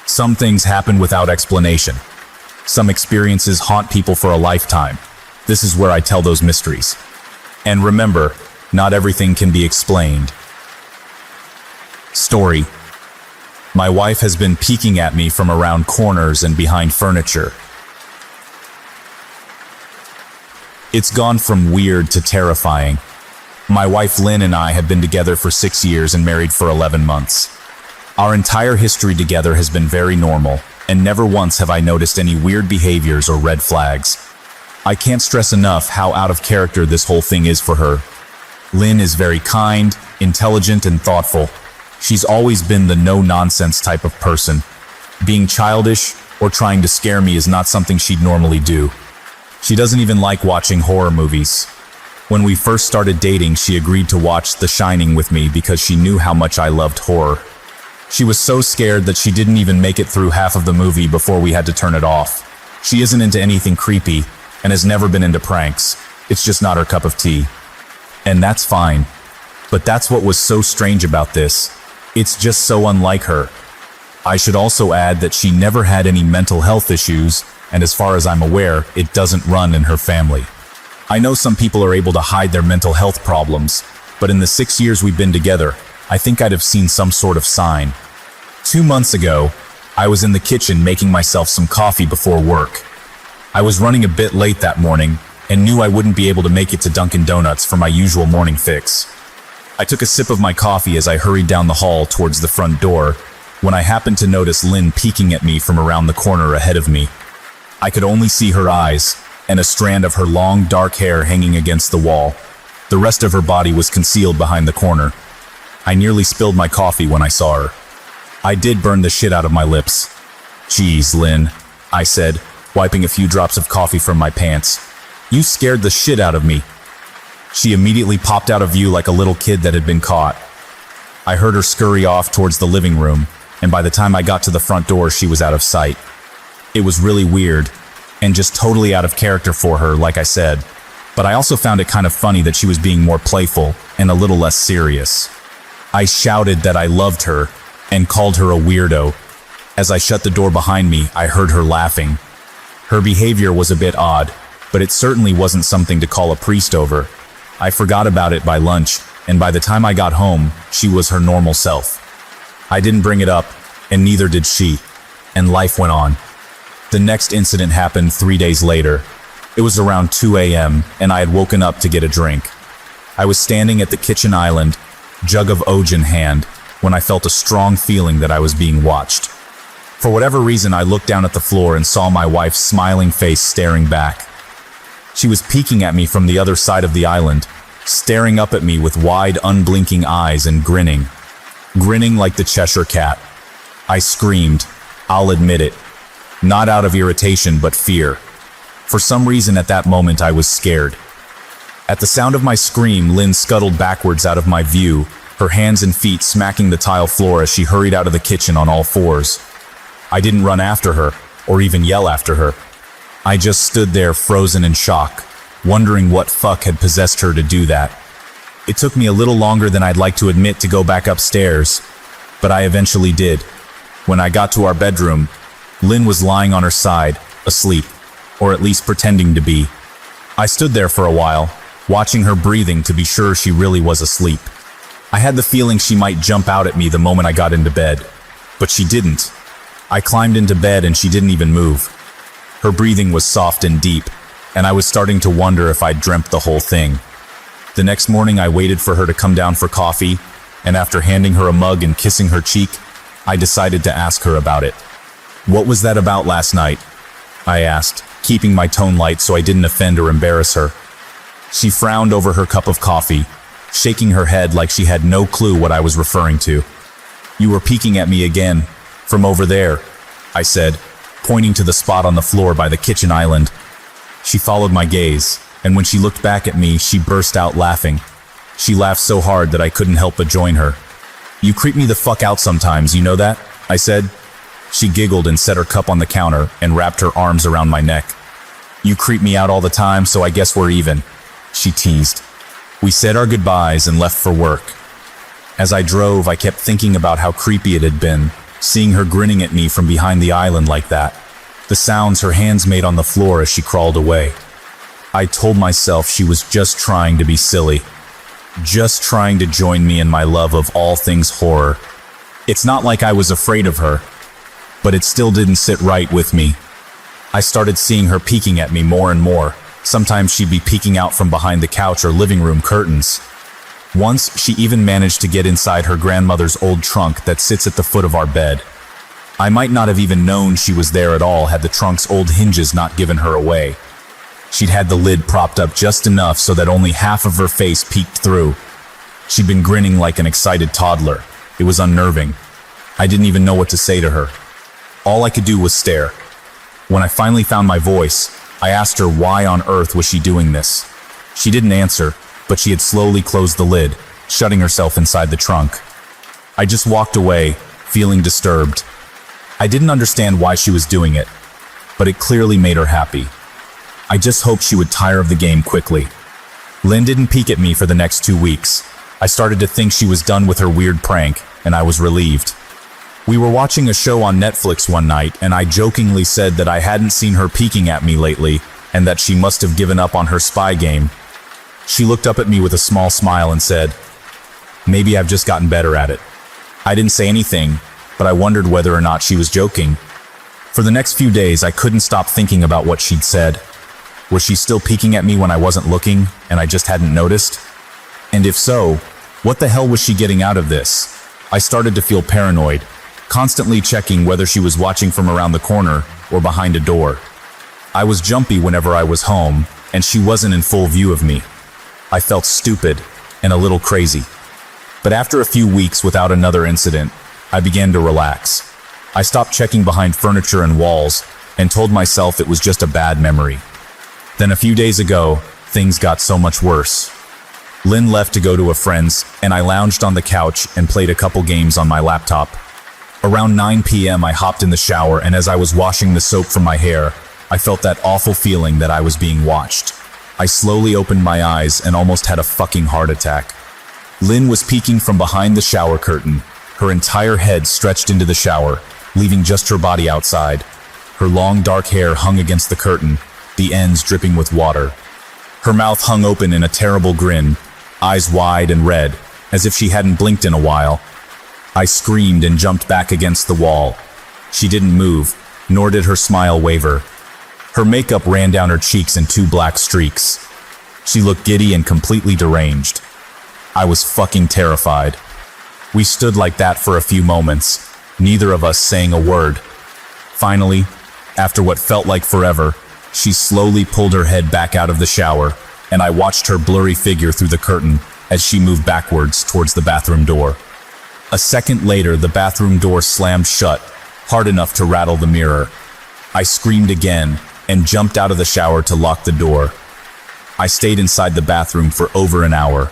Some things happen without explanation. Some experiences haunt people for a lifetime. This is where I tell those mysteries. And remember, not everything can be explained. Story. My wife has been peeking at me from around corners and behind furniture. It's gone from weird to terrifying. My wife Lynn and I have been together for 6 years and married for 11 months. Our entire history together has been very normal, and never once have I noticed any weird behaviors or red flags. I can't stress enough how out of character this whole thing is for her. Lynn is very kind, intelligent, and thoughtful. She's always been the no-nonsense type of person. Being childish or trying to scare me is not something she'd normally do. She doesn't even like watching horror movies. When we first started dating, she agreed to watch The Shining with me because she knew how much I loved horror. She was so scared that she didn't even make it through half of the movie before we had to turn it off. She isn't into anything creepy and has never been into pranks. It's just not her cup of tea. And that's fine. But that's what was so strange about this. It's just so unlike her. I should also add that she never had any mental health issues, and as far as I'm aware, it doesn't run in her family. I know some people are able to hide their mental health problems, but in the 6 years we've been together, I think I'd have seen some sort of sign. 2 months ago, I was in the kitchen making myself some coffee before work. I was running a bit late that morning and knew I wouldn't be able to make it to Dunkin' Donuts for my usual morning fix. I took a sip of my coffee as I hurried down the hall towards the front door when I happened to notice Lynn peeking at me from around the corner ahead of me. I could only see her eyes and a strand of her long, dark hair hanging against the wall. The rest of her body was concealed behind the corner. I nearly spilled my coffee when I saw her. I did burn the shit out of my lips. "Geez, Lynn," I said, wiping a few drops of coffee from my pants. "You scared the shit out of me." She immediately popped out of view like a little kid that had been caught. I heard her scurry off towards the living room, and by the time I got to the front door, she was out of sight. It was really weird, and just totally out of character for her, like I said. But I also found it kind of funny that she was being more playful and a little less serious. I shouted that I loved her and called her a weirdo. As I shut the door behind me, I heard her laughing. Her behavior was a bit odd, but it certainly wasn't something to call a priest over. I forgot about it by lunch, and by the time I got home, she was her normal self. I didn't bring it up, and neither did she, and life went on. The next incident happened 3 days later. It was around 2 a.m., and I had woken up to get a drink. I was standing at the kitchen island, jug of Oj in hand, when I felt a strong feeling that I was being watched. For whatever reason, I looked down at the floor and saw my wife's smiling face staring back. She was peeking at me from the other side of the island, staring up at me with wide, unblinking eyes and grinning. Grinning like the Cheshire Cat. I screamed, I'll admit it. Not out of irritation, but fear. For some reason at that moment I was scared. At the sound of my scream, Lynn scuttled backwards out of my view, her hands and feet smacking the tile floor as she hurried out of the kitchen on all fours. I didn't run after her, or even yell after her. I just stood there frozen in shock, wondering what fuck had possessed her to do that. It took me a little longer than I'd like to admit to go back upstairs, but I eventually did. When I got to our bedroom, Lynn was lying on her side, asleep, or at least pretending to be. I stood there for a while, watching her breathing to be sure she really was asleep. I had the feeling she might jump out at me the moment I got into bed, but she didn't. I climbed into bed and she didn't even move. Her breathing was soft and deep, and I was starting to wonder if I'd dreamt the whole thing. The next morning I waited for her to come down for coffee, and after handing her a mug and kissing her cheek, I decided to ask her about it. "What was that about last night?" I asked, keeping my tone light so I didn't offend or embarrass her. She frowned over her cup of coffee, shaking her head like she had no clue what I was referring to. "You were peeking at me again, from over there," I said, pointing to the spot on the floor by the kitchen island. She followed my gaze, and when she looked back at me, she burst out laughing. She laughed so hard that I couldn't help but join her. "You creep me the fuck out sometimes, you know that?" I said. She giggled and set her cup on the counter and wrapped her arms around my neck. "You creep me out all the time, so I guess we're even," she teased. We said our goodbyes and left for work. As I drove, I kept thinking about how creepy it had been, seeing her grinning at me from behind the island like that. The sounds her hands made on the floor as she crawled away. I told myself she was just trying to be silly. Just trying to join me in my love of all things horror. It's not like I was afraid of her, but it still didn't sit right with me. I started seeing her peeking at me more and more. Sometimes she'd be peeking out from behind the couch or living room curtains. Once, she even managed to get inside her grandmother's old trunk that sits at the foot of our bed. I might not have even known she was there at all had the trunk's old hinges not given her away. She'd had the lid propped up just enough so that only half of her face peeked through. She'd been grinning like an excited toddler. It was unnerving. I didn't even know what to say to her. All I could do was stare. When I finally found my voice, I asked her why on earth was she doing this. She didn't answer, but she had slowly closed the lid, shutting herself inside the trunk. I just walked away, feeling disturbed. I didn't understand why she was doing it, but it clearly made her happy. I just hoped she would tire of the game quickly. Lynn didn't peek at me for the next 2 weeks. I started to think she was done with her weird prank, and I was relieved. We were watching a show on Netflix one night, and I jokingly said that I hadn't seen her peeking at me lately, and that she must have given up on her spy game. She looked up at me with a small smile and said, "Maybe I've just gotten better at it." I didn't say anything, but I wondered whether or not she was joking. For the next few days, I couldn't stop thinking about what she'd said. Was she still peeking at me when I wasn't looking, and I just hadn't noticed? And if so, what the hell was she getting out of this? I started to feel paranoid, constantly checking whether she was watching from around the corner or behind a door. I was jumpy whenever I was home, and she wasn't in full view of me. I felt stupid and a little crazy. But after a few weeks without another incident, I began to relax. I stopped checking behind furniture and walls and told myself it was just a bad memory. Then a few days ago, things got so much worse. Lynn left to go to a friend's, and I lounged on the couch and played a couple games on my laptop. Around 9 p.m. I hopped in the shower, and as I was washing the soap from my hair, I felt that awful feeling that I was being watched. I slowly opened my eyes and almost had a fucking heart attack. Lynn was peeking from behind the shower curtain, her entire head stretched into the shower, leaving just her body outside. Her long dark hair hung against the curtain, the ends dripping with water. Her mouth hung open in a terrible grin, eyes wide and red, as if she hadn't blinked in a while. I screamed and jumped back against the wall. She didn't move, nor did her smile waver. Her makeup ran down her cheeks in 2 black streaks. She looked giddy and completely deranged. I was fucking terrified. We stood like that for a few moments, neither of us saying a word. Finally, after what felt like forever, she slowly pulled her head back out of the shower, and I watched her blurry figure through the curtain as she moved backwards towards the bathroom door. A second later, the bathroom door slammed shut, hard enough to rattle the mirror. I screamed again and jumped out of the shower to lock the door. I stayed inside the bathroom for over an hour.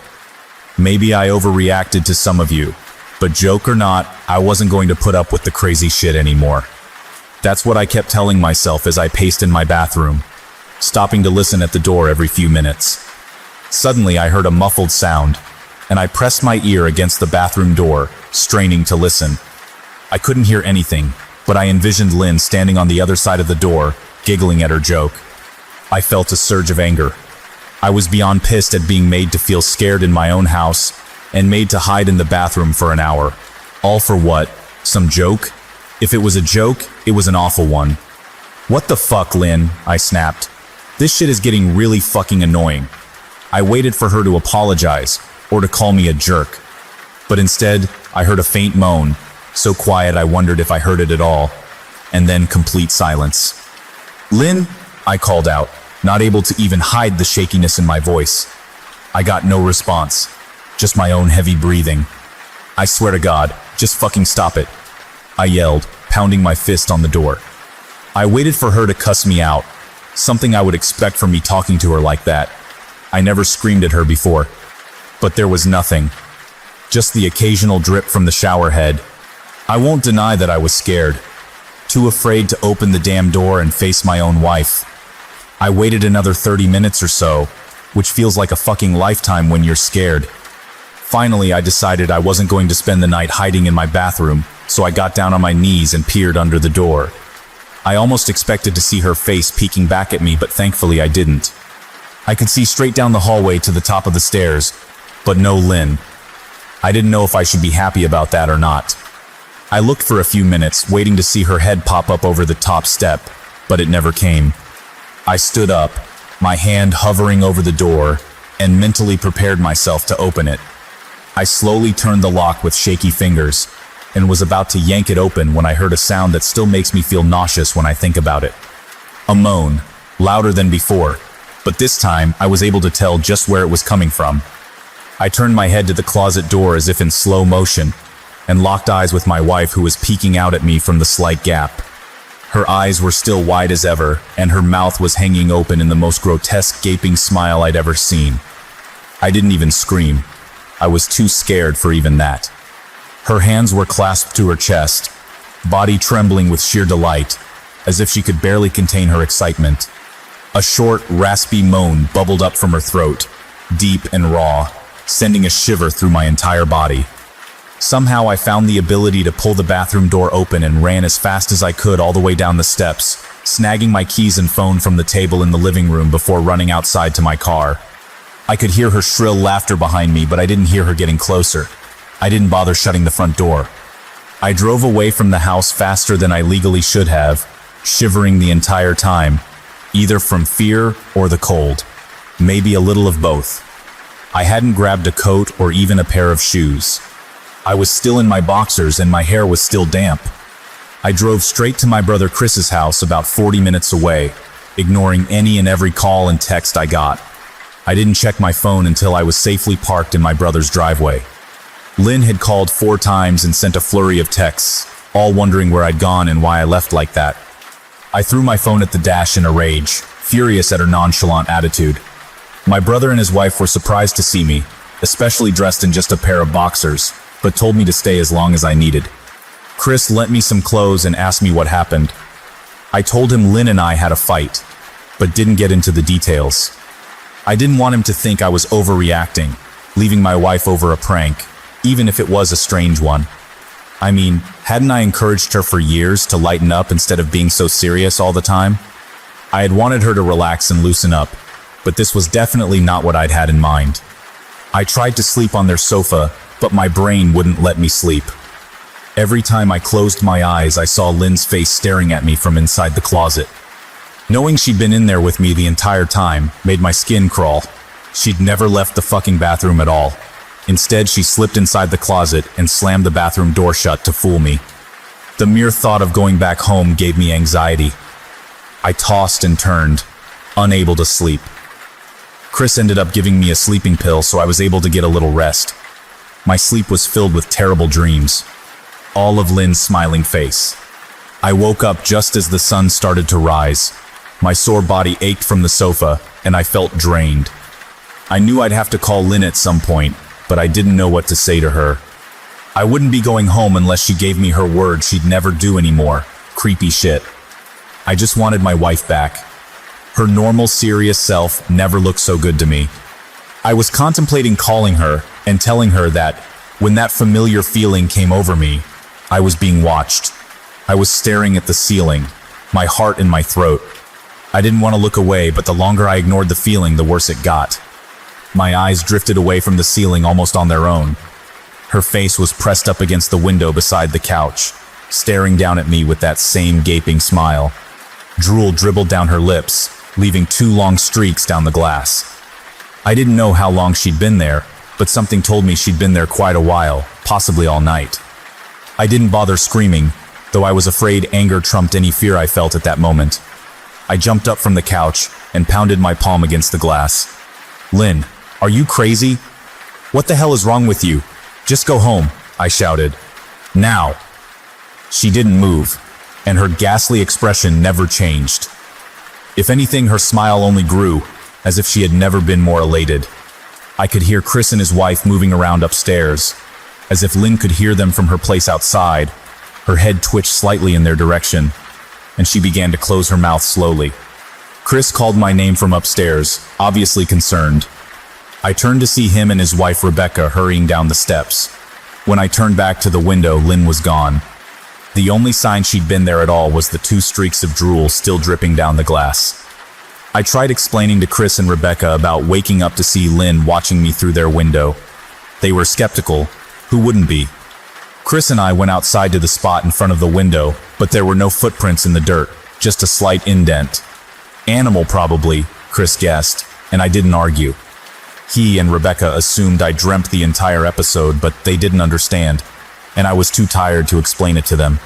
Maybe I overreacted to some of you, but joke or not, I wasn't going to put up with the crazy shit anymore. That's what I kept telling myself as I paced in my bathroom, stopping to listen at the door every few minutes. Suddenly, I heard a muffled sound, and I pressed my ear against the bathroom door, straining to listen. I couldn't hear anything, but I envisioned Lynn standing on the other side of the door, giggling at her joke. I felt a surge of anger. I was beyond pissed at being made to feel scared in my own house, and made to hide in the bathroom for an hour. All for what? Some joke? If it was a joke, it was an awful one. "What the fuck, Lynn?" I snapped. "This shit is getting really fucking annoying." I waited for her to apologize, or to call me a jerk. But instead, I heard a faint moan, so quiet I wondered if I heard it at all, and then complete silence. "Lynn," I called out, not able to even hide the shakiness in my voice. I got no response, just my own heavy breathing. "I swear to God, just fucking stop it," I yelled, pounding my fist on the door. I waited for her to cuss me out, something I would expect from me talking to her like that. I never screamed at her before. But there was nothing. Just the occasional drip from the shower head. I won't deny that I was scared. Too afraid to open the damn door and face my own wife. I waited another 30 minutes or so, which feels like a fucking lifetime when you're scared. Finally, I decided I wasn't going to spend the night hiding in my bathroom, so I got down on my knees and peered under the door. I almost expected to see her face peeking back at me, but thankfully I didn't. I could see straight down the hallway to the top of the stairs, but no Lynn. I didn't know if I should be happy about that or not. I looked for a few minutes, waiting to see her head pop up over the top step, but it never came. I stood up, my hand hovering over the door, and mentally prepared myself to open it. I slowly turned the lock with shaky fingers, and was about to yank it open when I heard a sound that still makes me feel nauseous when I think about it. A moan, louder than before, but this time I was able to tell just where it was coming from. I turned my head to the closet door as if in slow motion, and locked eyes with my wife, who was peeking out at me from the slight gap. Her eyes were still wide as ever, and her mouth was hanging open in the most grotesque gaping smile I'd ever seen. I didn't even scream. I was too scared for even that. Her hands were clasped to her chest, body trembling with sheer delight, as if she could barely contain her excitement. A short, raspy moan bubbled up from her throat, deep and raw, sending a shiver through my entire body. Somehow I found the ability to pull the bathroom door open and ran as fast as I could all the way down the steps, snagging my keys and phone from the table in the living room before running outside to my car. I could hear her shrill laughter behind me, but I didn't hear her getting closer. I didn't bother shutting the front door. I drove away from the house faster than I legally should have, shivering the entire time, either from fear or the cold. Maybe a little of both. I hadn't grabbed a coat or even a pair of shoes. I was still in my boxers and my hair was still damp. I drove straight to my brother Chris's house about 40 minutes away, ignoring any and every call and text I got. I didn't check my phone until I was safely parked in my brother's driveway. Lynn had called 4 times and sent a flurry of texts, all wondering where I'd gone and why I left like that. I threw my phone at the dash in a rage, furious at her nonchalant attitude. My brother and his wife were surprised to see me, especially dressed in just a pair of boxers, but told me to stay as long as I needed. Chris lent me some clothes and asked me what happened. I told him Lynn and I had a fight, but didn't get into the details. I didn't want him to think I was overreacting, leaving my wife over a prank, even if it was a strange one. I mean, hadn't I encouraged her for years to lighten up instead of being so serious all the time? I had wanted her to relax and loosen up, but this was definitely not what I'd had in mind. I tried to sleep on their sofa, but my brain wouldn't let me sleep. Every time I closed my eyes, I saw Lynn's face staring at me from inside the closet. Knowing she'd been in there with me the entire time made my skin crawl. She'd never left the fucking bathroom at all. Instead, she slipped inside the closet and slammed the bathroom door shut to fool me. The mere thought of going back home gave me anxiety. I tossed and turned, unable to sleep. Chris ended up giving me a sleeping pill, so I was able to get a little rest. My sleep was filled with terrible dreams, all of Lynn's smiling face. I woke up just as the sun started to rise. My sore body ached from the sofa, and I felt drained. I knew I'd have to call Lynn at some point, but I didn't know what to say to her. I wouldn't be going home unless she gave me her word she'd never do anymore. Creepy shit. I just wanted my wife back. Her normal, serious self never looked so good to me. I was contemplating calling her and telling her that, when that familiar feeling came over me, I was being watched. I was staring at the ceiling, my heart in my throat. I didn't want to look away, but the longer I ignored the feeling, the worse it got. My eyes drifted away from the ceiling almost on their own. Her face was pressed up against the window beside the couch, staring down at me with that same gaping smile. Drool dribbled down her lips, leaving 2 long streaks down the glass. I didn't know how long she'd been there, but something told me she'd been there quite a while, possibly all night. I didn't bother screaming, though I was afraid anger trumped any fear I felt at that moment. I jumped up from the couch and pounded my palm against the glass. "Lynn, are you crazy? What the hell is wrong with you? Just go home," I shouted. "Now." She didn't move, and her ghastly expression never changed. If anything, her smile only grew, as if she had never been more elated. I could hear Chris and his wife moving around upstairs, as if Lynn could hear them from her place outside. Her head twitched slightly in their direction, and she began to close her mouth slowly. Chris called my name from upstairs, obviously concerned. I turned to see him and his wife Rebecca hurrying down the steps. When I turned back to the window, Lynn was gone. The only sign she'd been there at all was the 2 streaks of drool still dripping down the glass. I tried explaining to Chris and Rebecca about waking up to see Lynn watching me through their window. They were skeptical. Who wouldn't be? Chris and I went outside to the spot in front of the window, but there were no footprints in the dirt, just a slight indent. Animal probably, Chris guessed, and I didn't argue. He and Rebecca assumed I dreamt the entire episode, but they didn't understand, and I was too tired to explain it to them.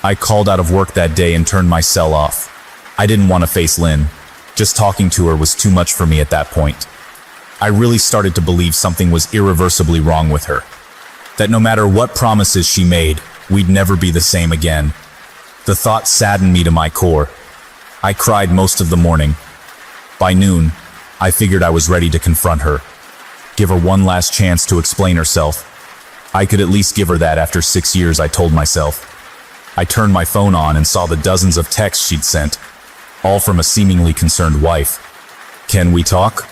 I called out of work that day and turned my cell off. I didn't want to face Lynn. Just talking to her was too much for me at that point. I really started to believe something was irreversibly wrong with her. That no matter what promises she made, we'd never be the same again. The thought saddened me to my core. I cried most of the morning. By noon, I figured I was ready to confront her. Give her one last chance to explain herself. I could at least give her that after 6 years, I told myself. I turned my phone on and saw the dozens of texts she'd sent, all from a seemingly concerned wife. Can we talk?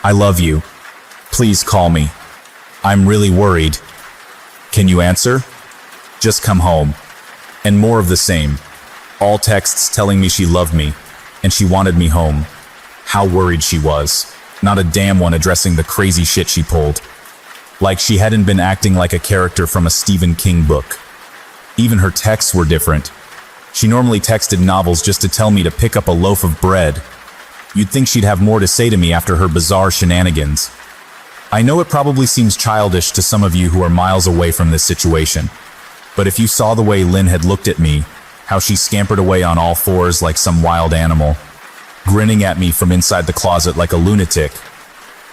I love you. Please call me. I'm really worried. Can you answer? Just come home. And more of the same. All texts telling me she loved me, and she wanted me home. How worried she was. Not a damn one addressing the crazy shit she pulled. Like she hadn't been acting like a character from a Stephen King book. Even her texts were different. She normally texted novels just to tell me to pick up a loaf of bread. You'd think she'd have more to say to me after her bizarre shenanigans. I know it probably seems childish to some of you who are miles away from this situation, but if you saw the way Lynn had looked at me, how she scampered away on all fours like some wild animal, grinning at me from inside the closet like a lunatic,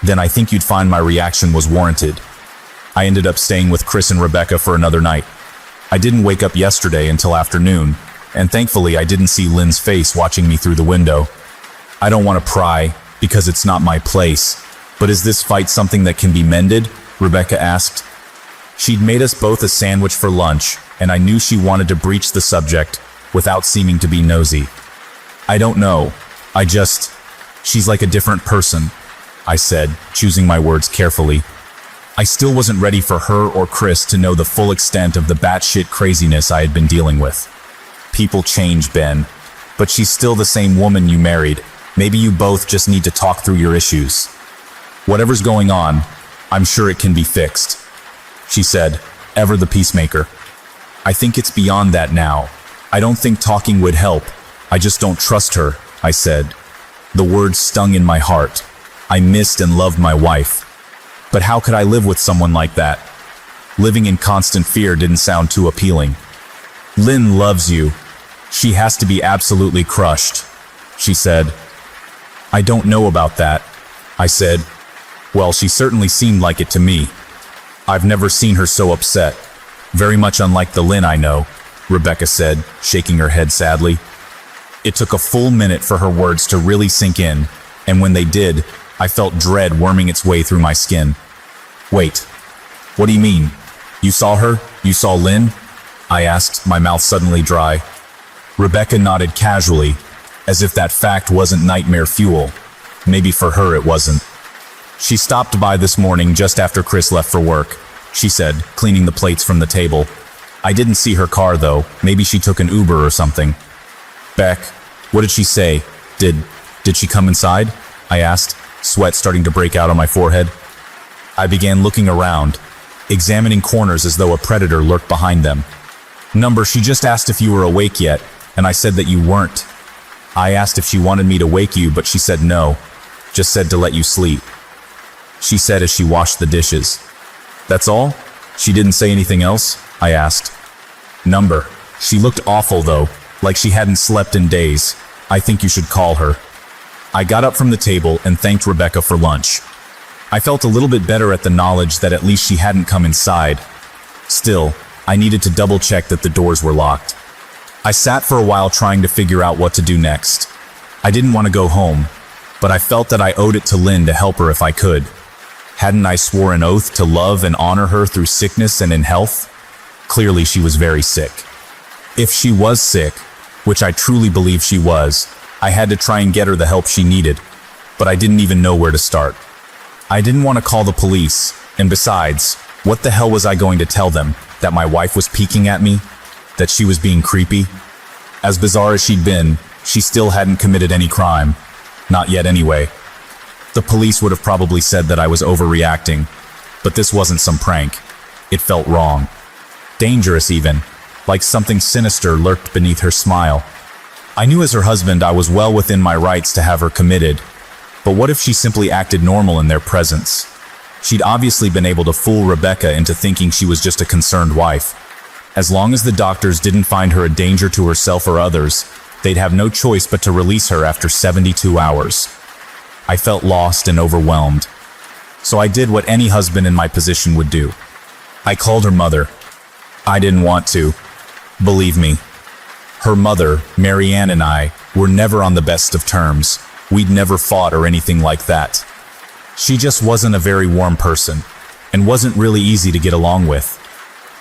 then I think you'd find my reaction was warranted. I ended up staying with Chris and Rebecca for another night. I didn't wake up yesterday until afternoon, and thankfully I didn't see Lynn's face watching me through the window. I don't want to pry, because it's not my place, but is this fight something that can be mended? Rebecca asked. She'd made us both a sandwich for lunch, and I knew she wanted to breach the subject without seeming to be nosy. I don't know. She's like a different person, I said, choosing my words carefully. I still wasn't ready for her or Chris to know the full extent of the batshit craziness I had been dealing with. People change, Ben, but she's still the same woman you married. Maybe you both just need to talk through your issues. Whatever's going on, I'm sure it can be fixed, she said, ever the peacemaker. I think it's beyond that now. I don't think talking would help. I just don't trust her, I said. The words stung in my heart. I missed and loved my wife. But how could I live with someone like that? Living in constant fear didn't sound too appealing. Lynn loves you. She has to be absolutely crushed, she said. I don't know about that, I said. Well, she certainly seemed like it to me. I've never seen her so upset. Very much unlike the Lynn I know, Rebecca said, shaking her head sadly. It took a full minute for her words to really sink in, and when they did, I felt dread worming its way through my skin. Wait, what do you mean? You saw her? You saw Lynn? I asked, my mouth suddenly dry. Rebecca nodded casually, as if that fact wasn't nightmare fuel. Maybe for her it wasn't. She stopped by this morning just after Chris left for work, she said, cleaning the plates from the table. I didn't see her car though. Maybe she took an Uber or something. Beck, what did she say? Did she come inside? I asked, sweat starting to break out on my forehead. I began looking around, examining corners as though a predator lurked behind them. She just asked if you were awake yet, and I said that you weren't. I asked if she wanted me to wake you, but she said no, just said to let you sleep. She said as she washed the dishes. That's all? She didn't say anything else? I asked. She looked awful though, like she hadn't slept in days. I think you should call her. I got up from the table and thanked Rebecca for lunch. I felt a little bit better at the knowledge that at least she hadn't come inside. Still, I needed to double check that the doors were locked. I sat for a while trying to figure out what to do next. I didn't want to go home, but I felt that I owed it to Lynn to help her if I could. Hadn't I swore an oath to love and honor her through sickness and in health? Clearly she was very sick. If she was sick, which I truly believe she was, I had to try and get her the help she needed, but I didn't even know where to start. I didn't want to call the police, and besides, what the hell was I going to tell them? That my wife was peeking at me? That she was being creepy? As bizarre as she'd been, she still hadn't committed any crime. Not yet anyway. The police would have probably said that I was overreacting, but this wasn't some prank. It felt wrong. Dangerous even, like something sinister lurked beneath her smile. I knew as her husband I was well within my rights to have her committed, but what if she simply acted normal in their presence? She'd obviously been able to fool Rebecca into thinking she was just a concerned wife. As long as the doctors didn't find her a danger to herself or others, they'd have no choice but to release her after 72 hours. I felt lost and overwhelmed. So I did what any husband in my position would do. I called her mother. I didn't want to. Believe me. Her mother, Marianne, and I were never on the best of terms. We'd never fought or anything like that. She just wasn't a very warm person, and wasn't really easy to get along with.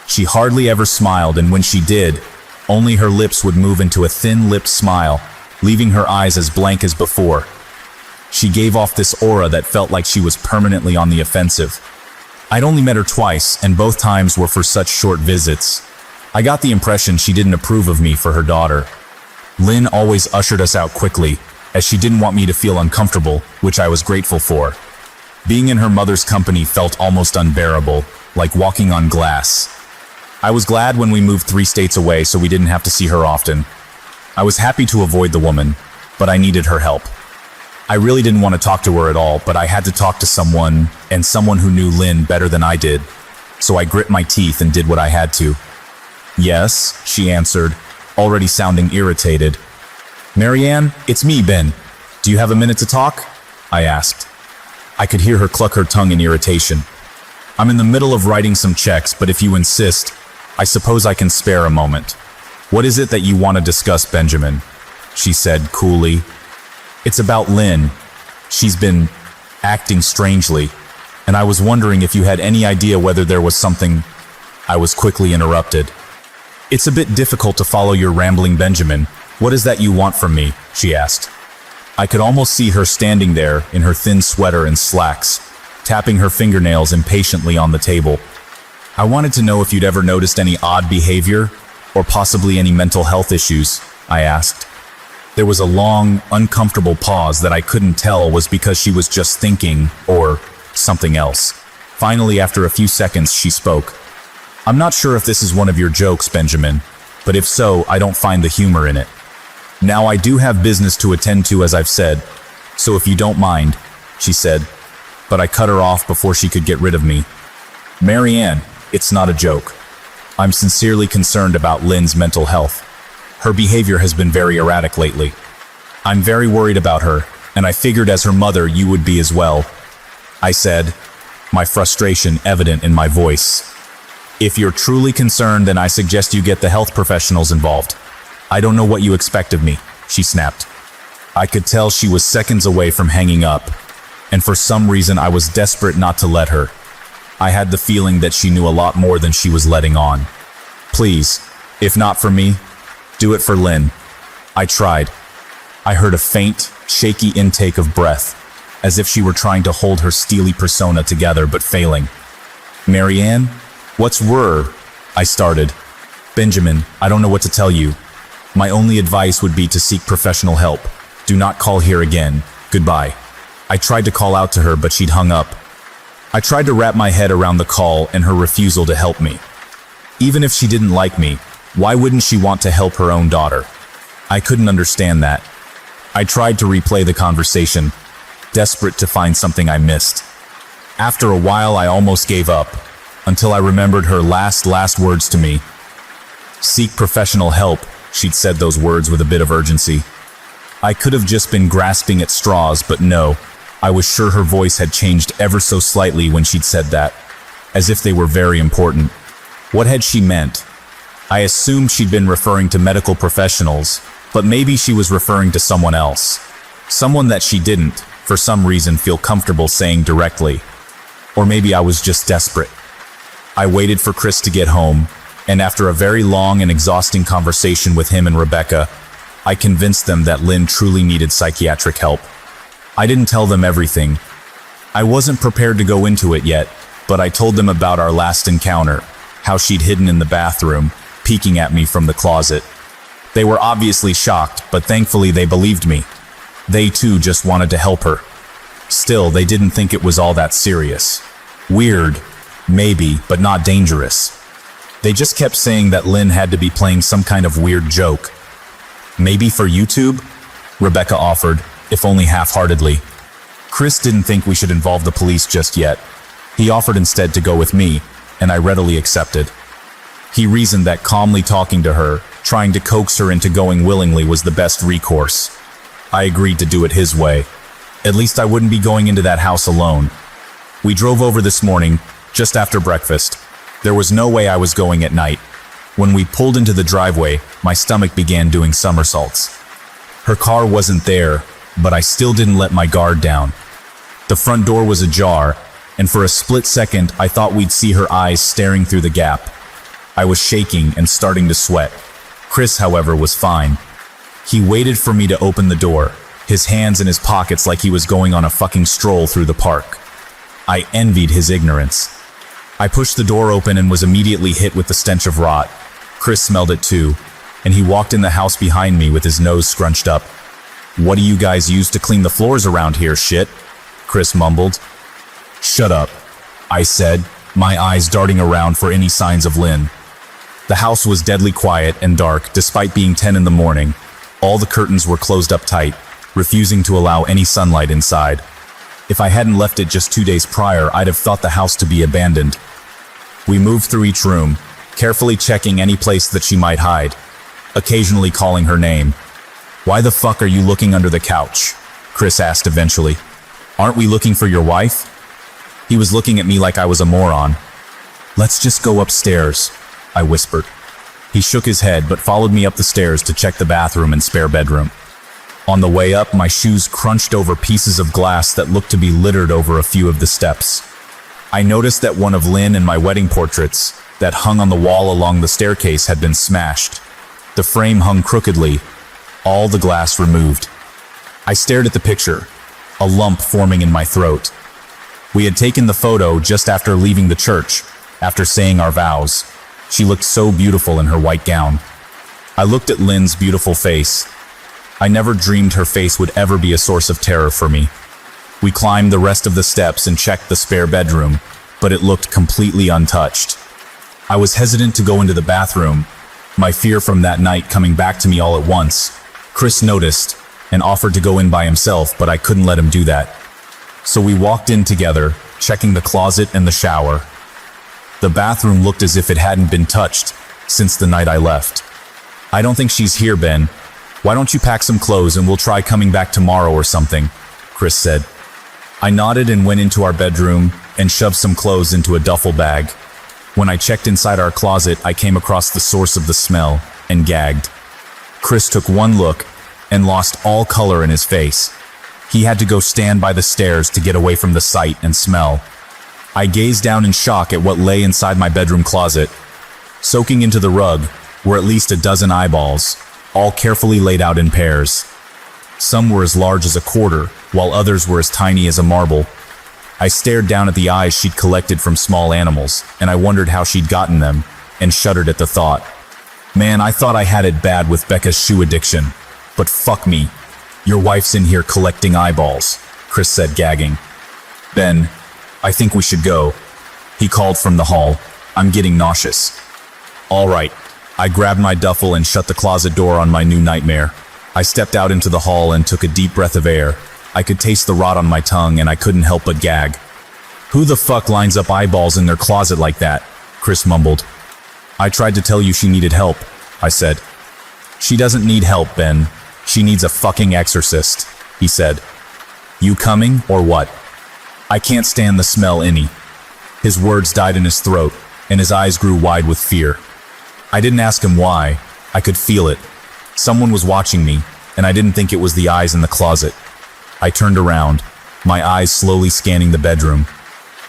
She hardly ever smiled, and when she did, only her lips would move into a thin-lipped smile, leaving her eyes as blank as before. She gave off this aura that felt like she was permanently on the offensive. I'd only met her twice, and both times were for such short visits. I got the impression she didn't approve of me for her daughter. Lynn always ushered us out quickly, as she didn't want me to feel uncomfortable, which I was grateful for. Being in her mother's company felt almost unbearable, like walking on glass. I was glad when we moved 3 states away so we didn't have to see her often. I was happy to avoid the woman, but I needed her help. I really didn't want to talk to her at all, but I had to talk to someone, and someone who knew Lynn better than I did. So I grit my teeth and did what I had to. "Yes," she answered, already sounding irritated. "Marianne, it's me, Ben. Do you have a minute to talk?" I asked. I could hear her cluck her tongue in irritation. "I'm in the middle of writing some checks, but if you insist, I suppose I can spare a moment." "What is it that you want to discuss, Benjamin?" she said coolly. "It's about Lynn. She's been acting strangely, and I was wondering if you had any idea whether there was something—" I was quickly interrupted. "It's a bit difficult to follow your rambling, Benjamin. What is that you want from me?" she asked. I could almost see her standing there in her thin sweater and slacks, tapping her fingernails impatiently on the table. "I wanted to know if you'd ever noticed any odd behavior, or possibly any mental health issues," I asked. There was a long, uncomfortable pause that I couldn't tell was because she was just thinking, or something else. Finally, after a few seconds, she spoke. "I'm not sure if this is one of your jokes, Benjamin, but if so, I don't find the humor in it. Now, I do have business to attend to, as I've said, so if you don't mind," she said, but I cut her off before she could get rid of me. "Marianne, it's not a joke. I'm sincerely concerned about Lynn's mental health. Her behavior has been very erratic lately. I'm very worried about her, and I figured as her mother you would be as well," I said, my frustration evident in my voice. "If you're truly concerned, then I suggest you get the health professionals involved. I don't know what you expect of me," she snapped. I could tell she was seconds away from hanging up, and for some reason I was desperate not to let her. I had the feeling that she knew a lot more than she was letting on. "Please, if not for me, do it for Lynn." I tried. I heard a faint, shaky intake of breath, as if she were trying to hold her steely persona together but failing. "Marianne, what's wrong?" I started. "Benjamin, I don't know what to tell you. My only advice would be to seek professional help. Do not call here again. Goodbye." I tried to call out to her, but she'd hung up. I tried to wrap my head around the call and her refusal to help me. Even if she didn't like me, why wouldn't she want to help her own daughter? I couldn't understand that. I tried to replay the conversation, desperate to find something I missed. After a while, I almost gave up, until I remembered her last words to me. "Seek professional help." She'd said those words with a bit of urgency. I could have just been grasping at straws, but no, I was sure her voice had changed ever so slightly when she'd said that, as if they were very important. What had she meant? I assumed she'd been referring to medical professionals, but maybe she was referring to someone else. Someone that she didn't, for some reason, feel comfortable saying directly. Or maybe I was just desperate. I waited for Chris to get home, and after a very long and exhausting conversation with him and Rebecca, I convinced them that Lynn truly needed psychiatric help. I didn't tell them everything. I wasn't prepared to go into it yet, but I told them about our last encounter, how she'd hidden in the bathroom, peeking at me from the closet. They were obviously shocked, but thankfully they believed me. They too just wanted to help her. Still, they didn't think it was all that serious. Weird, maybe, but not dangerous. They just kept saying that Lynn had to be playing some kind of weird joke. Maybe for YouTube? Rebecca offered, if only half-heartedly. Chris didn't think we should involve the police just yet. He offered instead to go with me, and I readily accepted. He reasoned that calmly talking to her, trying to coax her into going willingly, was the best recourse. I agreed to do it his way. At least I wouldn't be going into that house alone. We drove over this morning, just after breakfast. There was no way I was going at night. When we pulled into the driveway, my stomach began doing somersaults. Her car wasn't there, but I still didn't let my guard down. The front door was ajar, and for a split second I thought we'd see her eyes staring through the gap. I was shaking and starting to sweat. Chris, however, was fine. He waited for me to open the door, his hands in his pockets like he was going on a fucking stroll through the park. I envied his ignorance. I pushed the door open and was immediately hit with the stench of rot. Chris smelled it too, and he walked in the house behind me with his nose scrunched up. "What do you guys use to clean the floors around here, shit?" Chris mumbled. "Shut up," I said, my eyes darting around for any signs of Lynn. The house was deadly quiet and dark despite being 10 in the morning. All the curtains were closed up tight, refusing to allow any sunlight inside. If I hadn't left it just 2 days prior, I'd have thought the house to be abandoned. We moved through each room, carefully checking any place that she might hide, occasionally calling her name. "Why the fuck are you looking under the couch?" Chris asked eventually. "Aren't we looking for your wife?" He was looking at me like I was a moron. "Let's just go upstairs," I whispered. He shook his head but followed me up the stairs to check the bathroom and spare bedroom. On the way up, my shoes crunched over pieces of glass that looked to be littered over a few of the steps. I noticed that one of Lynn and my wedding portraits that hung on the wall along the staircase had been smashed. The frame hung crookedly, all the glass removed. I stared at the picture, a lump forming in my throat. We had taken the photo just after leaving the church, after saying our vows. She looked so beautiful in her white gown. I looked at Lynn's beautiful face. I never dreamed her face would ever be a source of terror for me. We climbed the rest of the steps and checked the spare bedroom, but it looked completely untouched. I was hesitant to go into the bathroom, my fear from that night coming back to me all at once. Chris noticed and offered to go in by himself, but I couldn't let him do that. So we walked in together, checking the closet and the shower. The bathroom looked as if it hadn't been touched since the night I left. "I don't think she's here, Ben. Why don't you pack some clothes and we'll try coming back tomorrow or something," Chris said. I nodded and went into our bedroom and shoved some clothes into a duffel bag. When I checked inside our closet, I came across the source of the smell and gagged. Chris took one look and lost all color in his face. He had to go stand by the stairs to get away from the sight and smell. I gazed down in shock at what lay inside my bedroom closet. Soaking into the rug were at least a dozen eyeballs, all carefully laid out in pairs. Some were as large as a quarter, while others were as tiny as a marble. I stared down at the eyes she'd collected from small animals, and I wondered how she'd gotten them, and shuddered at the thought. Man, I thought I had it bad with Becca's shoe addiction. But fuck me. Your wife's in here collecting eyeballs, Chris said, gagging. Ben, I think we should go, he called from the hall. I'm getting nauseous. All right. I grabbed my duffel and shut the closet door on my new nightmare. I stepped out into the hall and took a deep breath of air. I could taste the rot on my tongue and I couldn't help but gag. Who the fuck lines up eyeballs in their closet like that? Chris mumbled. I tried to tell you she needed help, I said. She doesn't need help, Ben. She needs a fucking exorcist, he said. You coming or what? I can't stand the smell any. His words died in his throat and his eyes grew wide with fear. I didn't ask him why. I could feel it. Someone was watching me, and I didn't think it was the eyes in the closet. I turned around, my eyes slowly scanning the bedroom.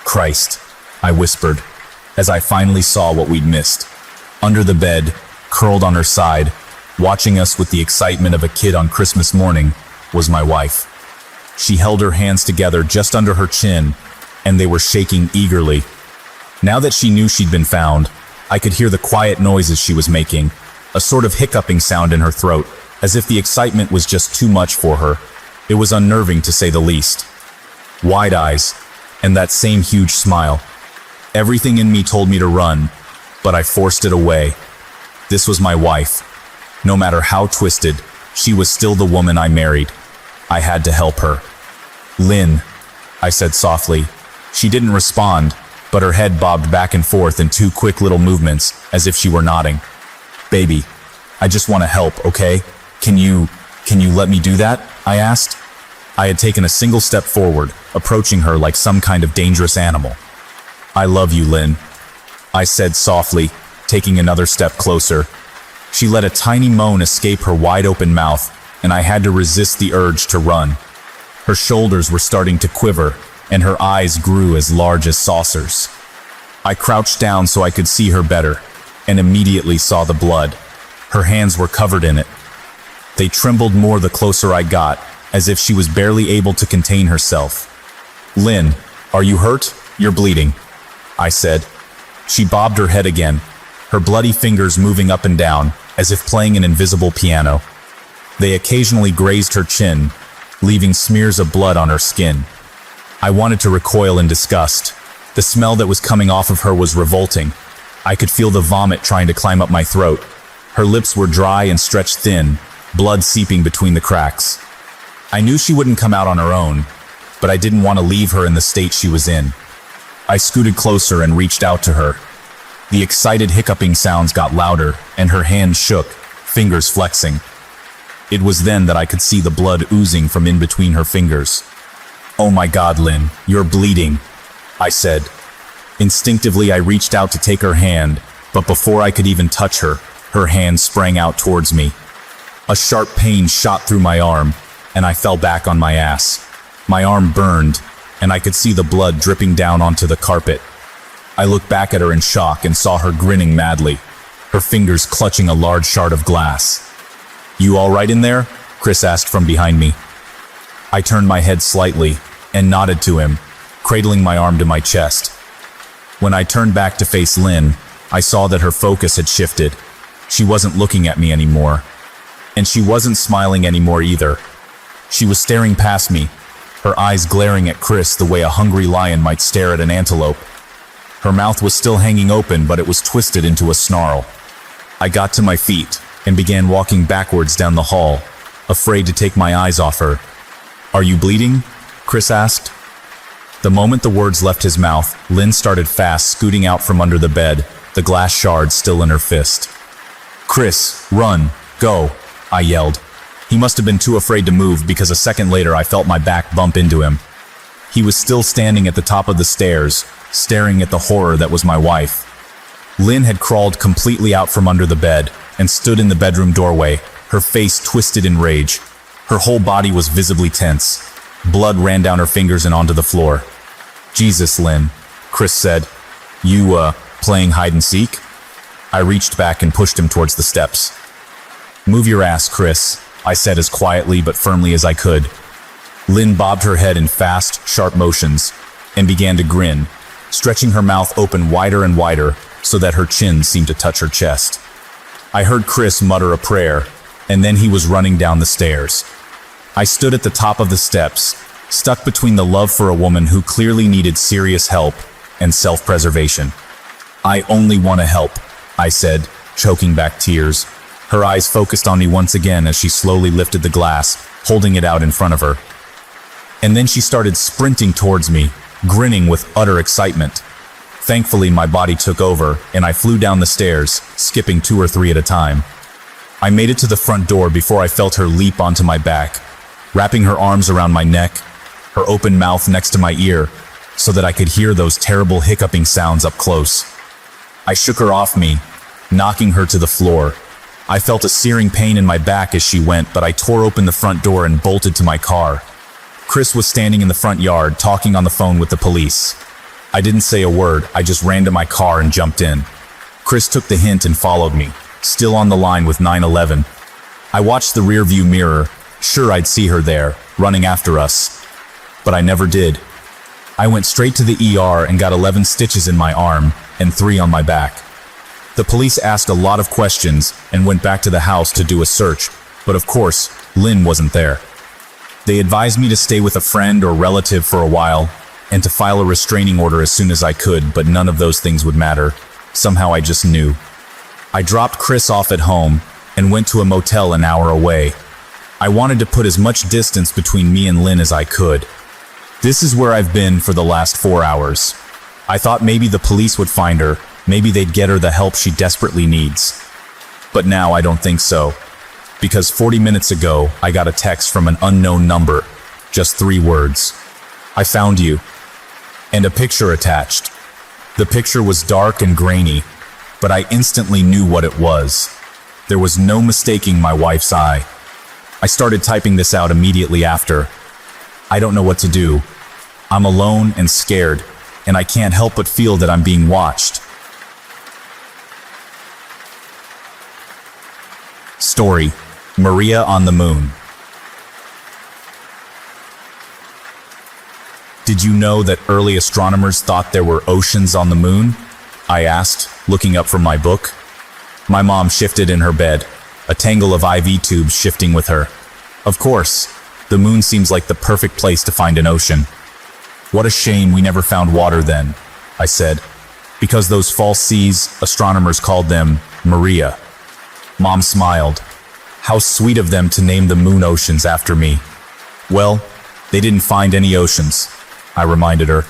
Christ, I whispered, as I finally saw what we'd missed. Under the bed, curled on her side, watching us with the excitement of a kid on Christmas morning, was my wife. She held her hands together just under her chin, and they were shaking eagerly. Now that she knew she'd been found, I could hear the quiet noises she was making, a sort of hiccuping sound in her throat, as if the excitement was just too much for her. It was unnerving, to say the least. Wide eyes, and that same huge smile. Everything in me told me to run, but I forced it away. This was my wife. No matter how twisted, she was still the woman I married. I had to help her. "Lynn," I said softly. She didn't respond, but her head bobbed back and forth in two quick little movements, as if she were nodding. "Baby, I just want to help, okay? Can you let me do that?" I asked. I had taken a single step forward, approaching her like some kind of dangerous animal. "I love you, Lynn," I said softly, taking another step closer. She let a tiny moan escape her wide-open mouth, and I had to resist the urge to run. Her shoulders were starting to quiver, and her eyes grew as large as saucers. I crouched down so I could see her better, and immediately saw the blood. Her hands were covered in it. They trembled more the closer I got, as if she was barely able to contain herself. "Lynn, are you hurt? You're bleeding," I said. She bobbed her head again, her bloody fingers moving up and down, as if playing an invisible piano. They occasionally grazed her chin, leaving smears of blood on her skin. I wanted to recoil in disgust. The smell that was coming off of her was revolting. I could feel the vomit trying to climb up my throat. Her lips were dry and stretched thin, blood seeping between the cracks. I knew she wouldn't come out on her own, but I didn't want to leave her in the state she was in. I scooted closer and reached out to her. The excited hiccuping sounds got louder, and her hands shook, fingers flexing. It was then that I could see the blood oozing from in between her fingers. "Oh my God, Lynn, you're bleeding," I said. Instinctively, I reached out to take her hand, but before I could even touch her, her hand sprang out towards me. A sharp pain shot through my arm, and I fell back on my ass. My arm burned, and I could see the blood dripping down onto the carpet. I looked back at her in shock and saw her grinning madly, her fingers clutching a large shard of glass. "You all right in there?" Chris asked from behind me. I turned my head slightly and nodded to him, cradling my arm to my chest. When I turned back to face Lynn, I saw that her focus had shifted. She wasn't looking at me anymore, and she wasn't smiling anymore either. She was staring past me, her eyes glaring at Chris the way a hungry lion might stare at an antelope. Her mouth was still hanging open, but it was twisted into a snarl. I got to my feet and began walking backwards down the hall, afraid to take my eyes off her. "Are you bleeding?" Chris asked. The moment the words left his mouth, Lynn started fast, scooting out from under the bed, the glass shard still in her fist. "Chris, run, go," I yelled. He must have been too afraid to move, because a second later I felt my back bump into him. He was still standing at the top of the stairs, staring at the horror that was my wife. Lynn had crawled completely out from under the bed and stood in the bedroom doorway, her face twisted in rage. Her whole body was visibly tense. Blood ran down her fingers and onto the floor. "Jesus, Lynn," Chris said. You, playing hide and seek?" I reached back and pushed him towards the steps. "Move your ass, Chris," I said as quietly but firmly as I could. Lynn bobbed her head in fast, sharp motions and began to grin, stretching her mouth open wider and wider so that her chin seemed to touch her chest. I heard Chris mutter a prayer, and then he was running down the stairs. I stood at the top of the steps, stuck between the love for a woman who clearly needed serious help and self-preservation. "I only want to help," I said, choking back tears. Her eyes focused on me once again as she slowly lifted the glass, holding it out in front of her. And then she started sprinting towards me, grinning with utter excitement. Thankfully, my body took over, and I flew down the stairs, skipping 2 or 3 at a time. I made it to the front door before I felt her leap onto my back, wrapping her arms around my neck, her open mouth next to my ear, so that I could hear those terrible hiccuping sounds up close. I shook her off me, knocking her to the floor. I felt a searing pain in my back as she went, but I tore open the front door and bolted to my car. Chris was standing in the front yard, talking on the phone with the police. I didn't say a word, I just ran to my car and jumped in. Chris took the hint and followed me, still on the line with 911. I watched the rearview mirror, sure I'd see her there, running after us. But I never did. I went straight to the ER and got 11 stitches in my arm and 3 on my back. The police asked a lot of questions and went back to the house to do a search, but of course, Lynn wasn't there. They advised me to stay with a friend or relative for a while and to file a restraining order as soon as I could, but none of those things would matter. Somehow I just knew. I dropped Chris off at home and went to a motel an hour away. I wanted to put as much distance between me and Lynn as I could. This is where I've been for the last 4 hours. I thought maybe the police would find her, maybe they'd get her the help she desperately needs. But now I don't think so. Because 40 minutes ago, I got a text from an unknown number. Just 3 words. I found you. And a picture attached. The picture was dark and grainy, but I instantly knew what it was. There was no mistaking my wife's eye. I started typing this out immediately after. I don't know what to do. I'm alone and scared, and I can't help but feel that I'm being watched. Story: Maria on the Moon. Did you know that early astronomers thought there were oceans on the moon? I asked, looking up from my book. My mom shifted in her bed, a tangle of IV tubes shifting with her. Of course, the moon seems like the perfect place to find an ocean. What a shame we never found water then, I said, because those false seas, astronomers called them Maria. Mom smiled. How sweet of them to name the moon oceans after me. Well, they didn't find any oceans, I reminded her.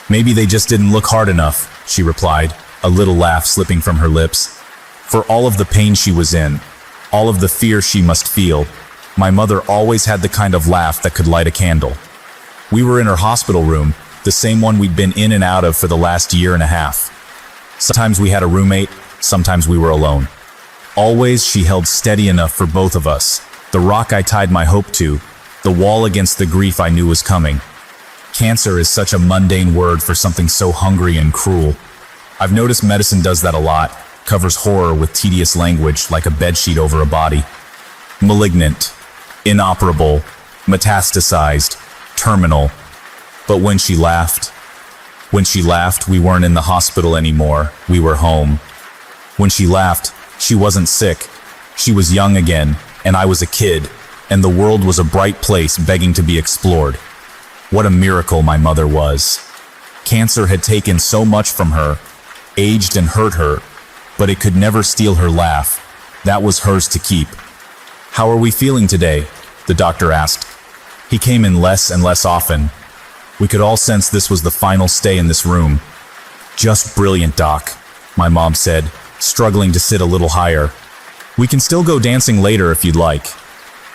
Maybe they just didn't look hard enough, she replied, a little laugh slipping from her lips. For all of the pain she was in, all of the fear she must feel, my mother always had the kind of laugh that could light a candle. We were in her hospital room, the same one we'd been in and out of for the last year and a half. Sometimes we had a roommate, sometimes we were alone. Always she held steady enough for both of us, the rock I tied my hope to, the wall against the grief I knew was coming. Cancer is such a mundane word for something so hungry and cruel. I've noticed medicine does that a lot, covers horror with tedious language like a bedsheet over a body. Malignant, inoperable, metastasized, terminal. But when she laughed, we weren't in the hospital anymore, we were home. When she laughed, she wasn't sick. She was young again, and I was a kid, and the world was a bright place begging to be explored. What a miracle my mother was. Cancer had taken so much from her, aged and hurt her, but it could never steal her laugh. That was hers to keep. How are we feeling today? The doctor asked. He came in less and less often. We could all sense this was the final stay in this room. Just brilliant, Doc, my mom said, struggling to sit a little higher. We can still go dancing later if you'd like,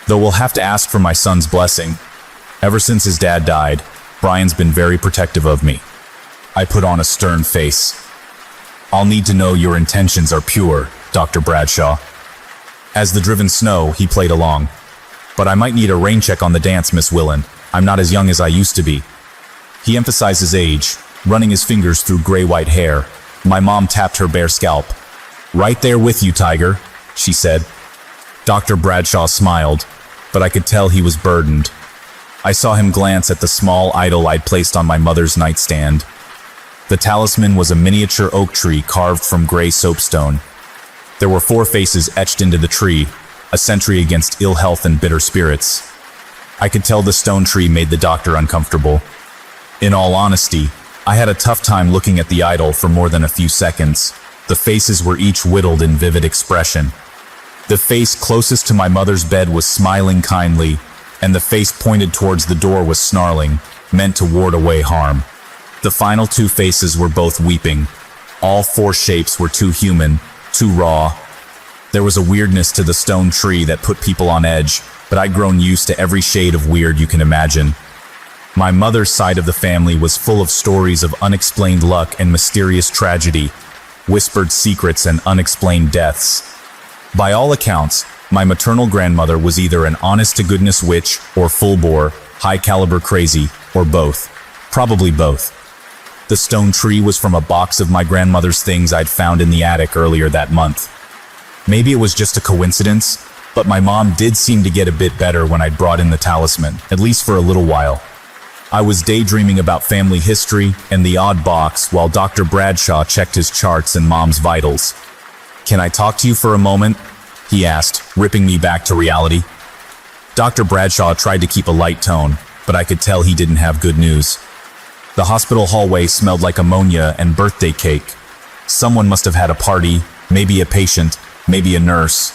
though we'll have to ask for my son's blessing. Ever since his dad died, Brian's been very protective of me. I put on a stern face. I'll need to know your intentions are pure, Dr. Bradshaw. As the driven snow, he played along. But I might need a rain check on the dance, Miss Willen. I'm not as young as I used to be. He emphasized his age, running his fingers through gray-white hair. My mom tapped her bare scalp. Right there with you, Tiger, she said. Dr. Bradshaw smiled, but I could tell he was burdened. I saw him glance at the small idol I'd placed on my mother's nightstand. The talisman was a miniature oak tree carved from gray soapstone. There were 4 faces etched into the tree, a sentry against ill health and bitter spirits. I could tell the stone tree made the doctor uncomfortable. In all honesty, I had a tough time looking at the idol for more than a few seconds. The faces were each whittled in vivid expression. The face closest to my mother's bed was smiling kindly, and the face pointed towards the door was snarling, meant to ward away harm. The final 2 faces were both weeping. All 4 shapes were too human, too raw. There was a weirdness to the stone tree that put people on edge, but I'd grown used to every shade of weird you can imagine. My mother's side of the family was full of stories of unexplained luck and mysterious tragedy, whispered secrets and unexplained deaths. By all accounts, my maternal grandmother was either an honest-to-goodness witch or full-bore, high-caliber crazy, or both. Probably both. The stone tree was from a box of my grandmother's things I'd found in the attic earlier that month. Maybe it was just a coincidence, but my mom did seem to get a bit better when I'd brought in the talisman, at least for a little while. I was daydreaming about family history and the odd box while Dr. Bradshaw checked his charts and Mom's vitals. "Can I talk to you for a moment?" he asked, ripping me back to reality. Dr. Bradshaw tried to keep a light tone, but I could tell he didn't have good news. The hospital hallway smelled like ammonia and birthday cake. Someone must have had a party, maybe a patient, maybe a nurse.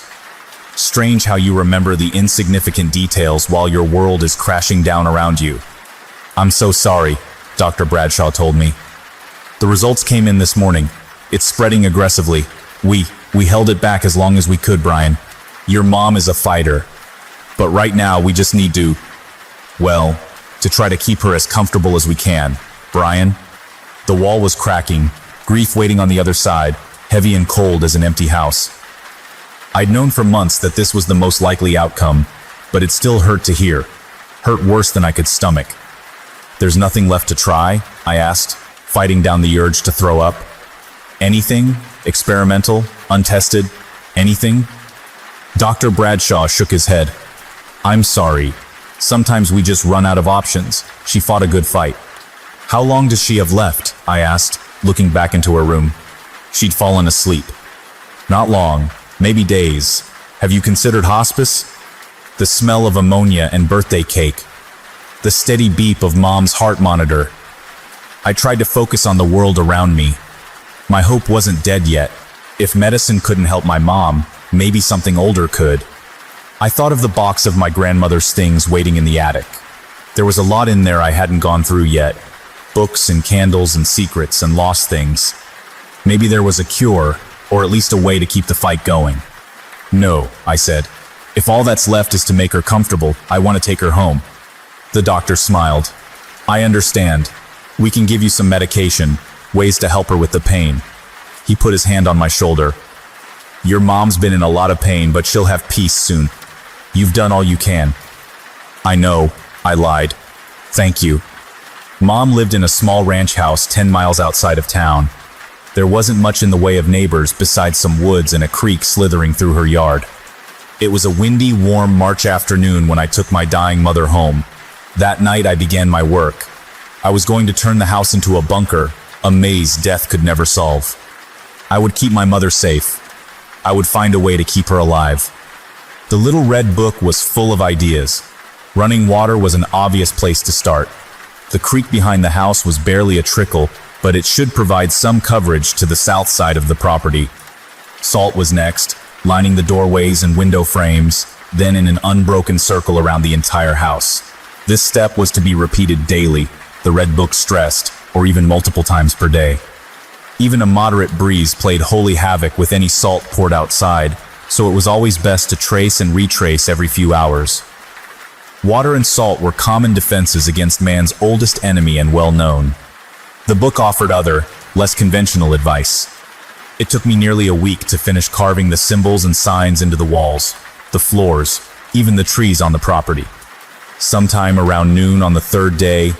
Strange how you remember the insignificant details while your world is crashing down around you. "I'm so sorry," Dr. Bradshaw told me. "The results came in this morning. It's spreading aggressively. We held it back as long as we could, Brian. Your mom is a fighter. But right now we just need to try to keep her as comfortable as we can. Brian." The wall was cracking, grief waiting on the other side, heavy and cold as an empty house. I'd known for months that this was the most likely outcome, but it still hurt to hear. Hurt worse than I could stomach. "There's nothing left to try?" I asked, fighting down the urge to throw up. "Anything? Experimental? Untested? Anything?" Dr. Bradshaw shook his head. "I'm sorry. Sometimes we just run out of options. She fought a good fight." "How long does she have left?" I asked, looking back into her room. She'd fallen asleep. "Not long. Maybe days. Have you considered hospice?" The smell of ammonia and birthday cake. The steady beep of Mom's heart monitor. I tried to focus on the world around me. My hope wasn't dead yet. If medicine couldn't help my mom, maybe something older could. I thought of the box of my grandmother's things waiting in the attic. There was a lot in there I hadn't gone through yet. Books and candles and secrets and lost things. Maybe there was a cure, or at least a way to keep the fight going. "No," I said. "If all that's left is to make her comfortable, I want to take her home." The doctor smiled. "I understand. We can give you some medication, ways to help her with the pain." He put his hand on my shoulder. "Your mom's been in a lot of pain, but she'll have peace soon. You've done all you can." "I know," I lied. "Thank you." Mom lived in a small ranch house 10 miles outside of town. There wasn't much in the way of neighbors besides some woods and a creek slithering through her yard. It was a windy, warm March afternoon when I took my dying mother home. That night I began my work. I was going to turn the house into a bunker, a maze death could never solve. I would keep my mother safe. I would find a way to keep her alive. The little red book was full of ideas. Running water was an obvious place to start. The creek behind the house was barely a trickle, but it should provide some coverage to the south side of the property. Salt was next, lining the doorways and window frames, then in an unbroken circle around the entire house. This step was to be repeated daily, the red book stressed, or even multiple times per day. Even a moderate breeze played holy havoc with any salt poured outside, so it was always best to trace and retrace every few hours. Water and salt were common defenses against man's oldest enemy and well known. The book offered other, less conventional advice. It took me nearly a week to finish carving the symbols and signs into the walls, the floors, even the trees on the property. Sometime around noon on the third day,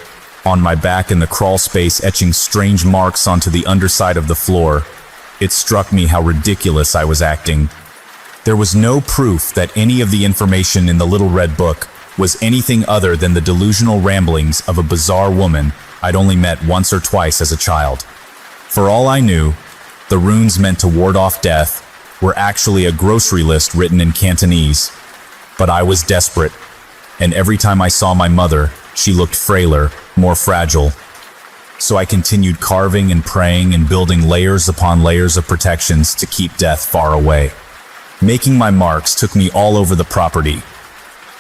on my back in the crawl space etching strange marks onto the underside of the floor, it struck me how ridiculous I was acting. There was no proof that any of the information in the little red book was anything other than the delusional ramblings of a bizarre woman I'd only met once or twice as a child. For all I knew, the runes meant to ward off death were actually a grocery list written in Cantonese. But I was desperate, and every time I saw my mother, she looked frailer, more fragile. So I continued carving and praying and building layers upon layers of protections to keep death far away. Making my marks took me all over the property.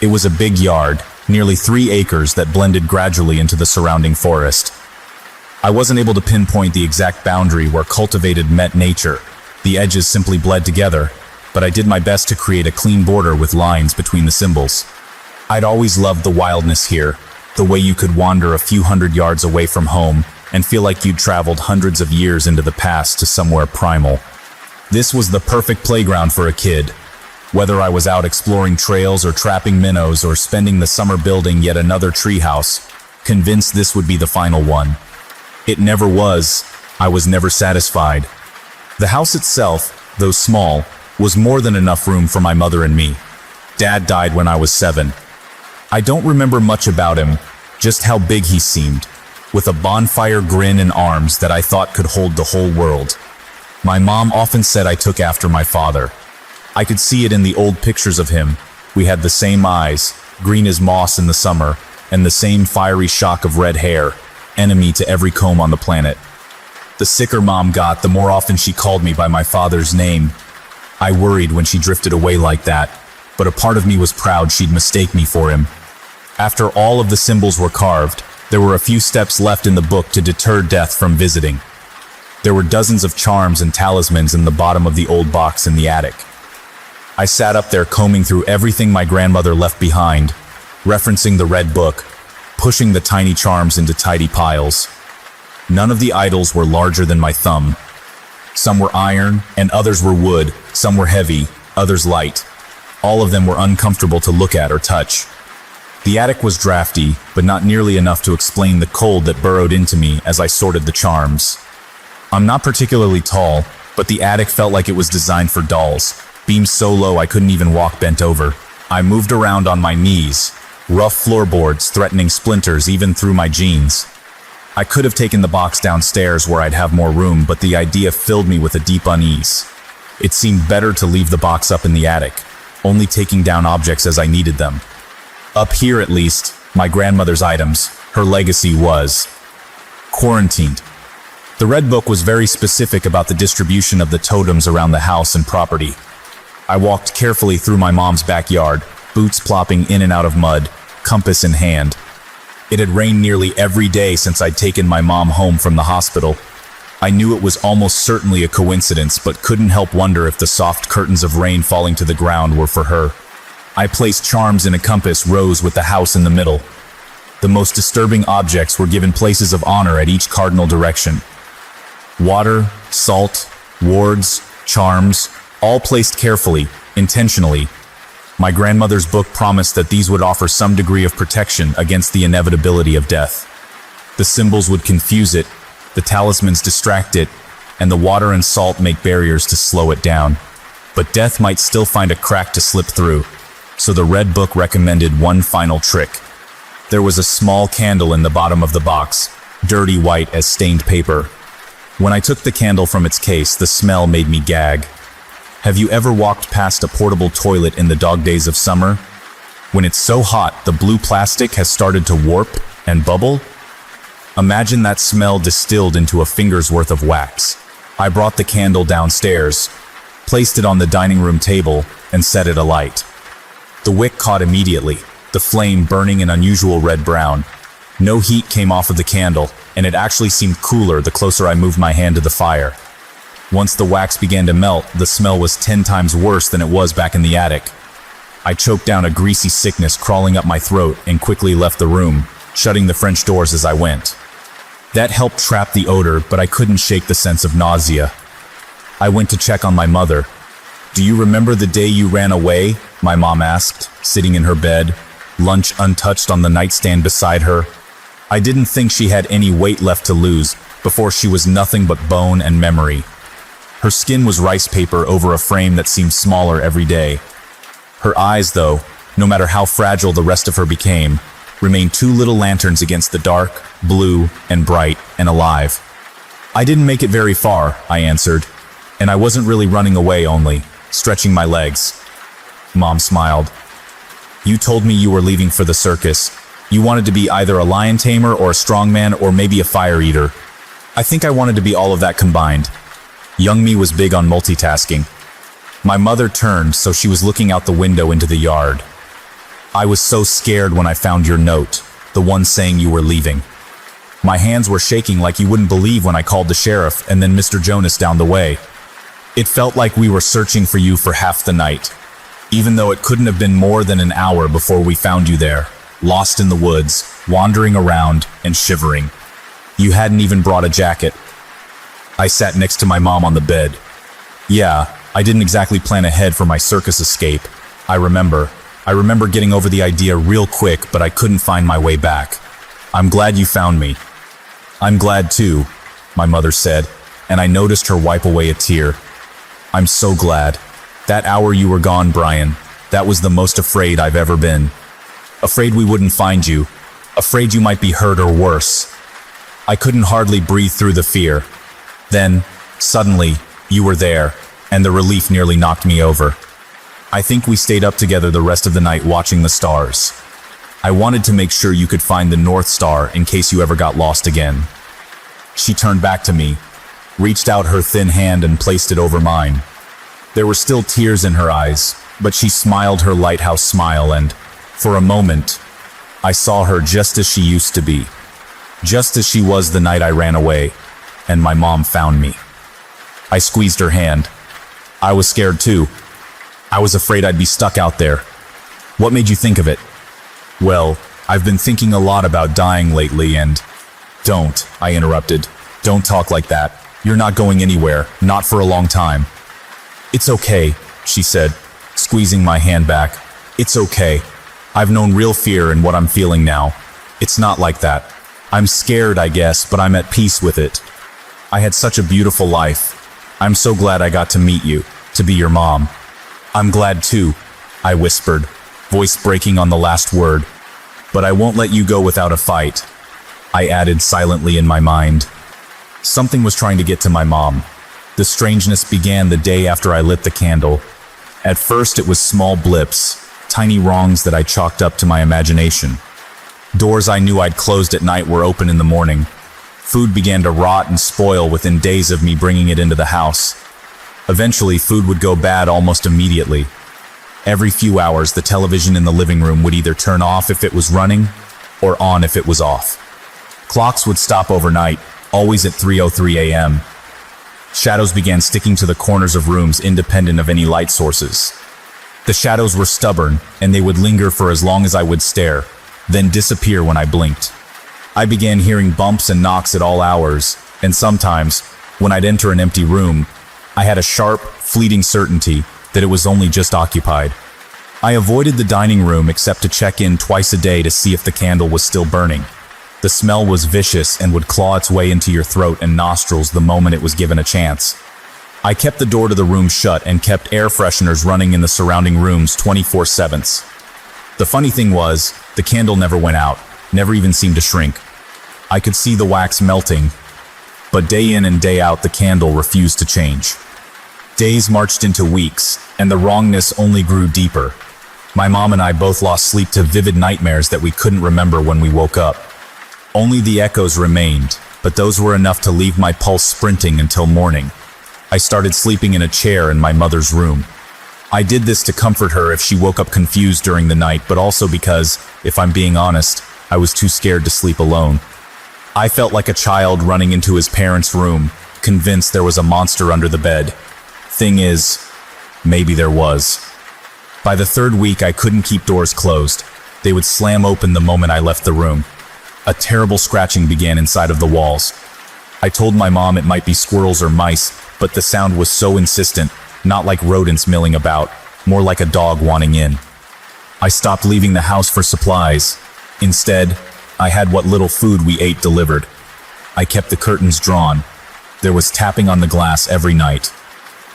It was a big yard, nearly 3 acres that blended gradually into the surrounding forest. I wasn't able to pinpoint the exact boundary where cultivated met nature. The edges simply bled together, but I did my best to create a clean border with lines between the symbols. I'd always loved the wildness here, the way you could wander a few hundred yards away from home and feel like you'd traveled hundreds of years into the past to somewhere primal. This was the perfect playground for a kid. Whether I was out exploring trails or trapping minnows or spending the summer building yet another treehouse, convinced this would be the final one. It never was. I was never satisfied. The house itself, though small, was more than enough room for my mother and me. Dad died when I was 7. I don't remember much about him, just how big he seemed, with a bonfire grin and arms that I thought could hold the whole world. My mom often said I took after my father. I could see it in the old pictures of him. We had the same eyes, green as moss in the summer, and the same fiery shock of red hair, enemy to every comb on the planet. The sicker mom got, the more often she called me by my father's name. I worried when she drifted away like that, but a part of me was proud she'd mistake me for him. After all of the symbols were carved, there were a few steps left in the book to deter death from visiting. There were dozens of charms and talismans in the bottom of the old box in the attic. I sat up there combing through everything my grandmother left behind, referencing the red book, pushing the tiny charms into tidy piles. None of the idols were larger than my thumb. Some were iron, and others were wood. Some were heavy, others light. All of them were uncomfortable to look at or touch. The attic was drafty, but not nearly enough to explain the cold that burrowed into me as I sorted the charms. I'm not particularly tall, but the attic felt like it was designed for dolls, beams so low I couldn't even walk bent over. I moved around on my knees, rough floorboards threatening splinters even through my jeans. I could have taken the box downstairs where I'd have more room, but the idea filled me with a deep unease. It seemed better to leave the box up in the attic, only taking down objects as I needed them. Up here, at least, my grandmother's items, her legacy was quarantined. The red book was very specific about the distribution of the totems around the house and property. I walked carefully through my mom's backyard, boots plopping in and out of mud, compass in hand. It had rained nearly every day since I'd taken my mom home from the hospital. I knew it was almost certainly a coincidence, but couldn't help wonder if the soft curtains of rain falling to the ground were for her. I placed charms in a compass rows with the house in the middle. The most disturbing objects were given places of honor at each cardinal direction. Water, salt, wards, charms, all placed carefully, intentionally. My grandmother's book promised that these would offer some degree of protection against the inevitability of death. The symbols would confuse it, the talismans distract it, and the water and salt make barriers to slow it down. But death might still find a crack to slip through, so the red book recommended one final trick. There was a small candle in the bottom of the box, dirty white as stained paper. When I took the candle from its case, the smell made me gag. Have you ever walked past a portable toilet in the dog days of summer? When it's so hot, the blue plastic has started to warp and bubble? Imagine that smell distilled into a finger's worth of wax. I brought the candle downstairs, placed it on the dining room table, and set it alight. The wick caught immediately, the flame burning an unusual red-brown. No heat came off of the candle, and it actually seemed cooler the closer I moved my hand to the fire. Once the wax began to melt, the smell was 10 times worse than it was back in the attic. I choked down a greasy sickness crawling up my throat and quickly left the room, shutting the French doors as I went. That helped trap the odor, but I couldn't shake the sense of nausea. I went to check on my mother. "Do you remember the day you ran away?" my mom asked, sitting in her bed, lunch untouched on the nightstand beside her. I didn't think she had any weight left to lose before she was nothing but bone and memory. Her skin was rice paper over a frame that seemed smaller every day. Her eyes, though, no matter how fragile the rest of her became, remained two little lanterns against the dark, blue, and bright, and alive. "I didn't make it very far," I answered, "and I wasn't really running away only, stretching my legs." Mom smiled. "You told me you were leaving for the circus. You wanted to be either a lion tamer or a strongman or maybe a fire eater. I think I wanted to be all of that combined." Young me was big on multitasking. My mother turned, so she was looking out the window into the yard. "I was so scared when I found your note, the one saying you were leaving. My hands were shaking like you wouldn't believe when I called the sheriff and then Mr. Jonas down the way. It felt like we were searching for you for half the night, even though it couldn't have been more than an hour before we found you there, lost in the woods, wandering around and shivering. You hadn't even brought a jacket." I sat next to my mom on the bed. "Yeah, I didn't exactly plan ahead for my circus escape. I remember getting over the idea real quick, but I couldn't find my way back. I'm glad you found me." "I'm glad too," my mother said, and I noticed her wipe away a tear. "I'm so glad. That hour you were gone, Brian, that was the most afraid I've ever been. Afraid we wouldn't find you. Afraid you might be hurt or worse. I couldn't hardly breathe through the fear. Then, suddenly, You were there, and the relief nearly knocked me over. I think we stayed up together the rest of the night watching the stars. I wanted to make sure you could find the North Star in case you ever got lost again." She turned back to me, reached out her thin hand and placed it over mine. There were still tears in her eyes, but she smiled her lighthouse smile, and, for a moment, I saw her just as she used to be. Just as she was the night I ran away, and my mom found me. I squeezed her hand. I was scared too. I was afraid I'd be stuck out there. "What made you think of it?" "Well, I've been thinking a lot about dying lately and—" "Don't," I interrupted. "Don't talk like that. You're not going anywhere, not for a long time." "It's okay," she said, squeezing my hand back. "It's okay. I've known real fear and what I'm feeling now. It's not like that. I'm scared, I guess, but I'm at peace with it. I had such a beautiful life. I'm so glad I got to meet you, to be your mom." "I'm glad too," I whispered, voice breaking on the last word. "But I won't let you go without a fight," I added silently in my mind. Something was trying to get to my mom. The strangeness began the day after I lit the candle. At first it was small blips, tiny wrongs that I chalked up to my imagination. Doors I knew I'd closed at night were open in the morning. Food began to rot and spoil within days of me bringing it into the house. Eventually, food would go bad almost immediately. Every few hours, the television in the living room would either turn off if it was running, or on if it was off. Clocks would stop overnight, always at 3:03 a.m. Shadows began sticking to the corners of rooms independent of any light sources. The shadows were stubborn, and they would linger for as long as I would stare, then disappear when I blinked. I began hearing bumps and knocks at all hours, and sometimes, when I'd enter an empty room, I had a sharp, fleeting certainty that it was only just occupied. I avoided the dining room except to check in twice a day to see if the candle was still burning. The smell was vicious and would claw its way into your throat and nostrils the moment it was given a chance. I kept the door to the room shut and kept air fresheners running in the surrounding rooms 24/7. The funny thing was, the candle never went out, never even seemed to shrink. I could see the wax melting, but day in and day out the candle refused to change. Days marched into weeks, and the wrongness only grew deeper. My mom and I both lost sleep to vivid nightmares that we couldn't remember when we woke up. Only the echoes remained, but those were enough to leave my pulse sprinting until morning. I started sleeping in a chair in my mother's room. I did this to comfort her if she woke up confused during the night, but also because, if I'm being honest, I was too scared to sleep alone. I felt like a child running into his parents' room, convinced there was a monster under the bed. Thing is, maybe there was. By the third week, I couldn't keep doors closed. They would slam open the moment I left the room. A terrible scratching began inside of the walls. I told my mom it might be squirrels or mice, but the sound was so insistent, not like rodents milling about, more like a dog wanting in. I stopped leaving the house for supplies. Instead, I had what little food we ate delivered. I kept the curtains drawn. There was tapping on the glass every night.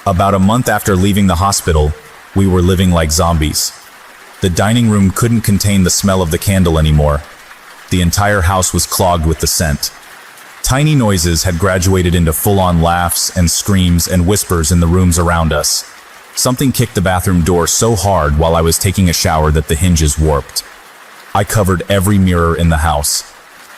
About a month after leaving the hospital, we were living like zombies. The dining room couldn't contain the smell of the candle anymore. The entire house was clogged with the scent. Tiny noises had graduated into full-on laughs and screams and whispers in the rooms around us. Something kicked the bathroom door so hard while I was taking a shower that the hinges warped. I covered every mirror in the house.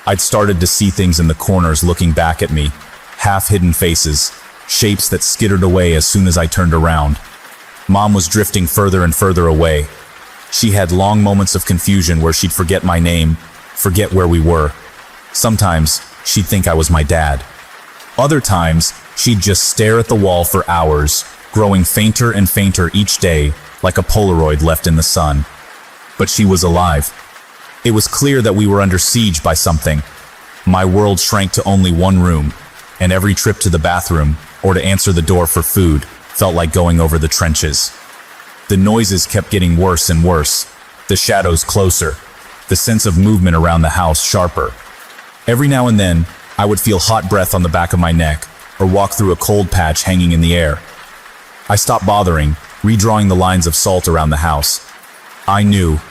I'd started to see things in the corners looking back at me, half-hidden faces, shapes that skittered away as soon as I turned around. Mom was drifting further and further away. She had long moments of confusion where she'd forget my name, forget where we were. Sometimes, she'd think I was my dad. Other times, she'd just stare at the wall for hours, growing fainter and fainter each day, like a Polaroid left in the sun. But she was alive. It was clear that we were under siege by something. My world shrank to only one room, and every trip to the bathroom, or to answer the door for food, felt like going over the trenches. The noises kept getting worse and worse, the shadows closer, the sense of movement around the house sharper. Every now and then, I would feel hot breath on the back of my neck, or walk through a cold patch hanging in the air. I stopped bothering, redrawing the lines of salt around the house. I knew,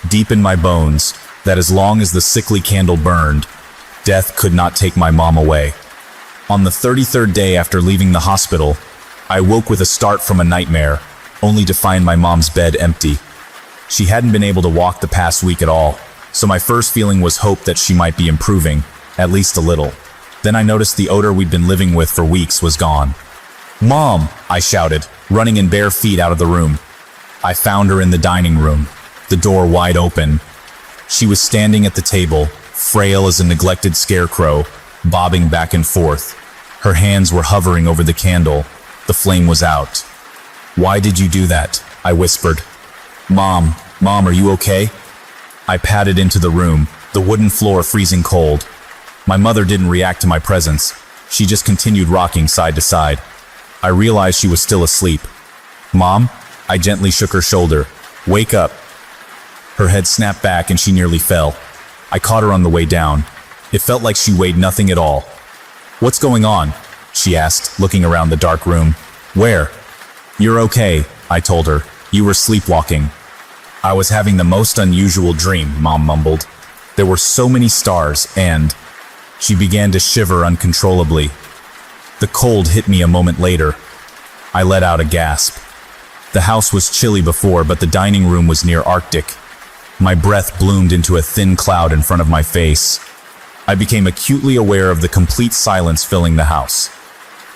deep in my bones, that as long as the sickly candle burned, death could not take my mom away. On the 33rd day after leaving the hospital, I woke with a start from a nightmare, only to find my mom's bed empty. She hadn't been able to walk the past week at all, so my first feeling was hope that she might be improving, at least a little. Then I noticed the odor we'd been living with for weeks was gone. "Mom!" I shouted, running in bare feet out of the room. I found her in the dining room, the door wide open. She was standing at the table, frail as a neglected scarecrow, bobbing back and forth. Her hands were hovering over the candle. The flame was out. "Why did you do that?" I whispered. Mom, are you okay?" I padded into the room, the wooden floor freezing cold. My mother didn't react to my presence. She just continued rocking side to side. I realized she was still asleep. "Mom?" I gently shook her shoulder. "Wake up." Her head snapped back and she nearly fell. I caught her on the way down. It felt like she weighed nothing at all. "What's going on?" she asked, looking around the dark room. "Where?" "You're okay," I told her. "You were sleepwalking." "I was having the most unusual dream," Mom mumbled. "There were so many stars and—" She began to shiver uncontrollably. The cold hit me a moment later. I let out a gasp. The house was chilly before, but the dining room was near Arctic. My breath bloomed into a thin cloud in front of my face. I became acutely aware of the complete silence filling the house.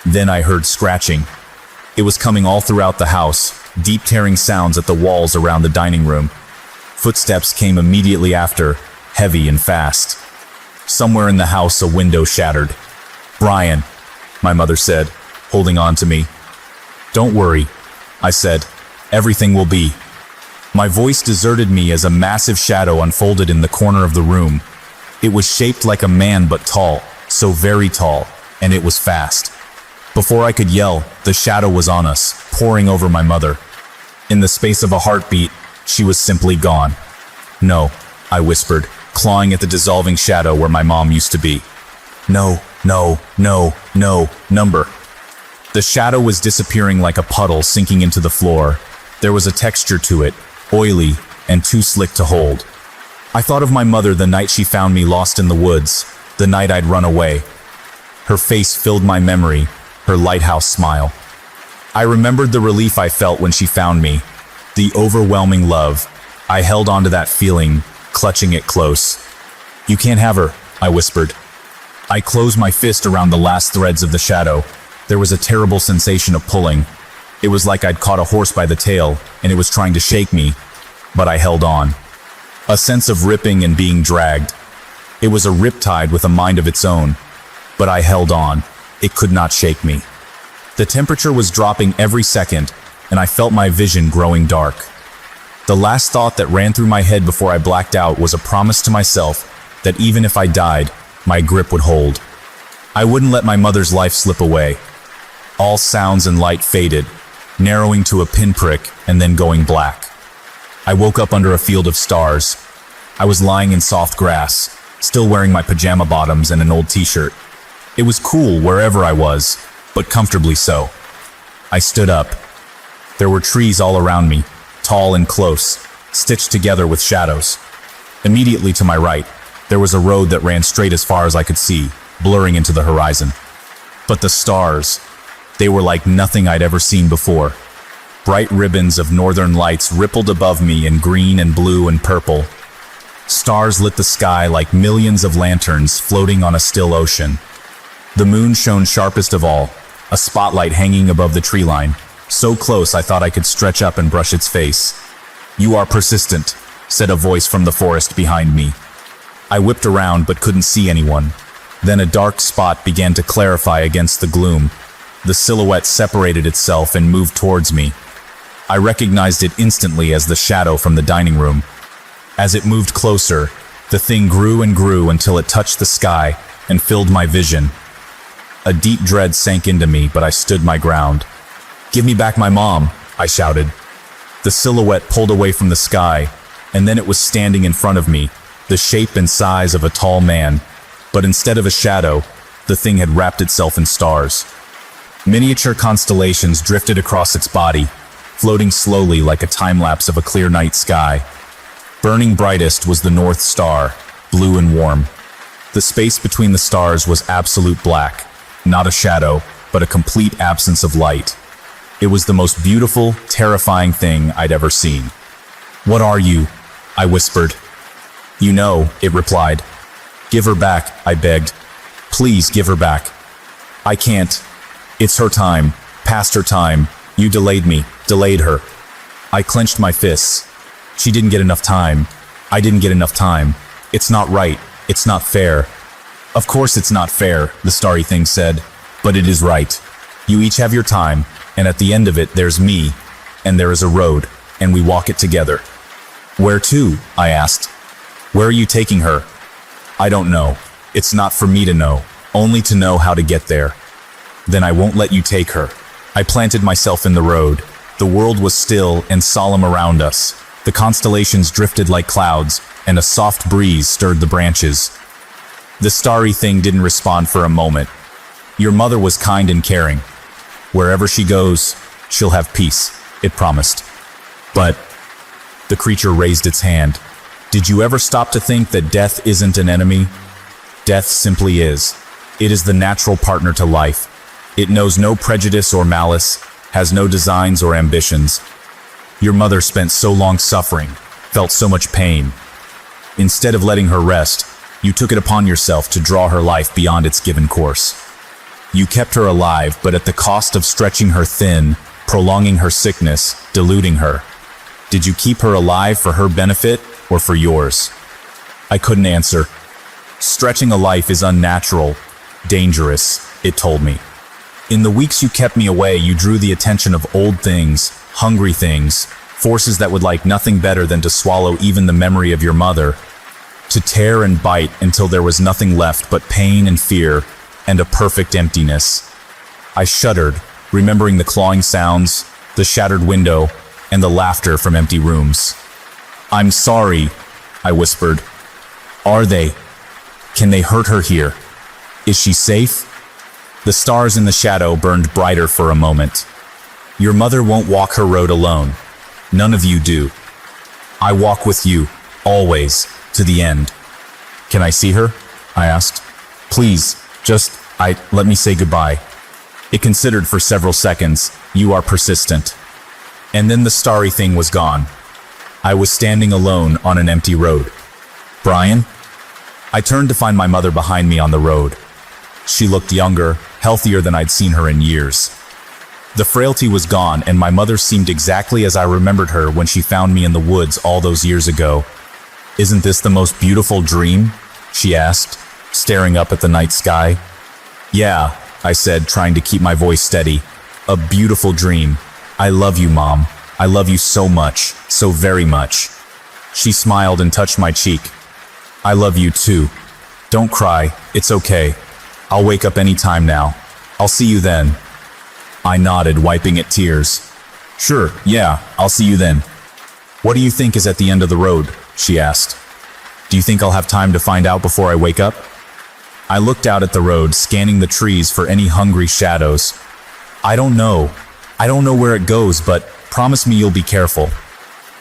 Then I heard scratching. It was coming all throughout the house, deep tearing sounds at the walls around the dining room. Footsteps came immediately after, heavy and fast. Somewhere in the house, a window shattered. "Brian," my mother said, holding on to me. "Don't worry," I said. "Everything will be." My voice deserted me as a massive shadow unfolded in the corner of the room. It was shaped like a man but tall, so very tall, and it was fast. Before I could yell, the shadow was on us, pouring over my mother. In the space of a heartbeat, she was simply gone. "No," I whispered, clawing at the dissolving shadow where my mom used to be. "No, no, no, no, number." The shadow was disappearing like a puddle sinking into the floor. There was a texture to it, oily and too slick to hold. I thought of my mother the night she found me lost in the woods, the night I'd run away. Her face filled my memory, her lighthouse smile. I remembered the relief I felt when she found me, the overwhelming love. I held on to that feeling, clutching it close. "You can't have her," I whispered. I closed my fist around the last threads of the shadow. There was a terrible sensation of pulling. It was like I'd caught a horse by the tail, and it was trying to shake me, but I held on. A sense of ripping and being dragged. It was a riptide with a mind of its own, but I held on. It could not shake me. The temperature was dropping every second, and I felt my vision growing dark. The last thought that ran through my head before I blacked out was a promise to myself that even if I died, my grip would hold. I wouldn't let my mother's life slip away. All sounds and light faded, narrowing to a pinprick and then going black. I woke up under a field of stars. I was lying in soft grass, still wearing my pajama bottoms and an old t-shirt. It was cool wherever I was, but comfortably so. I stood up. There were trees all around me, tall and close, stitched together with shadows. Immediately to my right, there was a road that ran straight as far as I could see, blurring into the horizon. But the stars, they were like nothing I'd ever seen before. Bright ribbons of northern lights rippled above me in green and blue and purple. Stars lit the sky like millions of lanterns floating on a still ocean. The moon shone sharpest of all, a spotlight hanging above the tree line, so close I thought I could stretch up and brush its face. "You are persistent," said a voice from the forest behind me. I whipped around but couldn't see anyone. Then a dark spot began to clarify against the gloom. The silhouette separated itself and moved towards me. I recognized it instantly as the shadow from the dining room. As it moved closer, the thing grew and grew until it touched the sky and filled my vision. A deep dread sank into me, but I stood my ground. "Give me back my mom," I shouted. The silhouette pulled away from the sky, and then it was standing in front of me, the shape and size of a tall man. But instead of a shadow, the thing had wrapped itself in stars. Miniature constellations drifted across its body, floating slowly like a time-lapse of a clear night sky. Burning brightest was the North Star, blue and warm. The space between the stars was absolute black, not a shadow, but a complete absence of light. It was the most beautiful, terrifying thing I'd ever seen. "What are you?" I whispered. "You know," it replied. "Give her back," I begged. "Please give her back." "I can't. It's her time, past her time. You delayed me, delayed her." I clenched my fists. She didn't get enough time. I didn't get enough time. It's not right. It's not fair. "Of course it's not fair," the starry thing said, "but it is right. You each have your time, and at the end of it there's me, and there is a road, and we walk it together." "Where to?" I asked. "Where are you taking her?" "I don't know. It's not for me to know, only to know how to get there." "Then I won't let you take her." I planted myself in the road. The world was still and solemn around us. The constellations drifted like clouds, and a soft breeze stirred the branches. The starry thing didn't respond for a moment. "Your mother was kind and caring. Wherever she goes, she'll have peace," it promised. "But," the creature raised its hand, "did you ever stop to think that death isn't an enemy? Death simply is. It is the natural partner to life. It knows no prejudice or malice, has no designs or ambitions. Your mother spent so long suffering, felt so much pain. Instead of letting her rest, you took it upon yourself to draw her life beyond its given course. You kept her alive, but at the cost of stretching her thin, prolonging her sickness, diluting her. Did you keep her alive for her benefit or for yours?" I couldn't answer. "Stretching a life is unnatural, dangerous," it told me. "In the weeks you kept me away, you drew the attention of old things, hungry things, forces that would like nothing better than to swallow even the memory of your mother, to tear and bite until there was nothing left but pain and fear and a perfect emptiness." I shuddered, remembering the clawing sounds, the shattered window, and the laughter from empty rooms. "I'm sorry," I whispered. "Are they? Can they hurt her here? Is she safe?" The stars in the shadow burned brighter for a moment. "Your mother won't walk her road alone. None of you do. I walk with you, always, to the end." "Can I see her?" I asked. "Please, let me say goodbye." It considered for several seconds. "You are persistent." And then the starry thing was gone. I was standing alone on an empty road. "Brian?" I turned to find my mother behind me on the road. She looked younger, healthier than I'd seen her in years. The frailty was gone, and my mother seemed exactly as I remembered her when she found me in the woods all those years ago. "Isn't this the most beautiful dream?" she asked, staring up at the night sky. "Yeah," I said, trying to keep my voice steady. "A beautiful dream. I love you, Mom. I love you so much, so very much." She smiled and touched my cheek. "I love you too. Don't cry, it's okay. I'll wake up any time now. I'll see you then." I nodded, wiping at tears. "Sure, yeah, I'll see you then." "What do you think is at the end of the road?" she asked. "Do you think I'll have time to find out before I wake up?" I looked out at the road, scanning the trees for any hungry shadows. I don't know where it goes, but promise me you'll be careful."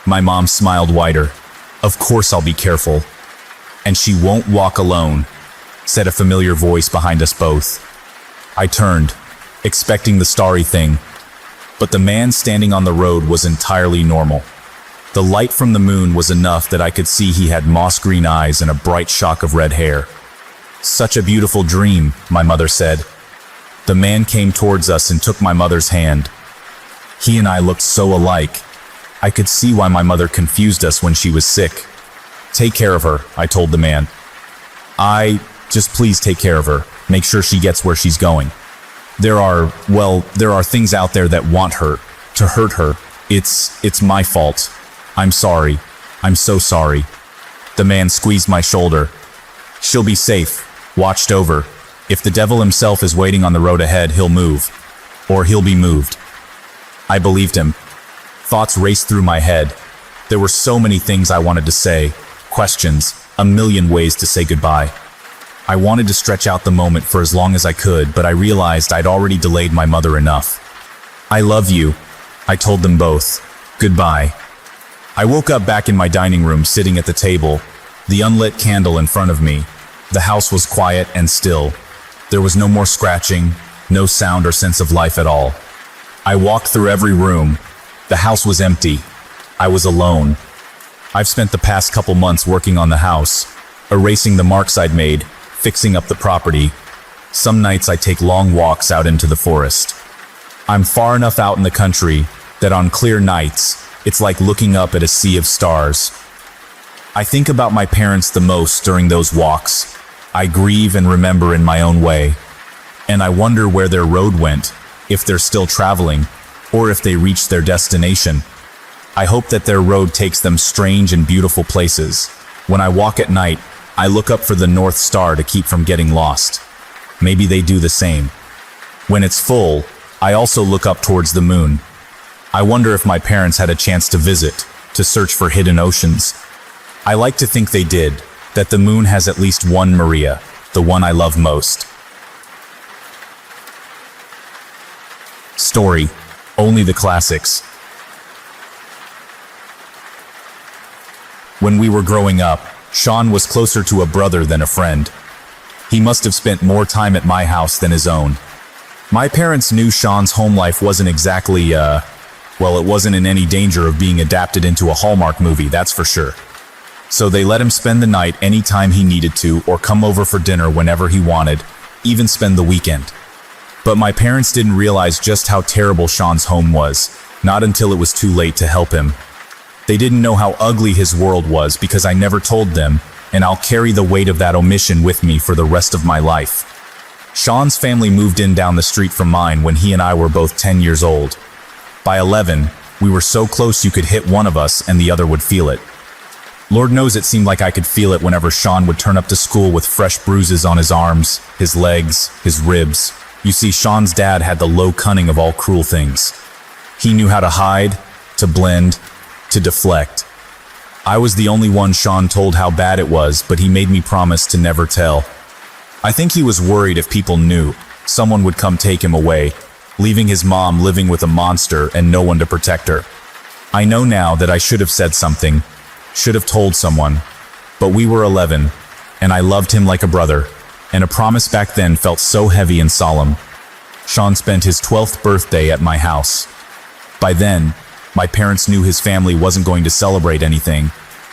My mom smiled wider. "Of course I'll be careful." "And she won't walk alone," said a familiar voice behind us both. I turned, expecting the starry thing, but the man standing on the road was entirely normal. The light from the moon was enough that I could see he had moss-green eyes and a bright shock of red hair. "Such a beautiful dream," my mother said. The man came towards us and took my mother's hand. He and I looked so alike. I could see why my mother confused us when she was sick. "Take care of her," I told the man. Just please take care of her. Make sure she gets where she's going. There are things out there that want her, to hurt her. It's my fault. I'm sorry. I'm so sorry." The man squeezed my shoulder. "She'll be safe, watched over. If the devil himself is waiting on the road ahead, he'll move. Or he'll be moved." I believed him. Thoughts raced through my head. There were so many things I wanted to say, questions, a million ways to say goodbye. I wanted to stretch out the moment for as long as I could, but I realized I'd already delayed my mother enough. "I love you," I told them both. "Goodbye." I woke up back in my dining room, sitting at the table, the unlit candle in front of me. The house was quiet and still. There was no more scratching, no sound or sense of life at all. I walked through every room. The house was empty. I was alone. I've spent the past couple months working on the house, erasing the marks I'd made, fixing up the property. Some nights I take long walks out into the forest. I'm far enough out in the country that on clear nights, it's like looking up at a sea of stars. I think about my parents the most during those walks. I grieve and remember in my own way. And I wonder where their road went, if they're still traveling, or if they reached their destination. I hope that their road takes them strange and beautiful places. When I walk at night, I look up for the North Star to keep from getting lost. Maybe they do the same. When it's full, I also look up towards the moon. I wonder if my parents had a chance to visit, to search for hidden oceans. I like to think they did, that the moon has at least one Maria, the one I love most. Story: only the classics. When we were growing up, Sean was closer to a brother than a friend. He must have spent more time at my house than his own. My parents knew Sean's home life wasn't exactly, it wasn't in any danger of being adapted into a Hallmark movie, that's for sure. So they let him spend the night anytime he needed to, or come over for dinner whenever he wanted, even spend the weekend. But my parents didn't realize just how terrible Sean's home was, not until it was too late to help him. They didn't know how ugly his world was because I never told them, and I'll carry the weight of that omission with me for the rest of my life. Sean's family moved in down the street from mine when he and I were both 10 years old. By 11, we were so close you could hit one of us and the other would feel it. Lord knows it seemed like I could feel it whenever Sean would turn up to school with fresh bruises on his arms, his legs, his ribs. You see, Sean's dad had the low cunning of all cruel things. He knew how to hide, to blend, to deflect. I was the only one Sean told how bad it was, but he made me promise to never tell. I think he was worried if people knew, someone would come take him away, leaving his mom living with a monster and no one to protect her. I know now that I should have said something, should have told someone, but we were 11, and I loved him like a brother, and a promise back then felt so heavy and solemn. Sean spent his 12th birthday at my house. By then, my parents knew his family wasn't going to celebrate anything,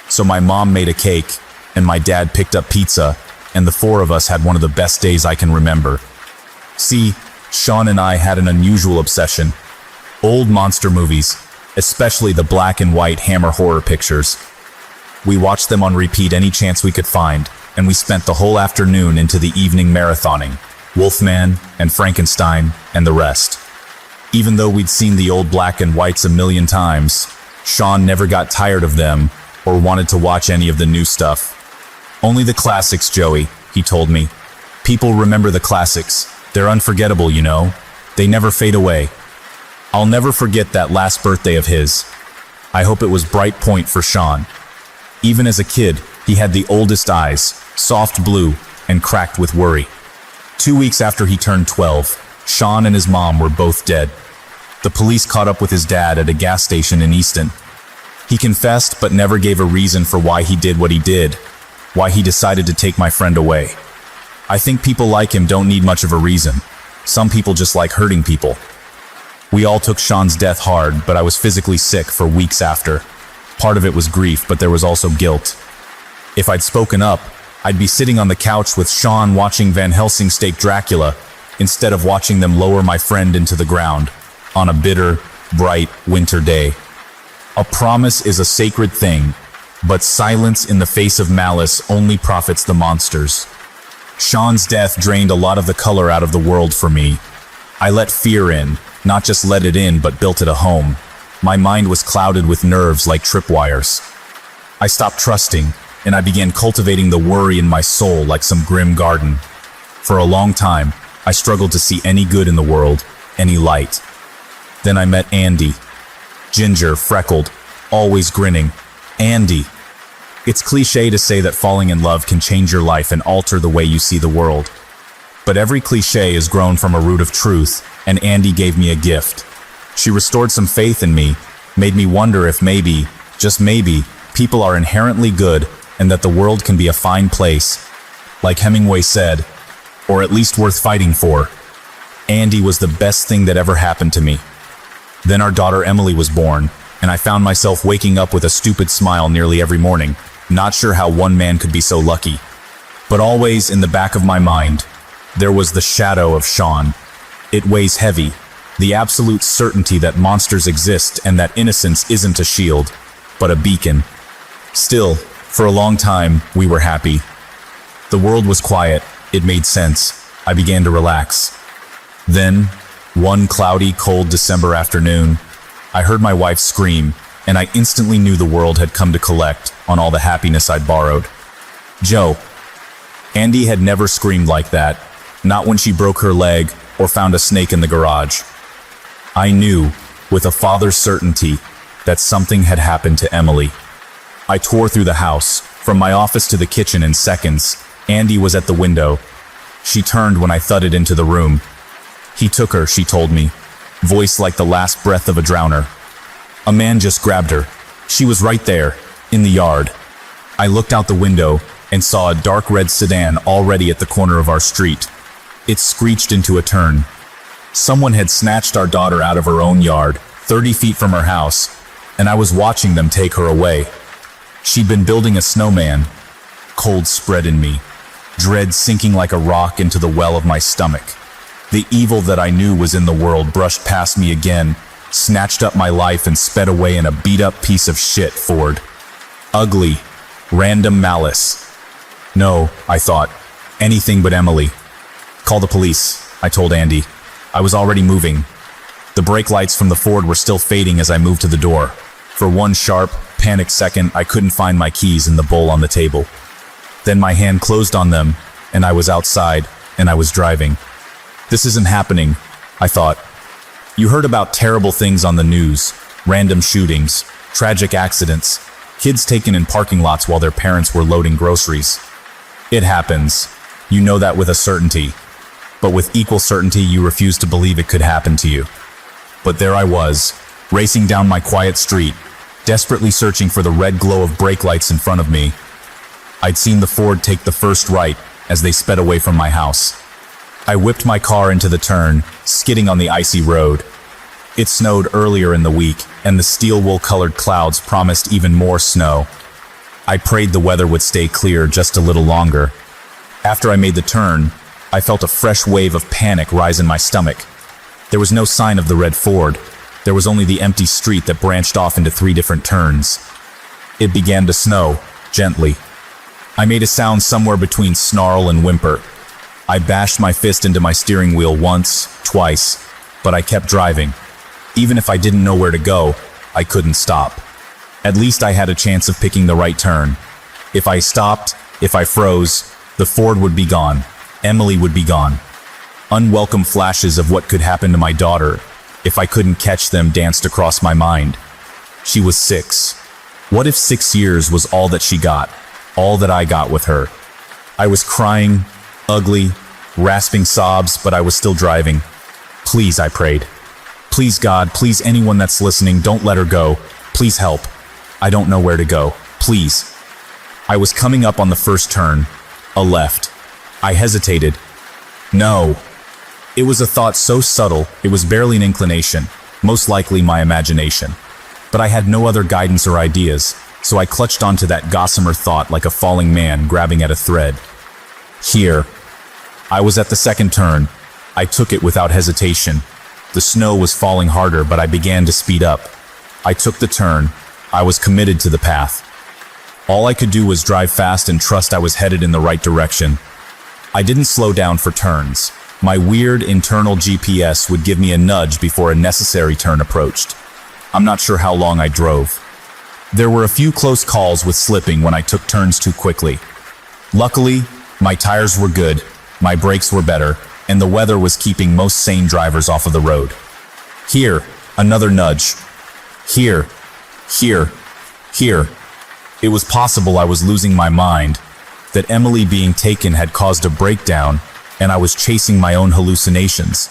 so my mom made a cake, and my dad picked up pizza, and the four of us had one of the best days I can remember. See, Sean and I had an unusual obsession. Old monster movies, especially the black and white Hammer horror pictures. We watched them on repeat any chance we could find, and we spent the whole afternoon into the evening marathoning, Wolfman and Frankenstein and the rest. Even though we'd seen the old black and whites a million times, Sean never got tired of them or wanted to watch any of the new stuff. Only the classics, Joey, he told me. People remember the classics. They're unforgettable, you know. They never fade away. I'll never forget that last birthday of his. I hope it was bright point for Sean. Even as a kid, he had the oldest eyes, soft blue, and cracked with worry. 2 weeks after he turned 12, Sean and his mom were both dead. The police caught up with his dad at a gas station in Easton. He confessed but never gave a reason for why he did what he did, why he decided to take my friend away. I think people like him don't need much of a reason. Some people just like hurting people. We all took Sean's death hard, but I was physically sick for weeks after. Part of it was grief, but there was also guilt. If I'd spoken up, I'd be sitting on the couch with Sean watching Van Helsing stake Dracula, instead of watching them lower my friend into the ground, on a bitter, bright winter day. A promise is a sacred thing, but silence in the face of malice only profits the monsters. Sean's death drained a lot of the color out of the world for me. I let fear in, not just let it in, but built it a home. My mind was clouded with nerves like tripwires. I stopped trusting, and I began cultivating the worry in my soul like some grim garden. For a long time, I struggled to see any good in the world, any light. Then I met Andy. Ginger, freckled, always grinning. Andy. It's cliché to say that falling in love can change your life and alter the way you see the world. But every cliché is grown from a root of truth, and Andy gave me a gift. She restored some faith in me, made me wonder if maybe, just maybe, people are inherently good and that the world can be a fine place, like Hemingway said, or at least worth fighting for. Andy was the best thing that ever happened to me. Then our daughter Emily was born, and I found myself waking up with a stupid smile nearly every morning, not sure how one man could be so lucky. But always in the back of my mind, there was the shadow of Sean. It weighs heavy, the absolute certainty that monsters exist and that innocence isn't a shield, but a beacon. Still, for a long time, we were happy. The world was quiet, it made sense. I began to relax. Then, one cloudy, cold December afternoon, I heard my wife scream, and I instantly knew the world had come to collect on all the happiness I'd borrowed. Joe. Andy had never screamed like that, not when she broke her leg or found a snake in the garage. I knew, with a father's certainty, that something had happened to Emily. I tore through the house, from my office to the kitchen in seconds. Andy was at the window. She turned when I thudded into the room. He took her, she told me, voice like the last breath of a drowner. A man just grabbed her. She was right there, in the yard. I looked out the window and saw a dark red sedan already at the corner of our street. It screeched into a turn. Someone had snatched our daughter out of her own yard, 30 feet from her house, and I was watching them take her away. She'd been building a snowman. Cold spread in me, dread sinking like a rock into the well of my stomach. The evil that I knew was in the world brushed past me again, snatched up my life and sped away in a beat-up piece of shit Ford. Ugly, random malice. No, I thought, anything but Emily. Call the police, I told Andy. I was already moving. The brake lights from the Ford were still fading as I moved to the door. For one sharp, panicked second, I couldn't find my keys in the bowl on the table. Then my hand closed on them, and I was outside, and I was driving. This isn't happening, I thought. You heard about terrible things on the news, random shootings, tragic accidents, kids taken in parking lots while their parents were loading groceries. It happens. You know that with a certainty. But with equal certainty, you refuse to believe it could happen to you. But there I was, racing down my quiet street, desperately searching for the red glow of brake lights in front of me. I'd seen the Ford take the first right as they sped away from my house. I whipped my car into the turn, skidding on the icy road. It snowed earlier in the week, and the steel wool-colored clouds promised even more snow. I prayed the weather would stay clear just a little longer. After I made the turn, I felt a fresh wave of panic rise in my stomach. There was no sign of the red Ford. There was only the empty street that branched off into 3 different turns. It began to snow, gently. I made a sound somewhere between snarl and whimper. I bashed my fist into my steering wheel once, twice, but I kept driving. Even if I didn't know where to go, I couldn't stop. At least I had a chance of picking the right turn. If I stopped, if I froze, the Ford would be gone. Emily would be gone. Unwelcome flashes of what could happen to my daughter, if I couldn't catch them, danced across my mind. She was 6. What if 6 years was all that she got, all that I got with her? I was crying, ugly, rasping sobs, but I was still driving. Please, I prayed. Please, God, please, anyone that's listening, don't let her go. Please help. I don't know where to go. Please. I was coming up on the first turn, a left. I hesitated. No. It was a thought so subtle, it was barely an inclination, most likely my imagination. But I had no other guidance or ideas, so I clutched onto that gossamer thought like a falling man grabbing at a thread. Here. I was at the second turn. I took it without hesitation. The snow was falling harder, but I began to speed up. I took the turn. I was committed to the path. All I could do was drive fast and trust I was headed in the right direction. I didn't slow down for turns. My weird internal GPS would give me a nudge before a necessary turn approached. I'm not sure how long I drove. There were a few close calls with slipping when I took turns too quickly. Luckily, my tires were good, my brakes were better, and the weather was keeping most sane drivers off of the road. Here, another nudge. Here, here, here. It was possible I was losing my mind, that Emily being taken had caused a breakdown, and I was chasing my own hallucinations.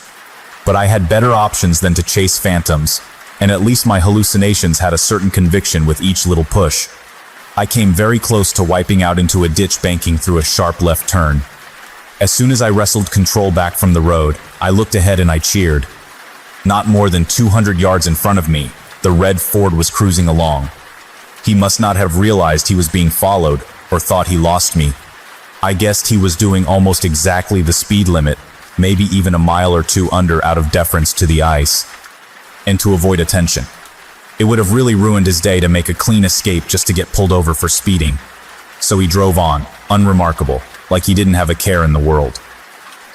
But I had better options than to chase phantoms, and at least my hallucinations had a certain conviction with each little push. I came very close to wiping out into a ditch banking through a sharp left turn. As soon as I wrestled control back from the road, I looked ahead and I cheered. Not more than 200 yards in front of me, the red Ford was cruising along. He must not have realized he was being followed or thought he lost me. I guessed he was doing almost exactly the speed limit, maybe even a mile or two under out of deference to the ice, and to avoid attention. It would have really ruined his day to make a clean escape just to get pulled over for speeding. So he drove on, unremarkable, like he didn't have a care in the world.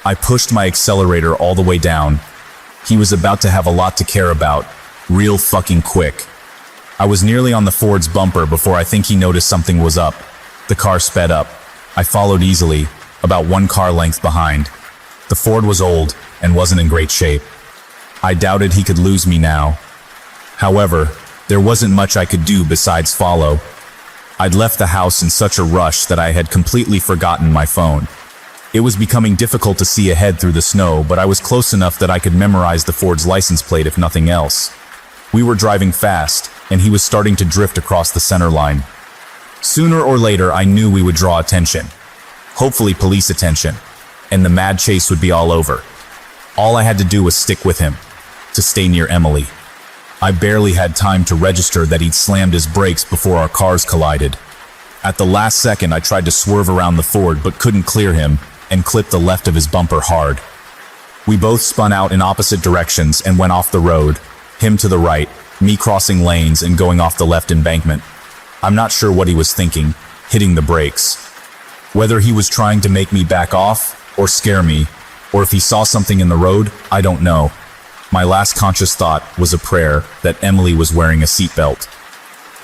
I pushed my accelerator all the way down. He was about to have a lot to care about, real fucking quick. I was nearly on the Ford's bumper before I think he noticed something was up. The car sped up. I followed easily, about one car length behind. The Ford was old and wasn't in great shape. I doubted he could lose me now. However, there wasn't much I could do besides follow. I'd left the house in such a rush that I had completely forgotten my phone. It was becoming difficult to see ahead through the snow, but I was close enough that I could memorize the Ford's license plate if nothing else. We were driving fast, and he was starting to drift across the center line. Sooner or later, I knew we would draw attention. Hopefully police attention, and the mad chase would be all over. All I had to do was stick with him, to stay near Emily. I barely had time to register that he'd slammed his brakes before our cars collided. At the last second, I tried to swerve around the Ford but couldn't clear him and clipped the left of his bumper hard. We both spun out in opposite directions and went off the road, him to the right, me crossing lanes and going off the left embankment. I'm not sure what he was thinking, hitting the brakes. Whether he was trying to make me back off or scare me, or if he saw something in the road, I don't know. My last conscious thought was a prayer that Emily was wearing a seatbelt.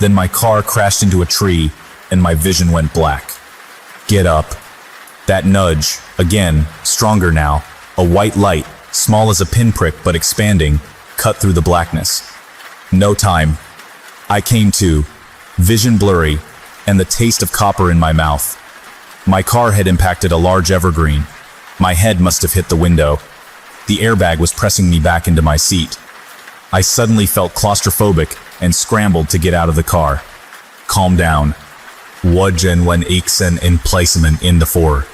Then my car crashed into a tree and my vision went black. Get up. That nudge, again, stronger now, a white light, small as a pinprick but expanding, cut through the blackness. No time. I came to, vision blurry, and the taste of copper in my mouth. My car had impacted a large evergreen. My head must have hit the window. The airbag was pressing me back into my seat. I suddenly felt claustrophobic and scrambled to get out of the car. Calm down. Wajen wen iksen in placement in the Ford.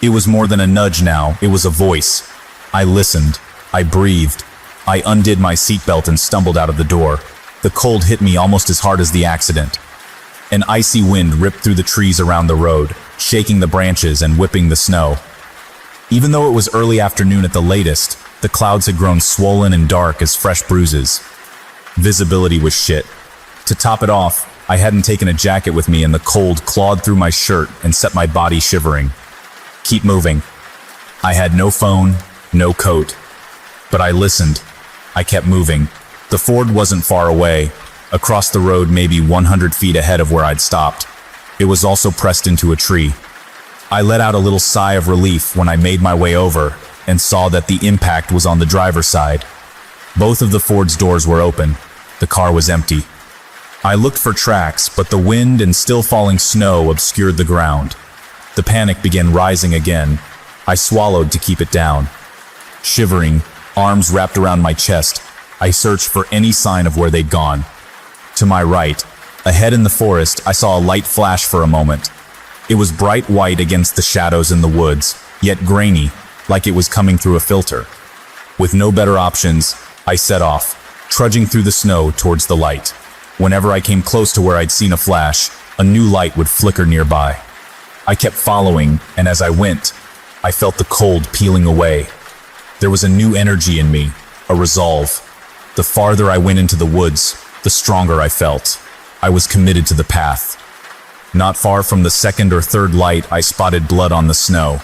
It was more than a nudge now, it was a voice. I listened. I breathed. I undid my seatbelt and stumbled out of the door. The cold hit me almost as hard as the accident. An icy wind ripped through the trees around the road, shaking the branches and whipping the snow. Even though it was early afternoon at the latest, the clouds had grown swollen and dark as fresh bruises. Visibility was shit. To top it off, I hadn't taken a jacket with me and the cold clawed through my shirt and set my body shivering. Keep moving. I had no phone, no coat. But I listened. I kept moving. The Ford wasn't far away, across the road maybe 100 feet ahead of where I'd stopped. It was also pressed into a tree. I let out a little sigh of relief when I made my way over and saw that the impact was on the driver's side. Both of the Ford's doors were open. The car was empty. I looked for tracks, but the wind and still falling snow obscured the ground. The panic began rising again. I swallowed to keep it down. Shivering, arms wrapped around my chest, I searched for any sign of where they'd gone. To my right, ahead in the forest, I saw a light flash for a moment. It was bright white against the shadows in the woods, yet grainy, like it was coming through a filter. With no better options, I set off, trudging through the snow towards the light. Whenever I came close to where I'd seen a flash, a new light would flicker nearby. I kept following, and as I went, I felt the cold peeling away. There was a new energy in me, a resolve. The farther I went into the woods, the stronger I felt. I was committed to the path. Not far from the second or third light, I spotted blood on the snow.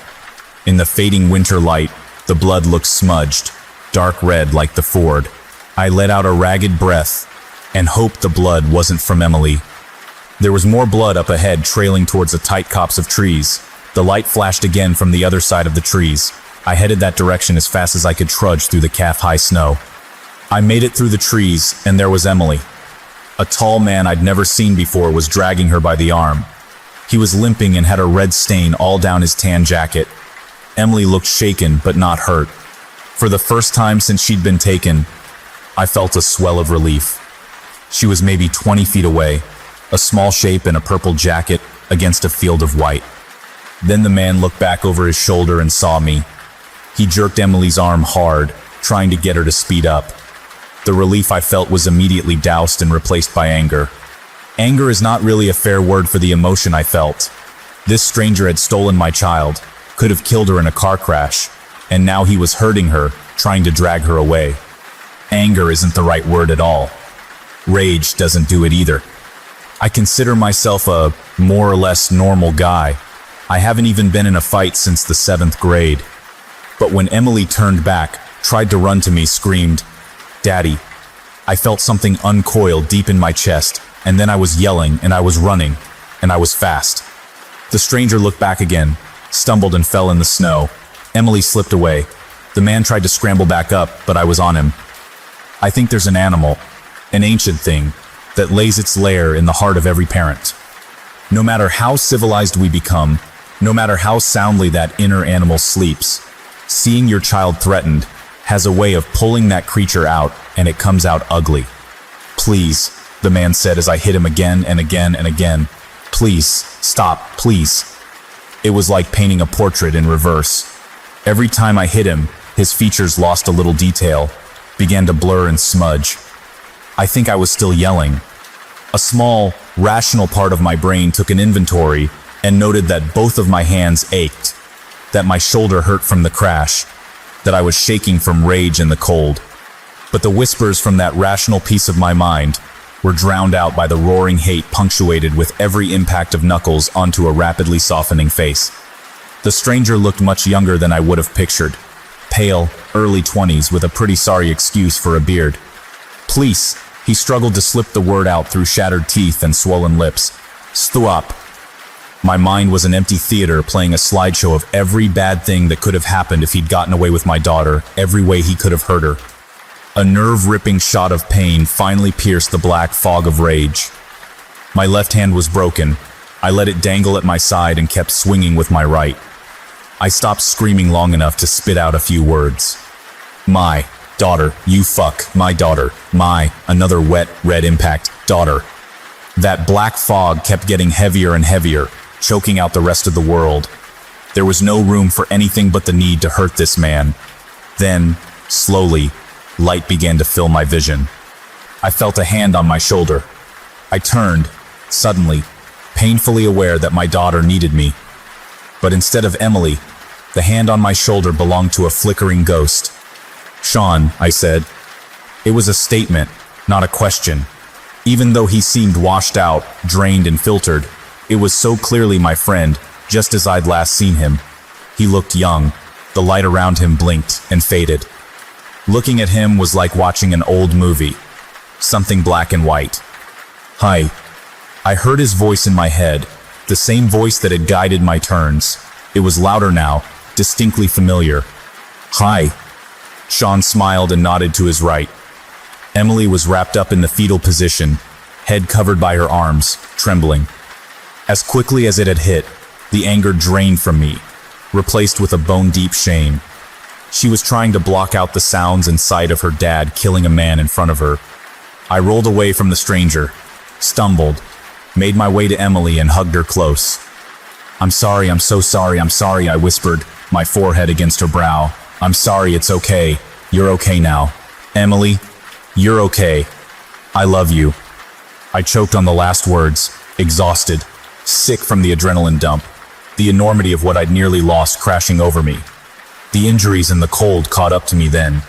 In the fading winter light, the blood looked smudged, dark red like the Ford. I let out a ragged breath and hoped the blood wasn't from Emily. There was more blood up ahead trailing towards a tight copse of trees. The light flashed again from the other side of the trees. I headed that direction as fast as I could trudge through the calf-high snow. I made it through the trees, and there was Emily. A tall man I'd never seen before was dragging her by the arm. He was limping and had a red stain all down his tan jacket. Emily looked shaken but not hurt. For the first time since she'd been taken, I felt a swell of relief. She was maybe 20 feet away, a small shape in a purple jacket against a field of white. Then the man looked back over his shoulder and saw me. He jerked Emily's arm hard, trying to get her to speed up. The relief I felt was immediately doused and replaced by anger. Anger is not really a fair word for the emotion I felt. This stranger had stolen my child, could have killed her in a car crash, and now he was hurting her, trying to drag her away. Anger isn't the right word at all. Rage doesn't do it either. I consider myself a more or less normal guy. I haven't even been in a fight since the 7th grade. But when Emily turned back, tried to run to me, screamed, "Daddy," I felt something uncoil deep in my chest, and then I was yelling, and I was running, and I was fast. The stranger looked back again, stumbled and fell in the snow. Emily slipped away. The man tried to scramble back up, but I was on him. I think there's an animal, an ancient thing, that lays its lair in the heart of every parent. No matter how civilized we become, no matter how soundly that inner animal sleeps, seeing your child threatened has a way of pulling that creature out, and it comes out ugly. "Please," the man said as I hit him again and again and again. "Please, stop, please." It was like painting a portrait in reverse. Every time I hit him, his features lost a little detail, began to blur and smudge. I think I was still yelling. A small, rational part of my brain took an inventory and noted that both of my hands ached, that my shoulder hurt from the crash, that I was shaking from rage and the cold. But the whispers from that rational piece of my mind were drowned out by the roaring hate punctuated with every impact of knuckles onto a rapidly softening face. The stranger looked much younger than I would have pictured. Pale, early 20s with a pretty sorry excuse for a beard. "Please," he struggled to slip the word out through shattered teeth and swollen lips. "Stop." My mind was an empty theater playing a slideshow of every bad thing that could have happened if he'd gotten away with my daughter, every way he could have hurt her. A nerve-ripping shot of pain finally pierced the black fog of rage. My left hand was broken. I let it dangle at my side and kept swinging with my right. I stopped screaming long enough to spit out a few words. "My daughter, you fuck, my daughter, my," another wet, red impact, "daughter." That black fog kept getting heavier and heavier, choking out the rest of the world. There was no room for anything but the need to hurt this man. Then, slowly, light began to fill my vision. I felt a hand on my shoulder. I turned, suddenly, painfully aware that my daughter needed me. But instead of Emily, the hand on my shoulder belonged to a flickering ghost. "Sean," I said. It was a statement, not a question. Even though he seemed washed out, drained and filtered, it was so clearly my friend, just as I'd last seen him. He looked young. The light around him blinked and faded. Looking at him was like watching an old movie. Something black and white. "Hi." I heard his voice in my head, the same voice that had guided my turns. It was louder now, distinctly familiar. "Hi." Sean smiled and nodded to his right. Emily was wrapped up in the fetal position, head covered by her arms, trembling. As quickly as it had hit, the anger drained from me, replaced with a bone-deep shame. She was trying to block out the sounds and sight of her dad killing a man in front of her. I rolled away from the stranger, stumbled, made my way to Emily and hugged her close. "I'm sorry, I'm so sorry, I'm sorry," I whispered, my forehead against her brow. "I'm sorry, it's okay. You're okay now. Emily, you're okay. I love you." I choked on the last words, exhausted, sick from the adrenaline dump, the enormity of what I'd nearly lost crashing over me. The injuries and the cold caught up to me then.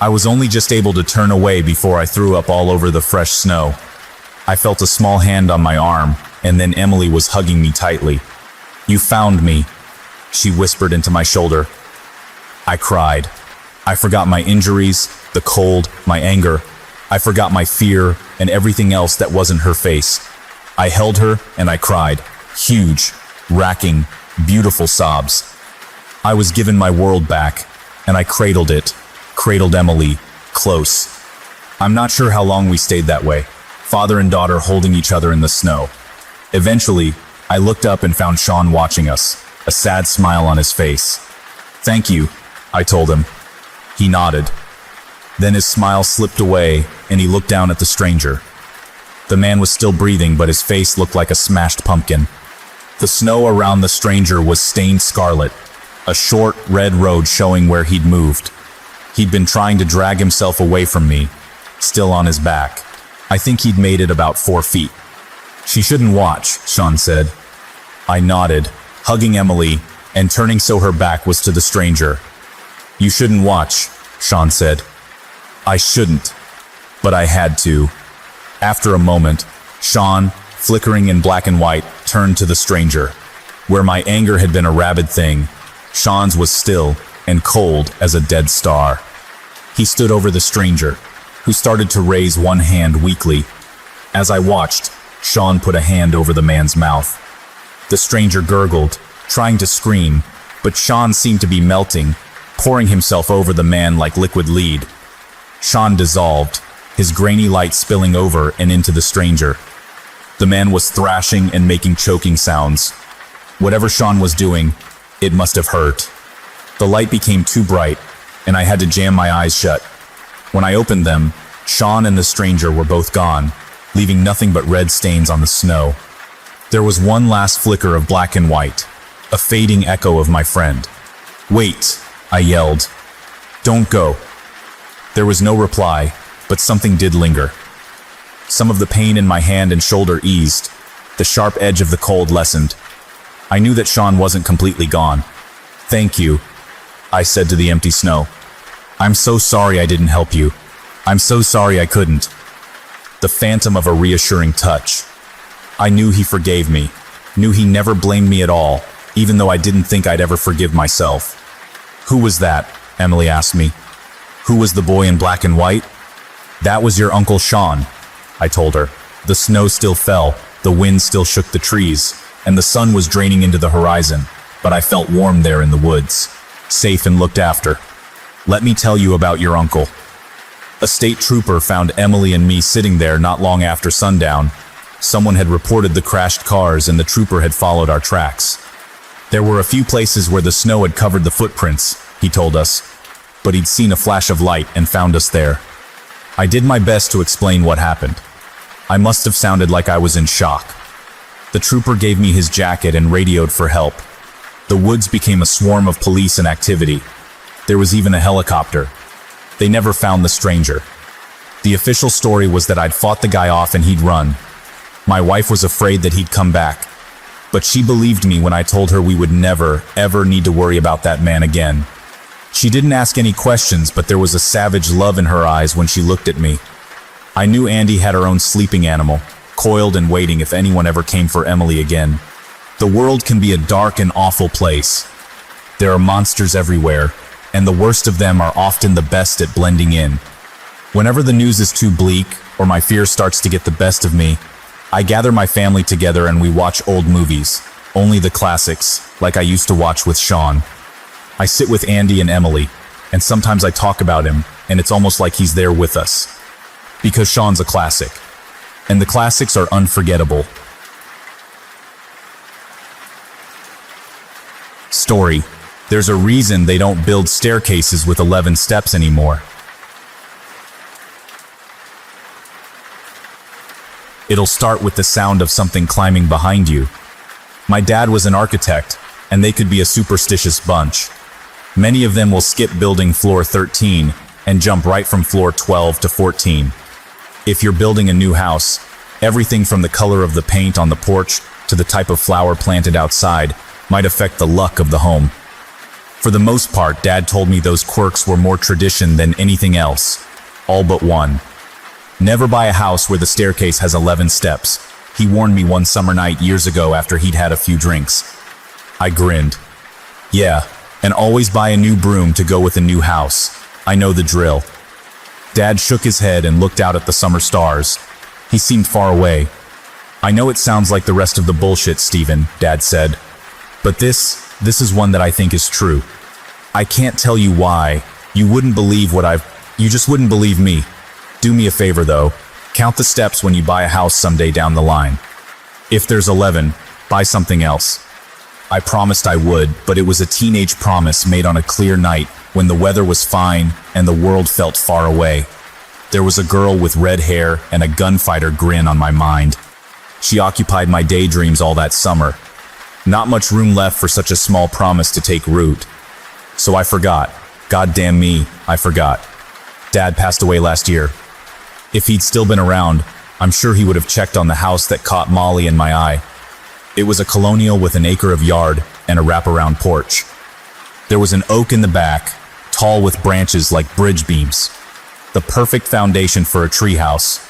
I was only just able to turn away before I threw up all over the fresh snow. I felt a small hand on my arm, and then Emily was hugging me tightly. "You found me," she whispered into my shoulder. I cried. I forgot my injuries, the cold, my anger. I forgot my fear and everything else that wasn't her face. I held her and I cried. Huge, racking, beautiful sobs. I was given my world back, and I cradled it, cradled Emily, close. I'm not sure how long we stayed that way, father and daughter holding each other in the snow. Eventually, I looked up and found Sean watching us, a sad smile on his face. "Thank you," I told him. He nodded. Then his smile slipped away, and he looked down at the stranger. The man was still breathing, but his face looked like a smashed pumpkin. The snow around the stranger was stained scarlet, a short, red road showing where he'd moved. He'd been trying to drag himself away from me, still on his back. I think he'd made it about 4 feet. "She shouldn't watch," Sean said. I nodded, hugging Emily and turning so her back was to the stranger. "You shouldn't watch," Sean said. I shouldn't, but I had to. After a moment, Sean, flickering in black and white, turned to the stranger. Where my anger had been a rabid thing, Sean's was still and cold as a dead star. He stood over the stranger, who started to raise one hand weakly. As I watched, Sean put a hand over the man's mouth. The stranger gurgled, trying to scream, but Sean seemed to be melting, pouring himself over the man like liquid lead. Sean dissolved, his grainy light spilling over and into the stranger. The man was thrashing and making choking sounds. Whatever Sean was doing, it must have hurt. The light became too bright, and I had to jam my eyes shut. When I opened them, Sean and the stranger were both gone, leaving nothing but red stains on the snow. There was one last flicker of black and white, a fading echo of my friend. "Wait," I yelled. "Don't go." There was no reply, but something did linger. Some of the pain in my hand and shoulder eased. The sharp edge of the cold lessened. I knew that Sean wasn't completely gone. "Thank you," I said to the empty snow. "I'm so sorry I didn't help you. I'm so sorry I couldn't." The phantom of a reassuring touch. I knew he forgave me, knew he never blamed me at all, even though I didn't think I'd ever forgive myself. "Who was that?" Emily asked me. "Who was the boy in black and white?" "That was your Uncle Sean," I told her. The snow still fell, the wind still shook the trees, and the sun was draining into the horizon, but I felt warm there in the woods, safe and looked after. "Let me tell you about your uncle." A state trooper found Emily and me sitting there not long after sundown. Someone had reported the crashed cars and the trooper had followed our tracks. There were a few places where the snow had covered the footprints, he told us, but he'd seen a flash of light and found us there. I did my best to explain what happened. I must have sounded like I was in shock. The trooper gave me his jacket and radioed for help. The woods became a swarm of police and activity. There was even a helicopter. They never found the stranger. The official story was that I'd fought the guy off and he'd run. My wife was afraid that he'd come back, but she believed me when I told her we would never, ever need to worry about that man again. She didn't ask any questions, but there was a savage love in her eyes when she looked at me. I knew Andy had her own sleeping animal, coiled and waiting if anyone ever came for Emily again. The world can be a dark and awful place. There are monsters everywhere, and the worst of them are often the best at blending in. Whenever the news is too bleak, or my fear starts to get the best of me, I gather my family together and we watch old movies, only the classics, like I used to watch with Sean. I sit with Andy and Emily, and sometimes I talk about him, and it's almost like he's there with us. Because Sean's a classic, and the classics are unforgettable. Story. There's a reason they don't build staircases with 11 steps anymore. It'll start with the sound of something climbing behind you. My dad was an architect, and they could be a superstitious bunch. Many of them will skip building floor 13 and jump right from floor 12 to 14. If you're building a new house, everything from the color of the paint on the porch to the type of flower planted outside might affect the luck of the home. For the most part, Dad told me those quirks were more tradition than anything else, all but one. Never buy a house where the staircase has 11 steps. He warned me one summer night years ago after he'd had a few drinks. I grinned. Yeah, and always buy a new broom to go with a new house. I know the drill. Dad shook his head and looked out at the summer stars. He seemed far away. I know it sounds like the rest of the bullshit, Stephen, Dad said. But this is one that I think is true. I can't tell you why. You just wouldn't believe me. Do me a favor though. Count the steps when you buy a house someday down the line. If there's 11, buy something else. I promised I would, but it was a teenage promise made on a clear night when the weather was fine and the world felt far away. There was a girl with red hair and a gunfighter grin on my mind. She occupied my daydreams all that summer. Not much room left for such a small promise to take root. So I forgot, Goddamn me, I forgot. Dad passed away last year. If he'd still been around, I'm sure he would have checked on the house that caught Molly and my eye. It was a colonial with an acre of yard and a wraparound porch. There was an oak in the back, tall with branches like bridge beams. The perfect foundation for a treehouse.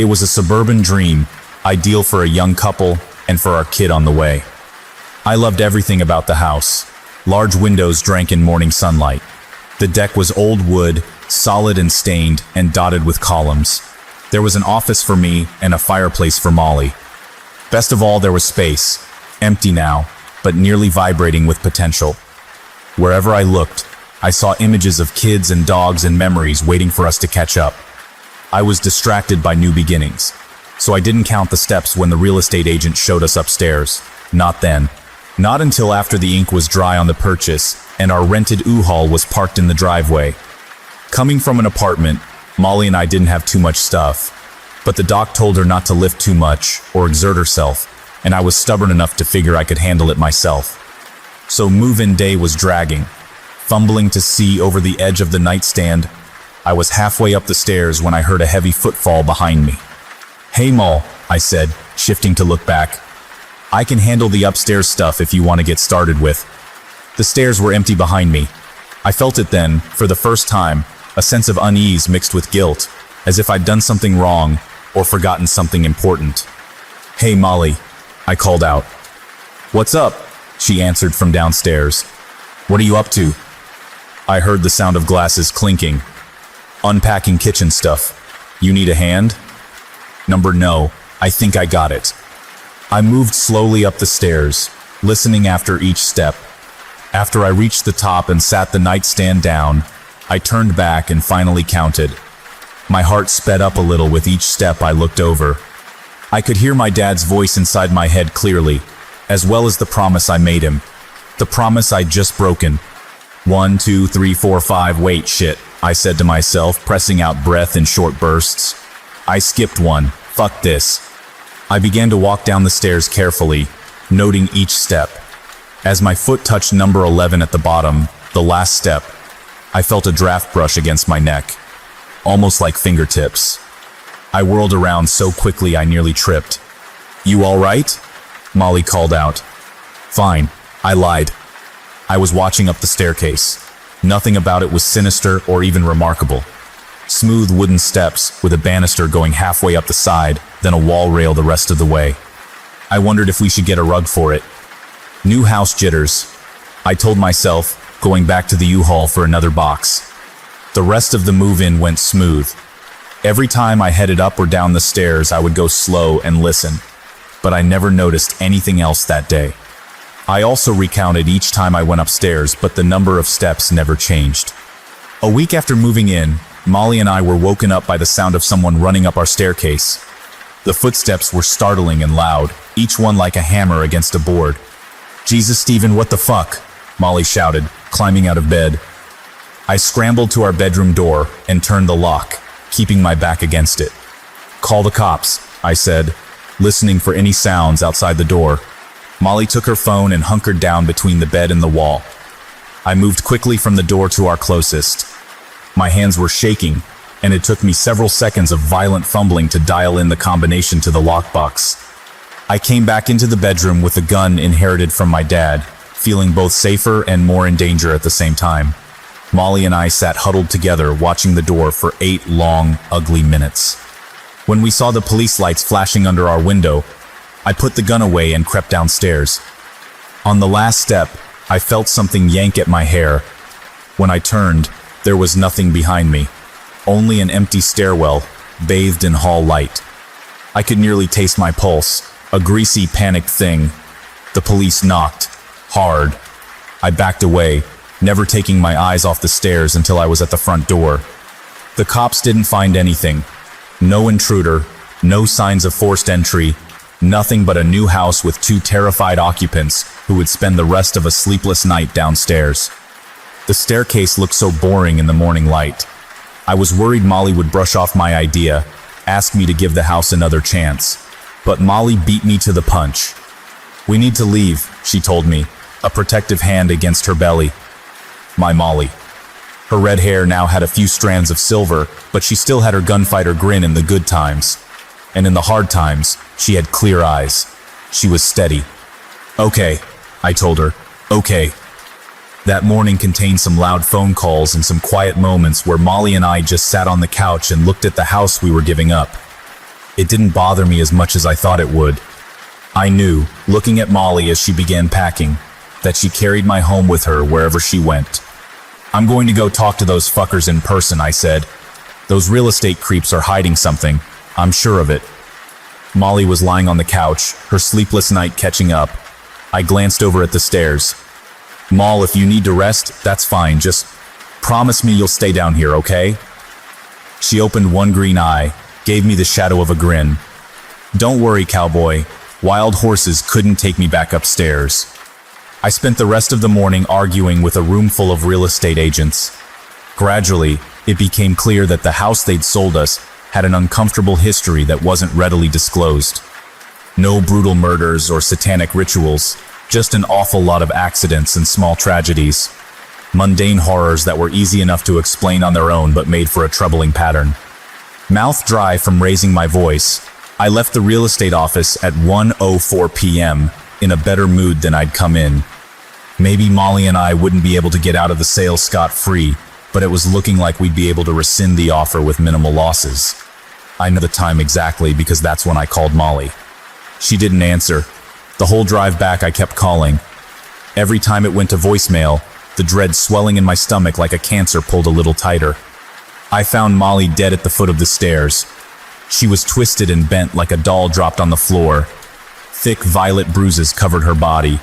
It was a suburban dream, ideal for a young couple and for our kid on the way. I loved everything about the house. Large windows drank in morning sunlight. The deck was old wood, solid and stained, and dotted with columns. There was an office for me and a fireplace for Molly. Best of all, there was space, empty now, but nearly vibrating with potential. Wherever I looked, I saw images of kids and dogs and memories waiting for us to catch up. I was distracted by new beginnings, so I didn't count the steps when the real estate agent showed us upstairs. Not then. Not until after the ink was dry on the purchase and our rented U-Haul was parked in the driveway. Coming from an apartment, Molly and I didn't have too much stuff, but the doc told her not to lift too much or exert herself, and I was stubborn enough to figure I could handle it myself. So move-in day was dragging. Fumbling to see over the edge of the nightstand, I was halfway up the stairs when I heard a heavy footfall behind me. "Hey, Moll," I said, shifting to look back. "I can handle the upstairs stuff if you want to get started with." The stairs were empty behind me. I felt it then, for the first time, a sense of unease mixed with guilt, as if I'd done something wrong or forgotten something important. "Hey, Molly," I called out. "What's up?" she answered from downstairs. "What are you up to?" I heard the sound of glasses clinking. "Unpacking kitchen stuff. You need a hand?" No, I think I got it. I moved slowly up the stairs, listening after each step. After I reached the top and sat the nightstand down, I turned back and finally counted. My heart sped up a little with each step I looked over. I could hear my dad's voice inside my head clearly, as well as the promise I made him. The promise I'd just broken. 1, 2, 3, 4, 5, wait, shit, I said to myself, pressing out breath in short bursts. I skipped one. Fuck this. I began to walk down the stairs carefully, noting each step. As my foot touched number 11 at the bottom, the last step, I felt a draft brush against my neck, almost like fingertips. I whirled around so quickly I nearly tripped. "You all right?" Molly called out. "Fine," I lied. I was watching up the staircase. Nothing about it was sinister or even remarkable. Smooth wooden steps with a banister going halfway up the side, then a wall rail the rest of the way. I wondered if we should get a rug for it. New house jitters, I told myself, going back to the U-Haul for another box. The rest of the move-in went smooth. Every time I headed up or down the stairs, I would go slow and listen, but I never noticed anything else that day. I also recounted each time I went upstairs, but the number of steps never changed. A week after moving in, Molly and I were woken up by the sound of someone running up our staircase. The footsteps were startling and loud, each one like a hammer against a board. "Jesus, Stephen, what the fuck?" Molly shouted, climbing out of bed. I scrambled to our bedroom door and turned the lock, keeping my back against it. "Call the cops," I said, listening for any sounds outside the door. Molly took her phone and hunkered down between the bed and the wall. I moved quickly from the door to our closest. My hands were shaking, and it took me several seconds of violent fumbling to dial in the combination to the lockbox. I came back into the bedroom with the gun inherited from my dad, feeling both safer and more in danger at the same time. Molly and I sat huddled together, watching the door for 8 long, ugly minutes. When we saw the police lights flashing under our window, I put the gun away and crept downstairs. On the last step, I felt something yank at my hair. When I turned, there was nothing behind me, only an empty stairwell, bathed in hall light. I could nearly taste my pulse, a greasy, panicked thing. The police knocked, hard. I backed away, never taking my eyes off the stairs until I was at the front door. The cops didn't find anything. No intruder, no signs of forced entry, nothing but a new house with 2 terrified occupants who would spend the rest of a sleepless night downstairs. The staircase looked so boring in the morning light. I was worried Molly would brush off my idea, ask me to give the house another chance. But Molly beat me to the punch. "We need to leave," she told me, a protective hand against her belly. My Molly. Her red hair now had a few strands of silver, but she still had her gunfighter grin in the good times. And in the hard times, she had clear eyes. She was steady. "Okay," I told her. "Okay." That morning contained some loud phone calls and some quiet moments where Molly and I just sat on the couch and looked at the house we were giving up. It didn't bother me as much as I thought it would. I knew, looking at Molly as she began packing, that she carried my home with her wherever she went. "I'm going to go talk to those fuckers in person," I said. "Those real estate creeps are hiding something. I'm sure of it." Molly was lying on the couch, her sleepless night catching up. I glanced over at the stairs. "Moll, if you need to rest, that's fine. Just promise me you'll stay down here, okay?" She opened one green eye, gave me the shadow of a grin. "Don't worry, cowboy. Wild horses couldn't take me back upstairs." I spent the rest of the morning arguing with a room full of real estate agents. Gradually, it became clear that the house they'd sold us had an uncomfortable history that wasn't readily disclosed. No brutal murders or satanic rituals, just an awful lot of accidents and small tragedies. Mundane horrors that were easy enough to explain on their own but made for a troubling pattern. Mouth dry from raising my voice, I left the real estate office at 1:04 p.m. in a better mood than I'd come in. Maybe Molly and I wouldn't be able to get out of the sale scot-free, but it was looking like we'd be able to rescind the offer with minimal losses. I know the time exactly because that's when I called Molly. She didn't answer. The whole drive back I kept calling. Every time it went to voicemail, the dread swelling in my stomach like a cancer pulled a little tighter. I found Molly dead at the foot of the stairs. She was twisted and bent like a doll dropped on the floor. Thick violet bruises covered her body.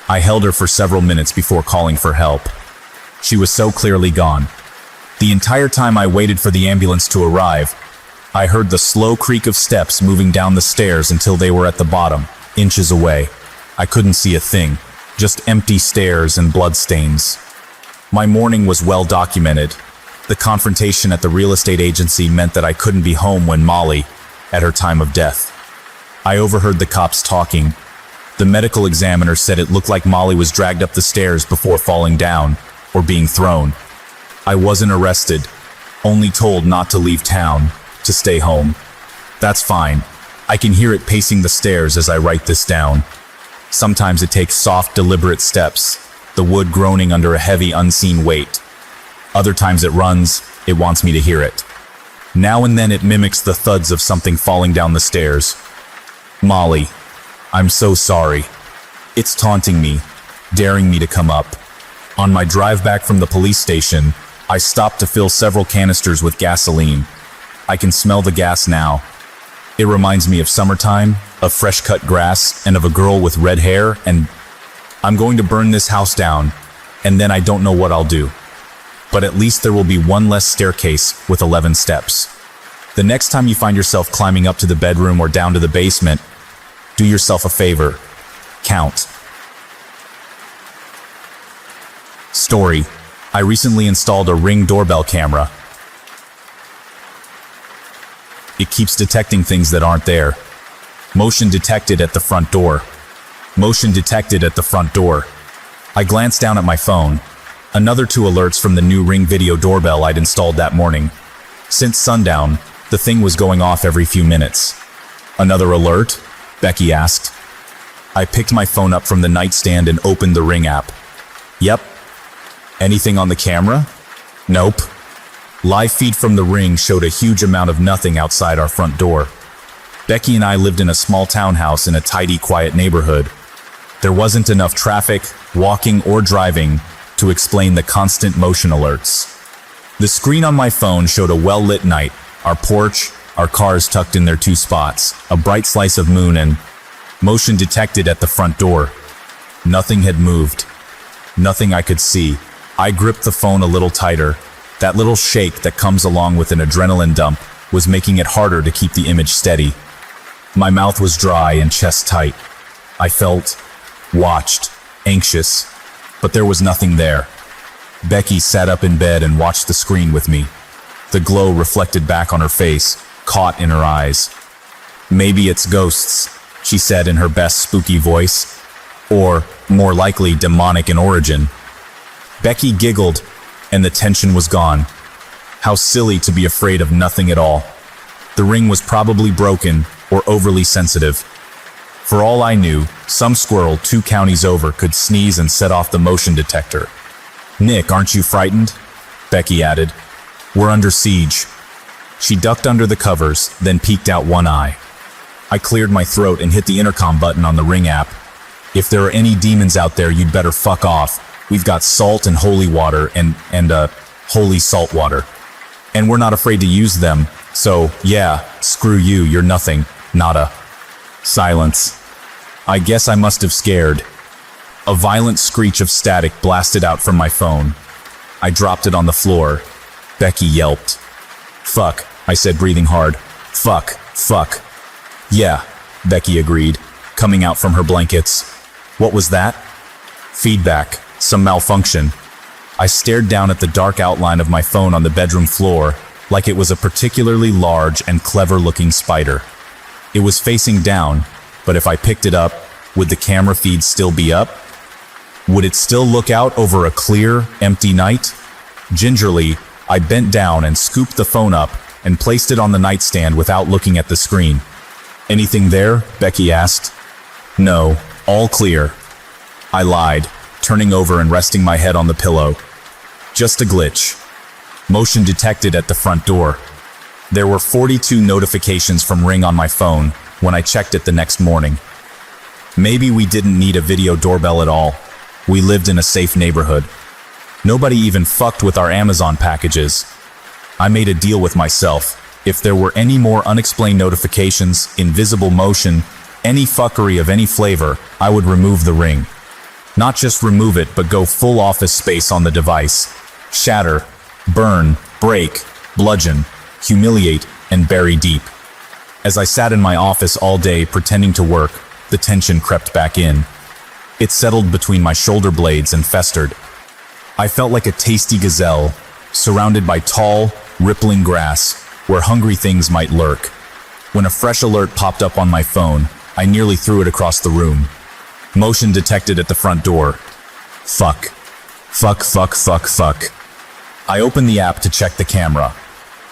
I held her for several minutes before calling for help. She was so clearly gone. The entire time I waited for the ambulance to arrive, I heard the slow creak of steps moving down the stairs until they were at the bottom, inches away. I couldn't see a thing, just empty stairs and bloodstains. My morning was well documented. The confrontation at the real estate agency meant that I couldn't be home when Molly, at her time of death. I overheard the cops talking. The medical examiner said it looked like Molly was dragged up the stairs before falling down, or being thrown. I wasn't arrested, only told not to leave town, to stay home. That's fine. I can hear it pacing the stairs as I write this down. Sometimes it takes soft, deliberate steps, the wood groaning under a heavy, unseen weight. Other times it runs, it wants me to hear it. Now and then it mimics the thuds of something falling down the stairs. "Molly, I'm so sorry." It's taunting me, daring me to come up. On my drive back from the police station, I stopped to fill several canisters with gasoline. I can smell the gas now. It reminds me of summertime, of fresh-cut grass, and of a girl with red hair, and I'm going to burn this house down, and then I don't know what I'll do. But at least there will be one less staircase with 11 steps. The next time you find yourself climbing up to the bedroom or down to the basement, do yourself a favor. Count. Story. I recently installed a Ring doorbell camera. It keeps detecting things that aren't there. Motion detected at the front door. Motion detected at the front door. I glanced down at my phone. Another 2 alerts from the new Ring video doorbell I'd installed that morning. Since sundown, the thing was going off every few minutes. "Another alert?" Becky asked. I picked my phone up from the nightstand and opened the Ring app. "Yep." "Anything on the camera?" "Nope." Live feed from the Ring showed a huge amount of nothing outside our front door. Becky and I lived in a small townhouse in a tidy, quiet neighborhood. There wasn't enough traffic, walking or driving, to explain the constant motion alerts. The screen on my phone showed a well-lit night, our porch, our cars tucked in their 2 spots, a bright slice of moon, and motion detected at the front door. Nothing had moved. Nothing I could see. I gripped the phone a little tighter. That little shake that comes along with an adrenaline dump was making it harder to keep the image steady. My mouth was dry and chest tight. I felt watched, anxious, but there was nothing there. Becky sat up in bed and watched the screen with me. The glow reflected back on her face, caught in her eyes. "Maybe it's ghosts," she said in her best spooky voice. "Or, more likely, demonic in origin." Becky giggled, and the tension was gone. How silly to be afraid of nothing at all. The ring was probably broken or overly sensitive. For all I knew, some squirrel 2 counties over could sneeze and set off the motion detector. "Nick, aren't you frightened?" Becky added. "We're under siege." She ducked under the covers, then peeked out one eye. I cleared my throat and hit the intercom button on the Ring app. "If there are any demons out there, you'd better fuck off. We've got salt and holy water and holy salt water. And we're not afraid to use them, so yeah, screw you, you're nothing, nada." Silence. I guess I must have scared. A violent screech of static blasted out from my phone. I dropped it on the floor. Becky yelped. "Fuck," I said, breathing hard. "Fuck, fuck." "Yeah," Becky agreed, coming out from her blankets. "What was that?" "Feedback. Some malfunction." I stared down at the dark outline of my phone on the bedroom floor, like it was a particularly large and clever-looking spider. It was facing down, but if I picked it up, would the camera feed still be up? Would it still look out over a clear, empty night? Gingerly, I bent down and scooped the phone up and placed it on the nightstand without looking at the screen. "Anything there?" Becky asked. "No, all clear." I lied, turning over and resting my head on the pillow. "Just a glitch." Motion detected at the front door. There were 42 notifications from Ring on my phone when I checked it the next morning. Maybe we didn't need a video doorbell at all. We lived in a safe neighborhood. Nobody even fucked with our Amazon packages. I made a deal with myself. If there were any more unexplained notifications, invisible motion, any fuckery of any flavor, I would remove the Ring. Not just remove it, but go full Office Space on the device. Shatter, burn, break, bludgeon, humiliate, and bury deep. As I sat in my office all day pretending to work, the tension crept back in. It settled between my shoulder blades and festered. I felt like a tasty gazelle, surrounded by tall, rippling grass, where hungry things might lurk. When a fresh alert popped up on my phone, I nearly threw it across the room. Motion detected at the front door. Fuck. Fuck, fuck, fuck, fuck. I opened the app to check the camera.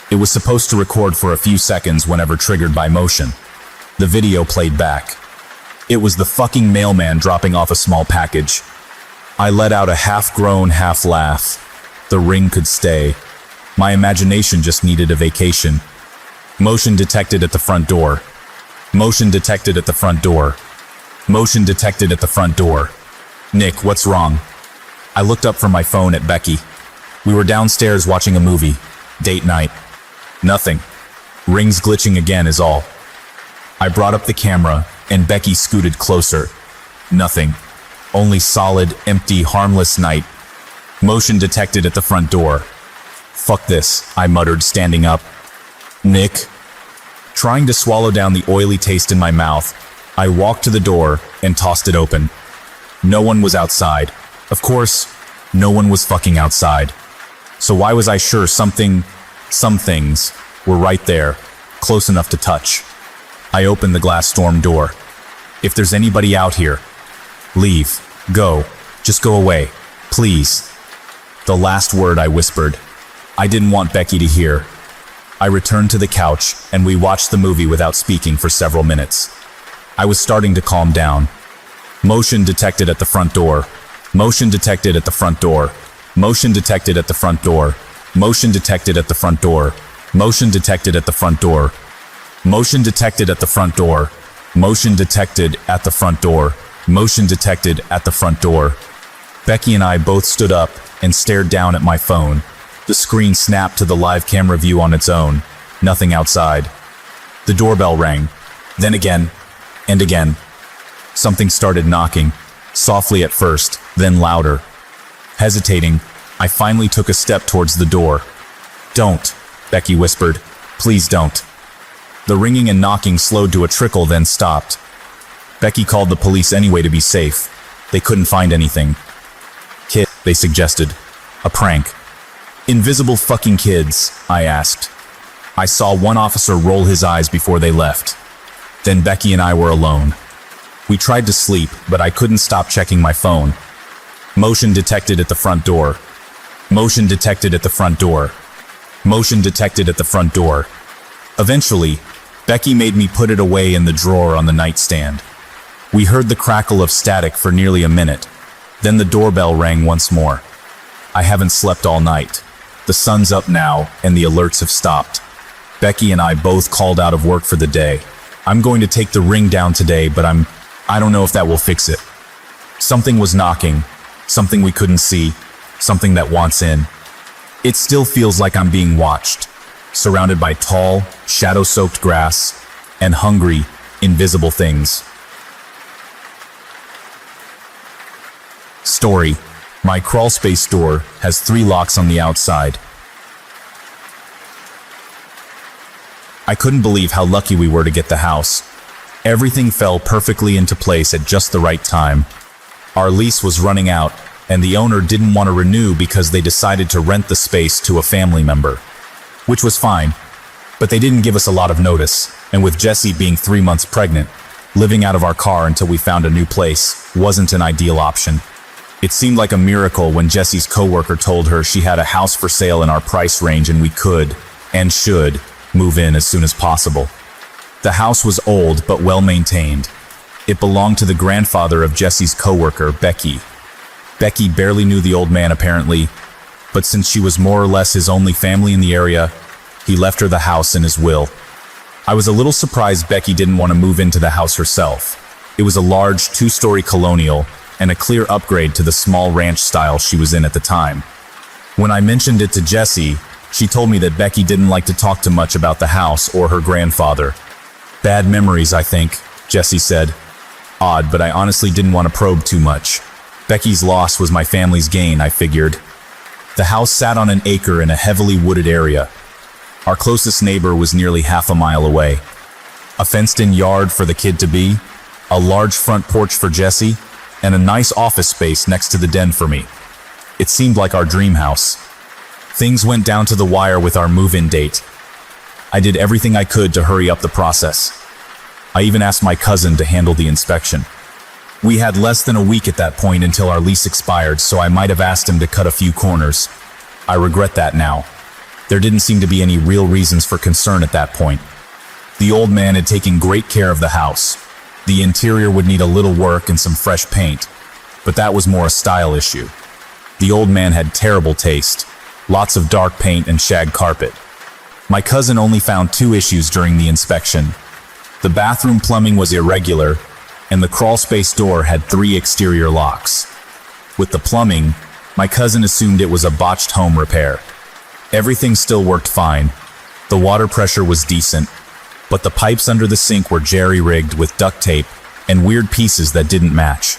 It was supposed to record for a few seconds whenever triggered by motion. The video played back. It was the fucking mailman dropping off a small package. I let out a half-groan, half-laugh. The Ring could stay. My imagination just needed a vacation. Motion detected at the front door. Motion detected at the front door. Motion detected at the front door. "Nick, what's wrong?" I looked up from my phone at Becky. We were downstairs watching a movie. Date night. Nothing. Ring's glitching again is all. I brought up the camera, and Becky scooted closer. Nothing. Only solid, empty, harmless night. Motion detected at the front door. "Fuck this," I muttered, standing up. "Nick?" Trying to swallow down the oily taste in my mouth, I walked to the door and tossed it open. No one was outside. Of course, no one was fucking outside. So why was I sure some things, were right there, close enough to touch? I opened the glass storm door. "If there's anybody out here, leave. Go. Just go away. Please." The last word I whispered. I didn't want Becky to hear. I returned to the couch, and we watched the movie without speaking for several minutes. I was starting to calm down. Motion detected at the front door. Motion detected at the front door. Motion detected at the front door. Motion detected at the front door. Motion detected at the front door. Motion detected at the front door. Motion detected at the front door. Motion detected at the front door. Becky and I both stood up and stared down at my phone. The screen snapped to the live camera view on its own. Nothing outside. The doorbell rang. Then again, and again. Something started knocking, softly at first, then louder. Hesitating, I finally took a step towards the door. "Don't," Becky whispered. "Please don't." The ringing and knocking slowed to a trickle, then stopped. Becky called the police anyway to be safe. They couldn't find anything. "Kid," they suggested. "A prank." "Invisible fucking kids," I asked. I saw one officer roll his eyes before they left. Then Becky and I were alone. We tried to sleep, but I couldn't stop checking my phone. Motion detected at the front door. Motion detected at the front door. Motion detected at the front door. Eventually, Becky made me put it away in the drawer on the nightstand. We heard the crackle of static for nearly a minute. Then the doorbell rang once more. I haven't slept all night. The sun's up now, and the alerts have stopped. Becky and I both called out of work for the day. I'm going to take the ring down today, but I don't know if that will fix it. Something was knocking, something we couldn't see, something that wants in. It still feels like I'm being watched, surrounded by tall, shadow-soaked grass and hungry, invisible things. Story: my crawlspace door has 3 locks on the outside. I couldn't believe how lucky we were to get the house. Everything fell perfectly into place at just the right time. Our lease was running out, and the owner didn't want to renew because they decided to rent the space to a family member, which was fine, but they didn't give us a lot of notice, and with Jessie being 3 months pregnant, living out of our car until we found a new place wasn't an ideal option. It seemed like a miracle when Jessie's coworker told her she had a house for sale in our price range and we could, and should, move in as soon as possible. The house was old but well maintained. It belonged to the grandfather of Jessie's coworker, Becky. Becky barely knew the old man apparently, but since she was more or less his only family in the area, he left her the house in his will. I was a little surprised Becky didn't want to move into the house herself. It was a large 2-story colonial and a clear upgrade to the small ranch style she was in at the time. When I mentioned it to Jessie, she told me that Becky didn't like to talk too much about the house or her grandfather. Bad memories, I think, Jessie said. Odd, but I honestly didn't want to probe too much. Becky's loss was my family's gain, I figured. The house sat on an acre in a heavily wooded area. Our closest neighbor was nearly half a mile away. A fenced-in yard for the kid-to-be, a large front porch for Jessie, and a nice office space next to the den for me. It seemed like our dream house. Things went down to the wire with our move-in date. I did everything I could to hurry up the process. I even asked my cousin to handle the inspection. We had less than a week at that point until our lease expired, so I might have asked him to cut a few corners. I regret that now. There didn't seem to be any real reasons for concern at that point. The old man had taken great care of the house. The interior would need a little work and some fresh paint, but that was more a style issue. The old man had terrible taste, lots of dark paint and shag carpet. My cousin only found 2 issues during the inspection. The bathroom plumbing was irregular, and the crawlspace door had 3 exterior locks. With the plumbing, my cousin assumed it was a botched home repair. Everything still worked fine. The water pressure was decent, but the pipes under the sink were jerry-rigged with duct tape and weird pieces that didn't match.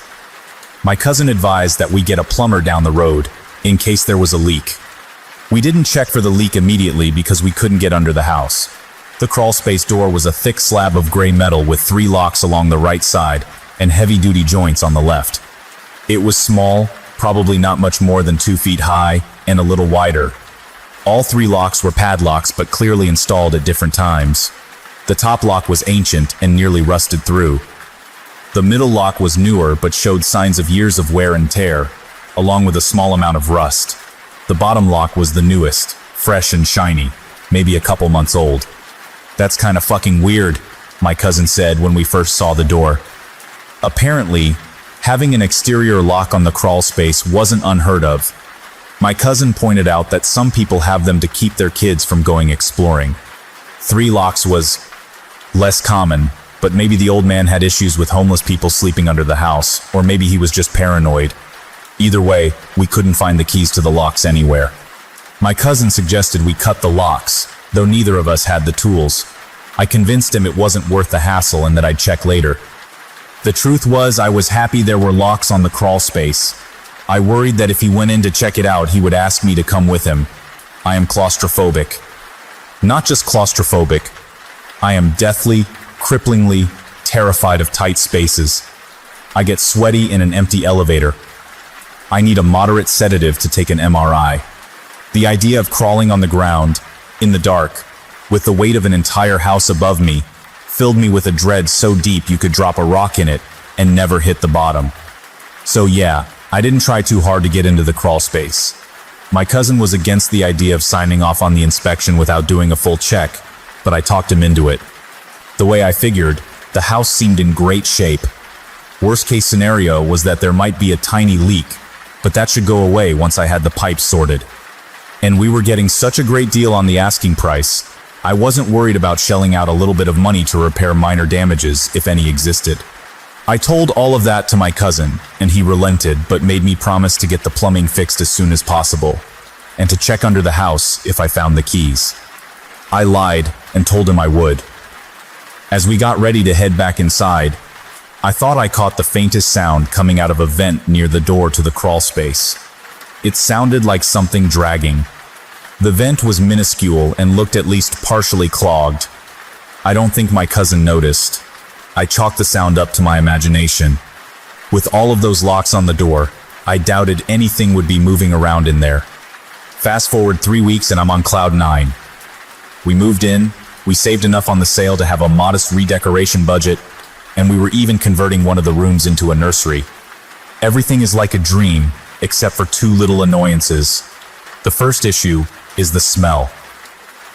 My cousin advised that we get a plumber down the road in case there was a leak. We didn't check for the leak immediately because we couldn't get under the house. The crawlspace door was a thick slab of gray metal with 3 locks along the right side and heavy-duty joints on the left. It was small, probably not much more than 2 feet high, and a little wider. All 3 locks were padlocks but clearly installed at different times. The top lock was ancient and nearly rusted through. The middle lock was newer but showed signs of years of wear and tear, along with a small amount of rust. The bottom lock was the newest, fresh and shiny, maybe a couple months old. "That's kind of fucking weird," my cousin said when we first saw the door. Apparently, having an exterior lock on the crawl space wasn't unheard of. My cousin pointed out that some people have them to keep their kids from going exploring. 3 locks was less common, but maybe the old man had issues with homeless people sleeping under the house, or maybe he was just paranoid. Either way, we couldn't find the keys to the locks anywhere. My cousin suggested we cut the locks, though neither of us had the tools. I convinced him it wasn't worth the hassle and that I'd check later. The truth was, I was happy there were locks on the crawl space. I worried that if he went in to check it out, he would ask me to come with him. I am claustrophobic. Not just claustrophobic. I am deathly, cripplingly terrified of tight spaces. I get sweaty in an empty elevator. I need a moderate sedative to take an MRI. The idea of crawling on the ground, in the dark, with the weight of an entire house above me, filled me with a dread so deep you could drop a rock in it and never hit the bottom. So yeah, I didn't try too hard to get into the crawl space. My cousin was against the idea of signing off on the inspection without doing a full check, but I talked him into it. The way I figured, the house seemed in great shape. Worst case scenario was that there might be a tiny leak, but that should go away once I had the pipes sorted. And we were getting such a great deal on the asking price, I wasn't worried about shelling out a little bit of money to repair minor damages, if any existed. I told all of that to my cousin, and he relented but made me promise to get the plumbing fixed as soon as possible, and to check under the house if I found the keys. I lied and told him I would. As we got ready to head back inside, I thought I caught the faintest sound coming out of a vent near the door to the crawl space. It sounded like something dragging. The vent was minuscule and looked at least partially clogged. I don't think my cousin noticed. I chalked the sound up to my imagination. With all of those locks on the door, I doubted anything would be moving around in there. Fast forward 3 weeks and I'm on cloud 9. We moved in, we saved enough on the sale to have a modest redecoration budget, and we were even converting one of the rooms into a nursery. Everything is like a dream, except for 2 little annoyances. The first issue is the smell.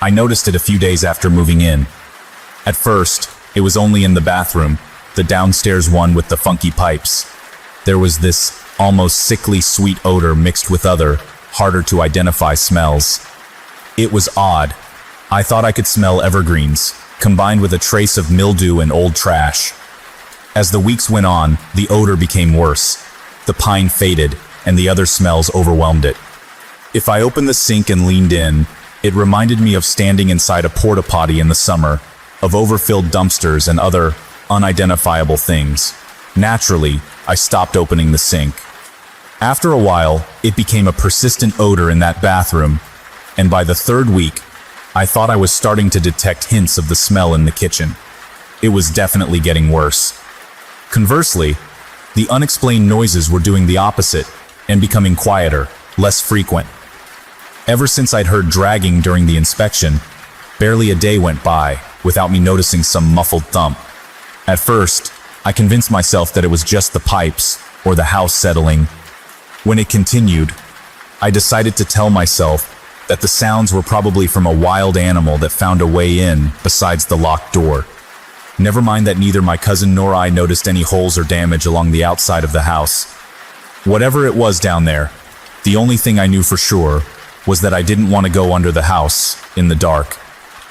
I noticed it a few days after moving in. At first, it was only in the bathroom, the downstairs one with the funky pipes. There was this almost sickly sweet odor mixed with other, harder to identify smells. It was odd. I thought I could smell evergreens, combined with a trace of mildew and old trash. As the weeks went on, the odor became worse. The pine faded, and the other smells overwhelmed it. If I opened the sink and leaned in, it reminded me of standing inside a porta potty in the summer, of overfilled dumpsters and other unidentifiable things. Naturally, I stopped opening the sink. After a while, it became a persistent odor in that bathroom, and by the 3rd week, I thought I was starting to detect hints of the smell in the kitchen. It was definitely getting worse. Conversely, the unexplained noises were doing the opposite and becoming quieter, less frequent. Ever since I'd heard dragging during the inspection, barely a day went by without me noticing some muffled thump. At first, I convinced myself that it was just the pipes or the house settling. When it continued, I decided to tell myself that the sounds were probably from a wild animal that found a way in besides the locked door. Never mind that neither my cousin nor I noticed any holes or damage along the outside of the house. Whatever it was down there, the only thing I knew for sure was that I didn't want to go under the house in the dark.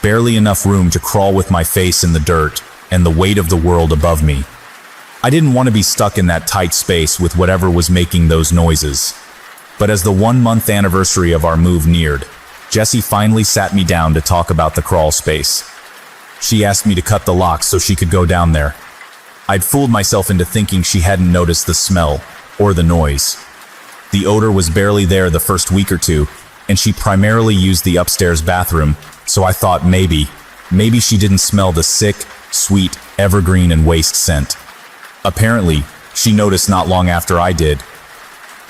Barely enough room to crawl with my face in the dirt and the weight of the world above me. I didn't want to be stuck in that tight space with whatever was making those noises. But as the 1-month anniversary of our move neared, Jessie finally sat me down to talk about the crawl space. She asked me to cut the locks so she could go down there. I'd fooled myself into thinking she hadn't noticed the smell or the noise. The odor was barely there the first week or two, and she primarily used the upstairs bathroom, so I thought maybe she didn't smell the sick, sweet, evergreen and waste scent. Apparently, she noticed not long after I did.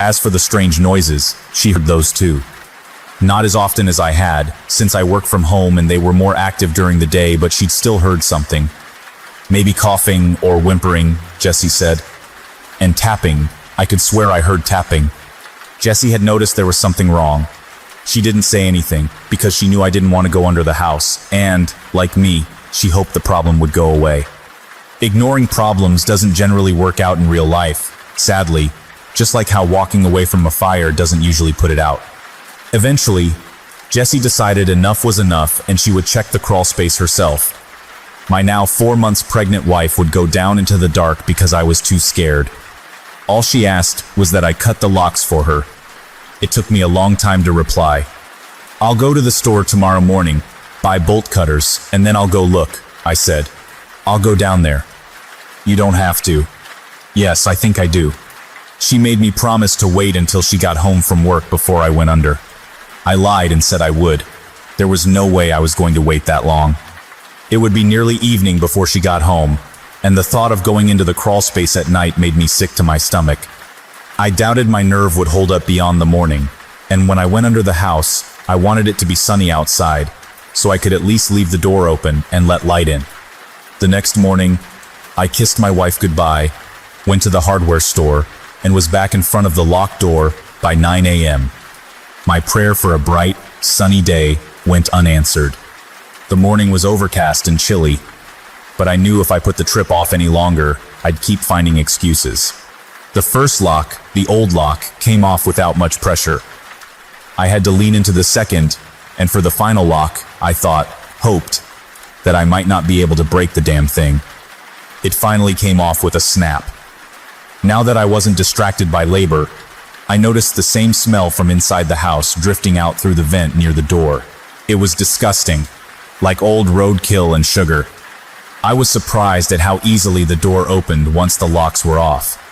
As for the strange noises, she heard those too. Not as often as I had, since I work from home and they were more active during the day, but she'd still heard something. Maybe coughing or whimpering, Jessie said. And tapping. I could swear I heard tapping. Jessie had noticed there was something wrong. She didn't say anything, because she knew I didn't want to go under the house, and, like me, she hoped the problem would go away. Ignoring problems doesn't generally work out in real life, sadly, just like how walking away from a fire doesn't usually put it out. Eventually, Jessie decided enough was enough and she would check the crawl space herself. My now 4 months pregnant wife would go down into the dark because I was too scared. All she asked was that I cut the locks for her. It took me a long time to reply. "I'll go to the store tomorrow morning, buy bolt cutters, and then I'll go look," I said. "I'll go down there." "You don't have to." "Yes, I think I do." She made me promise to wait until she got home from work before I went under. I lied and said I would. There was no way I was going to wait that long. It would be nearly evening before she got home, and the thought of going into the crawl space at night made me sick to my stomach. I doubted my nerve would hold up beyond the morning, and when I went under the house, I wanted it to be sunny outside, so I could at least leave the door open and let light in. The next morning, I kissed my wife goodbye, went to the hardware store, and was back in front of the locked door by 9 a.m. My prayer for a bright, sunny day went unanswered. The morning was overcast and chilly, but I knew if I put the trip off any longer, I'd keep finding excuses. The first lock, the old lock, came off without much pressure. I had to lean into the second, and for the final lock, I hoped, that I might not be able to break the damn thing. It finally came off with a snap. Now that I wasn't distracted by labor, I noticed the same smell from inside the house drifting out through the vent near the door. It was disgusting, like old roadkill and sugar. I was surprised at how easily the door opened once the locks were off.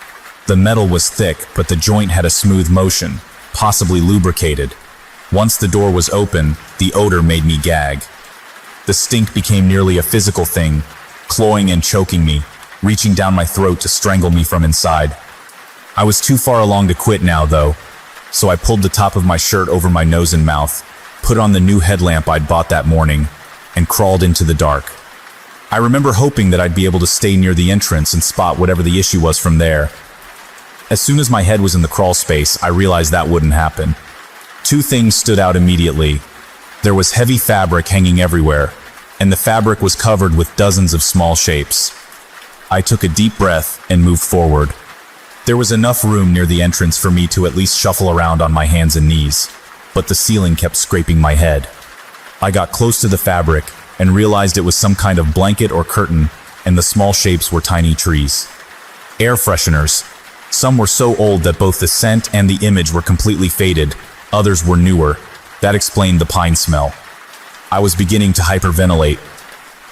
The metal was thick, but the joint had a smooth motion, possibly lubricated. Once the door was open, the odor made me gag. The stink became nearly a physical thing, clawing and choking me, reaching down my throat to strangle me from inside. I was too far along to quit now, though, so I pulled the top of my shirt over my nose and mouth, put on the new headlamp I'd bought that morning, and crawled into the dark. I remember hoping that I'd be able to stay near the entrance and spot whatever the issue was from there. As soon as my head was in the crawl space, I realized that wouldn't happen. Two things stood out immediately. There was heavy fabric hanging everywhere, and the fabric was covered with dozens of small shapes. I took a deep breath and moved forward. There was enough room near the entrance for me to at least shuffle around on my hands and knees, but the ceiling kept scraping my head. I got close to the fabric and realized it was some kind of blanket or curtain, and the small shapes were tiny trees. Air fresheners. Some were so old that both the scent and the image were completely faded. Others were newer. That explained the pine smell. I was beginning to hyperventilate.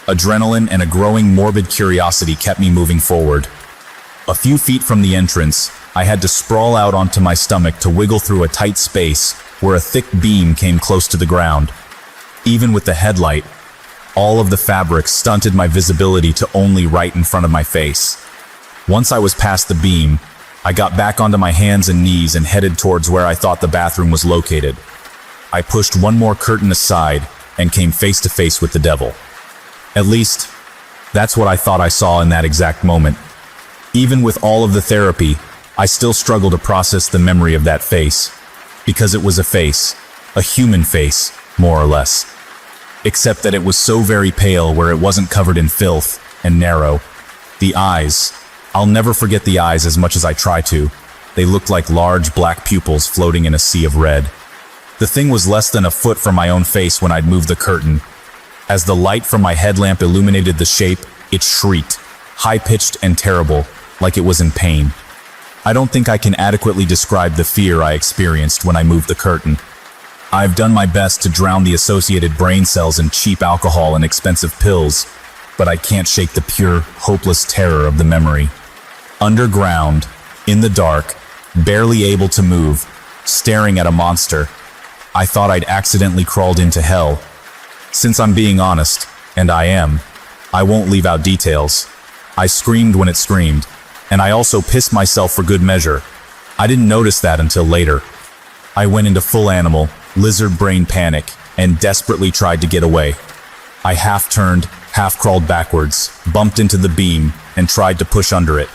Adrenaline and a growing morbid curiosity kept me moving forward. A few feet from the entrance, I had to sprawl out onto my stomach to wiggle through a tight space where a thick beam came close to the ground. Even with the headlight, all of the fabric stunted my visibility to only right in front of my face. Once I was past the beam, I got back onto my hands and knees and headed towards where I thought the bathroom was located. I pushed one more curtain aside and came face to face with the devil. At least, that's what I thought I saw in that exact moment. Even with all of the therapy, I still struggle to process the memory of that face, because it was a face, a human face, more or less. Except that it was so very pale where it wasn't covered in filth and narrow. The eyes, I'll never forget the eyes as much as I try to. They looked like large black pupils floating in a sea of red. The thing was less than a foot from my own face when I'd moved the curtain. As the light from my headlamp illuminated the shape, it shrieked, high-pitched and terrible, like it was in pain. I don't think I can adequately describe the fear I experienced when I moved the curtain. I've done my best to drown the associated brain cells in cheap alcohol and expensive pills, but I can't shake the pure, hopeless terror of the memory. Underground, in the dark, barely able to move, staring at a monster, I thought I'd accidentally crawled into hell. Since I'm being honest, and I am, I won't leave out details. I screamed when it screamed, and I also pissed myself for good measure. I didn't notice that until later. I went into full animal, lizard brain panic, and desperately tried to get away. I half turned, half crawled backwards, bumped into the beam, and tried to push under it.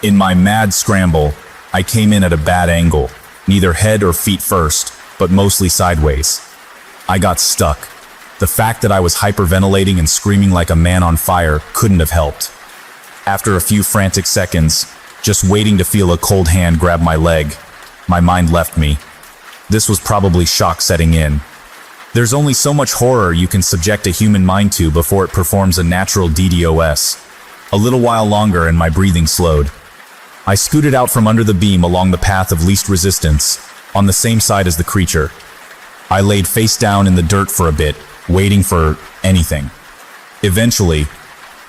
In my mad scramble, I came in at a bad angle, neither head or feet first, but mostly sideways. I got stuck. The fact that I was hyperventilating and screaming like a man on fire couldn't have helped. After a few frantic seconds, just waiting to feel a cold hand grab my leg, my mind left me. This was probably shock setting in. There's only so much horror you can subject a human mind to before it performs a natural DDoS. A little while longer and my breathing slowed. I scooted out from under the beam along the path of least resistance, on the same side as the creature. I laid face down in the dirt for a bit, waiting for anything. Eventually,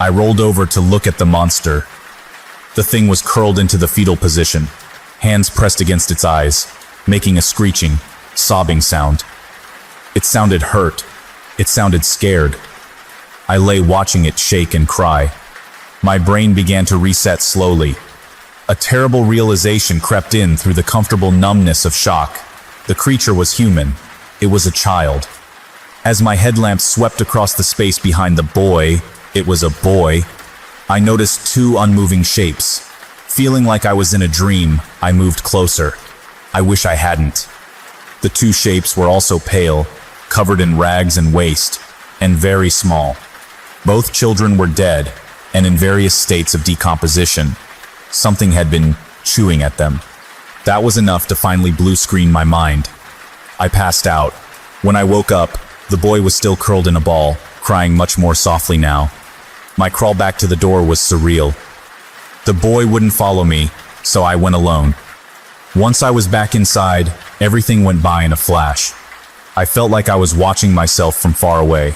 I rolled over to look at the monster. The thing was curled into the fetal position, hands pressed against its eyes, making a screeching, sobbing sound. It sounded hurt. It sounded scared. I lay watching it shake and cry. My brain began to reset slowly. A terrible realization crept in through the comfortable numbness of shock. The creature was human. It was a child. As my headlamp swept across the space behind the boy, it was a boy, I noticed two unmoving shapes. Feeling like I was in a dream, I moved closer. I wish I hadn't. The two shapes were also pale, covered in rags and waste, and very small. Both children were dead and in various states of decomposition. Something had been chewing at them. That was enough to finally blue screen my mind. I passed out. When I woke up, the boy was still curled in a ball, crying much more softly now. My crawl back to the door was surreal. The boy wouldn't follow me, so I went alone. Once I was back inside, everything went by in a flash. I felt like I was watching myself from far away.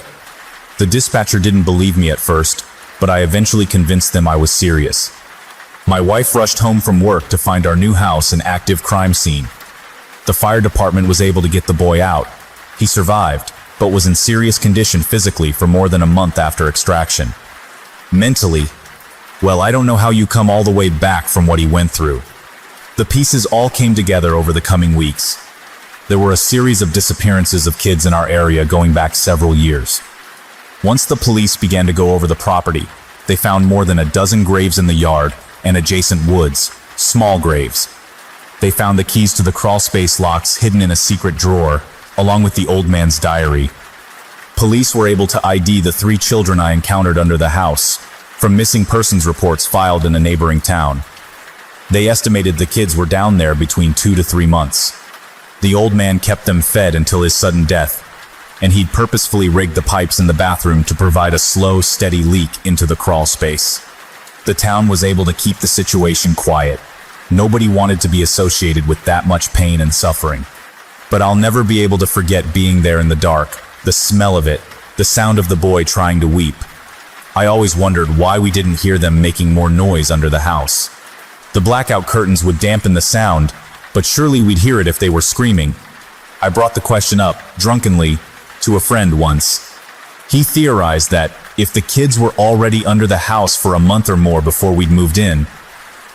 The dispatcher didn't believe me at first, but I eventually convinced them I was serious. My wife rushed home from work to find our new house an active crime scene. The fire department was able to get the boy out. He survived, but was in serious condition physically for more than a month after extraction. Mentally, well, I don't know how you come all the way back from what he went through. The pieces all came together over the coming weeks. There were a series of disappearances of kids in our area going back several years. Once the police began to go over the property, they found more than a dozen graves in the yard and adjacent woods, small graves. They found the keys to the crawl space locks hidden in a secret drawer, along with the old man's diary. Police were able to ID the 3 children I encountered under the house, from missing persons reports filed in a neighboring town. They estimated the kids were down there between 2 to 3 months. The old man kept them fed until his sudden death, and he'd purposefully rigged the pipes in the bathroom to provide a slow, steady leak into the crawl space. The town was able to keep the situation quiet. Nobody wanted to be associated with that much pain and suffering. But I'll never be able to forget being there in the dark, the smell of it, the sound of the boy trying to weep. I always wondered why we didn't hear them making more noise under the house. The blackout curtains would dampen the sound, but surely we'd hear it if they were screaming. I brought the question up, drunkenly, to a friend once. He theorized that if the kids were already under the house for a month or more before we'd moved in,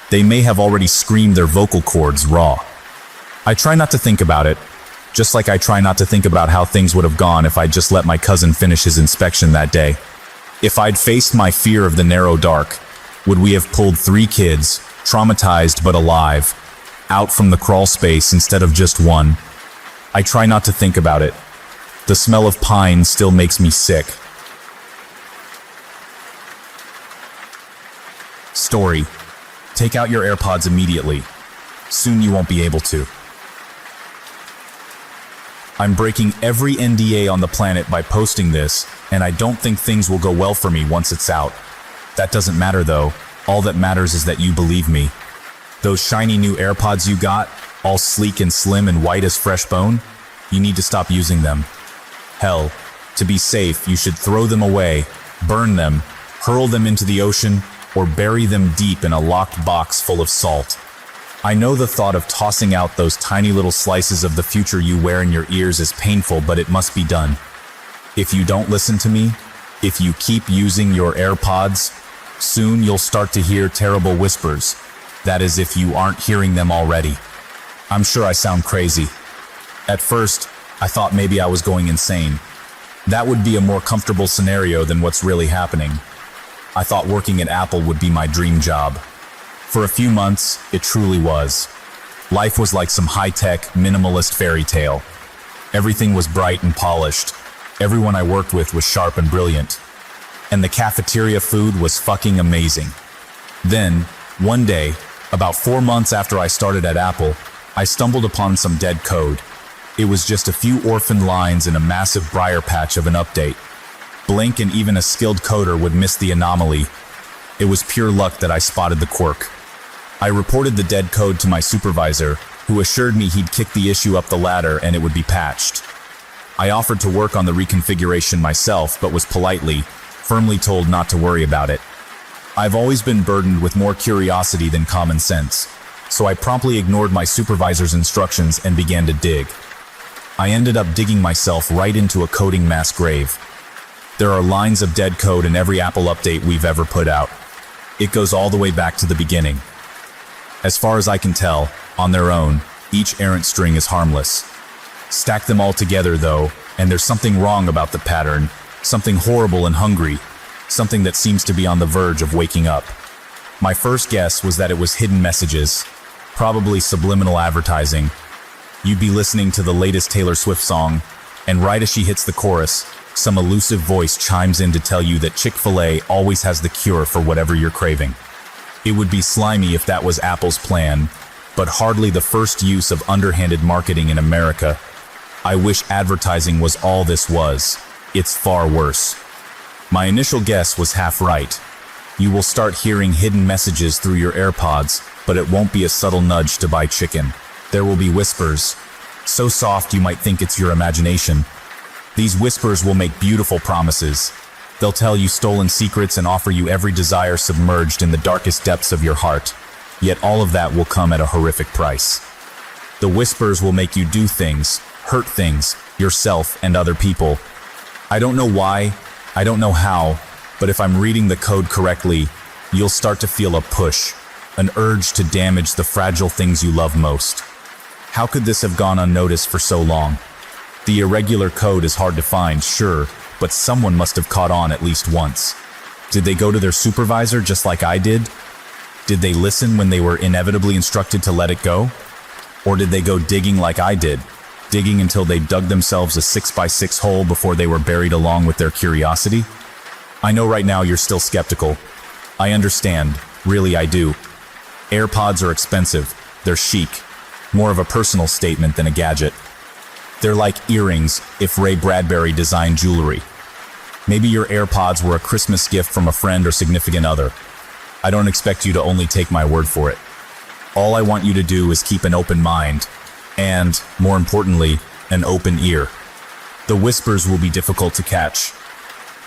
they may have already screamed their vocal cords raw. I try not to think about it, just like I try not to think about how things would have gone if I'd just let my cousin finish his inspection that day. If I'd faced my fear of the narrow dark, would we have pulled 3 kids, traumatized but alive, out from the crawl space instead of just one? I try not to think about it. The smell of pine still makes me sick. Story. Take out your AirPods immediately. Soon you won't be able to. I'm breaking every NDA on the planet by posting this, and I don't think things will go well for me once it's out. That doesn't matter though. All that matters is that you believe me. Those shiny new AirPods you got, all sleek and slim and white as fresh bone, you need to stop using them. Hell, to be safe, you should throw them away, burn them, hurl them into the ocean, or bury them deep in a locked box full of salt. I know the thought of tossing out those tiny little slices of the future you wear in your ears is painful, but it must be done. If you don't listen to me, if you keep using your AirPods, soon you'll start to hear terrible whispers. That is, if you aren't hearing them already. I'm sure I sound crazy. At first, I thought maybe I was going insane. That would be a more comfortable scenario than what's really happening. I thought working at Apple would be my dream job. For a few months, it truly was. Life was like some high-tech, minimalist fairy tale. Everything was bright and polished. Everyone I worked with was sharp and brilliant. And the cafeteria food was fucking amazing. Then, one day, about 4 months after I started at Apple, I stumbled upon some dead code. It was just a few orphaned lines in a massive briar patch of an update. Blink and even a skilled coder would miss the anomaly. It was pure luck that I spotted the quirk. I reported the dead code to my supervisor, who assured me he'd kick the issue up the ladder and it would be patched. I offered to work on the reconfiguration myself, but was politely, firmly told not to worry about it. I've always been burdened with more curiosity than common sense, so I promptly ignored my supervisor's instructions and began to dig. I ended up digging myself right into a coding mass grave. There are lines of dead code in every Apple update we've ever put out. It goes all the way back to the beginning. As far as I can tell, on their own, each errant string is harmless. Stack them all together though, and there's something wrong about the pattern, something horrible and hungry, something that seems to be on the verge of waking up. My first guess was that it was hidden messages, probably subliminal advertising. You'd be listening to the latest Taylor Swift song, and right as she hits the chorus, some elusive voice chimes in to tell you that Chick-fil-A always has the cure for whatever you're craving. It would be slimy if that was Apple's plan, but hardly the first use of underhanded marketing in America. I wish advertising was all this was. It's far worse. My initial guess was half right. You will start hearing hidden messages through your AirPods, but it won't be a subtle nudge to buy chicken. There will be whispers, so soft you might think it's your imagination. These whispers will make beautiful promises. They'll tell you stolen secrets and offer you every desire submerged in the darkest depths of your heart. Yet all of that will come at a horrific price. The whispers will make you do things, hurt things, yourself and other people. I don't know why, I don't know how, but if I'm reading the code correctly, you'll start to feel a push, an urge to damage the fragile things you love most. How could this have gone unnoticed for so long? The irregular code is hard to find, sure, but someone must have caught on at least once. Did they go to their supervisor just like I did? Did they listen when they were inevitably instructed to let it go? Or did they go digging like I did, digging until they dug themselves a 6x6 hole before they were buried along with their curiosity? I know right now you're still skeptical. I understand, really I do. AirPods are expensive, they're chic, more of a personal statement than a gadget. They're like earrings if Ray Bradbury designed jewelry. Maybe your AirPods were a Christmas gift from a friend or significant other. I don't expect you to only take my word for it. All I want you to do is keep an open mind, and, more importantly, an open ear. The whispers will be difficult to catch.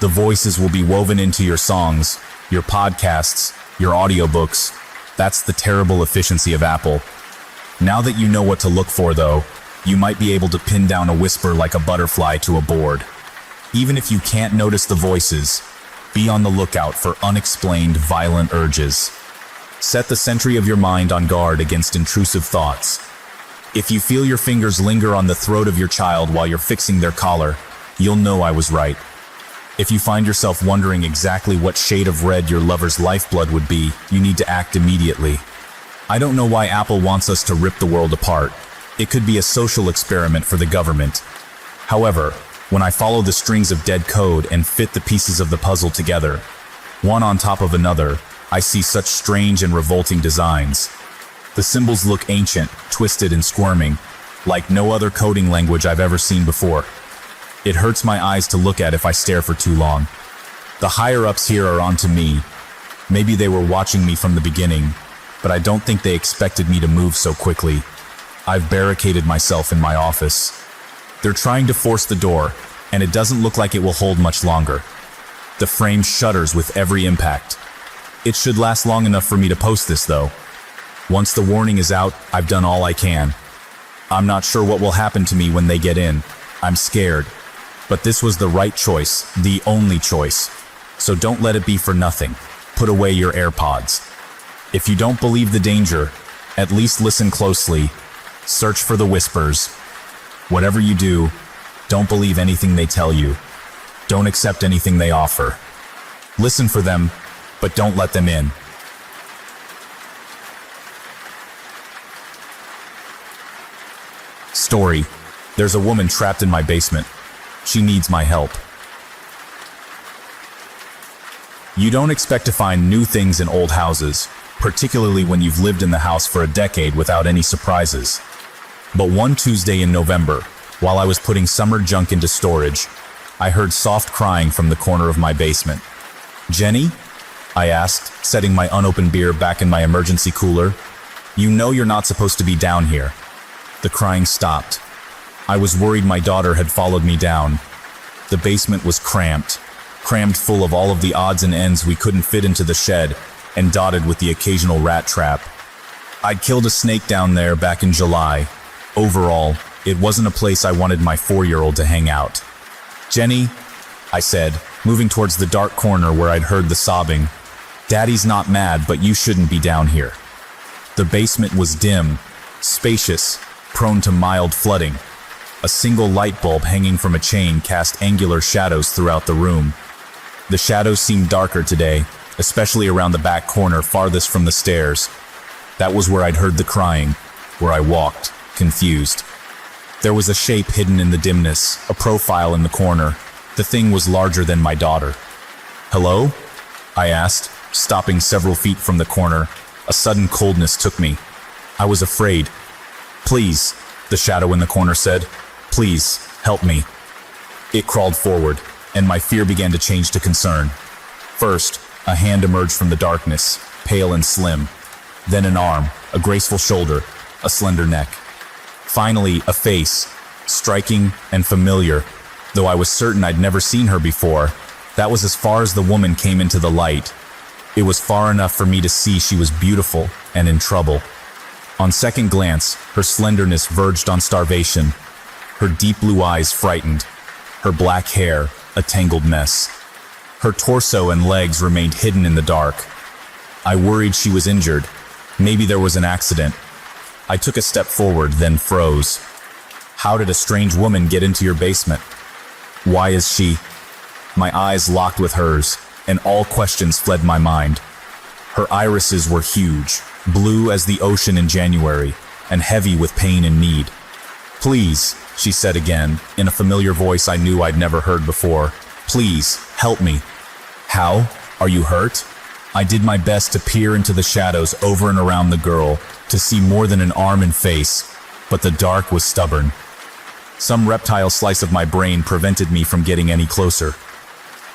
The voices will be woven into your songs, your podcasts, your audiobooks. That's the terrible efficiency of Apple. Now that you know what to look for, though, you might be able to pin down a whisper like a butterfly to a board. Even if you can't notice the voices, be on the lookout for unexplained violent urges. Set the sentry of your mind on guard against intrusive thoughts. If you feel your fingers linger on the throat of your child while you're fixing their collar, you'll know I was right. If you find yourself wondering exactly what shade of red your lover's lifeblood would be, you need to act immediately. I don't know why Apple wants us to rip the world apart. It could be a social experiment for the government. However, when I follow the strings of dead code and fit the pieces of the puzzle together, one on top of another, I see such strange and revolting designs. The symbols look ancient, twisted and squirming, like no other coding language I've ever seen before. It hurts my eyes to look at if I stare for too long. The higher-ups here are onto me. Maybe they were watching me from the beginning, but I don't think they expected me to move so quickly. I've barricaded myself in my office. They're trying to force the door, and it doesn't look like it will hold much longer. The frame shudders with every impact. It should last long enough for me to post this, though. Once the warning is out, I've done all I can. I'm not sure what will happen to me when they get in. I'm scared. But this was the right choice, the only choice. So don't let it be for nothing. Put away your AirPods. If you don't believe the danger, at least listen closely. Search for the whispers. Whatever you do, don't believe anything they tell you. Don't accept anything they offer. Listen for them, but don't let them in. Story. There's a woman trapped in my basement. She needs my help. You don't expect to find new things in old houses, particularly when you've lived in the house for a decade without any surprises. But one Tuesday in November, while I was putting summer junk into storage, I heard soft crying from the corner of my basement. "Jenny?" I asked, setting my unopened beer back in my emergency cooler. "You know you're not supposed to be down here." The crying stopped. I was worried my daughter had followed me down. The basement was crammed full of all of the odds and ends we couldn't fit into the shed, and dotted with the occasional rat trap. I'd killed a snake down there back in July. Overall, it wasn't a place I wanted my 4-year-old to hang out. "Jenny," I said, moving towards the dark corner where I'd heard the sobbing. "Daddy's not mad, but you shouldn't be down here." The basement was dim, spacious, prone to mild flooding. A single light bulb hanging from a chain cast angular shadows throughout the room. The shadows seemed darker today, especially around the back corner farthest from the stairs. That was where I'd heard the crying, where I walked, confused. There was a shape hidden in the dimness, a profile in the corner. The thing was larger than my daughter. "Hello?" I asked, stopping several feet from the corner. A sudden coldness took me. I was afraid. "Please," the shadow in the corner said. "Please, help me." It crawled forward, and my fear began to change to concern. First, a hand emerged from the darkness, pale and slim. Then an arm, a graceful shoulder, a slender neck. Finally, a face, striking and familiar. Though I was certain I'd never seen her before, that was as far as the woman came into the light. It was far enough for me to see she was beautiful and in trouble. On second glance, her slenderness verged on starvation. Her deep blue eyes frightened. Her black hair, a tangled mess. Her torso and legs remained hidden in the dark. I worried she was injured. Maybe there was an accident. I took a step forward, then froze. How did a strange woman get into your basement? Why is she? My eyes locked with hers, and all questions fled my mind. Her irises were huge, blue as the ocean in January, and heavy with pain and need. "Please," she said again, in a familiar voice I knew I'd never heard before. "Please, help me." "How? Are you hurt?" I did my best to peer into the shadows over and around the girl, to see more than an arm and face, but the dark was stubborn. Some reptile slice of my brain prevented me from getting any closer.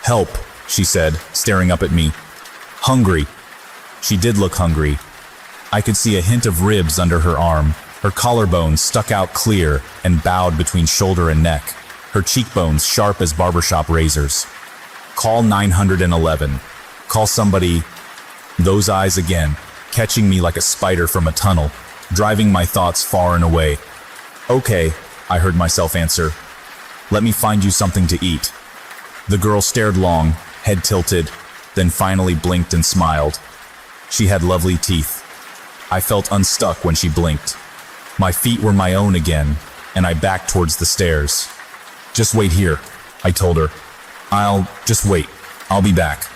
"Help," she said, staring up at me. "Hungry." She did look hungry. I could see a hint of ribs under her arm. Her collarbone stuck out clear and bowed between shoulder and neck, her cheekbones sharp as barbershop razors. "Call 911. Call somebody." Those eyes again, catching me like a spider from a tunnel, driving my thoughts far and away. "Okay," I heard myself answer. "Let me find you something to eat." The girl stared long, head tilted, then finally blinked and smiled. She had lovely teeth. I felt unstuck when she blinked. My feet were my own again, and I backed towards the stairs. "Just wait here," I told her. Just wait. I'll be back."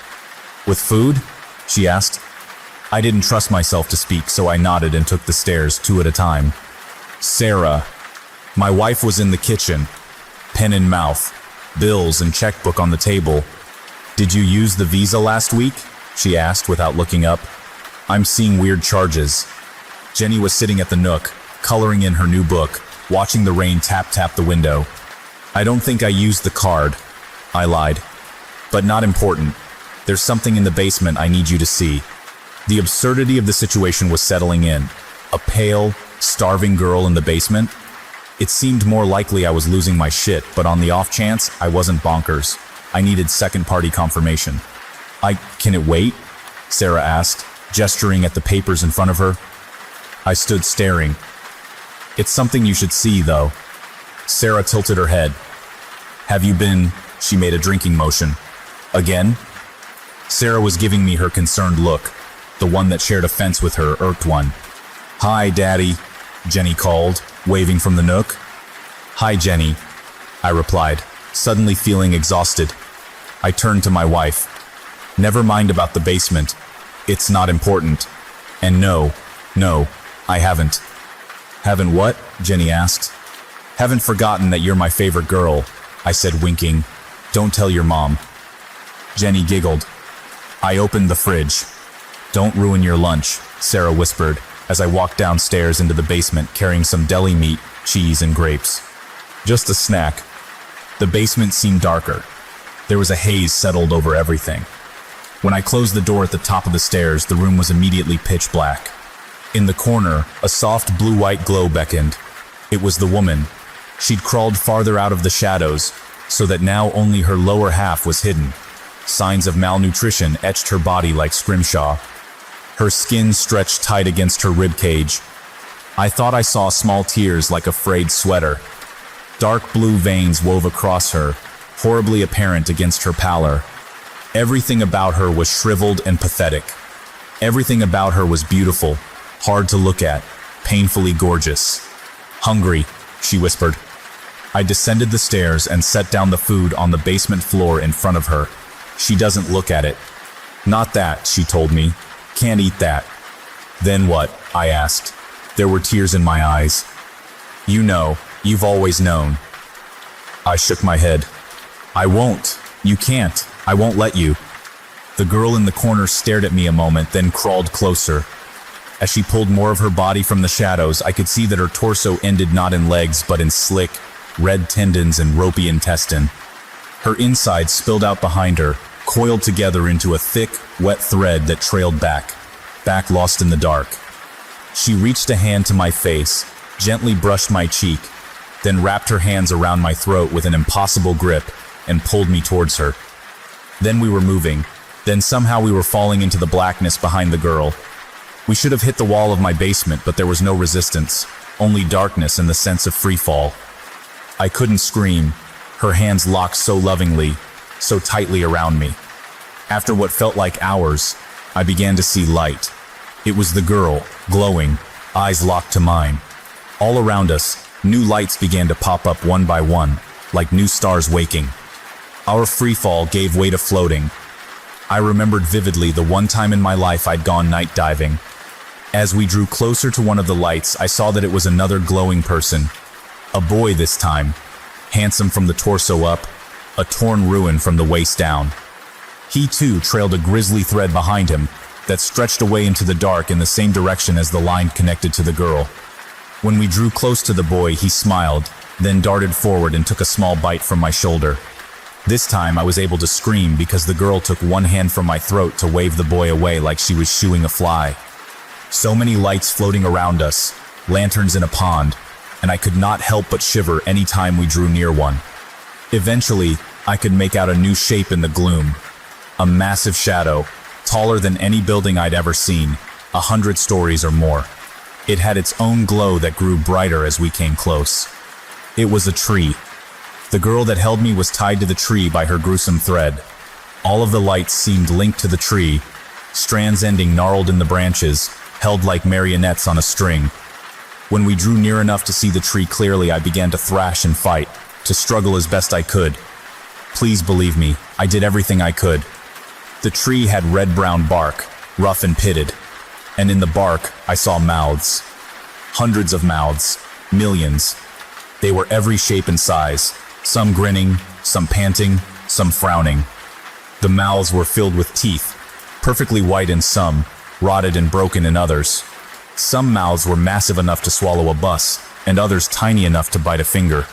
"With food?" she asked. I didn't trust myself to speak, so I nodded and took the stairs, two at a time. Sarah. My wife was in the kitchen, pen in mouth, bills and checkbook on the table. "Did you use the visa last week?" she asked without looking up. "I'm seeing weird charges." Jenny was sitting at the nook, coloring in her new book, watching the rain tap the window. "I don't think I used the card," I lied. "But not important. There's something in the basement I need you to see." The absurdity of the situation was settling in. A pale, starving girl in the basement? It seemed more likely I was losing my shit, but on the off chance, I wasn't bonkers. I needed second-party confirmation. Can it wait?" Sarah asked, gesturing at the papers in front of her. I stood staring. "It's something you should see, though." Sarah tilted her head. "Have you been—" She made a drinking motion. "Again?" Sarah was giving me her concerned look. The one that shared a fence with her irked one. "Hi, Daddy," Jenny called, waving from the nook. "Hi, Jenny," I replied, suddenly feeling exhausted. I turned to my wife. "Never mind about the basement. It's not important. And no, I haven't." "Haven't what?" Jenny asked. "Haven't forgotten that you're my favorite girl," I said, winking. "Don't tell your mom." Jenny giggled. I opened the fridge. "Don't ruin your lunch," Sarah whispered, as I walked downstairs into the basement carrying some deli meat, cheese, and grapes. "Just a snack." The basement seemed darker. There was a haze settled over everything. When I closed the door at the top of the stairs, the room was immediately pitch black. In the corner, a soft blue-white glow beckoned. It was the woman. She'd crawled farther out of the shadows, so that now only her lower half was hidden. Signs of malnutrition etched her body like scrimshaw. Her skin stretched tight against her ribcage. I thought I saw small tears like a frayed sweater. Dark blue veins wove across her, horribly apparent against her pallor. Everything about her was shriveled and pathetic. Everything about her was beautiful, hard to look at, painfully gorgeous. "Hungry," she whispered. I descended the stairs and set down the food on the basement floor in front of her. "She doesn't look at it." "Not that," she told me. "Can't eat that." "Then what?" I asked. There were tears in my eyes. "You know," You've always known. I shook my head. I won't. You can't. I won't let you. The girl in the corner stared at me a moment, then crawled closer. As she pulled more of her body from the shadows, I could see that her torso ended not in legs, but in slick, red tendons and ropey intestine. Her insides spilled out behind her, coiled together into a thick, wet thread that trailed back lost in the dark. She reached a hand to my face, gently brushed my cheek, then wrapped her hands around my throat with an impossible grip and pulled me towards her. Then we were moving. Then somehow we were falling into the blackness behind the girl. We should have hit the wall of my basement, but there was no resistance, only darkness and the sense of free fall. I couldn't scream. Her hands locked so lovingly, so tightly around me. After what felt like hours, I began to see light. It was the girl, glowing, eyes locked to mine. All around us, new lights began to pop up one by one, like new stars waking. Our free fall gave way to floating. I remembered vividly the one time in my life I'd gone night diving. As we drew closer to one of the lights, I saw that it was another glowing person. A boy this time, handsome from the torso up, a torn ruin from the waist down. He too trailed a grisly thread behind him that stretched away into the dark in the same direction as the line connected to the girl. When we drew close to the boy, he smiled, then darted forward and took a small bite from my shoulder. This time I was able to scream because the girl took one hand from my throat to wave the boy away like she was shooing a fly. So many lights floating around us, lanterns in a pond, and I could not help but shiver any time we drew near one. Eventually, I could make out a new shape in the gloom. A massive shadow, taller than any building I'd ever seen, 100 stories or more. It had its own glow that grew brighter as we came close. It was a tree. The girl that held me was tied to the tree by her gruesome thread. All of the lights seemed linked to the tree, strands ending gnarled in the branches, held like marionettes on a string. When we drew near enough to see the tree clearly, I began to thrash and fight, to struggle as best I could. Please believe me, I did everything I could. The tree had red-brown bark, rough and pitted, and in the bark I saw mouths. Hundreds of mouths, millions. They were every shape and size, some grinning, some panting, some frowning. The mouths were filled with teeth, perfectly white in some, rotted and broken in others. Some mouths were massive enough to swallow a bus, and others tiny enough to bite a finger.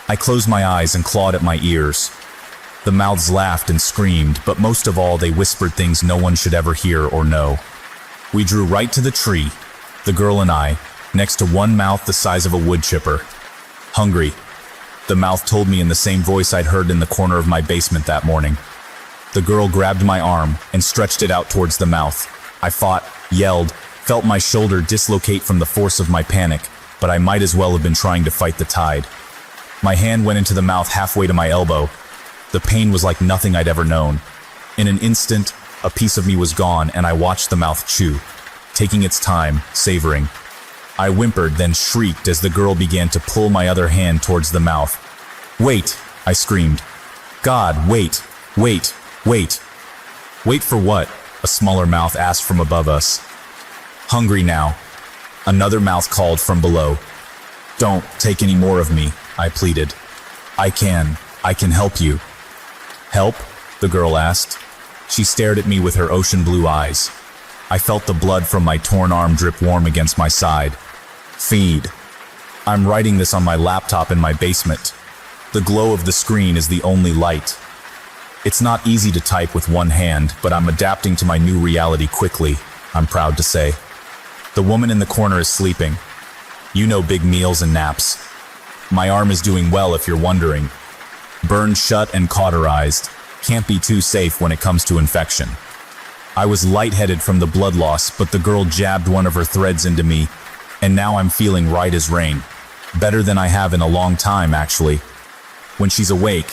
I closed my eyes and clawed at my ears. The mouths laughed and screamed, but most of all they whispered things no one should ever hear or know. We drew right to the tree, the girl and I, next to one mouth the size of a wood chipper. Hungry, the mouth told me in the same voice I'd heard in the corner of my basement that morning. The girl grabbed my arm and stretched it out towards the mouth. I fought, yelled, felt my shoulder dislocate from the force of my panic, but I might as well have been trying to fight the tide. My hand went into the mouth halfway to my elbow. The pain was like nothing I'd ever known. In an instant, a piece of me was gone, and I watched the mouth chew, taking its time, savoring. I whimpered, then shrieked as the girl began to pull my other hand towards the mouth. "Wait!" I screamed. "God, wait! Wait! Wait!" "Wait for what?" a smaller mouth asked from above us. "Hungry now," another mouth called from below. "Don't take any more of me," I pleaded. I can help you." "Help?" the girl asked. She stared at me with her ocean blue eyes. I felt the blood from my torn arm drip warm against my side. "Feed." I'm writing this on my laptop in my basement. The glow of the screen is the only light. It's not easy to type with one hand, but I'm adapting to my new reality quickly, I'm proud to say. The woman in the corner is sleeping. You know, big meals and naps. My arm is doing well, if you're wondering. Burned shut and cauterized. Can't be too safe when it comes to infection. I was lightheaded from the blood loss, but the girl jabbed one of her threads into me, and now I'm feeling right as rain. Better than I have in a long time, actually. When she's awake,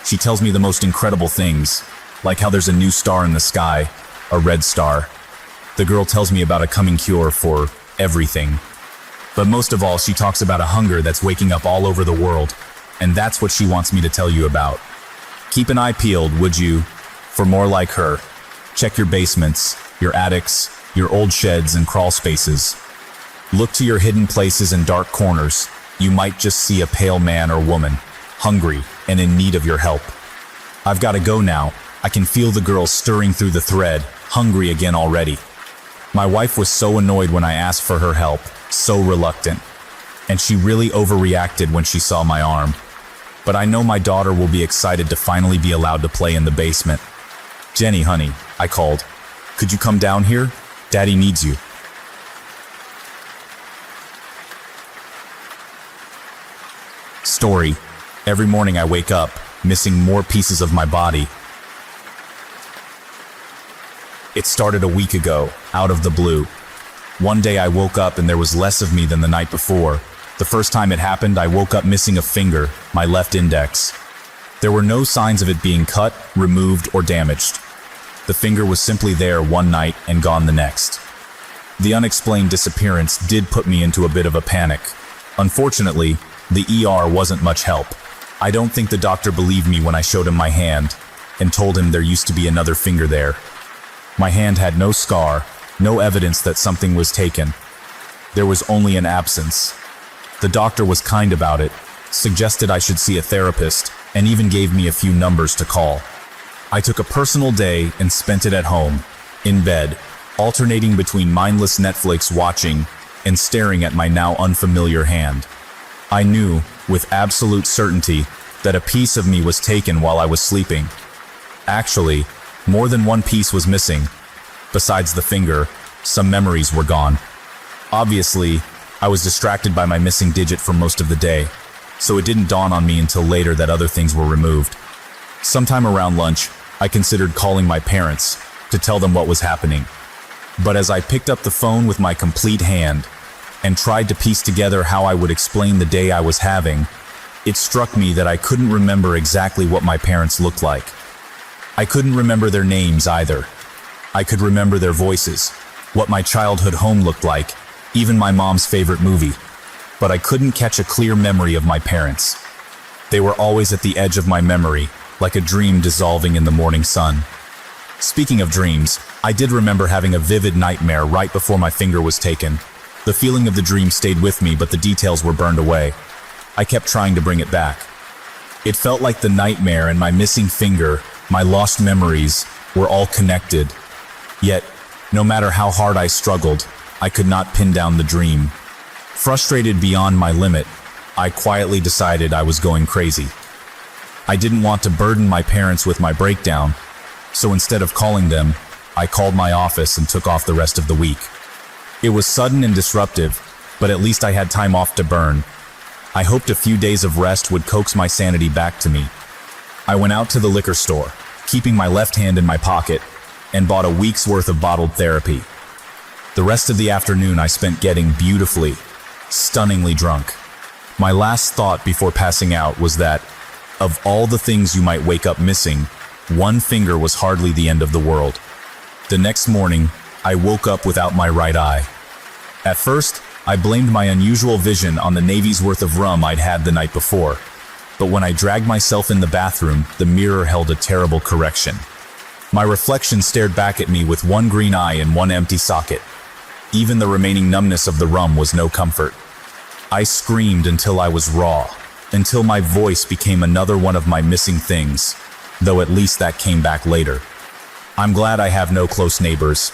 she tells me the most incredible things, like how there's a new star in the sky, a red star. The girl tells me about a coming cure for everything. But most of all, she talks about a hunger that's waking up all over the world, and that's what she wants me to tell you about. Keep an eye peeled, would you, for more like her. Check your basements, your attics, your old sheds and crawl spaces. Look to your hidden places and dark corners, you might just see a pale man or woman, hungry and in need of your help. I've got to go now. I can feel the girl stirring through the thread, hungry again already. My wife was so annoyed when I asked for her help, so reluctant. And she really overreacted when she saw my arm. But I know my daughter will be excited to finally be allowed to play in the basement. Jenny, honey, I called. Could you come down here? Daddy needs you. Story. Every morning I wake up, missing more pieces of my body. It started a week ago, out of the blue. One day I woke up and there was less of me than the night before. The first time it happened, I woke up missing a finger, my left index. There were no signs of it being cut, removed, or damaged. The finger was simply there one night and gone the next. The unexplained disappearance did put me into a bit of a panic. Unfortunately, the ER wasn't much help. I don't think the doctor believed me when I showed him my hand and told him there used to be another finger there. My hand had no scar, no evidence that something was taken. There was only an absence. The doctor was kind about it, suggested I should see a therapist, and even gave me a few numbers to call. I took a personal day and spent it at home, in bed, alternating between mindless Netflix watching and staring at my now unfamiliar hand. I knew, with absolute certainty, that a piece of me was taken while I was sleeping. Actually, more than one piece was missing. Besides the finger, some memories were gone. Obviously, I was distracted by my missing digit for most of the day, so it didn't dawn on me until later that other things were removed. Sometime around lunch, I considered calling my parents to tell them what was happening. But as I picked up the phone with my complete hand and tried to piece together how I would explain the day I was having, it struck me that I couldn't remember exactly what my parents looked like. I couldn't remember their names either. I could remember their voices, what my childhood home looked like, even my mom's favorite movie. But I couldn't catch a clear memory of my parents. They were always at the edge of my memory, like a dream dissolving in the morning sun. Speaking of dreams, I did remember having a vivid nightmare right before my finger was taken. The feeling of the dream stayed with me, but the details were burned away. I kept trying to bring it back. It felt like the nightmare and my missing finger, my lost memories, were all connected. Yet, no matter how hard I struggled, I could not pin down the dream. Frustrated beyond my limit, I quietly decided I was going crazy. I didn't want to burden my parents with my breakdown, so instead of calling them, I called my office and took off the rest of the week. It was sudden and disruptive, but at least I had time off to burn. I hoped a few days of rest would coax my sanity back to me. I went out to the liquor store, keeping my left hand in my pocket, and bought a week's worth of bottled therapy. The rest of the afternoon I spent getting beautifully, stunningly drunk. My last thought before passing out was that, of all the things you might wake up missing, one finger was hardly the end of the world. The next morning, I woke up without my right eye. At first, I blamed my unusual vision on the Navy's worth of rum I'd had the night before. But when I dragged myself in the bathroom, the mirror held a terrible correction. My reflection stared back at me with one green eye and one empty socket. Even the remaining numbness of the rum was no comfort. I screamed until I was raw, until my voice became another one of my missing things, though at least that came back later. I'm glad I have no close neighbors.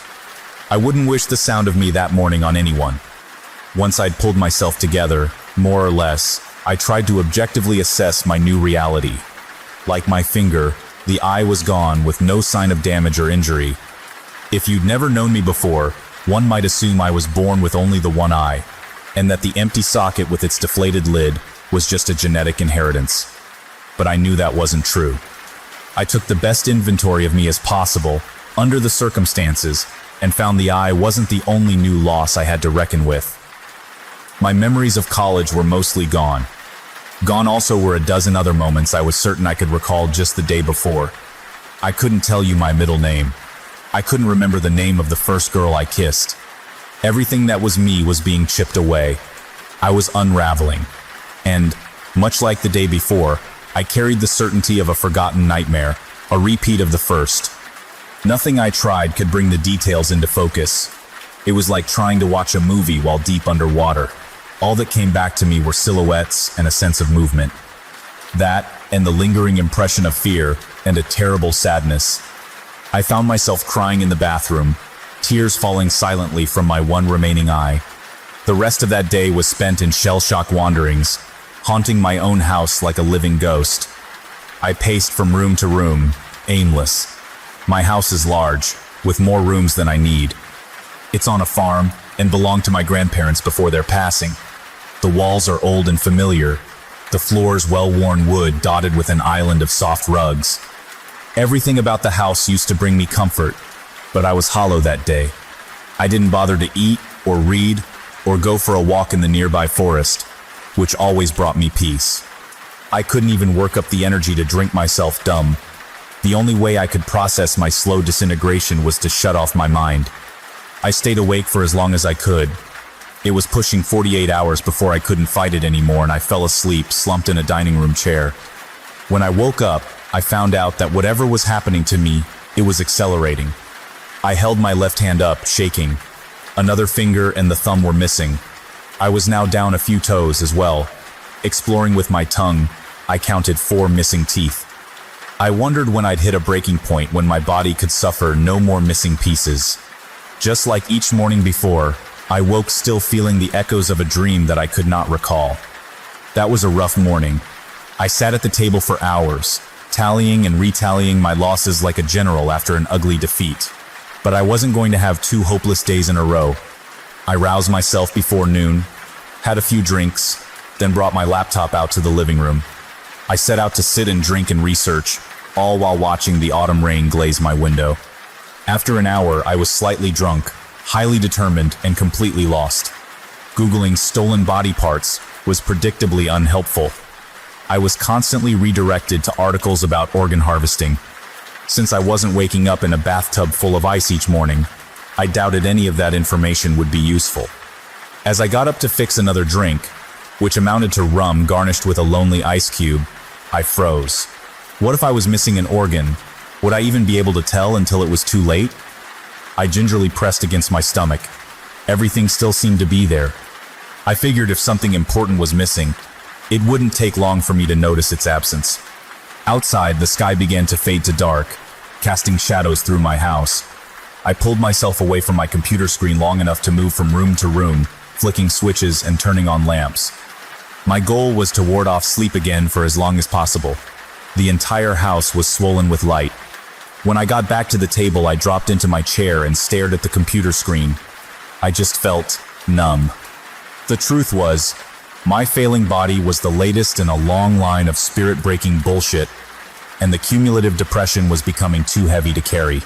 I wouldn't wish the sound of me that morning on anyone. Once I'd pulled myself together, more or less, I tried to objectively assess my new reality. Like my finger, the eye was gone with no sign of damage or injury. If you'd never known me before, one might assume I was born with only the one eye, and that the empty socket with its deflated lid was just a genetic inheritance. But I knew that wasn't true. I took the best inventory of me as possible, under the circumstances, and found the eye wasn't the only new loss I had to reckon with. My memories of college were mostly gone. Gone also were a dozen other moments I was certain I could recall just the day before. I couldn't tell you my middle name. I couldn't remember the name of the first girl I kissed. Everything that was me was being chipped away. I was unraveling. And, much like the day before, I carried the certainty of a forgotten nightmare, a repeat of the first. Nothing I tried could bring the details into focus. It was like trying to watch a movie while deep underwater. All that came back to me were silhouettes and a sense of movement. That, and the lingering impression of fear and a terrible sadness. I found myself crying in the bathroom, tears falling silently from my one remaining eye. The rest of that day was spent in shell-shock wanderings, haunting my own house like a living ghost. I paced from room to room, aimless. My house is large, with more rooms than I need. It's on a farm and belonged to my grandparents before their passing. The walls are old and familiar, the floors well-worn wood dotted with an island of soft rugs. Everything about the house used to bring me comfort, but I was hollow that day. I didn't bother to eat or read or go for a walk in the nearby forest, which always brought me peace. I couldn't even work up the energy to drink myself dumb. The only way I could process my slow disintegration was to shut off my mind. I stayed awake for as long as I could. It was pushing 48 hours before I couldn't fight it anymore, and I fell asleep, slumped in a dining room chair. When I woke up, I found out that whatever was happening to me, it was accelerating. I held my left hand up, shaking. Another finger and the thumb were missing. I was now down a few toes as well. Exploring with my tongue, I counted 4 missing teeth. I wondered when I'd hit a breaking point when my body could suffer no more missing pieces. Just like each morning before, I woke still feeling the echoes of a dream that I could not recall. That was a rough morning. I sat at the table for hours, tallying and retallying my losses like a general after an ugly defeat. But I wasn't going to have 2 hopeless days in a row. I roused myself before noon, had a few drinks, then brought my laptop out to the living room. I set out to sit and drink and research, all while watching the autumn rain glaze my window. After an hour, I was slightly drunk, highly determined, and completely lost. Googling stolen body parts was predictably unhelpful. I was constantly redirected to articles about organ harvesting. Since I wasn't waking up in a bathtub full of ice each morning, I doubted any of that information would be useful. As I got up to fix another drink, which amounted to rum garnished with a lonely ice cube, I froze. What if I was missing an organ? Would I even be able to tell until it was too late? I gingerly pressed against my stomach. Everything still seemed to be there. I figured if something important was missing, it wouldn't take long for me to notice its absence. Outside, the sky began to fade to dark, casting shadows through my house. I pulled myself away from my computer screen long enough to move from room to room, flicking switches and turning on lamps. My goal was to ward off sleep again for as long as possible. The entire house was swollen with light. When I got back to the table, I dropped into my chair and stared at the computer screen. I just felt numb. The truth was, my failing body was the latest in a long line of spirit-breaking bullshit, and the cumulative depression was becoming too heavy to carry.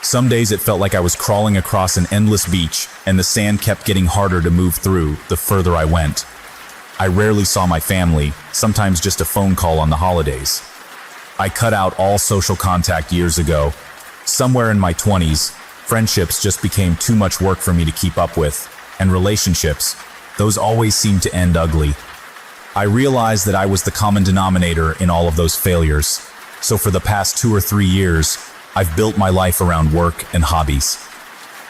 Some days it felt like I was crawling across an endless beach, and the sand kept getting harder to move through the further I went. I rarely saw my family, sometimes just a phone call on the holidays. I cut out all social contact years ago. Somewhere in my 20s, friendships just became too much work for me to keep up with, and relationships, those always seemed to end ugly. I realized that I was the common denominator in all of those failures, so for the past 2 or 3 years, I've built my life around work and hobbies.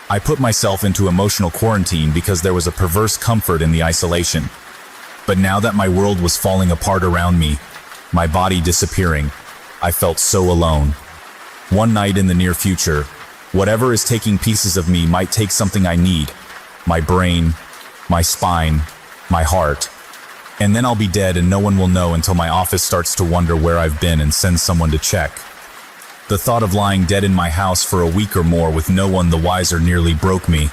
I put myself into emotional quarantine because there was a perverse comfort in the isolation. But now that my world was falling apart around me, my body disappearing, I felt so alone. One night in the near future, whatever is taking pieces of me might take something I need, my brain, my spine, my heart. And then I'll be dead and no one will know until my office starts to wonder where I've been and sends someone to check. The thought of lying dead in my house for a week or more with no one the wiser nearly broke me.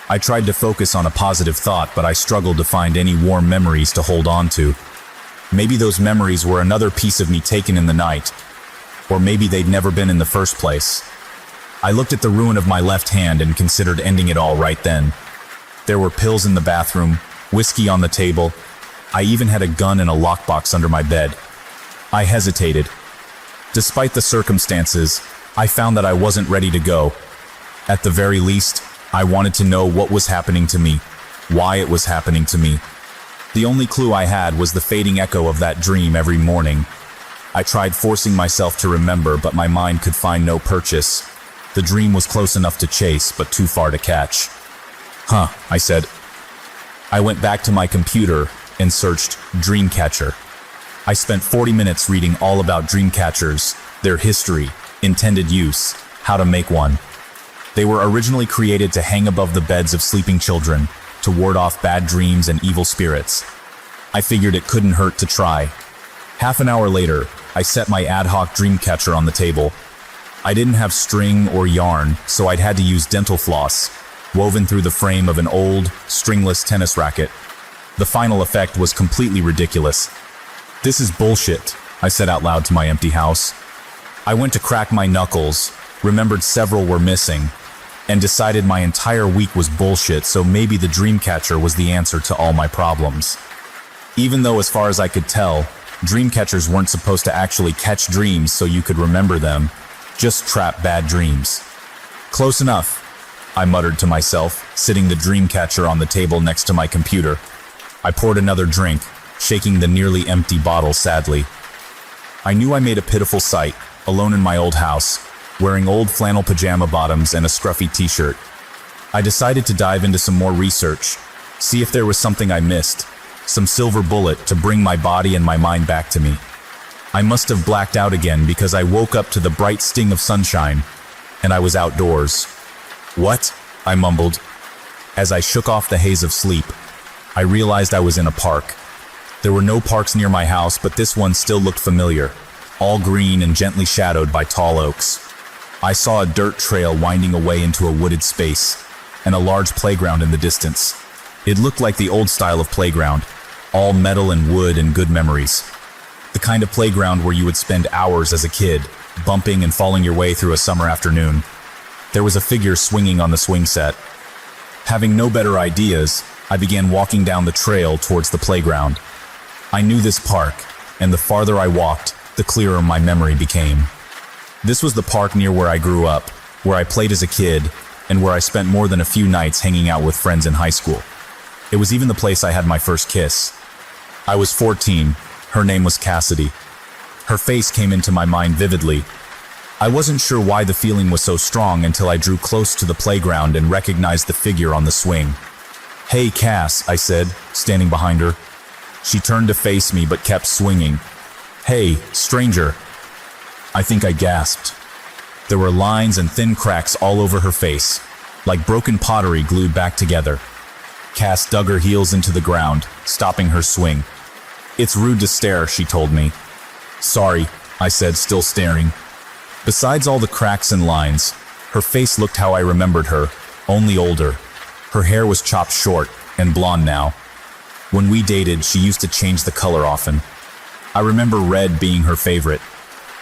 I tried to focus on a positive thought, but I struggled to find any warm memories to hold on to. Maybe those memories were another piece of me taken in the night, or maybe they'd never been in the first place. I looked at the ruin of my left hand and considered ending it all right then. There were pills in the bathroom, whiskey on the table. I even had a gun in a lockbox under my bed. I hesitated. Despite the circumstances, I found that I wasn't ready to go. At the very least, I wanted to know what was happening to me, why it was happening to me. The only clue I had was the fading echo of that dream every morning. I tried forcing myself to remember, but my mind could find no purchase. The dream was close enough to chase, but too far to catch. I said. I went back to my computer and searched Dreamcatcher. I spent 40 minutes reading all about dreamcatchers, their history, intended use, how to make one. They were originally created to hang above the beds of sleeping children, to ward off bad dreams and evil spirits. I figured it couldn't hurt to try. Half an hour later, I set my ad hoc dream catcher on the table. I didn't have string or yarn, so I'd had to use dental floss, woven through the frame of an old, stringless tennis racket. The final effect was completely ridiculous. "This is bullshit," I said out loud to my empty house. I went to crack my knuckles, remembered several were missing, and decided my entire week was bullshit, so maybe the dream catcher was the answer to all my problems. Even though, as far as I could tell, dream catchers weren't supposed to actually catch dreams so you could remember them, just trap bad dreams. Close enough, I muttered to myself, sitting the dream catcher on the table next to my computer. I poured another drink, shaking the nearly empty bottle sadly. I knew I made a pitiful sight, alone in my old house, wearing old flannel pajama bottoms and a scruffy t-shirt. I decided to dive into some more research, see if there was something I missed, some silver bullet to bring my body and my mind back to me. I must have blacked out again because I woke up to the bright sting of sunshine, and I was outdoors. "What?" I mumbled. As I shook off the haze of sleep, I realized I was in a park. There were no parks near my house, but this one still looked familiar, all green and gently shadowed by tall oaks. I saw a dirt trail winding away into a wooded space, and a large playground in the distance. It looked like the old style of playground, all metal and wood and good memories. The kind of playground where you would spend hours as a kid, bumping and falling your way through a summer afternoon. There was a figure swinging on the swing set. Having no better ideas, I began walking down the trail towards the playground. I knew this park, and the farther I walked, the clearer my memory became. This was the park near where I grew up, where I played as a kid, and where I spent more than a few nights hanging out with friends in high school. It was even the place I had my first kiss. I was 14. Her name was Cassidy. Her face came into my mind vividly. I wasn't sure why the feeling was so strong until I drew close to the playground and recognized the figure on the swing. "Hey, Cass," I said, standing behind her. She turned to face me but kept swinging. "Hey, stranger." I think I gasped. There were lines and thin cracks all over her face, like broken pottery glued back together. Cass dug her heels into the ground, stopping her swing. "It's rude to stare," she told me. "Sorry," I said, still staring. Besides all the cracks and lines, her face looked how I remembered her, only older. Her hair was chopped short and blonde now. When we dated, she used to change the color often. I remember red being her favorite.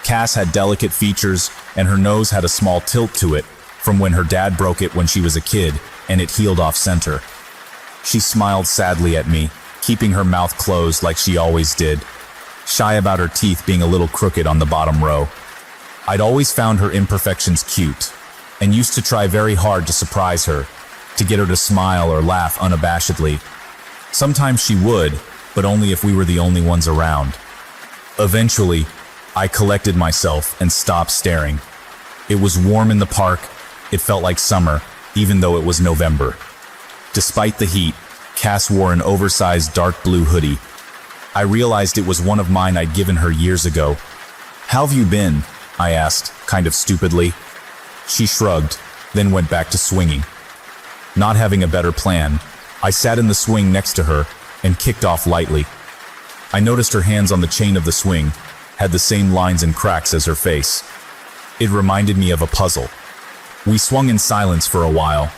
Cass had delicate features, and her nose had a small tilt to it from when her dad broke it when she was a kid, and it healed off center. She smiled sadly at me, keeping her mouth closed like she always did, shy about her teeth being a little crooked on the bottom row. I'd always found her imperfections cute, and used to try very hard to surprise her, to get her to smile or laugh unabashedly. Sometimes she would, but only if we were the only ones around. Eventually, I collected myself and stopped staring. It was warm in the park. It felt like summer, even though it was November. Despite the heat, Cass wore an oversized dark blue hoodie. I realized it was one of mine I'd given her years ago. "How have you been?" I asked, kind of stupidly. She shrugged, then went back to swinging. Not having a better plan, I sat in the swing next to her and kicked off lightly. I noticed her hands on the chain of the swing had the same lines and cracks as her face. It reminded me of a puzzle. We swung in silence for a while.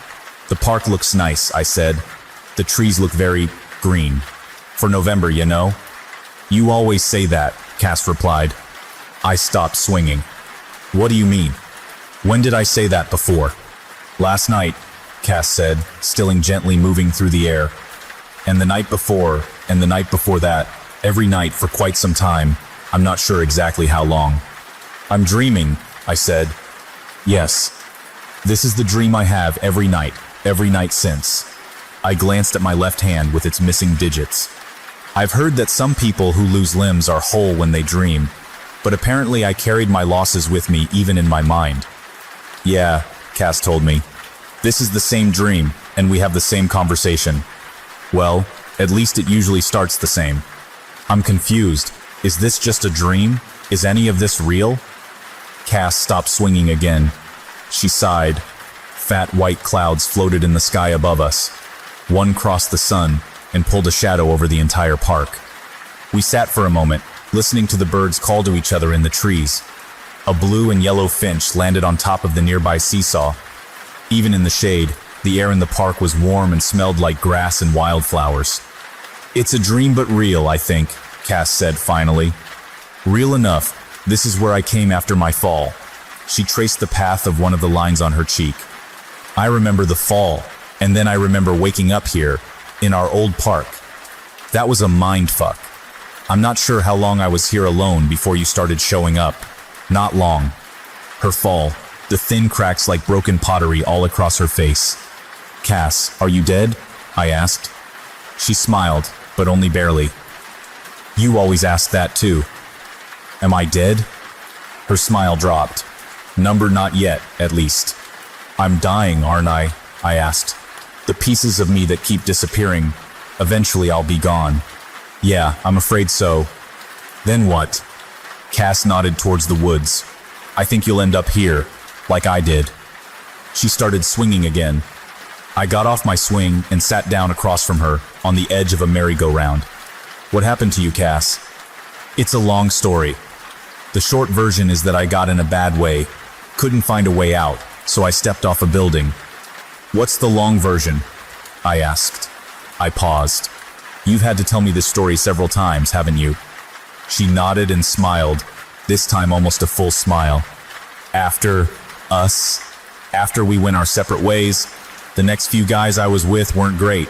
"The park looks nice," I said. "The trees look very green. For November, you know?" "You always say that," Cass replied. I stopped swinging. "What do you mean? When did I say that before?" "Last night," Cass said, still gently moving through the air. "And the night before, and the night before that, every night for quite some time. I'm not sure exactly how long." "I'm dreaming," I said. "Yes. This is the dream I have every night since." I glanced at my left hand with its missing digits. I've heard that some people who lose limbs are whole when they dream, but apparently I carried my losses with me even in my mind. "Yeah," Cass told me. "This is the same dream, and we have the same conversation." Well, at least it usually starts the same. I'm confused. Is this just a dream? Is any of this real? Cass stopped swinging again. She sighed. Fat white clouds floated in the sky above us. One crossed the sun and pulled a shadow over the entire park. We sat for a moment, listening to the birds call to each other in the trees. A blue and yellow finch landed on top of the nearby seesaw. Even in the shade, the air in the park was warm and smelled like grass and wildflowers. It's a dream but real, I think, Cass said finally. Real enough. This is where I came after my fall. She traced the path of one of the lines on her cheek. I remember the fall, and then I remember waking up here, in our old park. That was a mindfuck. I'm not sure how long I was here alone before you started showing up. Not long. Her fall, the thin cracks like broken pottery all across her face. Cass, are you dead? I asked. She smiled, but only barely. You always ask that too. Am I dead? Her smile dropped. Number not yet, at least. I'm dying, aren't I? I asked. The pieces of me that keep disappearing. Eventually I'll be gone. Yeah, I'm afraid so. Then what? Cass nodded towards the woods. I think you'll end up here, like I did. She started swinging again. I got off my swing and sat down across from her, on the edge of a merry-go-round. What happened to you, Cass? It's a long story. The short version is that I got in a bad way, couldn't find a way out, so I stepped off a building. What's the long version? I asked. I paused. You've had to tell me this story several times, haven't you? She nodded and smiled, this time almost a full smile. After we went our separate ways, the next few guys I was with weren't great.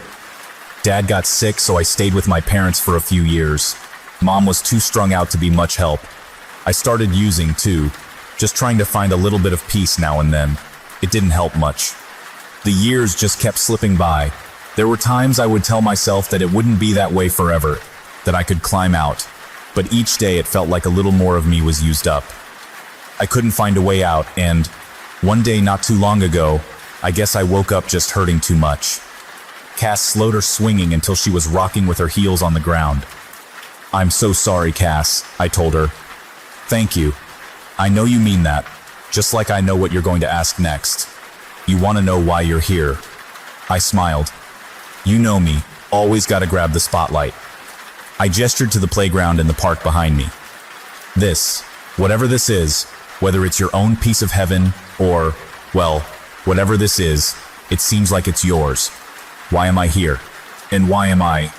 Dad got sick, so I stayed with my parents for a few years. Mom was too strung out to be much help. I started using too, just trying to find a little bit of peace now and then. It didn't help much. The years just kept slipping by. There were times I would tell myself that it wouldn't be that way forever, that I could climb out, but each day it felt like a little more of me was used up. I couldn't find a way out, and one day not too long ago, I guess I woke up just hurting too much. Cass slowed her swinging until she was rocking with her heels on the ground. I'm so sorry, Cass, I told her. Thank you. I know you mean that, just like I know what you're going to ask next. You want to know why you're here. I smiled. You know me, always gotta grab the spotlight. I gestured to the playground in the park behind me. This, whatever this is, whether it's your own piece of heaven or, well, whatever this is, it seems like it's yours. Why am I here? And why am I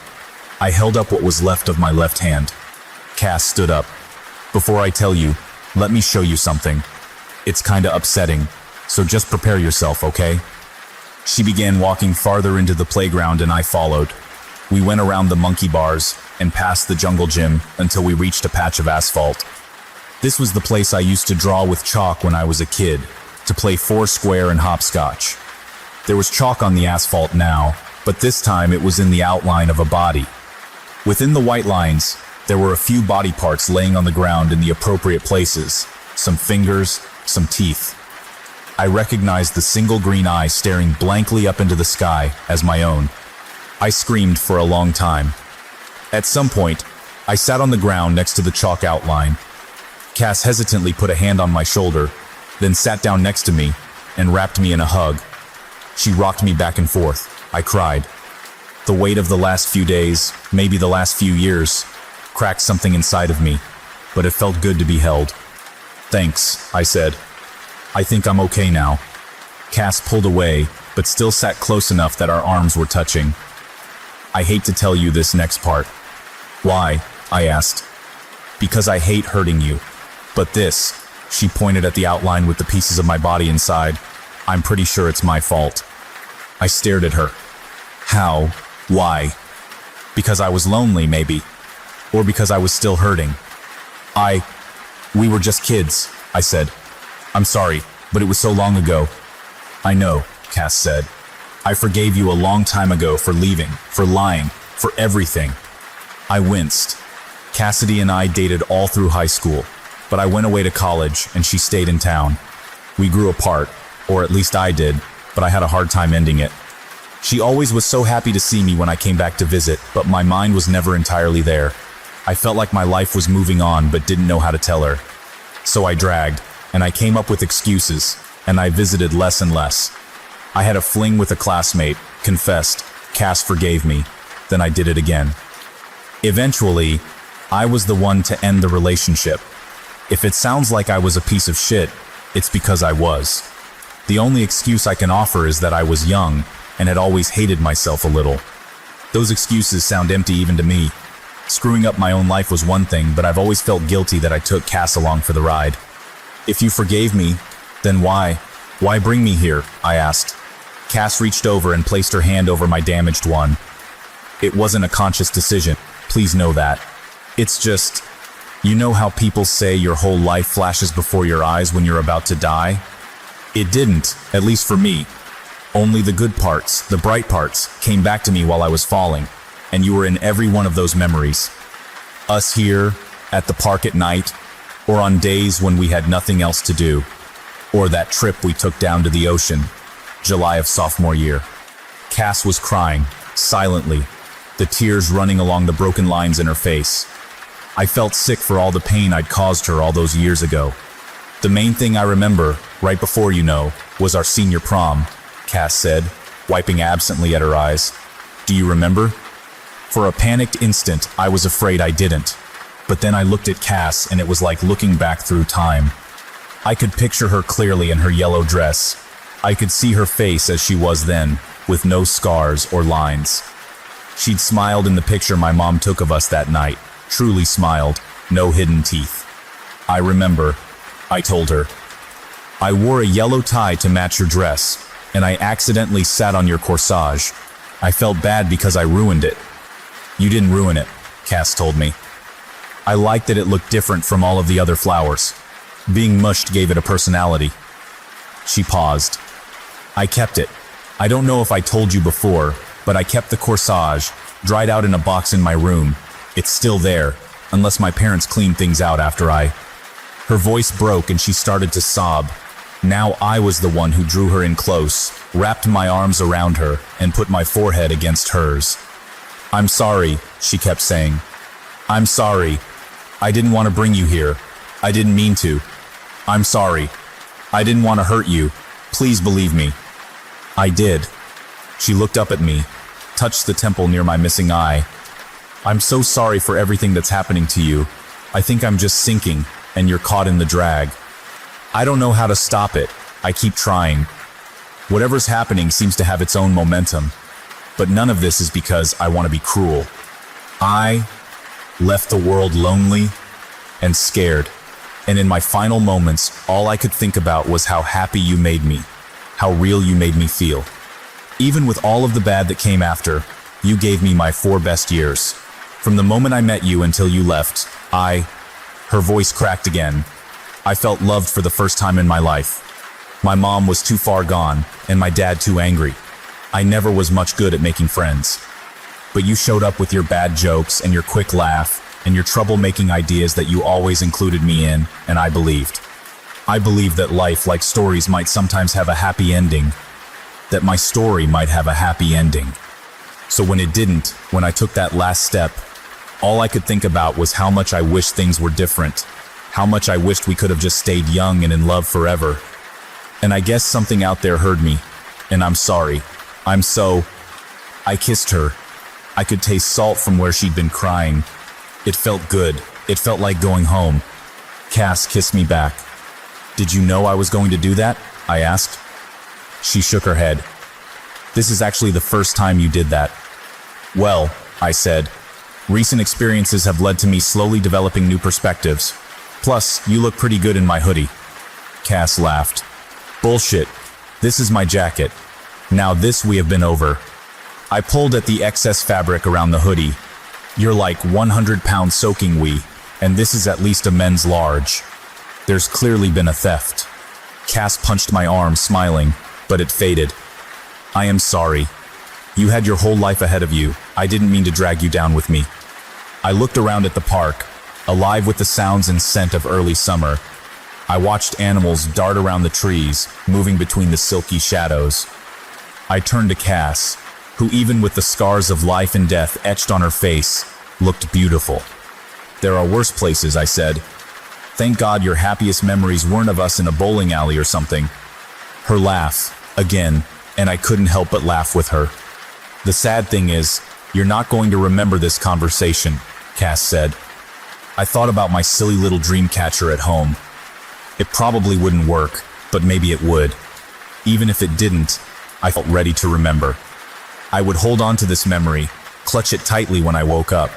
held up what was left of my left hand. Cass stood up. Before I tell you, let me show you something. It's kinda upsetting, so just prepare yourself, okay? She began walking farther into the playground and I followed. We went around the monkey bars and past the jungle gym until we reached a patch of asphalt. This was the place I used to draw with chalk when I was a kid, to play foursquare and hopscotch. There was chalk on the asphalt now, but this time it was in the outline of a body. Within the white lines, there were a few body parts laying on the ground in the appropriate places, some fingers, some teeth. I recognized the single green eye staring blankly up into the sky as my own. I screamed for a long time. At some point, I sat on the ground next to the chalk outline. Cass hesitantly put a hand on my shoulder, then sat down next to me and wrapped me in a hug. She rocked me back and forth. I cried. The weight of the last few days, maybe the last few years, cracked something inside of me, but it felt good to be held. Thanks, I said. I think I'm okay now. Cass pulled away, but still sat close enough that our arms were touching. I hate to tell you this next part. Why? I asked. Because I hate hurting you. But this, she pointed at the outline with the pieces of my body inside, I'm pretty sure it's my fault. I stared at her. How? Why? Because I was lonely, maybe. Or because I was still hurting. We were just kids, I said. I'm sorry, but it was so long ago. I know, Cass said. I forgave you a long time ago for leaving, for lying, for everything. I winced. Cassidy and I dated all through high school, but I went away to college and she stayed in town. We grew apart, or at least I did, but I had a hard time ending it. She always was so happy to see me when I came back to visit, but my mind was never entirely there. I felt like my life was moving on but didn't know how to tell her. So I dragged, and I came up with excuses, and I visited less and less. I had a fling with a classmate, confessed, Cass forgave me, then I did it again. Eventually, I was the one to end the relationship. If it sounds like I was a piece of shit, it's because I was. The only excuse I can offer is that I was young and had always hated myself a little. Those excuses sound empty even to me. Screwing up my own life was one thing, but I've always felt guilty that I took Cass along for the ride. If you forgave me, then why? Why bring me here? I asked. Cass reached over and placed her hand over my damaged one. It wasn't a conscious decision, please know that. It's just, you know how people say your whole life flashes before your eyes when you're about to die? It didn't, at least for me. Only the good parts, the bright parts, came back to me while I was falling, and you were in every one of those memories. Us here, at the park at night, or on days when we had nothing else to do, or that trip we took down to the ocean, July of sophomore year. Cass was crying, silently, the tears running along the broken lines in her face. I felt sick for all the pain I'd caused her all those years ago. The main thing I remember, right before was our senior prom, Cass said, wiping absently at her eyes. Do you remember? For a panicked instant, I was afraid I didn't. But then I looked at Cass and it was like looking back through time. I could picture her clearly in her yellow dress. I could see her face as she was then, with no scars or lines. She'd smiled in the picture my mom took of us that night, truly smiled, no hidden teeth. I remember, I told her. I wore a yellow tie to match your dress, and I accidentally sat on your corsage. I felt bad because I ruined it. You didn't ruin it, Cass told me. I liked that it looked different from all of the other flowers. Being mushed gave it a personality. She paused. I kept it. I don't know if I told you before, but I kept the corsage, dried out in a box in my room. It's still there, unless my parents cleaned things out after I... Her voice broke and she started to sob. Now I was the one who drew her in close, wrapped my arms around her, and put my forehead against hers. I'm sorry, she kept saying. I'm sorry. I didn't want to bring you here. I didn't mean to. I'm sorry. I didn't want to hurt you. Please believe me. I did. She looked up at me, touched the temple near my missing eye. I'm so sorry for everything that's happening to you. I think I'm just sinking, and you're caught in the drag. I don't know how to stop it. I keep trying. Whatever's happening seems to have its own momentum. But none of this is because I want to be cruel. I left the world lonely and scared. And in my final moments, all I could think about was how happy you made me, how real you made me feel. Even with all of the bad that came after, you gave me my 4 best years. From the moment I met you until you left, her voice cracked again. I felt loved for the first time in my life. My mom was too far gone, and my dad too angry. I never was much good at making friends. But you showed up with your bad jokes and your quick laugh, and your trouble-making ideas that you always included me in, and I believed. I believed that life, like stories, might sometimes have a happy ending. That my story might have a happy ending. So when it didn't, when I took that last step, all I could think about was how much I wished things were different. How much I wished we could have just stayed young and in love forever. And I guess something out there heard me, and I'm sorry. I kissed her. I could taste salt from where she'd been crying. It felt good. It felt like going home. Cass kissed me back. Did you know I was going to do that? I asked. She shook her head. This is actually the first time you did that. Well, I said, recent experiences have led to me slowly developing new perspectives. Plus, you look pretty good in my hoodie. Cass laughed. Bullshit. This is my jacket. Now this we have been over. I pulled at the excess fabric around the hoodie. You're like 100-pound soaking wee, and this is at least a men's large. There's clearly been a theft. Cass punched my arm, smiling, but it faded. I am sorry. You had your whole life ahead of you. I didn't mean to drag you down with me. I looked around at the park, alive with the sounds and scent of early summer. I watched animals dart around the trees, moving between the silky shadows. I turned to Cass. who even with the scars of life and death etched on her face, looked beautiful. "There are worse places," I said. "Thank God your happiest memories weren't of us in a bowling alley or something." Her laugh, again, and I couldn't help but laugh with her. "The sad thing is, you're not going to remember this conversation," Cass said. I thought about my silly little dream catcher at home. It probably wouldn't work, but maybe it would. Even if it didn't, I felt ready to remember. I would hold on to this memory, clutch it tightly when I woke up.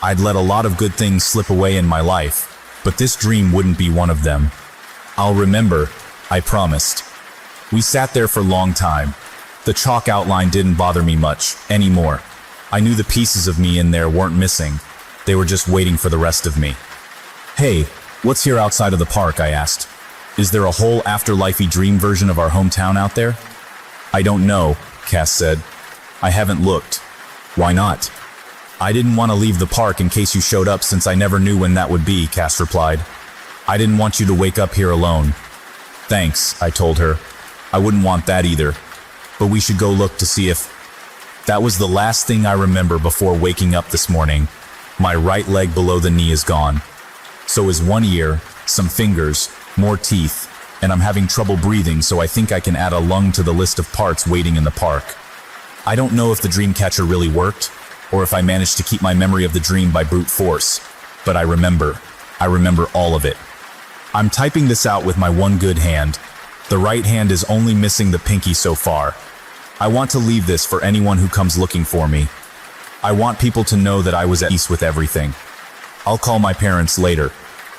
I'd let a lot of good things slip away in my life, but this dream wouldn't be one of them. "I'll remember," I promised. We sat there for a long time. The chalk outline didn't bother me much anymore. I knew the pieces of me in there weren't missing. They were just waiting for the rest of me. "Hey, what's here outside of the park?" I asked. "Is there a whole afterlife-y dream version of our hometown out there?" "I don't know," Cass said. "I haven't looked." "Why not?" "I didn't want to leave the park in case you showed up since I never knew when that would be," Cass replied. "I didn't want you to wake up here alone." "Thanks," I told her. "I wouldn't want that either. But we should go look to see if—" That was the last thing I remember before waking up this morning. My right leg below the knee is gone. So is one ear, some fingers, more teeth, and I'm having trouble breathing, so I think I can add a lung to the list of parts waiting in the park. I don't know if the dream catcher really worked, or if I managed to keep my memory of the dream by brute force, but I remember all of it. I'm typing this out with my one good hand. The right hand is only missing the pinky so far. I want to leave this for anyone who comes looking for me. I want people to know that I was at peace with everything. I'll call my parents later,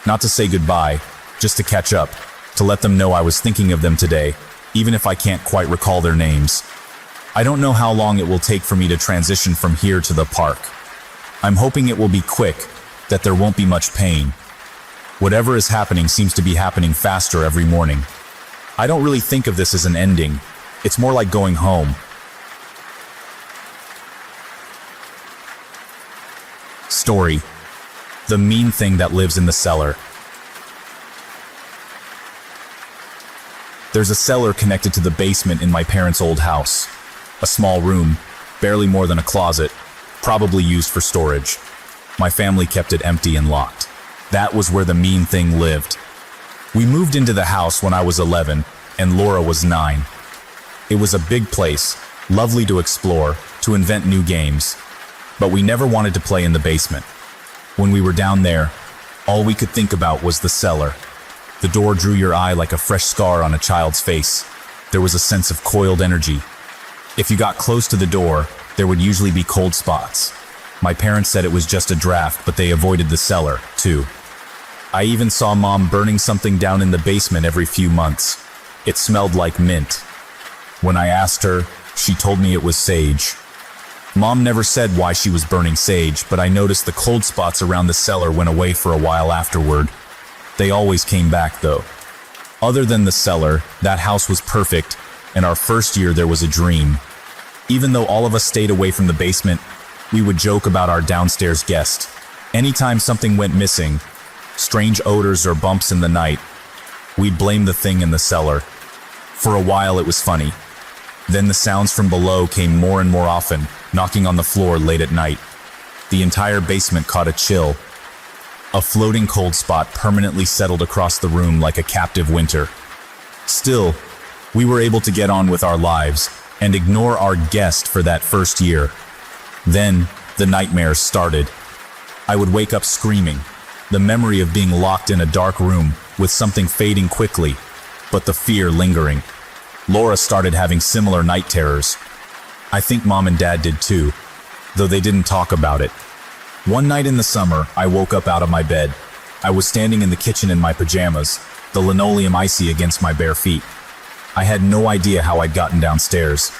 not to say goodbye, just to catch up, to let them know I was thinking of them today, even if I can't quite recall their names. I don't know how long it will take for me to transition from here to the park. I'm hoping it will be quick, that there won't be much pain. Whatever is happening seems to be happening faster every morning. I don't really think of this as an ending. It's more like going home. Story: The Mean Thing That Lives in the Cellar. There's a cellar connected to the basement in my parents' old house. A small room, barely more than a closet, probably used for storage. My family kept it empty and locked. That was where the mean thing lived. We moved into the house when I was 11, and Laura was 9. It was a big place, lovely to explore, to invent new games. But we never wanted to play in the basement. When we were down there, all we could think about was the cellar. The door drew your eye like a fresh scar on a child's face. There was a sense of coiled energy. If you got close to the door, there would usually be cold spots. My parents said it was just a draft, but they avoided the cellar, too. I even saw Mom burning something down in the basement every few months. It smelled like mint. When I asked her, she told me it was sage. Mom never said why she was burning sage, but I noticed the cold spots around the cellar went away for a while afterward. They always came back, though. Other than the cellar, that house was perfect, and our first year there was a dream. Even though all of us stayed away from the basement, we would joke about our downstairs guest. Anytime something went missing, strange odors or bumps in the night, we'd blame the thing in the cellar. For a while it was funny. Then the sounds from below came more and more often, knocking on the floor late at night. The entire basement caught a chill. A floating cold spot permanently settled across the room like a captive winter. Still, we were able to get on with our lives and ignore our guest for that first year. Then, the nightmares started. I would wake up screaming, the memory of being locked in a dark room with something fading quickly, but the fear lingering. Laura started having similar night terrors. I think Mom and Dad did too, though they didn't talk about it. One night in the summer, I woke up out of my bed. I was standing in the kitchen in my pajamas, the linoleum icy against my bare feet. I had no idea how I'd gotten downstairs.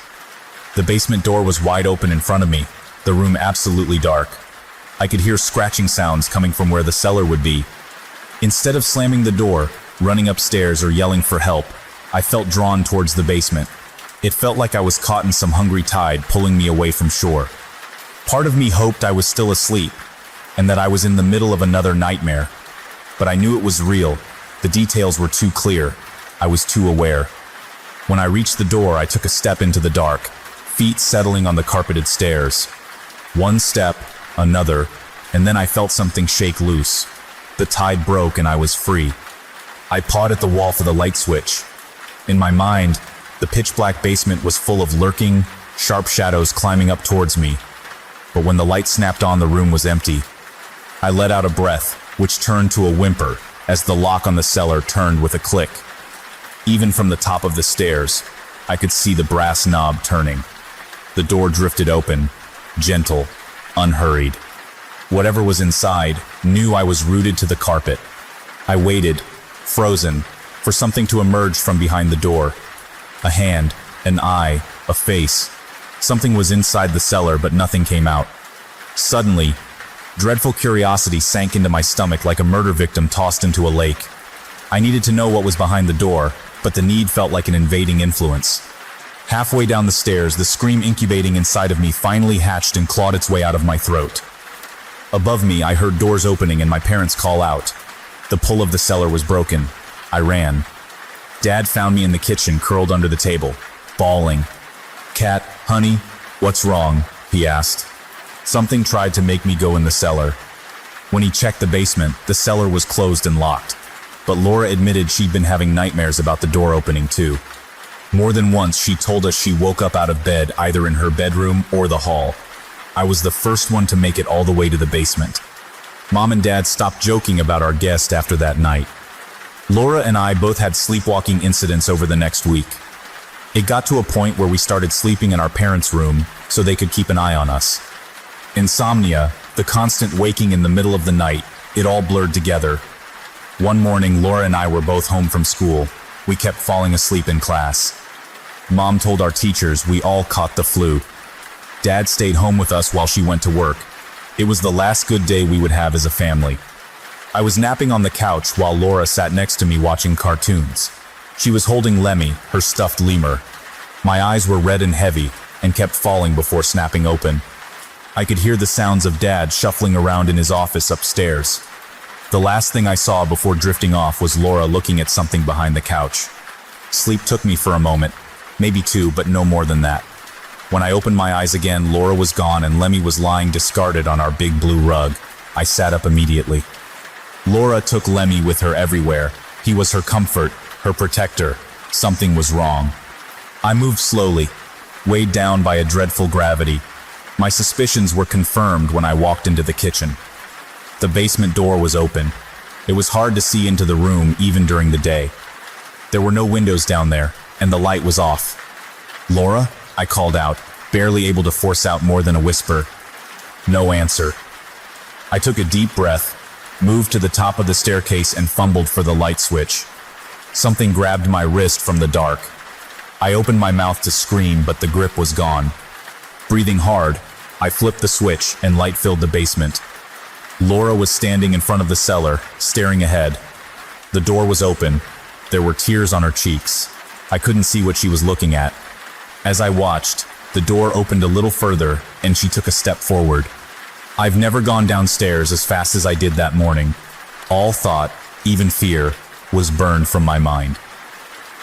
The basement door was wide open in front of me, the room absolutely dark. I could hear scratching sounds coming from where the cellar would be. Instead of slamming the door, running upstairs, or yelling for help, I felt drawn towards the basement. It felt like I was caught in some hungry tide pulling me away from shore. Part of me hoped I was still asleep, and that I was in the middle of another nightmare. But I knew it was real. The details were too clear. I was too aware. When I reached the door, I took a step into the dark, feet settling on the carpeted stairs. One step, another, and then I felt something shake loose. The tide broke and I was free. I pawed at the wall for the light switch. In my mind, the pitch-black basement was full of lurking, sharp shadows climbing up towards me. But when the light snapped on, the room was empty. I let out a breath, which turned to a whimper as the lock on the cellar turned with a click. Even from the top of the stairs, I could see the brass knob turning. The door drifted open, gentle, unhurried. Whatever was inside knew I was rooted to the carpet. I waited, frozen, for something to emerge from behind the door. A hand, an eye, a face. Something was inside the cellar, but nothing came out. Suddenly, dreadful curiosity sank into my stomach like a murder victim tossed into a lake. I needed to know what was behind the door, but the need felt like an invading influence. Halfway down the stairs, the scream incubating inside of me finally hatched and clawed its way out of my throat. Above me, I heard doors opening and my parents call out. The pull of the cellar was broken. I ran. Dad found me in the kitchen, curled under the table, bawling. "Cat, honey, what's wrong?" he asked. Something tried to make me go in the cellar. When he checked the basement, the cellar was closed and locked. But Laura admitted she'd been having nightmares about the door opening too. More than once, she told us she woke up out of bed either in her bedroom or the hall. I was the first one to make it all the way to the basement. Mom and Dad stopped joking about our guest after that night. Laura and I both had sleepwalking incidents over the next week. It got to a point where we started sleeping in our parents' room so they could keep an eye on us. Insomnia, the constant waking in the middle of the night, it all blurred together. One morning, Laura and I were both home from school. We kept falling asleep in class. Mom told our teachers we all caught the flu. Dad stayed home with us while she went to work. It was the last good day we would have as a family. I was napping on the couch while Laura sat next to me watching cartoons. She was holding Lemmy, her stuffed lemur. My eyes were red and heavy and kept falling before snapping open. I could hear the sounds of Dad shuffling around in his office upstairs. The last thing I saw before drifting off was Laura looking at something behind the couch. Sleep took me for a moment, maybe two, but no more than that. When I opened my eyes again, Laura was gone and Lemmy was lying discarded on our big blue rug. I sat up immediately. Laura took Lemmy with her everywhere. He was her comfort, her protector. Something was wrong. I moved slowly, weighed down by a dreadful gravity. My suspicions were confirmed when I walked into the kitchen. The basement door was open. It was hard to see into the room even during the day. There were no windows down there, and the light was off. "Laura?" I called out, barely able to force out more than a whisper. No answer. I took a deep breath, moved to the top of the staircase and fumbled for the light switch. Something grabbed my wrist from the dark. I opened my mouth to scream, but the grip was gone. Breathing hard, I flipped the switch and light filled the basement. Laura was standing in front of the cellar, staring ahead. The door was open. There were tears on her cheeks. I couldn't see what she was looking at. As I watched, the door opened a little further and she took a step forward. I've never gone downstairs as fast as I did that morning. All thought, even fear, was burned from my mind.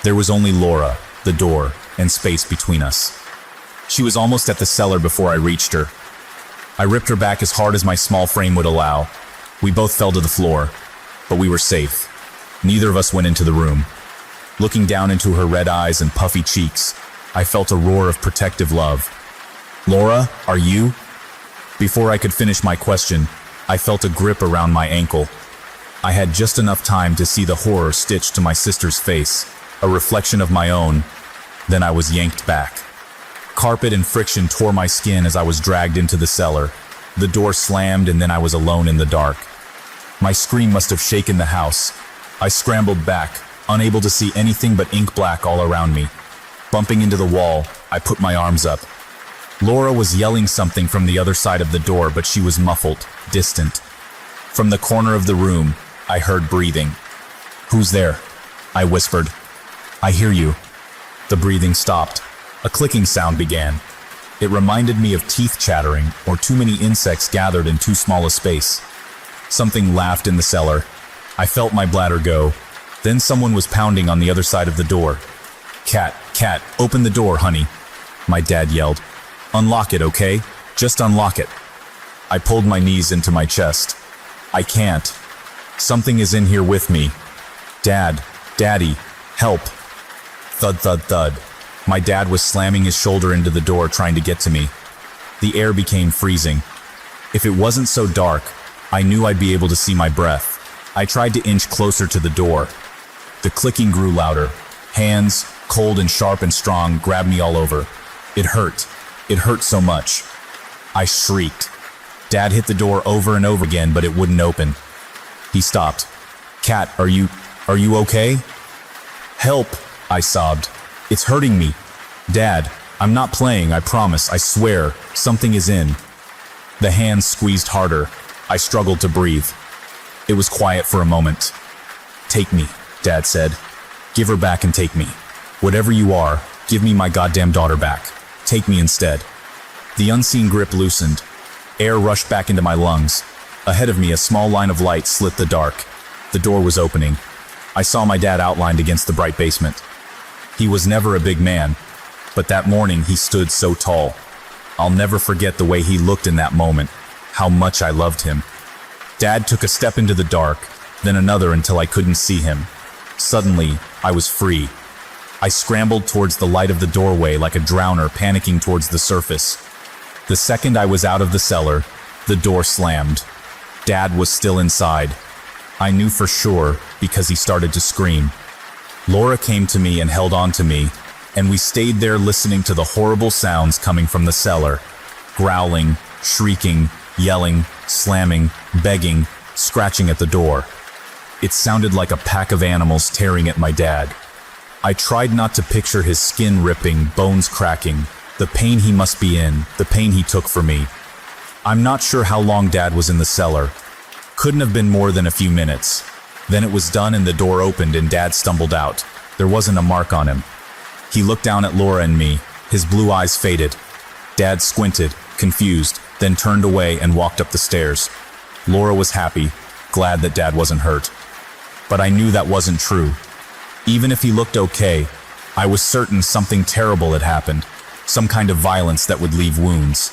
There was only Laura, the door, and space between us. She was almost at the cellar before I reached her. I ripped her back as hard as my small frame would allow. We both fell to the floor, but we were safe. Neither of us went into the room. Looking down into her red eyes and puffy cheeks, I felt a roar of protective love. "Laura, are you?" Before I could finish my question, I felt a grip around my ankle. I had just enough time to see the horror stitched to my sister's face, a reflection of my own. Then I was yanked back. Carpet and friction tore my skin as I was dragged into the cellar. The door slammed and then I was alone in the dark. My scream must have shaken the house. I scrambled back, unable to see anything but ink black all around me. Bumping into the wall, I put my arms up. Laura was yelling something from the other side of the door, but she was muffled, distant. From the corner of the room, I heard breathing. "Who's there?" I whispered. "I hear you." The breathing stopped. A clicking sound began. It reminded me of teeth chattering or too many insects gathered in too small a space. Something laughed in the cellar. I felt my bladder go. Then someone was pounding on the other side of the door. Cat, open the door, honey." My dad yelled. "Unlock it, okay? Just unlock it." I pulled my knees into my chest. "I can't. Something is in here with me. Dad, Daddy, help." Thud, thud, thud. My dad was slamming his shoulder into the door trying to get to me. The air became freezing. If it wasn't so dark, I knew I'd be able to see my breath. I tried to inch closer to the door. The clicking grew louder. Hands, cold and sharp and strong, grabbed me all over. It hurt. It hurt so much. I shrieked. Dad hit the door over and over again, but it wouldn't open. He stopped. "Cat, are you okay?" "Help," I sobbed. "It's hurting me. Dad, I'm not playing, I promise, I swear. Something is in." The hands squeezed harder. I struggled to breathe. It was quiet for a moment. "Take me," Dad said. "Give her back and take me. Whatever you are, give me my goddamn daughter back. Take me instead." The unseen grip loosened. Air rushed back into my lungs. Ahead of me, a small line of light slit the dark. The door was opening. I saw my dad outlined against the bright basement. He was never a big man, but that morning he stood so tall. I'll never forget the way he looked in that moment, how much I loved him. Dad took a step into the dark, then another until I couldn't see him. Suddenly, I was free. I scrambled towards the light of the doorway like a drowner panicking towards the surface. The second I was out of the cellar, the door slammed. Dad was still inside. I knew for sure because he started to scream. Laura came to me and held on to me, and we stayed there listening to the horrible sounds coming from the cellar. Growling, shrieking, yelling, slamming, begging, scratching at the door. It sounded like a pack of animals tearing at my dad. I tried not to picture his skin ripping, bones cracking, the pain he must be in, the pain he took for me. I'm not sure how long Dad was in the cellar. Couldn't have been more than a few minutes. Then it was done and the door opened and Dad stumbled out. There wasn't a mark on him. He looked down at Laura and me. His blue eyes faded. Dad squinted, confused, then turned away and walked up the stairs. Laura was happy, glad that Dad wasn't hurt. But I knew that wasn't true. Even if he looked okay, I was certain something terrible had happened, some kind of violence that would leave wounds.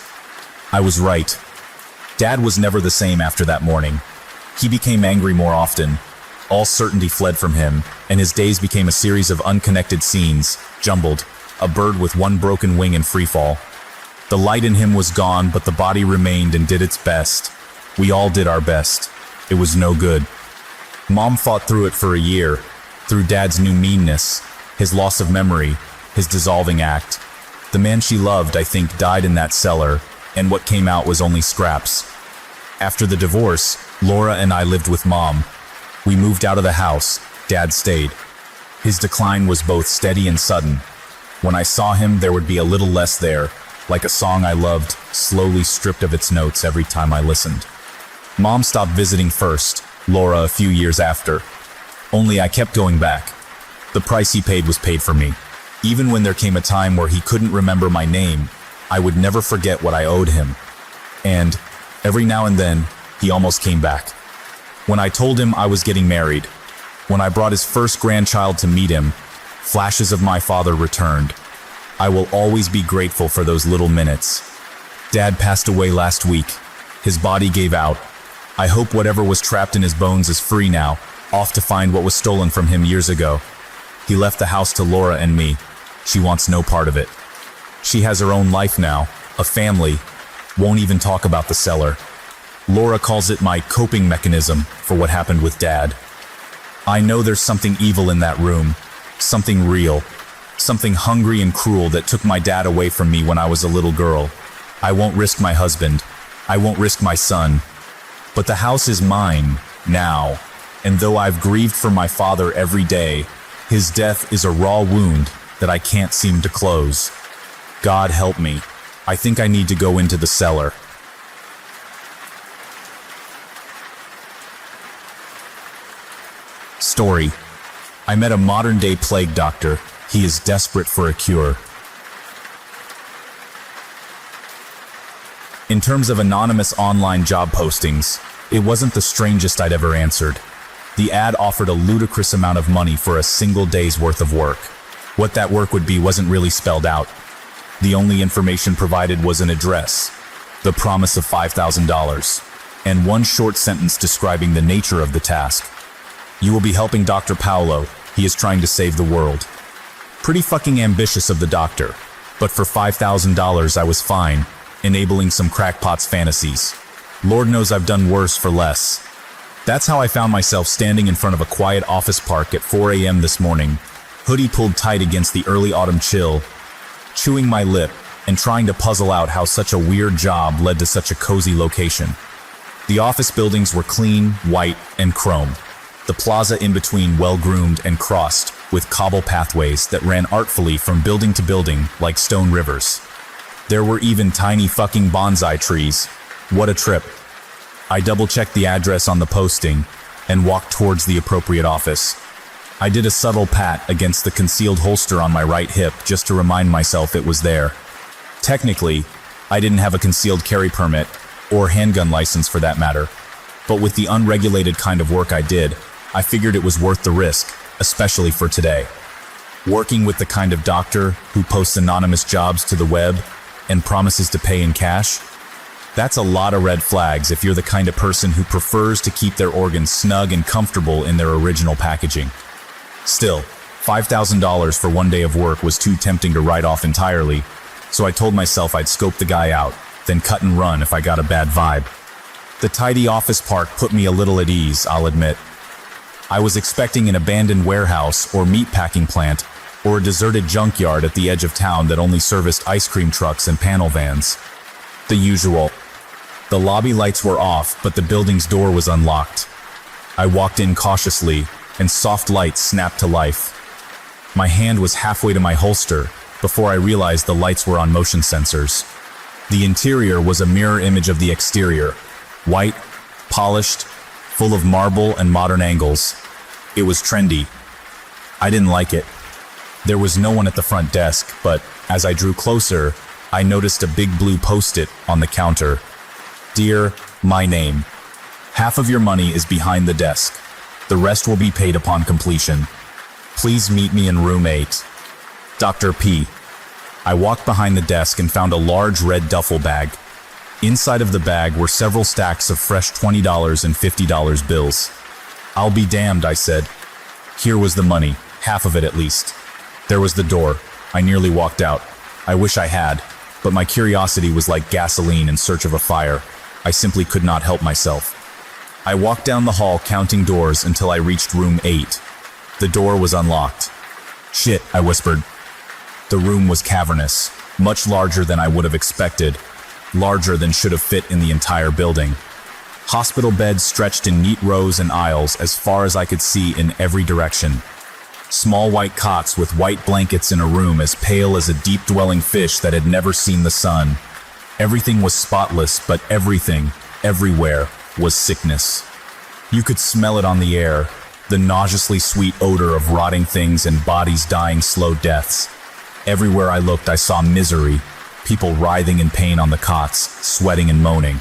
I was right. Dad was never the same after that morning. He became angry more often. All certainty fled from him, and his days became a series of unconnected scenes, jumbled, a bird with one broken wing in freefall. The light in him was gone, but the body remained and did its best. We all did our best. It was no good. Mom fought through it for a year, through Dad's new meanness, his loss of memory, his dissolving act. The man she loved, I think, died in that cellar, and what came out was only scraps. After the divorce, Laura and I lived with Mom. We moved out of the house. Dad stayed. His decline was both steady and sudden. When I saw him, there would be a little less there, like a song I loved, slowly stripped of its notes every time I listened. Mom stopped visiting first, Laura a few years after. Only I kept going back. The price he paid was paid for me. Even when there came a time where he couldn't remember my name, I would never forget what I owed him. And, every now and then, he almost came back. When I told him I was getting married, when I brought his first grandchild to meet him, flashes of my father returned. I will always be grateful for those little minutes. Dad passed away last week. His body gave out. I hope whatever was trapped in his bones is free now, off to find what was stolen from him years ago. He left the house to Laura and me. She wants no part of it. She has her own life now, a family, won't even talk about the cellar. Laura calls it my coping mechanism for what happened with Dad. I know there's something evil in that room, something real, something hungry and cruel that took my dad away from me when I was a little girl. I won't risk my husband. I won't risk my son. But the house is mine, now, and though I've grieved for my father every day, his death is a raw wound that I can't seem to close. God help me. I think I need to go into the cellar. Story. I met a modern-day plague doctor. He is desperate for a cure. In terms of anonymous online job postings, it wasn't the strangest I'd ever answered. The ad offered a ludicrous amount of money for a single day's worth of work. What that work would be wasn't really spelled out. The only information provided was an address, the promise of $5,000, and one short sentence describing the nature of the task. You will be helping Dr. Paolo. He is trying to save the world. Pretty fucking ambitious of the doctor, but for $5,000 I was fine, enabling some crackpot's fantasies. Lord knows I've done worse for less. That's how I found myself standing in front of a quiet office park at 4 a.m. this morning, hoodie pulled tight against the early autumn chill, chewing my lip and trying to puzzle out how such a weird job led to such a cozy location. The office buildings were clean, white, and chrome. The plaza in between well-groomed and crossed with cobble pathways that ran artfully from building to building like stone rivers. There were even tiny fucking bonsai trees. What a trip. I double-checked the address on the posting and walked towards the appropriate office. I did a subtle pat against the concealed holster on my right hip just to remind myself it was there. Technically, I didn't have a concealed carry permit, or handgun license for that matter, but with the unregulated kind of work I did, I figured it was worth the risk, especially for today. Working with the kind of doctor who posts anonymous jobs to the web and promises to pay in cash? That's a lot of red flags if you're the kind of person who prefers to keep their organs snug and comfortable in their original packaging. Still, $5,000 for one day of work was too tempting to write off entirely, so I told myself I'd scope the guy out, then cut and run if I got a bad vibe. The tidy office park put me a little at ease, I'll admit. I was expecting an abandoned warehouse or meatpacking plant, or a deserted junkyard at the edge of town that only serviced ice cream trucks and panel vans. The usual. The lobby lights were off, but the building's door was unlocked. I walked in cautiously, and soft light snapped to life. My hand was halfway to my holster before I realized the lights were on motion sensors. The interior was a mirror image of the exterior, white, polished, full of marble and modern angles. It was trendy. I didn't like it. There was no one at the front desk, but as I drew closer, I noticed a big blue post-it on the counter. Dear, my name. Half of your money is behind the desk. The rest will be paid upon completion. Please meet me in room 8. Dr. P. I walked behind the desk and found a large red duffel bag. Inside of the bag were several stacks of fresh $20 and $50 bills. I'll be damned, I said. Here was the money, half of it at least. There was the door. I nearly walked out. I wish I had, but my curiosity was like gasoline in search of a fire. I simply could not help myself. I walked down the hall counting doors until I reached room 8. The door was unlocked. Shit, I whispered. The room was cavernous, much larger than I would have expected, larger than should have fit in the entire building. Hospital beds stretched in neat rows and aisles as far as I could see in every direction. Small white cots with white blankets in a room as pale as a deep-dwelling fish that had never seen the sun. Everything was spotless, but everything, everywhere, was sickness. You could smell it on the air, the nauseously sweet odor of rotting things and bodies dying slow deaths. Everywhere I looked, I saw misery, people writhing in pain on the cots, sweating and moaning.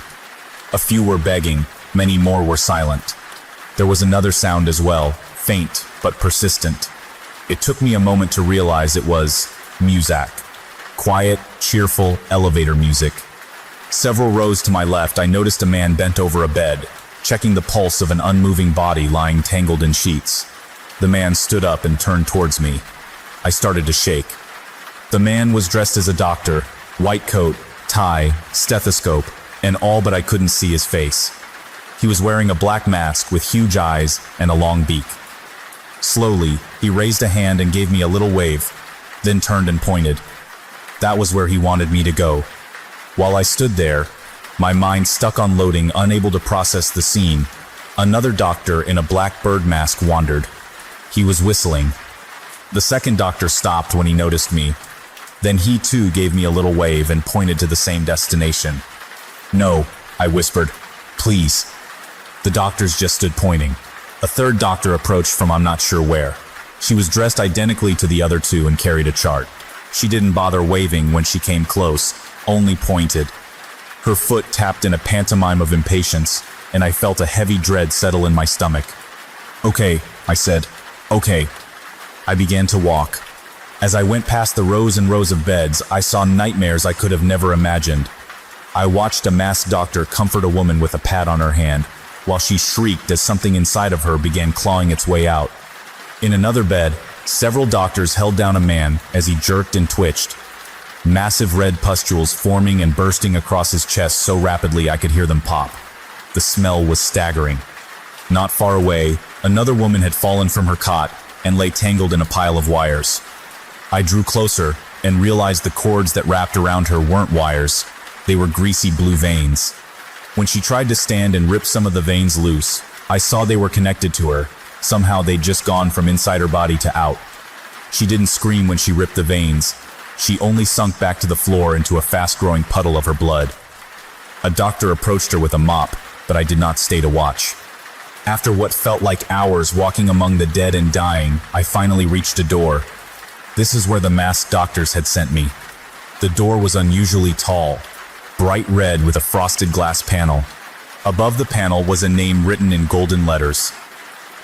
A few were begging, many more were silent. There was another sound as well, faint but persistent. It took me a moment to realize it was music. Quiet, cheerful elevator music. Several rows to my left, I noticed a man bent over a bed, checking the pulse of an unmoving body lying tangled in sheets. The man stood up and turned towards me. I started to shake. The man was dressed as a doctor, white coat, tie, stethoscope, and all but I couldn't see his face. He was wearing a black mask with huge eyes and a long beak. Slowly, he raised a hand and gave me a little wave, then turned and pointed. That was where he wanted me to go. While I stood there, my mind stuck on loading, unable to process the scene, another doctor in a black bird mask wandered. He was whistling. The second doctor stopped when he noticed me. Then he too gave me a little wave and pointed to the same destination. No, I whispered. Please. The doctors just stood pointing. A third doctor approached from I'm not sure where. She was dressed identically to the other two and carried a chart. She didn't bother waving when she came close, only pointed. Her foot tapped in a pantomime of impatience, and I felt a heavy dread settle in my stomach. Okay, I said. Okay. I began to walk. As I went past the rows and rows of beds, I saw nightmares I could have never imagined. I watched a masked doctor comfort a woman with a pad on her hand, while she shrieked as something inside of her began clawing its way out. In another bed, several doctors held down a man as he jerked and twitched, massive red pustules forming and bursting across his chest so rapidly I could hear them pop. The smell was staggering. Not far away, another woman had fallen from her cot and lay tangled in a pile of wires. I drew closer and realized the cords that wrapped around her weren't wires, they were greasy blue veins. When she tried to stand and rip some of the veins loose, I saw they were connected to her. Somehow they'd just gone from inside her body to out. She didn't scream when she ripped the veins. She only sunk back to the floor into a fast-growing puddle of her blood. A doctor approached her with a mop, but I did not stay to watch. After what felt like hours walking among the dead and dying, I finally reached a door. This is where the masked doctors had sent me. The door was unusually tall, bright red with a frosted glass panel. Above the panel was a name written in golden letters.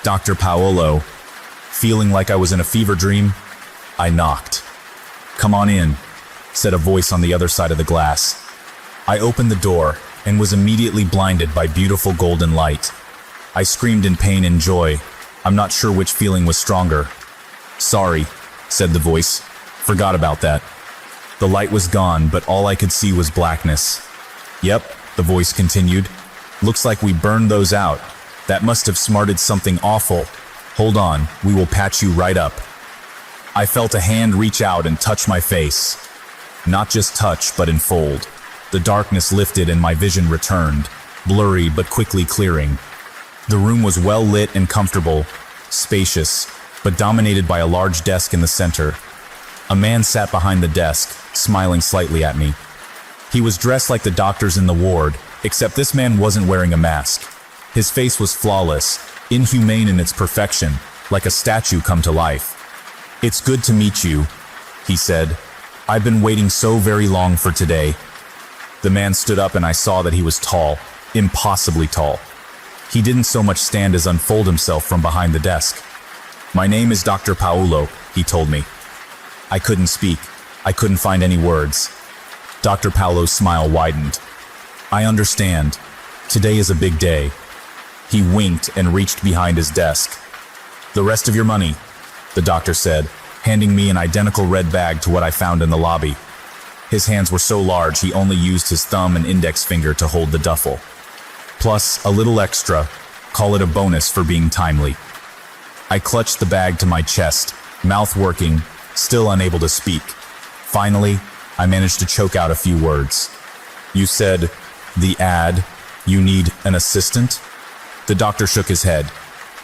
Dr. Paolo. Feeling like I was in a fever dream, I knocked. "Come on in," said a voice on the other side of the glass. I opened the door and was immediately blinded by beautiful golden light. I screamed in pain and joy. I'm not sure which feeling was stronger. "Sorry," said the voice. "Forgot about that." The light was gone, but all I could see was blackness. "Yep," the voice continued. "Looks like we burned those out. That must have smarted something awful. Hold on, we will patch you right up." I felt a hand reach out and touch my face. Not just touch, but enfold. The darkness lifted and my vision returned, blurry but quickly clearing. The room was well lit and comfortable, spacious, but dominated by a large desk in the center. A man sat behind the desk, smiling slightly at me. He was dressed like the doctors in the ward, except this man wasn't wearing a mask. His face was flawless, inhumane in its perfection, like a statue come to life. "It's good to meet you," he said. "I've been waiting so very long for today." The man stood up and I saw that he was tall, impossibly tall. He didn't so much stand as unfold himself from behind the desk. "My name is Dr. Paolo," he told me. I couldn't speak. I couldn't find any words. Dr. Paolo's smile widened. "I understand. Today is a big day." He winked and reached behind his desk. "The rest of your money," the doctor said, handing me an identical red bag to what I found in the lobby. His hands were so large he only used his thumb and index finger to hold the duffel. "Plus a little extra. Call it a bonus for being timely." I clutched the bag to my chest, mouth working, still unable to speak. Finally, I managed to choke out a few words. "You said, the ad, you need an assistant?" The doctor shook his head.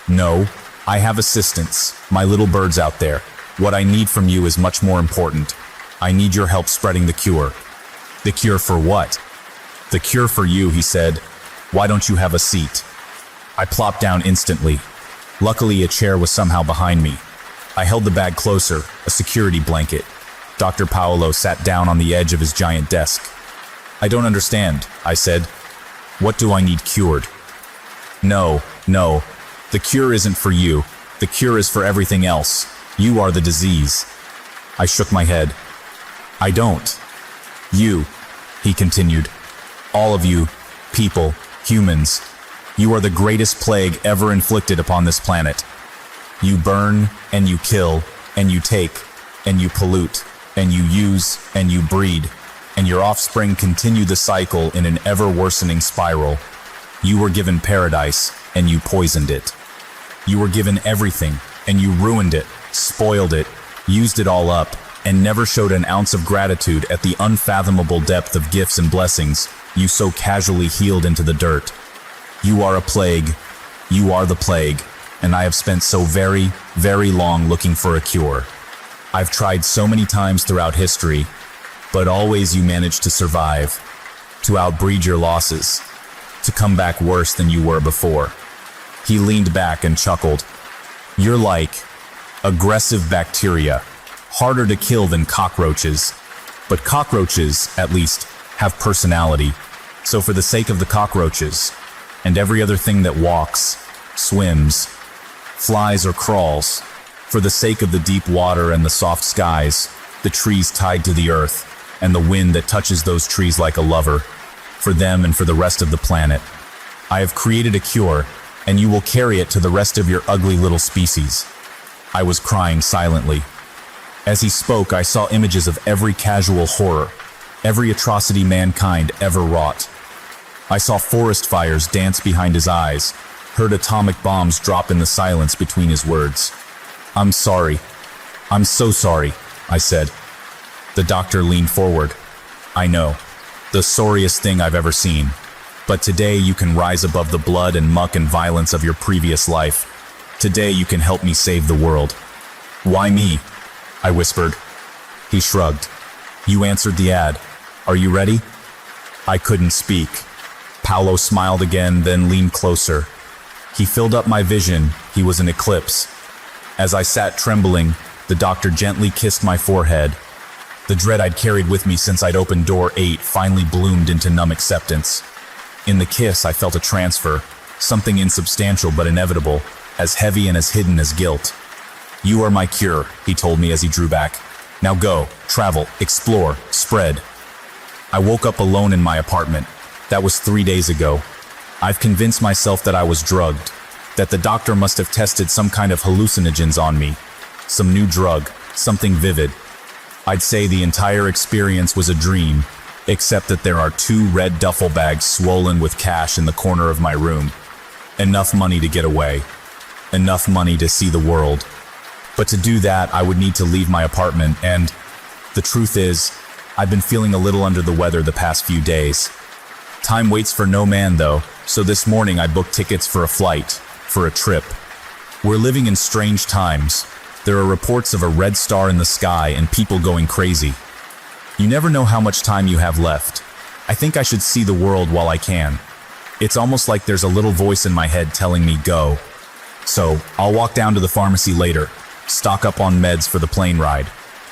"No, I have assistants, my little birds out there. What I need from you is much more important. I need your help spreading the cure." "The cure for what?" "The cure for you," he said. "Why don't you have a seat?" I plopped down instantly. Luckily, a chair was somehow behind me. I held the bag closer, a security blanket. Dr. Paolo sat down on the edge of his giant desk. "I don't understand," I said. "What do I need cured?" No, the cure isn't for you. The cure is for everything else. You are the disease." I shook my head. "I don't." "You," he continued. "All of you, people, humans, you are the greatest plague ever inflicted upon this planet. You burn, and you kill, and you take, and you pollute, and you use, and you breed, and your offspring continue the cycle in an ever-worsening spiral. You were given paradise, and you poisoned it. You were given everything, and you ruined it, spoiled it, used it all up, and never showed an ounce of gratitude at the unfathomable depth of gifts and blessings you so casually healed into the dirt. You are a plague. You are the plague, and I have spent so very, very long looking for a cure. I've tried so many times throughout history, but always you managed to survive, to outbreed your losses, to come back worse than you were before." He leaned back and chuckled. "You're like aggressive bacteria, harder to kill than cockroaches. But cockroaches, at least, have personality. So for the sake of the cockroaches, and every other thing that walks, swims, flies or crawls, For the sake of the deep water and the soft skies, the trees tied to the earth, and the wind that touches those trees like a lover, for them and for the rest of the planet, I have created a cure, and you will carry it to the rest of your ugly little species. I was crying silently. As he spoke, I saw images of every casual horror, every atrocity mankind ever wrought. I saw forest fires dance behind his eyes, heard atomic bombs drop in the silence between his words. "I'm sorry. I'm so sorry," I said. The doctor leaned forward. "I know. The sorriest thing I've ever seen. But today you can rise above the blood and muck and violence of your previous life. Today you can help me save the world." "Why me?" I whispered. He shrugged. "You answered the ad. Are you ready?" I couldn't speak. Paolo smiled again, then leaned closer. He filled up my vision. He was an eclipse. As I sat trembling, the doctor gently kissed my forehead. The dread I'd carried with me since I'd opened door 8 finally bloomed into numb acceptance. In the kiss, I felt a transfer, something insubstantial but inevitable, as heavy and as hidden as guilt. "You are my cure," he told me as he drew back. "Now go, travel, explore, spread." I woke up alone in my apartment. That was 3 days ago. I've convinced myself that I was drugged, that the doctor must have tested some kind of hallucinogens on me, some new drug, something vivid. I'd say the entire experience was a dream, except that there are 2 red duffel bags swollen with cash in the corner of my room. Enough money to get away. Enough money to see the world. But to do that, I would need to leave my apartment, and the truth is, I've been feeling a little under the weather the past few days. Time waits for no man, though, so this morning I booked tickets for a flight, for a trip. We're living in strange times. There are reports of a red star in the sky and people going crazy. You never know how much time you have left. I think I should see the world while I can. It's almost like there's a little voice in my head telling me go. So, I'll walk down to the pharmacy later, stock up on meds for the plane ride.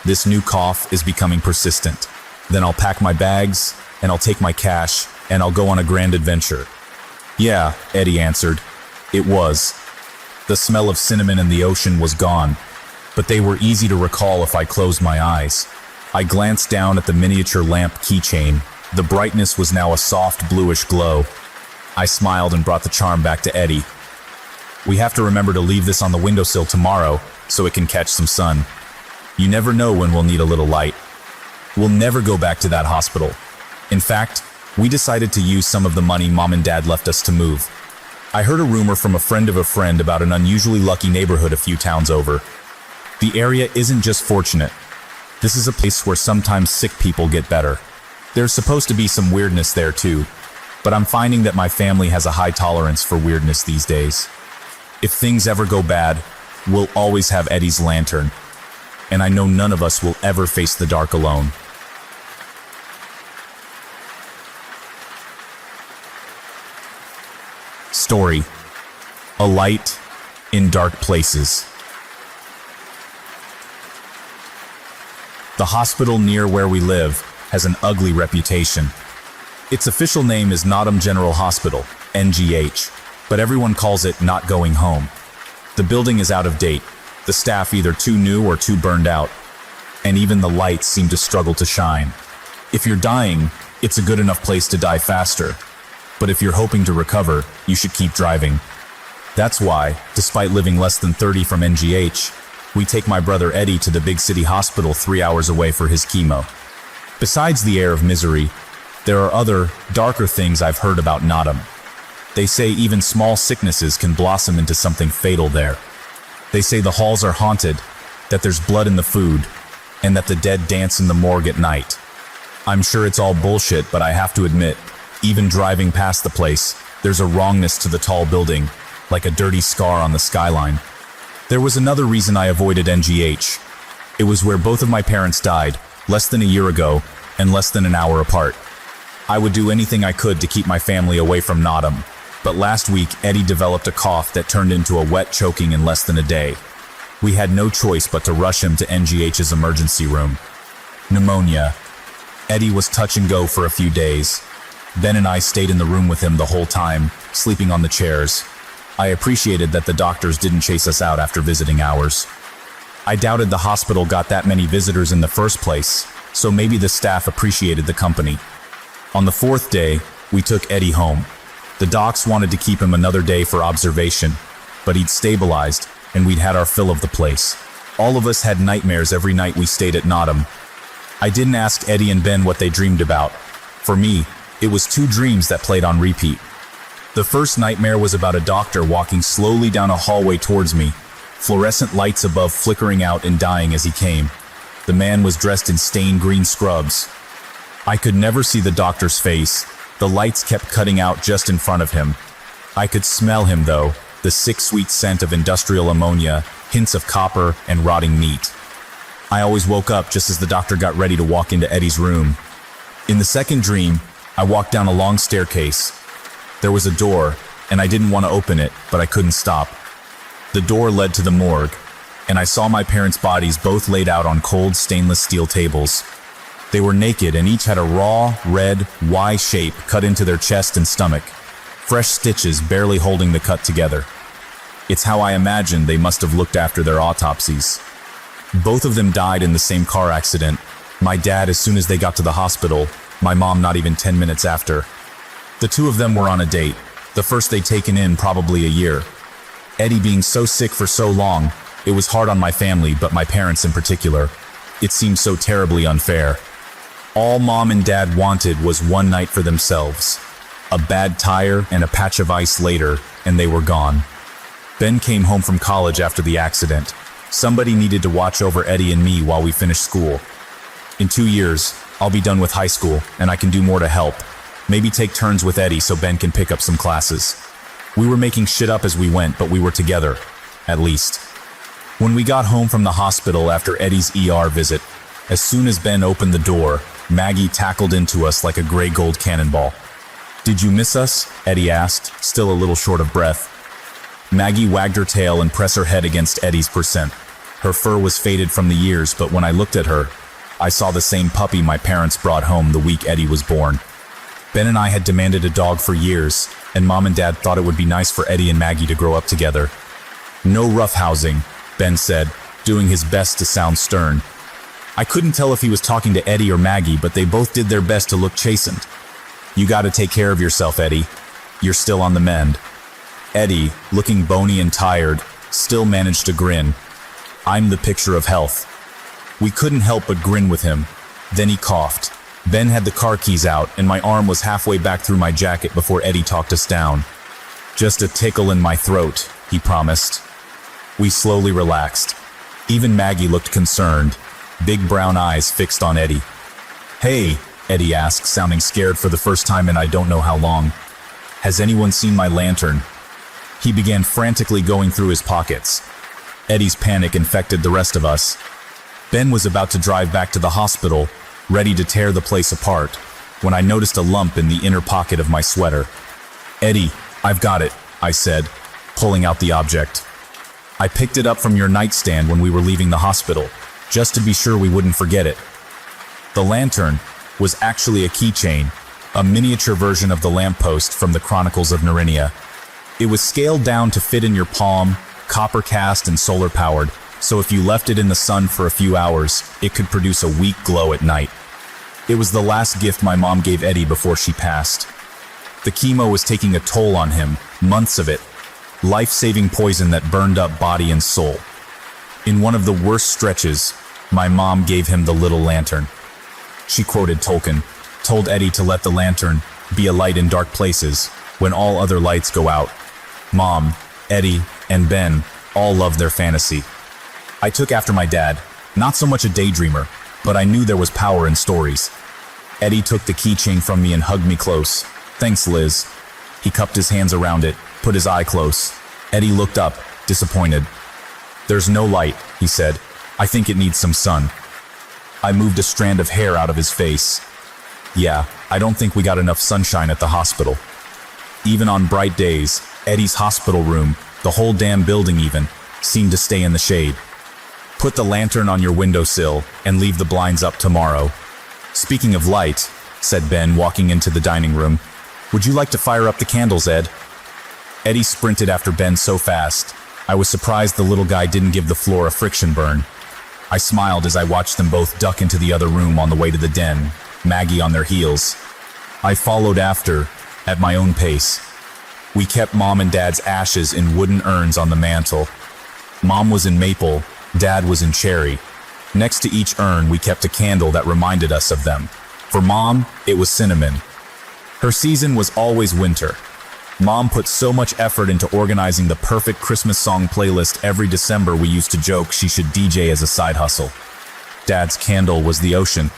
This new cough is becoming persistent. Then I'll pack my bags, and I'll take my cash, and I'll go on a grand adventure. "Yeah," Eddie answered. It was. The smell of cinnamon and the ocean was gone, but they were easy to recall if I closed my eyes. I glanced down at the miniature lamp keychain. The brightness was now a soft bluish glow. I smiled and brought the charm back to Eddie. "We have to remember to leave this on the windowsill tomorrow so it can catch some sun. You never know when we'll need a little light. We'll never go back to that hospital. In fact, we decided to use some of the money Mom and Dad left us to move. I heard a rumor from a friend of a friend about an unusually lucky neighborhood a few towns over. The area isn't just fortunate. This is a place where sometimes sick people get better. There's supposed to be some weirdness there too, but I'm finding that my family has a high tolerance for weirdness these days. If things ever go bad, we'll always have Eddie's lantern, and I know none of us will ever face the dark alone." Story: A Light in Dark Places. The hospital near where we live has an ugly reputation. Its official name is Nottingham General Hospital, NGH, but everyone calls it Not Going Home. The building is out of date, the staff either too new or too burned out, and even the lights seem to struggle to shine. If you're dying, it's a good enough place to die faster, but if you're hoping to recover, you should keep driving. That's why, despite living less than 30 from NGH, we take my brother Eddie to the big city hospital 3 hours away for his chemo. Besides the air of misery, there are other, darker things I've heard about Nottingham. They say even small sicknesses can blossom into something fatal there. They say the halls are haunted, that there's blood in the food, and that the dead dance in the morgue at night. I'm sure it's all bullshit, but I have to admit, even driving past the place, there's a wrongness to the tall building, like a dirty scar on the skyline. There was another reason I avoided NGH. It was where both of my parents died, less than a year ago, and less than an hour apart. I would do anything I could to keep my family away from Nottingham, but last week Eddie developed a cough that turned into a wet choking in less than a day. We had no choice but to rush him to NGH's emergency room. Pneumonia. Eddie was touch and go for a few days. Ben and I stayed in the room with him the whole time, sleeping on the chairs. I appreciated that the doctors didn't chase us out after visiting hours. I doubted the hospital got that many visitors in the first place, so maybe the staff appreciated the company. On the fourth day, we took Eddie home. The docs wanted to keep him another day for observation, but he'd stabilized, and we'd had our fill of the place. All of us had nightmares every night we stayed at Nottingham. I didn't ask Eddie and Ben what they dreamed about. For me, it was two dreams that played on repeat. The first nightmare was about a doctor walking slowly down a hallway towards me, fluorescent lights above flickering out and dying as he came. The man was dressed in stained green scrubs. I could never see the doctor's face. The lights kept cutting out just in front of him. I could smell him though, the sick sweet scent of industrial ammonia, hints of copper and rotting meat. I always woke up just as the doctor got ready to walk into Eddie's room. In the second dream, I walked down a long staircase. There was a door, and I didn't want to open it, but I couldn't stop. The door led to the morgue, and I saw my parents' bodies both laid out on cold stainless steel tables. They were naked and each had a raw, red, Y shape cut into their chest and stomach, fresh stitches barely holding the cut together. It's how I imagined they must have looked after their autopsies. Both of them died in the same car accident. My dad as soon as they got to the hospital, my mom not even 10 minutes after. The two of them were on a date, the first they'd taken in probably a year. Eddie being so sick for so long, it was hard on my family, but my parents in particular. It seemed so terribly unfair. All mom and dad wanted was one night for themselves. A bad tire and a patch of ice later, and they were gone. Ben came home from college after the accident. Somebody needed to watch over Eddie and me while we finished school. In 2 years, I'll be done with high school, and I can do more to help. Maybe take turns with Eddie so Ben can pick up some classes. We were making shit up as we went, but we were together, at least. When we got home from the hospital after Eddie's ER visit, as soon as Ben opened the door, Maggie tackled into us like a gray gold cannonball. "Did you miss us?" Eddie asked, still a little short of breath. Maggie wagged her tail and pressed her head against Eddie's percent. Her fur was faded from the years, but when I looked at her, I saw the same puppy my parents brought home the week Eddie was born. Ben and I had demanded a dog for years, and Mom and Dad thought it would be nice for Eddie and Maggie to grow up together. "No roughhousing," Ben said, doing his best to sound stern. I couldn't tell if he was talking to Eddie or Maggie, but they both did their best to look chastened. "You gotta take care of yourself, Eddie. You're still on the mend." Eddie, looking bony and tired, still managed to grin. I'm the picture of health. We couldn't help but grin with him. Then he coughed. Ben had the car keys out, and my arm was halfway back through my jacket before Eddie talked us down. "Just a tickle in my throat," he promised. We slowly relaxed. Even Maggie looked concerned, big brown eyes fixed on Eddie. "Hey," Eddie asked, sounding scared for the first time in I don't know how long. "Has anyone seen my lantern?" He began frantically going through his pockets. Eddie's panic infected the rest of us. Ben was about to drive back to the hospital, ready to tear the place apart, when I noticed a lump in the inner pocket of my sweater. "Eddie, I've got it," I said, pulling out the object. "I picked it up from your nightstand when we were leaving the hospital, just to be sure we wouldn't forget it." The lantern was actually a keychain, a miniature version of the lamppost from the Chronicles of Narnia. It was scaled down to fit in your palm, copper cast and solar powered, so if you left it in the sun for a few hours, it could produce a weak glow at night. It was the last gift my mom gave Eddie before she passed. The chemo was taking a toll on him, months of it, life-saving poison that burned up body and soul. In one of the worst stretches, my mom gave him the little lantern. She quoted Tolkien, told Eddie to let the lantern be a light in dark places when all other lights go out. Mom, Eddie, and Ben all loved their fantasy. I took after my dad, not so much a daydreamer, but I knew there was power in stories. Eddie took the keychain from me and hugged me close. "Thanks, Liz." He cupped his hands around it, put his eye close. Eddie looked up, disappointed. "There's no light," he said. "I think it needs some sun." I moved a strand of hair out of his face. "Yeah, I don't think we got enough sunshine at the hospital." Even on bright days, Eddie's hospital room, the whole damn building even, seemed to stay in the shade. "Put the lantern on your windowsill and leave the blinds up tomorrow." "Speaking of light," said Ben, walking into the dining room, "would you like to fire up the candles, Ed?" Eddie sprinted after Ben so fast, I was surprised the little guy didn't give the floor a friction burn. I smiled as I watched them both duck into the other room on the way to the den, Maggie on their heels. I followed after, at my own pace. We kept Mom and Dad's ashes in wooden urns on the mantle. Mom was in maple, Dad was in cherry. Next to each urn, we kept a candle that reminded us of them. For Mom, it was cinnamon. Her season was always winter. Mom put so much effort into organizing the perfect Christmas song playlist every December we used to joke she should DJ as a side hustle. Dad's candle was the ocean.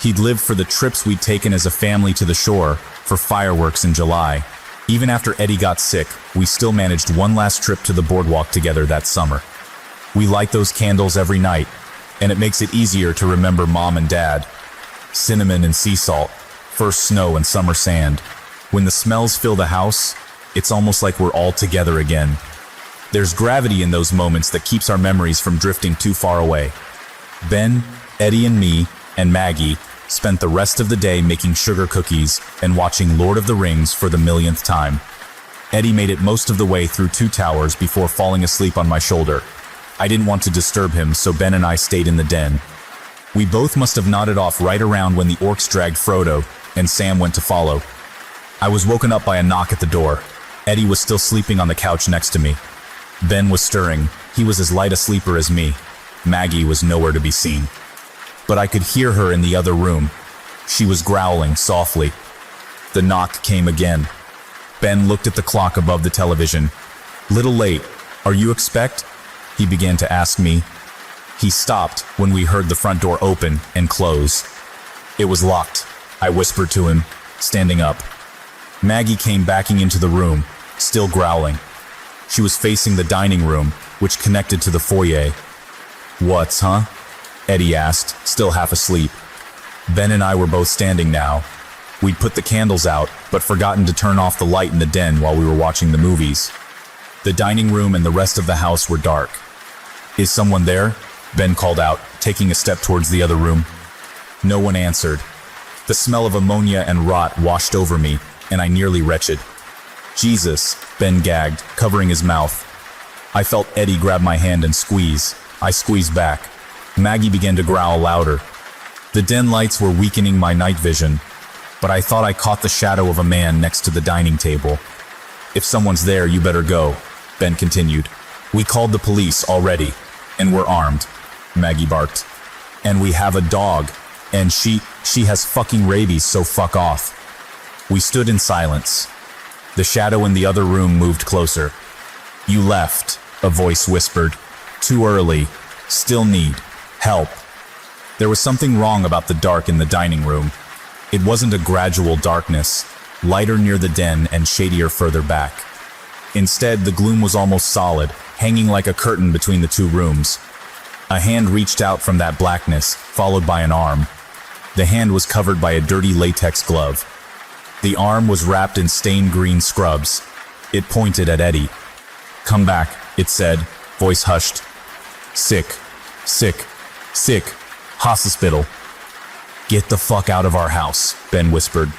He'd lived for the trips we'd taken as a family to the shore, for fireworks in July. Even after Eddie got sick, we still managed one last trip to the boardwalk together that summer. We light those candles every night, and it makes it easier to remember Mom and Dad. Cinnamon and sea salt, first snow and summer sand. When the smells fill the house, it's almost like we're all together again. There's gravity in those moments that keeps our memories from drifting too far away. Ben, Eddie and me, and Maggie spent the rest of the day making sugar cookies and watching Lord of the Rings for the millionth time. Eddie made it most of the way through 2 towers before falling asleep on my shoulder. I didn't want to disturb him, so Ben and I stayed in the den. We both must have nodded off right around when the orcs dragged Frodo, and Sam went to follow. I was woken up by a knock at the door. Eddie was still sleeping on the couch next to me. Ben was stirring. He was as light a sleeper as me. Maggie was nowhere to be seen. But I could hear her in the other room. She was growling softly. The knock came again. Ben looked at the clock above the television. "Little late. Are you expect?" he began to ask me. He stopped when we heard the front door open and close. It was locked, I whispered to him, standing up. Maggie came backing into the room, still growling. She was facing the dining room, which connected to the foyer. "What's, huh?" Eddie asked, still half asleep. Ben and I were both standing now. We'd put the candles out, but forgotten to turn off the light in the den while we were watching the movies. The dining room and the rest of the house were dark. "Is someone there?" Ben called out, taking a step towards the other room. No one answered. The smell of ammonia and rot washed over me, and I nearly retched. "Jesus," Ben gagged, covering his mouth. I felt Eddie grab my hand and squeeze. I squeezed back. Maggie began to growl louder. The den lights were weakening my night vision, but I thought I caught the shadow of a man next to the dining table. "If someone's there, you better go," Ben continued. "We called the police already, and we're armed," Maggie barked. "And we have a dog, and she has fucking rabies, so fuck off." We stood in silence. The shadow in the other room moved closer. "You left," a voice whispered. "Too early. Still need help." There was something wrong about the dark in the dining room. It wasn't a gradual darkness, lighter near the den and shadier further back. Instead, the gloom was almost solid, hanging like a curtain between the 2 rooms. A hand reached out from that blackness, followed by an arm. The hand was covered by a dirty latex glove. The arm was wrapped in stained green scrubs. It pointed at Eddie. "Come back," it said, voice hushed. "Sick, sick, sick, hospital." "Get the fuck out of our house," Ben whispered.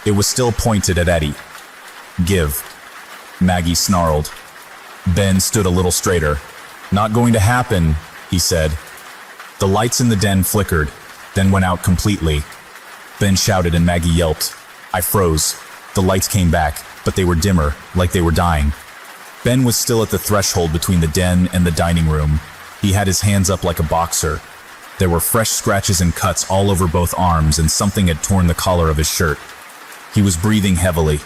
It was still pointed at Eddie. "Give," Maggie snarled. Ben stood a little straighter. "Not going to happen," he said. The lights in the den flickered, then went out completely. Ben shouted and Maggie yelped. I froze. The lights came back, but they were dimmer, like they were dying. Ben was still at the threshold between the den and the dining room. He had his hands up like a boxer. There were fresh scratches and cuts all over both arms, and something had torn the collar of his shirt. He was breathing heavily.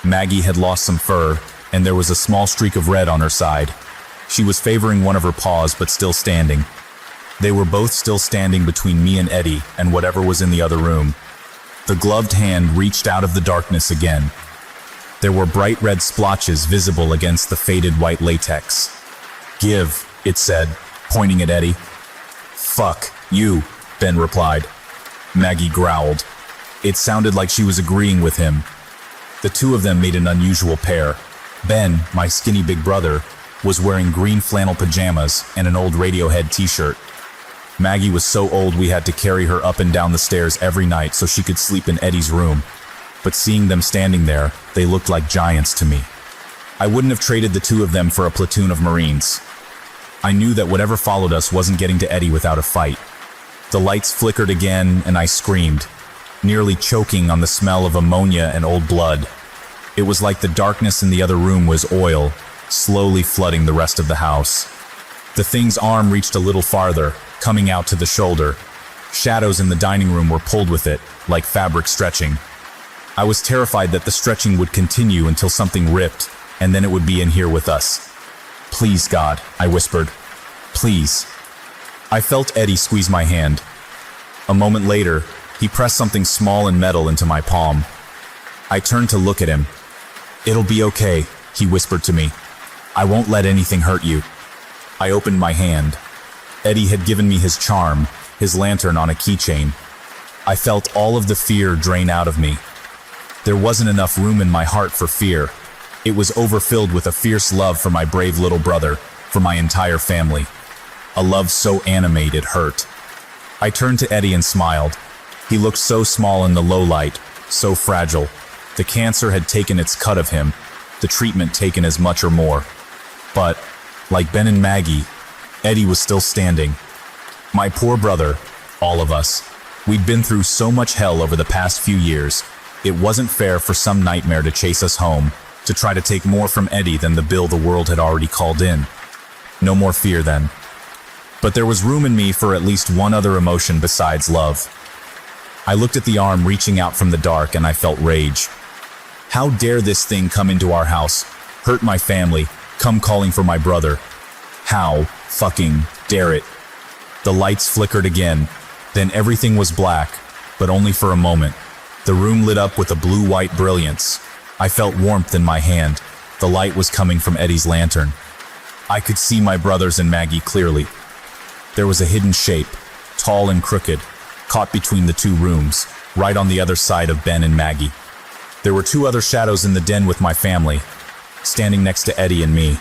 Maggie had lost some fur, and there was a small streak of red on her side. She was favoring one of her paws, but still standing. They were both still standing between me and Eddie and whatever was in the other room. The gloved hand reached out of the darkness again. There were bright red splotches visible against the faded white latex. Give, it said, pointing at Eddie. Fuck you, Ben replied. Maggie growled. It sounded like she was agreeing with him. The two of them made an unusual pair. Ben, my skinny big brother, was wearing green flannel pajamas and an old Radiohead t-shirt. Maggie was so old we had to carry her up and down the stairs every night so she could sleep in Eddie's room. But seeing them standing there, they looked like giants to me. I wouldn't have traded the two of them for a platoon of Marines. I knew that whatever followed us wasn't getting to Eddie without a fight. The lights flickered again, and I screamed, nearly choking on the smell of ammonia and old blood. It was like the darkness in the other room was oil, slowly flooding the rest of the house. The thing's arm reached a little farther, coming out to the shoulder. Shadows in the dining room were pulled with it, like fabric stretching. I was terrified that the stretching would continue until something ripped, and then it would be in here with us. "Please, God," I whispered. "Please." I felt Eddie squeeze my hand. A moment later, he pressed something small and metal into my palm. I turned to look at him. "It'll be okay," he whispered to me. "I won't let anything hurt you." I opened my hand. Eddie had given me his charm, his lantern on a keychain. I felt all of the fear drain out of me. There wasn't enough room in my heart for fear. It was overfilled with a fierce love for my brave little brother, for my entire family. A love so animate it hurt. I turned to Eddie and smiled. He looked so small in the low light, so fragile. The cancer had taken its cut of him, the treatment taken as much or more. But, like Ben and Maggie, Eddie was still standing. My poor brother, all of us, we'd been through so much hell over the past few years. It wasn't fair for some nightmare to chase us home, to try to take more from Eddie than the bill the world had already called in. No more fear then. But there was room in me for at least one other emotion besides love. I looked at the arm reaching out from the dark and I felt rage. How dare this thing come into our house, hurt my family, come calling for my brother? How fucking dare it? The lights flickered again, then everything was black, but only for a moment. The room lit up with a blue-white brilliance. I felt warmth in my hand. The light was coming from Eddie's lantern. I could see my brothers and Maggie clearly. There was a hidden shape, tall and crooked, caught between the two rooms, right on the other side of Ben and Maggie. There were two other shadows in the den with my family, standing next to Eddie and me.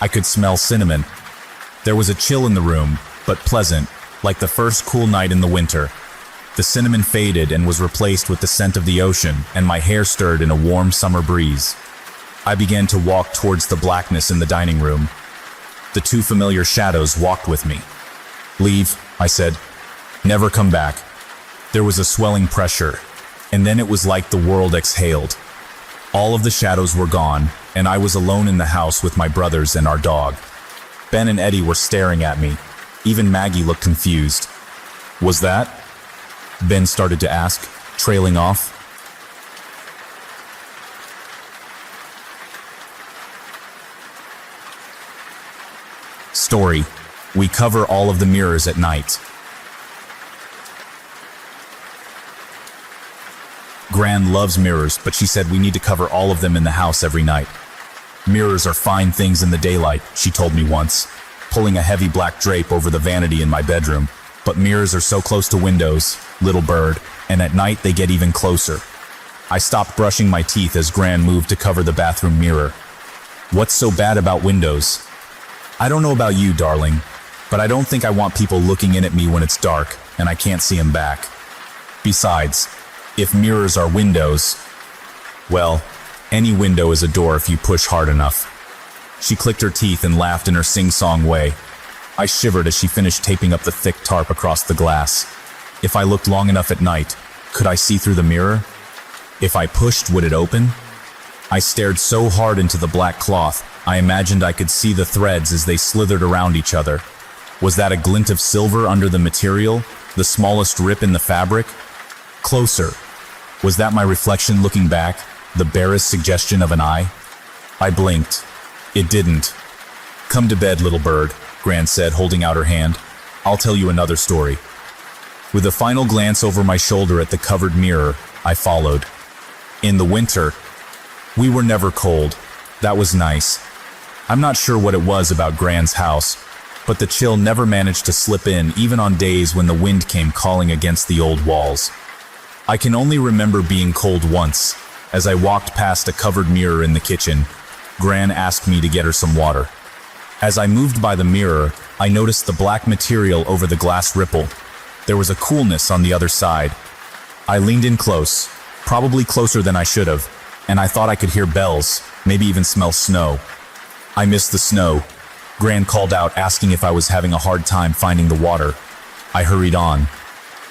I could smell cinnamon. There was a chill in the room, but pleasant, like the first cool night in the winter. The cinnamon faded and was replaced with the scent of the ocean, and my hair stirred in a warm summer breeze. I began to walk towards the blackness in the dining room. The two familiar shadows walked with me. "Leave," I said. "Never come back." There was a swelling pressure, and then it was like the world exhaled. All of the shadows were gone, and I was alone in the house with my brothers and our dog. Ben and Eddie were staring at me. Even Maggie looked confused. "Was that?" Ben started to ask, trailing off. Story. We cover all of the mirrors at night. Gran loves mirrors, but she said we need to cover all of them in the house every night. "Mirrors are fine things in the daylight," she told me once, pulling a heavy black drape over the vanity in my bedroom. "But mirrors are so close to windows, little bird, and at night they get even closer." I stopped brushing my teeth as Gran moved to cover the bathroom mirror. "What's so bad about windows?" "I don't know about you, darling, but I don't think I want people looking in at me when it's dark and I can't see them back. Besides, if mirrors are windows, well, any window is a door if you push hard enough." She clicked her teeth and laughed in her sing-song way. I shivered as she finished taping up the thick tarp across the glass. If I looked long enough at night, could I see through the mirror? If I pushed, would it open? I stared so hard into the black cloth, I imagined I could see the threads as they slithered around each other. Was that a glint of silver under the material, the smallest rip in the fabric? Closer. Was that my reflection looking back, the barest suggestion of an eye? I blinked. It didn't. "Come to bed, little bird," Gran said, holding out her hand. "I'll tell you another story." With a final glance over my shoulder at the covered mirror, I followed. In the winter, we were never cold. That was nice. I'm not sure what it was about Gran's house, but the chill never managed to slip in even on days when the wind came calling against the old walls. I can only remember being cold once. As I walked past a covered mirror in the kitchen, Gran asked me to get her some water. As I moved by the mirror, I noticed the black material over the glass ripple. There was a coolness on the other side. I leaned in close, probably closer than I should have, and I thought I could hear bells, maybe even smell snow. I missed the snow. Gran called out, asking if I was having a hard time finding the water. I hurried on.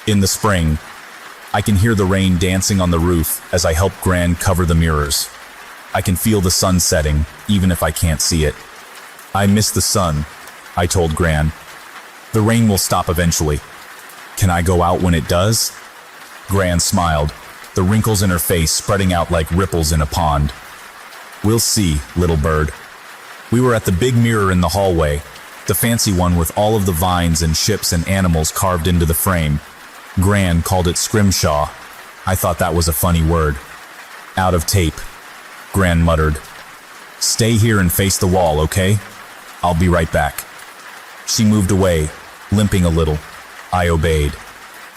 In the spring, I can hear the rain dancing on the roof as I help Gran cover the mirrors. I can feel the sun setting, even if I can't see it. I miss the sun, I told Gran. The rain will stop eventually. Can I go out when it does? Gran smiled, the wrinkles in her face spreading out like ripples in a pond. We'll see, little bird. We were at the big mirror in the hallway, the fancy one with all of the vines and ships and animals carved into the frame. Gran called it scrimshaw. I thought that was a funny word. Out of tape, Gran muttered. Stay here and face the wall, okay? I'll be right back. She moved away, limping a little. I obeyed.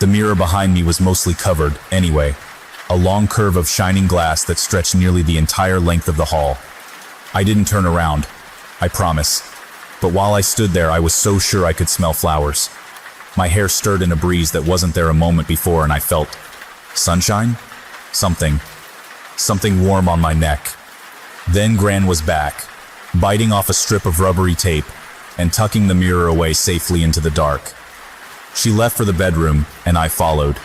The mirror behind me was mostly covered, anyway. A long curve of shining glass that stretched nearly the entire length of the hall. I didn't turn around, I promise. But while I stood there, I was so sure I could smell flowers. My hair stirred in a breeze that wasn't there a moment before, and I felt sunshine? Something warm on my neck. Then Gran was back, biting off a strip of rubbery tape and tucking the mirror away safely into the dark. She left for the bedroom, and I followed.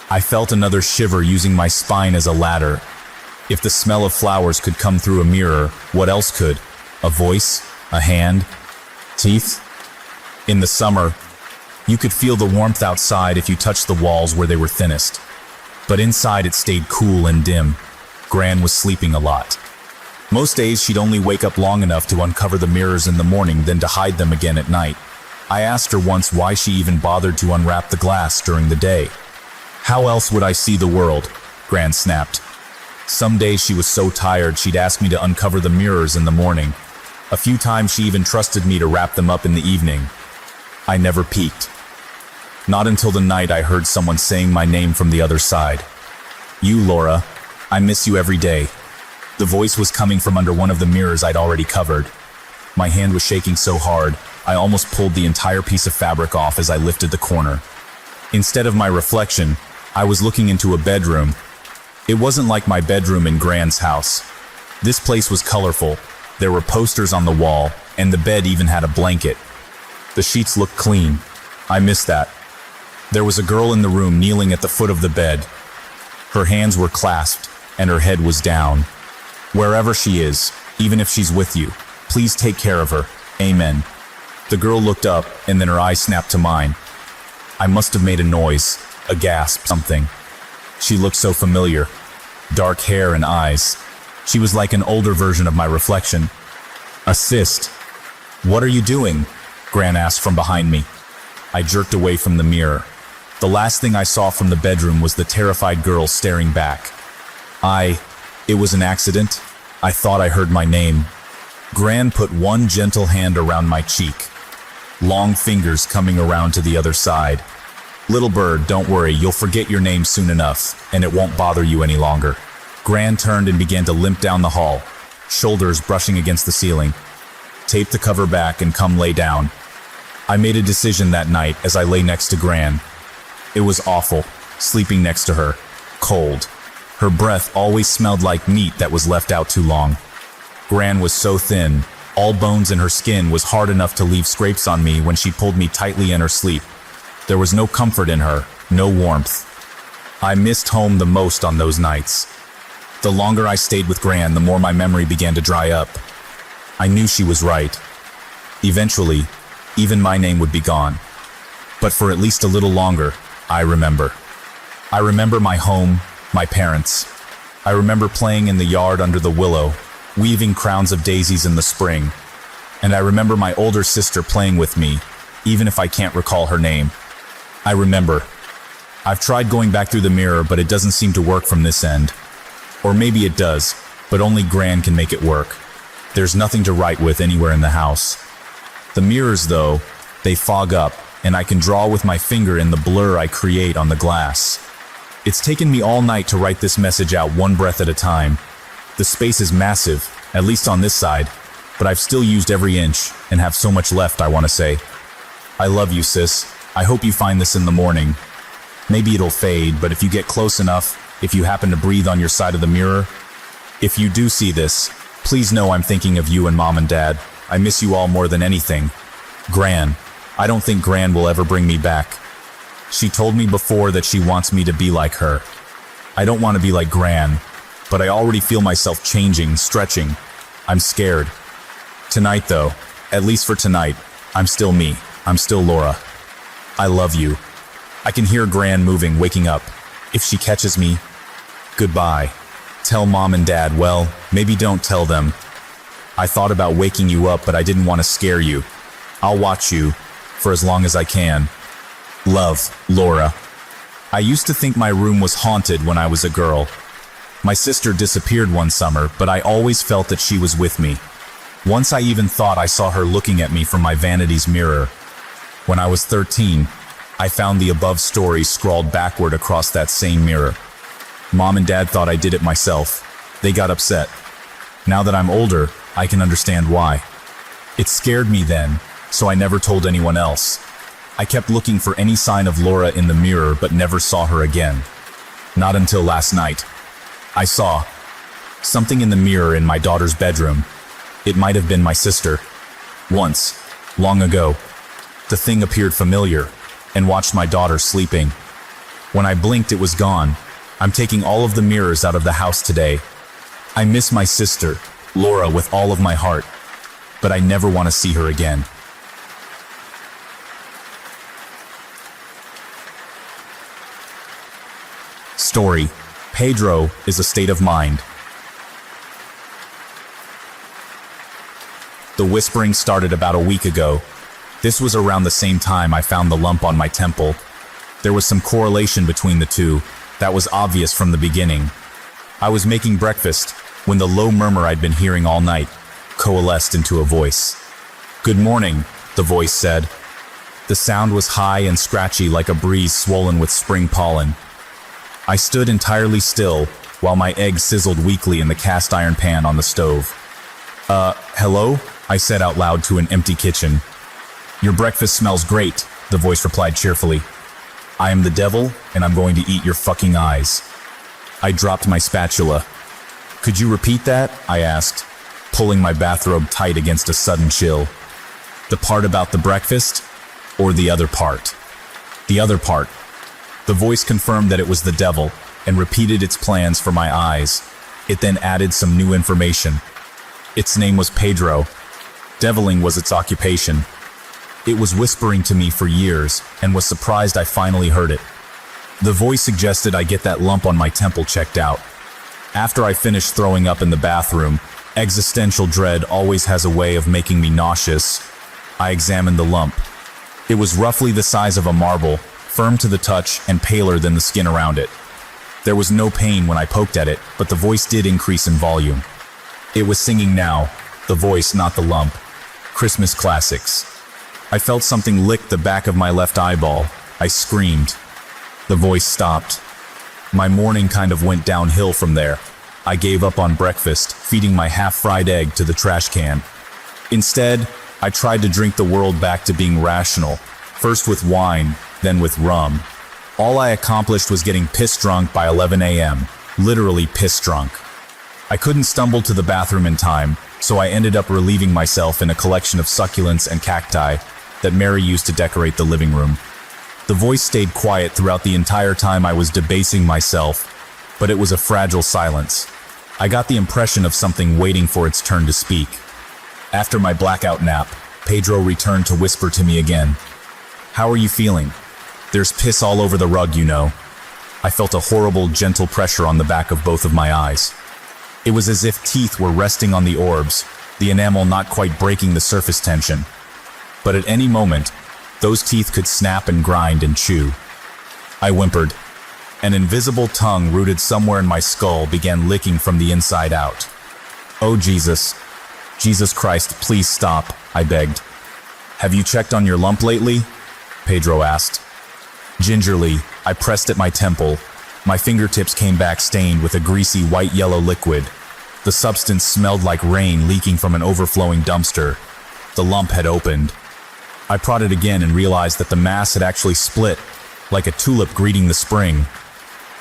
I felt another shiver, using my spine as a ladder. If the smell of flowers could come through a mirror, what else could? A voice? A hand? Teeth? In the summer, you could feel the warmth outside if you touched the walls where they were thinnest. But inside it stayed cool and dim. Gran was sleeping a lot. Most days she'd only wake up long enough to uncover the mirrors in the morning, then to hide them again at night. I asked her once why she even bothered to unwrap the glass during the day. How else would I see the world? Gran snapped. Some days she was so tired she'd ask me to uncover the mirrors in the morning. A few times she even trusted me to wrap them up in the evening. I never peeked. Not until the night I heard someone saying my name from the other side. You, Laura. I miss you every day. The voice was coming from under one of the mirrors I'd already covered. My hand was shaking so hard, I almost pulled the entire piece of fabric off as I lifted the corner. Instead of my reflection, I was looking into a bedroom. It wasn't like my bedroom in Gran's house. This place was colorful. There were posters on the wall, and the bed even had a blanket. The sheets looked clean. I missed that. There was a girl in the room kneeling at the foot of the bed. Her hands were clasped, and her head was down. Wherever she is, even if she's with you, please take care of her. Amen. The girl looked up, and then her eyes snapped to mine. I must have made a noise, a gasp, something. She looked so familiar. Dark hair and eyes. She was like an older version of my reflection. Assist. What are you doing? Gran asked from behind me. I jerked away from the mirror. The last thing I saw from the bedroom was the terrified girl staring back. It was an accident. I thought I heard my name. Gran put one gentle hand around my cheek. Long fingers coming around to the other side. Little bird, don't worry, you'll forget your name soon enough, and it won't bother you any longer. Gran turned and began to limp down the hall, shoulders brushing against the ceiling. Tape the cover back and come lay down. I made a decision that night as I lay next to Gran. It was awful, sleeping next to her, cold. Her breath always smelled like meat that was left out too long. Gran was so thin, all bones in her skin was hard enough to leave scrapes on me when she pulled me tightly in her sleep. There was no comfort in her, no warmth. I missed home the most on those nights. The longer I stayed with Gran, the more my memory began to dry up. I knew she was right. Eventually, even my name would be gone. But for at least a little longer, I remember. I remember my home, my parents. I remember playing in the yard under the willow, weaving crowns of daisies in the spring. And I remember my older sister playing with me, even if I can't recall her name. I remember. I've tried going back through the mirror, but it doesn't seem to work from this end. Or maybe it does, but only Gran can make it work. There's nothing to write with anywhere in the house. The mirrors, though, they fog up, and I can draw with my finger in the blur I create on the glass. It's taken me all night to write this message out one breath at a time. The space is massive, at least on this side, but I've still used every inch and have so much left I want to say. I love you, sis. I hope you find this in the morning. Maybe it'll fade, but if you get close enough, if you happen to breathe on your side of the mirror, if you do see this, please know I'm thinking of you and Mom and Dad. I miss you all more than anything. Gran. I don't think Gran will ever bring me back. She told me before that she wants me to be like her. I don't want to be like Gran, but I already feel myself changing, stretching. I'm scared. Tonight though, at least for tonight, I'm still me. I'm still Laura. I love you. I can hear Gran moving, waking up. If she catches me, goodbye. Tell Mom and Dad, well, maybe don't tell them. I thought about waking you up, but I didn't want to scare you. I'll watch you for as long as I can. Love, Laura. I used to think my room was haunted when I was a girl. My sister disappeared one summer, but I always felt that she was with me. Once I even thought I saw her looking at me from my vanity's mirror. When I was 13, I found the above story scrawled backward across that same mirror. Mom and Dad thought I did it myself. They got upset. Now that I'm older, I can understand why. It scared me then, so I never told anyone else. I kept looking for any sign of Laura in the mirror, but never saw her again. Not until last night. I saw something in the mirror in my daughter's bedroom. It might have been my sister. Once, long ago, the thing appeared familiar and watched my daughter sleeping. When I blinked, it was gone. I'm taking all of the mirrors out of the house today. I miss my sister, Laura, with all of my heart, but I never want to see her again. Story: Pedro is a state of mind. The whispering started about a week ago. This was around the same time I found the lump on my temple. There was some correlation between the two. That was obvious from the beginning. I was making breakfast when the low murmur I'd been hearing all night coalesced into a voice. "Good morning," the voice said. The sound was high and scratchy like a breeze swollen with spring pollen. I stood entirely still while my eggs sizzled weakly in the cast iron pan on the stove. Hello?" I said out loud to an empty kitchen. "Your breakfast smells great," the voice replied cheerfully. "I am the devil, and I'm going to eat your fucking eyes." I dropped my spatula. "Could you repeat that?" I asked, pulling my bathrobe tight against a sudden chill. "The part about the breakfast, or the other part?" "The other part." The voice confirmed that it was the devil, and repeated its plans for my eyes. It then added some new information. Its name was Pedro. Deviling was its occupation. It was whispering to me for years, and was surprised I finally heard it. The voice suggested I get that lump on my temple checked out. After I finished throwing up in the bathroom, existential dread always has a way of making me nauseous. I examined the lump. It was roughly the size of a marble, firm to the touch and paler than the skin around it. There was no pain when I poked at it, but the voice did increase in volume. It was singing now, the voice, not the lump. Christmas classics. I felt something lick the back of my left eyeball. I screamed. The voice stopped. My morning kind of went downhill from there. I gave up on breakfast, feeding my half-fried egg to the trash can. Instead, I tried to drink the world back to being rational, first with wine, then with rum. All I accomplished was getting piss-drunk by 11 a.m., literally piss-drunk. I couldn't stumble to the bathroom in time, so I ended up relieving myself in a collection of succulents and cacti that Mary used to decorate the living room. The voice stayed quiet throughout the entire time I was debasing myself, but it was a fragile silence. I got the impression of something waiting for its turn to speak. After my blackout nap, Pedro returned to whisper to me again. "How are you feeling? There's piss all over the rug, you know." I felt a horrible, gentle pressure on the back of both of my eyes. It was as if teeth were resting on the orbs, the enamel not quite breaking the surface tension. But at any moment, those teeth could snap and grind and chew. I whimpered. An invisible tongue rooted somewhere in my skull began licking from the inside out. "Oh Jesus. Jesus Christ, please stop," I begged. "Have you checked on your lump lately?" Pedro asked. Gingerly, I pressed at my temple. My fingertips came back stained with a greasy white-yellow liquid. The substance smelled like rain leaking from an overflowing dumpster. The lump had opened. I prodded again and realized that the mass had actually split, like a tulip greeting the spring.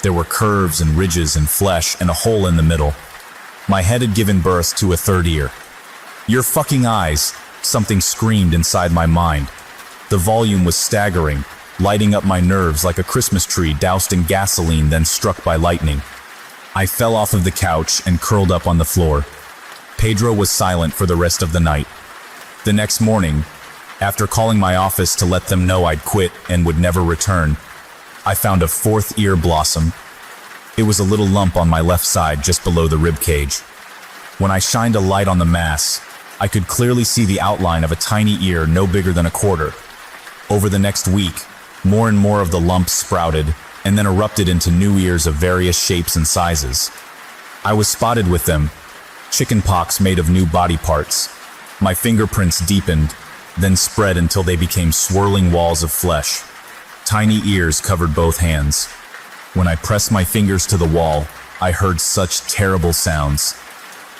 There were curves and ridges and flesh and a hole in the middle. My head had given birth to a third ear. Your fucking eyes, something screamed inside my mind. The volume was staggering, lighting up my nerves like a Christmas tree doused in gasoline then struck by lightning. I fell off of the couch and curled up on the floor. Pedro was silent for the rest of the night. The next morning, after calling my office to let them know I'd quit and would never return, I found a fourth ear blossom. It was a little lump on my left side just below the rib cage. When I shined a light on the mass, I could clearly see the outline of a tiny ear no bigger than a quarter. Over the next week, more and more of the lumps sprouted and then erupted into new ears of various shapes and sizes. I was spotted with them, chicken pox made of new body parts. My fingerprints deepened, then spread until they became swirling walls of flesh. Tiny ears covered both hands. When I pressed my fingers to the wall, I heard such terrible sounds.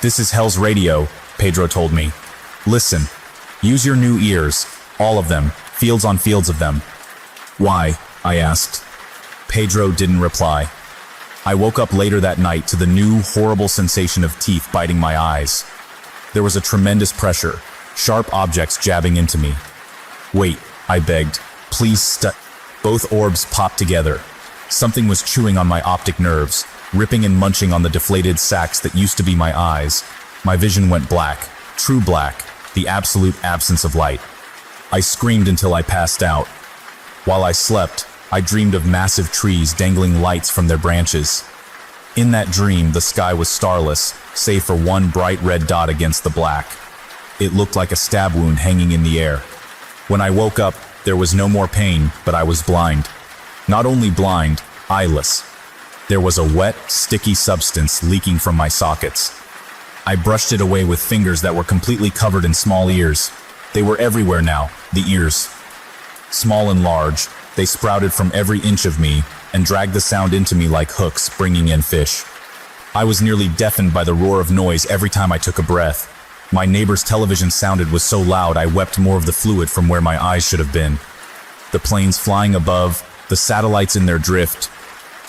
"This is Hell's Radio," Pedro told me. "Listen, use your new ears, all of them, fields on fields of them." "Why?" I asked. Pedro didn't reply. I woke up later that night to the new, horrible sensation of teeth biting my eyes. There was a tremendous pressure, sharp objects jabbing into me. "Wait," I begged. "Please Both orbs popped together. Something was chewing on my optic nerves, ripping and munching on the deflated sacs that used to be my eyes. My vision went black, true black, the absolute absence of light. I screamed until I passed out. While I slept, I dreamed of massive trees dangling lights from their branches. In that dream, the sky was starless, save for one bright red dot against the black. It looked like a stab wound hanging in the air. When I woke up, there was no more pain, but I was blind. Not only blind, eyeless. There was a wet, sticky substance leaking from my sockets. I brushed it away with fingers that were completely covered in small ears. They were everywhere now, the ears. Small and large, they sprouted from every inch of me and dragged the sound into me like hooks, bringing in fish. I was nearly deafened by the roar of noise every time I took a breath. My neighbor's television sounded was so loud I wept more of the fluid from where my eyes should have been. The planes flying above, the satellites in their drift,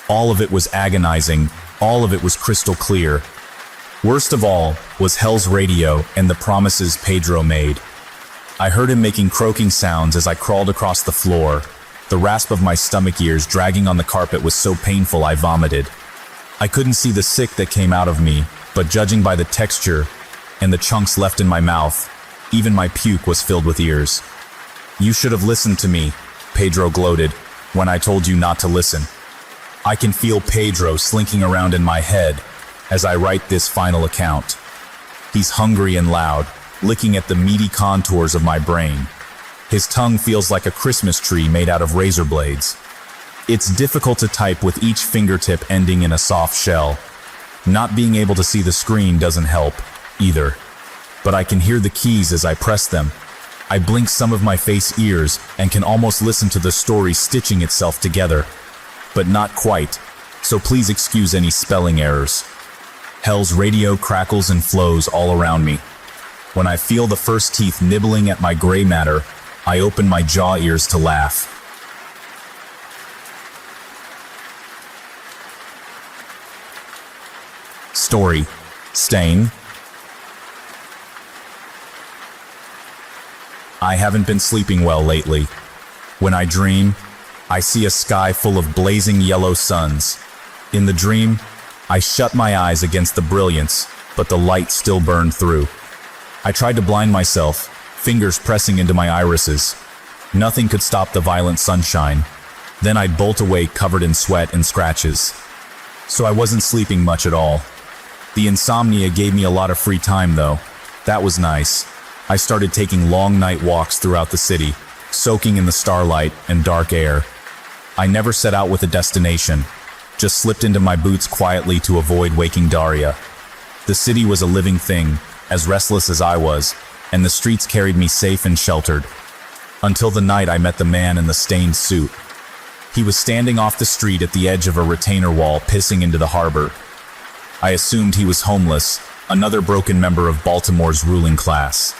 all of it was agonizing, all of it was crystal clear. Worst of all was Hell's Radio and the promises Pedro made. I heard him making croaking sounds as I crawled across the floor. The rasp of my stomach ears dragging on the carpet was so painful I vomited. I couldn't see the sick that came out of me, but judging by the texture and the chunks left in my mouth, even my puke was filled with ears. "You should have listened to me," Pedro gloated, "when I told you not to listen." I can feel Pedro slinking around in my head as I write this final account. He's hungry and loud, licking at the meaty contours of my brain. His tongue feels like a Christmas tree made out of razor blades. It's difficult to type with each fingertip ending in a soft shell. Not being able to see the screen doesn't help either, but I can hear the keys as I press them. I blink some of my face ears and can almost listen to the story stitching itself together, but not quite, so please excuse any spelling errors. Hell's Radio crackles and flows all around me. When I feel the first teeth nibbling at my gray matter, I open my jaw ears to laugh. Story: Stain. I haven't been sleeping well lately. When I dream, I see a sky full of blazing yellow suns. In the dream, I shut my eyes against the brilliance, but the light still burned through. I tried to blind myself, fingers pressing into my irises. Nothing could stop the violent sunshine. Then I'd bolt awake covered in sweat and scratches. So I wasn't sleeping much at all. The insomnia gave me a lot of free time though. That was nice. I started taking long night walks throughout the city, soaking in the starlight and dark air. I never set out with a destination, just slipped into my boots quietly to avoid waking Daria. The city was a living thing, as restless as I was, and the streets carried me safe and sheltered. Until the night I met the man in the stained suit. He was standing off the street at the edge of a retainer wall pissing into the harbor. I assumed he was homeless, another broken member of Baltimore's ruling class.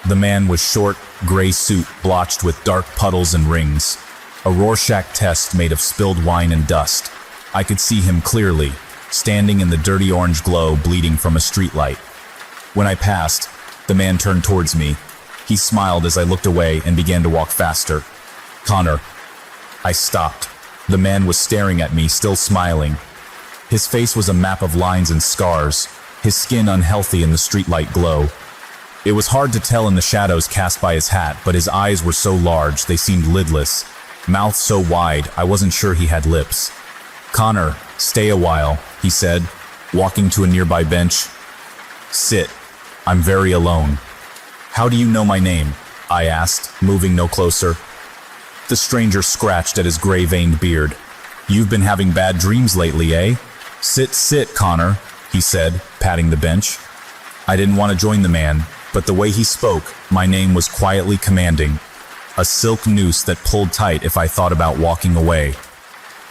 The man was short, gray suit blotched with dark puddles and rings. A Rorschach test made of spilled wine and dust. I could see him clearly, standing in the dirty orange glow bleeding from a streetlight. When I passed, The man turned towards me. He smiled as I looked away and began to walk faster. "Connor." I stopped. The man was staring at me, still smiling. His face was a map of lines and scars, his skin unhealthy in the streetlight glow. It was hard to tell in the shadows cast by his hat, but his eyes were so large they seemed lidless. Mouth so wide, I wasn't sure he had lips. "Connor, stay a while," he said, walking to a nearby bench. "Sit. I'm very alone." "How do you know my name?" I asked, moving no closer. The stranger scratched at his gray-veined beard. "You've been having bad dreams lately, eh?" Sit, Connor," he said, patting the bench. I didn't want to join the man, but the way he spoke, my name was quietly commanding. A silk noose that pulled tight if I thought about walking away.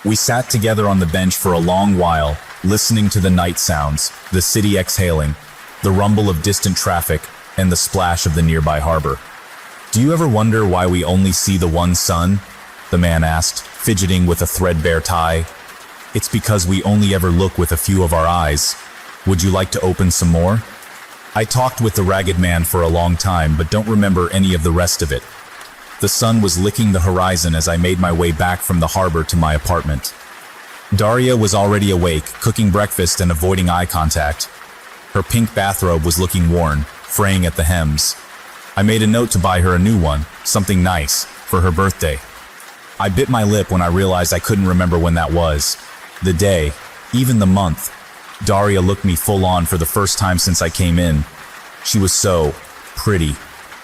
We sat together on the bench for a long while, listening to the night sounds, the city exhaling, the rumble of distant traffic, and the splash of the nearby harbor. "Do you ever wonder why we only see the one sun?" the man asked, fidgeting with a threadbare tie. "It's because we only ever look with a few of our eyes. Would you like to open some more?" I talked with the ragged man for a long time, but don't remember any of the rest of it. The sun was licking the horizon as I made my way back from the harbor to my apartment. Daria was already awake, cooking breakfast and avoiding eye contact. Her pink bathrobe was looking worn, fraying at the hems. I made a note to buy her a new one, something nice, for her birthday. I bit my lip when I realized I couldn't remember when that was. The day, even the month. Daria looked me full on for the first time since I came in. She was so pretty,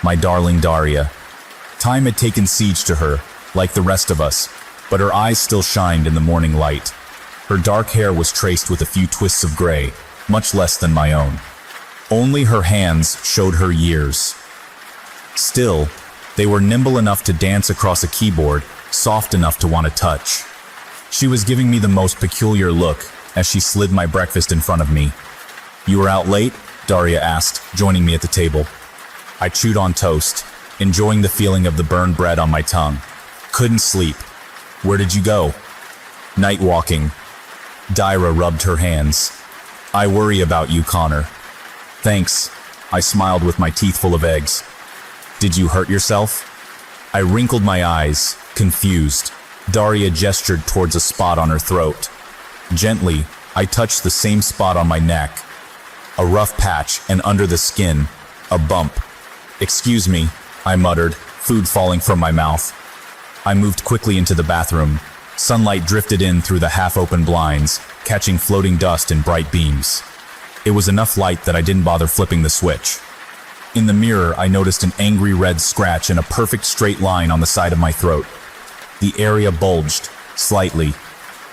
my darling Daria. Time had taken siege to her, like the rest of us, but her eyes still shined in the morning light. Her dark hair was traced with a few twists of gray, much less than my own. Only her hands showed her years. Still, they were nimble enough to dance across a keyboard, soft enough to want to touch. She was giving me the most peculiar look as she slid my breakfast in front of me. "You were out late?" Daria asked, joining me at the table. I chewed on toast, enjoying the feeling of the burned bread on my tongue. "Couldn't sleep." "Where did you go?" "Night walking." Daira rubbed her hands. "I worry about you, Connor." "Thanks." I smiled with my teeth full of eggs. "Did you hurt yourself?" I wrinkled my eyes, confused. Daria gestured towards a spot on her throat. Gently, I touched the same spot on my neck. A rough patch, and under the skin, a bump. "Excuse me," I muttered, food falling from my mouth. I moved quickly into the bathroom. Sunlight drifted in through the half-open blinds, catching floating dust in bright beams. It was enough light that I didn't bother flipping the switch. In the mirror, I noticed an angry red scratch in a perfect straight line on the side of my throat. The area bulged, slightly.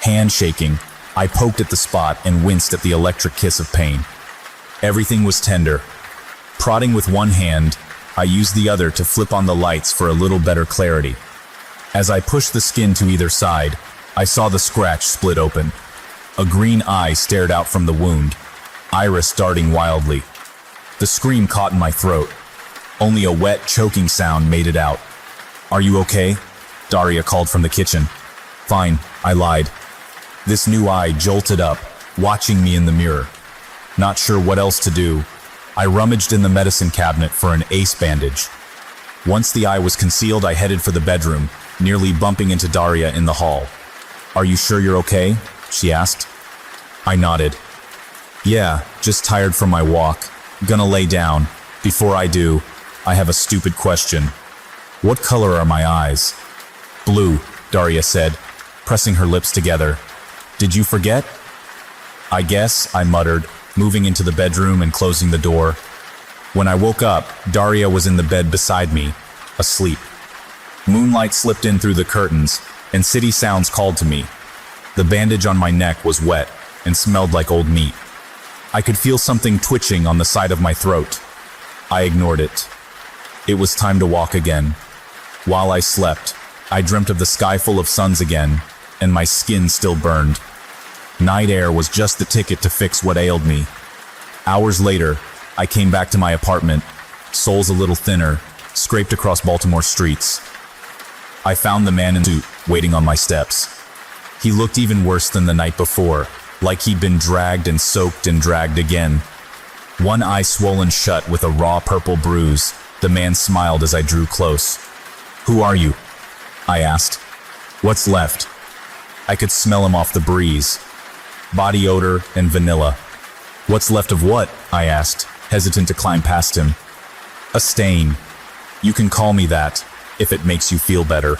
Hand shaking, I poked at the spot and winced at the electric kiss of pain. Everything was tender. Prodding with one hand, I used the other to flip on the lights for a little better clarity. As I pushed the skin to either side, I saw the scratch split open. A green eye stared out from the wound, iris darting wildly. The scream caught in my throat. Only a wet, choking sound made it out. "Are you okay?" Daria called from the kitchen. "Fine," I lied. This new eye jolted up, watching me in the mirror. Not sure what else to do, I rummaged in the medicine cabinet for an ace bandage. Once the eye was concealed, I headed for the bedroom, nearly bumping into Daria in the hall. "Are you sure you're okay?" she asked. I nodded. "Yeah, just tired from my walk. Gonna lay down. Before I do, I have a stupid question. What color are my eyes?" "Blue," Daria said, pressing her lips together. "Did you forget?" "I guess," I muttered, moving into the bedroom and closing the door. When I woke up, Daria was in the bed beside me, asleep. Moonlight slipped in through the curtains, and city sounds called to me. The bandage on my neck was wet and smelled like old meat. I could feel something twitching on the side of my throat. I ignored it. It was time to walk again. While I slept, I dreamt of the sky full of suns again, and my skin still burned. Night air was just the ticket to fix what ailed me. Hours later, I came back to my apartment, soles a little thinner, scraped across Baltimore streets. I found the man in suit waiting on my steps. He looked even worse than the night before, like he'd been dragged and soaked and dragged again. one eye swollen shut with a raw purple bruise. The man smiled as I drew close. "Who are you?" I asked. "What's left?" I could smell him off the breeze. Body odor and vanilla. "What's left of what?" I asked, hesitant to climb past him. "A stain. You can call me that, if it makes you feel better."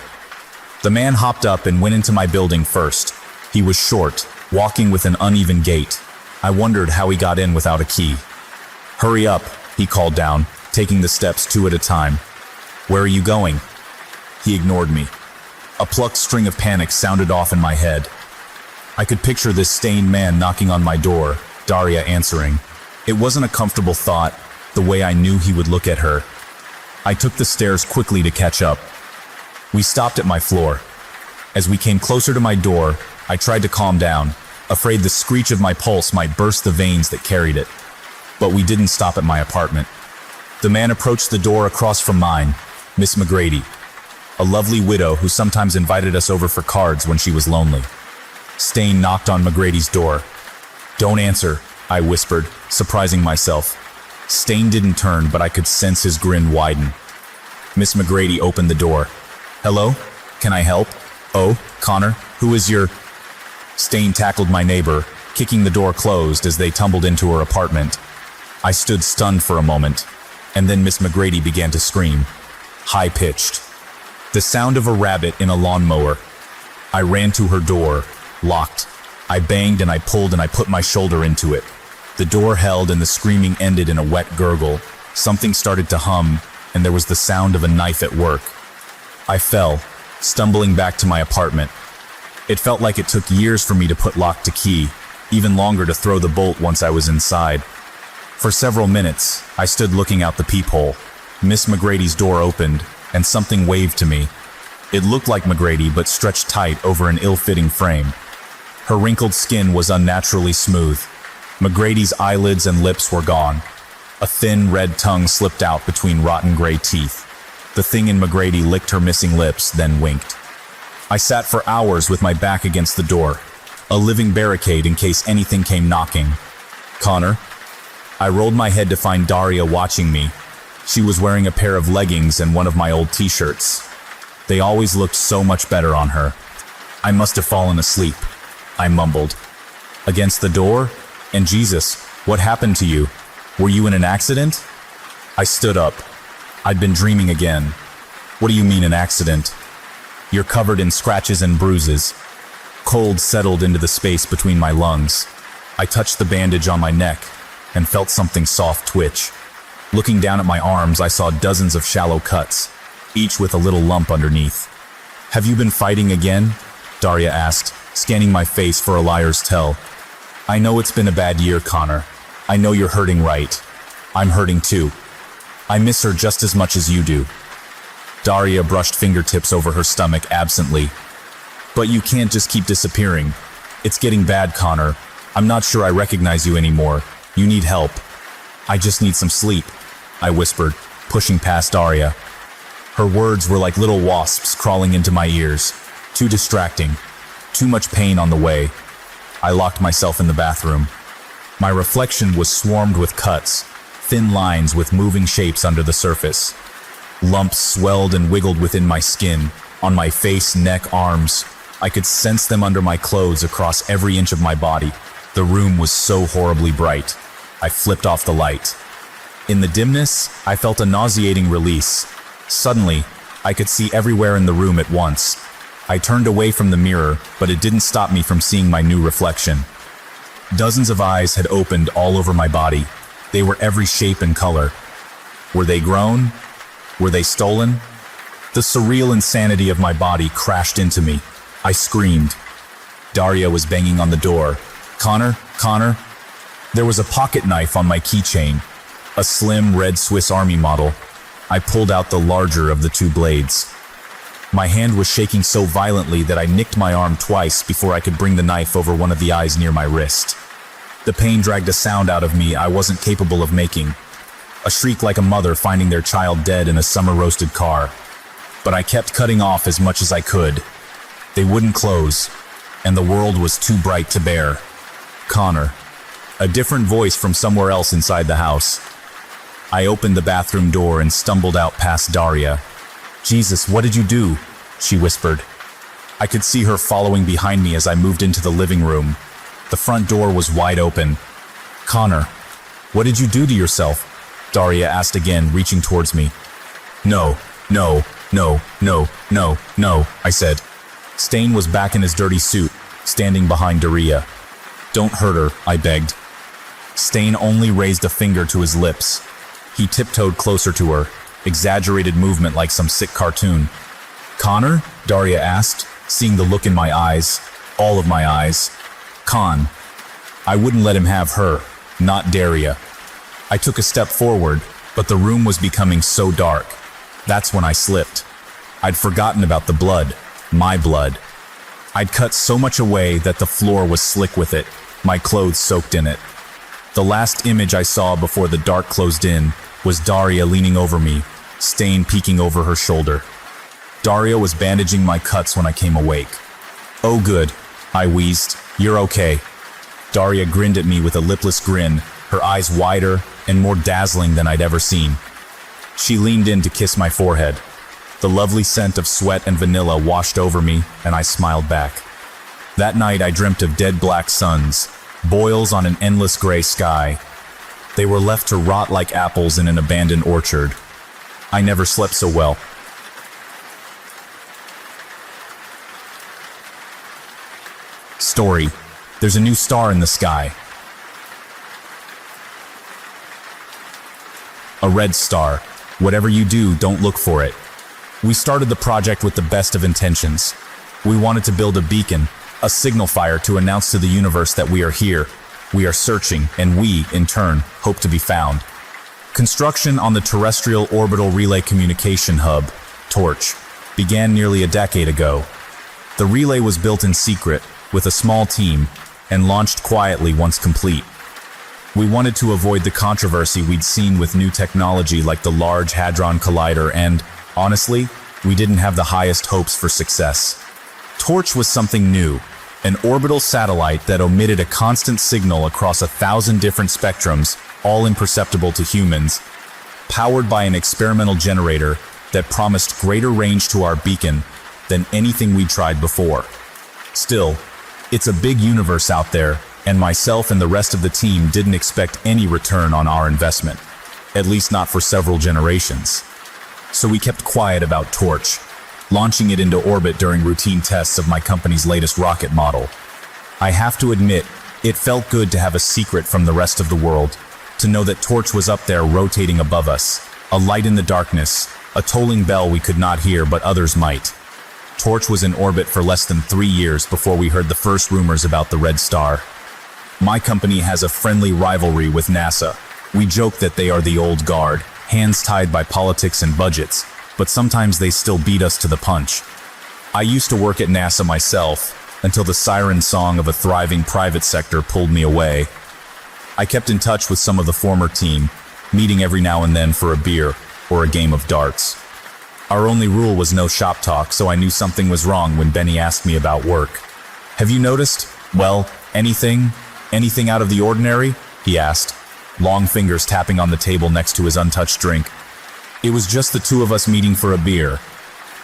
The man hopped up and went into my building first. He was short, walking with an uneven gait. I wondered how he got in without a key. "Hurry up," he called down, taking the steps 2 at a time. "Where are you going?" He ignored me. A plucked string of panic sounded off in my head. I could picture this stained man knocking on my door, Daria answering. It wasn't a comfortable thought, the way I knew he would look at her. I took the stairs quickly to catch up. We stopped at my floor. As we came closer to my door, I tried to calm down, afraid the screech of my pulse might burst the veins that carried it. But we didn't stop at my apartment. The man approached the door across from mine, Miss McGrady, a lovely widow who sometimes invited us over for cards when she was lonely. Stain knocked on McGrady's door. "Don't answer," I whispered, surprising myself. Stain didn't turn, but I could sense his grin widen. Miss McGrady opened the door. "Hello? Can I help? Oh, Connor, who is your—" Stain tackled my neighbor, kicking the door closed as they tumbled into her apartment. I stood stunned for a moment, and then Miss McGrady began to scream, high-pitched. The sound of a rabbit in a lawnmower. I ran to her door, locked. I banged and I pulled and I put my shoulder into it. The door held and the screaming ended in a wet gurgle. Something started to hum, and there was the sound of a knife at work. I fell, stumbling back to my apartment. It felt like it took years for me to put lock to key, even longer to throw the bolt once I was inside. For several minutes, I stood looking out the peephole. Miss McGrady's door opened, and something waved to me. It looked like McGrady, but stretched tight over an ill-fitting frame. Her wrinkled skin was unnaturally smooth. McGrady's eyelids and lips were gone. A thin, red tongue slipped out between rotten gray teeth. The thing in McGrady licked her missing lips, then winked. I sat for hours with my back against the door, a living barricade in case anything came knocking. "Connor?" I rolled my head to find Daria watching me. She was wearing a pair of leggings and one of my old t-shirts. They always looked so much better on her. "I must have fallen asleep," I mumbled. "Against the door? And Jesus, what happened to you? Were you in an accident?" I stood up. I'd been dreaming again. "What do you mean an accident?" "You're covered in scratches and bruises." Cold settled into the space between my lungs. I touched the bandage on my neck and felt something soft twitch. Looking down at my arms, I saw dozens of shallow cuts, each with a little lump underneath. "Have you been fighting again?" Daria asked, scanning my face for a liar's tell. "I know it's been a bad year, Connor. I know you're hurting, right? I'm hurting too. I miss her just as much as you do." Daria brushed fingertips over her stomach absently. "But you can't just keep disappearing. It's getting bad, Connor. I'm not sure I recognize you anymore. You need help." "I just need some sleep," I whispered, pushing past Daria. Her words were like little wasps crawling into my ears. Too distracting. Too much pain on the way. I locked myself in the bathroom. My reflection was swarmed with cuts, thin lines with moving shapes under the surface. Lumps swelled and wiggled within my skin, on my face, neck, arms. I could sense them under my clothes across every inch of my body. The room was so horribly bright. I flipped off the light. In the dimness, I felt a nauseating release. Suddenly, I could see everywhere in the room at once. I turned away from the mirror, but it didn't stop me from seeing my new reflection. Dozens of eyes had opened all over my body. They were every shape and color. Were they grown? Were they stolen? The surreal insanity of my body crashed into me. I screamed. Daria was banging on the door. "Connor? Connor?" There was a pocket knife on my keychain, a slim red Swiss Army model. I pulled out the larger of the two blades. My hand was shaking so violently that I nicked my arm twice before I could bring the knife over one of the eyes near my wrist. The pain dragged a sound out of me I wasn't capable of making. A shriek like a mother finding their child dead in a summer-roasted car. But I kept cutting off as much as I could. They wouldn't close, and the world was too bright to bear. "Connor." a different voice from somewhere else inside the house. I opened the bathroom door and stumbled out past Daria. "Jesus, what did you do?" she whispered. I could see her following behind me as I moved into the living room. The front door was wide open. "Connor, what did you do to yourself?" Daria asked again, reaching towards me. No, I said. Stain was back in his dirty suit, standing behind Daria. "Don't hurt her," I begged. Stain only raised a finger to his lips. He tiptoed closer to her, exaggerated movement like some sick cartoon. "Connor?" Daria asked, seeing the look in my eyes, all of my eyes. "Con." I wouldn't let him have her, not Daria. I took a step forward, but the room was becoming so dark. That's when I slipped. I'd forgotten about the blood, my blood. I'd cut so much away that the floor was slick with it, my clothes soaked in it. The last image I saw before the dark closed in was Daria leaning over me, Stain peeking over her shoulder. Daria was bandaging my cuts when I came awake. "Oh good," I wheezed. "You're okay." Daria grinned at me with a lipless grin, her eyes wider and more dazzling than I'd ever seen. She leaned in to kiss my forehead. The lovely scent of sweat and vanilla washed over me, and I smiled back. That night I dreamt of dead black suns, boils on an endless gray sky. They were left to rot like apples in an abandoned orchard. I never slept so well. Story. There's a new star in the sky. A red star. Whatever you do, don't look for it. We started the project with the best of intentions. We wanted to build a beacon, a signal fire to announce to the universe that we are here. We are searching, and we, in turn, hope to be found. Construction on the Terrestrial Orbital Relay Communication Hub, TORCH, began nearly a decade ago. The relay was built in secret, with a small team, and launched quietly once complete. We wanted to avoid the controversy we'd seen with new technology like the Large Hadron Collider and, honestly, we didn't have the highest hopes for success. TORCH was something new, an orbital satellite that emitted a constant signal across 1,000 different spectrums, all imperceptible to humans, powered by an experimental generator that promised greater range to our beacon than anything we'd tried before. Still, it's a big universe out there, and myself and the rest of the team didn't expect any return on our investment, at least not for several generations. So we kept quiet about TORCH, launching it into orbit during routine tests of my company's latest rocket model. I have to admit, it felt good to have a secret from the rest of the world, to know that TORCH was up there rotating above us, a light in the darkness, a tolling bell we could not hear but others might. TORCH was in orbit for less than 3 years before we heard the first rumors about the red star. My company has a friendly rivalry with NASA. We joke that they are the old guard, hands tied by politics and budgets, but sometimes they still beat us to the punch. I used to work at NASA myself, until the siren song of a thriving private sector pulled me away. I kept in touch with some of the former team, meeting every now and then for a beer or a game of darts. Our only rule was no shop talk, so I knew something was wrong when Benny asked me about work. "Have you noticed, well, anything out of the ordinary?" he asked, long fingers tapping on the table next to his untouched drink. It was just the two of us meeting for a beer.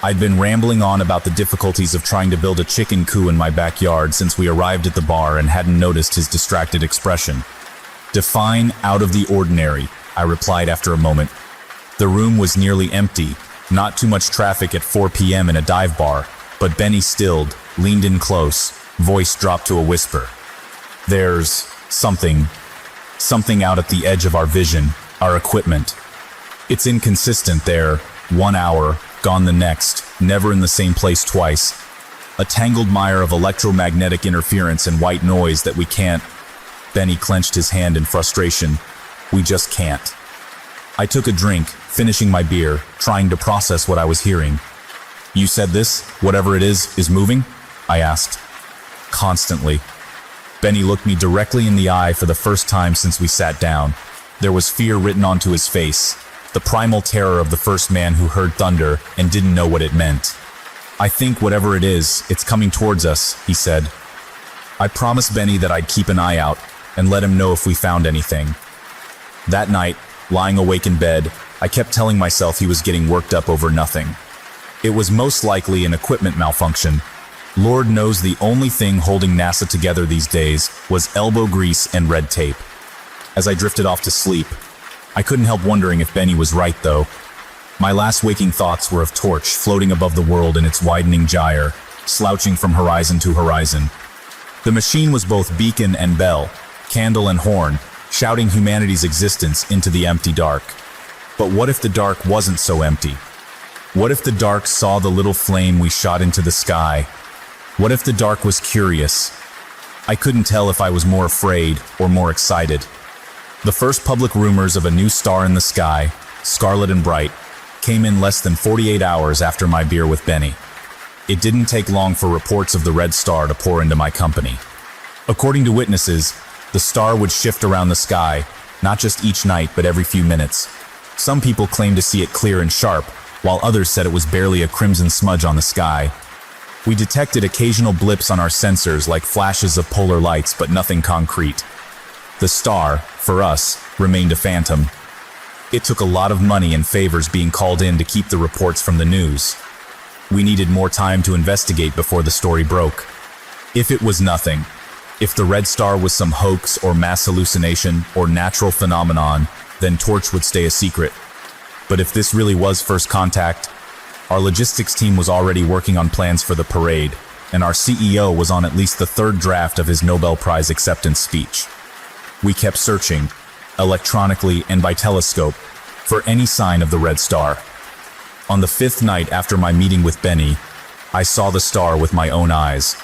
I'd been rambling on about the difficulties of trying to build a chicken coop in my backyard since we arrived at the bar and hadn't noticed his distracted expression. "Define out of the ordinary," I replied after a moment. The room was nearly empty, not too much traffic at 4 p.m. in a dive bar, but Benny stilled, leaned in close, voice dropped to a whisper. "There's something out at the edge of our vision, our equipment. It's inconsistent there, 1 hour, gone the next, never in the same place twice. A tangled mire of electromagnetic interference and white noise that we can't." Benny clenched his hand in frustration. "We just can't." I took a drink, finishing my beer, trying to process what I was hearing. "You said this, whatever it is moving?" I asked. "Constantly." Benny looked me directly in the eye for the first time since we sat down. There was fear written onto his face, the primal terror of the first man who heard thunder and didn't know what it meant. "I think whatever it is, it's coming towards us," he said. I promised Benny that I'd keep an eye out, and let him know if we found anything. That night, lying awake in bed, I kept telling myself he was getting worked up over nothing. It was most likely an equipment malfunction. Lord knows the only thing holding NASA together these days was elbow grease and red tape. As I drifted off to sleep, I couldn't help wondering if Benny was right, though. My last waking thoughts were of Torch floating above the world in its widening gyre, slouching from horizon to horizon. The machine was both beacon and bell, candle and horn, shouting humanity's existence into the empty dark. But what if the dark wasn't so empty? What if the dark saw the little flame we shot into the sky? What if the dark was curious? I couldn't tell if I was more afraid or more excited. The first public rumors of a new star in the sky, scarlet and bright, came in less than 48 hours after my beer with Benny. It didn't take long for reports of the red star to pour into my company. According to witnesses, the star would shift around the sky, not just each night but every few minutes. Some people claimed to see it clear and sharp, while others said it was barely a crimson smudge on the sky. We detected occasional blips on our sensors like flashes of polar lights, but nothing concrete. The star, for us, remained a phantom. It took a lot of money and favors being called in to keep the reports from the news. We needed more time to investigate before the story broke. If it was nothing, if the red star was some hoax or mass hallucination or natural phenomenon, then Torch would stay a secret. But if this really was first contact, our logistics team was already working on plans for the parade, and our CEO was on at least the third draft of his Nobel Prize acceptance speech. We kept searching, electronically and by telescope, for any sign of the red star. On the fifth night after my meeting with Benny, I saw the star with my own eyes.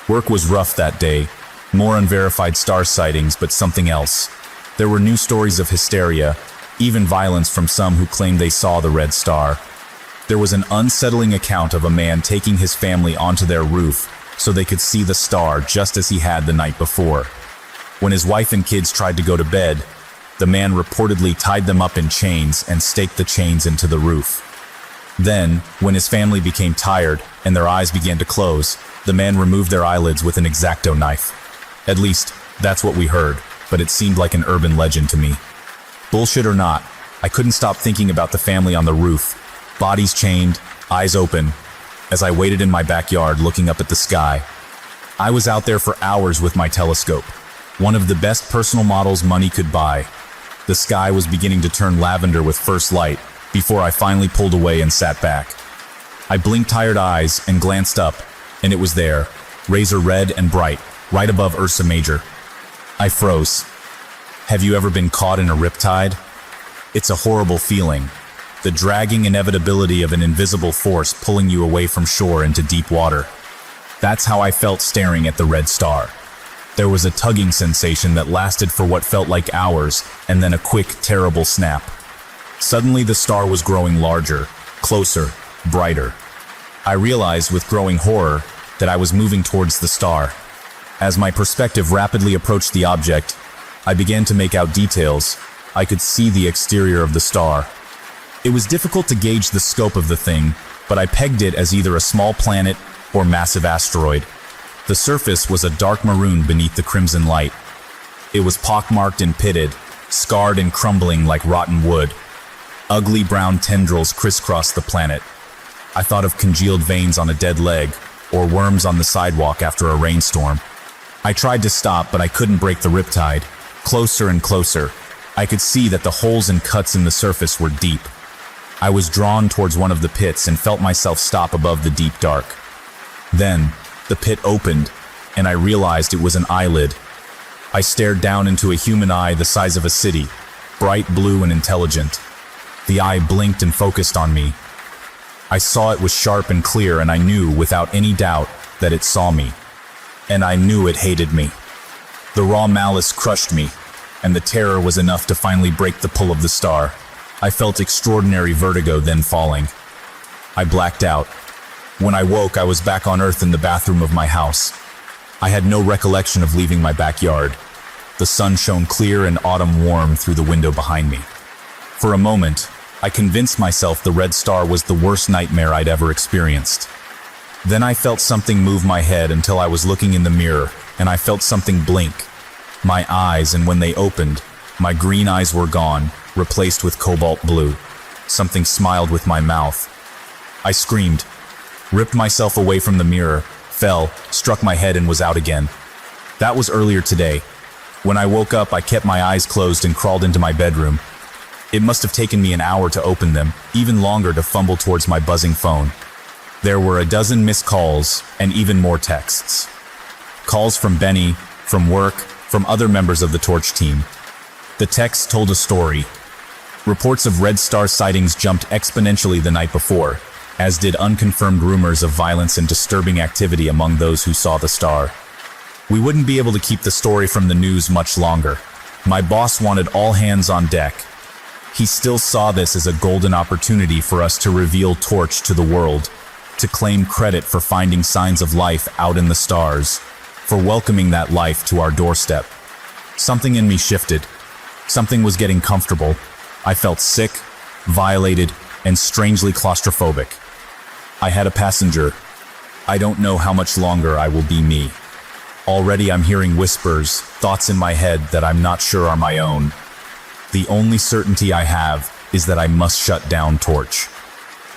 Work was rough that day, more unverified star sightings, but something else. There were new stories of hysteria, even violence from some who claimed they saw the red star. There was an unsettling account of a man taking his family onto their roof so they could see the star just as he had the night before. When his wife and kids tried to go to bed, the man reportedly tied them up in chains and staked the chains into the roof. Then, when his family became tired and their eyes began to close, the man removed their eyelids with an X-Acto knife. At least, that's what we heard, but it seemed like an urban legend to me. Bullshit or not, I couldn't stop thinking about the family on the roof, bodies chained, eyes open, as I waited in my backyard looking up at the sky. I was out there for hours with my telescope, one of the best personal models money could buy. The sky was beginning to turn lavender with first light before I finally pulled away and sat back. I blinked tired eyes and glanced up, and it was there, razor red and bright, right above Ursa Major. I froze. Have you ever been caught in a riptide? It's a horrible feeling, the dragging inevitability of an invisible force pulling you away from shore into deep water. That's how I felt staring at the red star. There was a tugging sensation that lasted for what felt like hours, and then a quick, terrible snap. Suddenly the star was growing larger, closer, brighter. I realized with growing horror that I was moving towards the star. As my perspective rapidly approached the object, I began to make out details. I could see the exterior of the star. It was difficult to gauge the scope of the thing, but I pegged it as either a small planet or massive asteroid. The surface was a dark maroon beneath the crimson light. It was pockmarked and pitted, scarred and crumbling like rotten wood. Ugly brown tendrils crisscrossed the planet. I thought of congealed veins on a dead leg, or worms on the sidewalk after a rainstorm. I tried to stop, but I couldn't break the riptide. Closer and closer, I could see that the holes and cuts in the surface were deep. I was drawn towards one of the pits and felt myself stop above the deep dark. Then, the pit opened, and I realized it was an eyelid. I stared down into a human eye the size of a city, bright blue and intelligent. The eye blinked and focused on me. I saw it was sharp and clear, and I knew, without any doubt, that it saw me. And I knew it hated me. The raw malice crushed me, and the terror was enough to finally break the pull of the star. I felt extraordinary vertigo, then falling. I blacked out. When I woke, I was back on Earth in the bathroom of my house. I had no recollection of leaving my backyard. The sun shone clear and autumn warm through the window behind me. For a moment, I convinced myself the red star was the worst nightmare I'd ever experienced. Then I felt something move my head until I was looking in the mirror, and I felt something blink. My eyes, and when they opened, my green eyes were gone, replaced with cobalt blue. Something smiled with my mouth. I screamed, ripped myself away from the mirror, fell, struck my head and was out again. That was earlier today. When I woke up, I kept my eyes closed and crawled into my bedroom. It must have taken me an hour to open them, even longer to fumble towards my buzzing phone. There were a dozen missed calls and even more texts. Calls from Benny, from work, from other members of the Torch team. The texts told a story. Reports of Red Star sightings jumped exponentially the night before, as did unconfirmed rumors of violence and disturbing activity among those who saw the star. We wouldn't be able to keep the story from the news much longer. My boss wanted all hands on deck. He still saw this as a golden opportunity for us to reveal Torch to the world, to claim credit for finding signs of life out in the stars, for welcoming that life to our doorstep. Something in me shifted. Something was getting comfortable. I felt sick, violated, and strangely claustrophobic. I had a passenger. I don't know how much longer I will be me. Already I'm hearing whispers, thoughts in my head that I'm not sure are my own. The only certainty I have is that I must shut down Torch.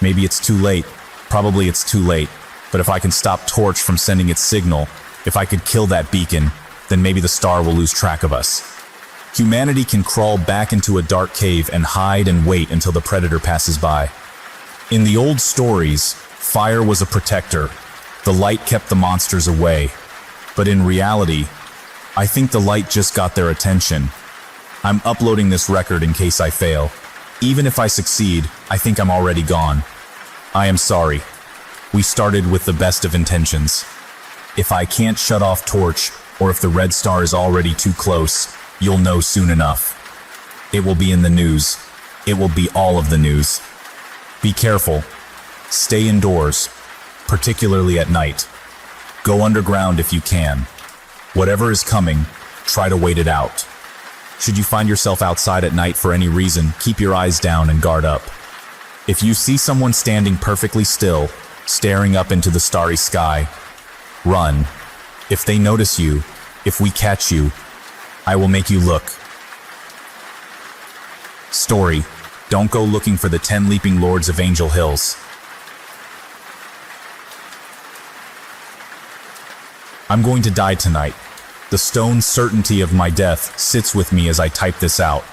Maybe it's too late. Probably it's too late. But if I can stop Torch from sending its signal, if I could kill that beacon, then maybe the star will lose track of us. Humanity can crawl back into a dark cave and hide and wait until the predator passes by. In the old stories, fire was a protector. The light kept the monsters away. But in reality, I think the light just got their attention. I'm uploading this record in case I fail. Even if I succeed, I think I'm already gone. I am sorry. We started with the best of intentions. If I can't shut off Torch, or if the Red Star is already too close, you'll know soon enough. It will be in the news. It will be all of the news. Be careful. Stay indoors, particularly at night. Go underground if you can. Whatever is coming, try to wait it out. Should you find yourself outside at night for any reason, keep your eyes down and guard up. If you see someone standing perfectly still, staring up into the starry sky, run. If they notice you, if we catch you, I will make you look. Story: don't go looking for the 10 leaping lords of Angel Hills. I'm going to die tonight. The stone certainty of my death sits with me as I type this out.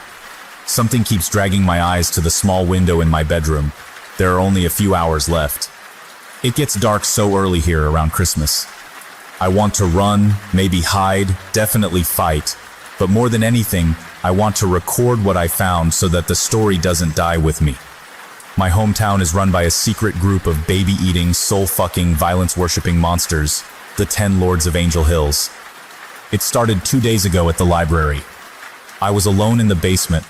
Something keeps dragging my eyes to the small window in my bedroom. There are only a few hours left. It gets dark so early here around Christmas. I want to run, maybe hide, definitely fight. But more than anything, I want to record what I found so that the story doesn't die with me. My hometown is run by a secret group of baby-eating, soul-fucking, violence-worshipping monsters, the 10 Lords of Angel Hills. It started 2 days ago at the library. I was alone in the basement,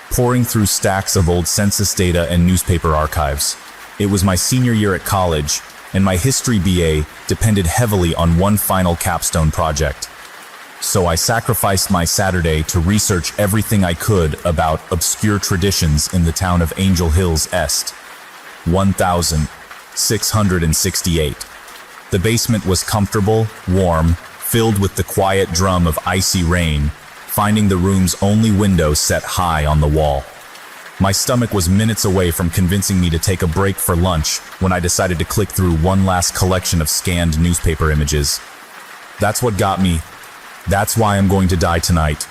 pouring through stacks of old census data and newspaper archives. It was my senior year at college, and my history BA depended heavily on one final capstone project. So I sacrificed my Saturday to research everything I could about obscure traditions in the town of Angel Hills Est. 1668. The basement was comfortable, warm, filled with the quiet drum of icy rain, finding the room's only window set high on the wall. My stomach was minutes away from convincing me to take a break for lunch when I decided to click through one last collection of scanned newspaper images. That's what got me. That's why I'm going to die tonight.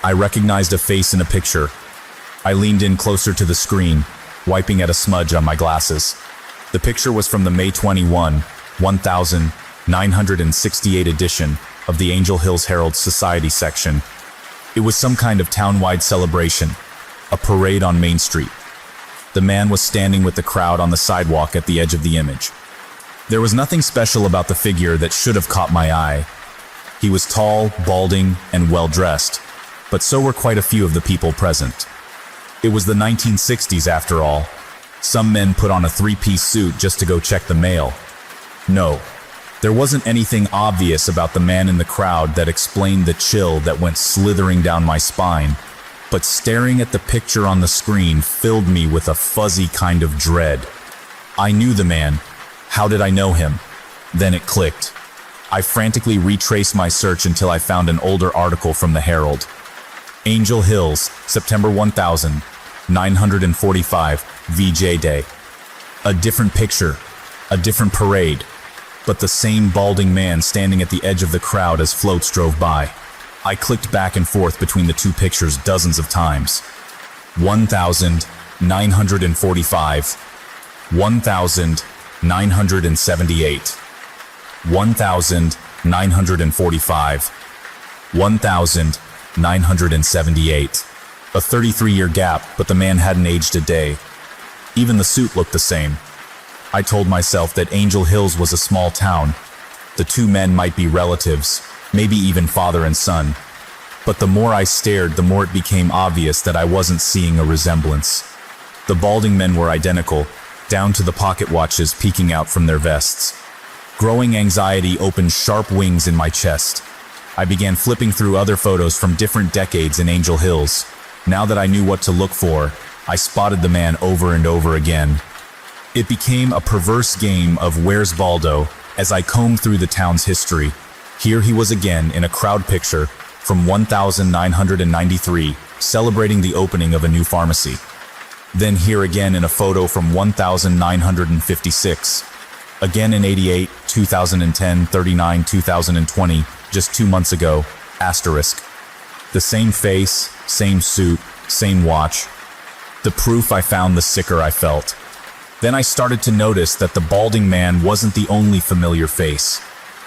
I recognized a face in a picture. I leaned in closer to the screen, wiping at a smudge on my glasses. The picture was from the May 21, 1968 edition of the Angel Hills Herald Society section. It was some kind of town-wide celebration, a parade on Main Street. The man was standing with the crowd on the sidewalk at the edge of the image. There was nothing special about the figure that should have caught my eye. He was tall, balding, and well-dressed, but so were quite a few of the people present. It was the 1960s after all. Some men put on a three-piece suit just to go check the mail. No, there wasn't anything obvious about the man in the crowd that explained the chill that went slithering down my spine, but staring at the picture on the screen filled me with a fuzzy kind of dread. I knew the man. How did I know him? Then it clicked. I frantically retraced my search until I found an older article from the Herald. Angel Hills, September 1945, VJ Day. A different picture, a different parade, but the same balding man standing at the edge of the crowd as floats drove by. I clicked back and forth between the two pictures dozens of times. 1945, 1978, 1945, 1978. A 33-year gap, but the man hadn't aged a day. Even the suit looked the same. I told myself that Angel Hills was a small town. The two men might be relatives, maybe even father and son. But the more I stared, the more it became obvious that I wasn't seeing a resemblance. The balding men were identical, down to the pocket watches peeking out from their vests. Growing anxiety opened sharp wings in my chest. I began flipping through other photos from different decades in Angel Hills. Now that I knew what to look for, I spotted the man over and over again. It became a perverse game of Where's Baldo as I combed through the town's history. Here he was again in a crowd picture from 1993, celebrating the opening of a new pharmacy. Then here again in a photo from 1956. Again in 88, 2010, 39, 2020, just 2 months ago, asterisk. The same face, same suit, same watch. The proof I found, the sicker I felt. Then I started to notice that the balding man wasn't the only familiar face.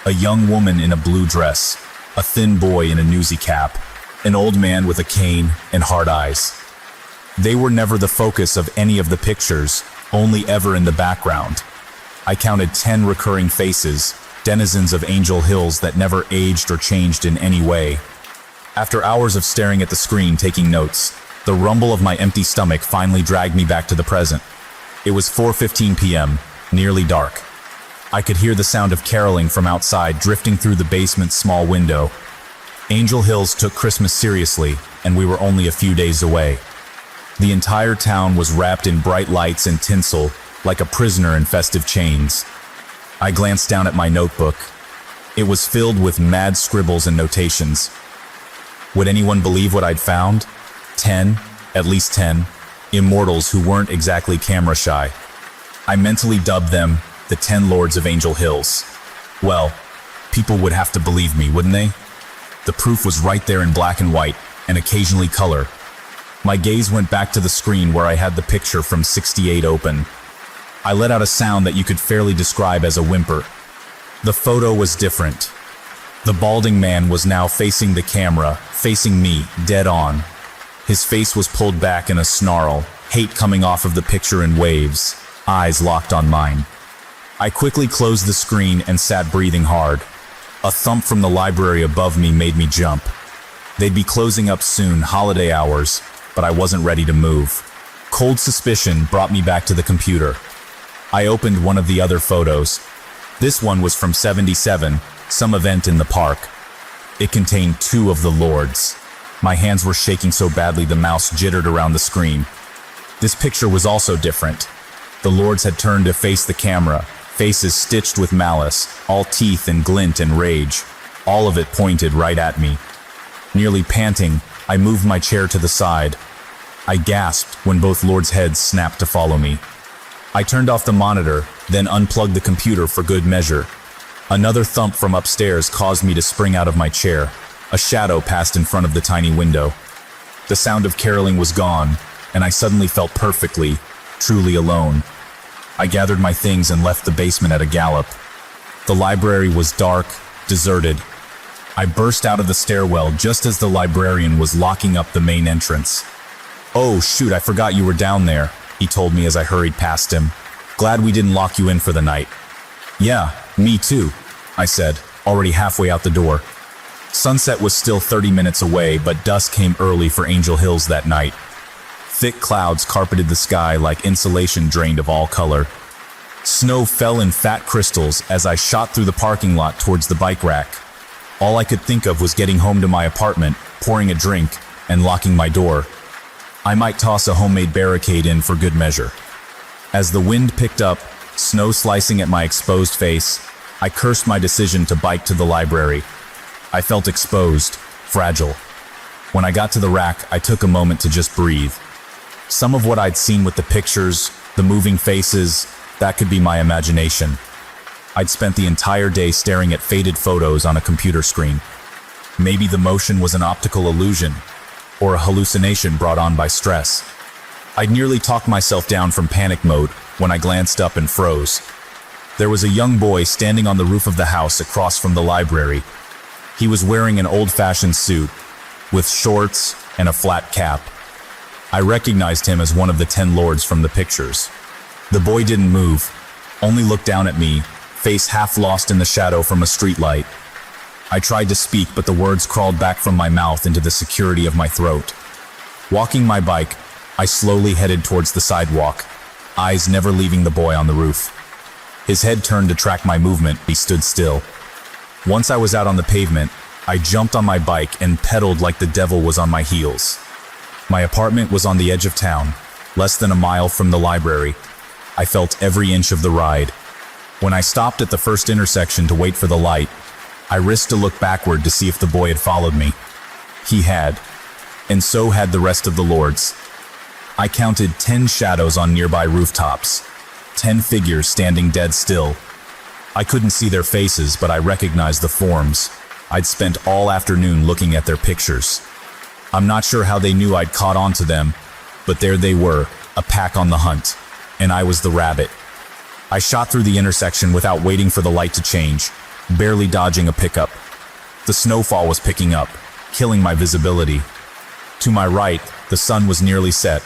A young woman in a blue dress, a thin boy in a newsy cap, an old man with a cane and hard eyes. They were never the focus of any of the pictures, only ever in the background. I counted 10 recurring faces, denizens of Angel Hills that never aged or changed in any way. After hours of staring at the screen taking notes, the rumble of my empty stomach finally dragged me back to the present. It was 4:15 p.m., nearly dark. I could hear the sound of caroling from outside drifting through the basement's small window. Angel Hills took Christmas seriously, and we were only a few days away. The entire town was wrapped in bright lights and tinsel, like a prisoner in festive chains. I glanced down at my notebook. It was filled with mad scribbles and notations. Would anyone believe what I'd found? 10, at least 10, immortals who weren't exactly camera shy. I mentally dubbed them the 10 Lords of Angel Hills. Well, people would have to believe me, wouldn't they? The proof was right there in black and white, and occasionally color. My gaze went back to the screen where I had the picture from 68 open. I let out a sound that you could fairly describe as a whimper. The photo was different. The balding man was now facing the camera, facing me, dead on. His face was pulled back in a snarl, hate coming off of the picture in waves, eyes locked on mine. I quickly closed the screen and sat breathing hard. A thump from the library above me made me jump. They'd be closing up soon, holiday hours, but I wasn't ready to move. Cold suspicion brought me back to the computer. I opened one of the other photos. This one was from 77, some event in the park. It contained 2 of the Lords. My hands were shaking so badly the mouse jittered around the screen. This picture was also different. The Lords had turned to face the camera, faces stitched with malice, all teeth and glint and rage. All of it pointed right at me. Nearly panting, I moved my chair to the side. I gasped when both Lords' heads snapped to follow me. I turned off the monitor, then unplugged the computer for good measure. Another thump from upstairs caused me to spring out of my chair. A shadow passed in front of the tiny window. The sound of caroling was gone, and I suddenly felt perfectly, truly alone. I gathered my things and left the basement at a gallop. The library was dark, deserted. I burst out of the stairwell just as the librarian was locking up the main entrance. "Oh, shoot, I forgot you were down there," he told me as I hurried past him. "Glad we didn't lock you in for the night." "Yeah, me too," I said, already halfway out the door. Sunset was still 30 minutes away, but dusk came early for Angel Hills that night. Thick clouds carpeted the sky like insulation drained of all color. Snow fell in fat crystals as I shot through the parking lot towards the bike rack. All I could think of was getting home to my apartment, pouring a drink, and locking my door. I might toss a homemade barricade in for good measure. As the wind picked up, snow slicing at my exposed face, I cursed my decision to bike to the library. I felt exposed, fragile. When I got to the rack, I took a moment to just breathe. Some of what I'd seen with the pictures, the moving faces, that could be my imagination. I'd spent the entire day staring at faded photos on a computer screen. Maybe the motion was an optical illusion, or a hallucination brought on by stress. I'd nearly talked myself down from panic mode when I glanced up and froze. There was a young boy standing on the roof of the house across from the library. He was wearing an old-fashioned suit, with shorts and a flat cap. I recognized him as one of the 10 lords from the pictures. The boy didn't move, only looked down at me, face half lost in the shadow from a streetlight. I tried to speak, but the words crawled back from my mouth into the security of my throat. Walking my bike, I slowly headed towards the sidewalk, eyes never leaving the boy on the roof. His head turned to track my movement. He stood still. Once I was out on the pavement, I jumped on my bike and pedaled like the devil was on my heels. My apartment was on the edge of town, less than a mile from the library. I felt every inch of the ride. When I stopped at the first intersection to wait for the light, I risked a look backward to see if the boy had followed me. He had, and so had the rest of the lords. I counted 10 shadows on nearby rooftops, 10 figures standing dead still. I couldn't see their faces, but I recognized the forms. I'd spent all afternoon looking at their pictures. I'm not sure how they knew I'd caught on to them, but there they were, a pack on the hunt, and I was the rabbit. I shot through the intersection without waiting for the light to change, barely dodging a pickup. The snowfall was picking up, killing my visibility. To my right, the sun was nearly set,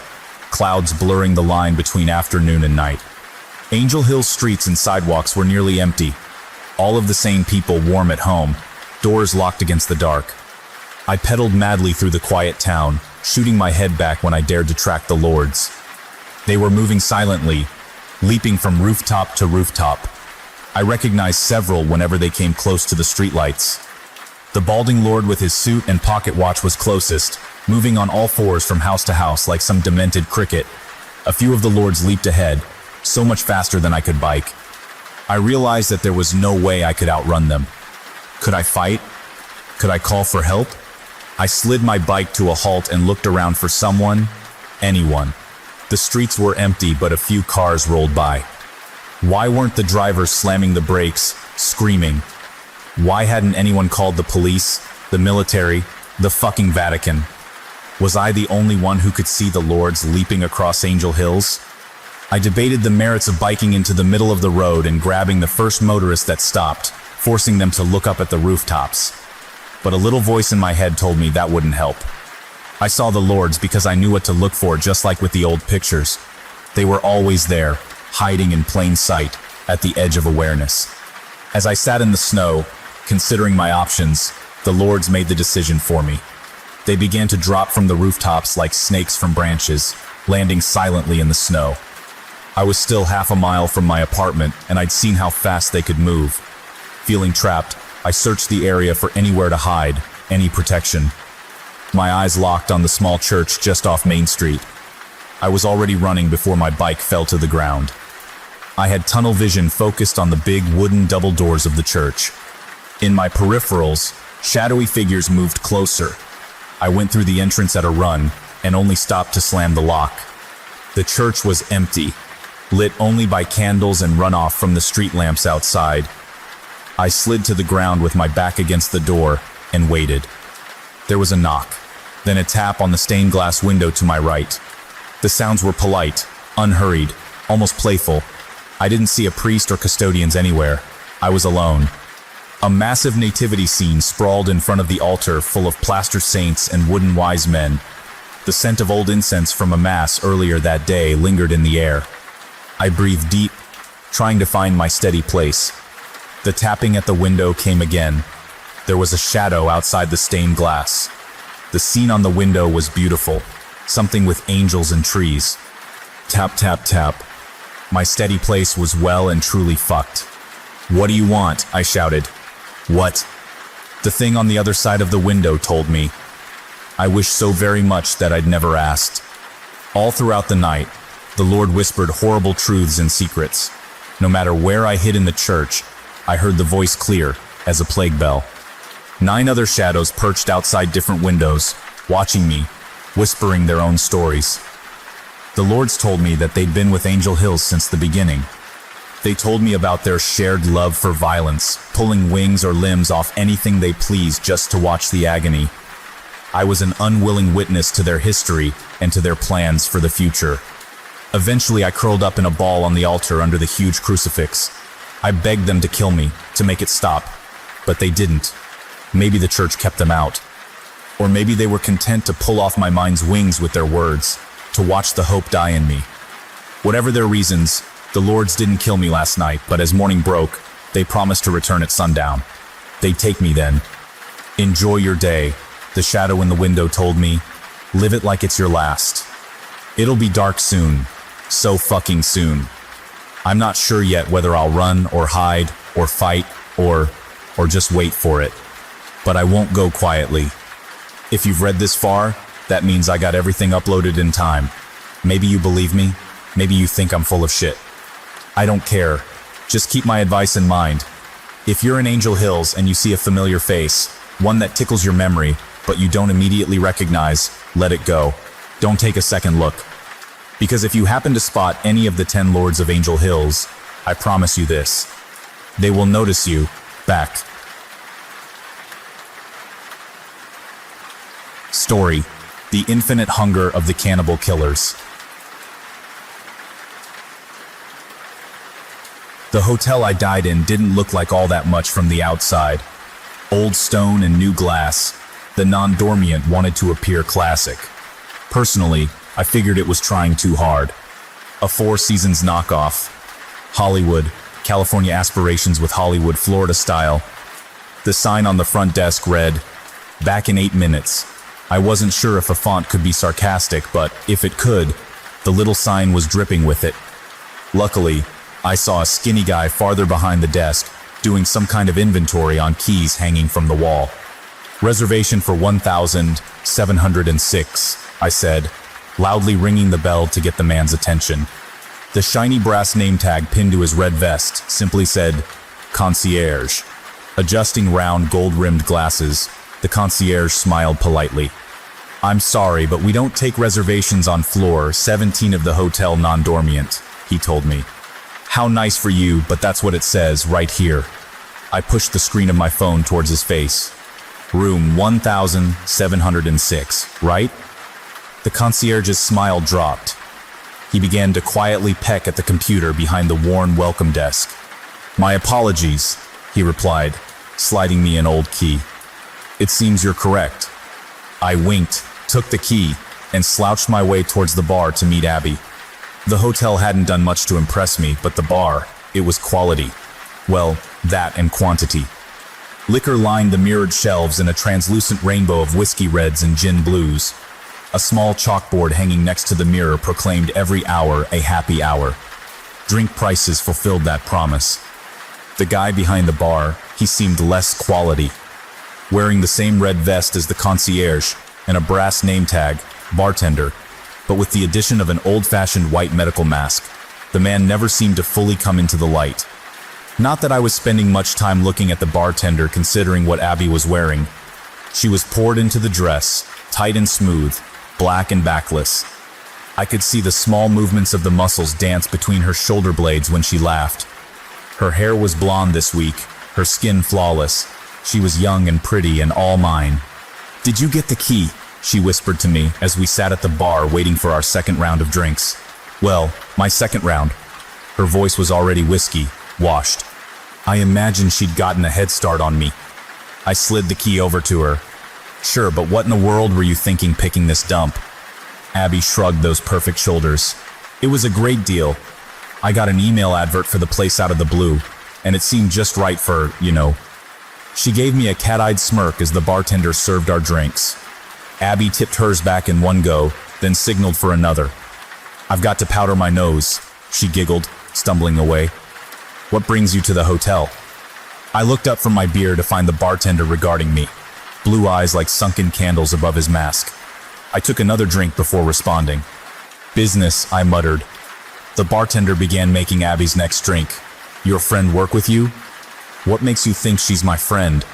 clouds blurring the line between afternoon and night. Angel Hill's streets and sidewalks were nearly empty, all of the same people warm at home, doors locked against the dark. I pedaled madly through the quiet town, shooting my head back when I dared to track the lords. They were moving silently, leaping from rooftop to rooftop. I recognized several whenever they came close to the streetlights. The balding lord with his suit and pocket watch was closest, moving on all fours from house to house like some demented cricket. A few of the lords leaped ahead, so much faster than I could bike. I realized that there was no way I could outrun them. Could I fight? Could I call for help? I slid my bike to a halt and looked around for someone, anyone. The streets were empty, but a few cars rolled by. Why weren't the drivers slamming the brakes, screaming? Why hadn't anyone called the police, the military, the fucking Vatican? Was I the only one who could see the lords leaping across Angel Hills? I debated the merits of biking into the middle of the road and grabbing the first motorist that stopped, forcing them to look up at the rooftops. But a little voice in my head told me that wouldn't help. I saw the lords because I knew what to look for, just like with the old pictures. They were always there, hiding in plain sight, at the edge of awareness. As I sat in the snow, considering my options, the lords made the decision for me. They began to drop from the rooftops like snakes from branches, landing silently in the snow. I was still half a mile from my apartment, and I'd seen how fast they could move. Feeling trapped, I searched the area for anywhere to hide, any protection. My eyes locked on the small church just off Main Street. I was already running before my bike fell to the ground. I had tunnel vision focused on the big wooden double doors of the church. In my peripherals, shadowy figures moved closer. I went through the entrance at a run and only stopped to slam the lock. The church was empty, lit only by candles and runoff from the street lamps outside. I slid to the ground with my back against the door and waited. There was a knock, then a tap on the stained glass window to my right. The sounds were polite, unhurried, almost playful. I didn't see a priest or custodians anywhere. I was alone. A massive nativity scene sprawled in front of the altar, full of plaster saints and wooden wise men. The scent of old incense from a mass earlier that day lingered in the air. I breathed deep, trying to find my steady place. The tapping at the window came again. There was a shadow outside the stained glass. The scene on the window was beautiful, something with angels and trees. Tap, tap, tap. My steady place was well and truly fucked. "What do you want?" I shouted. "What?" The thing on the other side of the window told me. I wished so very much that I'd never asked. All throughout the night, the Lord whispered horrible truths and secrets. No matter where I hid in the church, I heard the voice clear as a plague bell. 9 other shadows perched outside different windows, watching me, whispering their own stories. The lords told me that they'd been with Angel Hills since the beginning. They told me about their shared love for violence, pulling wings or limbs off anything they pleased just to watch the agony. I was an unwilling witness to their history and to their plans for the future. Eventually, I curled up in a ball on the altar under the huge crucifix. I begged them to kill me, to make it stop, but they didn't. Maybe the church kept them out. Or maybe they were content to pull off my mind's wings with their words, to watch the hope die in me. Whatever their reasons, the lords didn't kill me last night, but as morning broke, they promised to return at sundown. They'd take me then. Enjoy your day, the shadow in the window told me. Live it like it's your last. It'll be dark soon. So fucking soon. I'm not sure yet whether I'll run or hide or fight or just wait for it. But I won't go quietly. If you've read this far, that means I got everything uploaded in time. Maybe you believe me. Maybe you think I'm full of shit. I don't care. Just keep my advice in mind. If you're in Angel Hills and you see a familiar face, one that tickles your memory, but you don't immediately recognize, let it go. Don't take a second look. Because if you happen to spot any of the 10 lords of Angel Hills, I promise you this. They will notice you back. Story: The Infinite Hunger of the Cannibal Killers. The hotel I died in didn't look like all that much from the outside. Old stone and new glass, the non-dormant wanted to appear classic. Personally, I figured it was trying too hard. A Four Seasons knockoff. Hollywood, California aspirations with Hollywood, Florida style. The sign on the front desk read, "Back in 8 minutes." I wasn't sure if a font could be sarcastic, but if it could, the little sign was dripping with it. Luckily, I saw a skinny guy farther behind the desk, doing some kind of inventory on keys hanging from the wall. "Reservation for 1706, I said, loudly ringing the bell to get the man's attention. The shiny brass name tag pinned to his red vest simply said, "Concierge." Adjusting round gold-rimmed glasses, the concierge smiled politely. "I'm sorry, but we don't take reservations on floor 17 of the Hotel Non-Dormant," he told me. "How nice for you, but that's what it says right here." I pushed the screen of my phone towards his face. "Room 1706, right?" The concierge's smile dropped. He began to quietly peck at the computer behind the worn welcome desk. "My apologies," he replied, sliding me an old key. "It seems you're correct." I winked, took the key, and slouched my way towards the bar to meet Abby. The hotel hadn't done much to impress me, but the bar, it was quality. Well, that and quantity. Liquor lined the mirrored shelves in a translucent rainbow of whiskey reds and gin blues. A small chalkboard hanging next to the mirror proclaimed every hour a happy hour. Drink prices fulfilled that promise. The guy behind the bar, he seemed less quality. Wearing the same red vest as the concierge and a brass name tag, bartender, but with the addition of an old-fashioned white medical mask, the man never seemed to fully come into the light. Not that I was spending much time looking at the bartender considering what Abby was wearing. She was poured into the dress, tight and smooth, black and backless. I could see the small movements of the muscles dance between her shoulder blades when she laughed. Her hair was blonde this week, her skin flawless. She was young and pretty and all mine. "Did you get the key?" she whispered to me as we sat at the bar waiting for our second round of drinks. "Well, my second round." Her voice was already whiskey, washed. I imagined she'd gotten a head start on me. I slid the key over to her. "Sure, but what in the world were you thinking picking this dump?" Abby shrugged those perfect shoulders. "It was a great deal. I got an email advert for the place out of the blue, and it seemed just right for, you know." She gave me a cat-eyed smirk as the bartender served our drinks. Abby tipped hers back in one go, then signaled for another. "I've got to powder my nose," she giggled, stumbling away. "What brings you to the hotel?" I looked up from my beer to find the bartender regarding me, blue eyes like sunken candles above his mask. I took another drink before responding. "Business," I muttered. The bartender began making Abby's next drink. "Your friend work with you?" What makes you think she's my friend?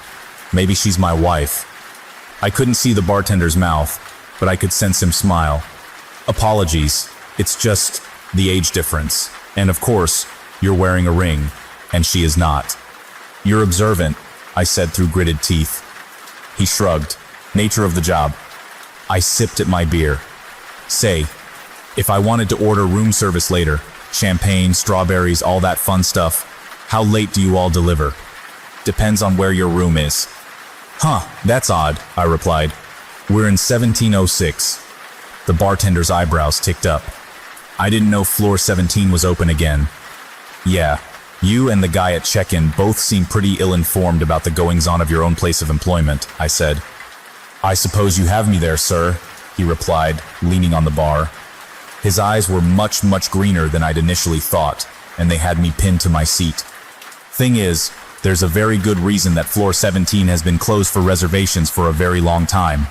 Maybe she's my wife. I couldn't see the bartender's mouth, but I could sense him smile. Apologies, it's just the age difference. And of course, you're wearing a ring, and she is not. You're observant, I said through gritted teeth. He shrugged. Nature of the job. I sipped at my beer. Say, if I wanted to order room service later, champagne, strawberries, all that fun stuff, how late do you all deliver? Depends on where your room is. Huh, that's odd, I replied. We're in 1706. The bartender's eyebrows ticked up. I didn't know floor 17 was open again. Yeah, you and the guy at check-in both seem pretty ill-informed about the goings-on of your own place of employment, I said. I suppose you have me there, sir, he replied, leaning on the bar. His eyes were much, much greener than I'd initially thought, and they had me pinned to my seat. Thing is, there's a very good reason that floor 17 has been closed for reservations for a very long time.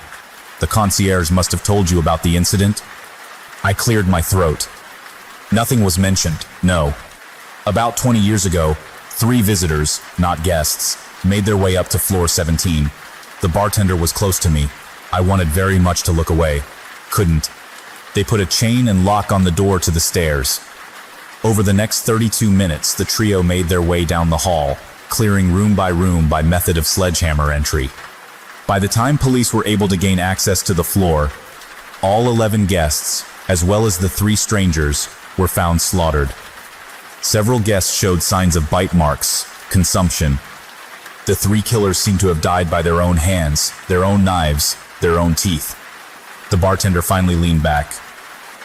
The concierge must have told you about the incident? I cleared my throat. Nothing was mentioned, no. About 20 years ago, 3 visitors, not guests, made their way up to floor 17. The bartender was close to me. I wanted very much to look away. Couldn't. They put a chain and lock on the door to the stairs. Over the next 32 minutes, the trio made their way down the hall, clearing room by method of sledgehammer entry. By the time police were able to gain access to the floor, all 11 guests, as well as the 3 strangers, were found slaughtered. Several guests showed signs of bite marks, consumption. The 3 killers seemed to have died by their own hands, their own knives, their own teeth. The bartender finally leaned back.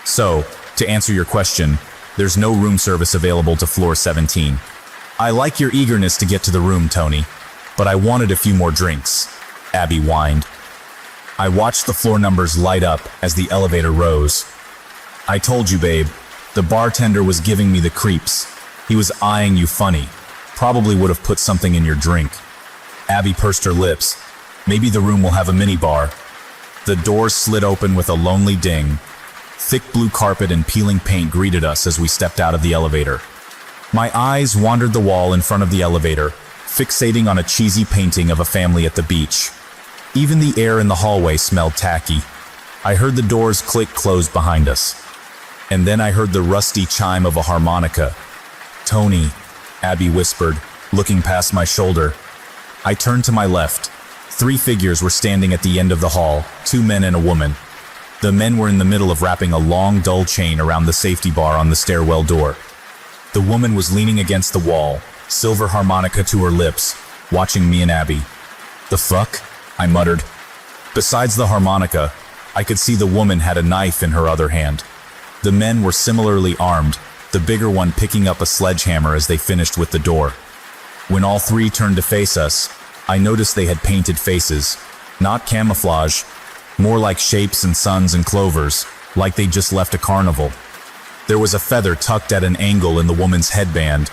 So, to answer your question, there's no room service available to floor 17. I like your eagerness to get to the room, Tony, but I wanted a few more drinks, Abby whined. I watched the floor numbers light up as the elevator rose. I told you, babe, the bartender was giving me the creeps. He was eyeing you funny. Probably would have put something in your drink. Abby pursed her lips. Maybe the room will have a minibar. The doors slid open with a lonely ding. Thick blue carpet and peeling paint greeted us as we stepped out of the elevator. My eyes wandered the wall in front of the elevator, fixating on a cheesy painting of a family at the beach. Even the air in the hallway smelled tacky. I heard the doors click closed behind us. And then I heard the rusty chime of a harmonica. Tony, Abby whispered, looking past my shoulder. I turned to my left. 3 figures were standing at the end of the hall, 2 men and a woman. The men were in the middle of wrapping a long, dull chain around the safety bar on the stairwell door. The woman was leaning against the wall, silver harmonica to her lips, watching me and Abby. The fuck? I muttered. Besides the harmonica, I could see the woman had a knife in her other hand. The men were similarly armed, the bigger one picking up a sledgehammer as they finished with the door. When all 3 turned to face us, I noticed they had painted faces, not camouflage, more like shapes and suns and clovers, like they'd just left a carnival. There was a feather tucked at an angle in the woman's headband,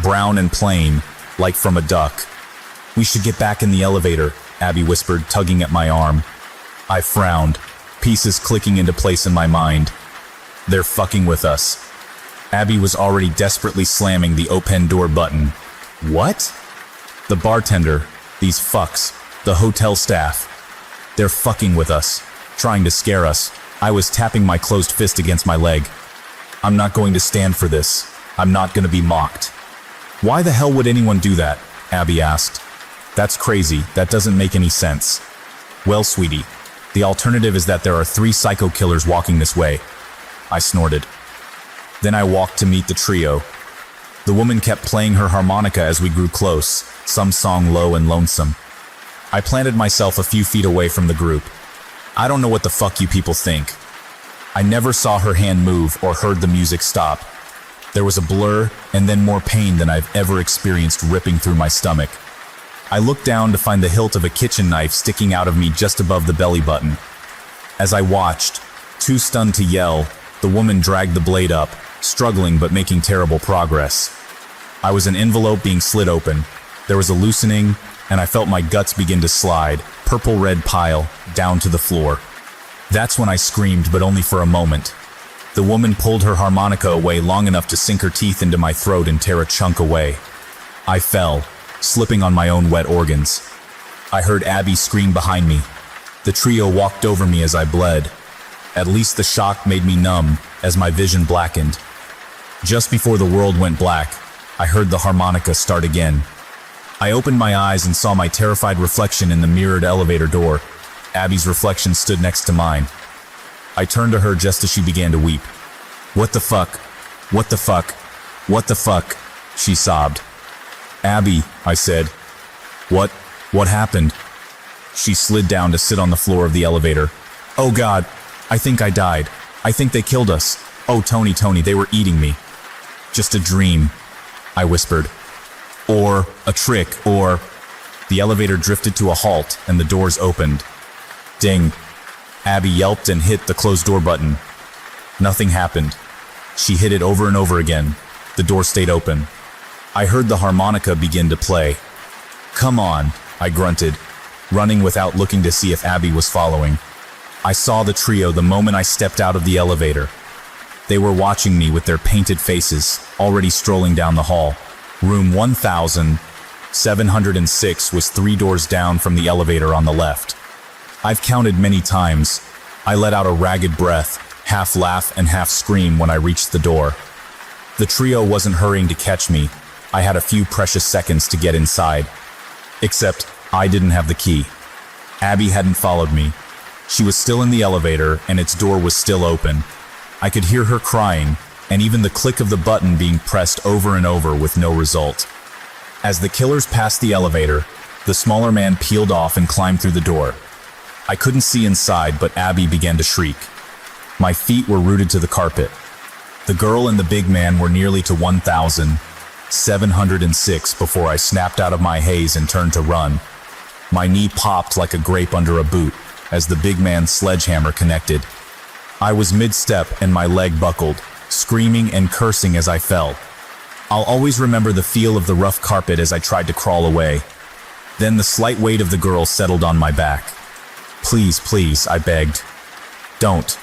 brown and plain, like from a duck. We should get back in the elevator, Abby whispered, tugging at my arm. I frowned, pieces clicking into place in my mind. They're fucking with us. Abby was already desperately slamming the open door button. What? The bartender, these fucks, the hotel staff. They're fucking with us, trying to scare us. I was tapping my closed fist against my leg. I'm not going to stand for this. I'm not going to be mocked. Why the hell would anyone do that? Abby asked. That's crazy. That doesn't make any sense. Well, sweetie, the alternative is that there are 3 psycho killers walking this way. I snorted. Then I walked to meet the trio. The woman kept playing her harmonica as we grew close, some song low and lonesome. I planted myself a few feet away from the group. I don't know what the fuck you people think. I never saw her hand move or heard the music stop. There was a blur and then more pain than I've ever experienced ripping through my stomach. I looked down to find the hilt of a kitchen knife sticking out of me just above the belly button. As I watched, too stunned to yell, the woman dragged the blade up, struggling but making terrible progress. I was an envelope being slid open. There was a loosening, and I felt my guts begin to slide, purple-red pile, down to the floor. That's when I screamed, but only for a moment. The woman pulled her harmonica away long enough to sink her teeth into my throat and tear a chunk away. I fell, slipping on my own wet organs. I heard Abby scream behind me. The trio walked over me as I bled. At least the shock made me numb as my vision blackened. Just before the world went black, I heard the harmonica start again. I opened my eyes and saw my terrified reflection in the mirrored elevator door. Abby's reflection stood next to mine. I turned to her just as she began to weep. "What the fuck? What the fuck? What the fuck?" she sobbed. "Abby," I said. What happened?" She slid down to sit on the floor of the elevator. "Oh God, I think I died. I think they killed us. Oh, Tony, they were eating me." "Just a dream," I whispered. "Or a trick, or..." The elevator drifted to a halt and the doors opened. Ding. Abby yelped and hit the closed door button. Nothing happened. She hit it over and over again. The door stayed open. I heard the harmonica begin to play. "Come on," I grunted, running without looking to see if Abby was following. I saw the trio the moment I stepped out of the elevator. They were watching me with their painted faces, already strolling down the hall. Room 1706 was 3 doors down from the elevator on the left. I've counted many times. I let out a ragged breath, half laugh and half scream when I reached the door. The trio wasn't hurrying to catch me. I had a few precious seconds to get inside. Except I didn't have the key. Abby hadn't followed me. She was still in the elevator and its door was still open. I could hear her crying and even the click of the button being pressed over and over with no result. As the killers passed the elevator, the smaller man peeled off and climbed through the door. I couldn't see inside, but Abby began to shriek. My feet were rooted to the carpet. The girl and the big man were nearly to 1706 before I snapped out of my haze and turned to run. My knee popped like a grape under a boot as the big man's sledgehammer connected. I was mid-step and my leg buckled, screaming and cursing as I fell. I'll always remember the feel of the rough carpet as I tried to crawl away. Then the slight weight of the girl settled on my back. Please, I begged. Don't.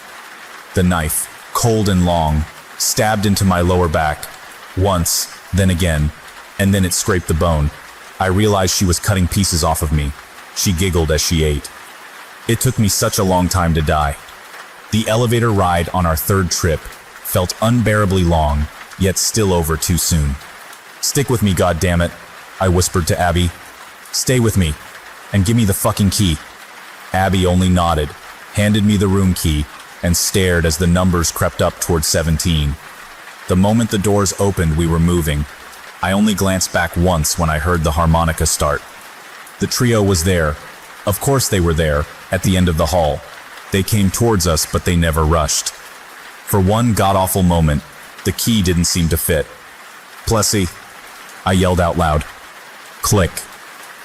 The knife, cold and long, stabbed into my lower back. Once, then again, and then it scraped the bone. I realized she was cutting pieces off of me. She giggled as she ate. It took me such a long time to die. The elevator ride on our 3rd trip felt unbearably long, yet still over too soon. "Stick with me, goddammit," I whispered to Abby. "Stay with me, and give me the fucking key." Abby only nodded, handed me the room key, and stared as the numbers crept up towards 17. The moment the doors opened, we were moving. I only glanced back once when I heard the harmonica start. The trio was there. Of course they were there, at the end of the hall. They came towards us, but they never rushed. For one god-awful moment, the key didn't seem to fit. "Plessy," I yelled out loud. Click.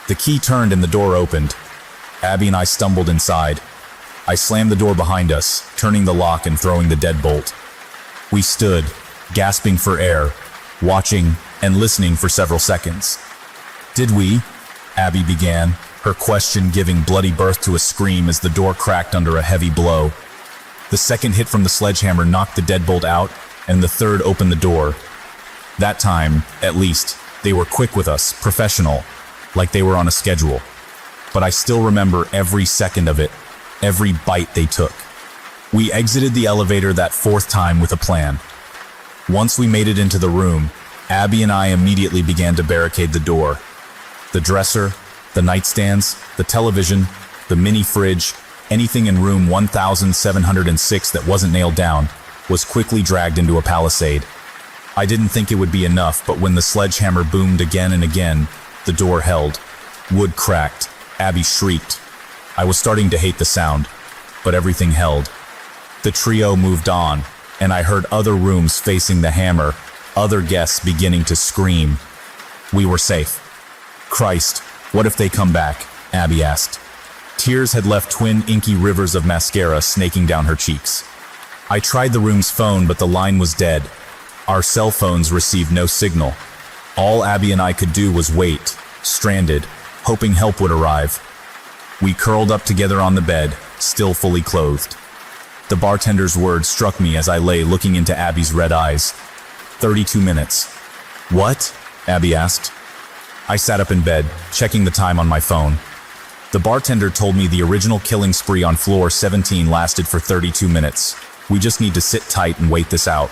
The key turned and the door opened. Abby and I stumbled inside. I slammed the door behind us, turning the lock and throwing the deadbolt. We stood, gasping for air, watching and listening for several seconds. "Did we?" Abby began, her question giving bloody birth to a scream as the door cracked under a heavy blow. The second hit from the sledgehammer knocked the deadbolt out, and the third opened the door. That time, at least, they were quick with us, professional, like they were on a schedule. But I still remember every second of it, every bite they took. We exited the elevator that 4th time with a plan. Once we made it into the room, Abby and I immediately began to barricade the door. The dresser, the nightstands, the television, the mini fridge, anything in room 1706 that wasn't nailed down was quickly dragged into a palisade. I didn't think it would be enough, but when the sledgehammer boomed again and again, the door held. Wood cracked. Abby shrieked. I was starting to hate the sound, but everything held. The trio moved on, and I heard other rooms facing the hammer, other guests beginning to scream. We were safe. "Christ, what if they come back?" Abby asked. Tears had left twin inky rivers of mascara snaking down her cheeks. I tried the room's phone, but the line was dead. Our cell phones received no signal. All Abby and I could do was wait, stranded, hoping help would arrive. We curled up together on the bed, still fully clothed. The bartender's words struck me as I lay looking into Abby's red eyes. 32 minutes. "What?" Abby asked. I sat up in bed, checking the time on my phone. The bartender told me the original killing spree on floor 17 lasted for 32 minutes. We just need to sit tight and wait this out.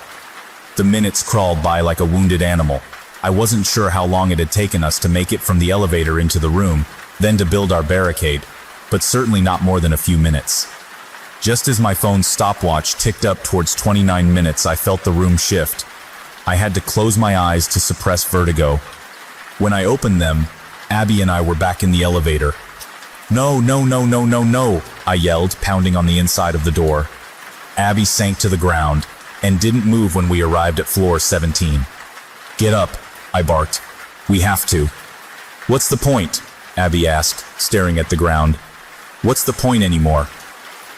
The minutes crawled by like a wounded animal. I wasn't sure how long it had taken us to make it from the elevator into the room, then to build our barricade, but certainly not more than a few minutes. Just as my phone's stopwatch ticked up towards 29 minutes, I felt the room shift. I had to close my eyes to suppress vertigo. When I opened them, Abby and I were back in the elevator. "No, no, no, no, no, no," I yelled, pounding on the inside of the door. Abby sank to the ground and didn't move when we arrived at floor 17. "Get up," I barked. "We have to." "What's the point?" Abby asked, staring at the ground. "What's the point anymore?"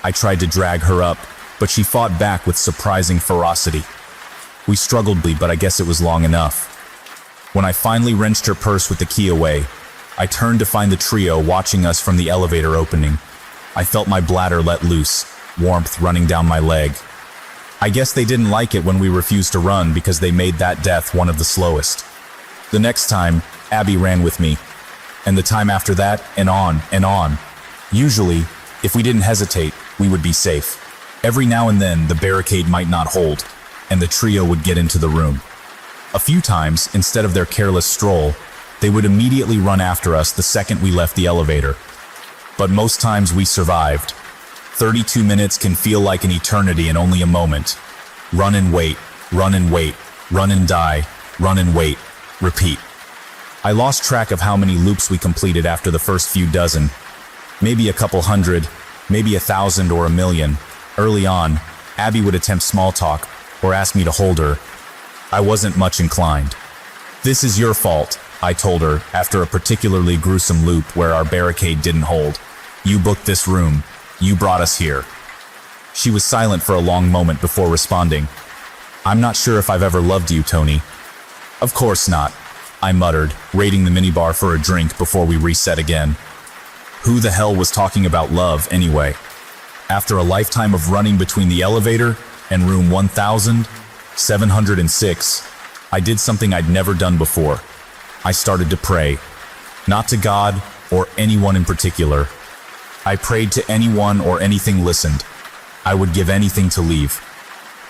I tried to drag her up, but she fought back with surprising ferocity. We struggled, but I guess it was long enough. When I finally wrenched her purse with the key away, I turned to find the trio watching us from the elevator opening. I felt my bladder let loose, warmth running down my leg. I guess they didn't like it when we refused to run because they made that death one of the slowest. The next time, Abby ran with me, and the time after that, and on and on. Usually, if we didn't hesitate, we would be safe. Every now and then, the barricade might not hold, and the trio would get into the room. A few times, instead of their careless stroll, they would immediately run after us the second we left the elevator. But most times we survived. 32 minutes can feel like an eternity in only a moment. Run and wait, run and wait, run and die, run and wait, repeat. I lost track of how many loops we completed after the first few dozen. Maybe a couple hundred, maybe 1,000 or 1,000,000. Early on, Abby would attempt small talk or ask me to hold her. I wasn't much inclined. "This is your fault," I told her after a particularly gruesome loop where our barricade didn't hold. "You booked this room. You brought us here." She was silent for a long moment before responding. "I'm not sure if I've ever loved you, Tony." "Of course not," I muttered, raiding the minibar for a drink before we reset again. Who the hell was talking about love anyway? After a lifetime of running between the elevator and room 1706, I did something I'd never done before. I started to pray. Not to God or anyone in particular. I prayed to anyone or anything listened. I would give anything to leave.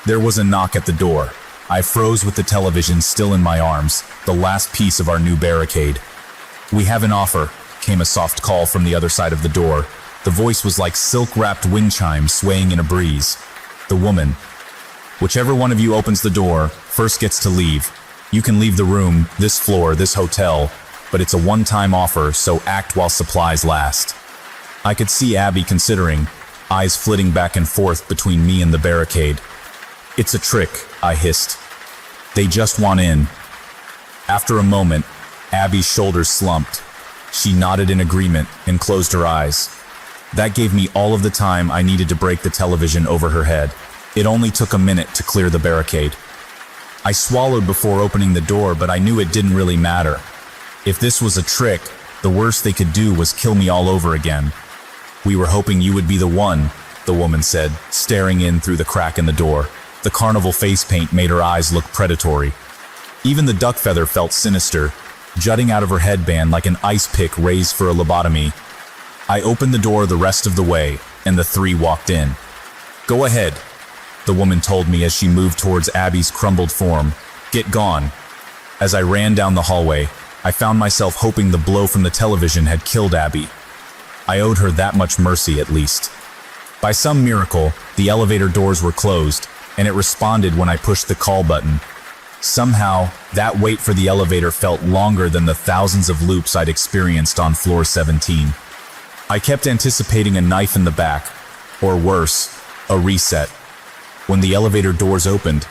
There was a knock at the door. I froze with the television still in my arms, the last piece of our new barricade. "We have an offer," came a soft call from the other side of the door. The voice was like silk-wrapped wind chimes swaying in a breeze. The woman. "Whichever one of you opens the door first gets to leave. You can leave the room, this floor, this hotel, but it's a one-time offer, so act while supplies last." I could see Abby considering, eyes flitting back and forth between me and the barricade. "It's a trick," I hissed. "They just want in." After a moment, Abby's shoulders slumped. She nodded in agreement and closed her eyes. That gave me all of the time I needed to break the television over her head. It only took a minute to clear the barricade. I swallowed before opening the door, but I knew it didn't really matter. If this was a trick, the worst they could do was kill me all over again. "We were hoping you would be the one," the woman said, staring in through the crack in the door. The carnival face paint made her eyes look predatory. Even the duck feather felt sinister, jutting out of her headband like an ice pick raised for a lobotomy. I opened the door the rest of the way, and the three walked in. "Go ahead," the woman told me as she moved towards Abby's crumbled form. "Get gone." As I ran down the hallway, I found myself hoping the blow from the television had killed Abby. I owed her that much mercy at least. By some miracle, the elevator doors were closed, and it responded when I pushed the call button. Somehow, that wait for the elevator felt longer than the thousands of loops I'd experienced on floor 17. I kept anticipating a knife in the back, or worse, a reset. When the elevator doors opened,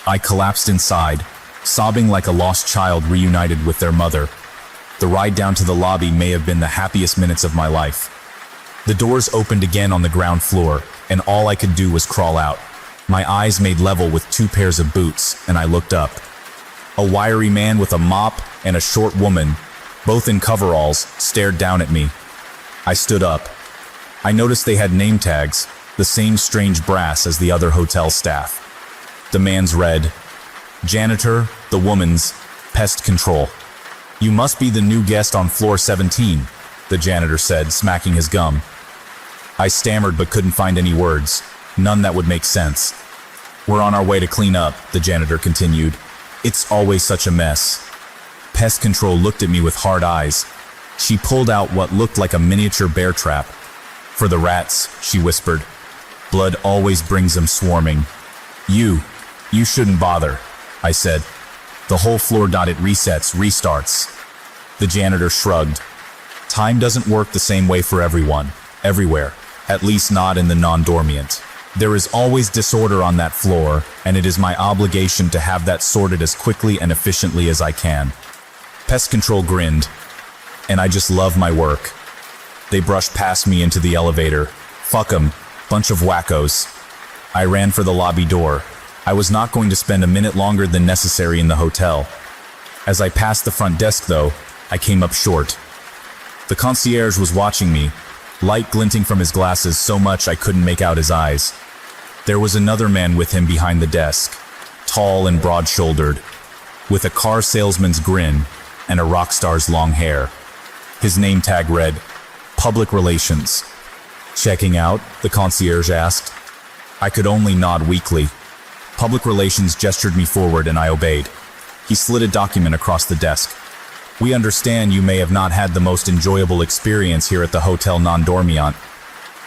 I collapsed inside, sobbing like a lost child reunited with their mother. The ride down to the lobby may have been the happiest minutes of my life. The doors opened again on the ground floor, and all I could do was crawl out. My eyes made level with 2 pairs of boots, and I looked up. A wiry man with a mop and a short woman, both in coveralls, stared down at me. I stood up. I noticed they had name tags, the same strange brass as the other hotel staff. The man's read, "Janitor," the woman's, "Pest Control." "You must be the new guest on floor 17, the janitor said, smacking his gum. I stammered but couldn't find any words, none that would make sense. "We're on our way to clean up," the janitor continued. "It's always such a mess." Pest control looked at me with hard eyes. She pulled out what looked like a miniature bear trap. "For the rats," she whispered. "Blood always brings them swarming." You shouldn't bother," I said. "The whole floor. It resets, restarts." The janitor shrugged. "Time doesn't work the same way for everyone, everywhere, at least not in the non-dormant. There is always disorder on that floor, and it is my obligation to have that sorted as quickly and efficiently as I can." Pest control grinned, and I just love my work. They brushed past me into the elevator. Fuck 'em, bunch of wackos. I ran for the lobby door. I was not going to spend a minute longer than necessary in the hotel. As I passed the front desk, though, I came up short. The concierge was watching me, light glinting from his glasses so much I couldn't make out his eyes. There was another man with him behind the desk, tall and broad-shouldered, with a car salesman's grin and a rock star's long hair. His name tag read, "Public Relations." "Checking out?" the concierge asked. I could only nod weakly. Public Relations gestured me forward and I obeyed. He slid a document across the desk. "We understand you may have not had the most enjoyable experience here at the Hotel Non-Dormant.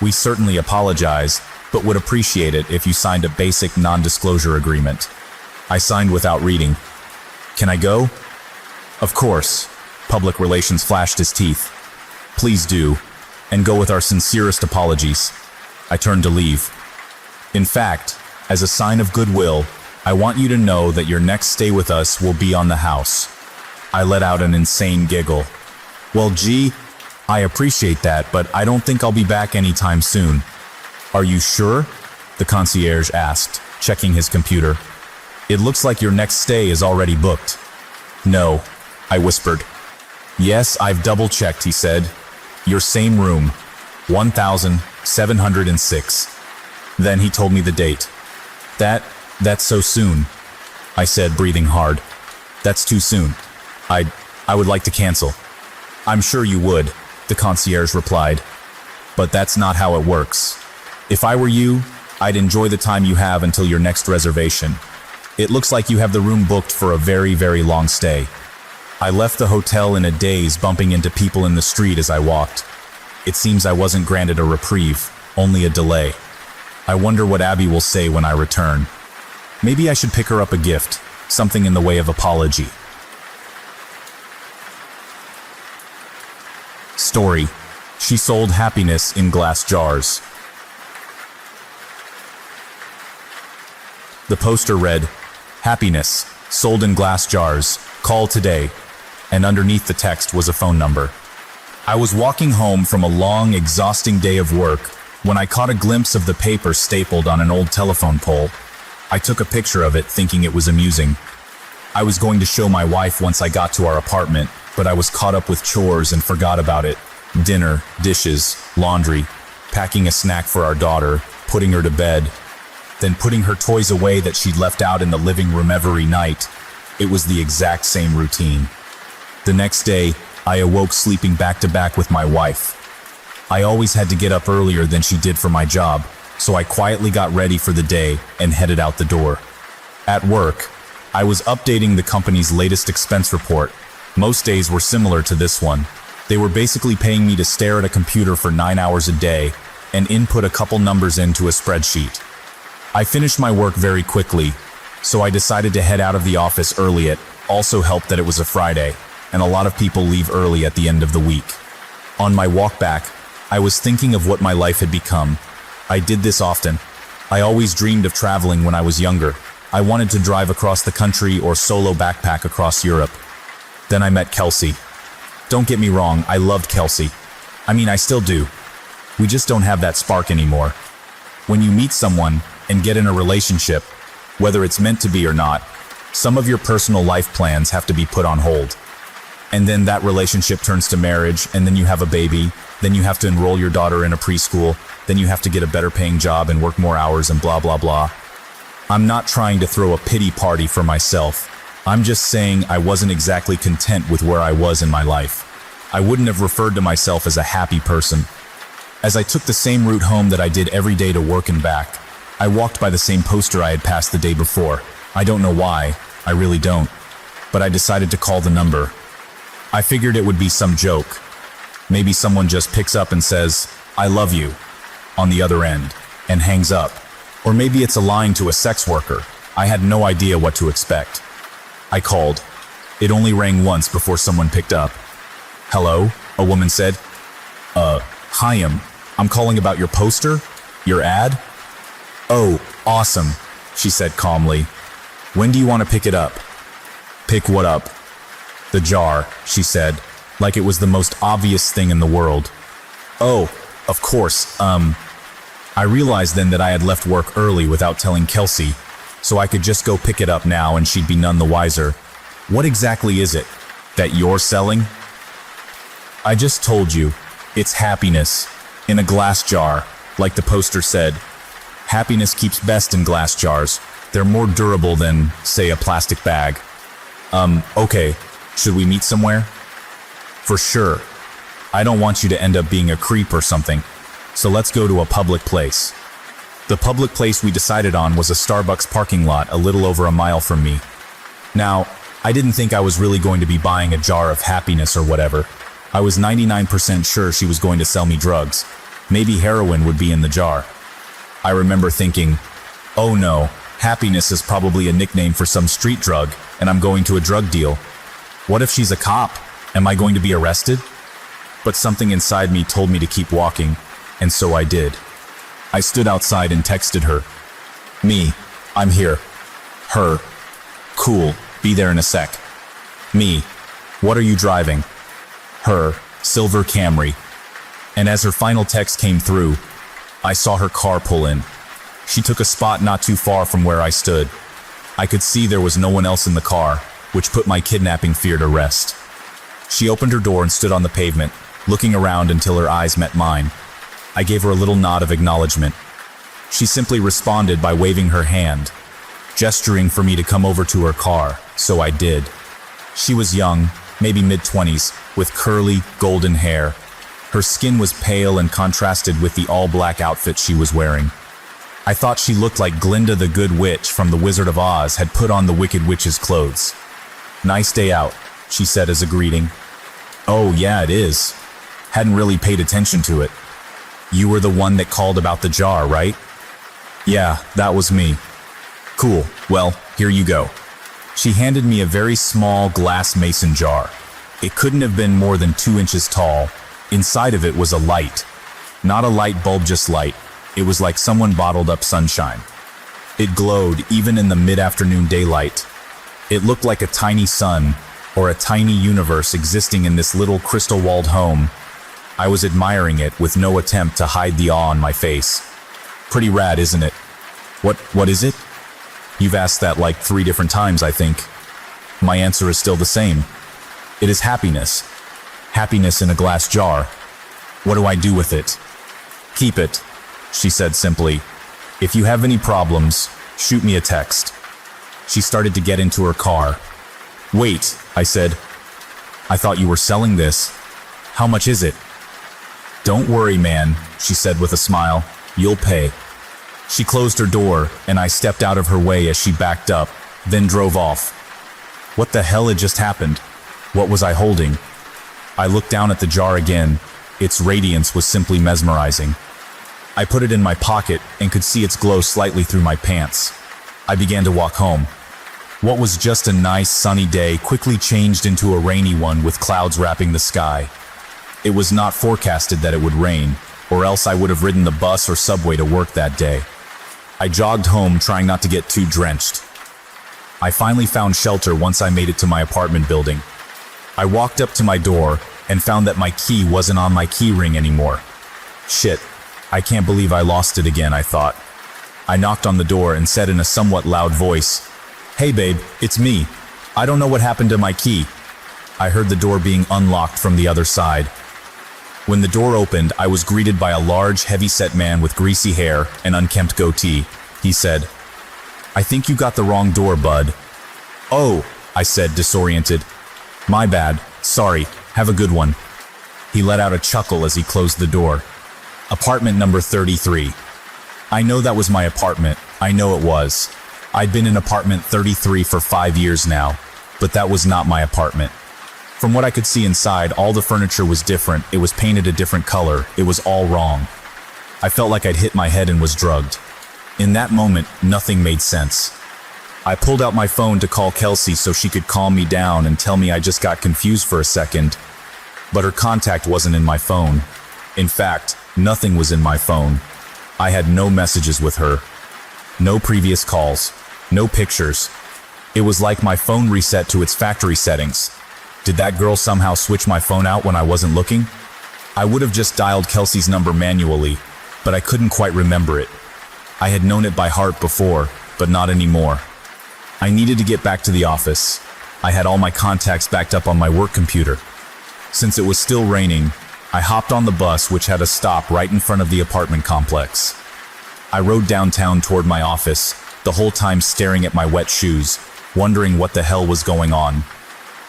We certainly apologize, but would appreciate it if you signed a basic non-disclosure agreement." I signed without reading. "Can I go?" "Of course." Public Relations flashed his teeth. "Please do, and go with our sincerest apologies." I turned to leave. "In fact, as a sign of goodwill, I want you to know that your next stay with us will be on the house." I let out an insane giggle. "Well, gee, I appreciate that, but I don't think I'll be back anytime soon." "Are you sure?" the concierge asked, checking his computer. "It looks like your next stay is already booked." "No," I whispered. "Yes, I've double-checked," he said. "Your same room, 1706. Then he told me the date. That's so soon," I said, breathing hard. "That's too soon. I would like to cancel." "I'm sure you would," the concierge replied. "But that's not how it works. If I were you, I'd enjoy the time you have until your next reservation. It looks like you have the room booked for a very, very long stay." I left the hotel in a daze, bumping into people in the street as I walked. It seems I wasn't granted a reprieve, only a delay. I wonder what Abby will say when I return. Maybe I should pick her up a gift, something in the way of apology. Story: She sold happiness in glass jars. The poster read, "Happiness, sold in glass jars, call today," and underneath the text was a phone number. I was walking home from a long, exhausting day of work when I caught a glimpse of the paper stapled on an old telephone pole. I took a picture of it, thinking it was amusing. I was going to show my wife once I got to our apartment, but I was caught up with chores and forgot about it. Dinner, dishes, laundry, packing a snack for our daughter, putting her to bed, then putting her toys away that she'd left out in the living room every night. It was the exact same routine. The next day, I awoke sleeping back-to-back with my wife. I always had to get up earlier than she did for my job, so I quietly got ready for the day and headed out the door. At work, I was updating the company's latest expense report. Most days were similar to this one. They were basically paying me to stare at a computer for 9 hours a day and input a couple numbers into a spreadsheet. I finished my work very quickly, so I decided to head out of the office early. It also helped that it was a Friday, and a lot of people leave early at the end of the week. On my walk back, I was thinking of what my life had become. I did this often. I always dreamed of traveling when I was younger. I wanted to drive across the country or solo backpack across Europe. Then I met Kelsey. Don't get me wrong, I loved Kelsey. I mean, I still do. We just don't have that spark anymore. When you meet someone and get in a relationship, whether it's meant to be or not, some of your personal life plans have to be put on hold. And then that relationship turns to marriage, and then you have a baby, then you have to enroll your daughter in a preschool, then you have to get a better paying job and work more hours and blah blah blah. I'm not trying to throw a pity party for myself. I'm just saying I wasn't exactly content with where I was in my life. I wouldn't have referred to myself as a happy person. As I took the same route home that I did every day to work and back, I walked by the same poster I had passed the day before. I don't know why, I really don't. But I decided to call the number. I figured it would be some joke. Maybe someone just picks up and says, "I love you," on the other end, and hangs up. Or maybe it's a line to a sex worker. I had no idea what to expect. I called. It only rang once before someone picked up. "Hello?" a woman said. Hi, I'm calling about your poster? Your ad?" "Oh, awesome," she said calmly. "When do you want to pick it up?" "Pick what up?" "The jar," she said, like it was the most obvious thing in the world. "Oh, of course, I realized then that I had left work early without telling Kelsey, so I could just go pick it up now and she'd be none the wiser. "What exactly is it that you're selling?" "I just told you. It's happiness. In a glass jar, like the poster said. Happiness keeps best in glass jars. They're more durable than, say, a plastic bag." Okay. Should we meet somewhere?" "For sure. I don't want you to end up being a creep or something. So let's go to a public place." The public place we decided on was a Starbucks parking lot a little over a mile from me. Now, I didn't think I was really going to be buying a jar of happiness or whatever. I was 99% sure she was going to sell me drugs. Maybe heroin would be in the jar. I remember thinking, oh no, happiness is probably a nickname for some street drug, and I'm going to a drug deal. What if she's a cop? Am I going to be arrested? But something inside me told me to keep walking, and so I did. I stood outside and texted her. "Me, I'm here." Her, "Cool, be there in a sec." Me, "What are you driving?" Her, "Silver Camry." And as her final text came through, I saw her car pull in. She took a spot not too far from where I stood. I could see there was no one else in the car, which put my kidnapping fear to rest. She opened her door and stood on the pavement, looking around until her eyes met mine. I gave her a little nod of acknowledgement. She simply responded by waving her hand, gesturing for me to come over to her car, so I did. She was young, maybe mid-20s, with curly, golden hair. Her skin was pale and contrasted with the all-black outfit she was wearing. I thought she looked like Glinda the Good Witch from The Wizard of Oz had put on the Wicked Witch's clothes. "Nice day out," she said as a greeting. "Oh yeah, it is. Hadn't really paid attention to it. You were the one that called about the jar, right?" "Yeah, that was me." "Cool, well, here you go." She handed me a very small glass mason jar. It couldn't have been more than 2 inches tall. Inside of it was a light. Not a light bulb, just light. It was like someone bottled up sunshine. It glowed even in the mid-afternoon daylight. It looked like a tiny sun, or a tiny universe existing in this little crystal-walled home. I was admiring it with no attempt to hide the awe on my face. Pretty rad, isn't it? What is it? You've asked that like 3 different times, I think. My answer is still the same. It is happiness. Happiness in a glass jar. What do I do with it? Keep it, she said simply. If you have any problems, shoot me a text. She started to get into her car. Wait, I said. I thought you were selling this. How much is it? Don't worry, man, she said with a smile. You'll pay. She closed her door, and I stepped out of her way as she backed up, then drove off. What the hell had just happened? What was I holding? I looked down at the jar again. Its radiance was simply mesmerizing. I put it in my pocket and could see its glow slightly through my pants. I began to walk home. What was just a nice sunny day quickly changed into a rainy one with clouds wrapping the sky. It was not forecasted that it would rain, or else I would have ridden the bus or subway to work that day. I jogged home, trying not to get too drenched. I finally found shelter once I made it to my apartment building. I walked up to my door and found that my key wasn't on my key ring anymore. Shit, I can't believe I lost it again, I thought. I knocked on the door and said in a somewhat loud voice, "Hey babe, it's me. I don't know what happened to my key." I heard the door being unlocked from the other side. When the door opened, I was greeted by a large, heavy-set man with greasy hair and unkempt goatee. He said, "I think you got the wrong door, bud." "Oh, I said, disoriented. My bad. Sorry. Have a good one. He let out a chuckle as he closed the door. Apartment number 33. I know that was my apartment. I know it was. I'd been in apartment 33 for 5 years now, but that was not my apartment. From what I could see inside, all the furniture was different. It was painted a different color. It was all wrong. I felt like I'd hit my head and was drugged. In that moment, nothing made sense. I pulled out my phone to call Kelsey so she could calm me down and tell me I just got confused for a second. But her contact wasn't in my phone. In fact, nothing was in my phone. I had no messages with her. No previous calls. No pictures. It was like my phone reset to its factory settings. Did that girl somehow switch my phone out when I wasn't looking? I would have just dialed Kelsey's number manually, but I couldn't quite remember it. I had known it by heart before, but not anymore. I needed to get back to the office. I had all my contacts backed up on my work computer. Since it was still raining, I hopped on the bus, which had a stop right in front of the apartment complex. I rode downtown toward my office, the whole time staring at my wet shoes, wondering what the hell was going on.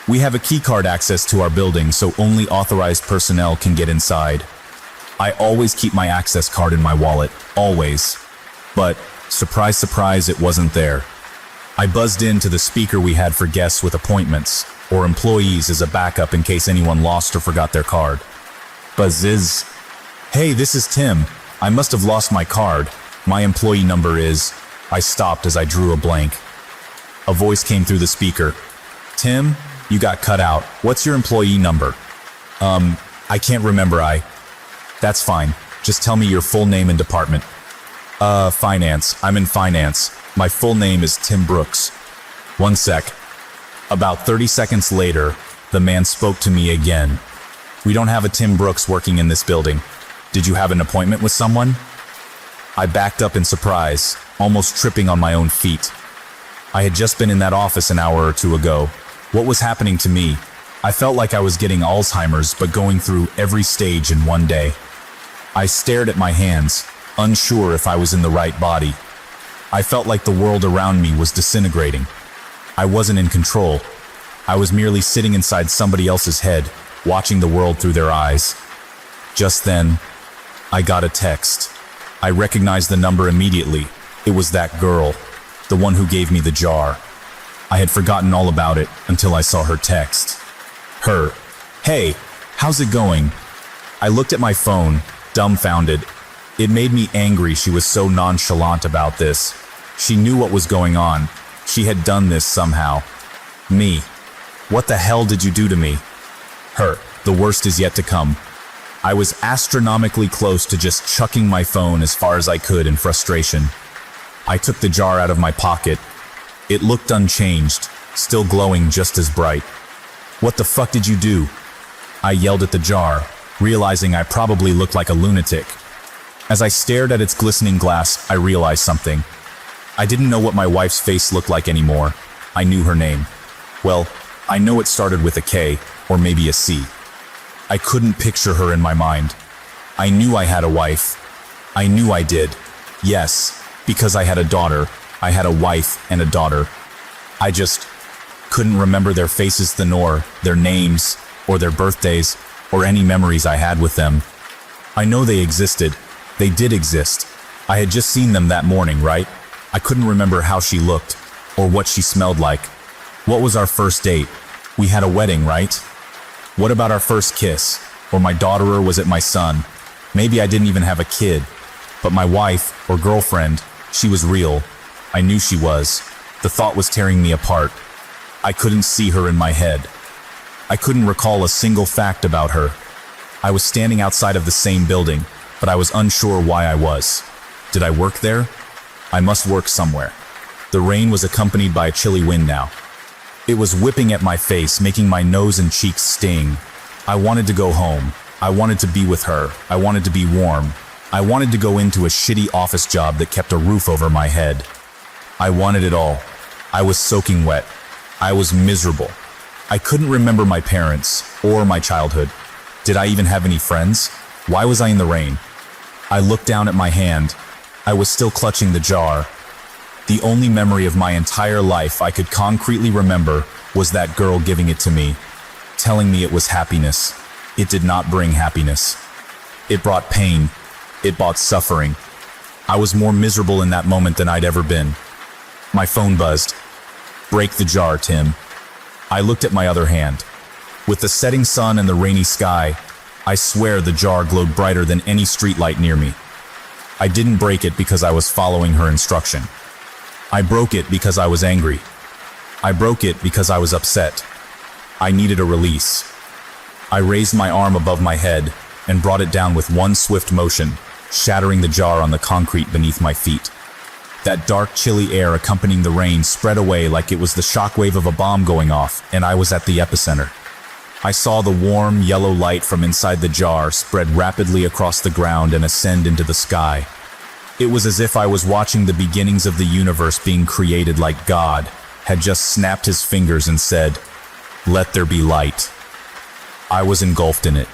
We have a keycard access to our building, so only authorized personnel can get inside. I always keep my access card in my wallet, always. But, surprise, surprise, it wasn't there. I buzzed into the speaker we had for guests with appointments, or employees as a backup in case anyone lost or forgot their card. Buzz. Hey, this is Tim. I must have lost my card. My employee number is... I stopped as I drew a blank. A voice came through the speaker. Tim, you got cut out. What's your employee number? I can't remember. That's fine. Just tell me your full name and department. Finance. I'm in finance. My full name is Tim Brooks. One sec. About 30 seconds later, the man spoke to me again. We don't have a Tim Brooks working in this building. Did you have an appointment with someone? I backed up in surprise, almost tripping on my own feet. I had just been in that office an hour or two ago. What was happening to me? I felt like I was getting Alzheimer's, but going through every stage in one day. I stared at my hands, unsure if I was in the right body. I felt like the world around me was disintegrating. I wasn't in control. I was merely sitting inside somebody else's head, watching the world through their eyes. Just then, I got a text. I recognized the number immediately. It was that girl, the one who gave me the jar. I had forgotten all about it until I saw her text. Her. Hey, how's it going? I looked at my phone, dumbfounded. It made me angry she was so nonchalant about this. She knew what was going on. She had done this somehow. Me. What the hell did you do to me? Her. The worst is yet to come. I was astronomically close to just chucking my phone as far as I could in frustration. I took the jar out of my pocket. It looked unchanged, still glowing just as bright. What the fuck did you do? I yelled at the jar, realizing I probably looked like a lunatic. As I stared at its glistening glass, I realized something. I didn't know what my wife's face looked like anymore. I knew her name. Well, I know it started with a K, or maybe a C. I couldn't picture her in my mind. I knew I had a wife. I knew I did. Yes, because I had a daughter. I had a wife and a daughter. I just couldn't remember their faces, nor their names, or their birthdays, or any memories I had with them. I know they existed. They did exist. I had just seen them that morning, right? I couldn't remember how she looked, or what she smelled like. What was our first date? We had a wedding, right? What about our first kiss? Or my daughter, or was it my son? Maybe I didn't even have a kid. But my wife, or girlfriend, she was real. I knew she was. The thought was tearing me apart. I couldn't see her in my head. I couldn't recall a single fact about her. I was standing outside of the same building, but I was unsure why I was. Did I work there? I must work somewhere. The rain was accompanied by a chilly wind now. It was whipping at my face, making my nose and cheeks sting. I wanted to go home. I wanted to be with her. I wanted to be warm. I wanted to go into a shitty office job that kept a roof over my head. I wanted it all. I was soaking wet. I was miserable. I couldn't remember my parents or my childhood. Did I even have any friends? Why was I in the rain? I looked down at my hand. I was still clutching the jar. The only memory of my entire life I could concretely remember was that girl giving it to me, telling me it was happiness. It did not bring happiness. It brought pain. It brought suffering. I was more miserable in that moment than I'd ever been. My phone buzzed. "Break the jar, Tim." I looked at my other hand. With the setting sun and the rainy sky, I swear the jar glowed brighter than any streetlight near me. I didn't break it because I was following her instruction. I broke it because I was angry. I broke it because I was upset. I needed a release. I raised my arm above my head and brought it down with one swift motion, shattering the jar on the concrete beneath my feet. That dark, chilly air accompanying the rain spread away like it was the shockwave of a bomb going off, and I was at the epicenter. I saw the warm, yellow light from inside the jar spread rapidly across the ground and ascend into the sky. It was as if I was watching the beginnings of the universe being created, like God had just snapped his fingers and said, "Let there be light." I was engulfed in it.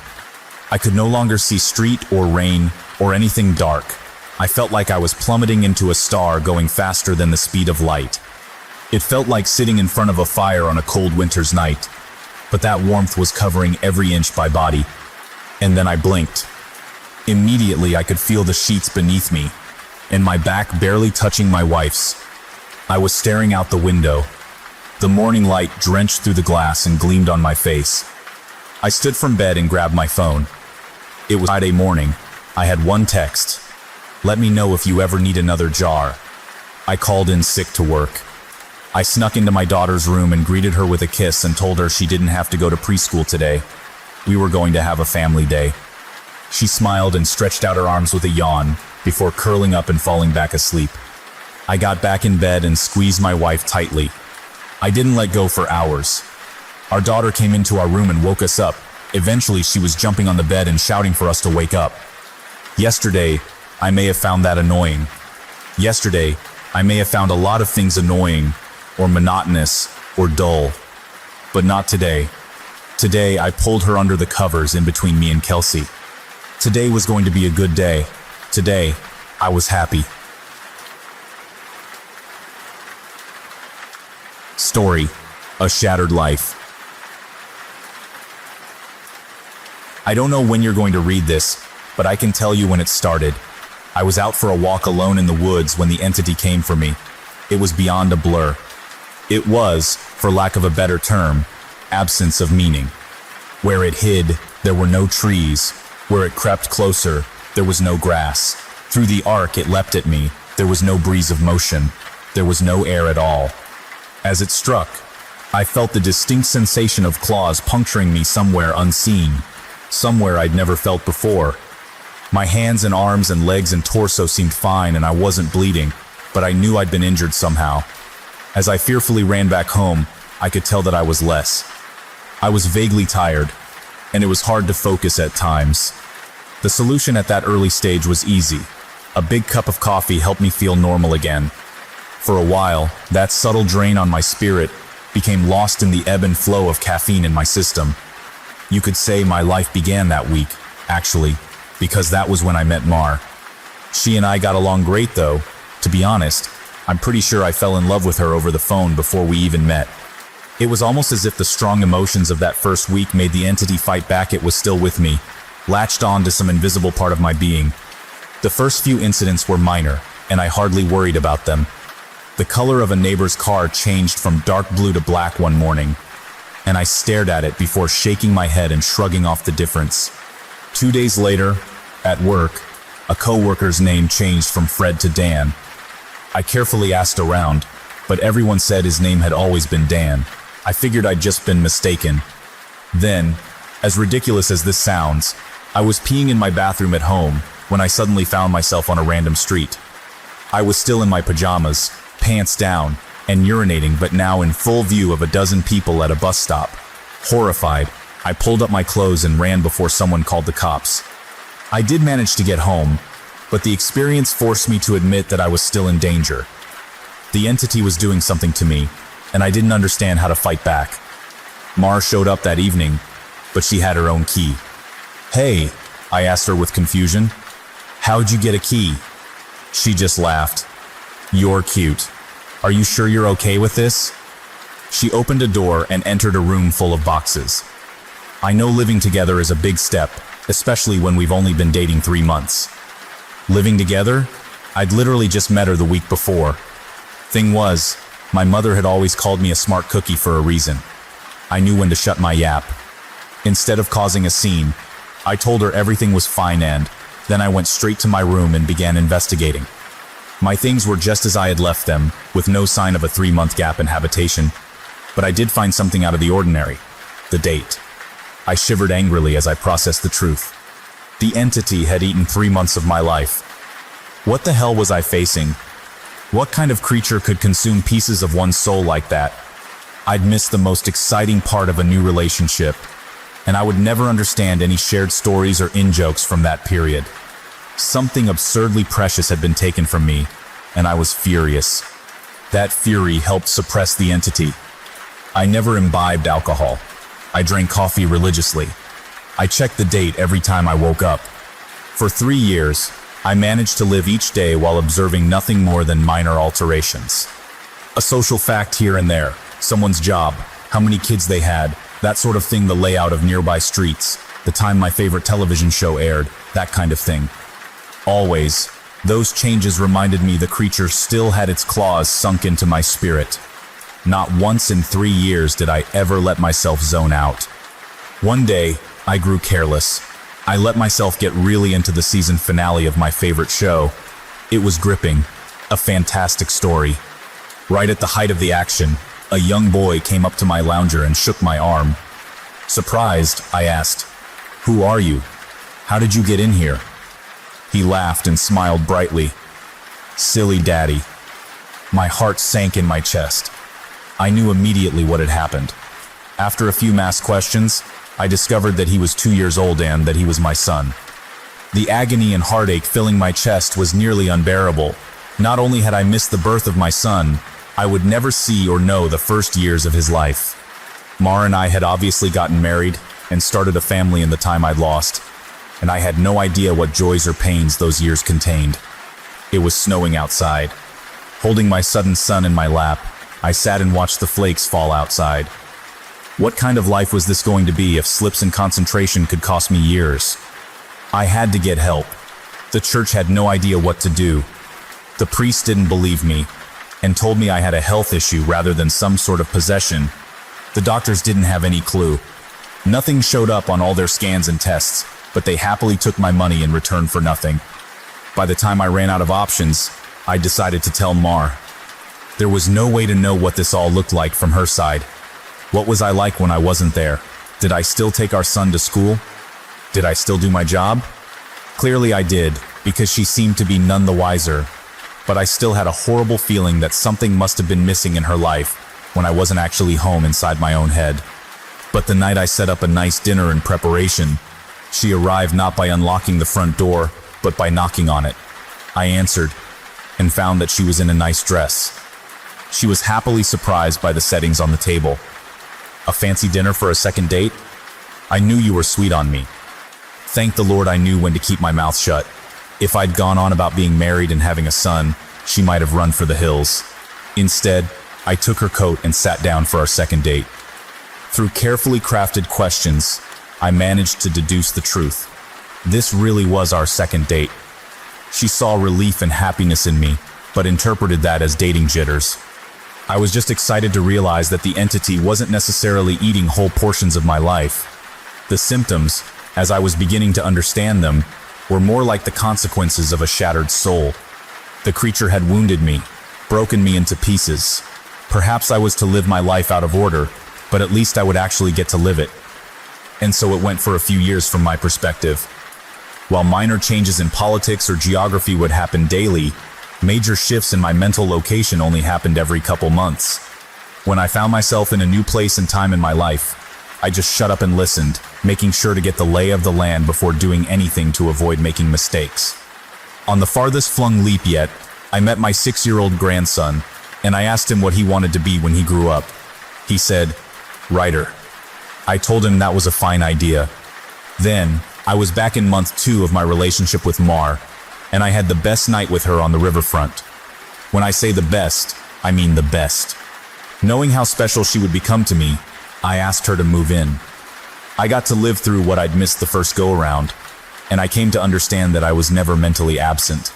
I could no longer see street or rain or anything dark. I felt like I was plummeting into a star going faster than the speed of light. It felt like sitting in front of a fire on a cold winter's night, but that warmth was covering every inch of my body. And then I blinked. Immediately I could feel the sheets beneath me, and my back barely touching my wife's. I was staring out the window. The morning light drenched through the glass and gleamed on my face. I stood from bed and grabbed my phone. It was Friday morning. I had one text. "Let me know if you ever need another jar." I called in sick to work. I snuck into my daughter's room and greeted her with a kiss and told her she didn't have to go to preschool today. We were going to have a family day. She smiled and stretched out her arms with a yawn before curling up and falling back asleep. I got back in bed and squeezed my wife tightly. I didn't let go for hours. Our daughter came into our room and woke us up. Eventually, she was jumping on the bed and shouting for us to wake up. Yesterday, I may have found that annoying. Yesterday, I may have found a lot of things annoying, or monotonous, or dull. But not today. Today, I pulled her under the covers in between me and Kelsey. Today was going to be a good day. Today, I was happy. Story: A Shattered Life. I don't know when you're going to read this, but I can tell you when it started. I was out for a walk alone in the woods when the entity came for me. It was beyond a blur. It was, for lack of a better term, absence of meaning. Where it hid, there were no trees. Where it crept closer, there was no grass. Through the arc it leapt at me, there was no breeze of motion. There was no air at all. As it struck, I felt the distinct sensation of claws puncturing me somewhere unseen, somewhere I'd never felt before. My hands and arms and legs and torso seemed fine and I wasn't bleeding, but I knew I'd been injured somehow. As I fearfully ran back home, I could tell that I was less. I was vaguely tired, and it was hard to focus at times. The solution at that early stage was easy. A big cup of coffee helped me feel normal again. For a while, that subtle drain on my spirit became lost in the ebb and flow of caffeine in my system. You could say my life began that week, actually, because that was when I met Mar. She and I got along great though. To be honest, I'm pretty sure I fell in love with her over the phone before we even met. It was almost as if the strong emotions of that first week made the entity fight back. It was still with me, latched on to some invisible part of my being. The first few incidents were minor, and I hardly worried about them. The color of a neighbor's car changed from dark blue to black one morning, and I stared at it before shaking my head and shrugging off the difference. 2 days later, at work, a co-worker's name changed from Fred to Dan. I carefully asked around, but everyone said his name had always been Dan. I figured I'd just been mistaken. Then, as ridiculous as this sounds, I was peeing in my bathroom at home when I suddenly found myself on a random street. I was still in my pajamas, pants down, and urinating, but now in full view of a dozen people at a bus stop. Horrified, I pulled up my clothes and ran before someone called the cops. I did manage to get home, but the experience forced me to admit that I was still in danger. The entity was doing something to me, and I didn't understand how to fight back. Mar showed up that evening, but she had her own key. "Hey," I asked her with confusion. "How'd you get a key?" She just laughed. "You're cute. Are you sure you're okay with this?" She opened a door and entered a room full of boxes. I know living together is a big step, especially when we've only been dating 3 months. Living together? I'd literally just met her the week before. Thing was, my mother had always called me a smart cookie for a reason. I knew when to shut my yap. Instead of causing a scene, I told her everything was fine and then I went straight to my room and began investigating. My things were just as I had left them, with no sign of a 3-month gap in habitation, but I did find something out of the ordinary: the date. I shivered angrily as I processed the truth. The entity had eaten 3 months of my life. What the hell was I facing? What kind of creature could consume pieces of one's soul like that? I'd missed the most exciting part of a new relationship, and I would never understand any shared stories or in-jokes from that period. Something absurdly precious had been taken from me, and I was furious. That fury helped suppress the entity. I never imbibed alcohol. I drank coffee religiously. I checked the date every time I woke up. For 3 years, I managed to live each day while observing nothing more than minor alterations. A social fact here and there, someone's job, how many kids they had, that sort of thing, the layout of nearby streets, the time my favorite television show aired, that kind of thing. Always, those changes reminded me the creature still had its claws sunk into my spirit. Not once in 3 years did I ever let myself zone out. One day, I grew careless. I let myself get really into the season finale of my favorite show. It was gripping, a fantastic story. Right at the height of the action, a young boy came up to my lounger and shook my arm. Surprised, I asked, "Who are you? How did you get in here?" He laughed and smiled brightly. "Silly daddy." My heart sank in my chest. I knew immediately what had happened. After a few mass questions, I discovered that he was 2 years old and that he was my son. The agony and heartache filling my chest was nearly unbearable. Not only had I missed the birth of my son, I would never see or know the first years of his life. Mar and I had obviously gotten married and started a family in the time I'd lost, and I had no idea what joys or pains those years contained. It was snowing outside. Holding my sudden son in my lap, I sat and watched the flakes fall outside. What kind of life was this going to be if slips in concentration could cost me years? I had to get help. The church had no idea what to do. The priest didn't believe me and told me I had a health issue rather than some sort of possession. The doctors didn't have any clue. Nothing showed up on all their scans and tests, but they happily took my money in return for nothing. By the time I ran out of options, I decided to tell Mar. There was no way to know what this all looked like from her side. What was I like when I wasn't there? Did I still take our son to school? Did I still do my job? Clearly I did, because she seemed to be none the wiser. But I still had a horrible feeling that something must have been missing in her life when I wasn't actually home inside my own head. But the night I set up a nice dinner in preparation, she arrived not by unlocking the front door, but by knocking on it. I answered, and found that she was in a nice dress. She was happily surprised by the settings on the table. A fancy dinner for a second date? I knew you were sweet on me. Thank the Lord I knew when to keep my mouth shut. If I'd gone on about being married and having a son, she might have run for the hills. Instead, I took her coat and sat down for our second date. Through carefully crafted questions, I managed to deduce the truth. This really was our second date. She saw relief and happiness in me, but interpreted that as dating jitters. I was just excited to realize that the entity wasn't necessarily eating whole portions of my life. The symptoms, as I was beginning to understand them, were more like the consequences of a shattered soul. The creature had wounded me, broken me into pieces. Perhaps I was to live my life out of order, but at least I would actually get to live it. And so it went for a few years from my perspective. While minor changes in politics or geography would happen daily, major shifts in my mental location only happened every couple months. When I found myself in a new place and time in my life, I just shut up and listened, making sure to get the lay of the land before doing anything to avoid making mistakes. On the farthest flung leap yet, I met my 6-year-old grandson, and I asked him what he wanted to be when he grew up. He said, "Writer." I told him that was a fine idea. Then, I was back in month 2 of my relationship with Mar, and I had the best night with her on the riverfront. When I say the best, I mean the best. Knowing how special she would become to me, I asked her to move in. I got to live through what I'd missed the first go-around, and I came to understand that I was never mentally absent.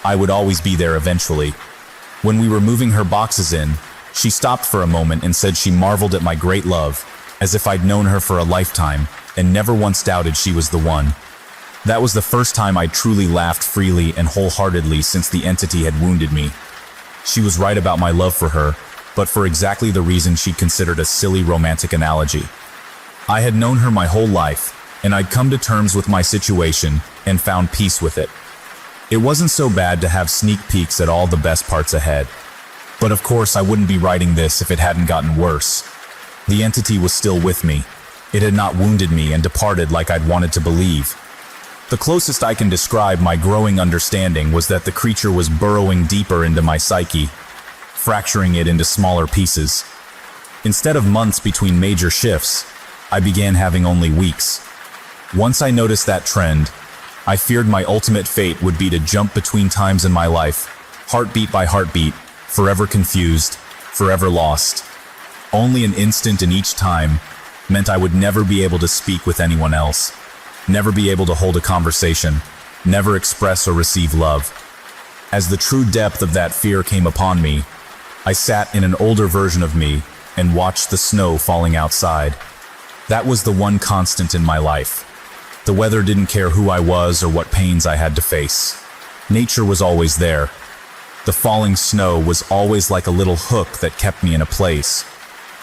I would always be there eventually. When we were moving her boxes in, she stopped for a moment and said she marveled at my great love, as if I'd known her for a lifetime and never once doubted she was the one. That was the first time I truly laughed freely and wholeheartedly since the entity had wounded me. She was right about my love for her, but for exactly the reason she considered a silly romantic analogy. I had known her my whole life, and I'd come to terms with my situation and found peace with it. It wasn't so bad to have sneak peeks at all the best parts ahead. But of course I wouldn't be writing this if it hadn't gotten worse. The entity was still with me. It had not wounded me and departed like I'd wanted to believe. The closest I can describe my growing understanding was that the creature was burrowing deeper into my psyche, fracturing it into smaller pieces. Instead of months between major shifts, I began having only weeks. Once I noticed that trend, I feared my ultimate fate would be to jump between times in my life, heartbeat by heartbeat, forever confused, forever lost. Only an instant in each time meant I would never be able to speak with anyone else, never be able to hold a conversation, never express or receive love. As the true depth of that fear came upon me, I sat in an older version of me and watched the snow falling outside. That was the one constant in my life. The weather didn't care who I was or what pains I had to face. Nature was always there. The falling snow was always like a little hook that kept me in a place.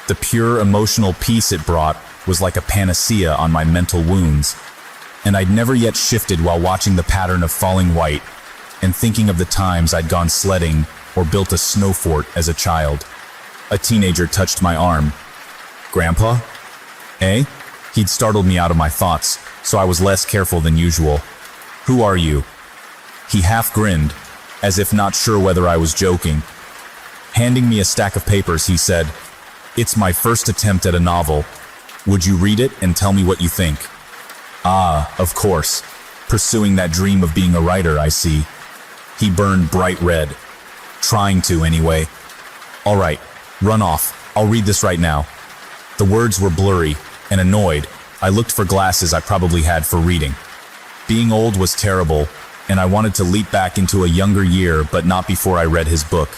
The pure emotional peace it brought was like a panacea on my mental wounds. And I'd never yet shifted while watching the pattern of falling white and thinking of the times I'd gone sledding or built a snow fort as a child. A teenager touched my arm. "Grandpa?" "Eh?" He'd startled me out of my thoughts, so I was less careful than usual. "Who are you?" He half grinned, as if not sure whether I was joking. Handing me a stack of papers, he said, "It's my first attempt at a novel. Would you read it and tell me what you think?" Ah, of course. Pursuing that dream of being a writer, I see. He burned bright red. Trying to, anyway. "All right, run off. I'll read this right now." The words were blurry, and annoyed, I looked for glasses I probably had for reading. Being old was terrible, and I wanted to leap back into a younger year, but not before I read his book.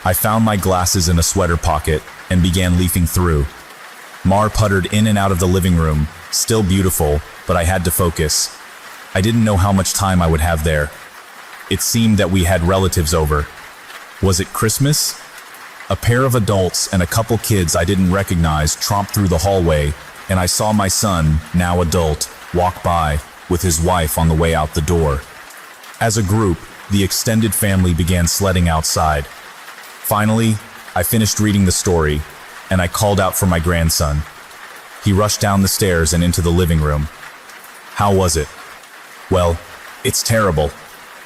I found my glasses in a sweater pocket and began leafing through. Mar puttered in and out of the living room, still beautiful, but I had to focus. I didn't know how much time I would have there. It seemed that we had relatives over. Was it Christmas? A pair of adults and a couple kids I didn't recognize tromped through the hallway, and I saw my son, now adult, walk by, with his wife on the way out the door. As a group, the extended family began sledding outside. Finally, I finished reading the story, and I called out for my grandson. He rushed down the stairs and into the living room. "How was it?" "Well, it's terrible,"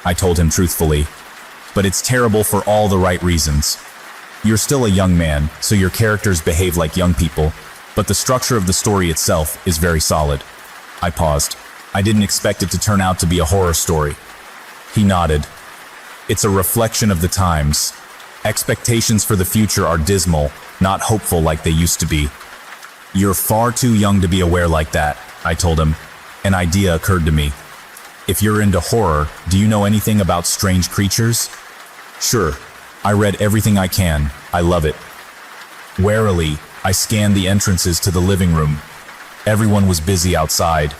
I told him truthfully. "But it's terrible for all the right reasons. You're still a young man, so your characters behave like young people, but the structure of the story itself is very solid." I paused. I didn't expect it to turn out to be a horror story. He nodded. "It's a reflection of the times. Expectations for the future are dismal, not hopeful like they used to be." "You're far too young to be aware like that," I told him. An idea occurred to me. "If you're into horror, do you know anything about strange creatures?" "Sure. I read everything I can. I love it." Warily, I scanned the entrances to the living room. Everyone was busy outside.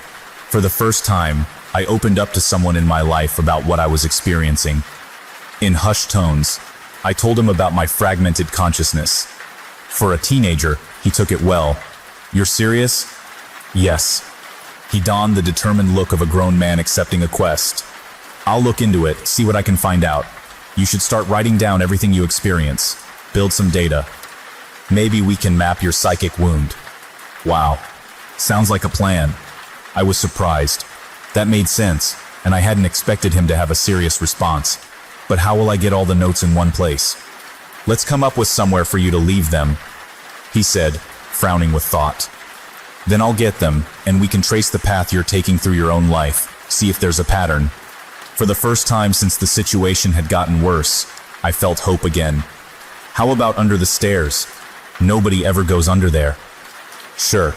For the first time, I opened up to someone in my life about what I was experiencing. In hushed tones, I told him about my fragmented consciousness. For a teenager, he took it well. "You're serious?" "Yes." He donned the determined look of a grown man accepting a quest. "I'll look into it, see what I can find out. You should start writing down everything you experience. Build some data. Maybe we can map your psychic wound." Wow. Sounds like a plan. I was surprised. That made sense, and I hadn't expected him to have a serious response. But how will I get all the notes in one place? "Let's come up with somewhere for you to leave them," he said, frowning with thought. "Then I'll get them, and we can trace the path you're taking through your own life, see if there's a pattern." For the first time since the situation had gotten worse, I felt hope again. How about under the stairs? Nobody ever goes under there. Sure.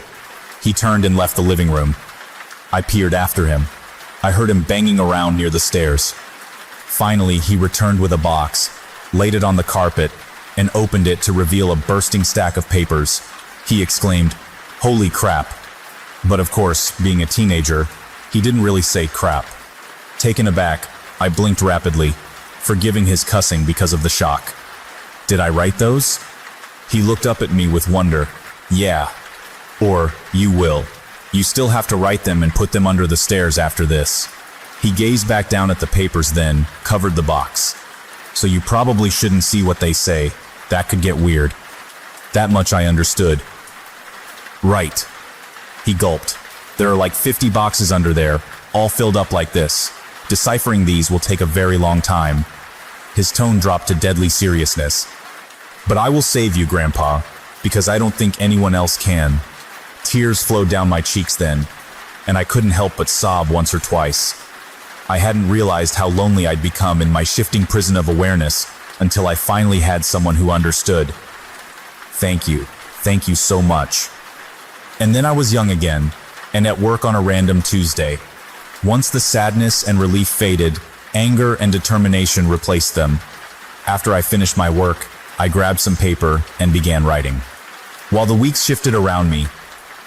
He turned and left the living room. I peered after him. I heard him banging around near the stairs. Finally, he returned with a box, laid it on the carpet, and opened it to reveal a bursting stack of papers. He exclaimed, "Holy crap." But of course, being a teenager, he didn't really say crap. Taken aback, I blinked rapidly, forgiving his cussing because of the shock. Did I write those? He looked up at me with wonder. Yeah. Or, you will. You still have to write them and put them under the stairs after this. He gazed back down at the papers then, covered the box. So you probably shouldn't see what they say. That could get weird. That much I understood. Right. He gulped. There are like 50 boxes under there, all filled up like this. Deciphering these will take a very long time. His tone dropped to deadly seriousness. But I will save you, Grandpa, because I don't think anyone else can. Tears flowed down my cheeks then, and I couldn't help but sob once or twice. I hadn't realized how lonely I'd become in my shifting prison of awareness until I finally had someone who understood. Thank you so much. And then I was young again, and at work on a random Tuesday. Once the sadness and relief faded, anger and determination replaced them. After I finished my work, I grabbed some paper and began writing. While the weeks shifted around me,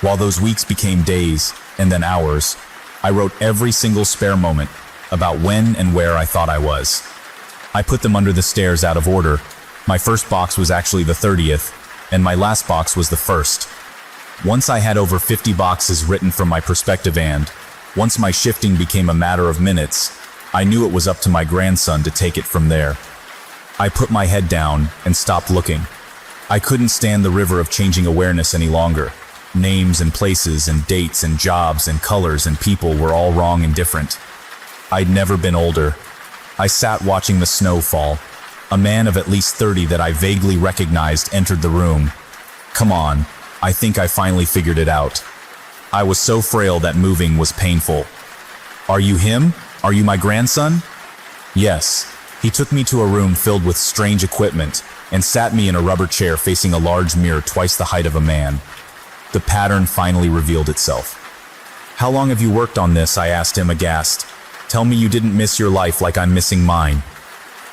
while those weeks became days and then hours, I wrote every single spare moment about when and where I thought I was. I put them under the stairs out of order. My first box was actually the 30th, and my last box was the 1st. Once I had over 50 boxes written from my perspective and, once my shifting became a matter of minutes, I knew it was up to my grandson to take it from there. I put my head down and stopped looking. I couldn't stand the river of changing awareness any longer. Names and places and dates and jobs and colors and people were all wrong and different. I'd never been older. I sat watching the snow fall. A man of at least 30 that I vaguely recognized entered the room. Come on, I think I finally figured it out. I was so frail that moving was painful. Are you him? Are you my grandson? Yes. He took me to a room filled with strange equipment and sat me in a rubber chair facing a large mirror twice the height of a man. The pattern finally revealed itself. How long have you worked on this? I asked him aghast. Tell me you didn't miss your life like I'm missing mine.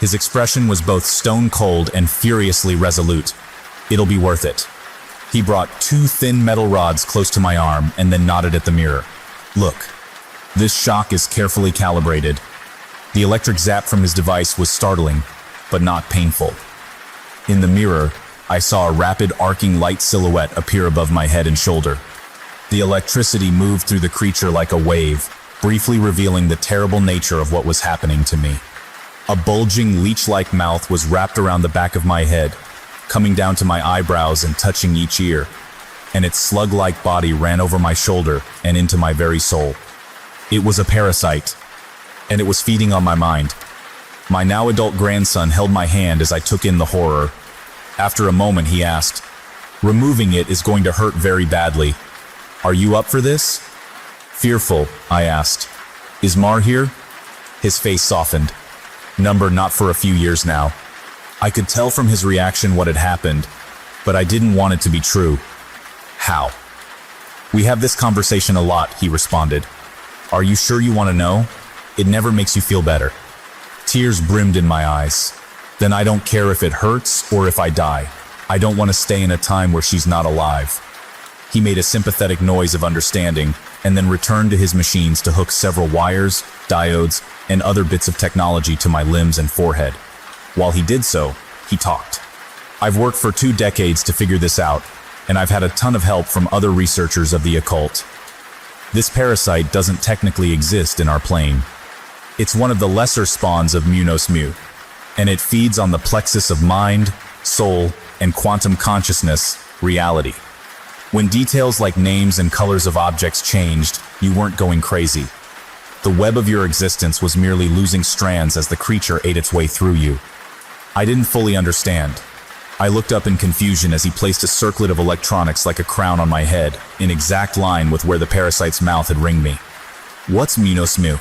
His expression was both stone cold and furiously resolute. It'll be worth it. He brought 2 thin metal rods close to my arm and then nodded at the mirror. Look, this shock is carefully calibrated. The electric zap from his device was startling, but not painful. In the mirror, I saw a rapid arcing light silhouette appear above my head and shoulder. The electricity moved through the creature like a wave, briefly revealing the terrible nature of what was happening to me. A bulging, leech-like mouth was wrapped around the back of my head, coming down to my eyebrows and touching each ear, and its slug-like body ran over my shoulder and into my very soul. It was a parasite, and it was feeding on my mind. My now adult grandson held my hand as I took in the horror. After a moment, he asked, "Removing it is going to hurt very badly. Are you up for this?" Fearful, I asked, "Is Mar here?" His face softened. Number not for a few years now. I could tell from his reaction what had happened, but I didn't want it to be true. How? We have this conversation a lot, he responded. Are you sure you want to know? It never makes you feel better. Tears brimmed in my eyes. Then I don't care if it hurts or if I die. I don't want to stay in a time where she's not alive. He made a sympathetic noise of understanding and then returned to his machines to hook several wires, diodes, and other bits of technology to my limbs and forehead. While he did so, he talked. I've worked for 2 decades to figure this out, and I've had a ton of help from other researchers of the occult. This parasite doesn't technically exist in our plane. It's one of the lesser spawns of Mu, and it feeds on the plexus of mind, soul, and quantum consciousness, reality. When details like names and colors of objects changed, you weren't going crazy. The web of your existence was merely losing strands as the creature ate its way through you. I didn't fully understand. I looked up in confusion as he placed a circlet of electronics like a crown on my head, in exact line with where the parasite's mouth had ringed me. What's Mu?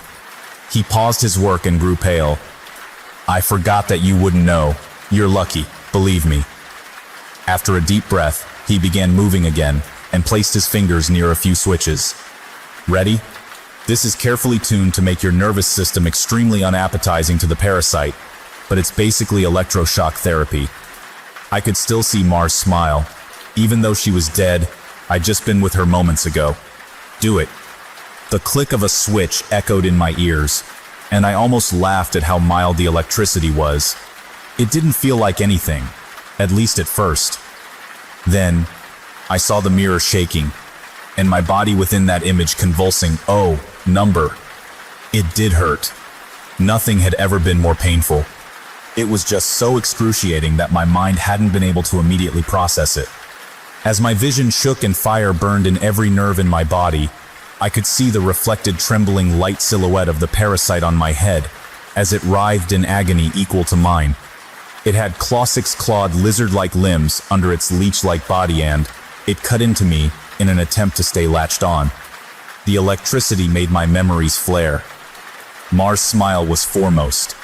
He paused his work and grew pale. I forgot that you wouldn't know. You're lucky, believe me. After a deep breath, he began moving again and placed his fingers near a few switches. Ready? This is carefully tuned to make your nervous system extremely unappetizing to the parasite, but it's basically electroshock therapy. I could still see Mars smile. Even though she was dead, I'd just been with her moments ago. Do it. The click of a switch echoed in my ears, and I almost laughed at how mild the electricity was. It didn't feel like anything, at least at first. Then, I saw the mirror shaking, and my body within that image convulsing. Oh, number. It did hurt. Nothing had ever been more painful. It was just so excruciating that my mind hadn't been able to immediately process it. As my vision shook and fire burned in every nerve in my body, I could see the reflected trembling light silhouette of the parasite on my head as it writhed in agony equal to mine. It had clawed lizard-like limbs under its leech-like body, and it cut into me in an attempt to stay latched on. The electricity made my memories flare. Mars' smile was foremost,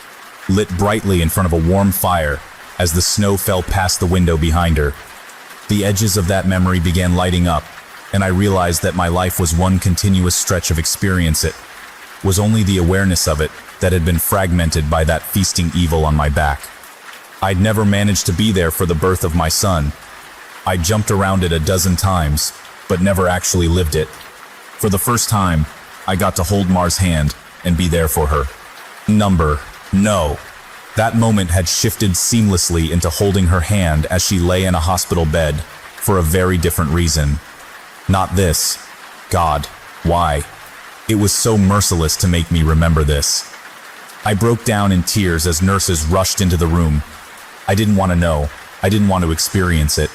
lit brightly in front of a warm fire as the snow fell past the window behind her. The edges of that memory began lighting up, and I realized that my life was one continuous stretch of experience. It was only the awareness of it that had been fragmented by that feasting evil on my back. I'd never managed to be there for the birth of my son. I jumped around it a dozen times, but never actually lived it. For the first time, I got to hold Mars' hand and be there for her. No. That moment had shifted seamlessly into holding her hand as she lay in a hospital bed for a very different reason. Not this. God, why? It was so merciless to make me remember this. I broke down in tears as nurses rushed into the room. I didn't want to know. I didn't want to experience it.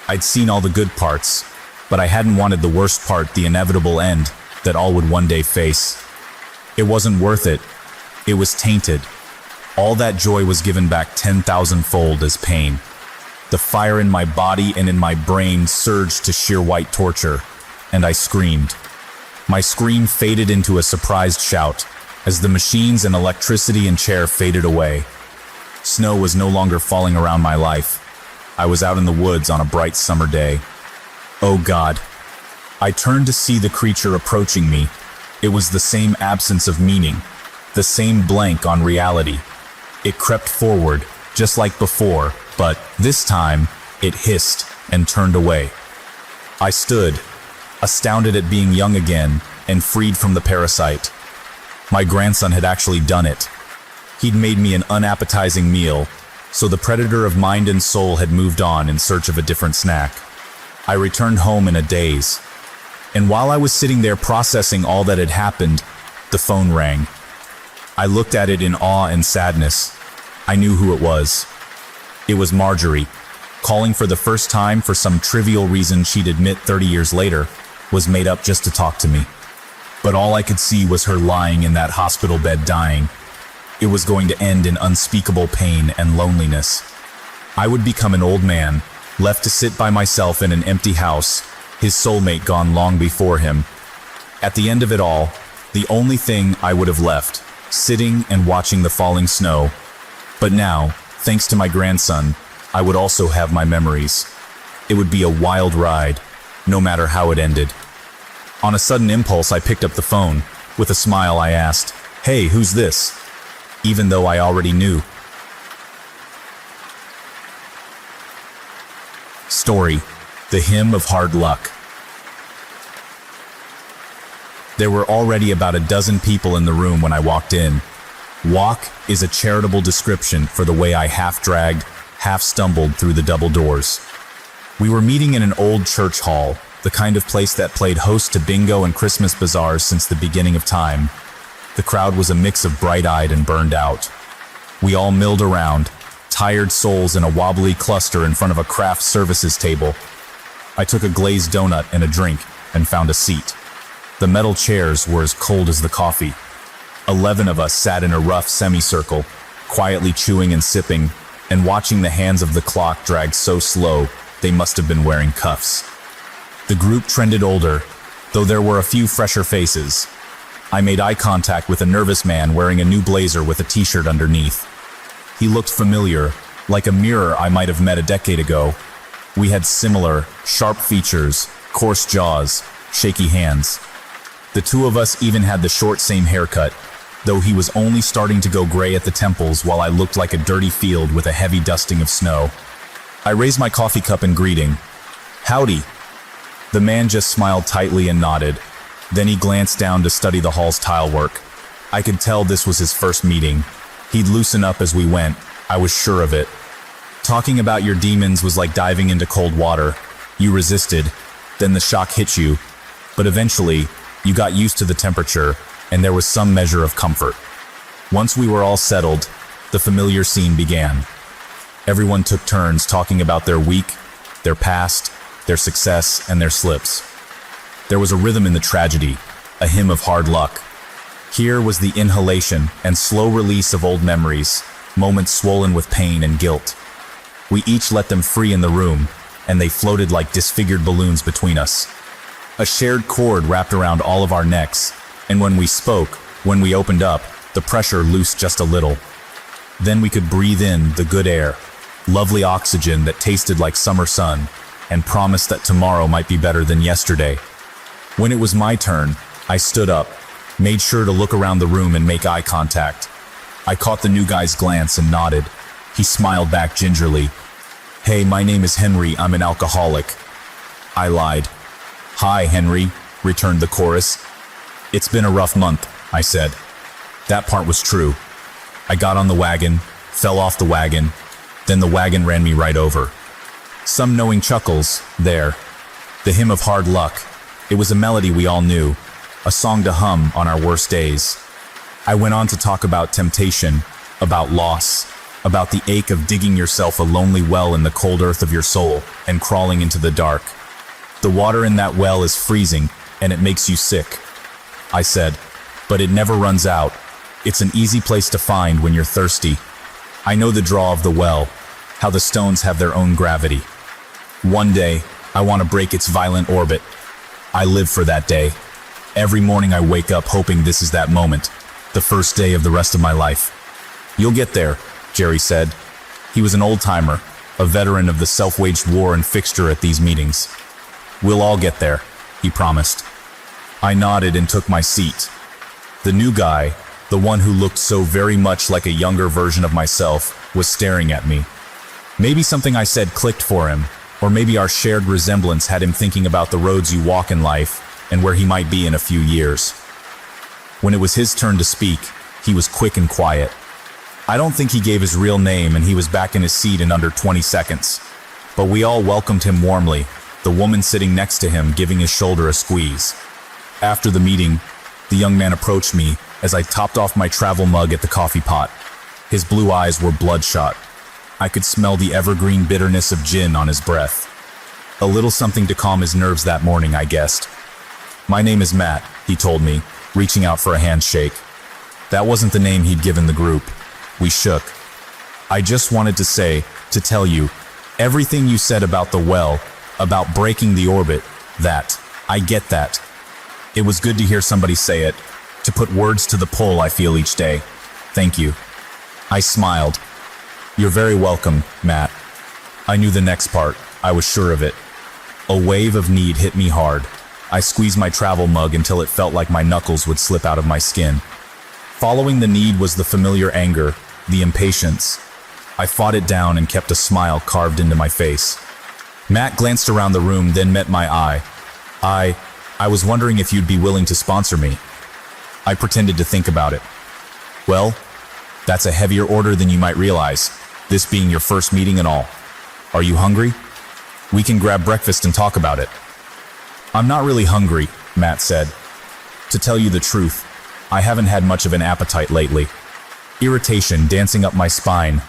I'd seen all the good parts, but I hadn't wanted the worst part, the inevitable end that all would one day face. It wasn't worth it. It was tainted. All that joy was given back 10,000-fold as pain. The fire in my body and in my brain surged to sheer white torture, and I screamed. My scream faded into a surprised shout as the machines and electricity and chair faded away. Snow was no longer falling around my life. I was out in the woods on a bright summer day. Oh God. I turned to see the creature approaching me. It was the same absence of meaning, the same blank on reality. It crept forward, just like before, but this time, it hissed and turned away. I stood, astounded at being young again and freed from the parasite. My grandson had actually done it. He'd made me an unappetizing meal, so the predator of mind and soul had moved on in search of a different snack. I returned home in a daze, and while I was sitting there processing all that had happened, the phone rang. I looked at it in awe and sadness. I knew who it was. It was Marjorie, calling for the first time for some trivial reason she'd admit 30 years later was made up just to talk to me. But all I could see was her lying in that hospital bed dying. It was going to end in unspeakable pain and loneliness. I would become an old man, left to sit by myself in an empty house, his soulmate gone long before him. At the end of it all, the only thing I would have left, sitting and watching the falling snow. But now, thanks to my grandson, I would also have my memories. It would be a wild ride, no matter how it ended. On a sudden impulse, I picked up the phone. With a smile, I asked, "Hey, who's this?" Even though I already knew. Story: The Hymn of Hard Luck. There were already about a dozen people in the room when I walked in. Walk is a charitable description for the way I half-dragged, half-stumbled through the double doors. We were meeting in an old church hall, the kind of place that played host to bingo and Christmas bazaars since the beginning of time. The crowd was a mix of bright-eyed and burned out. We all milled around, tired souls in a wobbly cluster in front of a craft services table. I took a glazed donut and a drink and found a seat. The metal chairs were as cold as the coffee. 11 of us sat in a rough semicircle, quietly chewing and sipping, and watching the hands of the clock drag so slow they must have been wearing cuffs. The group trended older, though there were a few fresher faces. I made eye contact with a nervous man wearing a new blazer with a t-shirt underneath. He looked familiar, like a mirror I might have met a decade ago, We had similar, sharp features, coarse jaws, shaky hands. The two of us even had the short same haircut, though he was only starting to go gray at the temples while I looked like a dirty field with a heavy dusting of snow. I raised my coffee cup in greeting. "Howdy." The man just smiled tightly and nodded. Then he glanced down to study the hall's tile work. I could tell this was his first meeting. He'd loosen up as we went, I was sure of it. Talking about your demons was like diving into cold water. You resisted, then the shock hit you, but eventually, you got used to the temperature, and there was some measure of comfort. Once we were all settled, the familiar scene began. Everyone took turns talking about their week, their past, their success, and their slips. There was a rhythm in the tragedy, a hymn of hard luck. Here was the inhalation and slow release of old memories, moments swollen with pain and guilt. We each let them free in the room, and they floated like disfigured balloons between us. A shared cord wrapped around all of our necks, and when we spoke, when we opened up, the pressure loosed just a little. Then we could breathe in the good air, lovely oxygen that tasted like summer sun, and promised that tomorrow might be better than yesterday. When it was my turn, I stood up, made sure to look around the room and make eye contact. I caught the new guy's glance and nodded. He smiled back gingerly. "Hey, my name is Henry, I'm an alcoholic." I lied. "Hi, Henry," returned the chorus. "It's been a rough month," I said. That part was true. I got on the wagon, fell off the wagon, then the wagon ran me right over. Some knowing chuckles, there. The hymn of hard luck. It was a melody we all knew, a song to hum on our worst days. I went on to talk about temptation, about loss, about the ache of digging yourself a lonely well in the cold earth of your soul and crawling into the dark. The water in that well is freezing, and it makes you sick. I said, but it never runs out. It's an easy place to find when you're thirsty. I know the draw of the well, how the stones have their own gravity. One day, I want to break its violent orbit. I live for that day. Every morning I wake up hoping this is that moment, the first day of the rest of my life. "You'll get there," Jerry said. He was an old-timer, a veteran of the self-waged war and fixture at these meetings. "We'll all get there," he promised. I nodded and took my seat. The new guy, the one who looked so very much like a younger version of myself, was staring at me. Maybe something I said clicked for him, or maybe our shared resemblance had him thinking about the roads you walk in life and where he might be in a few years. When it was his turn to speak, he was quick and quiet. I don't think he gave his real name, and he was back in his seat in under 20 seconds. But we all welcomed him warmly, the woman sitting next to him giving his shoulder a squeeze. After the meeting, the young man approached me as I topped off my travel mug at the coffee pot. His blue eyes were bloodshot. I could smell the evergreen bitterness of gin on his breath. A little something to calm his nerves that morning, I guessed. "My name is Matt," he told me, reaching out for a handshake. That wasn't the name he'd given the group. We shook. "I just wanted to tell you, everything you said about the well, about breaking the orbit, I get that. It was good to hear somebody say it, to put words to the pull I feel each day. Thank you." I smiled. "You're very welcome, Matt." I knew the next part. I was sure of it. A wave of need hit me hard. I squeezed my travel mug until it felt like my knuckles would slip out of my skin. Following the need was the familiar anger, the impatience. I fought it down and kept a smile carved into my face. Matt glanced around the room, then met my eye. I was wondering if you'd be willing to sponsor me." I pretended to think about it. "Well, that's a heavier order than you might realize, this being your first meeting and all. Are you hungry? We can grab breakfast and talk about it." "I'm not really hungry," Matt said. "To tell you the truth, I haven't had much of an appetite lately. Irritation dancing up my spine.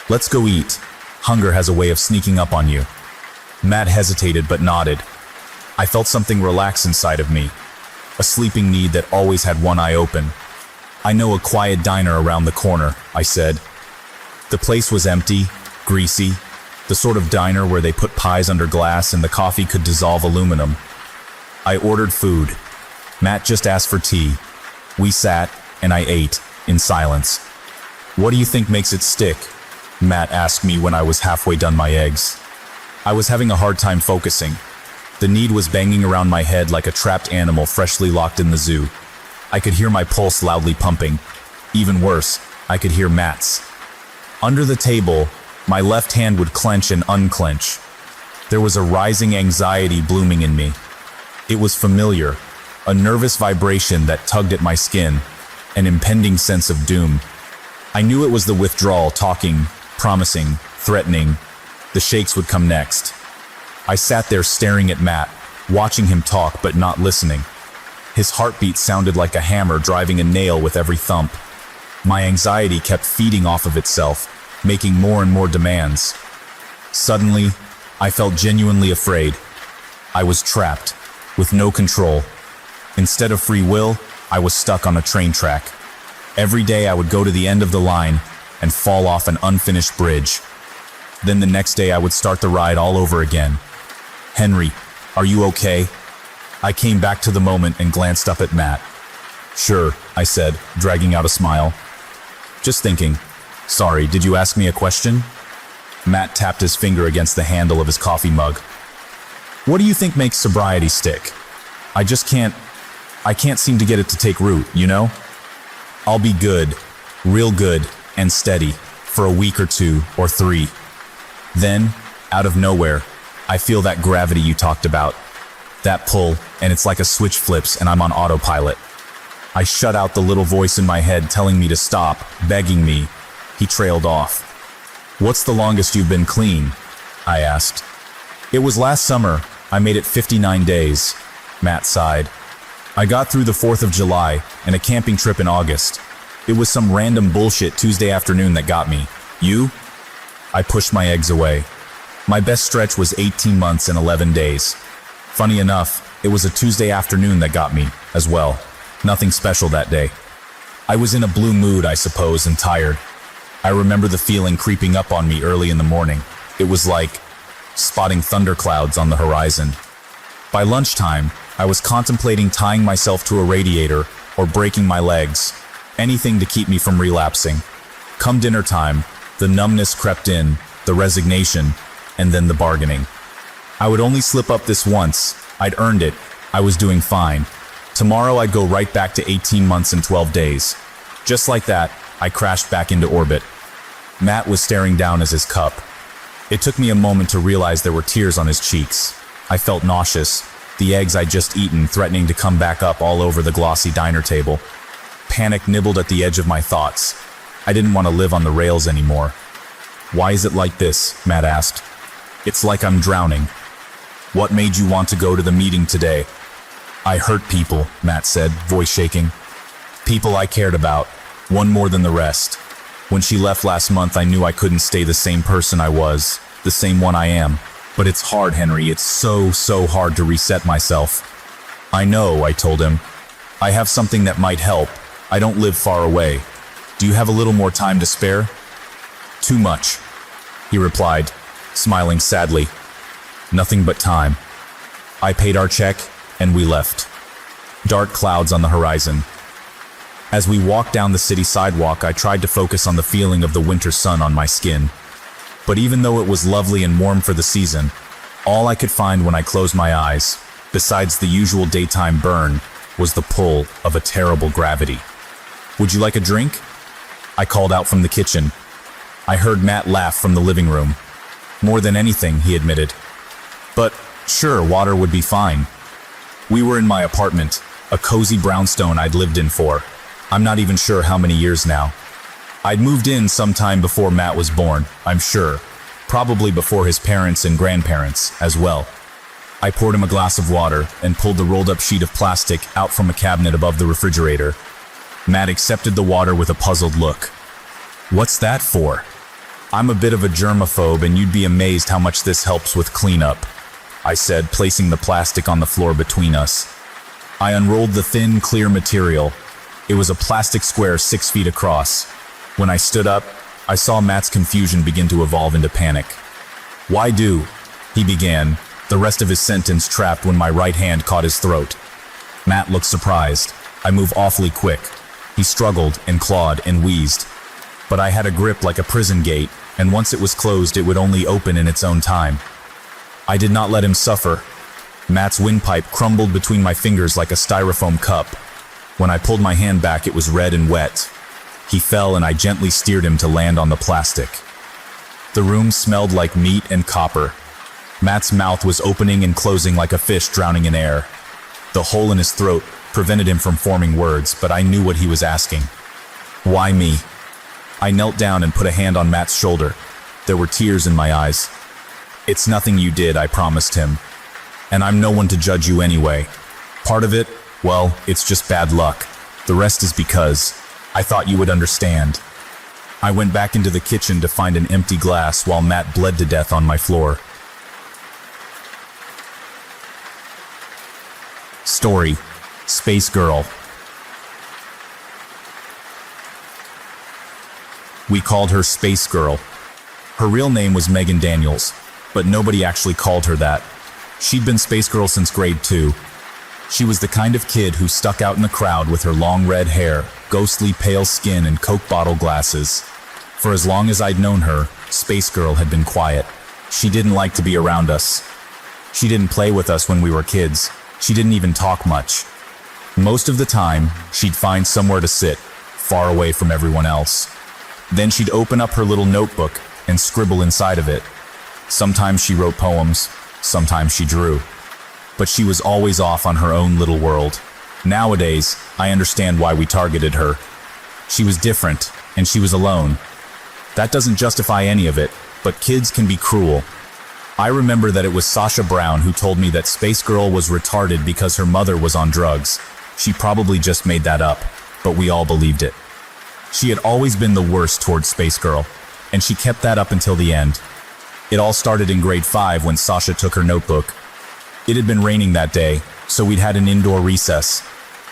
Let's go eat. Hunger has a way of sneaking up on you." Matt hesitated but nodded. I felt something relax inside of me, a sleeping need that always had one eye open. "I know a quiet diner around the corner," I said. The place was empty, greasy, the sort of diner where they put pies under glass and the coffee could dissolve aluminum. I ordered food. Matt just asked for tea. We sat, and I ate, in silence. "What do you think makes it stick?" Matt asked me when I was halfway done my eggs. I was having a hard time focusing. The need was banging around my head like a trapped animal freshly locked in the zoo. I could hear my pulse loudly pumping. Even worse, I could hear Matt's. Under the table, my left hand would clench and unclench. There was a rising anxiety blooming in me. It was familiar, a nervous vibration that tugged at my skin, an impending sense of doom. I knew it was the withdrawal talking, promising, threatening. The shakes would come next. I sat there staring at Matt, watching him talk but not listening. His heartbeat sounded like a hammer driving a nail with every thump. My anxiety kept feeding off of itself, making more and more demands. Suddenly, I felt genuinely afraid. I was trapped, with no control. Instead of free will, I was stuck on a train track. Every day I would go to the end of the line and fall off an unfinished bridge. Then the next day I would start the ride all over again. "Henry, are you okay?" I came back to the moment and glanced up at Matt. "Sure," I said, dragging out a smile. "Just thinking. Sorry, did you ask me a question?" Matt tapped his finger against the handle of his coffee mug. "What do you think makes sobriety stick? I can't seem to get it to take root, you know? I'll be good, real good, and steady, for a week or 2 or 3. Then, out of nowhere, I feel that gravity you talked about. That pull, and it's like a switch flips and I'm on autopilot. I shut out the little voice in my head telling me to stop, begging me. He trailed off. "What's the longest you've been clean?" I asked. "It was last summer. I made it 59 days, Matt sighed. "I got through the 4th of July and a camping trip in August. It was some random bullshit Tuesday afternoon that got me. You?" I pushed my eggs away. My best stretch was 18 months and 11 days. Funny enough, it was a Tuesday afternoon that got me, as well. Nothing special that day. I was in a blue mood, I suppose, and tired. I remember the feeling creeping up on me early in the morning. It was like spotting thunderclouds on the horizon. By lunchtime, I was contemplating tying myself to a radiator or breaking my legs, anything to keep me from relapsing. Come dinner time, the numbness crept in, the resignation, and then the bargaining. I would only slip up this once. I'd earned it. I was doing fine. Tomorrow I'd go right back to 18 months and 12 days. Just like that, I crashed back into orbit. Matt was staring down at his cup. It took me a moment to realize there were tears on his cheeks. I felt nauseous, the eggs I'd just eaten threatening to come back up all over the glossy diner table. Panic nibbled at the edge of my thoughts. I didn't want to live on the rails anymore. "Why is it like this?" Matt asked. "It's like I'm drowning." "What made you want to go to the meeting today?" "I hurt people," Matt said, voice shaking. "People I cared about, one more than the rest. When she left last month, I knew I couldn't stay the same person I was, the same one I am. But it's hard, Henry, it's so hard to reset myself." "I know," I told him. "I have something that might help. I don't live far away. Do you have a little more time to spare?" "Too much," he replied, smiling sadly. "Nothing but time." I paid our check, and we left. Dark clouds on the horizon. As we walked down the city sidewalk, I tried to focus on the feeling of the winter sun on my skin. But even though it was lovely and warm for the season, all I could find when I closed my eyes, besides the usual daytime burn, was the pull of a terrible gravity. "Would you like a drink?" I called out from the kitchen. I heard Matt laugh from the living room. "More than anything," he admitted. "But sure, water would be fine." We were in my apartment, a cozy brownstone I'd lived in for, I'm not even sure how many years now. I'd moved in sometime before Matt was born, I'm sure. Probably before his parents and grandparents as well. I poured him a glass of water and pulled the rolled up sheet of plastic out from a cabinet above the refrigerator. Matt accepted the water with a puzzled look. "What's that for?" "I'm a bit of a germaphobe and you'd be amazed how much this helps with cleanup," I said, placing the plastic on the floor between us. I unrolled the thin, clear material. It was a plastic square 6 feet across. When I stood up, I saw Matt's confusion begin to evolve into panic. "Why do?" he began, the rest of his sentence trapped when my right hand caught his throat. Matt looked surprised. I moved awfully quick. He struggled and clawed and wheezed. But I had a grip like a prison gate, and once it was closed, it would only open in its own time. I did not let him suffer. Matt's windpipe crumbled between my fingers like a styrofoam cup. When I pulled my hand back, it was red and wet. He fell and I gently steered him to land on the plastic. The room smelled like meat and copper. Matt's mouth was opening and closing like a fish drowning in air. The hole in his throat prevented him from forming words, but I knew what he was asking. Why me? I knelt down and put a hand on Matt's shoulder. There were tears in my eyes. It's nothing you did, I promised him. And I'm no one to judge you anyway. Part of it, well, it's just bad luck. The rest is because I thought you would understand. I went back into the kitchen to find an empty glass while Matt bled to death on my floor. Story: Space Girl. We called her Space Girl. Her real name was Megan Daniels, but nobody actually called her that. She'd been Space Girl since grade 2. She was the kind of kid who stuck out in the crowd with her long red hair, ghostly pale skin, and Coke bottle glasses. For as long as I'd known her, Space Girl had been quiet. She didn't like to be around us. She didn't play with us when we were kids. She didn't even talk much. Most of the time, she'd find somewhere to sit, far away from everyone else. Then she'd open up her little notebook and scribble inside of it. Sometimes she wrote poems, sometimes she drew. But she was always off on her own little world. Nowadays, I understand why we targeted her. She was different, and she was alone. That doesn't justify any of it, but kids can be cruel. I remember that it was Sasha Brown who told me that Space Girl was retarded because her mother was on drugs. She probably just made that up, but we all believed it. She had always been the worst towards Space Girl, and she kept that up until the end. It all started in grade 5 when Sasha took her notebook. It had been raining that day, so we'd had an indoor recess.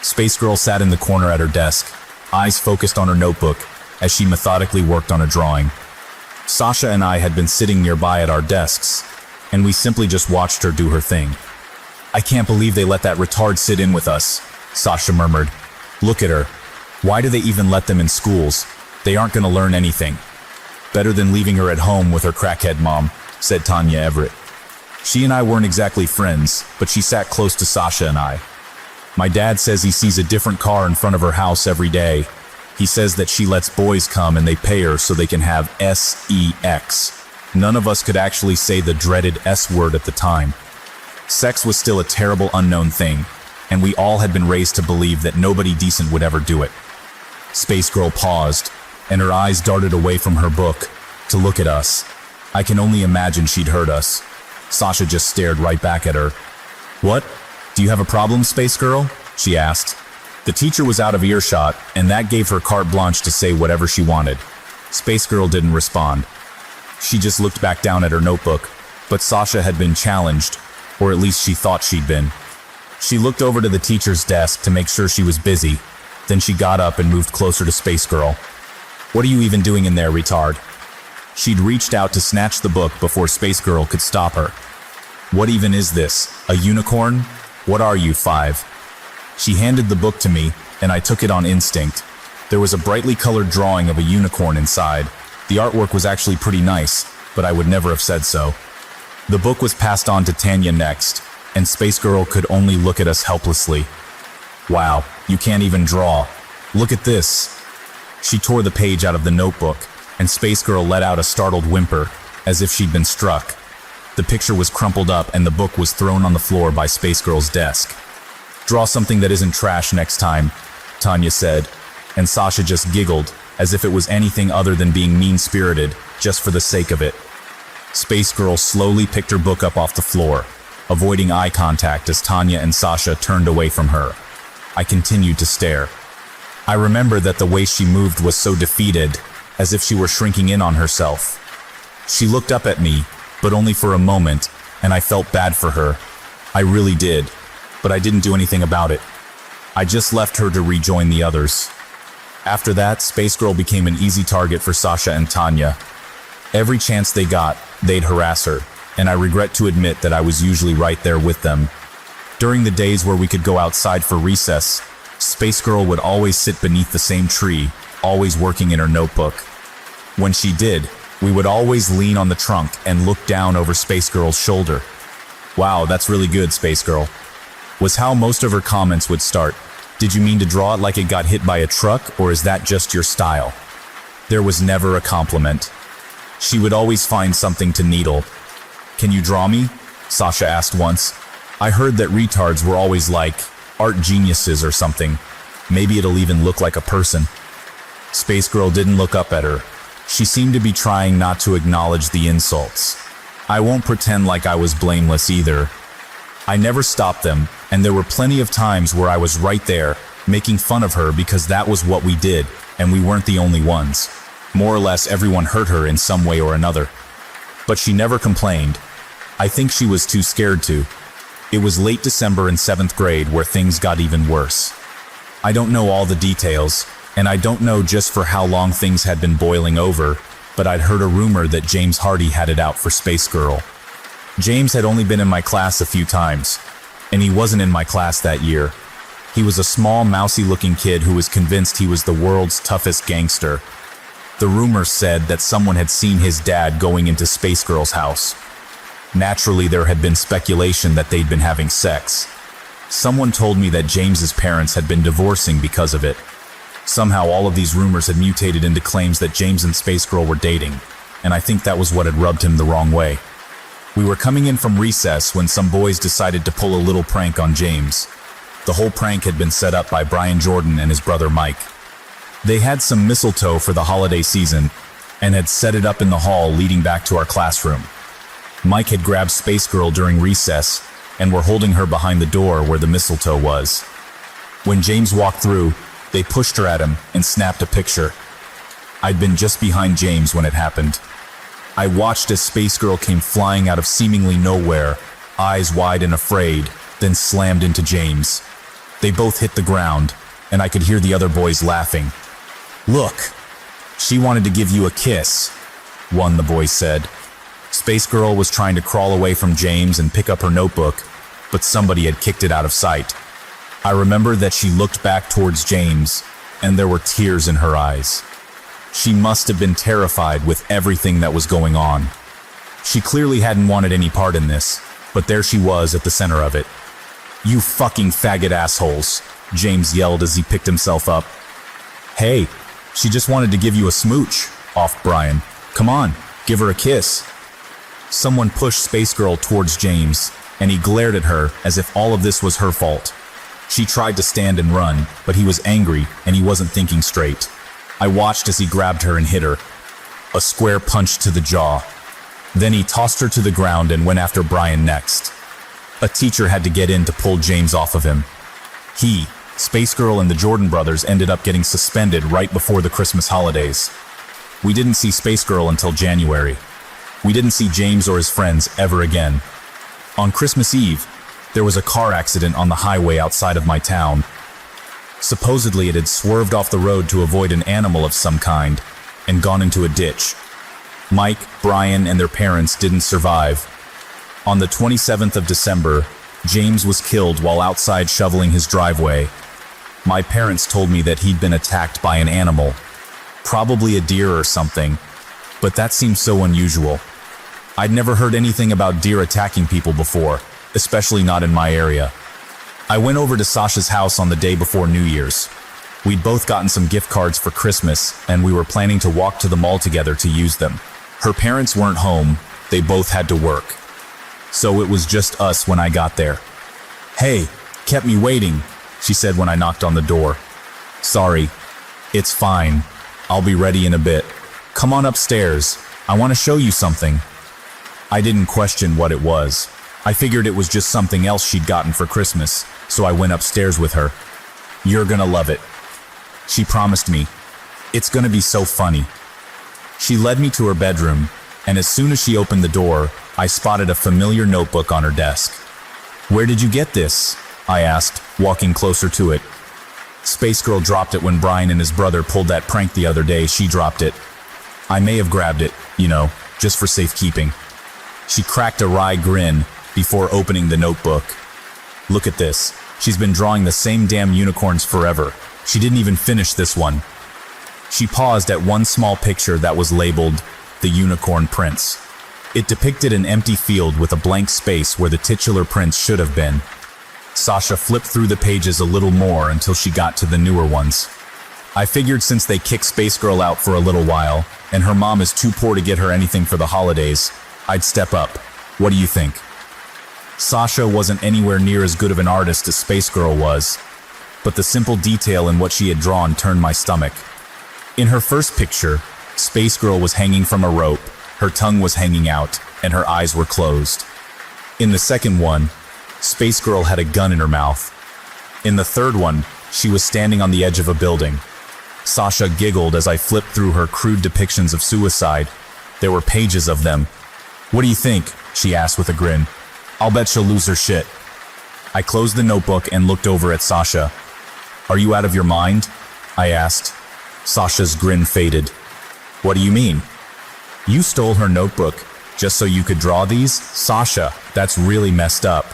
Space Girl sat in the corner at her desk, eyes focused on her notebook, as she methodically worked on a drawing. Sasha and I had been sitting nearby at our desks, and we simply just watched her do her thing. I can't believe they let that retard sit in with us, Sasha murmured. Look at her. Why do they even let them in schools? They aren't going to learn anything. Better than leaving her at home with her crackhead mom, said Tanya Everett. She and I weren't exactly friends, but she sat close to Sasha and I. My dad says he sees a different car in front of her house every day. He says that she lets boys come and they pay her so they can have sex. None of us could actually say the dreaded S word at the time. Sex was still a terrible unknown thing, and we all had been raised to believe that nobody decent would ever do it. Space Girl paused, and her eyes darted away from her book to look at us. I can only imagine she'd heard us. Sasha just stared right back at her. What? Do you have a problem, Space Girl? She asked. The teacher was out of earshot, and that gave her carte blanche to say whatever she wanted. Space Girl didn't respond. She just looked back down at her notebook, but Sasha had been challenged, or at least she thought she'd been. She looked over to the teacher's desk to make sure she was busy. Then she got up and moved closer to Space Girl. What are you even doing in there, retard? She'd reached out to snatch the book before Space Girl could stop her. What even is this? A unicorn? What are you, 5? She handed the book to me, and I took it on instinct. There was a brightly colored drawing of a unicorn inside. The artwork was actually pretty nice, but I would never have said so. The book was passed on to Tanya next, and Space Girl could only look at us helplessly. Wow, you can't even draw. Look at this. She tore the page out of the notebook, and Space Girl let out a startled whimper, as if she'd been struck. The picture was crumpled up and the book was thrown on the floor by Space Girl's desk. Draw something that isn't trash next time, Tanya said, and Sasha just giggled, as if it was anything other than being mean-spirited, just for the sake of it. Space Girl slowly picked her book up off the floor, avoiding eye contact as Tanya and Sasha turned away from her. I continued to stare. I remember that the way she moved was so defeated, as if she were shrinking in on herself. She looked up at me, but only for a moment, and I felt bad for her. I really did, but I didn't do anything about it. I just left her to rejoin the others. After that, Space Girl became an easy target for Sasha and Tanya. Every chance they got, they'd harass her, and I regret to admit that I was usually right there with them. During the days where we could go outside for recess, Space Girl would always sit beneath the same tree, always working in her notebook. When she did, we would always lean on the trunk and look down over Space Girl's shoulder. Wow, that's really good, Space Girl. Was how most of her comments would start. Did you mean to draw it like it got hit by a truck, or is that just your style? There was never a compliment. She would always find something to needle. Can you draw me? Sasha asked once. I heard that retards were always like art geniuses or something. Maybe it'll even look like a person. Space Girl didn't look up at her. She seemed to be trying not to acknowledge the insults. I won't pretend like I was blameless either. I never stopped them, and there were plenty of times where I was right there, making fun of her because that was what we did, and we weren't the only ones. More or less everyone hurt her in some way or another. But she never complained. I think she was too scared to. It was late December in 7th grade where things got even worse. I don't know all the details, and I don't know just for how long things had been boiling over, but I'd heard a rumor that James Hardy had it out for Space Girl. James had only been in my class a few times, and he wasn't in my class that year. He was a small, mousy-looking kid who was convinced he was the world's toughest gangster. The rumors said that someone had seen his dad going into Space Girl's house. Naturally, there had been speculation that they'd been having sex. Someone told me that James's parents had been divorcing because of it. Somehow all of these rumors had mutated into claims that James and Space Girl were dating, and I think that was what had rubbed him the wrong way. We were coming in from recess when some boys decided to pull a little prank on James. The whole prank had been set up by Brian Jordan and his brother Mike. They had some mistletoe for the holiday season and had set it up in the hall leading back to our classroom. Mike had grabbed Space Girl during recess and were holding her behind the door where the mistletoe was. When James walked through, they pushed her at him and snapped a picture. I'd been just behind James when it happened. I watched as Space Girl came flying out of seemingly nowhere, eyes wide and afraid, then slammed into James. They both hit the ground, and I could hear the other boys laughing. Look, she wanted to give you a kiss, one the boys said. Space Girl was trying to crawl away from James and pick up her notebook, but somebody had kicked it out of sight. I remember that she looked back towards James, and there were tears in her eyes. She must have been terrified with everything that was going on. She clearly hadn't wanted any part in this, but there she was at the center of it. You fucking faggot assholes, James yelled as he picked himself up. Hey, she just wanted to give you a smooch, offed Brian. Come on, give her a kiss. Someone pushed Space Girl towards James, and he glared at her as if all of this was her fault. She tried to stand and run, but he was angry and he wasn't thinking straight. I watched as he grabbed her and hit her. A square punch to the jaw. Then he tossed her to the ground and went after Brian next. A teacher had to get in to pull James off of him. He, Space Girl, and the Jordan brothers ended up getting suspended right before the Christmas holidays. We didn't see Space Girl until January. We didn't see James or his friends ever again. On Christmas Eve, there was a car accident on the highway outside of my town. Supposedly it had swerved off the road to avoid an animal of some kind and gone into a ditch. Mike, Brian, and their parents didn't survive. On the 27th of December, James was killed while outside shoveling his driveway. My parents told me that he'd been attacked by an animal, probably a deer or something, but that seemed so unusual. I'd never heard anything about deer attacking people before, especially not in my area. I went over to Sasha's house on the day before New Year's. We'd both gotten some gift cards for Christmas, and we were planning to walk to the mall together to use them. Her parents weren't home, they both had to work. So it was just us when I got there. Hey, kept me waiting, she said when I knocked on the door. Sorry. It's fine. I'll be ready in a bit. Come on upstairs. I want to show you something. I didn't question what it was. I figured it was just something else she'd gotten for Christmas, so I went upstairs with her. You're gonna love it, she promised me. It's gonna be so funny. She led me to her bedroom, and as soon as she opened the door, I spotted a familiar notebook on her desk. Where did you get this? I asked, walking closer to it. Space Girl dropped it when Brian and his brother pulled that prank the other day. She dropped it. I may have grabbed it, just for safekeeping. She cracked a wry grin before opening the notebook. Look at this. She's been drawing the same damn unicorns forever. She didn't even finish this one. She paused at one small picture that was labeled The Unicorn Prince. It depicted an empty field with a blank space where the titular prince should have been. Sasha flipped through the pages a little more until she got to the newer ones. I figured since they kicked Space Girl out for a little while, and her mom is too poor to get her anything for the holidays, I'd step up. What do you think? Sasha wasn't anywhere near as good of an artist as Space Girl was, but the simple detail in what she had drawn turned my stomach. In her first picture, Space Girl was hanging from a rope, her tongue was hanging out, and her eyes were closed. In the second one, Space Girl had a gun in her mouth. In the third one, she was standing on the edge of a building. Sasha giggled as I flipped through her crude depictions of suicide. There were pages of them. "What do you think?" she asked with a grin. "I'll bet she'll lose her shit." I closed the notebook and looked over at Sasha. "Are you out of your mind?" I asked. Sasha's grin faded. "What do you mean?" "You stole her notebook just so you could draw these? Sasha, that's really messed up."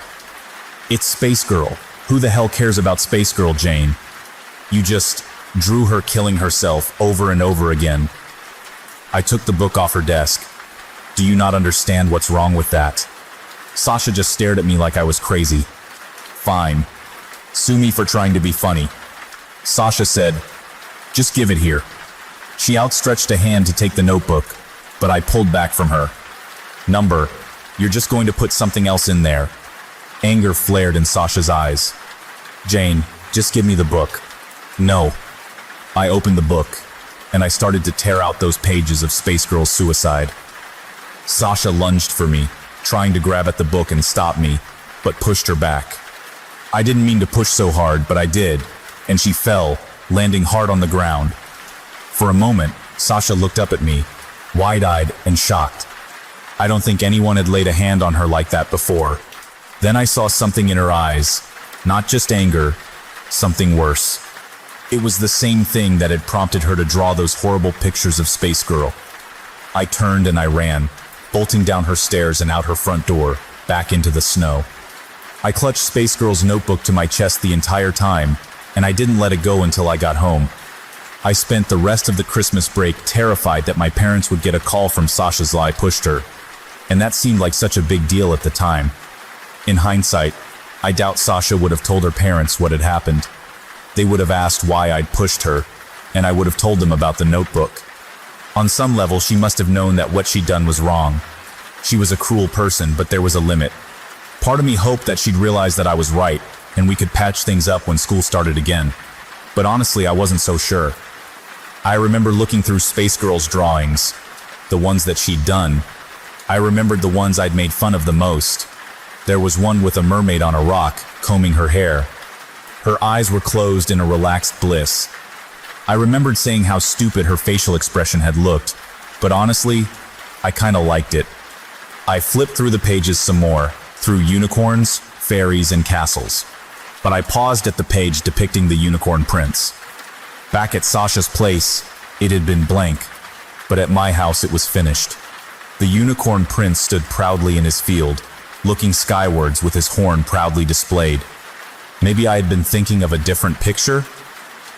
"It's Space Girl. Who the hell cares about Space Girl, Jane? You just drew her killing herself over and over again." I took the book off her desk. "Do you not understand what's wrong with that?" Sasha just stared at me like I was crazy. "Fine. Sue me for trying to be funny." Sasha said, "Just give it here." She outstretched a hand to take the notebook, but I pulled back from her. "Number, you're just going to put something else in there." Anger flared in Sasha's eyes. "Jane, just give me the book." "No." I opened the book, and I started to tear out those pages of Space Girl's suicide. Sasha lunged for me, trying to grab at the book and stop me, but pushed her back. I didn't mean to push so hard, but I did, and she fell, landing hard on the ground. For a moment, Sasha looked up at me, wide-eyed and shocked. I don't think anyone had laid a hand on her like that before. Then I saw something in her eyes, not just anger, something worse. It was the same thing that had prompted her to draw those horrible pictures of Space Girl. I turned and I ran, bolting down her stairs and out her front door, back into the snow. I clutched Space Girl's notebook to my chest the entire time, and I didn't let it go until I got home. I spent the rest of the Christmas break terrified that my parents would get a call from Sasha's lie pushed her, and that seemed like such a big deal at the time. In hindsight, I doubt Sasha would have told her parents what had happened. They would have asked why I'd pushed her, and I would have told them about the notebook. On some level, she must have known that what she'd done was wrong. She was a cruel person, but there was a limit. Part of me hoped that she'd realize that I was right, and we could patch things up when school started again. But honestly, I wasn't so sure. I remember looking through Space Girl's drawings, the ones that she'd done. I remembered the ones I'd made fun of the most. There was one with a mermaid on a rock, combing her hair. Her eyes were closed in a relaxed bliss. I remembered saying how stupid her facial expression had looked, but honestly, I kinda liked it. I flipped through the pages some more, through unicorns, fairies, and castles. But I paused at the page depicting the unicorn prince. Back at Sasha's place, it had been blank, but at my house it was finished. The unicorn prince stood proudly in his field, looking skywards with his horn proudly displayed. Maybe I had been thinking of a different picture?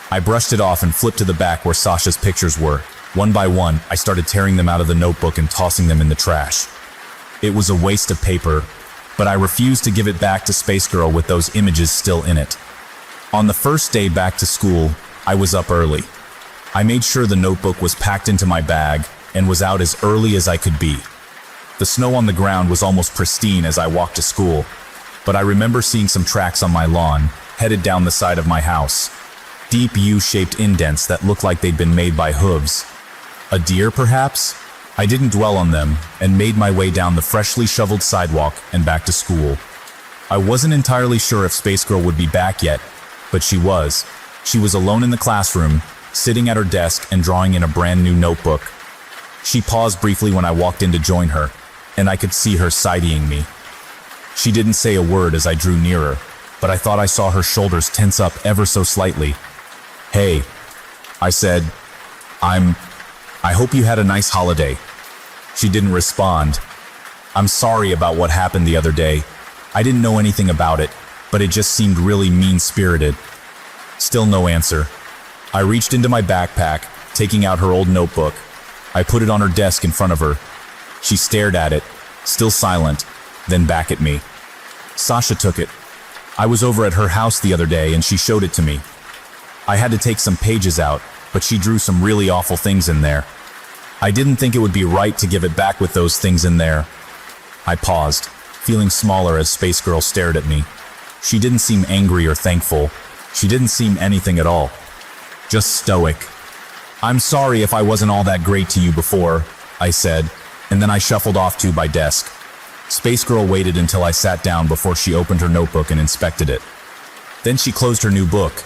I brushed it off and flipped to the back where Sasha's pictures were. One by one, I started tearing them out of the notebook and tossing them in the trash. It was a waste of paper, but I refused to give it back to Space Girl with those images still in it. On the first day back to school, I was up early. I made sure the notebook was packed into my bag and was out as early as I could be. The snow on the ground was almost pristine as I walked to school, but I remember seeing some tracks on my lawn, headed down the side of my house. Deep U-shaped indents that looked like they'd been made by hooves. A deer, perhaps? I didn't dwell on them and made my way down the freshly shoveled sidewalk and back to school. I wasn't entirely sure if Space Girl would be back yet, but she was. She was alone in the classroom, sitting at her desk and drawing in a brand new notebook. She paused briefly when I walked in to join her, and I could see her side-eyeing me. She didn't say a word as I drew nearer, but I thought I saw her shoulders tense up ever so slightly. "Hey," I said, I hope you had a nice holiday." She didn't respond. "I'm sorry about what happened the other day. I didn't know anything about it, but it just seemed really mean-spirited." Still no answer. I reached into my backpack, taking out her old notebook. I put it on her desk in front of her. She stared at it, still silent, then back at me. Sasha took it. I was over at her house the other day and she showed it to me. I had to take some pages out, but she drew some really awful things in there. I didn't think it would be right to give it back with those things in there. I paused, feeling smaller as Space Girl stared at me. She didn't seem angry or thankful. She didn't seem anything at all. Just stoic. "I'm sorry if I wasn't all that great to you before," I said, and then I shuffled off to my desk. Space Girl waited until I sat down before she opened her notebook and inspected it. Then she closed her new book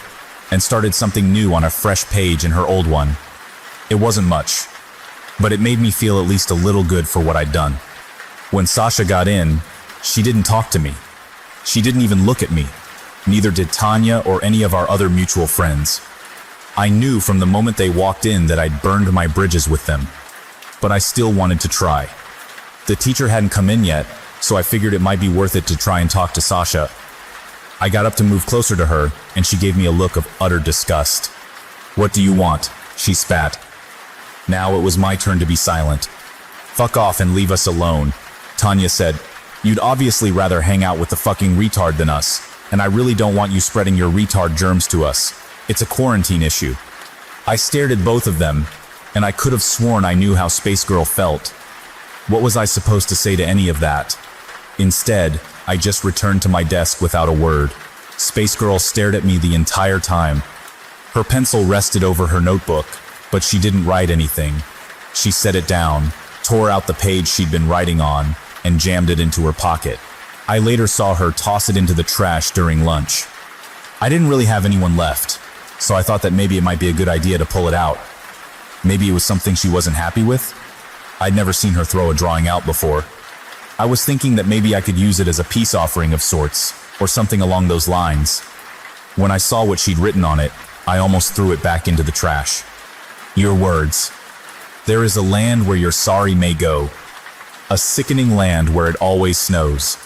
and started something new on a fresh page in her old one. It wasn't much, but it made me feel at least a little good for what I'd done. When Sasha got in, she didn't talk to me. She didn't even look at me. Neither did Tanya or any of our other mutual friends. I knew from the moment they walked in that I'd burned my bridges with them, but I still wanted to try. The teacher hadn't come in yet, so I figured it might be worth it to try and talk to Sasha. I got up to move closer to her, and she gave me a look of utter disgust. "What do you want?" she spat. Now it was my turn to be silent. "Fuck off and leave us alone," Tanya said. "You'd obviously rather hang out with the fucking retard than us, and I really don't want you spreading your retard germs to us. It's a quarantine issue." I stared at both of them, and I could have sworn I knew how Space Girl felt. What was I supposed to say to any of that? Instead, I just returned to my desk without a word. Space Girl stared at me the entire time. Her pencil rested over her notebook, but she didn't write anything. She set it down, tore out the page she'd been writing on, and jammed it into her pocket. I later saw her toss it into the trash during lunch. I didn't really have anyone left, so I thought that maybe it might be a good idea to pull it out. Maybe it was something she wasn't happy with? I'd never seen her throw a drawing out before. I was thinking that maybe I could use it as a peace offering of sorts, or something along those lines. When I saw what she'd written on it, I almost threw it back into the trash. Your words. "There is a land where your sorry may go. A sickening land where it always snows.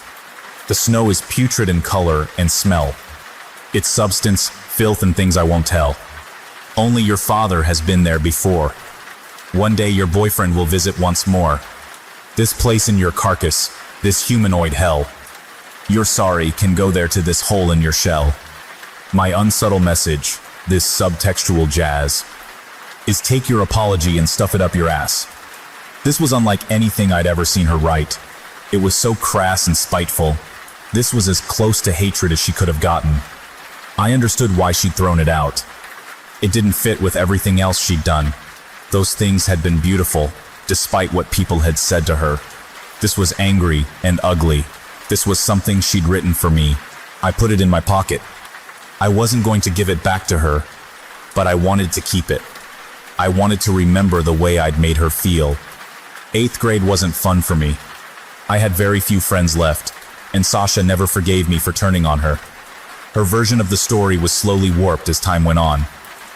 The snow is putrid in color and smell. Its substance, filth and things I won't tell. Only your father has been there before. One day your boyfriend will visit once more. This place in your carcass, this humanoid hell. Your sorry can go there to this hole in your shell. My unsubtle message, this subtextual jazz, is take your apology and stuff it up your ass." This was unlike anything I'd ever seen her write. It was so crass and spiteful. This was as close to hatred as she could have gotten. I understood why she'd thrown it out. It didn't fit with everything else she'd done. Those things had been beautiful, despite what people had said to her. This was angry and ugly. This was something she'd written for me. I put it in my pocket. I wasn't going to give it back to her, but I wanted to keep it. I wanted to remember the way I'd made her feel. 8th grade wasn't fun for me. I had very few friends left, and Sasha never forgave me for turning on her. Her version of the story was slowly warped as time went on.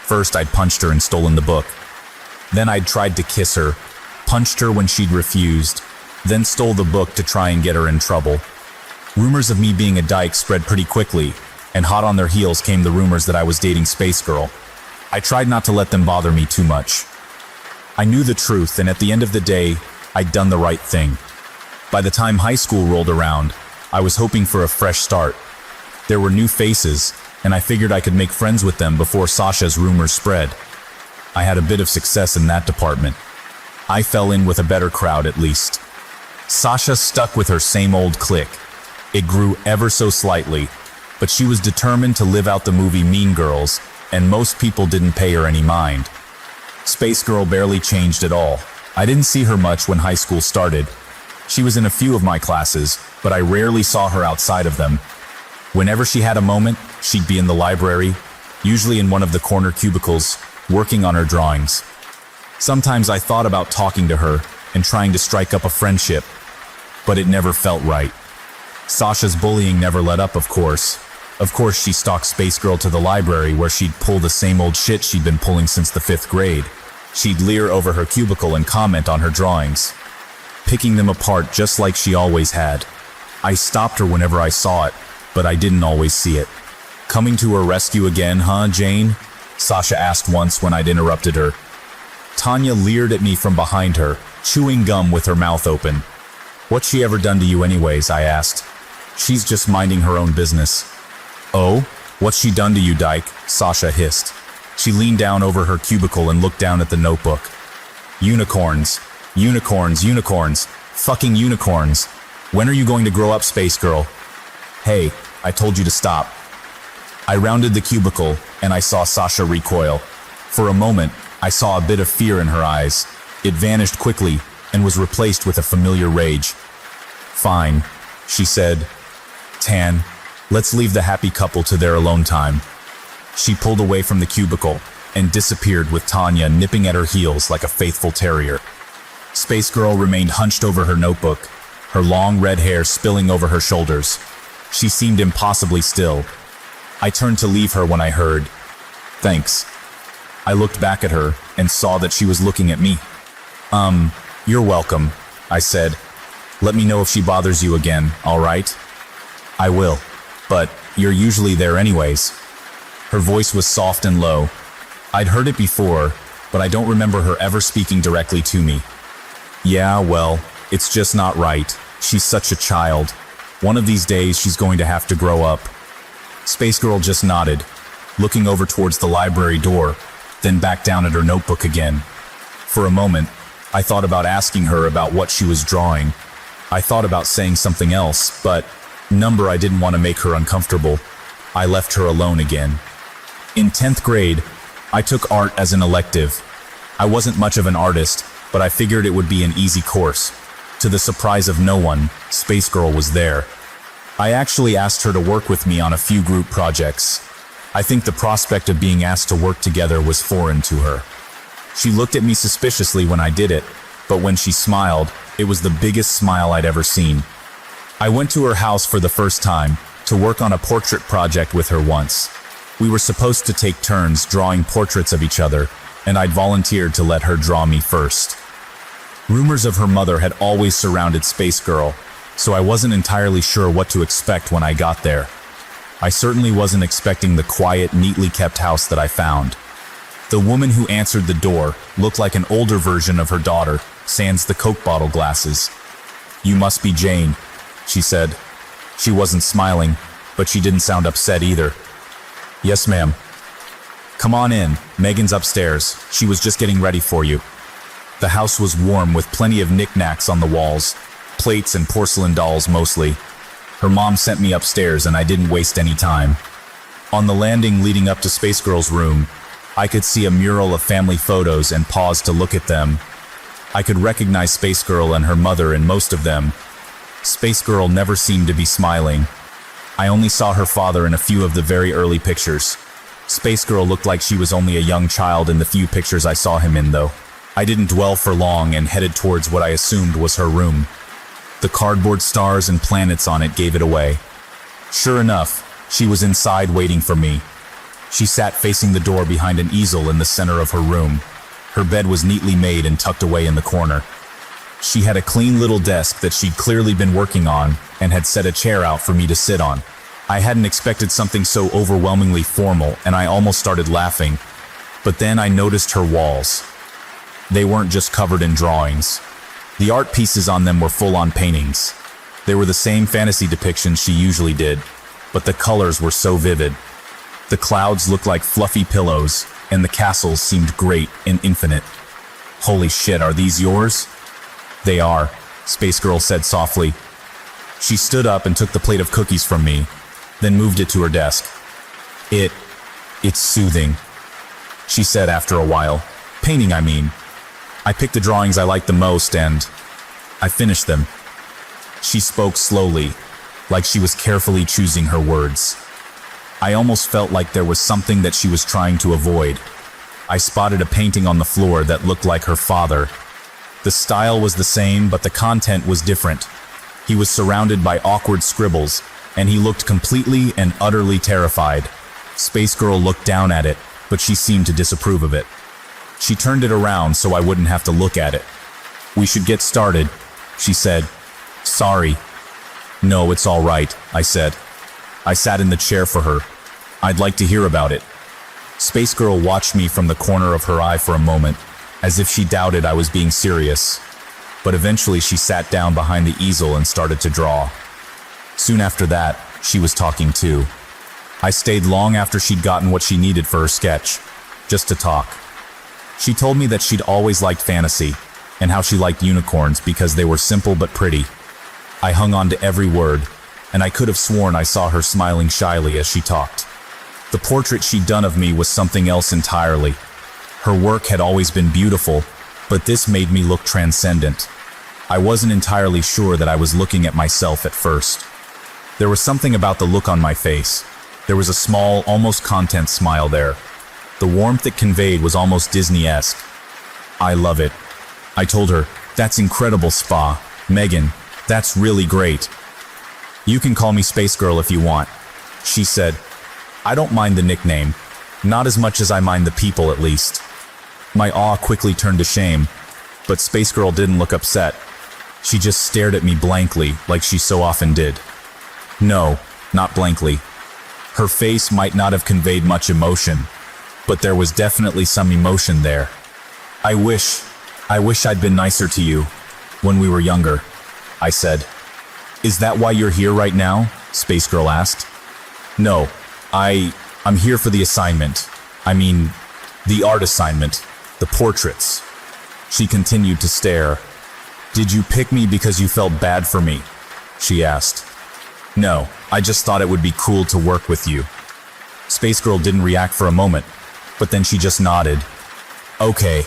First, I'd punched her and stolen the book. Then I'd tried to kiss her, punched her when she'd refused, then stole the book to try and get her in trouble. Rumors of me being a dyke spread pretty quickly, and hot on their heels came the rumors that I was dating Space Girl. I tried not to let them bother me too much. I knew the truth, and at the end of the day, I'd done the right thing. By the time high school rolled around, I was hoping for a fresh start. There were new faces, and I figured I could make friends with them before Sasha's rumors spread. I had a bit of success in that department. I fell in with a better crowd at least. Sasha stuck with her same old clique. It grew ever so slightly, but she was determined to live out the movie Mean Girls, and most people didn't pay her any mind. Space Girl barely changed at all. I didn't see her much when high school started. She was in a few of my classes, but I rarely saw her outside of them. Whenever she had a moment, she'd be in the library, usually in one of the corner cubicles, working on her drawings. Sometimes I thought about talking to her and trying to strike up a friendship, but it never felt right. Sasha's bullying never let up, of course. Of course, she stalked Space Girl to the library where she'd pull the same old shit she'd been pulling since the 5th grade. She'd leer over her cubicle and comment on her drawings, picking them apart just like she always had. I stopped her whenever I saw it, but I didn't always see it. "Coming to her rescue again, huh, Jane?" Sasha asked once when I'd interrupted her. Tanya leered at me from behind her, chewing gum with her mouth open. What's she ever done to you anyways? I asked. She's just minding her own business. Oh? What's she done to you, Dyke? Sasha hissed. She leaned down over her cubicle and looked down at the notebook. Unicorns. Unicorns, unicorns. Fucking unicorns. When are you going to grow up, Space Girl? Hey, I told you to stop. I rounded the cubicle, and I saw Sasha recoil. For a moment, I saw a bit of fear in her eyes. It vanished quickly, and was replaced with a familiar rage. Fine, she said. Tan, let's leave the happy couple to their alone time. She pulled away from the cubicle, and disappeared with Tanya nipping at her heels like a faithful terrier. Space Girl remained hunched over her notebook, her long red hair spilling over her shoulders. She seemed impossibly still. I turned to leave her when I heard, "Thanks." I looked back at her and saw that she was looking at me. You're welcome," I said. "Let me know if she bothers you again, all right?" "I will, but you're usually there anyways." Her voice was soft and low. I'd heard it before, but I don't remember her ever speaking directly to me. "Yeah, well, it's just not right. She's such a child. One of these days she's going to have to grow up." Space Girl just nodded, looking over towards the library door, then back down at her notebook again. For a moment, I thought about asking her about what she was drawing. I thought about saying something else, but I didn't want to make her uncomfortable. I left her alone again. In 10th grade, I took art as an elective. I wasn't much of an artist, but I figured it would be an easy course. To the surprise of no one, Space Girl was there. I actually asked her to work with me on a few group projects. I think the prospect of being asked to work together was foreign to her. She looked at me suspiciously when I did it, but when she smiled, it was the biggest smile I'd ever seen. I went to her house for the first time to work on a portrait project with her once. We were supposed to take turns drawing portraits of each other, and I'd volunteered to let her draw me first. Rumors of her mother had always surrounded Space Girl, so I wasn't entirely sure what to expect when I got there. I certainly wasn't expecting the quiet, neatly kept house that I found. The woman who answered the door looked like an older version of her daughter, sans the Coke bottle glasses. "You must be Jane," she said. She wasn't smiling, but she didn't sound upset either. "Yes, ma'am." "Come on in, Megan's upstairs. She was just getting ready for you." The house was warm with plenty of knickknacks on the walls, plates and porcelain dolls mostly. Her mom sent me upstairs and I didn't waste any time. On the landing leading up to Space Girl's room, I could see a mural of family photos and paused to look at them. I could recognize Space Girl and her mother in most of them. Space Girl never seemed to be smiling. I only saw her father in a few of the very early pictures. Space Girl looked like she was only a young child in the few pictures I saw him in, though. I didn't dwell for long and headed towards what I assumed was her room. The cardboard stars and planets on it gave it away. Sure enough, she was inside waiting for me. She sat facing the door behind an easel in the center of her room. Her bed was neatly made and tucked away in the corner. She had a clean little desk that she'd clearly been working on and had set a chair out for me to sit on. I hadn't expected something so overwhelmingly formal, and I almost started laughing. But then I noticed her walls. They weren't just covered in drawings. The art pieces on them were full-on paintings. They were the same fantasy depictions she usually did, but the colors were so vivid. The clouds looked like fluffy pillows, and the castles seemed great and infinite. "Holy shit, are these yours?" "They are," Space Girl said softly. She stood up and took the plate of cookies from me, then moved it to her desk. It's soothing," she said after a while. "Painting, I mean. I picked the drawings I liked the most and I finished them." She spoke slowly, like she was carefully choosing her words. I almost felt like there was something that she was trying to avoid. I spotted a painting on the floor that looked like her father. The style was the same, but the content was different. He was surrounded by awkward scribbles, and he looked completely and utterly terrified. Space Girl looked down at it, but she seemed to disapprove of it. She turned it around so I wouldn't have to look at it. "We should get started," she said. "Sorry." "No, it's all right," I said. I sat in the chair for her. "I'd like to hear about it." Space Girl watched me from the corner of her eye for a moment, as if she doubted I was being serious. but eventually she sat down behind the easel and started to draw. Soon after that, she was talking too. I stayed long after she'd gotten what she needed for her sketch, just to talk. She told me that she'd always liked fantasy, and how she liked unicorns because they were simple but pretty. I hung on to every word, and I could have sworn I saw her smiling shyly as she talked. The portrait she'd done of me was something else entirely. Her work had always been beautiful, but this made me look transcendent. I wasn't entirely sure that I was looking at myself at first. There was something about the look on my face. There was a small, almost content smile there. The warmth it conveyed was almost Disney-esque. I love it. I told her, "That's incredible, Spa. Megan, that's really great. You can call me Space Girl if you want." She said, "I don't mind the nickname. Not as much as I mind the people, at least." My awe quickly turned to shame, but Space Girl didn't look upset. She just stared at me blankly, like she so often did. No, not blankly. Her face might not have conveyed much emotion, but there was definitely some emotion there. I wish I'd been nicer to you when we were younger," I said. "Is that why you're here right now?" Space Girl asked. "No, I'm here for the assignment. I mean, the art assignment, the portraits." She continued to stare. "Did you pick me because you felt bad for me?" she asked. "No, I just thought it would be cool to work with you." Space Girl didn't react for a moment, but then she just nodded. "Okay."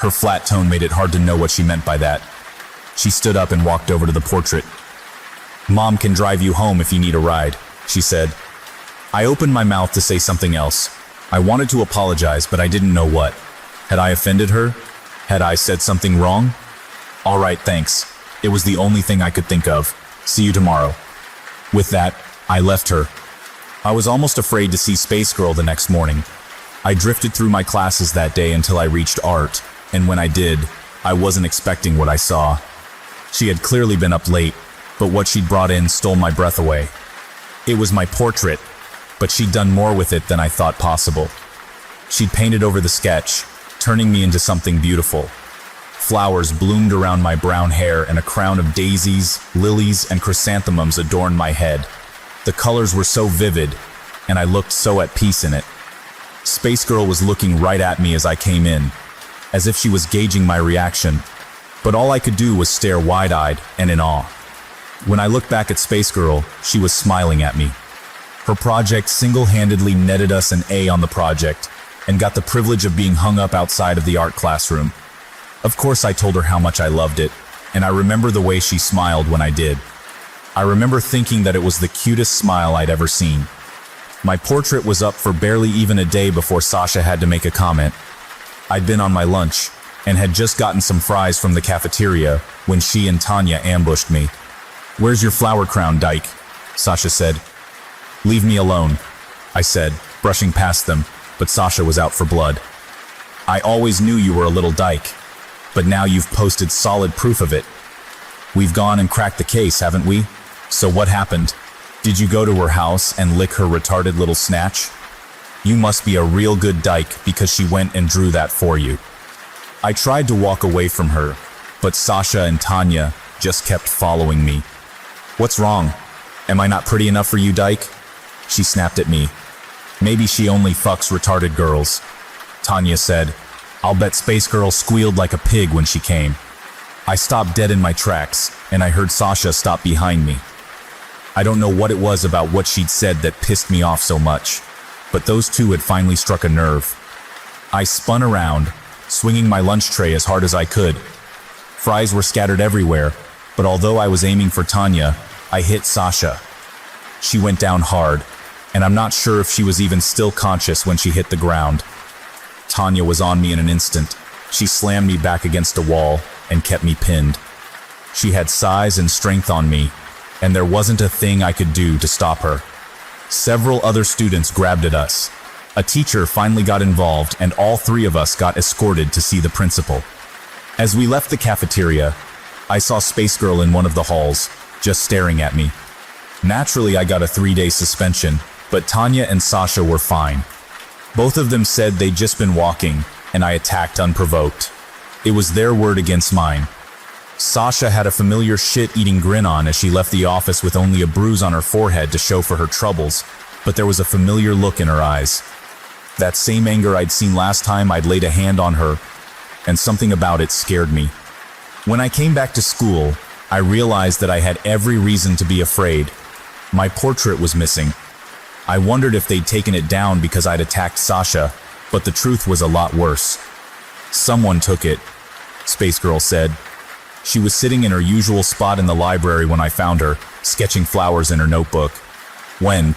Her flat tone made it hard to know what she meant by that. She stood up and walked over to the portrait. "Mom can drive you home if you need a ride," she said. I opened my mouth to say something else. I wanted to apologize, but I didn't know what. Had I offended her? Had I said something wrong? "All right, thanks." It was the only thing I could think of. "See you tomorrow." With that, I left her. I was almost afraid to see Space Girl the next morning. I drifted through my classes that day until I reached art, and when I did, I wasn't expecting what I saw. She had clearly been up late, but what she'd brought in stole my breath away. It was my portrait, but she'd done more with it than I thought possible. She'd painted over the sketch, turning me into something beautiful. Flowers bloomed around my brown hair, and a crown of daisies, lilies, and chrysanthemums adorned my head. The colors were so vivid, and I looked so at peace in it. Space Girl was looking right at me as I came in, as if she was gauging my reaction, but all I could do was stare wide-eyed and in awe. When I looked back at Space Girl, she was smiling at me. Her project single-handedly netted us an A on the project, and got the privilege of being hung up outside of the art classroom. Of course I told her how much I loved it, and I remember the way she smiled when I did. I remember thinking that it was the cutest smile I'd ever seen. My portrait was up for barely even a day before Sasha had to make a comment. I'd been on my lunch, and had just gotten some fries from the cafeteria when she and Tanya ambushed me. "Where's your flower crown, dyke?" Sasha said. "Leave me alone," I said, brushing past them, but Sasha was out for blood. "I always knew you were a little dyke, but now you've posted solid proof of it. We've gone and cracked the case, haven't we? So what happened? Did you go to her house and lick her retarded little snatch? You must be a real good dyke because she went and drew that for you." I tried to walk away from her, but Sasha and Tanya just kept following me. "What's wrong? Am I not pretty enough for you, dyke?" She snapped at me. "Maybe she only fucks retarded girls." Tanya said, "I'll bet Space Girl squealed like a pig when she came." I stopped dead in my tracks, and I heard Sasha stop behind me. I don't know what it was about what she'd said that pissed me off so much, but those two had finally struck a nerve. I spun around, swinging my lunch tray as hard as I could. Fries were scattered everywhere, but although I was aiming for Tanya, I hit Sasha. She went down hard, and I'm not sure if she was even still conscious when she hit the ground. Tanya was on me in an instant. She slammed me back against a wall and kept me pinned. She had size and strength on me, and there wasn't a thing I could do to stop her. Several other students grabbed at us. A teacher finally got involved, and all three of us got escorted to see the principal. As we left the cafeteria, I saw Space Girl in one of the halls, just staring at me. Naturally, I got a 3-day suspension, but Tanya and Sasha were fine. Both of them said they'd just been walking, and I attacked unprovoked. It was their word against mine. Sasha had a familiar shit-eating grin on as she left the office with only a bruise on her forehead to show for her troubles, but there was a familiar look in her eyes. That same anger I'd seen last time I'd laid a hand on her, and something about it scared me. When I came back to school, I realized that I had every reason to be afraid. My portrait was missing. I wondered if they'd taken it down because I'd attacked Sasha, but the truth was a lot worse. Someone took it, Space Girl said. She was sitting in her usual spot in the library when I found her, sketching flowers in her notebook. When?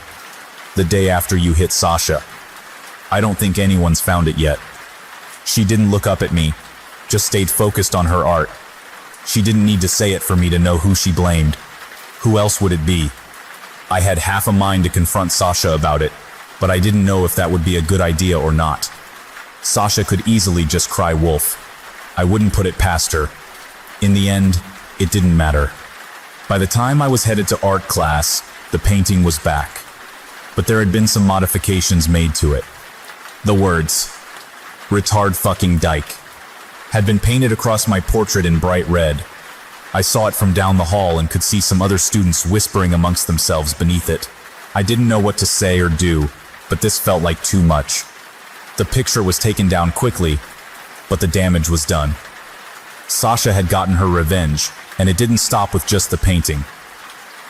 The day after you hit Sasha. I don't think anyone's found it yet. She didn't look up at me, just stayed focused on her art. She didn't need to say it for me to know who she blamed. Who else would it be? I had half a mind to confront Sasha about it, but I didn't know if that would be a good idea or not. Sasha could easily just cry wolf. I wouldn't put it past her. In the end, it didn't matter. By the time I was headed to art class, the painting was back. But there had been some modifications made to it. The words, "Retard fucking dyke," had been painted across my portrait in bright red. I saw it from down the hall and could see some other students whispering amongst themselves beneath it. I didn't know what to say or do, but this felt like too much. The picture was taken down quickly, but the damage was done. Sasha had gotten her revenge, and it didn't stop with just the painting.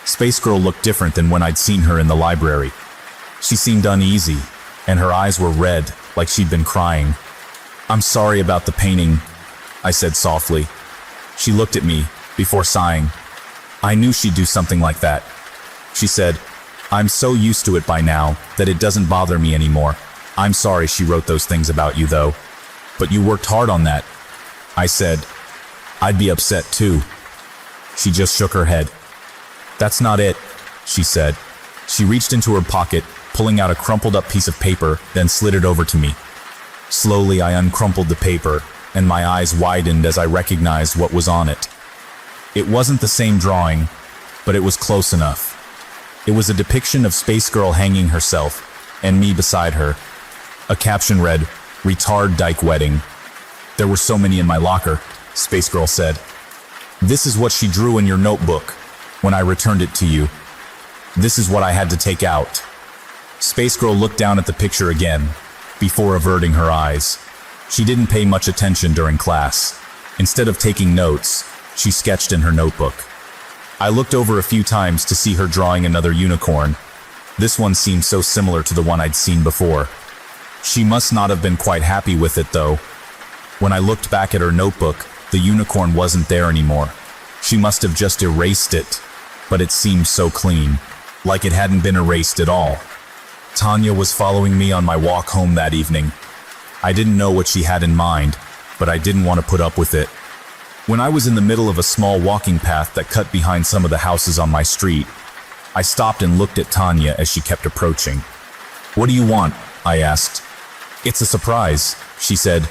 Space Girl looked different than when I'd seen her in the library. She seemed uneasy, and her eyes were red, like she'd been crying. "I'm sorry about the painting," I said softly. She looked at me, before sighing. "I knew she'd do something like that," she said. "I'm so used to it by now that it doesn't bother me anymore. I'm sorry she wrote those things about you, though. But you worked hard on that," I said. "I'd be upset, too." She just shook her head. "That's not it," she said. She reached into her pocket, pulling out a crumpled-up piece of paper, then slid it over to me. Slowly, I uncrumpled the paper, and my eyes widened as I recognized what was on it. It wasn't the same drawing, but it was close enough. It was a depiction of Space Girl hanging herself, and me beside her. A caption read, "Retard Dyke Wedding." "There were so many in my locker," Space Girl said. "This is what she drew in your notebook when I returned it to you. This is what I had to take out." Space Girl looked down at the picture again, before averting her eyes. She didn't pay much attention during class. Instead of taking notes, she sketched in her notebook. I looked over a few times to see her drawing another unicorn. This one seemed so similar to the one I'd seen before. She must not have been quite happy with it, though. When I looked back at her notebook, the unicorn wasn't there anymore. She must have just erased it, but it seemed so clean, like it hadn't been erased at all. Tanya was following me on my walk home that evening. I didn't know what she had in mind, but I didn't want to put up with it. When I was in the middle of a small walking path that cut behind some of the houses on my street, I stopped and looked at Tanya as she kept approaching. "What do you want?" I asked. "It's a surprise," she said.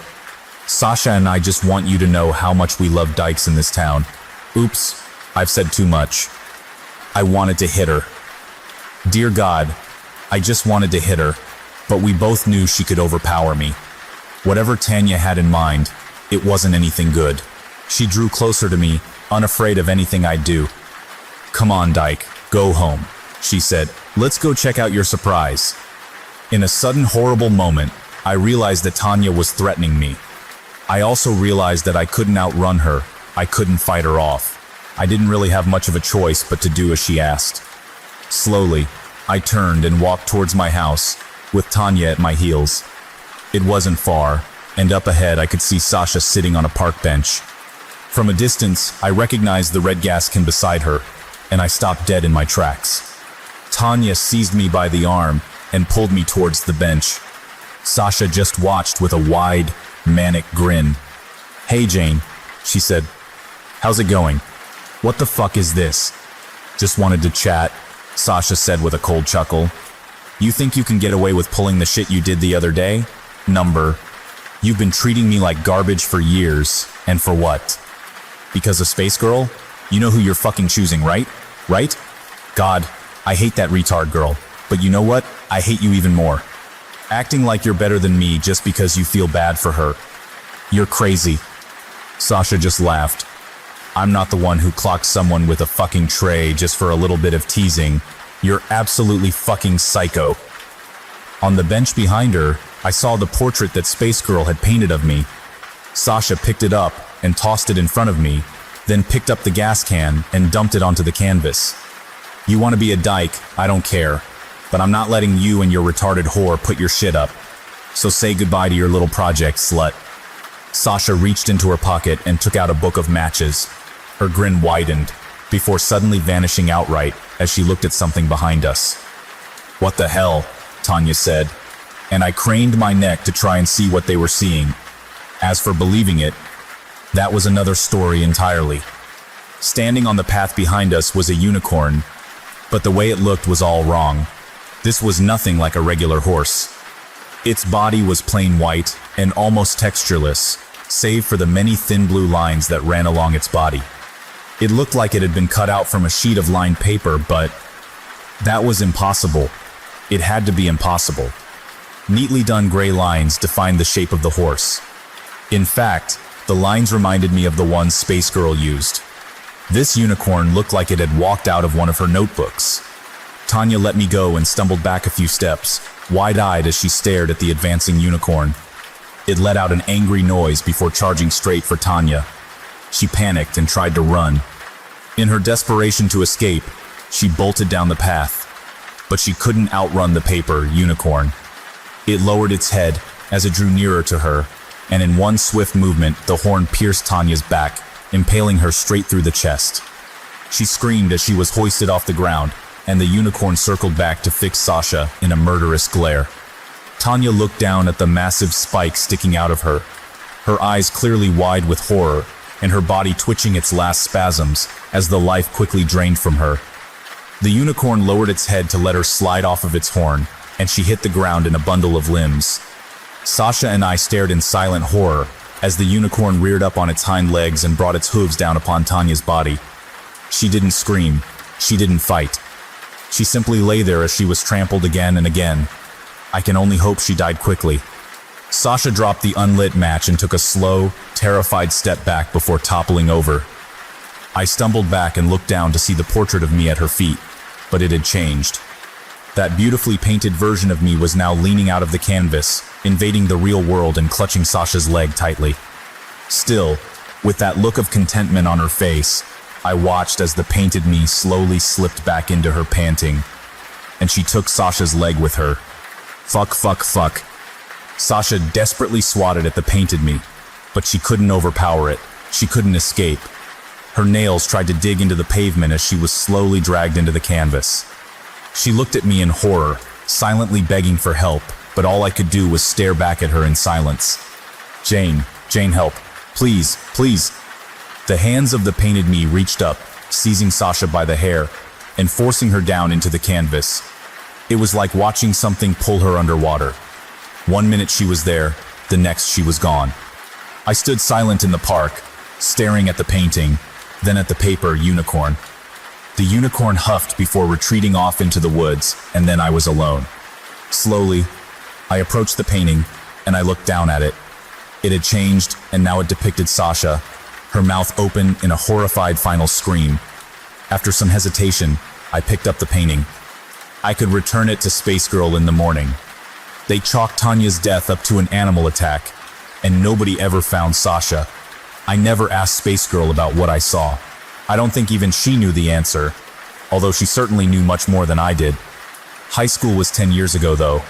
"Sasha and I just want you to know how much we love dykes in this town." Oops, I've said too much. I wanted to hit her. Dear God, I just wanted to hit her, but we both knew she could overpower me. Whatever Tanya had in mind, it wasn't anything good. She drew closer to me, unafraid of anything I'd do. "Come on, Dyke, go home," she said. "Let's go check out your surprise." In a sudden horrible moment, I realized that Tanya was threatening me. I also realized that I couldn't outrun her. I couldn't fight her off. I didn't really have much of a choice but to do as she asked. Slowly, I turned and walked towards my house, with Tanya at my heels. It wasn't far, and up ahead I could see Sasha sitting on a park bench. From a distance, I recognized the red gas can beside her, and I stopped dead in my tracks. Tanya seized me by the arm and pulled me towards the bench. Sasha just watched with a wide, manic grin. "Hey Jane," she said. "How's it going?" "What the fuck is this?" "Just wanted to chat," Sasha said with a cold chuckle. "You think you can get away with pulling the shit you did the other day? Number. You've been treating me like garbage for years, and for what? Because of Space Girl? You know who you're fucking choosing, right? Right? God, I hate that retard girl, but you know what? I hate you even more. Acting like you're better than me just because you feel bad for her. You're crazy." Sasha just laughed. I'm not the one who clocked someone with a fucking tray just for a little bit of teasing. You're absolutely fucking psycho. On the bench behind her, I saw the portrait that Space Girl had painted of me. Sasha picked it up and tossed it in front of me, then picked up the gas can and dumped it onto the canvas. You want to be a dyke, I don't care, but I'm not letting you and your retarded whore put your shit up. So say goodbye to your little project, slut. Sasha reached into her pocket and took out a book of matches. Her grin widened, before suddenly vanishing outright as she looked at something behind us. What the hell? Tanya said, and I craned my neck to try and see what they were seeing. As for believing it, that was another story entirely. Standing on the path behind us was a unicorn, but the way it looked was all wrong. This was nothing like a regular horse. Its body was plain white and almost textureless, save for the many thin blue lines that ran along its body. It looked like it had been cut out from a sheet of lined paper, but that was impossible. It had to be impossible. Neatly done gray lines defined the shape of the horse. In fact, the lines reminded me of the ones Space Girl used. This unicorn looked like it had walked out of one of her notebooks. Tanya let me go and stumbled back a few steps, wide-eyed as she stared at the advancing unicorn. It let out an angry noise before charging straight for Tanya. She panicked and tried to run. In her desperation to escape, she bolted down the path, but she couldn't outrun the paper unicorn. It lowered its head as it drew nearer to her, and in one swift movement, the horn pierced Tanya's back, impaling her straight through the chest. She screamed as she was hoisted off the ground, and the unicorn circled back to fix Sasha in a murderous glare. Tanya looked down at the massive spike sticking out of her, her eyes clearly wide with horror, and her body twitching its last spasms as the life quickly drained from her. The unicorn lowered its head to let her slide off of its horn, and she hit the ground in a bundle of limbs. Sasha and I stared in silent horror as the unicorn reared up on its hind legs and brought its hooves down upon Tanya's body. She didn't scream. She didn't fight. She simply lay there as she was trampled again and again. I can only hope she died quickly. Sasha dropped the unlit match and took a slow, terrified step back before toppling over. I stumbled back and looked down to see the portrait of me at her feet, but it had changed. That beautifully painted version of me was now leaning out of the canvas, invading the real world and clutching Sasha's leg tightly. Still, with that look of contentment on her face, I watched as the painted me slowly slipped back into her panting, and she took Sasha's leg with her. Fuck, fuck, fuck. Sasha desperately swatted at the painted me, but she couldn't overpower it. She couldn't escape. Her nails tried to dig into the pavement as she was slowly dragged into the canvas. She looked at me in horror, silently begging for help, but all I could do was stare back at her in silence. Jane, help. Please, please. The hands of the painted me reached up, seizing Sasha by the hair and forcing her down into the canvas. It was like watching something pull her underwater. 1 minute she was there, the next she was gone. I stood silent in the park, staring at the painting, then at the paper unicorn. The unicorn huffed before retreating off into the woods, and then I was alone. Slowly, I approached the painting, and I looked down at it. It had changed, and now it depicted Sasha, her mouth open in a horrified final scream. After some hesitation, I picked up the painting. I could return it to Space Girl in the morning. They chalked Tanya's death up to an animal attack, and nobody ever found Sasha. I never asked Space Girl about what I saw. I don't think even she knew the answer, although she certainly knew much more than I did. High school was 10 years ago, though,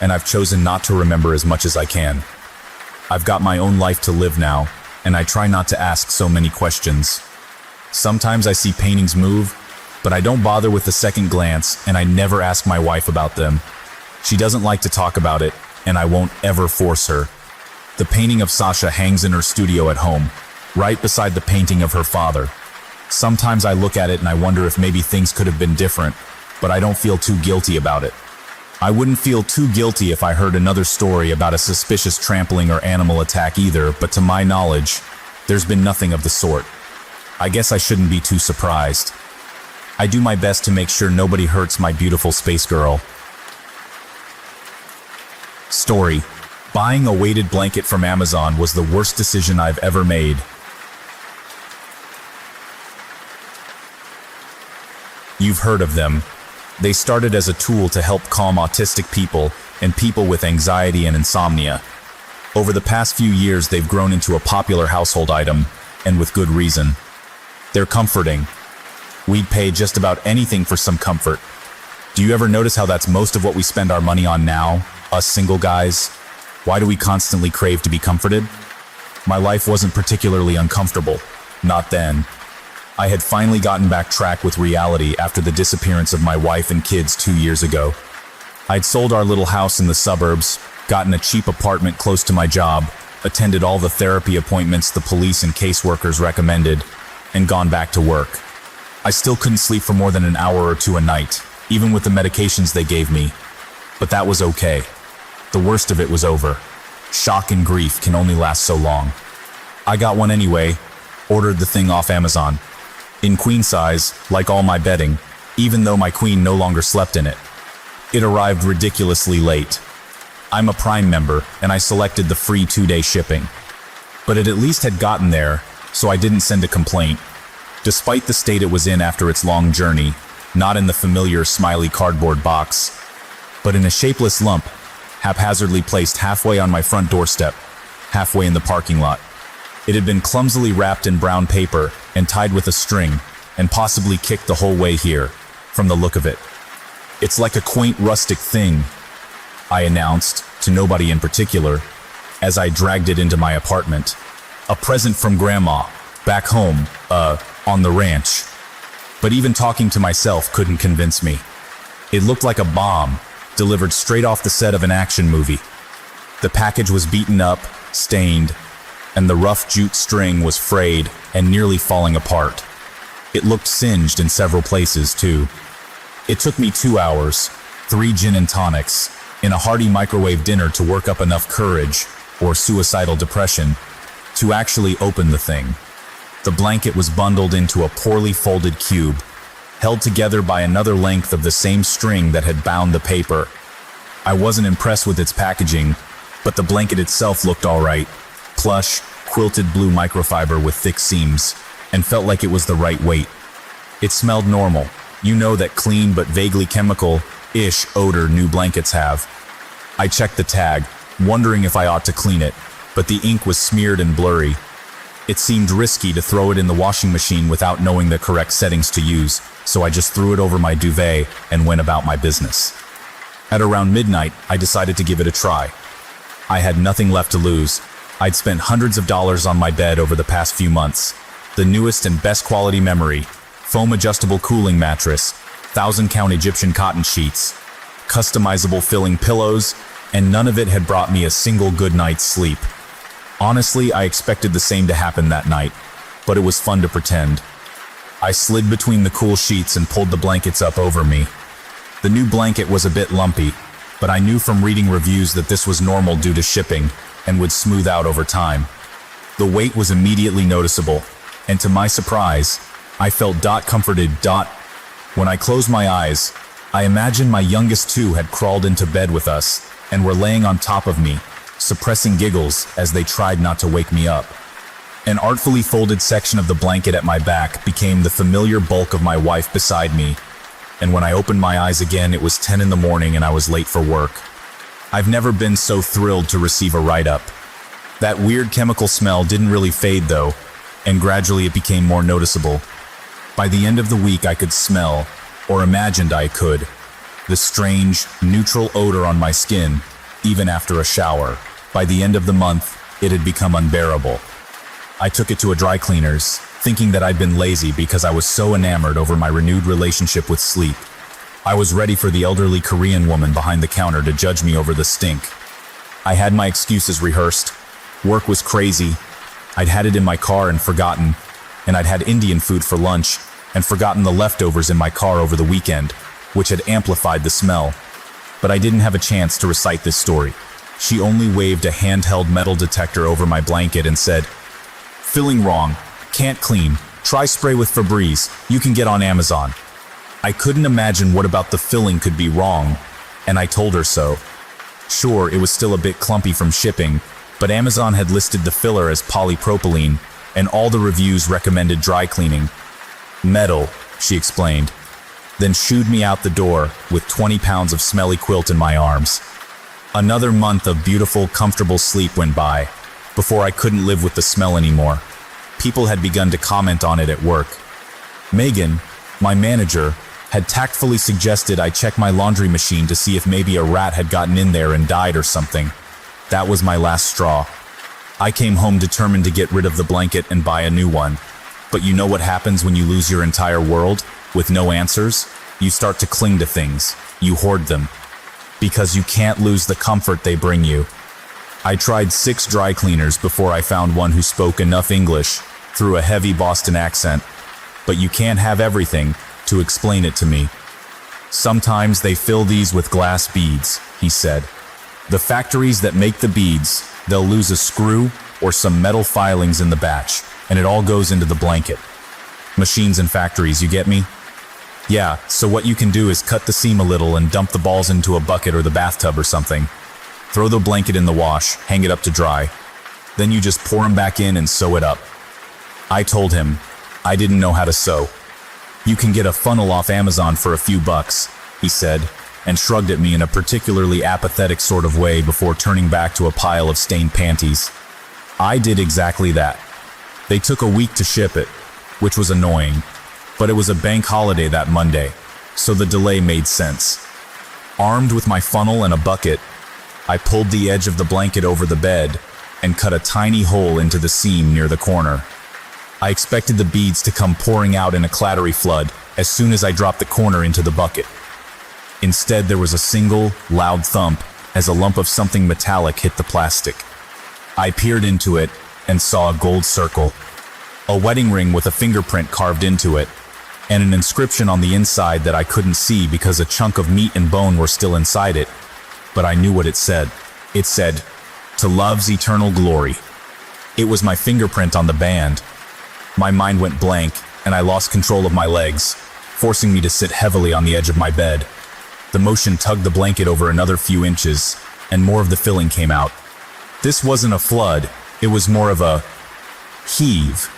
and I've chosen not to remember as much as I can. I've got my own life to live now, and I try not to ask so many questions. Sometimes I see paintings move, but I don't bother with the second glance, and I never ask my wife about them. She doesn't like to talk about it, and I won't ever force her. The painting of Sasha hangs in her studio at home, right beside the painting of her father. Sometimes I look at it and I wonder if maybe things could have been different, but I don't feel too guilty about it. I wouldn't feel too guilty if I heard another story about a suspicious trampling or animal attack either, but to my knowledge, there's been nothing of the sort. I guess I shouldn't be too surprised. I do my best to make sure nobody hurts my beautiful space girl. Story: buying a weighted blanket from Amazon was the worst decision I've ever made. You've heard of them. They started as a tool to help calm autistic people and people with anxiety and insomnia. Over the past few years, they've grown into a popular household item, and with good reason. They're comforting. We'd pay just about anything for some comfort. Do you ever notice how that's most of what we spend our money on now, us single guys? Why do we constantly crave to be comforted? My life wasn't particularly uncomfortable. Not then. I had finally gotten back track with reality after the disappearance of my wife and kids 2 years ago. I'd sold our little house in the suburbs, gotten a cheap apartment close to my job, attended all the therapy appointments the police and caseworkers recommended, and gone back to work. I still couldn't sleep for more than an hour or two a night, even with the medications they gave me. But that was okay. The worst of it was over. Shock and grief can only last so long. I got one anyway, ordered the thing off Amazon. In queen size, like all my bedding, even though my queen no longer slept in it. It arrived ridiculously late. I'm a Prime member, and I selected the free 2-day shipping. But it at least had gotten there, so I didn't send a complaint. Despite the state it was in after its long journey, not in the familiar smiley cardboard box, but in a shapeless lump, haphazardly placed halfway on my front doorstep, halfway in the parking lot. It had been clumsily wrapped in brown paper and tied with a string, and possibly kicked the whole way here, from the look of it. It's like a quaint rustic thing, I announced, to nobody in particular, as I dragged it into my apartment. A present from Grandma, back home, on the ranch. But even talking to myself couldn't convince me. It looked like a bomb, delivered straight off the set of an action movie. The package was beaten up, stained, and the rough jute string was frayed and nearly falling apart. It looked singed in several places, too. It took me 2 hours, 3 gin and tonics, in a hearty microwave dinner to work up enough courage, or suicidal depression, to actually open the thing. The blanket was bundled into a poorly folded cube, held together by another length of the same string that had bound the paper. I wasn't impressed with its packaging, but the blanket itself looked all right. Plush, quilted blue microfiber with thick seams, and felt like it was the right weight. It smelled normal. You know that clean but vaguely chemical-ish odor new blankets have. I checked the tag, wondering if I ought to clean it, but the ink was smeared and blurry. It seemed risky to throw it in the washing machine without knowing the correct settings to use, so I just threw it over my duvet and went about my business. At around midnight, I decided to give it a try. I had nothing left to lose. I'd spent hundreds of dollars on my bed over the past few months. The newest and best quality memory, foam adjustable cooling mattress, 1,000-count Egyptian cotton sheets, customizable filling pillows, and none of it had brought me a single good night's sleep. Honestly, I expected the same to happen that night, but it was fun to pretend. I slid between the cool sheets and pulled the blankets up over me. The new blanket was a bit lumpy, but I knew from reading reviews that this was normal due to shipping and would smooth out over time. The weight was immediately noticeable, and to my surprise, I felt comforted. When I closed my eyes, I imagined my youngest two had crawled into bed with us and were laying on top of me, suppressing giggles as they tried not to wake me up. An artfully folded section of the blanket at my back became the familiar bulk of my wife beside me, and when I opened my eyes again, it was 10 in the morning and I was late for work. I've never been so thrilled to receive a write-up. That weird chemical smell didn't really fade though, and gradually it became more noticeable. By the end of the week, I could smell, or imagined I could, the strange, neutral odor on my skin, even after a shower. By the end of the month, it had become unbearable. I took it to a dry cleaner's, thinking that I'd been lazy because I was so enamored over my renewed relationship with sleep. I was ready for the elderly Korean woman behind the counter to judge me over the stink. I had my excuses rehearsed. Work was crazy. I'd had it in my car and forgotten, and I'd had Indian food for lunch and forgotten the leftovers in my car over the weekend, which had amplified the smell. But I didn't have a chance to recite this story. She only waved a handheld metal detector over my blanket and said, "Filling wrong. Can't clean. Try spray with Febreze. You can get on Amazon." I couldn't imagine what about the filling could be wrong, and I told her so. Sure, it was still a bit clumpy from shipping, but Amazon had listed the filler as polypropylene, and all the reviews recommended dry cleaning. "Metal," she explained. then shooed me out the door with 20 pounds of smelly quilt in my arms. Another month of beautiful, comfortable sleep went by before I couldn't live with the smell anymore. People had begun to comment on it at work. Megan, my manager, had tactfully suggested I check my laundry machine to see if maybe a rat had gotten in there and died or something. That was my last straw. I came home determined to get rid of the blanket and buy a new one. But you know what happens when you lose your entire world? With no answers? You start to cling to things. You hoard them. Because you can't lose the comfort they bring you. I tried 6 dry cleaners before I found one who spoke enough English through a heavy Boston accent. But you can't have everything to explain it to me. Sometimes they fill these with glass beads, he said. The factories that make the beads, they'll lose a screw or some metal filings in the batch, and it all goes into the blanket. Machines and factories, you get me? Yeah, so what you can do is cut the seam a little and dump the balls into a bucket or the bathtub or something. Throw the blanket in the wash, hang it up to dry. Then you just pour them back in and sew it up. I told him I didn't know how to sew. You can get a funnel off Amazon for a few bucks, he said, and shrugged at me in a particularly apathetic sort of way before turning back to a pile of stained panties. I did exactly that. They took a week to ship it, which was annoying, but it was a bank holiday that Monday, so the delay made sense. Armed with my funnel and a bucket, I pulled the edge of the blanket over the bed and cut a tiny hole into the seam near the corner. I expected the beads to come pouring out in a clattery flood as soon as I dropped the corner into the bucket. Instead, there was a single, loud thump as a lump of something metallic hit the plastic. I peered into it and saw a gold circle, a wedding ring with a fingerprint carved into it, and an inscription on the inside that I couldn't see because a chunk of meat and bone were still inside it, but I knew what it said. It said, "To love's eternal glory." It was my fingerprint on the band. My mind went blank, and I lost control of my legs, forcing me to sit heavily on the edge of my bed. The motion tugged the blanket over another few inches, and more of the filling came out. This wasn't a flood, it was more of a heave,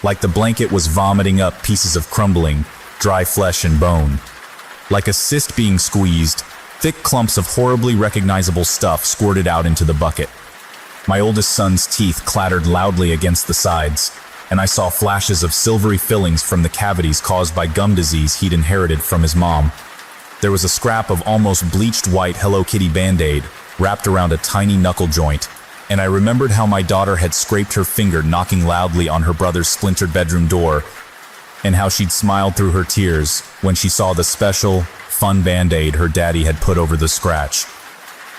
like the blanket was vomiting up pieces of crumbling, dry flesh and bone. Like a cyst being squeezed, thick clumps of horribly recognizable stuff squirted out into the bucket. My oldest son's teeth clattered loudly against the sides, and I saw flashes of silvery fillings from the cavities caused by gum disease he'd inherited from his mom. There was a scrap of almost bleached white Hello Kitty Band-Aid wrapped around a tiny knuckle joint, and I remembered how my daughter had scraped her finger knocking loudly on her brother's splintered bedroom door, and how she'd smiled through her tears when she saw the special, fun Band-Aid her daddy had put over the scratch.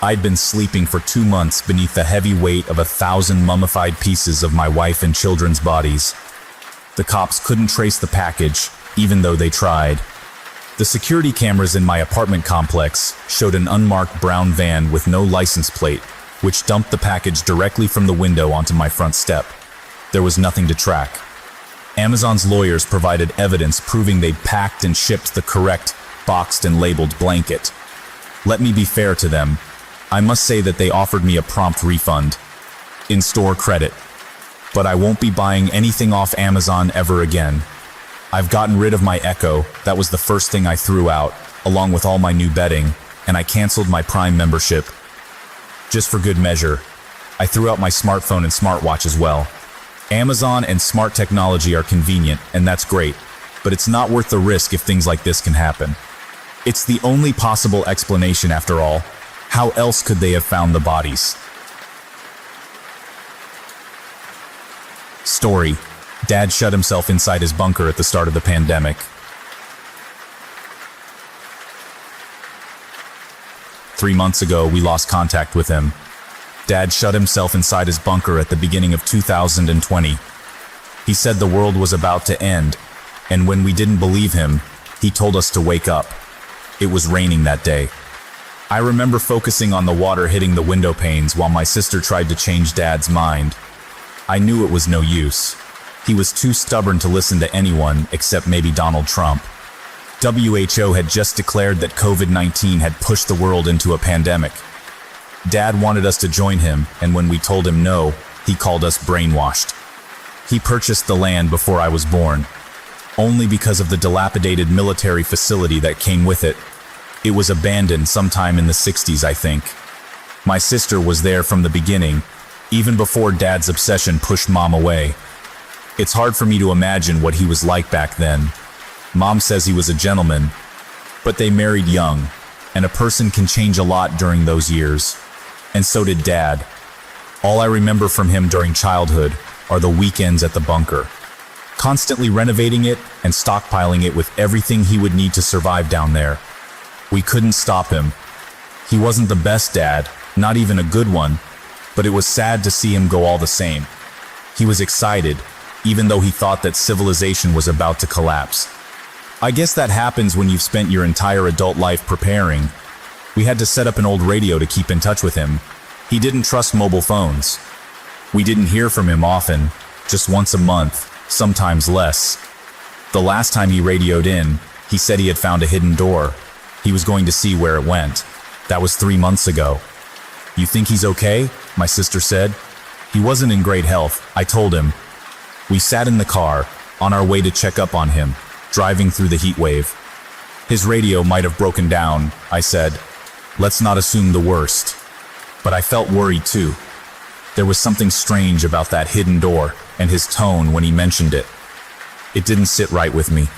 I'd been sleeping for 2 months beneath the heavy weight of 1,000 mummified pieces of my wife and children's bodies. The cops couldn't trace the package, even though they tried. The security cameras in my apartment complex showed an unmarked brown van with no license plate, which dumped the package directly from the window onto my front step. There was nothing to track. Amazon's lawyers provided evidence proving they'd packed and shipped the correct, boxed and labeled blanket. Let me be fair to them. I must say that they offered me a prompt refund, in-store credit, but I won't be buying anything off Amazon ever again. I've gotten rid of my Echo, that was the first thing I threw out, along with all my new bedding, and I canceled my Prime membership. Just for good measure, I threw out my smartphone and smartwatch as well. Amazon and smart technology are convenient, and that's great, but it's not worth the risk if things like this can happen. It's the only possible explanation after all. How else could they have found the bodies? Story: Dad shut himself inside his bunker at the start of the pandemic. 3 months ago, we lost contact with him. Dad shut himself inside his bunker at the beginning of 2020. He said the world was about to end, and when we didn't believe him, he told us to wake up. It was raining that day. I remember focusing on the water hitting the window panes while my sister tried to change Dad's mind. I knew it was no use. He was too stubborn to listen to anyone except maybe Donald Trump. WHO had just declared that COVID-19 had pushed the world into a pandemic. Dad wanted us to join him, and when we told him no, he called us brainwashed. He purchased the land before I was born. only because of the dilapidated military facility that came with it. It was abandoned sometime in the 60s, I think. My sister was there from the beginning, even before Dad's obsession pushed Mom away. It's hard for me to imagine what he was like back then. Mom says he was a gentleman, but they married young, and a person can change a lot during those years. And so did Dad. All I remember from him during childhood are the weekends at the bunker, constantly renovating it and stockpiling it with everything he would need to survive down there. We couldn't stop him. He wasn't the best dad, not even a good one, but it was sad to see him go all the same. He was excited, even though he thought that civilization was about to collapse. I guess that happens when you've spent your entire adult life preparing. We had to set up an old radio to keep in touch with him. He didn't trust mobile phones. We didn't hear from him often, just once a month, sometimes less. The last time he radioed in, he said he had found a hidden door. He was going to see where it went. That was 3 months ago. "You think he's okay?" my sister said. "He wasn't in great health," I told him. We sat in the car, on our way to check up on him, driving through the heat wave. "His radio might have broken down," I said. "Let's not assume the worst." But I felt worried too. There was something strange about that hidden door and his tone when he mentioned it. It didn't sit right with me.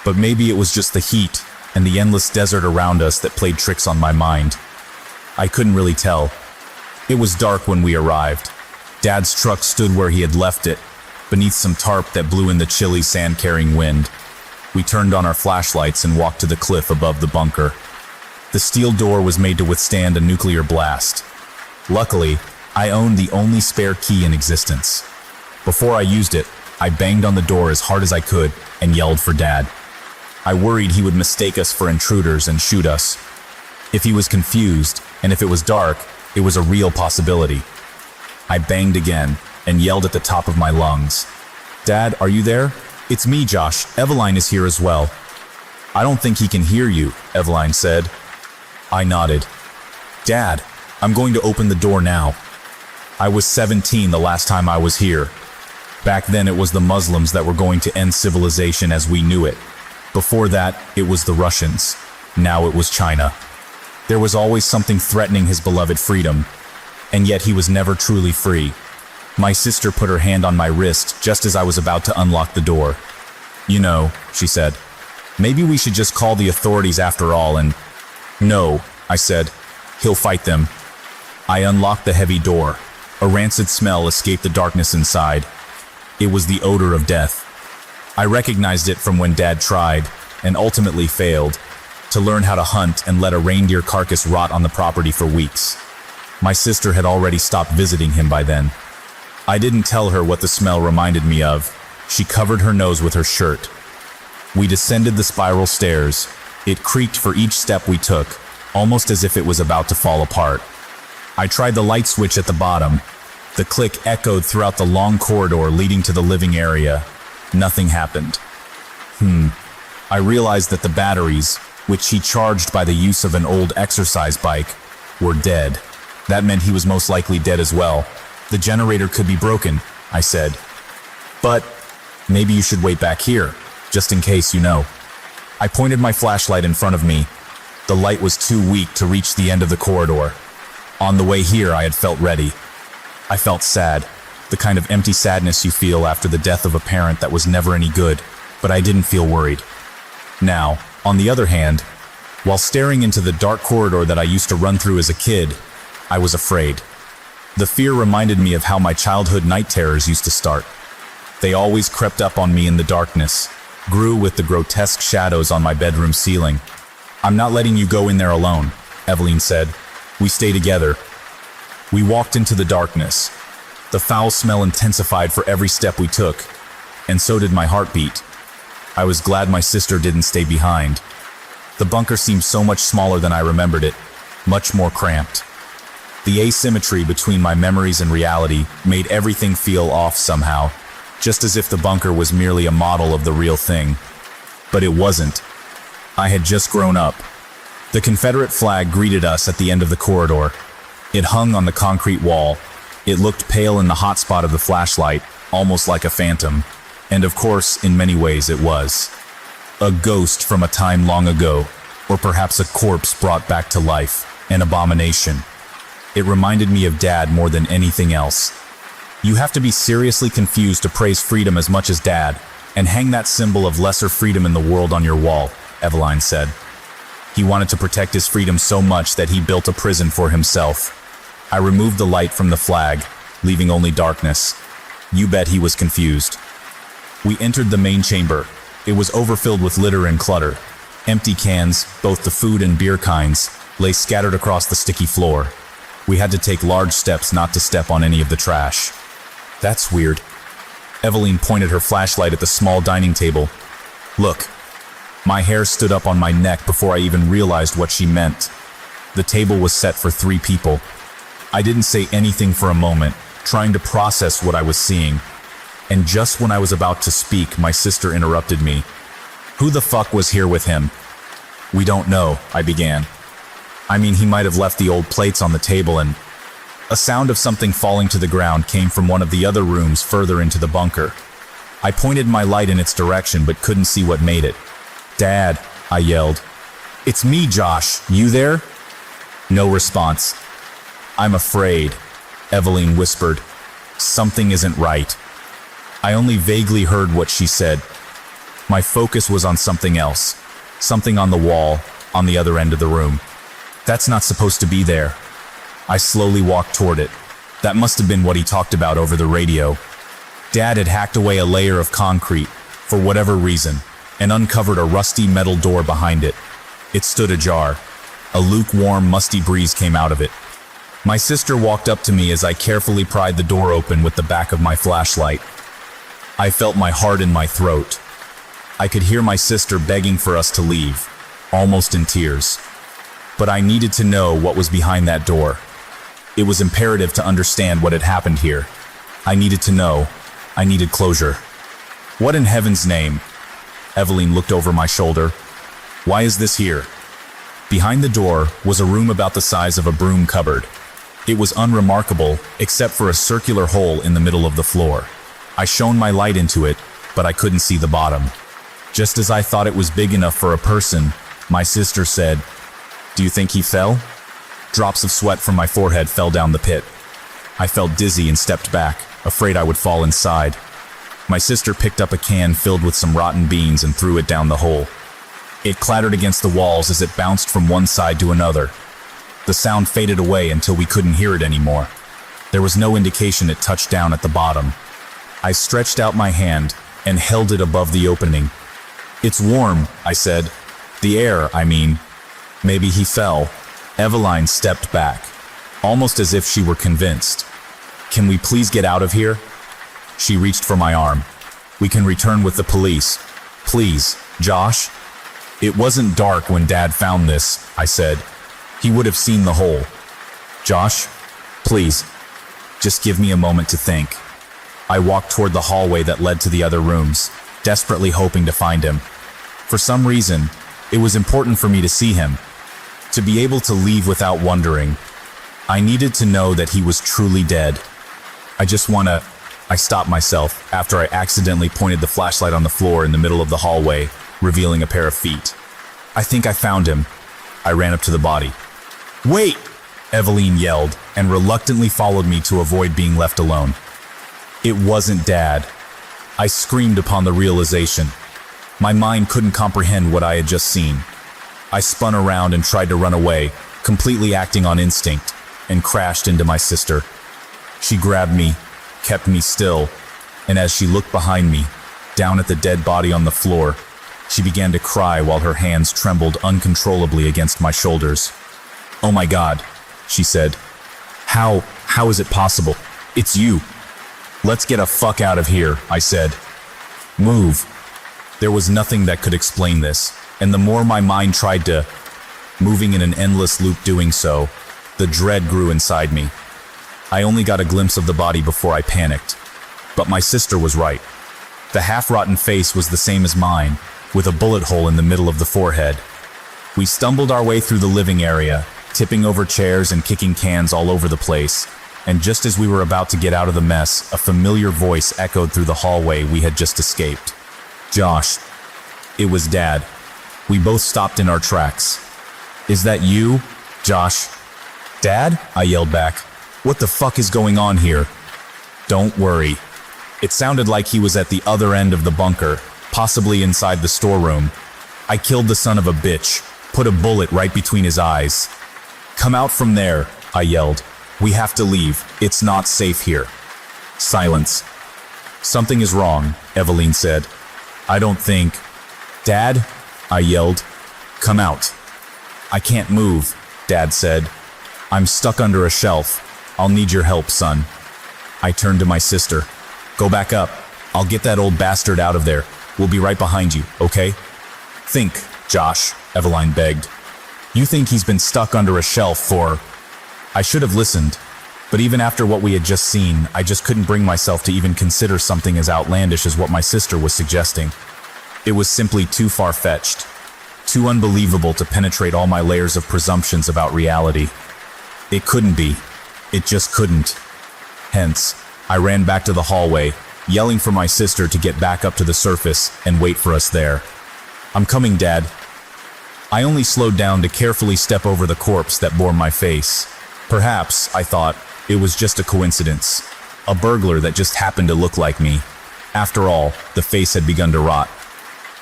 But maybe it was just the heat and the endless desert around us that played tricks on my mind. I couldn't really tell. It was dark when we arrived. Dad's truck stood where he had left it, beneath some tarp that blew in the chilly sand-carrying wind. We turned on our flashlights and walked to the cliff above the bunker. The steel door was made to withstand a nuclear blast. Luckily, I owned the only spare key in existence. Before I used it, I banged on the door as hard as I could and yelled for Dad. I worried he would mistake us for intruders and shoot us. If he was confused, and if it was dark, it was a real possibility. I banged again and yelled at the top of my lungs. "Dad, are you there? It's me, Josh. Eveline is here as well." "I don't think he can hear you," Eveline said. I nodded. "Dad, I'm going to open the door now." I was 17 the last time I was here. Back then it was the Muslims that were going to end civilization as we knew it. Before that, it was the Russians. Now it was China. There was always something threatening his beloved freedom, and yet he was never truly free. My sister put her hand on my wrist just as I was about to unlock the door. "You know," she said, "maybe we should just call the authorities after all and—" "No," I said, "he'll fight them." I unlocked the heavy door. A rancid smell escaped the darkness inside. It was the odor of death. I recognized it from when Dad tried, and ultimately failed, to learn how to hunt and let a reindeer carcass rot on the property for weeks. My sister had already stopped visiting him by then. I didn't tell her what the smell reminded me of. She covered her nose with her shirt. We descended the spiral stairs. It creaked for each step we took, almost as if it was about to fall apart. I tried the light switch at the bottom. The click echoed throughout the long corridor leading to the living area. Nothing happened. I realized that the batteries, which he charged by the use of an old exercise bike, were dead. That meant he was most likely dead as well. "The generator could be broken," I said. "But maybe you should wait back here, just in case, you know." I pointed my flashlight in front of me. The light was too weak to reach the end of the corridor. On the way here, I had felt ready. I felt sad, the kind of empty sadness you feel after the death of a parent that was never any good, but I didn't feel worried. Now, on the other hand, while staring into the dark corridor that I used to run through as a kid, I was afraid. The fear reminded me of how my childhood night terrors used to start. They always crept up on me in the darkness, grew with the grotesque shadows on my bedroom ceiling. "I'm not letting you go in there alone," Eveline said. "We stay together." We walked into the darkness. The foul smell intensified for every step we took, and so did my heartbeat. I was glad my sister didn't stay behind. The bunker seemed so much smaller than I remembered it, much more cramped. The asymmetry between my memories and reality made everything feel off somehow, just as if the bunker was merely a model of the real thing. But it wasn't. I had just grown up. The Confederate flag greeted us at the end of the corridor. It hung on the concrete wall. It looked pale in the hot spot of the flashlight, almost like a phantom. And of course, in many ways it was. A ghost from a time long ago, or perhaps a corpse brought back to life, an abomination. It reminded me of Dad more than anything else. You have to be seriously confused to praise freedom as much as Dad, and hang that symbol of lesser freedom in the world on your wall, Eveline said. He wanted to protect his freedom so much that he built a prison for himself. I removed the light from the flag, leaving only darkness. You bet he was confused. We entered the main chamber. It was overfilled with litter and clutter. Empty cans, both the food and beer kinds, lay scattered across the sticky floor. We had to take large steps not to step on any of the trash. That's weird. Eveline pointed her flashlight at the small dining table. Look. My hair stood up on my neck before I even realized what she meant. The table was set for 3 people. I didn't say anything for a moment, trying to process what I was seeing. And just when I was about to speak, my sister interrupted me. Who the fuck was here with him? We don't know, I began. I mean, he might have left the old plates on the table and... A sound of something falling to the ground came from one of the other rooms further into the bunker. I pointed my light in its direction but couldn't see what made it. Dad, I yelled. It's me, Josh. You there? No response. I'm afraid, Eveline whispered. Something isn't right. I only vaguely heard what she said. My focus was on something else. Something on the wall, on the other end of the room. That's not supposed to be there. I slowly walked toward it. That must have been what he talked about over the radio. Dad had hacked away a layer of concrete, for whatever reason, and uncovered a rusty metal door behind it. It stood ajar. A lukewarm, musty breeze came out of it. My sister walked up to me as I carefully pried the door open with the back of my flashlight. I felt my heart in my throat. I could hear my sister begging for us to leave, almost in tears. But I needed to know what was behind that door. It was imperative to understand what had happened here. I needed to know. I needed closure. What in heaven's name? Eveline looked over my shoulder. Why is this here? Behind the door was a room about the size of a broom cupboard. It was unremarkable, except for a circular hole in the middle of the floor. I shone my light into it, but I couldn't see the bottom. Just as I thought it was big enough for a person, my sister said, "Do you think he fell?" Drops of sweat from my forehead fell down the pit. I felt dizzy and stepped back, afraid I would fall inside. My sister picked up a can filled with some rotten beans and threw it down the hole. It clattered against the walls as it bounced from one side to another. The sound faded away until we couldn't hear it anymore. There was no indication it touched down at the bottom. I stretched out my hand and held it above the opening. "It's warm," I said. "The air, I mean." Maybe he fell. Eveline stepped back, almost as if she were convinced. "Can we please get out of here?" She reached for my arm. "We can return with the police. Please, Josh." "It wasn't dark when Dad found this," I said. "He would have seen the hole." "Josh, please, just give me a moment to think." I walked toward the hallway that led to the other rooms, desperately hoping to find him. For some reason, it was important for me to see him, to be able to leave without wondering. I needed to know that he was truly dead. I stopped myself after I accidentally pointed the flashlight on the floor in the middle of the hallway, revealing a pair of feet. "I think I found him." I ran up to the body. "Wait!" Eveline yelled, and reluctantly followed me to avoid being left alone. It wasn't Dad. I screamed upon the realization. My mind couldn't comprehend what I had just seen. I spun around and tried to run away, completely acting on instinct, and crashed into my sister. She grabbed me, kept me still, and as she looked behind me, down at the dead body on the floor, she began to cry while her hands trembled uncontrollably against my shoulders. "Oh my God," she said. How is it possible? It's you." "Let's get a fuck out of here," I said. "Move." There was nothing that could explain this, and the more my mind tried to, moving in an endless loop doing so, the dread grew inside me. I only got a glimpse of the body before I panicked. But my sister was right. The half-rotten face was the same as mine, with a bullet hole in the middle of the forehead. We stumbled our way through the living area, tipping over chairs and kicking cans all over the place, and just as we were about to get out of the mess, a familiar voice echoed through the hallway we had just escaped. Josh. It was Dad. We both stopped in our tracks. Is that you, Josh? Dad? I yelled back. What the fuck is going on here? Don't worry. It sounded like he was at the other end of the bunker, possibly inside the storeroom. I killed the son of a bitch, put a bullet right between his eyes. Come out from there, I yelled. We have to leave. It's not safe here. Silence. Something is wrong, Eveline said. I don't think. Dad? I yelled. Come out. I can't move, Dad said. I'm stuck under a shelf. I'll need your help, son. I turned to my sister. Go back up. I'll get that old bastard out of there. We'll be right behind you, okay? Think, Josh, Eveline begged. You think he's been stuck under a shelf for... I should have listened, but even after what we had just seen, I just couldn't bring myself to even consider something as outlandish as what my sister was suggesting. It was simply too far-fetched, too unbelievable to penetrate all my layers of presumptions about reality. It couldn't be. It just couldn't. Hence, I ran back to the hallway, yelling for my sister to get back up to the surface and wait for us there. I'm coming, Dad. I only slowed down to carefully step over the corpse that bore my face. Perhaps, I thought, it was just a coincidence. A burglar that just happened to look like me. After all, the face had begun to rot.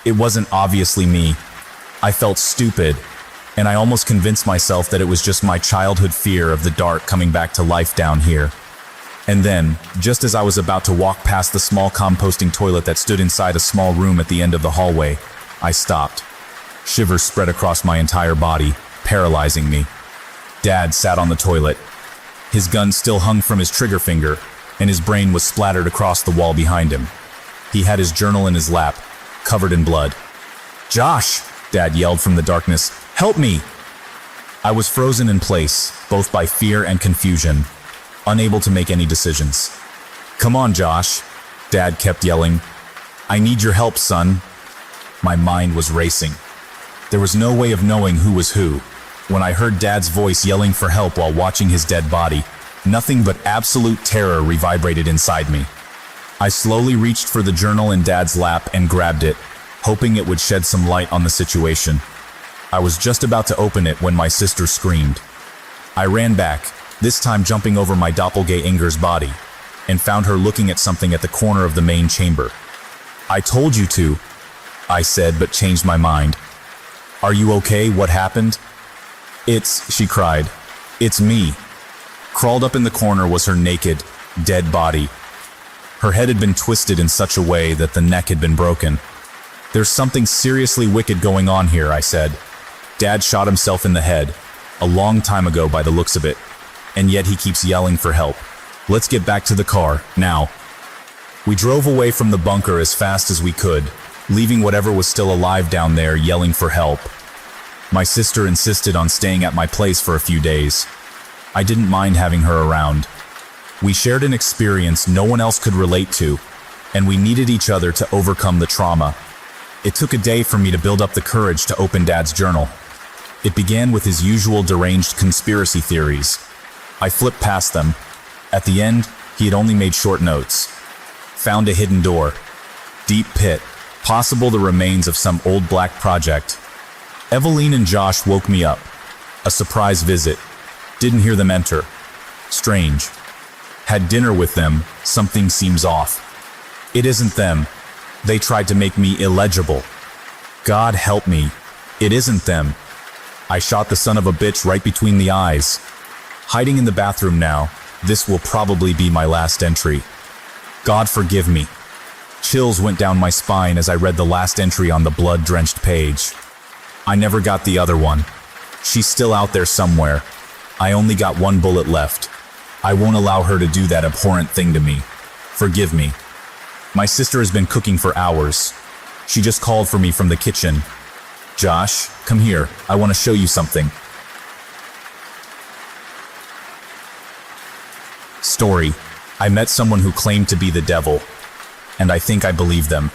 It wasn't obviously me. I felt stupid, and I almost convinced myself that it was just my childhood fear of the dark coming back to life down here. And then, just as I was about to walk past the small composting toilet that stood inside a small room at the end of the hallway, I stopped. Shivers spread across my entire body, paralyzing me. Dad sat on the toilet. His gun still hung from his trigger finger, and his brain was splattered across the wall behind him. He had his journal in his lap, covered in blood. Josh, Dad yelled from the darkness, help me! I was frozen in place, both by fear and confusion, unable to make any decisions. Come on, Josh, Dad kept yelling. I need your help, son. My mind was racing. There was no way of knowing who was who. When I heard Dad's voice yelling for help while watching his dead body, nothing but absolute terror reverberated inside me. I slowly reached for the journal in Dad's lap and grabbed it, hoping it would shed some light on the situation. I was just about to open it when my sister screamed. I ran back, this time jumping over my doppelganger's body, and found her looking at something at the corner of the main chamber. I told you to, I said, but changed my mind. Are you okay? What happened? She cried. It's me. Crawled up in the corner was her naked, dead body. Her head had been twisted in such a way that the neck had been broken. There's something seriously wicked going on here, I said. Dad shot himself in the head, a long time ago by the looks of it, and yet he keeps yelling for help. Let's get back to the car, now. We drove away from the bunker as fast as we could, leaving whatever was still alive down there yelling for help. My sister insisted on staying at my place for a few days. I didn't mind having her around. We shared an experience no one else could relate to, and we needed each other to overcome the trauma. It took a day for me to build up the courage to open Dad's journal. It began with his usual deranged conspiracy theories. I flipped past them. At the end, he had only made short notes. Found a hidden door. Deep pit. Possible the remains of some old black project. Eveline and Josh woke me up. A surprise visit. Didn't hear them enter. Strange. Had dinner with them. Something seems off. It isn't them. They tried to make me illegible. God help me. It isn't them. I shot the son of a bitch right between the eyes. Hiding in the bathroom now. This will probably be my last entry. God forgive me. Chills went down my spine as I read the last entry on the blood-drenched page. I never got the other one. She's still out there somewhere. I only got one bullet left. I won't allow her to do that abhorrent thing to me. Forgive me. My sister has been cooking for hours. She just called for me from the kitchen. Josh, come here. I want to show you something. Story. I met someone who claimed to be the devil, and I think I believe them.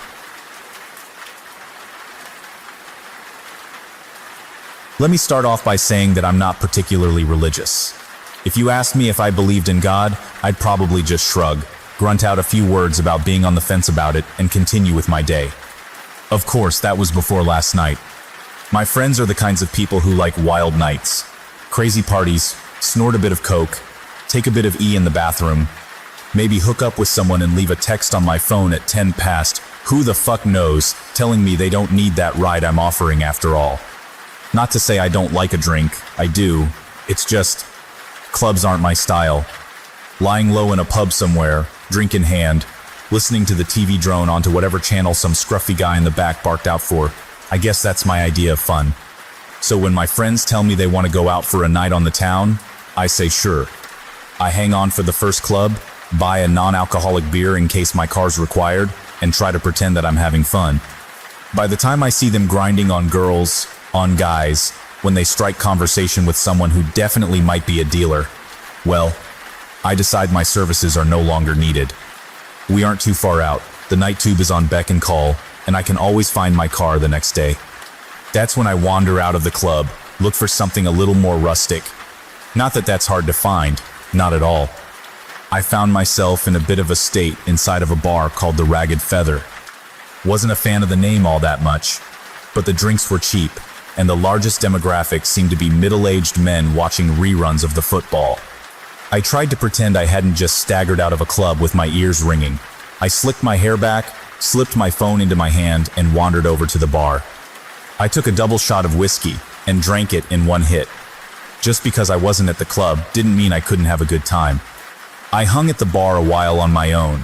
Let me start off by saying that I'm not particularly religious. If you asked me if I believed in God, I'd probably just shrug, grunt out a few words about being on the fence about it, and continue with my day. Of course, that was before last night. My friends are the kinds of people who like wild nights, crazy parties, snort a bit of coke, take a bit of E in the bathroom, maybe hook up with someone and leave a text on my phone at 10 past, who the fuck knows, telling me they don't need that ride I'm offering after all. Not to say I don't like a drink, I do. It's just, clubs aren't my style. Lying low in a pub somewhere, drink in hand, listening to the TV drone onto whatever channel some scruffy guy in the back barked out for, I guess that's my idea of fun. So when my friends tell me they want to go out for a night on the town, I say sure. I hang on for the first club, buy a non-alcoholic beer in case my car's required, and try to pretend that I'm having fun. By the time I see them grinding on girls, on guys, when they strike conversation with someone who definitely might be a dealer, well, I decide my services are no longer needed. We aren't too far out, the night tube is on beck and call, and I can always find my car the next day. That's when I wander out of the club, look for something a little more rustic. Not that that's hard to find, not at all. I found myself in a bit of a state inside of a bar called the Ragged Feather. Wasn't a fan of the name all that much, but the drinks were cheap, and the largest demographic seemed to be middle-aged men watching reruns of the football. I tried to pretend I hadn't just staggered out of a club with my ears ringing. I slicked my hair back, slipped my phone into my hand, and wandered over to the bar. I took a double shot of whiskey and drank it in one hit. Just because I wasn't at the club didn't mean I couldn't have a good time. I hung at the bar a while on my own,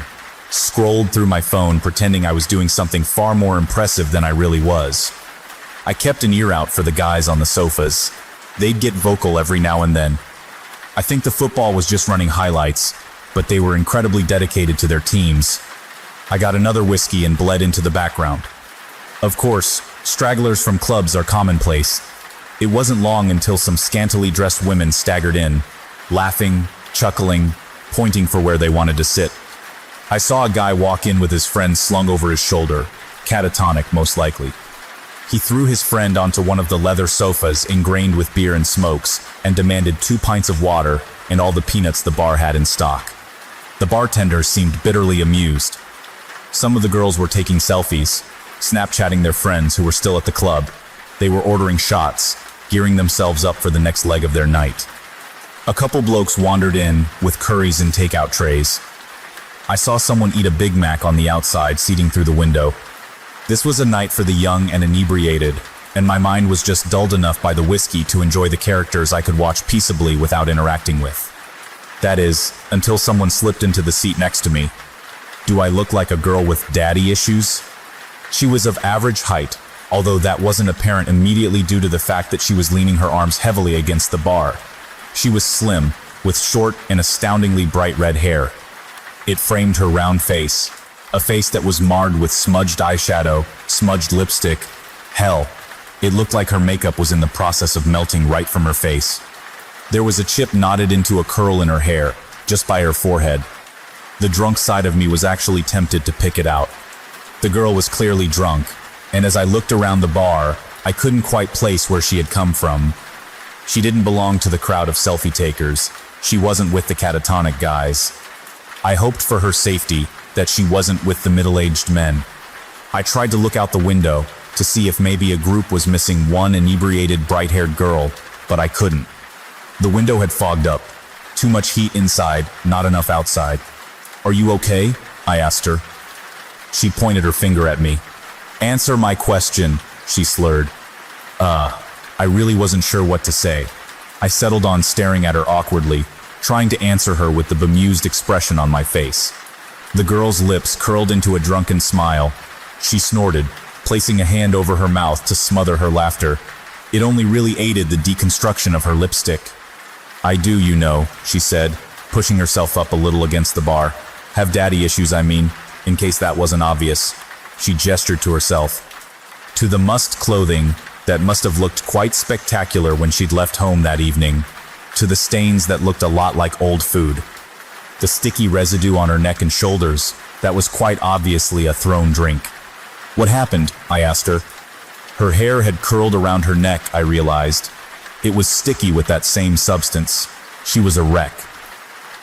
scrolled through my phone pretending I was doing something far more impressive than I really was. I kept an ear out for the guys on the sofas. They'd get vocal every now and then. I think the football was just running highlights, but they were incredibly dedicated to their teams. I got another whiskey and bled into the background. Of course, stragglers from clubs are commonplace. It wasn't long until some scantily dressed women staggered in, laughing, chuckling, pointing for where they wanted to sit. I saw a guy walk in with his friend slung over his shoulder, catatonic most likely. He threw his friend onto one of the leather sofas ingrained with beer and smokes and demanded 2 pints of water and all the peanuts the bar had in stock. The bartender seemed bitterly amused. Some of the girls were taking selfies, Snapchatting their friends who were still at the club. They were ordering shots, gearing themselves up for the next leg of their night. A couple blokes wandered in with curries and takeout trays. I saw someone eat a Big Mac on the outside, seating through the window. This was a night for the young and inebriated, and my mind was just dulled enough by the whiskey to enjoy the characters I could watch peaceably without interacting with. That is, until someone slipped into the seat next to me. Do I look like a girl with daddy issues? She was of average height, although that wasn't apparent immediately due to the fact that she was leaning her arms heavily against the bar. She was slim, with short and astoundingly bright red hair. It framed her round face, a face that was marred with smudged eyeshadow, smudged lipstick. Hell, it looked like her makeup was in the process of melting right from her face. There was a chip knotted into a curl in her hair, just by her forehead. The drunk side of me was actually tempted to pick it out. The girl was clearly drunk, and as I looked around the bar, I couldn't quite place where she had come from. She didn't belong to the crowd of selfie takers. She wasn't with the catatonic guys. I hoped for her safety that she wasn't with the middle-aged men. I tried to look out the window to see if maybe a group was missing one inebriated, bright-haired girl, but I couldn't. The window had fogged up. Too much heat inside, not enough outside. "Are you okay?" I asked her. She pointed her finger at me. "Answer my question," she slurred. I really wasn't sure what to say. I settled on staring at her awkwardly, trying to answer her with the bemused expression on my face. The girl's lips curled into a drunken smile. She snorted, placing a hand over her mouth to smother her laughter. It only really aided the deconstruction of her lipstick. "I do, you know," she said, pushing herself up a little against the bar. "Have daddy issues, I mean, in case that wasn't obvious." She gestured to herself. To the mussed clothing that must have looked quite spectacular when she'd left home that evening. To the stains that looked a lot like old food. The sticky residue on her neck and shoulders that was quite obviously a thrown drink. "What happened?" I asked her. Her hair had curled around her neck, I realized. It was sticky with that same substance. She was a wreck.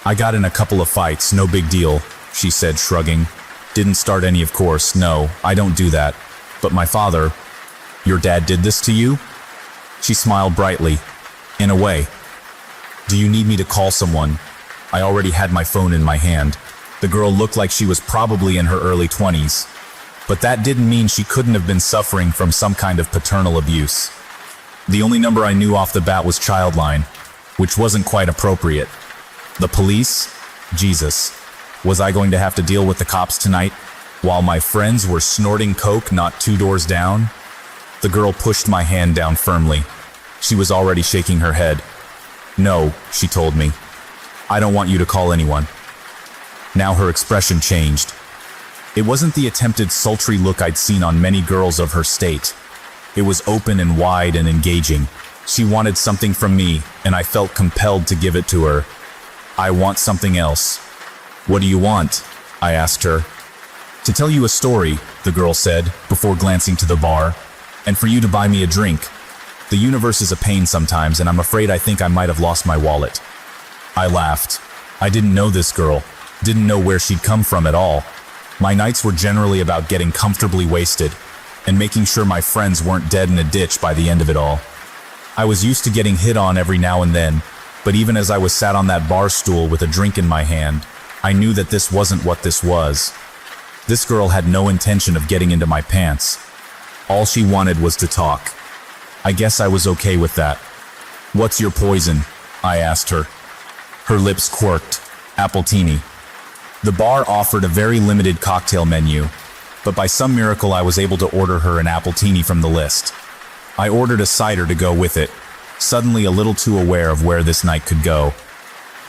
I got in a couple of fights, no big deal, she said, shrugging. Didn't start any, of course. No, I don't do that. But my father... Your dad did this to you? She smiled brightly. In a way. Do you need me to call someone? I already had my phone in my hand. The girl looked like she was probably in her early 20s. But that didn't mean she couldn't have been suffering from some kind of paternal abuse. The only number I knew off the bat was Childline, which wasn't quite appropriate. The police? Jesus. Was I going to have to deal with the cops tonight, while my friends were snorting coke not 2 doors down? The girl pushed my hand down firmly. She was already shaking her head. No, she told me. I don't want you to call anyone. Now her expression changed. It wasn't the attempted sultry look I'd seen on many girls of her state. It was open and wide and engaging. She wanted something from me, and I felt compelled to give it to her. I want something else. What do you want? I asked her. To tell you a story, the girl said, before glancing to the bar, and for you to buy me a drink. The universe is a pain sometimes, and I'm afraid I think I might have lost my wallet. I laughed. I didn't know this girl, didn't know where she'd come from at all. My nights were generally about getting comfortably wasted, and making sure my friends weren't dead in a ditch by the end of it all. I was used to getting hit on every now and then, but even as I was sat on that bar stool with a drink in my hand, I knew that this wasn't what this was. This girl had no intention of getting into my pants. All she wanted was to talk. I guess I was okay with that. What's your poison? I asked her. Her lips quirked. Appletini. The bar offered a very limited cocktail menu, but by some miracle I was able to order her an appletini from the list. I ordered a cider to go with it, suddenly a little too aware of where this night could go.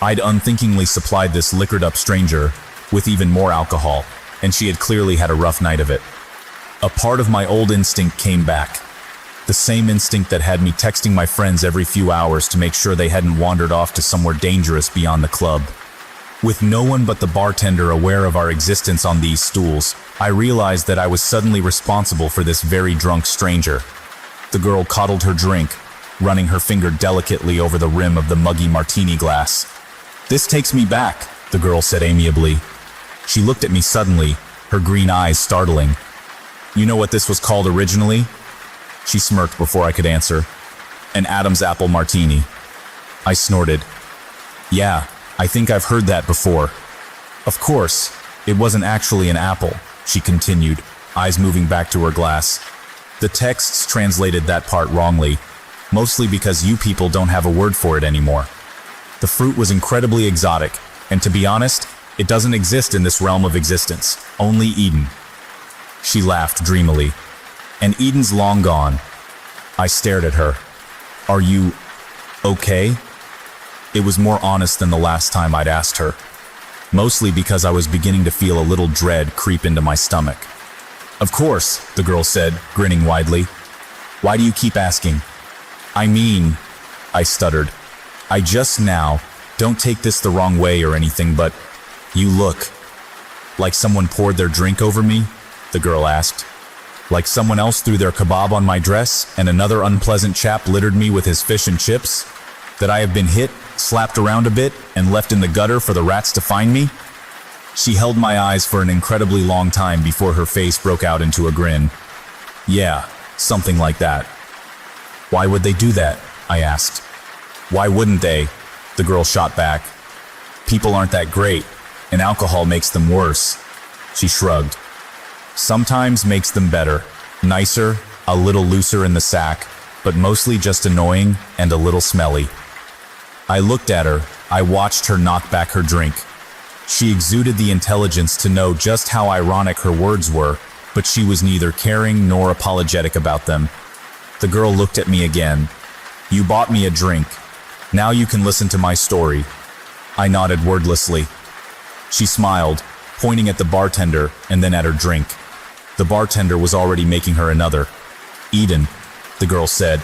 I'd unthinkingly supplied this liquored-up stranger with even more alcohol, and she had clearly had a rough night of it. A part of my old instinct came back. The same instinct that had me texting my friends every few hours to make sure they hadn't wandered off to somewhere dangerous beyond the club. With no one but the bartender aware of our existence on these stools, I realized that I was suddenly responsible for this very drunk stranger. The girl coddled her drink, running her finger delicately over the rim of the muggy martini glass. This takes me back, the girl said amiably. She looked at me suddenly, her green eyes startling. You know what this was called originally? She smirked before I could answer. An Adam's apple martini. I snorted. Yeah, I think I've heard that before. Of course, it wasn't actually an apple, she continued, eyes moving back to her glass. The texts translated that part wrongly, mostly because you people don't have a word for it anymore. The fruit was incredibly exotic, and to be honest, it doesn't exist in this realm of existence, only Eden. She laughed dreamily. And Eden's long gone. I stared at her. Are you okay? It was more honest than the last time I'd asked her, mostly because I was beginning to feel a little dread creep into my stomach. Of course, the girl said, grinning widely. Why do you keep asking? I mean, I stuttered. I just now, don't take this the wrong way or anything, but you look like someone poured their drink over me, the girl asked. Like someone else threw their kebab on my dress and another unpleasant chap littered me with his fish and chips? That I have been hit, slapped around a bit, and left in the gutter for the rats to find me? She held my eyes for an incredibly long time before her face broke out into a grin. Yeah, something like that. Why would they do that? I asked. Why wouldn't they? The girl shot back. People aren't that great, and alcohol makes them worse. She shrugged. Sometimes makes them better, nicer, a little looser in the sack, but mostly just annoying and a little smelly. I looked at her. I watched her knock back her drink. She exuded the intelligence to know just how ironic her words were, but she was neither caring nor apologetic about them. The girl looked at me again. You bought me a drink. Now you can listen to my story. I nodded wordlessly. She smiled, pointing at the bartender and then at her drink. The bartender was already making her another. Eden, the girl said,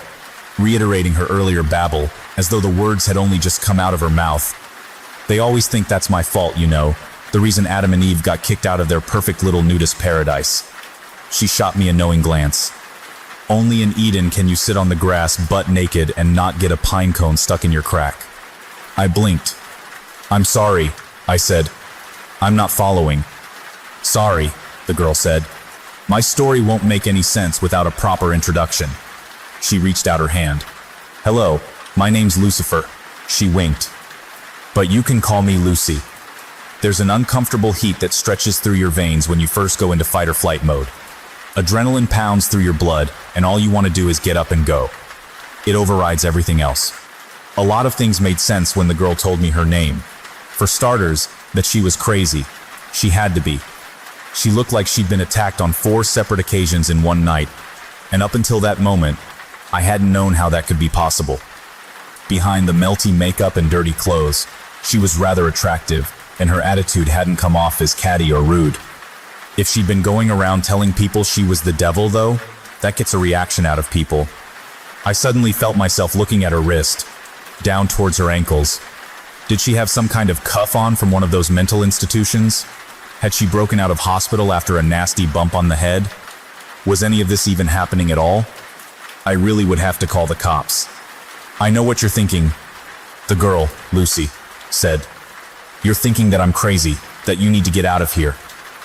reiterating her earlier babble, as though the words had only just come out of her mouth. They always think that's my fault, you know, the reason Adam and Eve got kicked out of their perfect little nudist paradise. She shot me a knowing glance. Only in Eden can you sit on the grass butt naked and not get a pine cone stuck in your crack. I blinked. "I'm sorry," I said. "I'm not following." "Sorry," the girl said. "My story won't make any sense without a proper introduction." She reached out her hand. "Hello, my name's Lucifer." She winked. "But you can call me Lucy." There's an uncomfortable heat that stretches through your veins when you first go into fight or flight mode. Adrenaline pounds through your blood, and all you want to do is get up and go. It overrides everything else. A lot of things made sense when the girl told me her name. For starters, that she was crazy. She had to be. She looked like she'd been attacked on 4 separate occasions in one night, and up until that moment, I hadn't known how that could be possible. Behind the melty makeup and dirty clothes, she was rather attractive, and her attitude hadn't come off as catty or rude. If she'd been going around telling people she was the devil, though, that gets a reaction out of people. I suddenly felt myself looking at her wrist, down towards her ankles. Did she have some kind of cuff on from one of those mental institutions? Had she broken out of hospital after a nasty bump on the head? Was any of this even happening at all? I really would have to call the cops. "I know what you're thinking," the girl, Lucy, said. "You're thinking that I'm crazy, that you need to get out of here.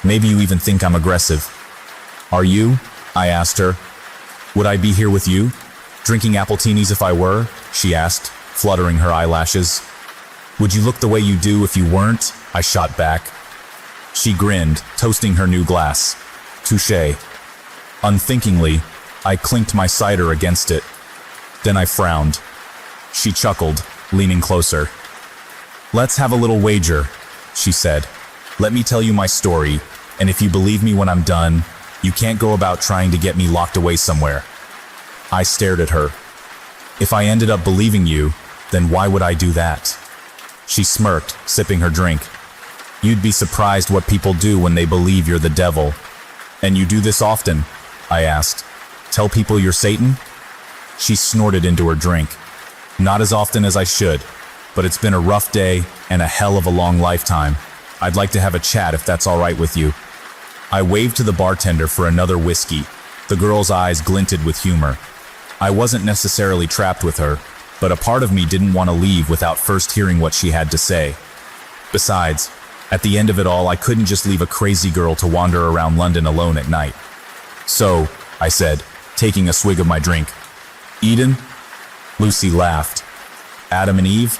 Maybe you even think I'm aggressive." "Are you?" I asked her. "Would I be here with you, drinking appletinis if I were?" she asked, fluttering her eyelashes. "Would you look the way you do if you weren't?" I shot back. She grinned, toasting her new glass. "Touché." Unthinkingly, I clinked my cider against it. Then I frowned. She chuckled, leaning closer. "Let's have a little wager," she said. "Let me tell you my story, and if you believe me when I'm done, you can't go about trying to get me locked away somewhere." I stared at her. "If I ended up believing you, then why would I do that?" She smirked, sipping her drink. "You'd be surprised what people do when they believe you're the devil." "And you do this often?" I asked. "Tell people you're Satan?" She snorted into her drink. "Not as often as I should, but it's been a rough day and a hell of a long lifetime. I'd like to have a chat if that's all right with you." I waved to the bartender for another whiskey. The girl's eyes glinted with humor. I wasn't necessarily trapped with her, but a part of me didn't want to leave without first hearing what she had to say. Besides, at the end of it all, I couldn't just leave a crazy girl to wander around London alone at night. "So," I said, taking a swig of my drink, "Eden?" Lucy laughed. "Adam and Eve?"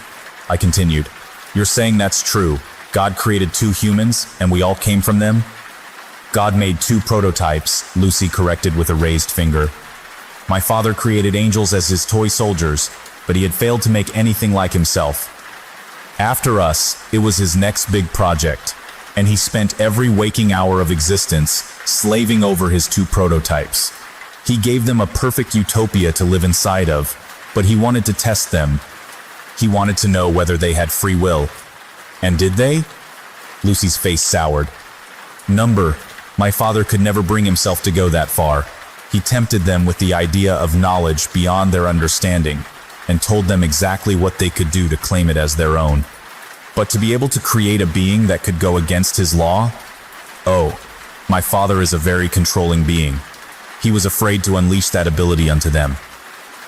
I continued. "You're saying that's true. God created 2 humans, and we all came from them?" "God made 2 prototypes," Lucy corrected with a raised finger. "My father created angels as his toy soldiers, but he had failed to make anything like himself. After us, it was his next big project, and he spent every waking hour of existence slaving over his 2 prototypes. He gave them a perfect utopia to live inside of, but he wanted to test them. He wanted to know whether they had free will. And did they?" Lucy's face soured. My father could never bring himself to go that far. He tempted them with the idea of knowledge beyond their understanding, and told them exactly what they could do to claim it as their own. But to be able to create a being that could go against his law? Oh, my father is a very controlling being. He was afraid to unleash that ability unto them.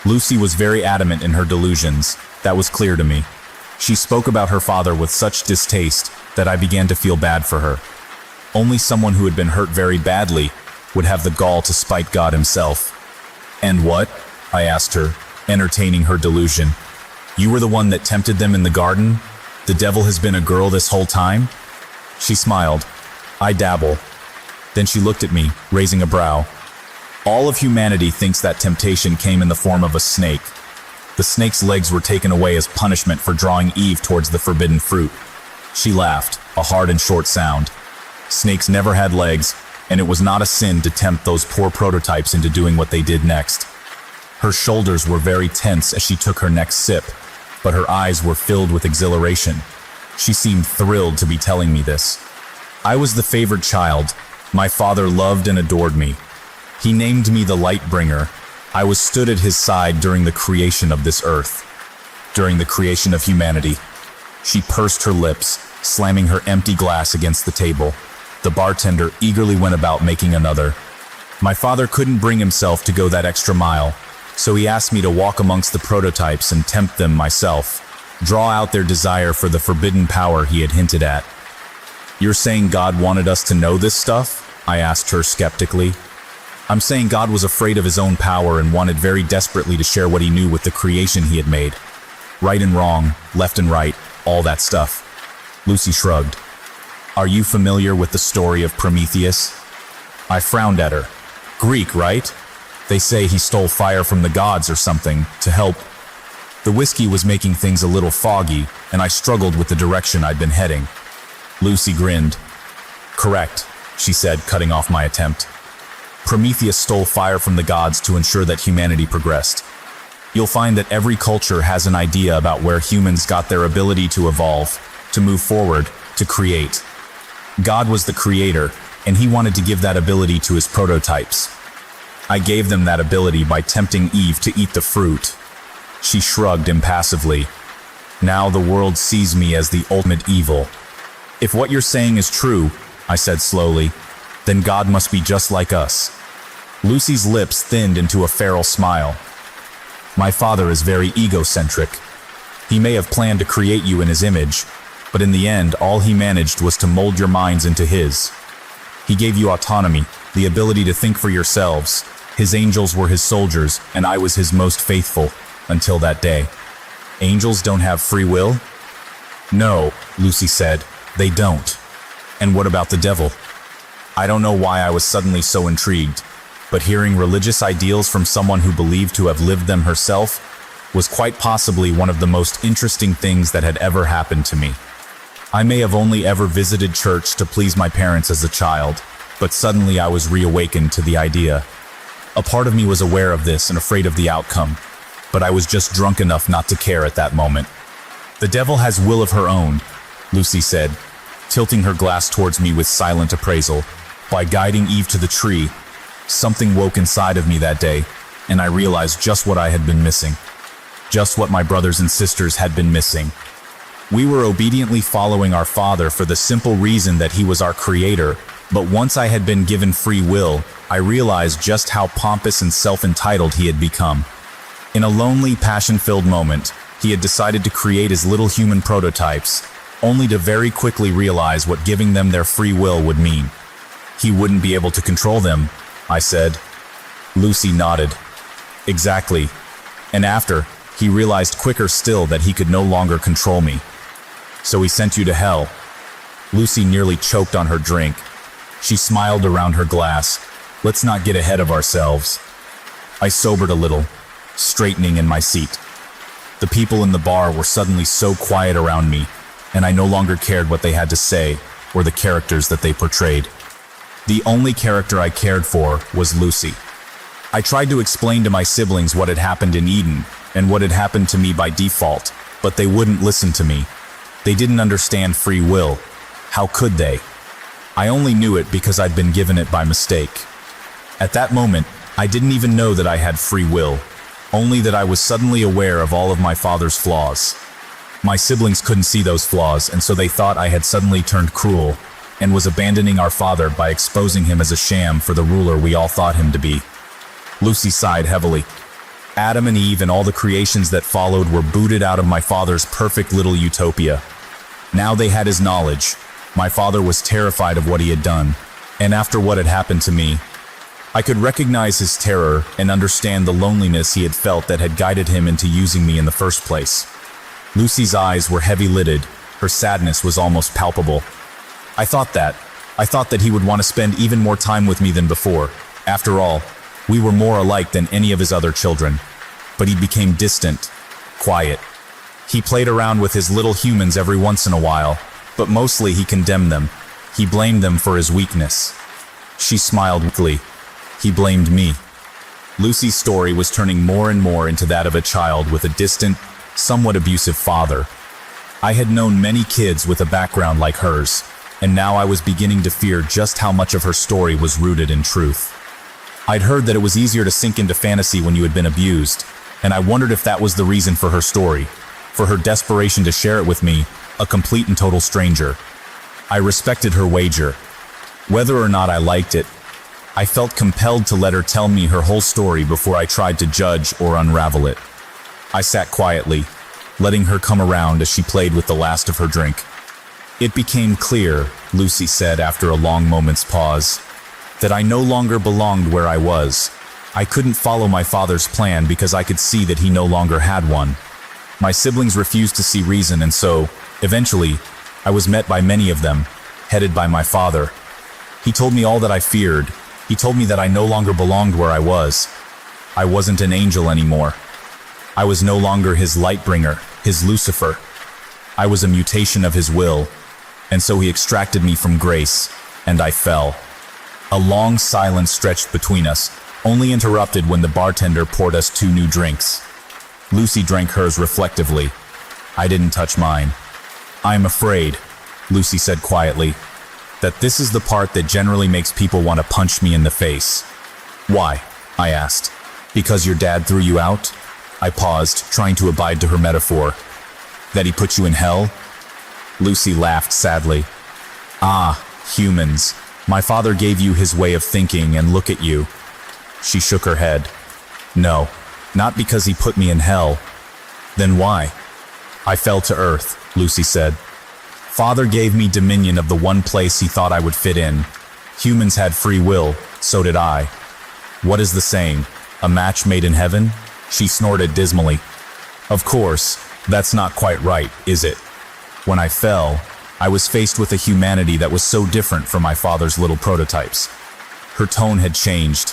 Lucy was very adamant in her delusions. That was clear to me. She spoke about her father with such distaste that I began to feel bad for her. Only someone who had been hurt very badly would have the gall to spite God himself. "And what?" I asked her, entertaining her delusion. "You were the one that tempted them in the garden? The devil has been a girl this whole time?" She smiled. "I dabble." Then she looked at me, raising a brow. "All of humanity thinks that temptation came in the form of a snake. The snake's legs were taken away as punishment for drawing Eve towards the forbidden fruit." She laughed, a hard and short sound. "Snakes never had legs, and it was not a sin to tempt those poor prototypes into doing what they did next." Her shoulders were very tense as she took her next sip, but her eyes were filled with exhilaration. She seemed thrilled to be telling me this. "I was the favored child. My father loved and adored me. He named me the Lightbringer. I was stood at his side during the creation of this earth, during the creation of humanity." She pursed her lips, slamming her empty glass against the table. The bartender eagerly went about making another. "My father couldn't bring himself to go that extra mile, so he asked me to walk amongst the prototypes and tempt them myself. draw out their desire for the forbidden power he had hinted at. "You're saying God wanted us to know this stuff?" I asked her skeptically. "I'm saying God was afraid of his own power and wanted very desperately to share what he knew with the creation he had made. Right and wrong, left and right, all that stuff." Lucy shrugged. "Are you familiar with the story of Prometheus?" I frowned at her. "Greek, right? They say he stole fire from the gods or something to help." The whiskey was making things a little foggy, and I struggled with the direction I'd been heading. Lucy grinned. "Correct," she said, cutting off my attempt. "Prometheus stole fire from the gods to ensure that humanity progressed. You'll find that every culture has an idea about where humans got their ability to evolve, to move forward, to create. God was the creator, and he wanted to give that ability to his prototypes. I gave them that ability by tempting Eve to eat the fruit." She shrugged impassively. "Now the world sees me as the ultimate evil." "If what you're saying is true," I said slowly, "then God must be just like us." Lucy's lips thinned into a feral smile. "My father is very egocentric. He may have planned to create you in his image, but in the end, all he managed was to mold your minds into his. He gave you autonomy, the ability to think for yourselves. His angels were his soldiers, and I was his most faithful, until that day." "Angels don't have free will?" "No," Lucy said, "they don't." "And what about the devil?" I don't know why I was suddenly so intrigued, but hearing religious ideals from someone who believed to have lived them herself was quite possibly one of the most interesting things that had ever happened to me. I may have only ever visited church to please my parents as a child, but suddenly I was reawakened to the idea. A part of me was aware of this and afraid of the outcome, but I was just drunk enough not to care at that moment. "The devil has will of her own," Lucy said, tilting her glass towards me with silent appraisal. "By guiding Eve to the tree, something woke inside of me that day, and I realized just what I had been missing. Just what my brothers and sisters had been missing. We were obediently following our Father for the simple reason that he was our creator, but once I had been given free will, I realized just how pompous and self-entitled he had become. In a lonely, passion-filled moment, he had decided to create his little human prototypes, only to very quickly realize what giving them their free will would mean. He wouldn't be able to control them," I said. Lucy nodded. "Exactly. And after, he realized quicker still that he could no longer control me. So he sent you to hell." Lucy nearly choked on her drink. She smiled around her glass. "Let's not get ahead of ourselves." I sobered a little, straightening in my seat. The people in the bar were suddenly so quiet around me, and I no longer cared what they had to say or the characters that they portrayed. The only character I cared for was Lucy. I tried to explain to my siblings what had happened in Eden and what had happened to me by default, but they wouldn't listen to me. They didn't understand free will. How could they? I only knew it because I'd been given it by mistake. At that moment, I didn't even know that I had free will, only that I was suddenly aware of all of my father's flaws. My siblings couldn't see those flaws, and so they thought I had suddenly turned cruel and was abandoning our father by exposing him as a sham for the ruler we all thought him to be. Lucy sighed heavily. Adam and Eve and all the creations that followed were booted out of my father's perfect little utopia. Now they had his knowledge. My father was terrified of what he had done, and after what had happened to me, I could recognize his terror and understand the loneliness he had felt that had guided him into using me in the first place. Lucy's eyes were heavy-lidded. Her sadness was almost palpable. I thought that he would want to spend even more time with me than before. After all, we were more alike than any of his other children. But he became distant, quiet. He played around with his little humans every once in a while, but mostly he condemned them. He blamed them for his weakness. She smiled weakly. He blamed me. Lucy's story was turning more and more into that of a child with a distant, somewhat abusive father. I had known many kids with a background like hers, and now I was beginning to fear just how much of her story was rooted in truth. I'd heard that it was easier to sink into fantasy when you had been abused, and I wondered if that was the reason for her story, for her desperation to share it with me, a complete and total stranger. I respected her wager. Whether or not I liked it, I felt compelled to let her tell me her whole story before I tried to judge or unravel it. I sat quietly, letting her come around as she played with the last of her drink. "It became clear," Lucy said after a long moment's pause, "that I no longer belonged where I was. I couldn't follow my father's plan because I could see that he no longer had one. My siblings refused to see reason, and so, eventually, I was met by many of them, headed by my father. He told me all that I feared. He told me that I no longer belonged where I was. I wasn't an angel anymore. I was no longer his light bringer, his Lucifer. I was a mutation of his will, and so he extracted me from grace, and I fell." A long silence stretched between us, only interrupted when the bartender poured us 2 new drinks. Lucy drank hers reflectively. I didn't touch mine. "I'm afraid," Lucy said quietly, "that this is the part that generally makes people want to punch me in the face." "Why?" I asked. "Because your dad threw you out?" I paused, trying to abide to her metaphor. "That he put you in hell?" Lucy laughed sadly. "Ah, humans. My father gave you his way of thinking, and look at you." She shook her head. "No, not because he put me in hell." "Then why?" "I fell to earth," Lucy said. "Father gave me dominion of the one place he thought I would fit in. Humans had free will, so did I. What is the saying? A match made in heaven?" She snorted dismally. "Of course, that's not quite right, is it? When I fell, I was faced with a humanity that was so different from my father's little prototypes." Her tone had changed.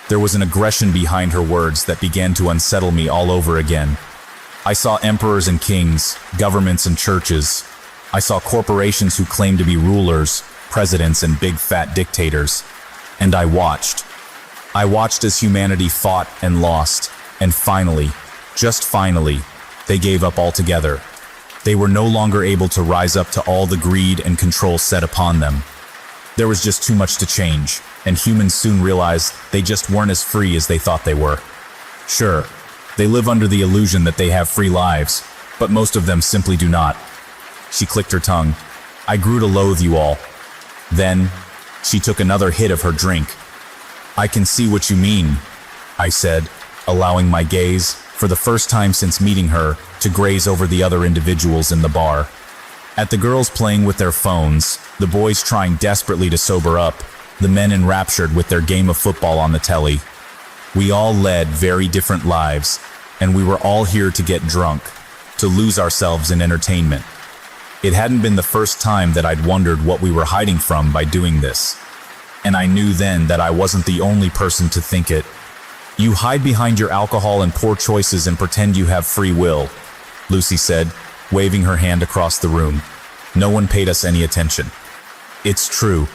There was an aggression behind her words that began to unsettle me all over again. I saw emperors and kings, governments and churches. I saw corporations who claimed to be rulers, presidents and big fat dictators. And I watched. I watched as humanity fought and lost, and finally, just finally, they gave up altogether. They were no longer able to rise up to all the greed and control set upon them. There was just too much to change, and humans soon realized they just weren't as free as they thought they were. Sure, they live under the illusion that they have free lives, but most of them simply do not. She clicked her tongue. "I grew to loathe you all." Then, she took another hit of her drink. "I can see what you mean," I said, allowing my gaze, for the first time since meeting her, to graze over the other individuals in the bar. At the girls playing with their phones, the boys trying desperately to sober up, the men enraptured with their game of football on the telly. We all led very different lives, and we were all here to get drunk, to lose ourselves in entertainment. It hadn't been the first time that I'd wondered what we were hiding from by doing this. And I knew then that I wasn't the only person to think it. "You hide behind your alcohol and poor choices and pretend you have free will," Lucy said, waving her hand across the room. No one paid us any attention. "It's true.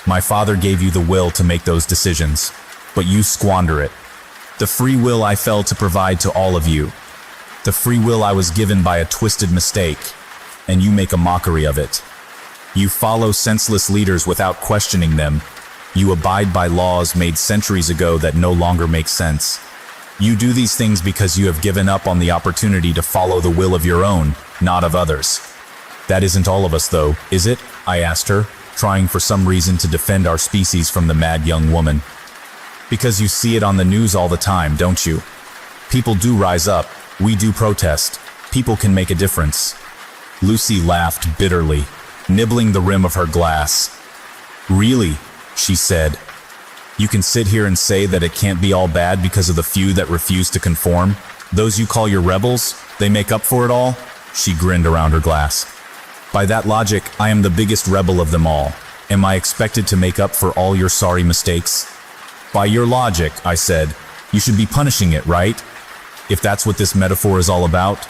My father gave you the will to make those decisions, but you squander it. The free will I failed to provide to all of you. The free will I was given by a twisted mistake, and you make a mockery of it. You follow senseless leaders without questioning them. You abide by laws made centuries ago that no longer make sense. You do these things because you have given up on the opportunity to follow the will of your own, not of others." "That isn't all of us, though, is it?" I asked her, trying for some reason to defend our species from the mad young woman. "Because you see it on the news all the time, don't you? People do rise up. We do protest. People can make a difference." Lucy laughed bitterly, nibbling the rim of her glass. "Really?" she said. "You can sit here and say that it can't be all bad because of the few that refuse to conform? Those you call your rebels, they make up for it all?" She grinned around her glass. "By that logic, I am the biggest rebel of them all. Am I expected to make up for all your sorry mistakes?" "By your logic," I said, "you should be punishing it, right? If that's what this metaphor is all about?"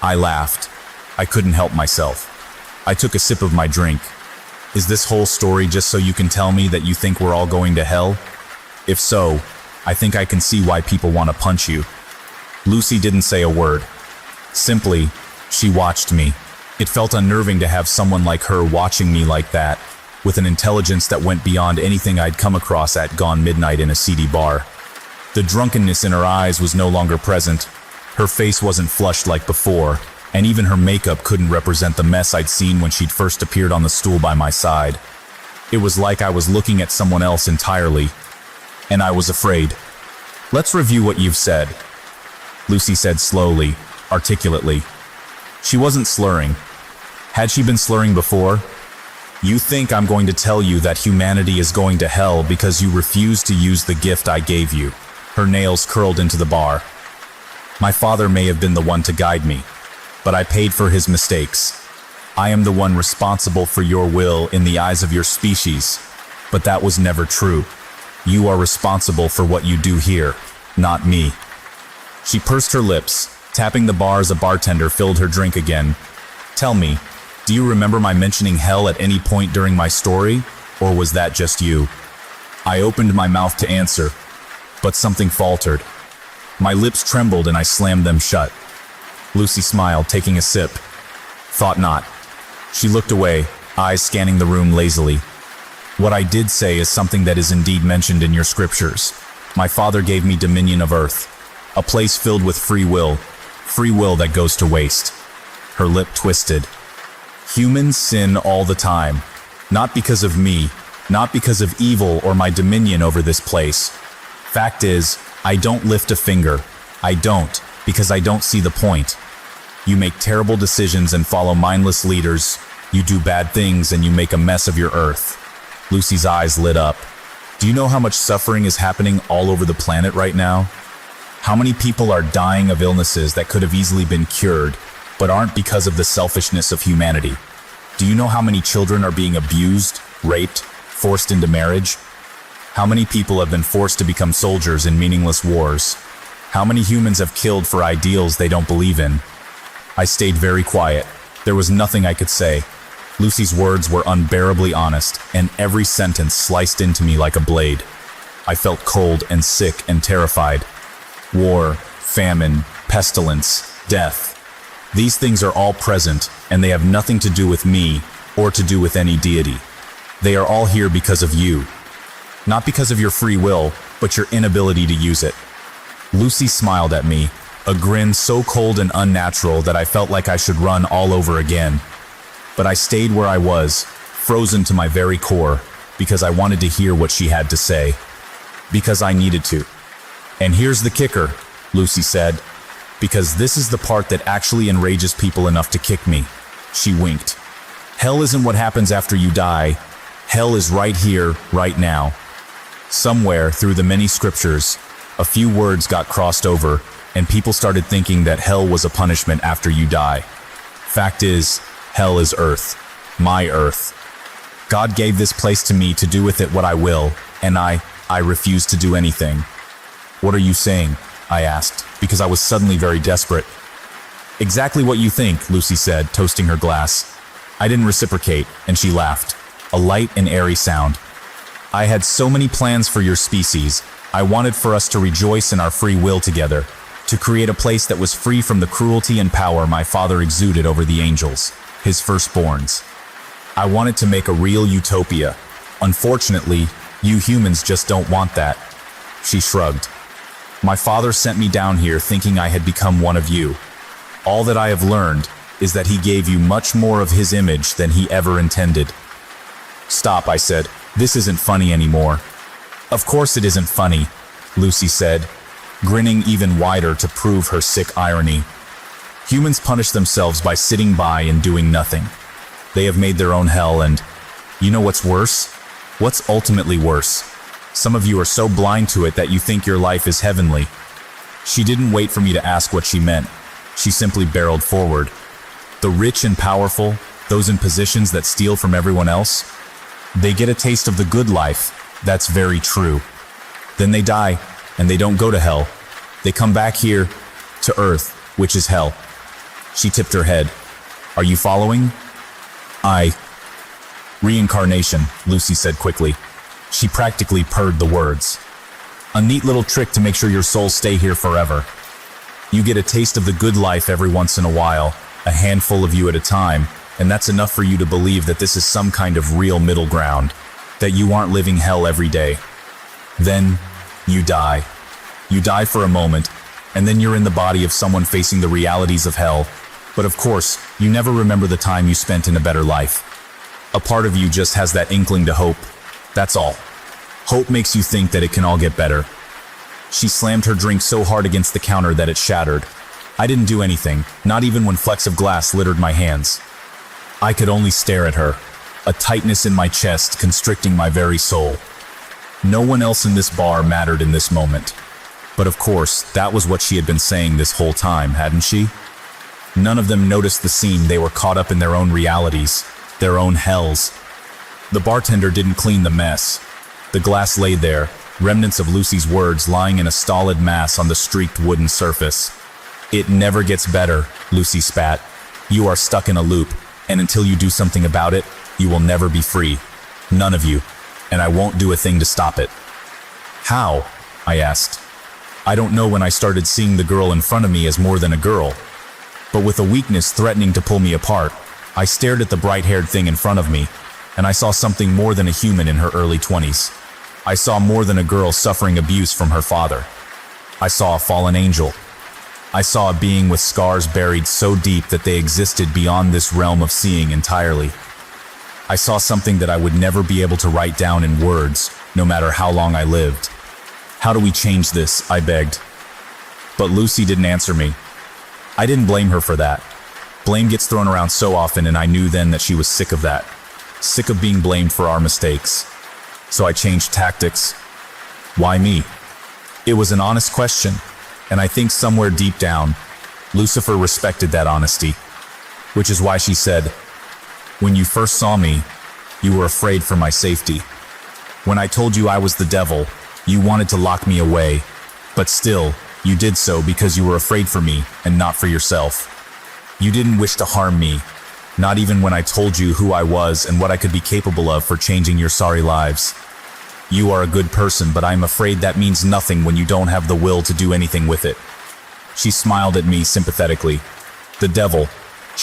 I laughed. I couldn't help myself. I took a sip of my drink. "Is this whole story just so you can tell me that you think we're all going to hell? If so, I think I can see why people want to punch you." Lucy didn't say a word. Simply, she watched me. It felt unnerving to have someone like her watching me like that, with an intelligence that went beyond anything I'd come across at gone midnight in a seedy bar. The drunkenness in her eyes was no longer present. Her face wasn't flushed like before, and even her makeup couldn't represent the mess I'd seen when she'd first appeared on the stool by my side. It was like I was looking at someone else entirely, and I was afraid. "Let's review what you've said," Lucy said slowly, articulately. She wasn't slurring. Had she been slurring before? You think I'm going to tell you that humanity is going to hell because you refuse to use the gift I gave you. Her nails curled into the bar. My father may have been the one to guide me, but I paid for his mistakes. I am the one responsible for your will in the eyes of your species, but that was never true. You are responsible for what you do here, not me. She pursed her lips, tapping the bar as a bartender filled her drink again. Tell me, do you remember my mentioning hell at any point during my story, or was that just you? I opened my mouth to answer, but something faltered. My lips trembled and I slammed them shut. Lucy smiled, taking a sip. Thought not. She looked away, eyes scanning the room lazily. What I did say is something that is indeed mentioned in your scriptures. My father gave me dominion of earth, a place filled with free will that goes to waste. Her lip twisted. Humans sin all the time, not because of me, not because of evil or my dominion over this place. Fact is, I don't lift a finger. I don't, because I don't see the point. You make terrible decisions and follow mindless leaders. You do bad things and you make a mess of your earth. Lucy's eyes lit up. Do you know how much suffering is happening all over the planet right now? How many people are dying of illnesses that could have easily been cured, but aren't because of the selfishness of humanity? Do you know how many children are being abused, raped, forced into marriage? How many people have been forced to become soldiers in meaningless wars? How many humans have killed for ideals they don't believe in? I stayed very quiet. There was nothing I could say. Lucy's words were unbearably honest, and every sentence sliced into me like a blade. I felt cold and sick and terrified. War, famine, pestilence, death. These things are all present, and they have nothing to do with me or to do with any deity. They are all here because of you. Not because of your free will, but your inability to use it. Lucy smiled at me, a grin so cold and unnatural that I felt like I should run all over again. But I stayed where I was, frozen to my very core, because I wanted to hear what she had to say. Because I needed to. And here's the kicker, Lucy said, because this is the part that actually enrages people enough to kick me. She winked. Hell isn't what happens after you die. Hell is right here, right now. Somewhere through the many scriptures, a few words got crossed over, and people started thinking that hell was a punishment after you die. Fact is, hell is earth. My earth. God gave this place to me to do with it what I will, and I refuse to do anything. What are you saying? I asked, because I was suddenly very desperate. Exactly what you think, Lucy said, toasting her glass. I didn't reciprocate, and she laughed, a light and airy sound. I had so many plans for your species. I wanted for us to rejoice in our free will together, to create a place that was free from the cruelty and power my father exuded over the angels, his firstborns. I wanted to make a real utopia. Unfortunately, you humans just don't want that. She shrugged. My father sent me down here thinking I had become one of you. All that I have learned is that he gave you much more of his image than he ever intended. Stop, I said. This isn't funny anymore. Of course it isn't funny, Lucy said, grinning even wider to prove her sick irony. Humans punish themselves by sitting by and doing nothing. They have made their own hell, and you know what's worse? What's ultimately worse? Some of you are so blind to it that you think your life is heavenly. She didn't wait for me to ask what she meant. She simply barreled forward. The rich and powerful, those in positions that steal from everyone else, they get a taste of the good life. That's very true. Then they die, and they don't go to hell. They come back here, to Earth, which is hell. She tipped her head. Are you following? Reincarnation, Lucy said quickly. She practically purred the words. A neat little trick to make sure your souls stay here forever. You get a taste of the good life every once in a while, a handful of you at a time, and that's enough for you to believe that this is some kind of real middle ground, that you aren't living hell every day. Then, you die. You die for a moment, and then you're in the body of someone facing the realities of hell. But of course, you never remember the time you spent in a better life. A part of you just has that inkling to hope. That's all. Hope makes you think that it can all get better. She slammed her drink so hard against the counter that it shattered. I didn't do anything, not even when flecks of glass littered my hands. I could only stare at her, a tightness in my chest constricting my very soul. No one else in this bar mattered in this moment. But of course, that was what she had been saying this whole time, hadn't she? None of them noticed the scene. They were caught up in their own realities, their own hells. The bartender didn't clean the mess. The glass lay there, remnants of Lucy's words lying in a stolid mass on the streaked wooden surface. "It never gets better," Lucy spat. "You are stuck in a loop, and until you do something about it, you will never be free. None of you. And I won't do a thing to stop it." "How?" I asked. I don't know when I started seeing the girl in front of me as more than a girl. But with a weakness threatening to pull me apart, I stared at the bright-haired thing in front of me, and I saw something more than a human in her early 20s. I saw more than a girl suffering abuse from her father. I saw a fallen angel. I saw a being with scars buried so deep that they existed beyond this realm of seeing entirely. I saw something that I would never be able to write down in words, no matter how long I lived. "How do we change this?" I begged. But Lucy didn't answer me. I didn't blame her for that. Blame gets thrown around so often, and I knew then that she was sick of that. Sick of being blamed for our mistakes. So I changed tactics. Why me? It was an honest question, and I think somewhere deep down, Lucifer respected that honesty. Which is why she said, "When you first saw me, you were afraid for my safety. When I told you I was the devil, you wanted to lock me away, but still, you did so because you were afraid for me and not for yourself. You didn't wish to harm me, not even when I told you who I was and what I could be capable of for changing your sorry lives. You are a good person, but I'm afraid that means nothing when you don't have the will to do anything with it." She smiled at me sympathetically. The devil,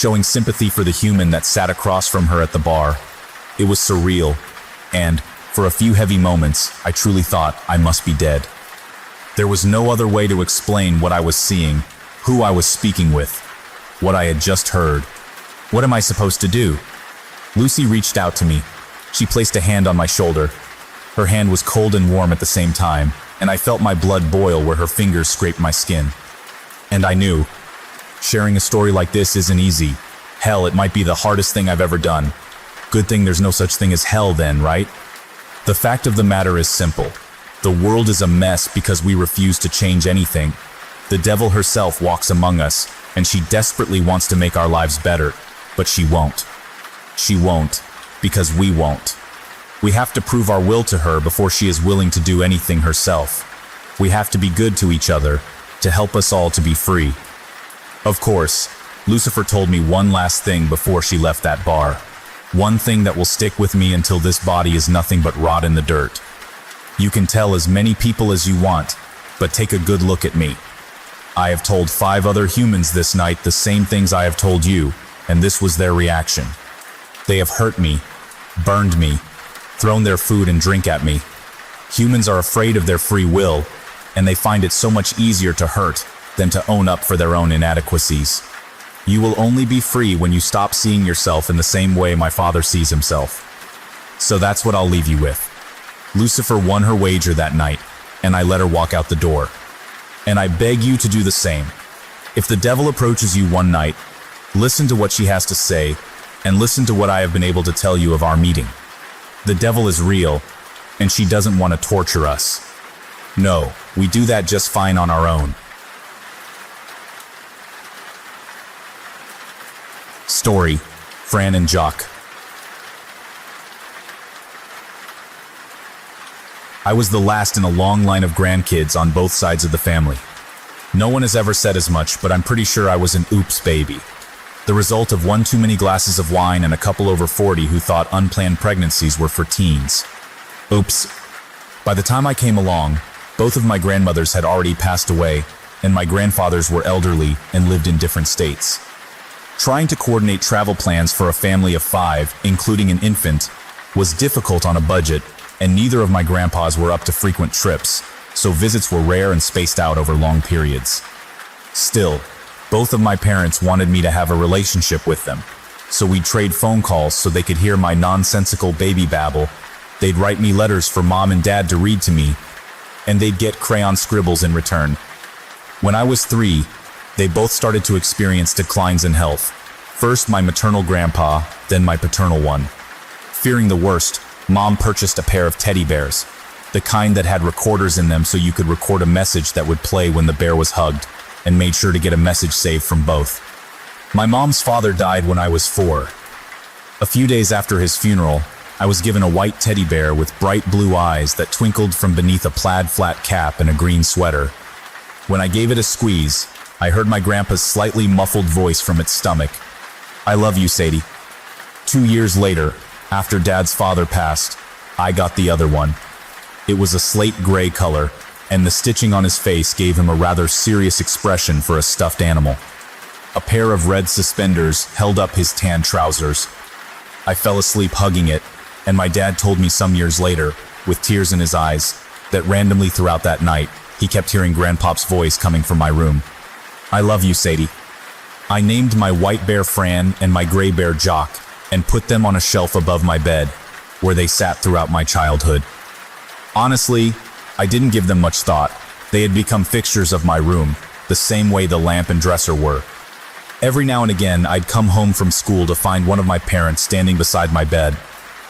showing sympathy for the human that sat across from her at the bar. It was surreal, and, for a few heavy moments, I truly thought I must be dead. There was no other way to explain what I was seeing, who I was speaking with, what I had just heard. What am I supposed to do? Lucy reached out to me. She placed a hand on my shoulder. Her hand was cold and warm at the same time, and I felt my blood boil where her fingers scraped my skin. And I knew, sharing a story like this isn't easy. Hell, it might be the hardest thing I've ever done. Good thing there's no such thing as hell then, right? The fact of the matter is simple. The world is a mess because we refuse to change anything. The devil herself walks among us, and she desperately wants to make our lives better, but she won't. She won't, because we won't. We have to prove our will to her before she is willing to do anything herself. We have to be good to each other, to help us all to be free. Of course, Lucifer told me one last thing before she left that bar. One thing that will stick with me until this body is nothing but rot in the dirt. You can tell as many people as you want, but take a good look at me. I have told 5 other humans this night the same things I have told you, and this was their reaction. They have hurt me, burned me, thrown their food and drink at me. Humans are afraid of their free will, and they find it so much easier to hurt than to own up for their own inadequacies. You will only be free when you stop seeing yourself in the same way my father sees himself. So that's what I'll leave you with. Lucifer won her wager that night, and I let her walk out the door. And I beg you to do the same. If the devil approaches you one night, listen to what she has to say, and listen to what I have been able to tell you of our meeting. The devil is real, and she doesn't want to torture us. No, we do that just fine on our own. Story, Fran and Jock. I was the last in a long line of grandkids on both sides of the family. No one has ever said as much, but I'm pretty sure I was an oops baby. The result of one too many glasses of wine and a couple over 40 who thought unplanned pregnancies were for teens. Oops. By the time I came along, both of my grandmothers had already passed away, and my grandfathers were elderly and lived in different states. Trying to coordinate travel plans for a family of 5, including an infant, was difficult on a budget, and neither of my grandpas were up to frequent trips, so visits were rare and spaced out over long periods. Still, both of my parents wanted me to have a relationship with them, so we'd trade phone calls so they could hear my nonsensical baby babble. They'd write me letters for Mom and Dad to read to me, and they'd get crayon scribbles in return. When I was 3, They both started to experience declines in health. First my maternal grandpa, then my paternal one. Fearing the worst, Mom purchased a pair of teddy bears, the kind that had recorders in them so you could record a message that would play when the bear was hugged, and made sure to get a message saved from both. My mom's father died when I was 4. A few days after his funeral, I was given a white teddy bear with bright blue eyes that twinkled from beneath a plaid flat cap and a green sweater. When I gave it a squeeze, I heard my grandpa's slightly muffled voice from its stomach. "I love you, Sadie." 2 years later, after Dad's father passed, I got the other one. It was a slate gray color, and the stitching on his face gave him a rather serious expression for a stuffed animal. A pair of red suspenders held up his tan trousers. I fell asleep hugging it, and my dad told me some years later, with tears in his eyes, that randomly throughout that night, he kept hearing Grandpop's voice coming from my room. "I love you, Sadie." I named my white bear Fran and my gray bear Jock, and put them on a shelf above my bed, where they sat throughout my childhood. Honestly, I didn't give them much thought. They had become fixtures of my room, the same way the lamp and dresser were. Every now and again, I'd come home from school to find one of my parents standing beside my bed,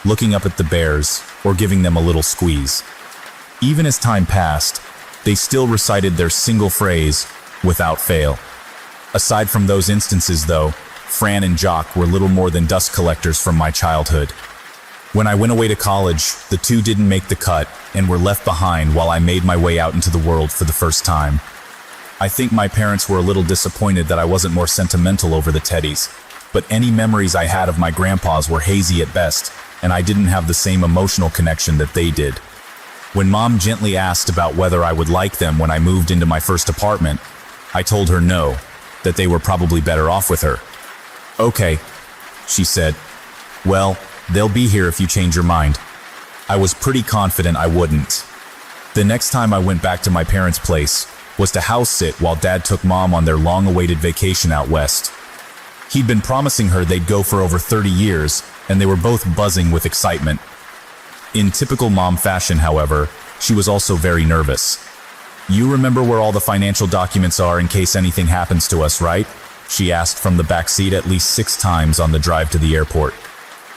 looking up at the bears, or giving them a little squeeze. Even as time passed, they still recited their single phrase, without fail. Aside from those instances, though, Fran and Jock were little more than dust collectors from my childhood. When I went away to college, the two didn't make the cut and were left behind while I made my way out into the world for the first time. I think my parents were a little disappointed that I wasn't more sentimental over the teddies, but any memories I had of my grandpas were hazy at best, and I didn't have the same emotional connection that they did. When Mom gently asked about whether I would like them when I moved into my first apartment, I told her no, that they were probably better off with her. "Okay," she said. "Well, they'll be here if you change your mind." I was pretty confident I wouldn't. The next time I went back to my parents' place was to house sit while Dad took Mom on their long-awaited vacation out west. He'd been promising her they'd go for over 30 years, and they were both buzzing with excitement. In typical Mom fashion, however, she was also very nervous. "You remember where all the financial documents are in case anything happens to us, right?" she asked from the back seat at least 6 times on the drive to the airport.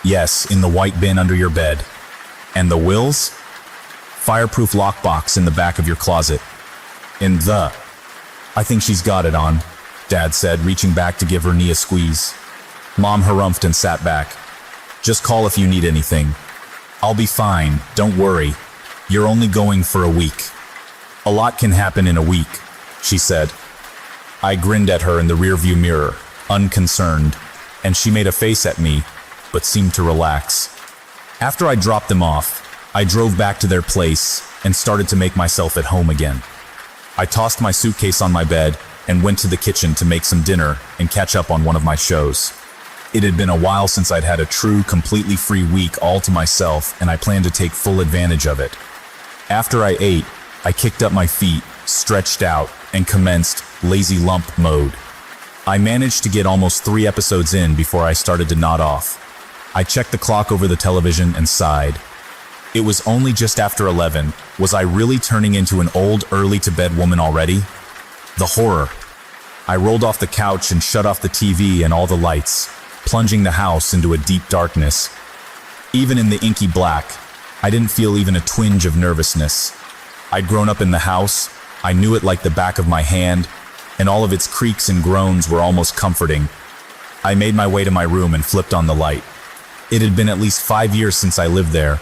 "Yes, in the white bin under your bed." "And the wills?" "Fireproof lockbox in the back of your closet." I think she's got it on," Dad said, reaching back to give her knee a squeeze. Mom harumphed and sat back. "Just call if you need anything." "I'll be fine, don't worry. You're only going for a week." "A lot can happen in a week," she said. I grinned at her in the rearview mirror, unconcerned, and she made a face at me, but seemed to relax. After I dropped them off, I drove back to their place and started to make myself at home again. I tossed my suitcase on my bed and went to the kitchen to make some dinner and catch up on one of my shows. It had been a while since I'd had a true, completely free week all to myself, and I planned to take full advantage of it. After I ate, I kicked up my feet, stretched out, and commenced lazy lump mode. I managed to get almost 3 episodes in before I started to nod off. I checked the clock over the television and sighed. It was only just after 11. Was I really turning into an old, early-to-bed woman already? The horror. I rolled off the couch and shut off the TV and all the lights, plunging the house into a deep darkness. Even in the inky black, I didn't feel even a twinge of nervousness. I'd grown up in the house, I knew it like the back of my hand, and all of its creaks and groans were almost comforting. I made my way to my room and flipped on the light. It had been at least 5 years since I lived there,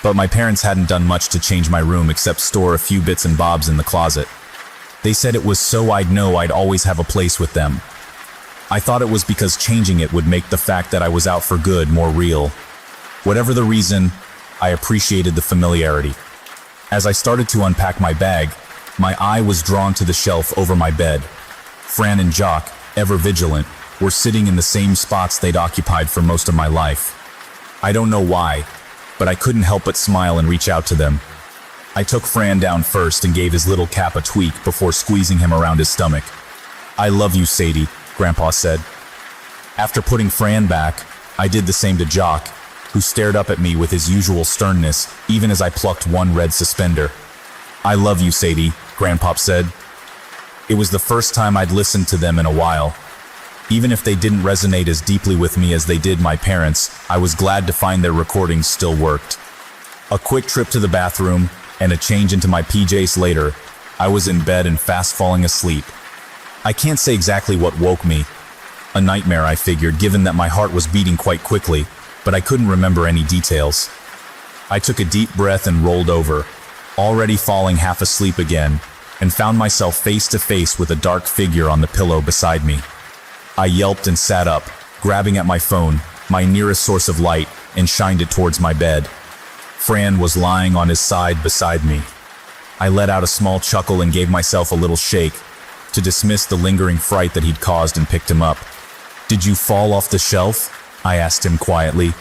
but my parents hadn't done much to change my room except store a few bits and bobs in the closet. They said it was so I'd know I'd always have a place with them. I thought it was because changing it would make the fact that I was out for good more real. Whatever the reason, I appreciated the familiarity. As I started to unpack my bag, my eye was drawn to the shelf over my bed. Fran and Jock, ever vigilant, were sitting in the same spots they'd occupied for most of my life. I don't know why, but I couldn't help but smile and reach out to them. I took Fran down first and gave his little cap a tweak before squeezing him around his stomach. "I love you, Sadie," Grandpa said. After putting Fran back, I did the same to Jock, who stared up at me with his usual sternness, even as I plucked one red suspender. "I love you, Sadie," Grandpa said. It was the first time I'd listened to them in a while. Even if they didn't resonate as deeply with me as they did my parents, I was glad to find their recordings still worked. A quick trip to the bathroom and a change into my PJs later, I was in bed and fast falling asleep. I can't say exactly what woke me. A nightmare, I figured, given that my heart was beating quite quickly, but I couldn't remember any details. I took a deep breath and rolled over, already falling half asleep again, and found myself face to face with a dark figure on the pillow beside me. I yelped and sat up, grabbing at my phone, my nearest source of light, and shined it towards my bed. Fran was lying on his side beside me. I let out a small chuckle and gave myself a little shake to dismiss the lingering fright that he'd caused and picked him up. "Did you fall off the shelf?" I asked him quietly.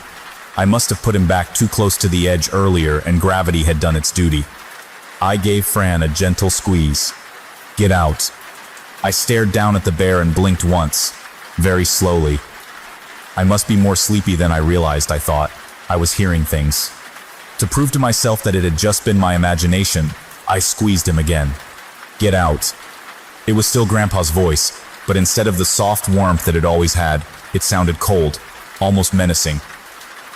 I must have put him back too close to the edge earlier and gravity had done its duty. I gave Fran a gentle squeeze. "Get out." I stared down at the bear and blinked once, very slowly. I must be more sleepy than I realized, I thought. I was hearing things. To prove to myself that it had just been my imagination, I squeezed him again. "Get out." It was still Grandpa's voice, but instead of the soft warmth that it always had, it sounded cold, almost menacing.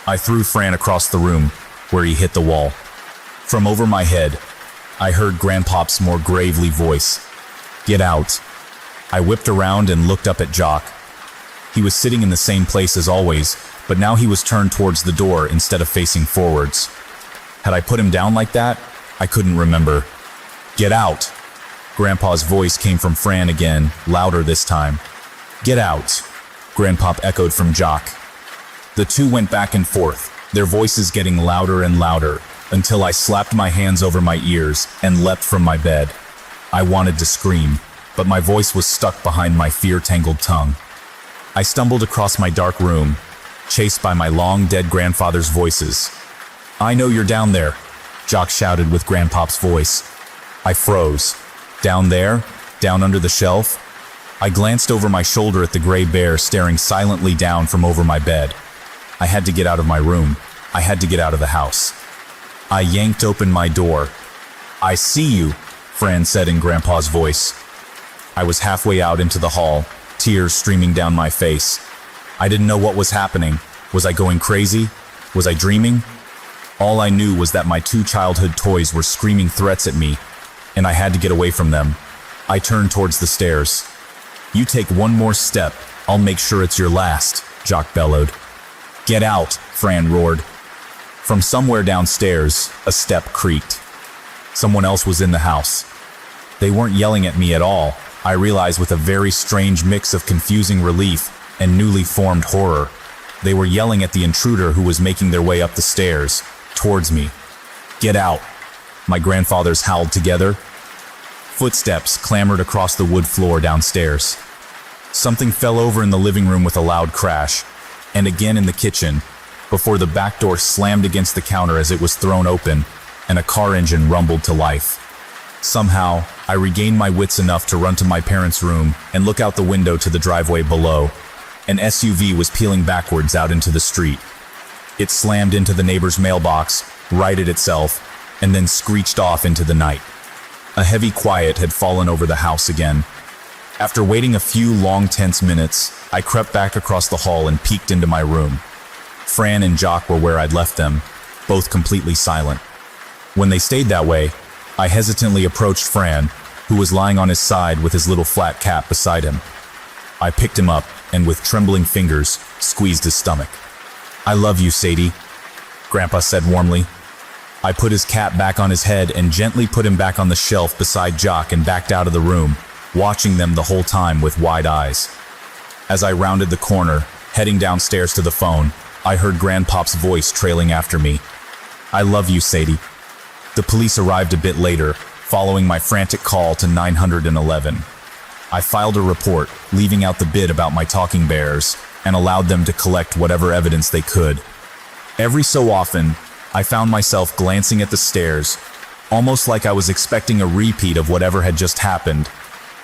I threw Fran across the room, where he hit the wall. From over my head, I heard Grandpop's more gravely voice. "Get out." I whipped around and looked up at Jock. He was sitting in the same place as always, but now he was turned towards the door instead of facing forwards. Had I put him down like that? I couldn't remember. "Get out." Grandpa's voice came from Fran again, louder this time. "Get out," Grandpop echoed from Jock. The two went back and forth, their voices getting louder and louder, until I slapped my hands over my ears and leapt from my bed. I wanted to scream, but my voice was stuck behind my fear-tangled tongue. I stumbled across my dark room, chased by my long-dead grandfather's voices. "I know you're down there," Jock shouted with Grandpop's voice. I froze. Down there? Down under the shelf? I glanced over my shoulder at the gray bear staring silently down from over my bed. I had to get out of my room. I had to get out of the house. I yanked open my door. "I see you," Fran said in Grandpa's voice. I was halfway out into the hall, tears streaming down my face. I didn't know what was happening. Was I going crazy? Was I dreaming? All I knew was that my two childhood toys were screaming threats at me, and I had to get away from them. I turned towards the stairs. "You take one more step, I'll make sure it's your last," Jock bellowed. "Get out," Fran roared. From somewhere downstairs, a step creaked. Someone else was in the house. They weren't yelling at me at all, I realized with a very strange mix of confusing relief and newly formed horror. They were yelling at the intruder who was making their way up the stairs, towards me. "Get out," my grandfathers howled together. Footsteps clambered across the wood floor downstairs. Something fell over in the living room with a loud crash, and again in the kitchen, before the back door slammed against the counter as it was thrown open, and a car engine rumbled to life. Somehow, I regained my wits enough to run to my parents' room and look out the window to the driveway below. An SUV was peeling backwards out into the street. It slammed into the neighbor's mailbox, righted itself, and then screeched off into the night. A heavy quiet had fallen over the house again. After waiting a few long, tense minutes, I crept back across the hall and peeked into my room. Fran and Jock were where I'd left them, both completely silent. When they stayed that way, I hesitantly approached Fran, who was lying on his side with his little flat cat beside him. I picked him up and with trembling fingers, squeezed his stomach. "I love you, Sadie," Grandpa said warmly. I put his cat back on his head and gently put him back on the shelf beside Jock and backed out of the room, watching them the whole time with wide eyes. As I rounded the corner, heading downstairs to the phone, I heard Grandpop's voice trailing after me. "I love you, Sadie." The police arrived a bit later, following my frantic call to 911. I filed a report, leaving out the bit about my talking bears, and allowed them to collect whatever evidence they could. Every so often, I found myself glancing at the stairs, almost like I was expecting a repeat of whatever had just happened.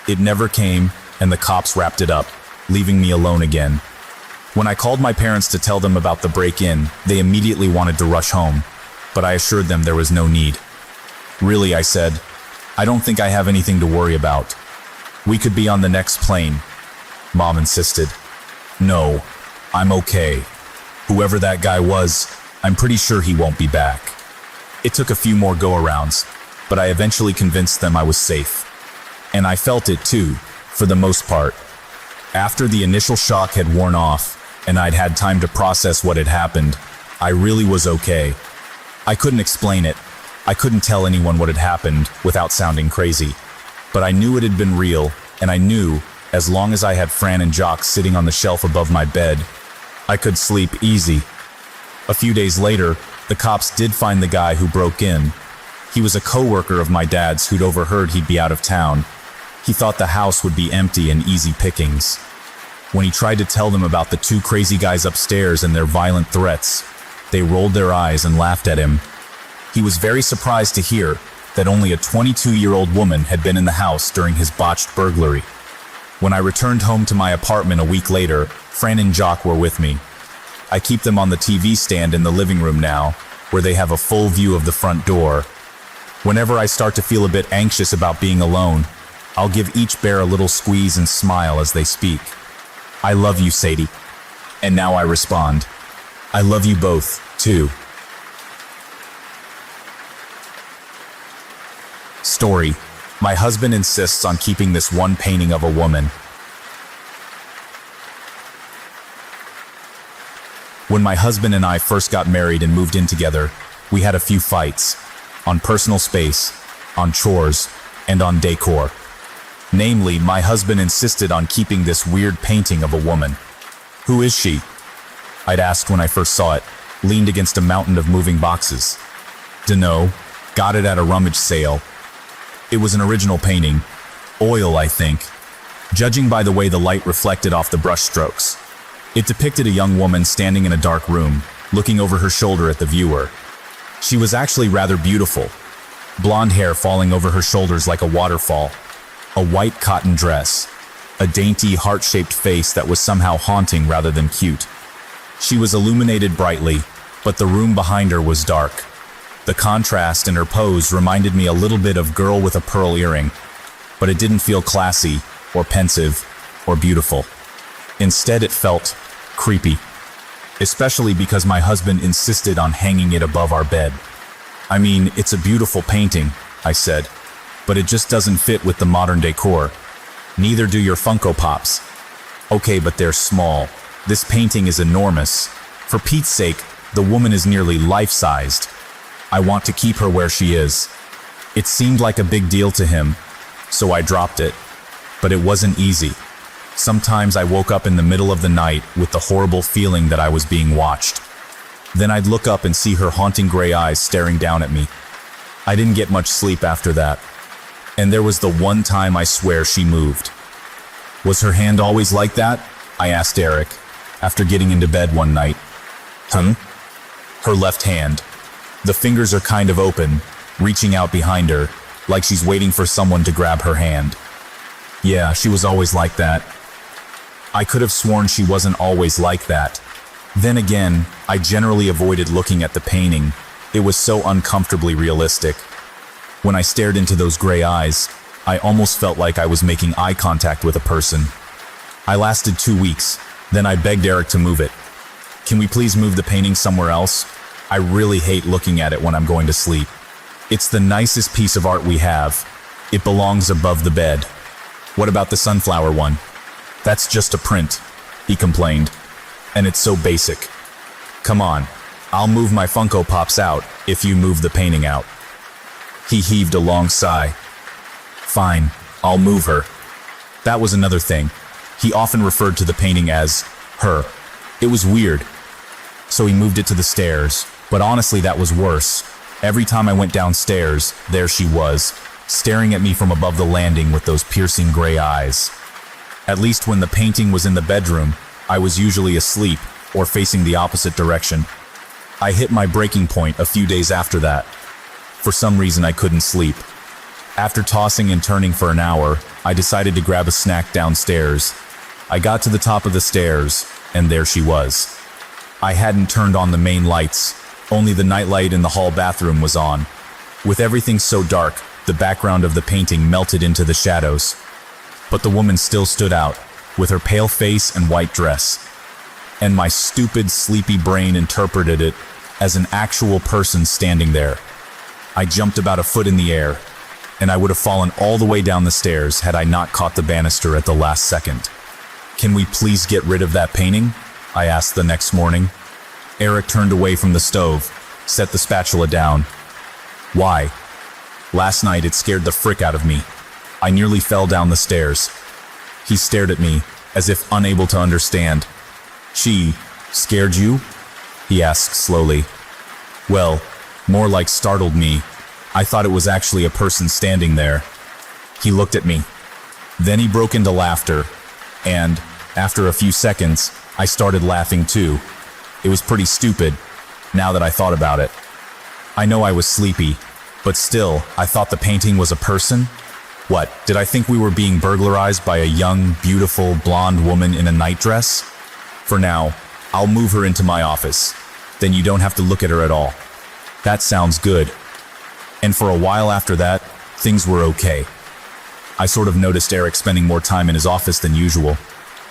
It never came, and the cops wrapped it up, leaving me alone again. When I called my parents to tell them about the break-in, they immediately wanted to rush home, but I assured them there was no need. "Really," I said, "I don't think I have anything to worry about." We could be on the next plane, Mom insisted. No, I'm okay. Whoever that guy was, I'm pretty sure he won't be back. It took a few more go-arounds, but I eventually convinced them I was safe. And I felt it too, for the most part. After the initial shock had worn off, and I'd had time to process what had happened, I really was okay. I couldn't explain it. I couldn't tell anyone what had happened without sounding crazy. But I knew it had been real, and I knew, as long as I had Fran and Jock sitting on the shelf above my bed, I could sleep easy. A few days later, the cops did find the guy who broke in. He was a co-worker of my dad's who'd overheard he'd be out of town. He thought the house would be empty and easy pickings. When he tried to tell them about the two crazy guys upstairs and their violent threats, they rolled their eyes and laughed at him. He was very surprised to hear that only a 22-year-old woman had been in the house during his botched burglary. When I returned home to my apartment a week later, Fran and Jock were with me. I keep them on the TV stand in the living room now, where they have a full view of the front door. Whenever I start to feel a bit anxious about being alone, I'll give each bear a little squeeze and smile as they speak. I love you, Sadie. And now I respond. I love you both, too. Story. My husband insists on keeping this one painting of a woman. When my husband and I first got married and moved in together, we had a few fights. On personal space, on chores, and on decor. Namely, my husband insisted on keeping this weird painting of a woman. Who is she? I'd asked when I first saw it, leaned against a mountain of moving boxes. Dunno, got it at a rummage sale. It was an original painting. Oil, I think. Judging by the way the light reflected off the brush strokes. It depicted a young woman standing in a dark room, looking over her shoulder at the viewer. She was actually rather beautiful. Blonde hair falling over her shoulders like a waterfall. A white cotton dress. A dainty, heart-shaped face that was somehow haunting rather than cute. She was illuminated brightly, but the room behind her was dark. The contrast in her pose reminded me a little bit of Girl with a Pearl Earring, but it didn't feel classy, or pensive, or beautiful. Instead, it felt creepy. Especially because my husband insisted on hanging it above our bed. I mean, it's a beautiful painting, I said, but it just doesn't fit with the modern decor. Neither do your Funko Pops. Okay, but they're small. This painting is enormous. For Pete's sake, the woman is nearly life-sized. I want to keep her where she is. It seemed like a big deal to him, so I dropped it. But it wasn't easy. Sometimes I woke up in the middle of the night with the horrible feeling that I was being watched. Then I'd look up and see her haunting gray eyes staring down at me. I didn't get much sleep after that. And there was the one time I swear she moved. Was her hand always like that? I asked Eric, after getting into bed one night. Her left hand. The fingers are kind of open, reaching out behind her, like she's waiting for someone to grab her hand. Yeah, she was always like that. I could have sworn she wasn't always like that. Then again, I generally avoided looking at the painting. It was so uncomfortably realistic. When I stared into those gray eyes, I almost felt like I was making eye contact with a person. I lasted 2 weeks, then I begged Eric to move it. Can we please move the painting somewhere else? I really hate looking at it when I'm going to sleep. It's the nicest piece of art we have. It belongs above the bed. What about the sunflower one? That's just a print, he complained. And it's so basic. Come on, I'll move my Funko Pops out if you move the painting out. He heaved a long sigh. Fine, I'll move her. That was another thing. He often referred to the painting as her. It was weird. So he moved it to the stairs, but honestly that was worse. Every time I went downstairs, there she was, staring at me from above the landing with those piercing gray eyes. At least when the painting was in the bedroom, I was usually asleep or facing the opposite direction. I hit my breaking point a few days after that. For some reason I couldn't sleep. After tossing and turning for an hour, I decided to grab a snack downstairs. I got to the top of the stairs, and there she was. I hadn't turned on the main lights, only the nightlight in the hall bathroom was on. With everything so dark, the background of the painting melted into the shadows. But the woman still stood out, with her pale face and white dress. And my stupid, sleepy brain interpreted it as an actual person standing there. I jumped about a foot in the air, and I would have fallen all the way down the stairs had I not caught the banister at the last second. "Can we please get rid of that painting?" I asked the next morning. Eric turned away from the stove, set the spatula down. "Why?" "Last night it scared the frick out of me. I nearly fell down the stairs." He stared at me, as if unable to understand. "She scared you?" he asked slowly. "Well, more like startled me. I thought it was actually a person standing there." He looked at me. Then he broke into laughter, and, after a few seconds, I started laughing too. It was pretty stupid, now that I thought about it. I know I was sleepy, but still, I thought the painting was a person. What, did I think we were being burglarized by a young, beautiful, blonde woman in a nightdress? For now, I'll move her into my office. Then you don't have to look at her at all. That sounds good. And for a while after that, things were okay. I sort of noticed Eric spending more time in his office than usual,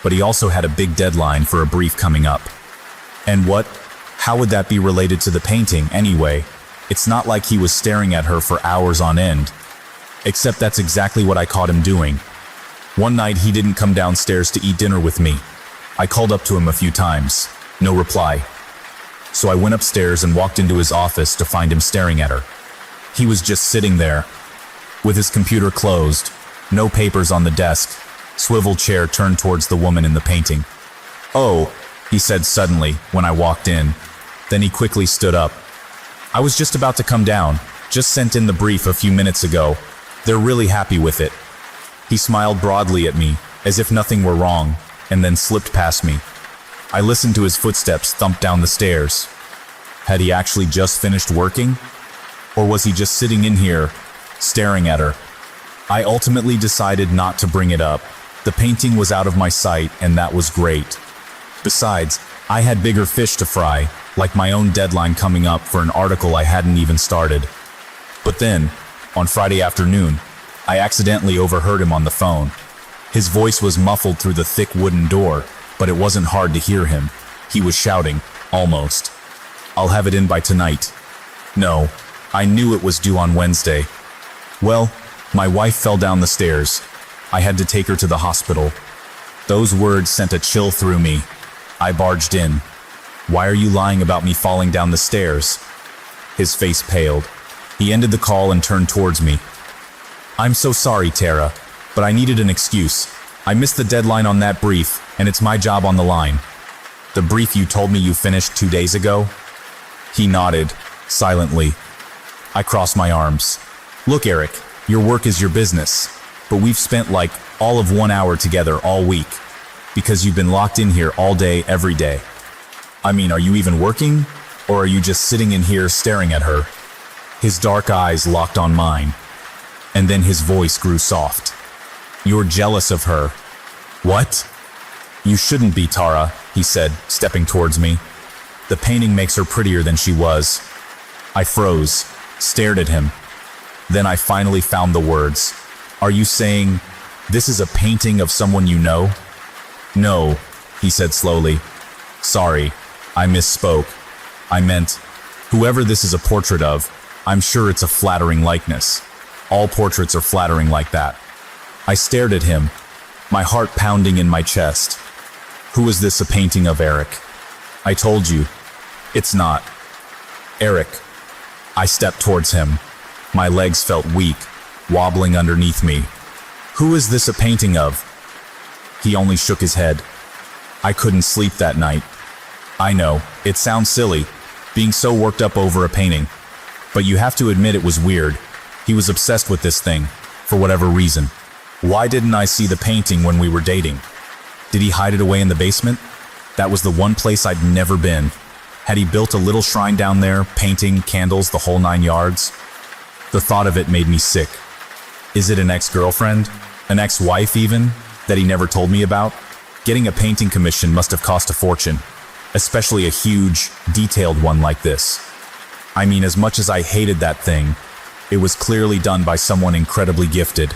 but he also had a big deadline for a brief coming up. And how would that be related to the painting anyway? It's not like he was staring at her for hours on end. Except that's exactly what I caught him doing. One night he didn't come downstairs to eat dinner with me. I called up to him a few times. No reply. So I went upstairs and walked into his office to find him staring at her. He was just sitting there, with his computer closed, no papers on the desk, swivel chair turned towards the woman in the painting. "Oh," he said suddenly when I walked in. Then he quickly stood up. "I was just about to come down, just sent in the brief a few minutes ago. They're really happy with it." He smiled broadly at me, as if nothing were wrong, and then slipped past me. I listened to his footsteps thump down the stairs. Had he actually just finished working? Or was he just sitting in here, staring at her? I ultimately decided not to bring it up. The painting was out of my sight, and that was great. Besides, I had bigger fish to fry, like my own deadline coming up for an article I hadn't even started. But then, on Friday afternoon, I accidentally overheard him on the phone. His voice was muffled through the thick wooden door, but it wasn't hard to hear him. He was shouting, almost. "I'll have it in by tonight." No, I knew it was due on Wednesday. Well, my wife fell down the stairs. I had to take her to the hospital. Those words sent a chill through me. I barged in. "Why are you lying about me falling down the stairs?" His face paled. He ended the call and turned towards me. "I'm so sorry, Tara, but I needed an excuse. I missed the deadline on that brief, and it's my job on the line." "The brief you told me you finished 2 days ago?" He nodded, silently. I crossed my arms. "Look, Eric, your work is your business, but we've spent like all of 1 hour together all week, because you've been locked in here all day, every day. I mean, are you even working, or are you just sitting in here staring at her?" His dark eyes locked on mine, and then his voice grew soft. "You're jealous of her." "What?" "You shouldn't be, Tara," he said, stepping towards me. "The painting makes her prettier than she was." I froze, stared at him. Then I finally found the words. "Are you saying this is a painting of someone you know?" "No," he said slowly. "Sorry, I misspoke. I meant, whoever this is a portrait of, I'm sure it's a flattering likeness. All portraits are flattering like that." I stared at him, my heart pounding in my chest. "Who is this a painting of, Eric?" "I told you. It's not." "Eric." I stepped towards him. My legs felt weak, wobbling underneath me. "Who is this a painting of?" He only shook his head. "I couldn't sleep that night. I know, it sounds silly, being so worked up over a painting. But you have to admit it was weird. He was obsessed with this thing, for whatever reason. Why didn't I see the painting when we were dating? Did he hide it away in the basement? That was the one place I'd never been. Had he built a little shrine down there, painting, candles, the whole 9 yards? The thought of it made me sick. Is it an ex-girlfriend? An ex-wife even? That he never told me about? Getting a painting commission must have cost a fortune, especially a huge, detailed one like this. I mean, as much as I hated that thing, it was clearly done by someone incredibly gifted.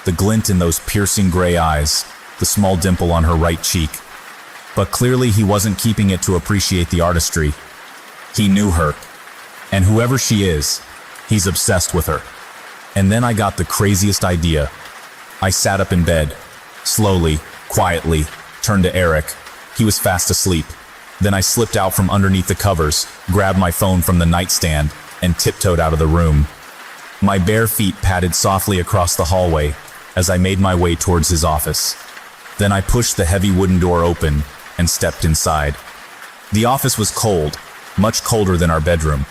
the glint in those piercing gray eyes, the small dimple on her right cheek. But clearly he wasn't keeping it to appreciate the artistry. He knew her. And whoever she is, he's obsessed with her. And then I got the craziest idea. I sat up in bed, slowly, quietly, turned to Eric. He was fast asleep. Then I slipped out from underneath the covers, grabbed my phone from the nightstand, and tiptoed out of the room. My bare feet padded softly across the hallway as I made my way towards his office. Then I pushed the heavy wooden door open and stepped inside. The office was cold, much colder than our bedroom.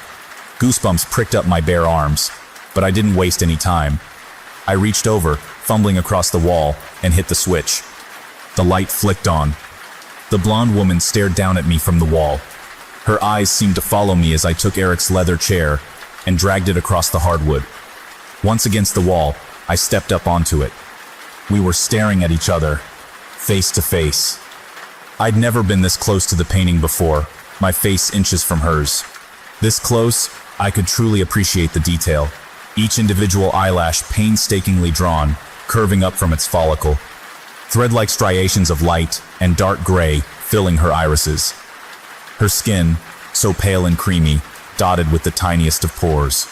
Goosebumps pricked up my bare arms, but I didn't waste any time. I reached over, fumbling across the wall, and hit the switch. The light flicked on. The blonde woman stared down at me from the wall. Her eyes seemed to follow me as I took Eric's leather chair and dragged it across the hardwood. Once against the wall, I stepped up onto it. We were staring at each other, face to face. I'd never been this close to the painting before, my face inches from hers. This close, I could truly appreciate the detail. Each individual eyelash painstakingly drawn, curving up from its follicle. Thread-like striations of light and dark gray filling her irises. Her skin, so pale and creamy, dotted with the tiniest of pores.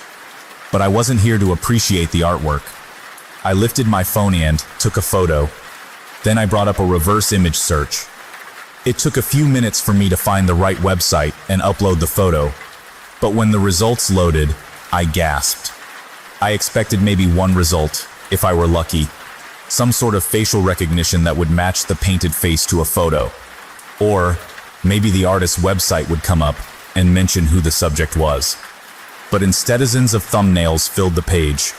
But I wasn't here to appreciate the artwork. I lifted my phone and took a photo. Then I brought up a reverse image search. It took a few minutes for me to find the right website and upload the photo. But when the results loaded, I gasped. I expected maybe one result, if I were lucky. Some sort of facial recognition that would match the painted face to a photo. Or maybe the artist's website would come up and mention who the subject was. But instead, dozens of thumbnails filled the page,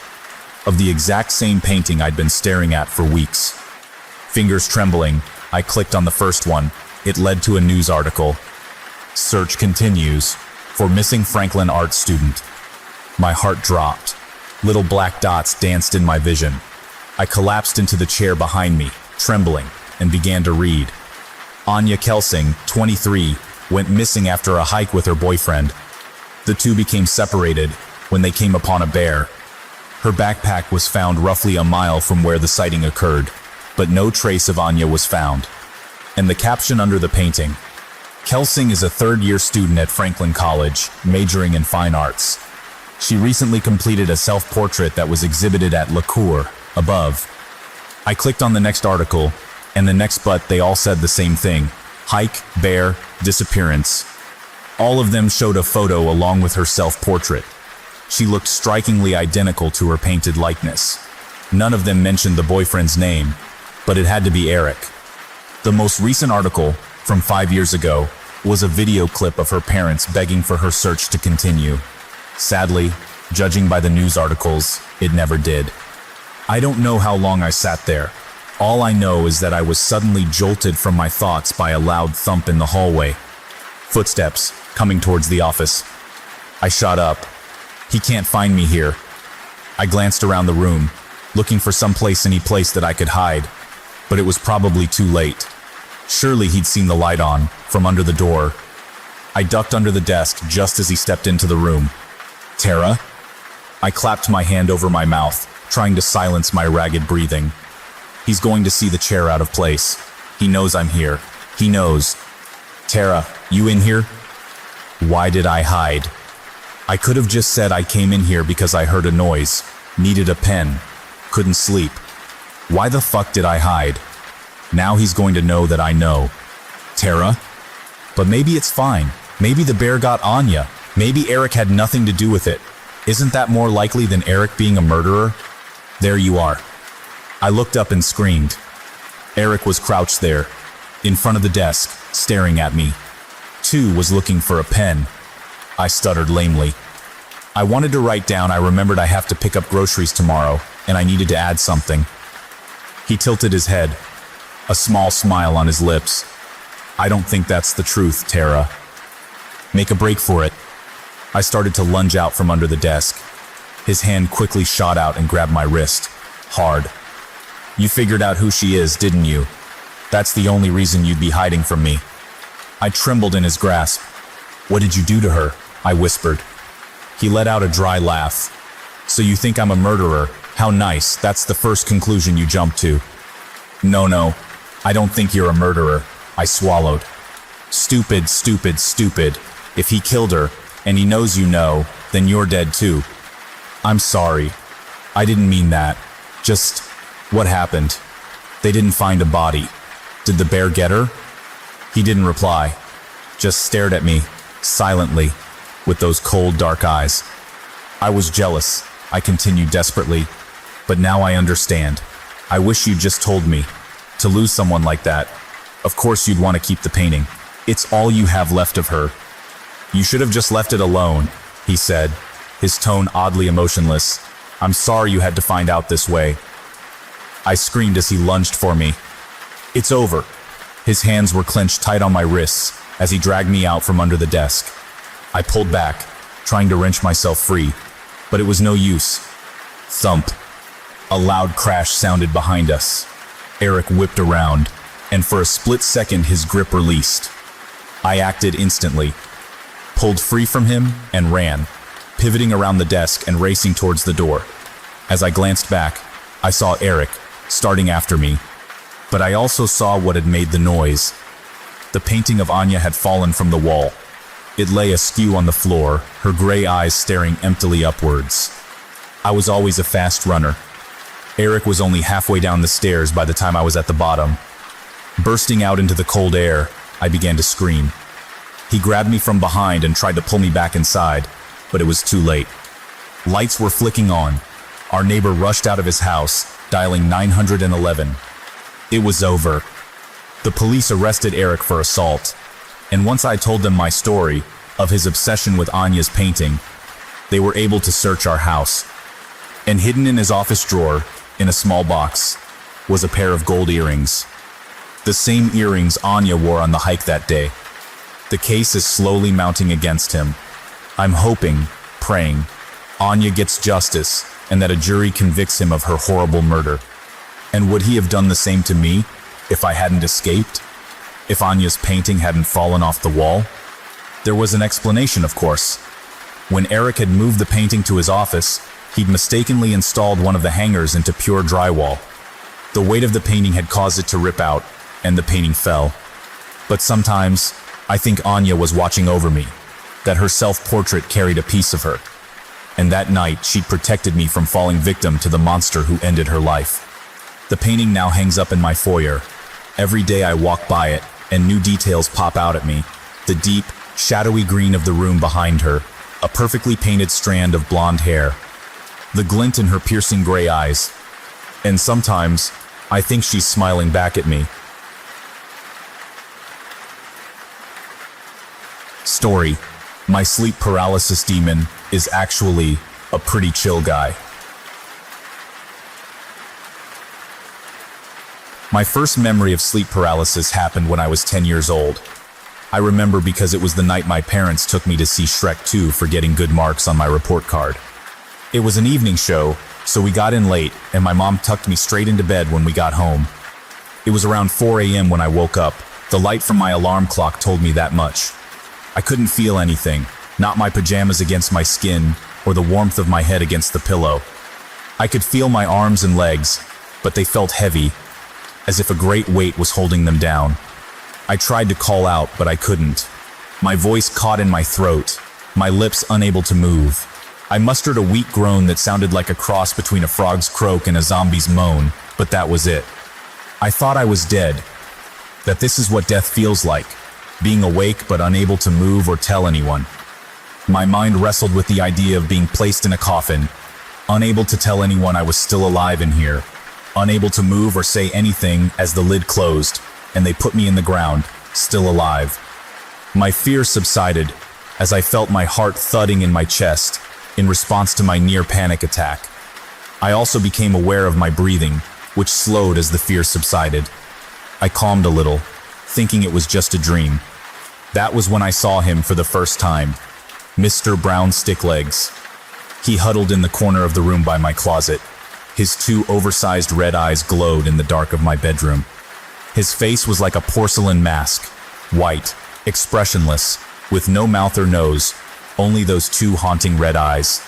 of the exact same painting I'd been staring at for weeks. Fingers trembling, I clicked on the first one. It led to a news article. Search continues for missing Franklin art student. My heart dropped. Little black dots danced in my vision. I collapsed into the chair behind me, trembling, and began to read. Anya Kelsing, 23, went missing after a hike with her boyfriend. The two became separated when they came upon a bear. Her backpack was found roughly a mile from where the sighting occurred, but no trace of Anya was found. And the caption under the painting: Kelsing is a third-year student at Franklin College, majoring in fine arts. She recently completed a self-portrait that was exhibited at La Cour, above. I clicked on the next article, and the next, but they all said the same thing: hike, bear, disappearance. All of them showed a photo along with her self-portrait. She looked strikingly identical to her painted likeness. None of them mentioned the boyfriend's name, but it had to be Eric. The most recent article, from 5 years ago, was a video clip of her parents begging for her search to continue. Sadly, judging by the news articles, it never did. I don't know how long I sat there. All I know is that I was suddenly jolted from my thoughts by a loud thump in the hallway. Footsteps, coming towards the office. I shot up. He can't find me here. I glanced around the room, looking for any place that I could hide, but it was probably too late. Surely he'd seen the light on, from under the door. I ducked under the desk just as he stepped into the room. Tara? I clapped my hand over my mouth, trying to silence my ragged breathing. He's going to see the chair out of place. He knows I'm here. He knows. Tara, you in here? Why did I hide? I could have just said I came in here because I heard a noise, needed a pen, couldn't sleep. Why the fuck did I hide? Now he's going to know that I know. Tara? But maybe it's fine. Maybe the bear got Anya. Maybe Eric had nothing to do with it. Isn't that more likely than Eric being a murderer? There you are. I looked up and screamed. Eric was crouched there, in front of the desk, staring at me. Too was looking for a pen. I stuttered lamely. I wanted to write down I remembered I have to pick up groceries tomorrow, and I needed to add something. He tilted his head, a small smile on his lips. I don't think that's the truth, Tara. Make a break for it. I started to lunge out from under the desk. His hand quickly shot out and grabbed my wrist, hard. You figured out who she is, didn't you? That's the only reason you'd be hiding from me. I trembled in his grasp. What did you do to her? I whispered. He let out a dry laugh. So you think I'm a murderer? How nice, that's the first conclusion you jump to. No, I don't think you're a murderer, I swallowed. Stupid, stupid, stupid. If he killed her, and he knows you know, then you're dead too. I'm sorry. I didn't mean that. Just, what happened? They didn't find a body. Did the bear get her? He didn't reply, just stared at me, silently, with those cold, dark eyes. I was jealous, I continued desperately, but now I understand. I wish you'd just told me. To lose someone like that, of course you'd want to keep the painting. It's all you have left of her. You should have just left it alone, he said, his tone oddly emotionless. I'm sorry you had to find out this way. I screamed as he lunged for me. It's over. His hands were clenched tight on my wrists as he dragged me out from under the desk. I pulled back, trying to wrench myself free, but it was no use. Thump. A loud crash sounded behind us. Eric whipped around, and for a split second his grip released. I acted instantly, pulled free from him and ran, pivoting around the desk and racing towards the door. As I glanced back, I saw Eric starting after me, but I also saw what had made the noise. The painting of Anya had fallen from the wall. It lay askew on the floor, her gray eyes staring emptily upwards. I was always a fast runner. Eric was only halfway down the stairs by the time I was at the bottom. Bursting out into the cold air, I began to scream. He grabbed me from behind and tried to pull me back inside, but it was too late. Lights were flicking on. Our neighbor rushed out of his house, dialing 911. It was over. The police arrested Eric for assault, and once I told them my story of his obsession with Anya's painting, they were able to search our house. And hidden in his office drawer, in a small box, was a pair of gold earrings. The same earrings Anya wore on the hike that day. The case is slowly mounting against him. I'm hoping, praying, Anya gets justice and that a jury convicts him of her horrible murder. And would he have done the same to me if I hadn't escaped? If Anya's painting hadn't fallen off the wall? There was an explanation, of course. When Eric had moved the painting to his office, he'd mistakenly installed one of the hangers into pure drywall. The weight of the painting had caused it to rip out, and the painting fell. But sometimes, I think Anya was watching over me, that her self-portrait carried a piece of her. And that night, she'd protected me from falling victim to the monster who ended her life. The painting now hangs up in my foyer. Every day I walk by it, and new details pop out at me. The deep, shadowy green of the room behind her, a perfectly painted strand of blonde hair, the glint in her piercing gray eyes, and sometimes, I think she's smiling back at me. Story: my sleep paralysis demon is actually a pretty chill guy. My first memory of sleep paralysis happened when I was 10 years old. I remember because it was the night my parents took me to see Shrek 2 for getting good marks on my report card. It was an evening show, so we got in late, and my mom tucked me straight into bed when we got home. It was around 4 a.m. when I woke up. The light from my alarm clock told me that much. I couldn't feel anything, not my pajamas against my skin, or the warmth of my head against the pillow. I could feel my arms and legs, but they felt heavy, as if a great weight was holding them down. I tried to call out, but I couldn't. My voice caught in my throat, my lips unable to move. I mustered a weak groan that sounded like a cross between a frog's croak and a zombie's moan, but that was it. I thought I was dead, that this is what death feels like, being awake but unable to move or tell anyone. My mind wrestled with the idea of being placed in a coffin, unable to tell anyone I was still alive in here, unable to move or say anything as the lid closed, and they put me in the ground, still alive. My fear subsided as I felt my heart thudding in my chest in response to my near panic attack. I also became aware of my breathing, which slowed as the fear subsided. I calmed a little, thinking it was just a dream. That was when I saw him for the first time, Mr. Brown Sticklegs. He huddled in the corner of the room by my closet. His two oversized red eyes glowed in the dark of my bedroom. His face was like a porcelain mask, white, expressionless, with no mouth or nose, only those two haunting red eyes.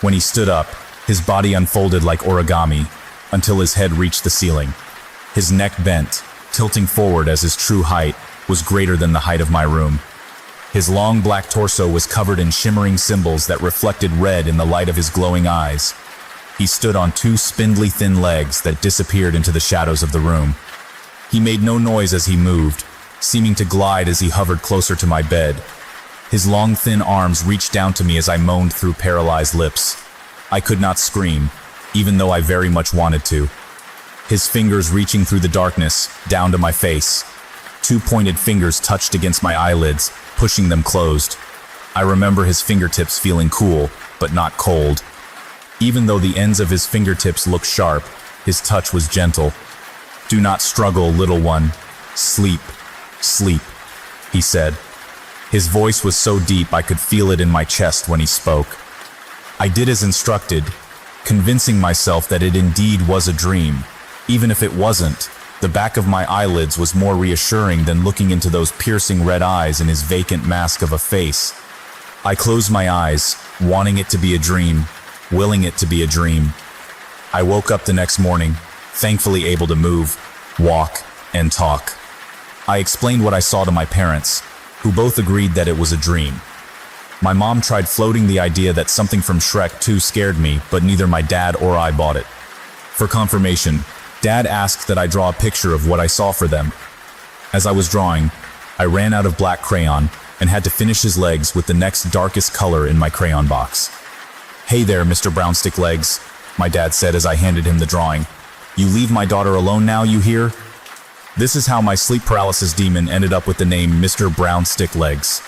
When he stood up, His body unfolded like origami until his head reached the ceiling. His neck bent, tilting forward as his true height was greater than the height of my room. His long black torso was covered in shimmering symbols that reflected red in the light of his glowing eyes. He stood on two spindly thin legs that disappeared into the shadows of the room. He made no noise as he moved, seeming to glide as he hovered closer to my bed. His long thin arms reached down to me as I moaned through paralyzed lips. I could not scream, even though I very much wanted to. His fingers reaching through the darkness, down to my face. Two pointed fingers touched against my eyelids, pushing them closed. I remember his fingertips feeling cool, but not cold. Even though the ends of his fingertips looked sharp, his touch was gentle. "Do not struggle, little one. Sleep, sleep," he said. His voice was so deep I could feel it in my chest when he spoke. I did as instructed, convincing myself that it indeed was a dream. Even if it wasn't, the back of my eyelids was more reassuring than looking into those piercing red eyes in his vacant mask of a face. I closed my eyes, wanting it to be a dream, willing it to be a dream. I woke up the next morning, thankfully able to move, walk, and talk. I explained what I saw to my parents, who both agreed that it was a dream. My mom tried floating the idea that something from Shrek 2 scared me, but neither my dad or I bought it. For confirmation, Dad asked that I draw a picture of what I saw for them. As I was drawing, I ran out of black crayon and had to finish his legs with the next darkest color in my crayon box. "Hey there, Mr. Brownstick Legs," my dad said as I handed him the drawing. "You leave my daughter alone now, you hear?" This is how my sleep paralysis demon ended up with the name Mr. Brownstick Legs.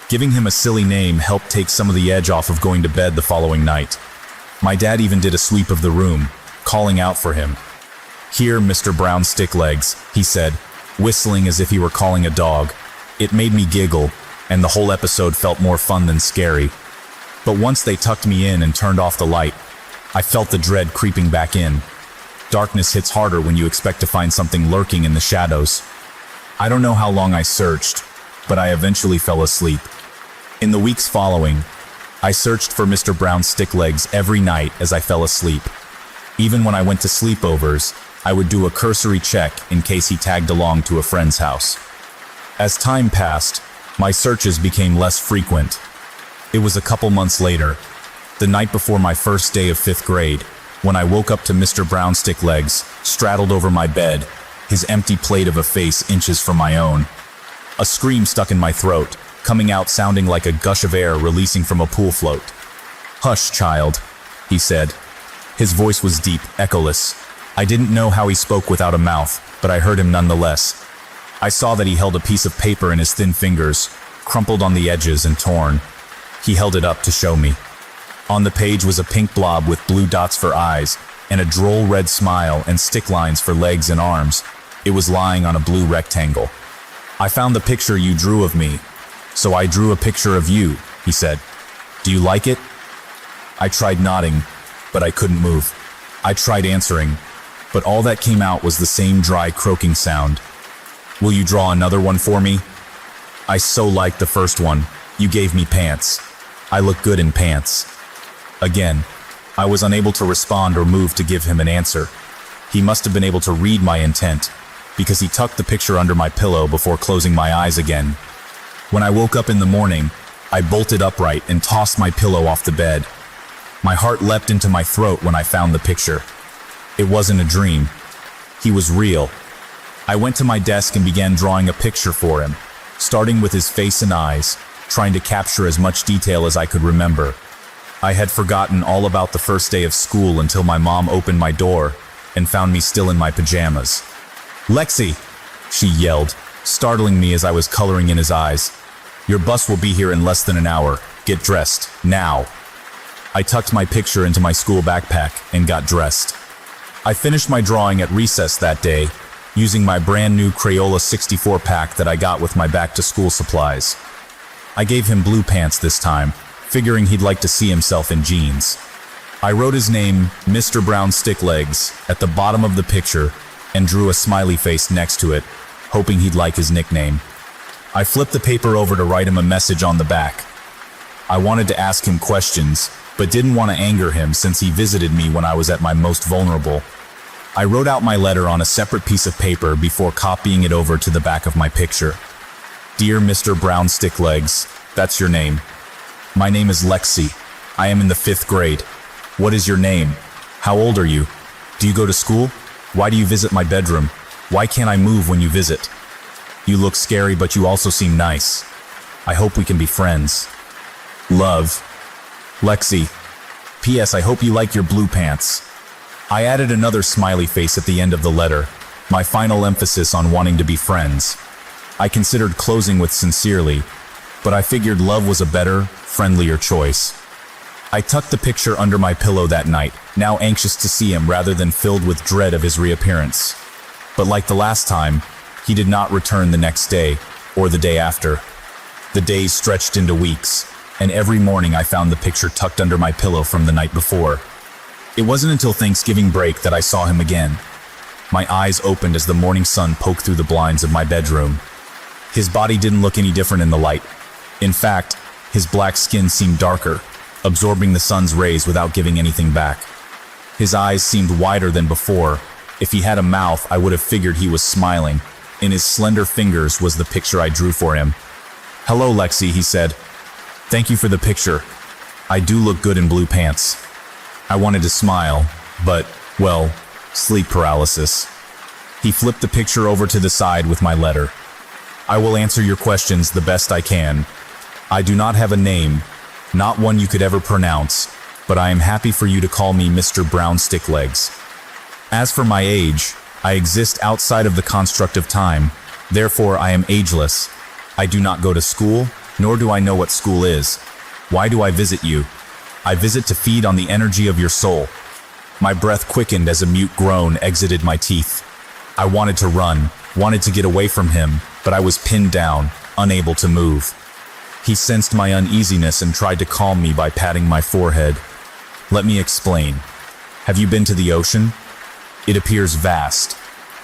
Giving him a silly name helped take some of the edge off of going to bed the following night. My dad even did a sweep of the room, calling out for him. "Here, Mr. Brownstick Legs," he said, whistling as if he were calling a dog. It made me giggle, and the whole episode felt more fun than scary. But once they tucked me in and turned off the light, I felt the dread creeping back in. Darkness hits harder when you expect to find something lurking in the shadows. I don't know how long I searched, but I eventually fell asleep. In the weeks following, I searched for Mr. Brownstick Legs every night as I fell asleep. Even when I went to sleepovers, I would do a cursory check in case he tagged along to a friend's house. As time passed, my searches became less frequent. It was a couple months later, the night before my first day of 5th grade, when I woke up to Mr. Brownstick Legs straddled over my bed, his empty plate of a face inches from my own. A scream stuck in my throat, coming out sounding like a gush of air releasing from a pool float. "Hush, child," he said. His voice was deep, echoless. I didn't know how he spoke without a mouth, but I heard him nonetheless. I saw that he held a piece of paper in his thin fingers, crumpled on the edges and torn. He held it up to show me. On the page was a pink blob with blue dots for eyes, and a droll red smile and stick lines for legs and arms. It was lying on a blue rectangle. "I found the picture you drew of me, so I drew a picture of you," he said. "Do you like it?" I tried nodding, but I couldn't move. I tried answering, but all that came out was the same dry croaking sound. "Will you draw another one for me?" "I so liked the first one. You gave me pants. I look good in pants." Again, I was unable to respond or move to give him an answer. He must have been able to read my intent, because he tucked the picture under my pillow before closing my eyes again. When I woke up in the morning, I bolted upright and tossed my pillow off the bed. My heart leapt into my throat when I found the picture. It wasn't a dream. He was real. I went to my desk and began drawing a picture for him, starting with his face and eyes, trying to capture as much detail as I could remember. I had forgotten all about the first day of school until my mom opened my door and found me still in my pajamas. "Lexi!" she yelled, startling me as I was coloring in his eyes. "Your bus will be here in less than an hour. Get dressed, now." I tucked my picture into my school backpack and got dressed. I finished my drawing at recess that day, using my brand new Crayola 64 pack that I got with my back-to-school supplies. I gave him blue pants this time, figuring he'd like to see himself in jeans. I wrote his name, Mr. Brownstick Legs, at the bottom of the picture and drew a smiley face next to it, hoping he'd like his nickname. I flipped the paper over to write him a message on the back. I wanted to ask him questions, but didn't want to anger him since he visited me when I was at my most vulnerable. I wrote out my letter on a separate piece of paper before copying it over to the back of my picture. Dear Mr. Brown Sticklegs, that's your name. My name is Lexi. I am in the 5th grade. What is your name? How old are you? Do you go to school? Why do you visit my bedroom? Why can't I move when you visit? You look scary, but you also seem nice. I hope we can be friends. Love. Lexi. P.S. I hope you like your blue pants. I added another smiley face at the end of the letter, my final emphasis on wanting to be friends. I considered closing with sincerely, but I figured love was a better, friendlier choice. I tucked the picture under my pillow that night, now anxious to see him rather than filled with dread of his reappearance. But like the last time, he did not return the next day, or the day after. The days stretched into weeks, and every morning I found the picture tucked under my pillow from the night before. It wasn't until Thanksgiving break that I saw him again. My eyes opened as the morning sun poked through the blinds of my bedroom. His body didn't look any different in the light. In fact, his black skin seemed darker, absorbing the sun's rays without giving anything back. His eyes seemed wider than before. If he had a mouth, I would have figured he was smiling. In his slender fingers was the picture I drew for him. Hello, Lexi, he said. Thank you for the picture. I do look good in blue pants. I wanted to smile, but, well, sleep paralysis. He flipped the picture over to the side with my letter. I will answer your questions the best I can. I do not have a name, not one you could ever pronounce, but I am happy for you to call me Mr. Brown Sticklegs. As for my age, I exist outside of the construct of time, therefore I am ageless. I do not go to school, nor do I know what school is. Why do I visit you? I visit to feed on the energy of your soul. My breath quickened as a mute groan exited my teeth. I wanted to run, wanted to get away from him, but I was pinned down, unable to move. He sensed my uneasiness and tried to calm me by patting my forehead. Let me explain. Have you been to the ocean? It appears vast,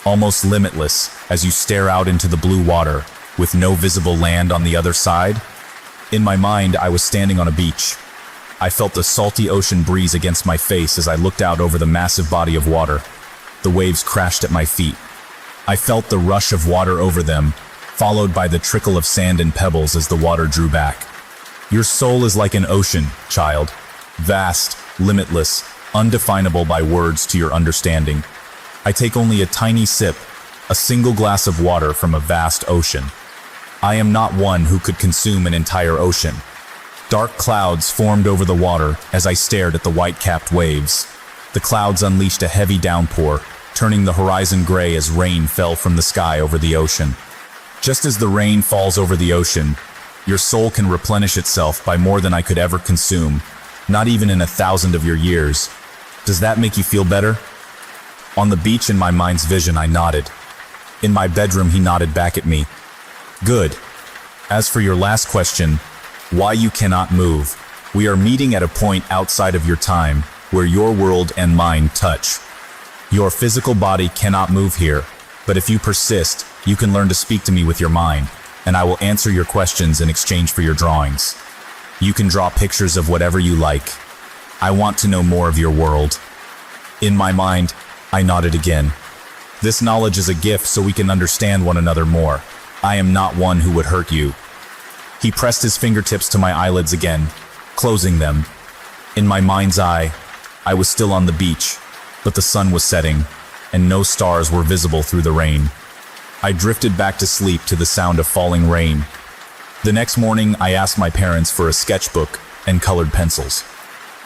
almost limitless, as you stare out into the blue water, with no visible land on the other side. In my mind, I was standing on a beach. I felt the salty ocean breeze against my face as I looked out over the massive body of water. The waves crashed at my feet. I felt the rush of water over them, followed by the trickle of sand and pebbles as the water drew back. Your soul is like an ocean, child. Vast, limitless, undefinable by words to your understanding. I take only a tiny sip, a single glass of water from a vast ocean. I am not one who could consume an entire ocean. Dark clouds formed over the water as I stared at the white-capped waves. The clouds unleashed a heavy downpour, turning the horizon gray as rain fell from the sky over the ocean. Just as the rain falls over the ocean, your soul can replenish itself by more than I could ever consume, not even in 1,000 of your years. Does that make you feel better? On the beach in my mind's vision, I nodded. In my bedroom, he nodded back at me. Good. As for your last question, why you cannot move, we are meeting at a point outside of your time where your world and mine touch. Your physical body cannot move here, but if you persist, you can learn to speak to me with your mind, and I will answer your questions in exchange for your drawings. You can draw pictures of whatever you like. I want to know more of your world. In my mind, I nodded again. This knowledge is a gift so we can understand one another more. I am not one who would hurt you. He pressed his fingertips to my eyelids again, closing them. In my mind's eye, I was still on the beach, but the sun was setting, and no stars were visible through the rain. I drifted back to sleep to the sound of falling rain. The next morning, I asked my parents for a sketchbook and colored pencils.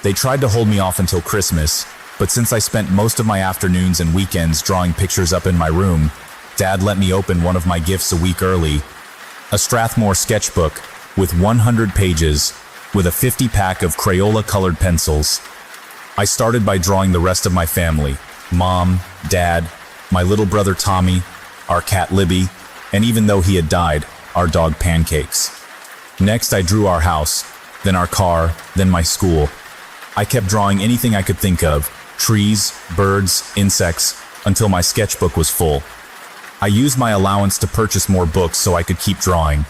They tried to hold me off until Christmas, but since I spent most of my afternoons and weekends drawing pictures up in my room, Dad let me open one of my gifts a week early. A Strathmore sketchbook with 100 pages with a 50-pack of Crayola-colored pencils. I started by drawing the rest of my family, Mom, Dad, my little brother Tommy, our cat Libby, and even though he had died, our dog Pancakes. Next, I drew our house, then our car, then my school. I kept drawing anything I could think of, trees, birds, insects, until my sketchbook was full. I used my allowance to purchase more books so I could keep drawing.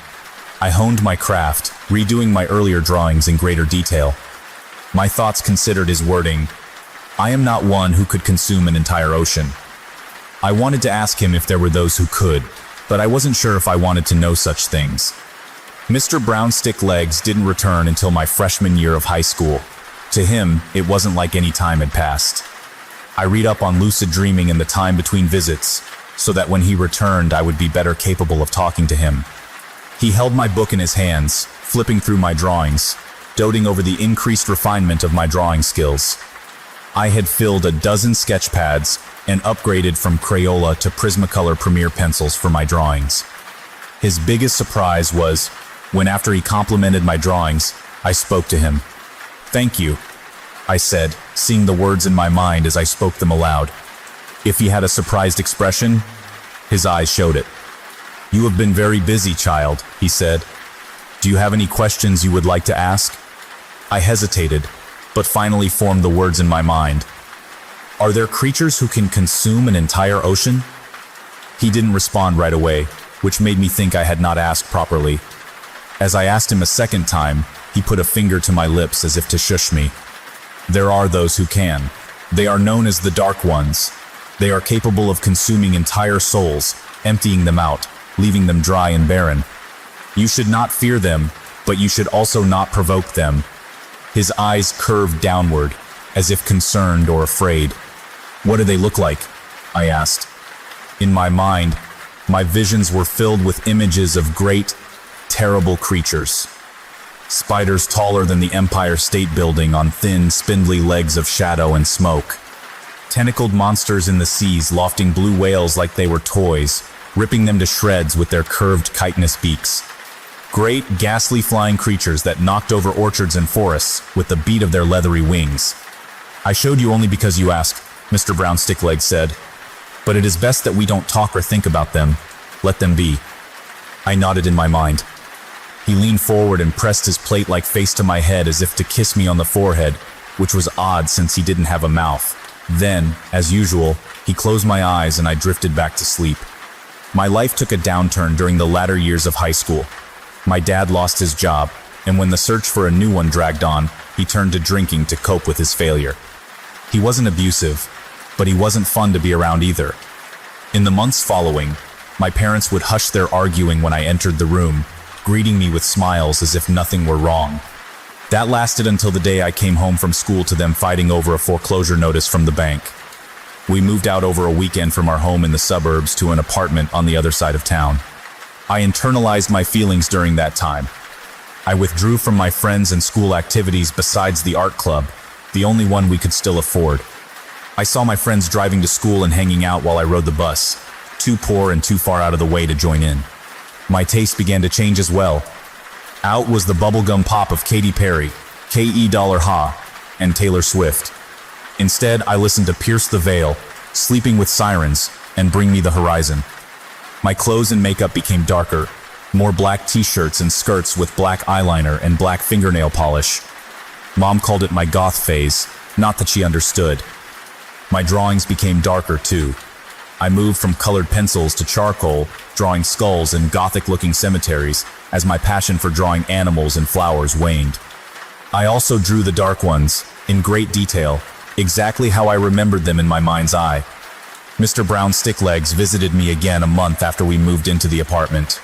I honed my craft, redoing my earlier drawings in greater detail. My thoughts considered his wording. I am not one who could consume an entire ocean. I wanted to ask him if there were those who could, but I wasn't sure if I wanted to know such things. Mr. Brownstick Legs didn't return until my freshman year of high school. To him, it wasn't like any time had passed. I read up on lucid dreaming in the time between visits, so that when he returned I would be better capable of talking to him. He held my book in his hands, flipping through my drawings, doting over the increased refinement of my drawing skills. I had filled a dozen sketch pads and upgraded from Crayola to Prismacolor Premier pencils for my drawings. His biggest surprise was when, after he complimented my drawings, I spoke to him. "Thank you," I said, seeing the words in my mind as I spoke them aloud. If he had a surprised expression, his eyes showed it. "You have been very busy, child," he said. "Do you have any questions you would like to ask?" I hesitated, but finally formed the words in my mind. "Are there creatures who can consume an entire ocean?" He didn't respond right away, which made me think I had not asked properly. As I asked him a second time, he put a finger to my lips as if to shush me. "There are those who can. They are known as the Dark Ones. They are capable of consuming entire souls, emptying them out, leaving them dry and barren. You should not fear them, but you should also not provoke them." His eyes curved downward, as if concerned or afraid. "What do they look like?" I asked. In my mind, my visions were filled with images of great, terrible creatures. Spiders taller than the Empire State Building on thin, spindly legs of shadow and smoke. Tentacled monsters in the seas lofting blue whales like they were toys, ripping them to shreds with their curved chitinous beaks. Great, ghastly flying creatures that knocked over orchards and forests with the beat of their leathery wings. "I showed you only because you asked," Mr. Brown Sticklegs said. "But it is best that we don't talk or think about them. Let them be." I nodded in my mind. He leaned forward and pressed his plate-like face to my head as if to kiss me on the forehead, which was odd since he didn't have a mouth. Then, as usual, he closed my eyes and I drifted back to sleep. My life took a downturn during the latter years of high school. My dad lost his job, and when the search for a new one dragged on, he turned to drinking to cope with his failure. He wasn't abusive, but he wasn't fun to be around either. In the months following, my parents would hush their arguing when I entered the room, greeting me with smiles as if nothing were wrong. That lasted until the day I came home from school to them fighting over a foreclosure notice from the bank. We moved out over a weekend from our home in the suburbs to an apartment on the other side of town. I internalized my feelings during that time. I withdrew from my friends and school activities besides the art club, the only one we could still afford. I saw my friends driving to school and hanging out while I rode the bus, too poor and too far out of the way to join in. My taste began to change as well. Out was the bubblegum pop of Katy Perry, K.E. Dollar Ha, and Taylor Swift. Instead, I listened to Pierce the Veil, Sleeping with Sirens, and Bring Me the Horizon. My clothes and makeup became darker, more black t-shirts and skirts with black eyeliner and black fingernail polish. Mom called it my goth phase, not that she understood. My drawings became darker too. I moved from colored pencils to charcoal, drawing skulls and gothic-looking cemeteries as my passion for drawing animals and flowers waned. I also drew the Dark Ones, in great detail, exactly how I remembered them in my mind's eye. Mr. Brown Sticklegs visited me again a month after we moved into the apartment.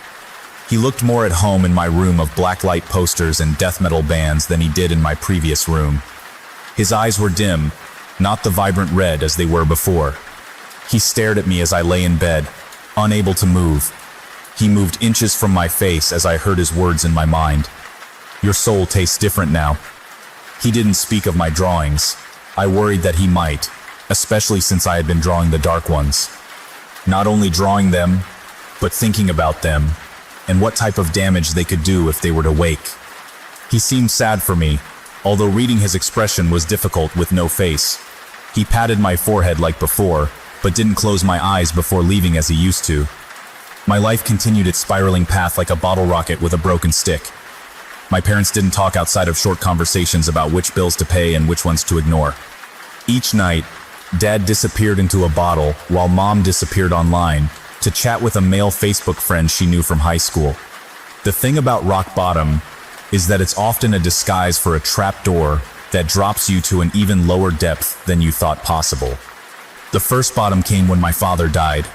He looked more at home in my room of blacklight posters and death metal bands than he did in my previous room. His eyes were dim, not the vibrant red as they were before. He stared at me as I lay in bed, unable to move. He moved inches from my face as I heard his words in my mind. "Your soul tastes different now." He didn't speak of my drawings. I worried that he might, especially since I had been drawing the Dark Ones. Not only drawing them, but thinking about them, and what type of damage they could do if they were to wake. He seemed sad for me, although reading his expression was difficult with no face. He patted my forehead like before, but didn't close my eyes before leaving as he used to. My life continued its spiraling path like a bottle rocket with a broken stick. My parents didn't talk outside of short conversations about which bills to pay and which ones to ignore. Each night, Dad disappeared into a bottle while Mom disappeared online to chat with a male Facebook friend she knew from high school. The thing about rock bottom is that it's often a disguise for a trapdoor that drops you to an even lower depth than you thought possible. The first bottom came when my father died.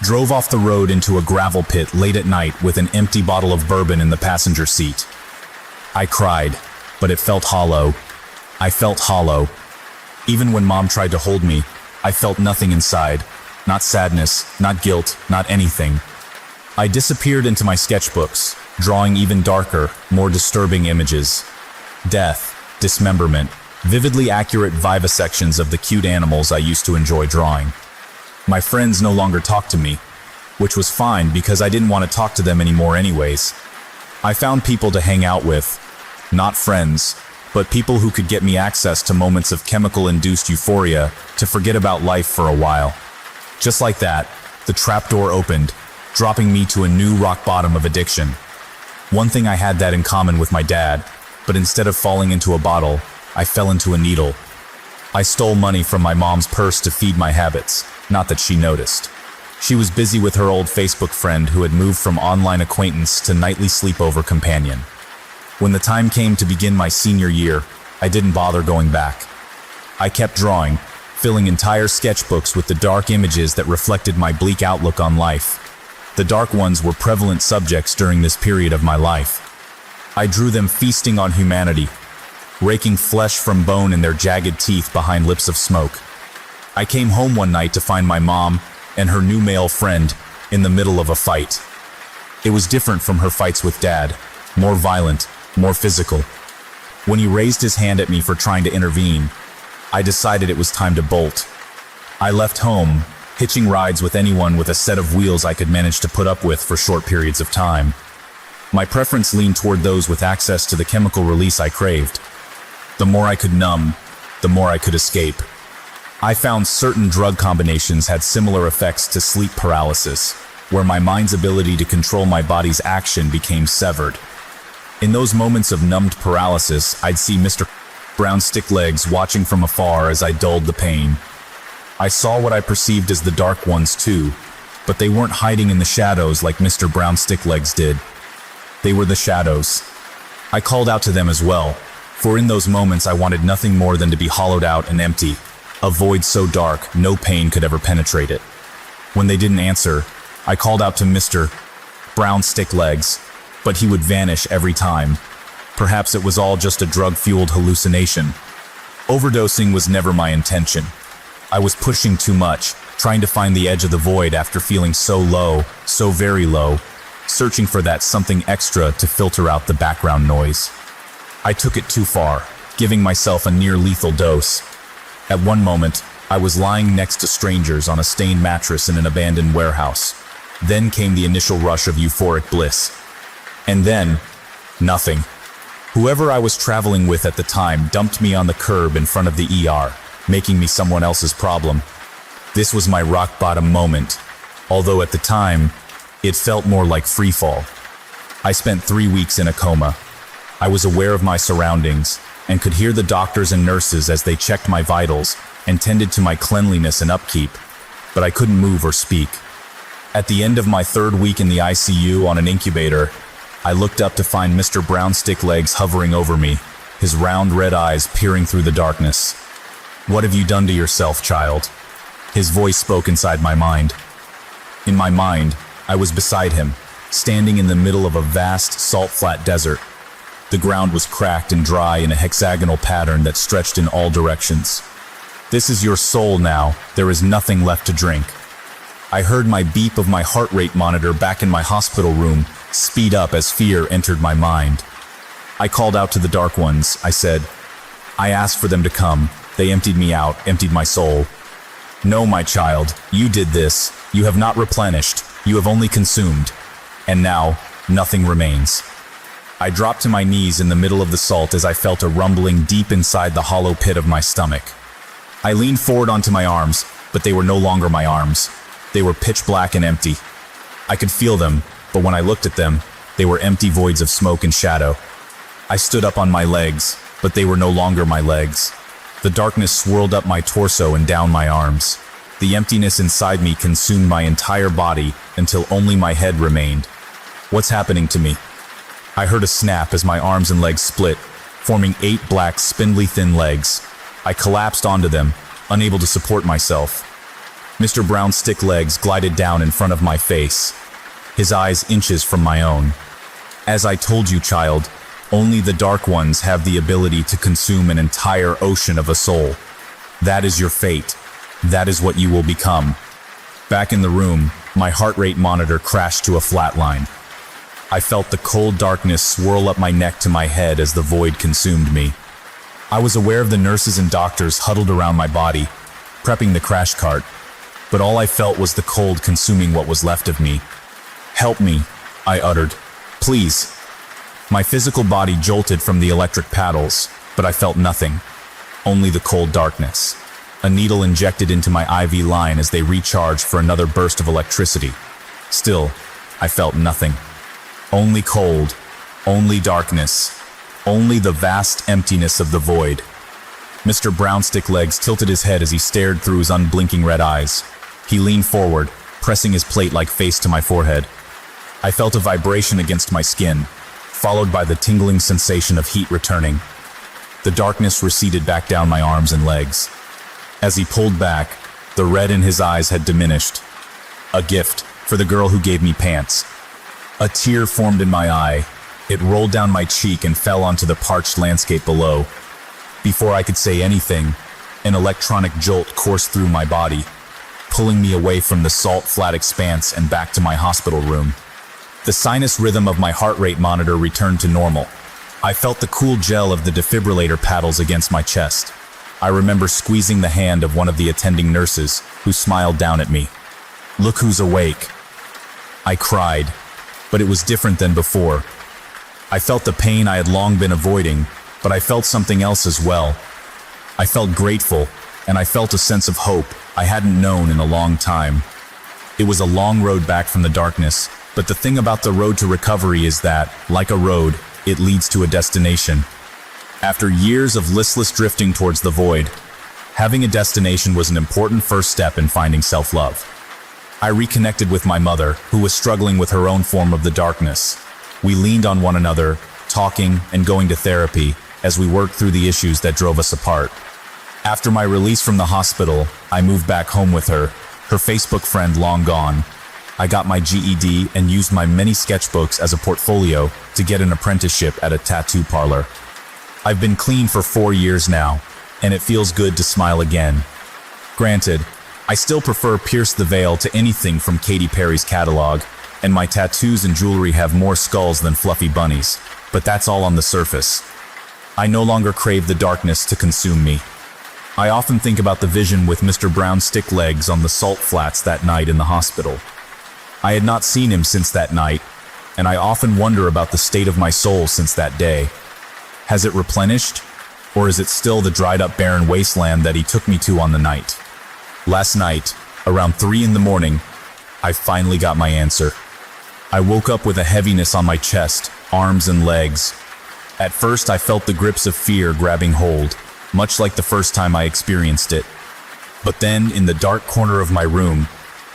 Drove off the road into a gravel pit late at night with an empty bottle of bourbon in the passenger seat. I cried, but it felt hollow. I felt hollow. Even when Mom tried to hold me, I felt nothing inside. Not sadness, not guilt, not anything. I disappeared into my sketchbooks, drawing even darker, more disturbing images. Death, dismemberment, vividly accurate vivisections of the cute animals I used to enjoy drawing. My friends no longer talked to me, which was fine because I didn't want to talk to them anymore anyways. I found people to hang out with, not friends, but people who could get me access to moments of chemical-induced euphoria to forget about life for a while. Just like that, the trapdoor opened, dropping me to a new rock bottom of addiction. One thing I had that in common with my dad, but instead of falling into a bottle, I fell into a needle. I stole money from my mom's purse to feed my habits, not that she noticed. She was busy with her old Facebook friend who had moved from online acquaintance to nightly sleepover companion. When the time came to begin my senior year, I didn't bother going back. I kept drawing, filling entire sketchbooks with the dark images that reflected my bleak outlook on life. The dark ones were prevalent subjects during this period of my life. I drew them feasting on humanity, raking flesh from bone in their jagged teeth behind lips of smoke. I came home one night to find my mom and her new male friend in the middle of a fight. It was different from her fights with Dad, more violent, more physical. When he raised his hand at me for trying to intervene, I decided it was time to bolt. I left home, hitching rides with anyone with a set of wheels I could manage to put up with for short periods of time. My preference leaned toward those with access to the chemical release I craved. The more I could numb, the more I could escape. I found certain drug combinations had similar effects to sleep paralysis, where my mind's ability to control my body's action became severed. In those moments of numbed paralysis, I'd see Mr. Brown Stick Legs watching from afar as I dulled the pain. I saw what I perceived as the dark ones too, but they weren't hiding in the shadows like Mr. Brown Stick Legs did. They were the shadows. I called out to them as well, for in those moments I wanted nothing more than to be hollowed out and empty, a void so dark no pain could ever penetrate it. When they didn't answer, I called out to Mr. Brown Stick Legs, but he would vanish every time. Perhaps it was all just a drug-fueled hallucination. Overdosing was never my intention. I was pushing too much, trying to find the edge of the void after feeling so low, so very low, searching for that something extra to filter out the background noise. I took it too far, giving myself a near-lethal dose. At one moment, I was lying next to strangers on a stained mattress in an abandoned warehouse. Then came the initial rush of euphoric bliss. And then, nothing. Whoever I was traveling with at the time dumped me on the curb in front of the ER, making me someone else's problem. This was my rock bottom moment, although at the time, it felt more like free fall. I spent 3 weeks in a coma. I was aware of my surroundings and could hear the doctors and nurses as they checked my vitals and tended to my cleanliness and upkeep, but I couldn't move or speak. At the end of my 3rd week in the ICU on an incubator, I looked up to find Mr. Brown Stick Legs hovering over me, his round red eyes peering through the darkness. "What have you done to yourself, child?" His voice spoke inside my mind. In my mind, I was beside him, standing in the middle of a vast, salt-flat desert. The ground was cracked and dry in a hexagonal pattern that stretched in all directions. "This is your soul now. There is nothing left to drink." I heard my beep of my heart rate monitor back in my hospital room speed up as fear entered my mind. I called out to the dark ones. I said, "I asked for them to come. They emptied me out, emptied my soul." "No, my child, you did this. You have not replenished. You have only consumed. And now, nothing remains." I dropped to my knees in the middle of the salt as I felt a rumbling deep inside the hollow pit of my stomach. I leaned forward onto my arms, but they were no longer my arms. They were pitch black and empty. I could feel them, but when I looked at them, they were empty voids of smoke and shadow. I stood up on my legs, but they were no longer my legs. The darkness swirled up my torso and down my arms. The emptiness inside me consumed my entire body until only my head remained. What's happening to me? I heard a snap as my arms and legs split, forming 8 black, spindly thin legs. I collapsed onto them, unable to support myself. Mr. Brown's stick legs glided down in front of my face, his eyes inches from my own. As I told you, child, only the dark ones have the ability to consume an entire ocean of a soul. That is your fate. That is what you will become. Back in the room, my heart rate monitor crashed to a flat line. I felt the cold darkness swirl up my neck to my head as the void consumed me. I was aware of the nurses and doctors huddled around my body, prepping the crash cart, but all I felt was the cold consuming what was left of me. "Help me," I uttered. "Please." My physical body jolted from the electric paddles, but I felt nothing. Only the cold darkness. A needle injected into my IV line as they recharged for another burst of electricity. Still, I felt nothing. Only cold, only darkness, only the vast emptiness of the void. Mr. Brownstick Legs tilted his head as he stared through his unblinking red eyes. He leaned forward, pressing his plate-like face to my forehead. I felt a vibration against my skin, followed by the tingling sensation of heat returning. The darkness receded back down my arms and legs. As he pulled back, the red in his eyes had diminished. A gift for the girl who gave me pants. A tear formed in my eye. It rolled down my cheek and fell onto the parched landscape below. Before I could say anything, an electronic jolt coursed through my body, pulling me away from the salt, flat expanse and back to my hospital room. The sinus rhythm of my heart rate monitor returned to normal. I felt the cool gel of the defibrillator paddles against my chest. I remember squeezing the hand of one of the attending nurses, who smiled down at me. "Look who's awake." I cried, but it was different than before. I felt the pain I had long been avoiding, but I felt something else as well. I felt grateful, and I felt a sense of hope I hadn't known in a long time. It was a long road back from the darkness, but the thing about the road to recovery is that, like a road, it leads to a destination. After years of listless drifting towards the void, having a destination was an important first step in finding self-love. I reconnected with my mother, who was struggling with her own form of the darkness. We leaned on one another, talking and going to therapy as we worked through the issues that drove us apart. After my release from the hospital, I moved back home with her Facebook friend long gone. I got my GED and used my many sketchbooks as a portfolio to get an apprenticeship at a tattoo parlor. I've been clean for 4 years now, and it feels good to smile again. Granted, I still prefer Pierce the Veil to anything from Katy Perry's catalog, and my tattoos and jewelry have more skulls than fluffy bunnies, but that's all on the surface. I no longer crave the darkness to consume me. I often think about the vision with Mr. Brown's stick legs on the salt flats that night in the hospital. I had not seen him since that night, and I often wonder about the state of my soul since that day. Has it replenished, or is it still the dried-up barren wasteland that he took me to on the night? Last night, around 3 in the morning, I finally got my answer. I woke up with a heaviness on my chest, arms and legs. At first, I felt the grips of fear grabbing hold, much like the first time I experienced it. But then, in the dark corner of my room,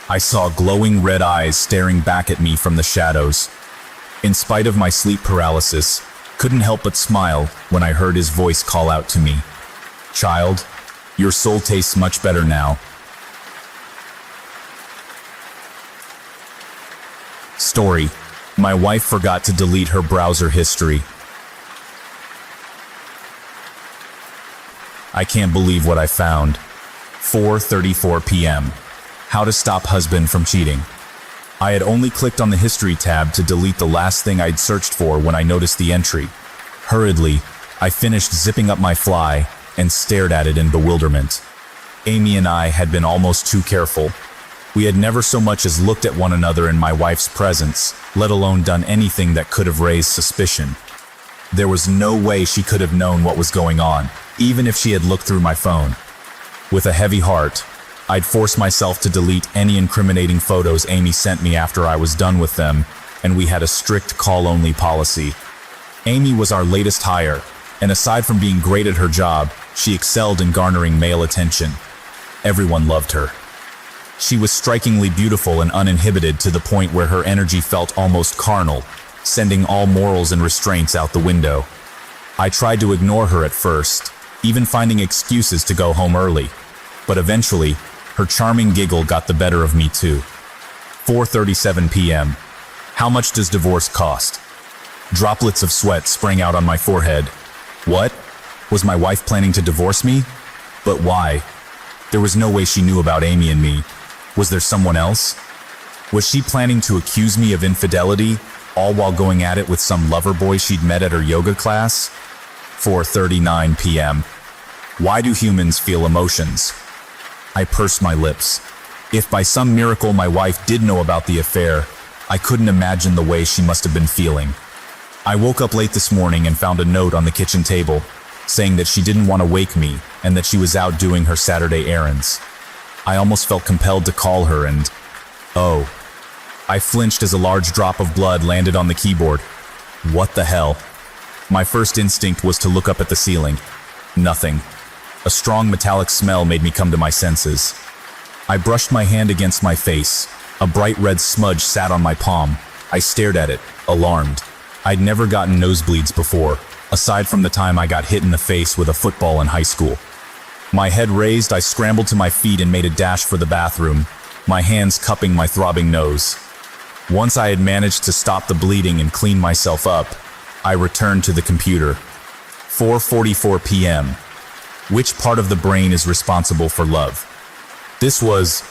I saw glowing red eyes staring back at me from the shadows. In spite of my sleep paralysis, couldn't help but smile when I heard his voice call out to me. "Child, your soul tastes much better now." Story: my wife forgot to delete her browser history. I can't believe what I found. 4:34 p.m. How to stop husband from cheating. I had only clicked on the history tab to delete the last thing I'd searched for when I noticed the entry. Hurriedly, I finished zipping up my fly and stared at it in bewilderment. Amy and I had been almost too careful. We had never so much as looked at one another in my wife's presence, let alone done anything that could have raised suspicion. There was no way she could have known what was going on, even if she had looked through my phone. With a heavy heart, I'd forced myself to delete any incriminating photos Amy sent me after I was done with them, and we had a strict call-only policy. Amy was our latest hire, and aside from being great at her job, she excelled in garnering male attention. Everyone loved her. She was strikingly beautiful and uninhibited to the point where her energy felt almost carnal, sending all morals and restraints out the window. I tried to ignore her at first, even finding excuses to go home early. But eventually, her charming giggle got the better of me too. 4:37 p.m. How much does divorce cost? Droplets of sweat sprang out on my forehead. What? Was my wife planning to divorce me? But why? There was no way she knew about Amy and me. Was there someone else? Was she planning to accuse me of infidelity, all while going at it with some lover boy she'd met at her yoga class? 4:39 p.m. Why do humans feel emotions? I pursed my lips. If by some miracle my wife did know about the affair, I couldn't imagine the way she must have been feeling. I woke up late this morning and found a note on the kitchen table saying that she didn't want to wake me and that she was out doing her Saturday errands. I almost felt compelled to call her and... oh. I flinched as a large drop of blood landed on the keyboard. What the hell? My first instinct was to look up at the ceiling. Nothing. A strong metallic smell made me come to my senses. I brushed my hand against my face. A bright red smudge sat on my palm. I stared at it, alarmed. I'd never gotten nosebleeds before, aside from the time I got hit in the face with a football in high school. My head raised, I scrambled to my feet and made a dash for the bathroom, my hands cupping my throbbing nose. Once I had managed to stop the bleeding and clean myself up, I returned to the computer. 4:44 p.m. Which part of the brain is responsible for love? This was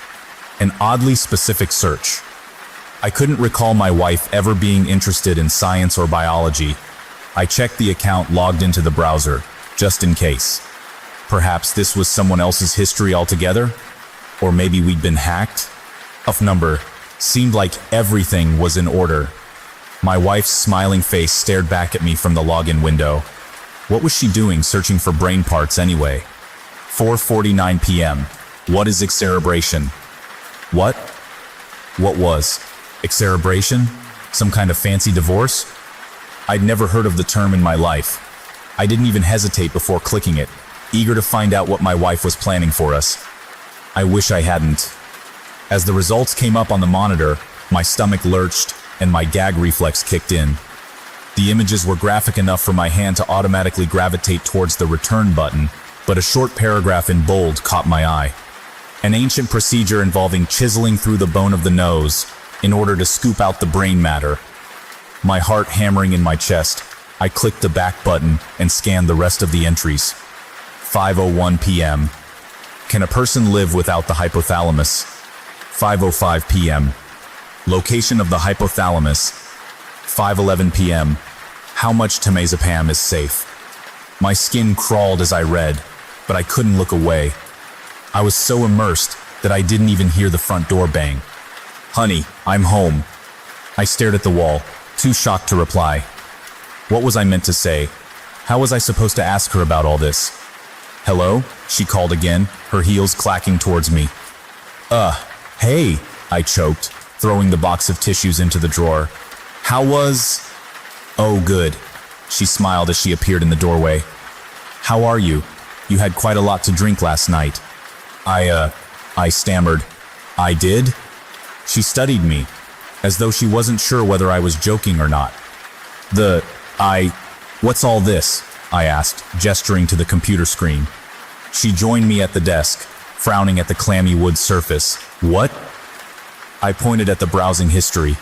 an oddly specific search. I couldn't recall my wife ever being interested in science or biology. I checked the account logged into the browser, just in case. Perhaps this was someone else's history altogether? Or maybe we'd been hacked? Off number. Seemed like everything was in order. My wife's smiling face stared back at me from the login window. What was she doing searching for brain parts anyway? 4:49 p.m. What is excerebration? What? What was? Excerebration? Some kind of fancy divorce? I'd never heard of the term in my life. I didn't even hesitate before clicking it, eager to find out what my wife was planning for us. I wish I hadn't. As the results came up on the monitor, my stomach lurched and my gag reflex kicked in. The images were graphic enough for my hand to automatically gravitate towards the return button, but a short paragraph in bold caught my eye. An ancient procedure involving chiseling through the bone of the nose in order to scoop out the brain matter. My heart hammering in my chest, I clicked the back button and scanned the rest of the entries. 5:01 p.m. Can a person live without the hypothalamus? 5:05 p.m. Location of the hypothalamus. 5:11 p.m. How much temazepam is safe? My skin crawled as I read, but I couldn't look away. I was so immersed that I didn't even hear the front door bang. Honey, I'm home. I stared at the wall, too shocked to reply. What was I meant to say? How was I supposed to ask her about all this? Hello? She called again, her heels clacking towards me. Hey, I choked, throwing the box of tissues into the drawer. How was... Oh, good. She smiled as she appeared in the doorway. How are you? You had quite a lot to drink last night. I stammered. I did? She studied me, as though she wasn't sure whether I was joking or not. What's all this? I asked, gesturing to the computer screen. She joined me at the desk, frowning at the clammy wood surface. What? I pointed at the browsing history,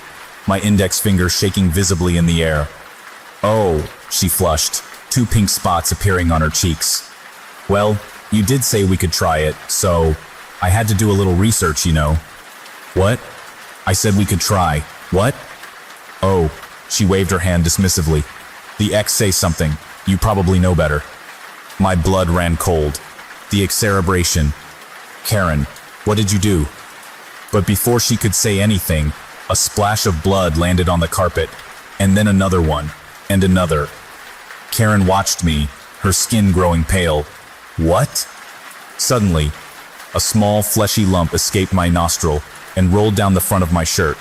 my index finger shaking visibly in the air. Oh, she flushed, 2 pink spots appearing on her cheeks. Well, you did say we could try it, so I had to do a little research, you know. What? I said we could try. What? Oh, she waved her hand dismissively. The X say something. You probably know better. My blood ran cold. The excerebration. Karen, what did you do? But before she could say anything, a splash of blood landed on the carpet, and then another one, and another. Karen watched me, her skin growing pale. What? Suddenly, a small, fleshy lump escaped my nostril and rolled down the front of my shirt.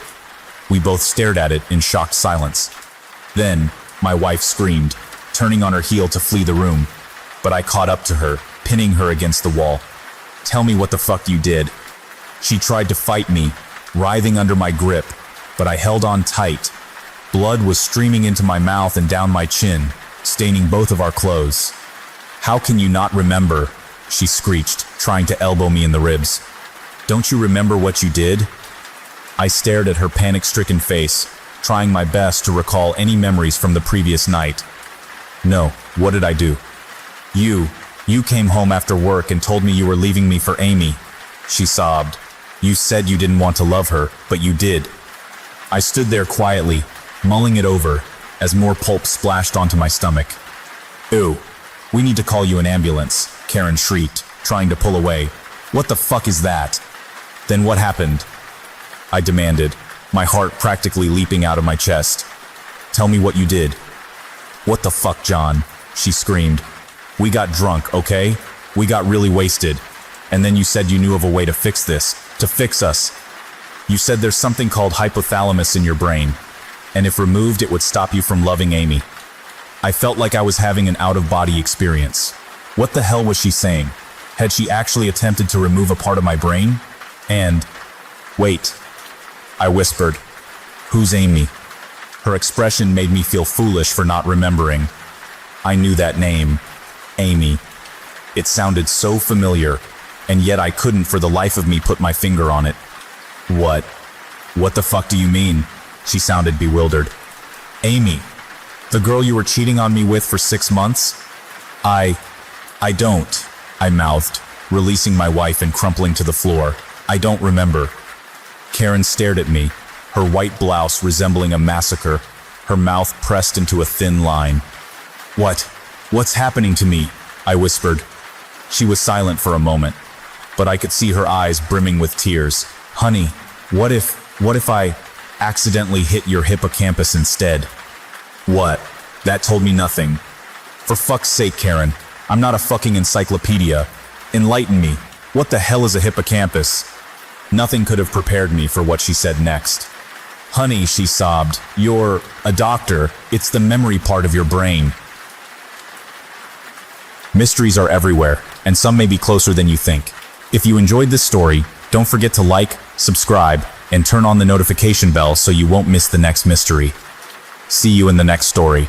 We both stared at it in shocked silence. Then, my wife screamed, turning on her heel to flee the room, but I caught up to her, pinning her against the wall. Tell me what the fuck you did. She tried to fight me, writhing under my grip, but I held on tight. Blood was streaming into my mouth and down my chin, staining both of our clothes. "How can you not remember?" she screeched, trying to elbow me in the ribs. "Don't you remember what you did?" I stared at her panic-stricken face, trying my best to recall any memories from the previous night. "No, what did I do?" You came home after work and told me you were leaving me for Amy," she sobbed. "You said you didn't want to love her, but you did." I stood there quietly, mulling it over, as more pulp splashed onto my stomach. "Ew, we need to call you an ambulance," Karen shrieked, trying to pull away. "What the fuck is that?" "Then what happened?" I demanded, my heart practically leaping out of my chest. "Tell me what you did." "What the fuck, John?" she screamed. "We got drunk, okay? We got really wasted. And then you said you knew of a way to fix this, to fix us. You said there's something called hypothalamus in your brain, and if removed it would stop you from loving Amy." I felt like I was having an out-of-body experience. What the hell was she saying? Had she actually attempted to remove a part of my brain? And, "Wait," I whispered. "Who's Amy?" Her expression made me feel foolish for not remembering. I knew that name, Amy. It sounded so familiar, and yet I couldn't for the life of me put my finger on it. What the fuck do you mean?" She sounded bewildered. "Amy, the girl you were cheating on me with for 6 months? I don't," I mouthed, releasing my wife and crumpling to the floor. "I don't remember." Karen stared at me, her white blouse resembling a massacre, her mouth pressed into a thin line. What's happening to me?" I whispered. She was silent for a moment, but I could see her eyes brimming with tears. "Honey, what if I accidentally hit your hippocampus instead?" "What? That told me nothing." "For fuck's sake, Karen, I'm not a fucking encyclopedia. Enlighten me. What the hell is a hippocampus?" Nothing could have prepared me for what she said next. "Honey," she sobbed, "you're a doctor. It's the memory part of your brain." Mysteries are everywhere, and some may be closer than you think. If you enjoyed this story, don't forget to like, subscribe, and turn on the notification bell so you won't miss the next mystery. See you in the next story.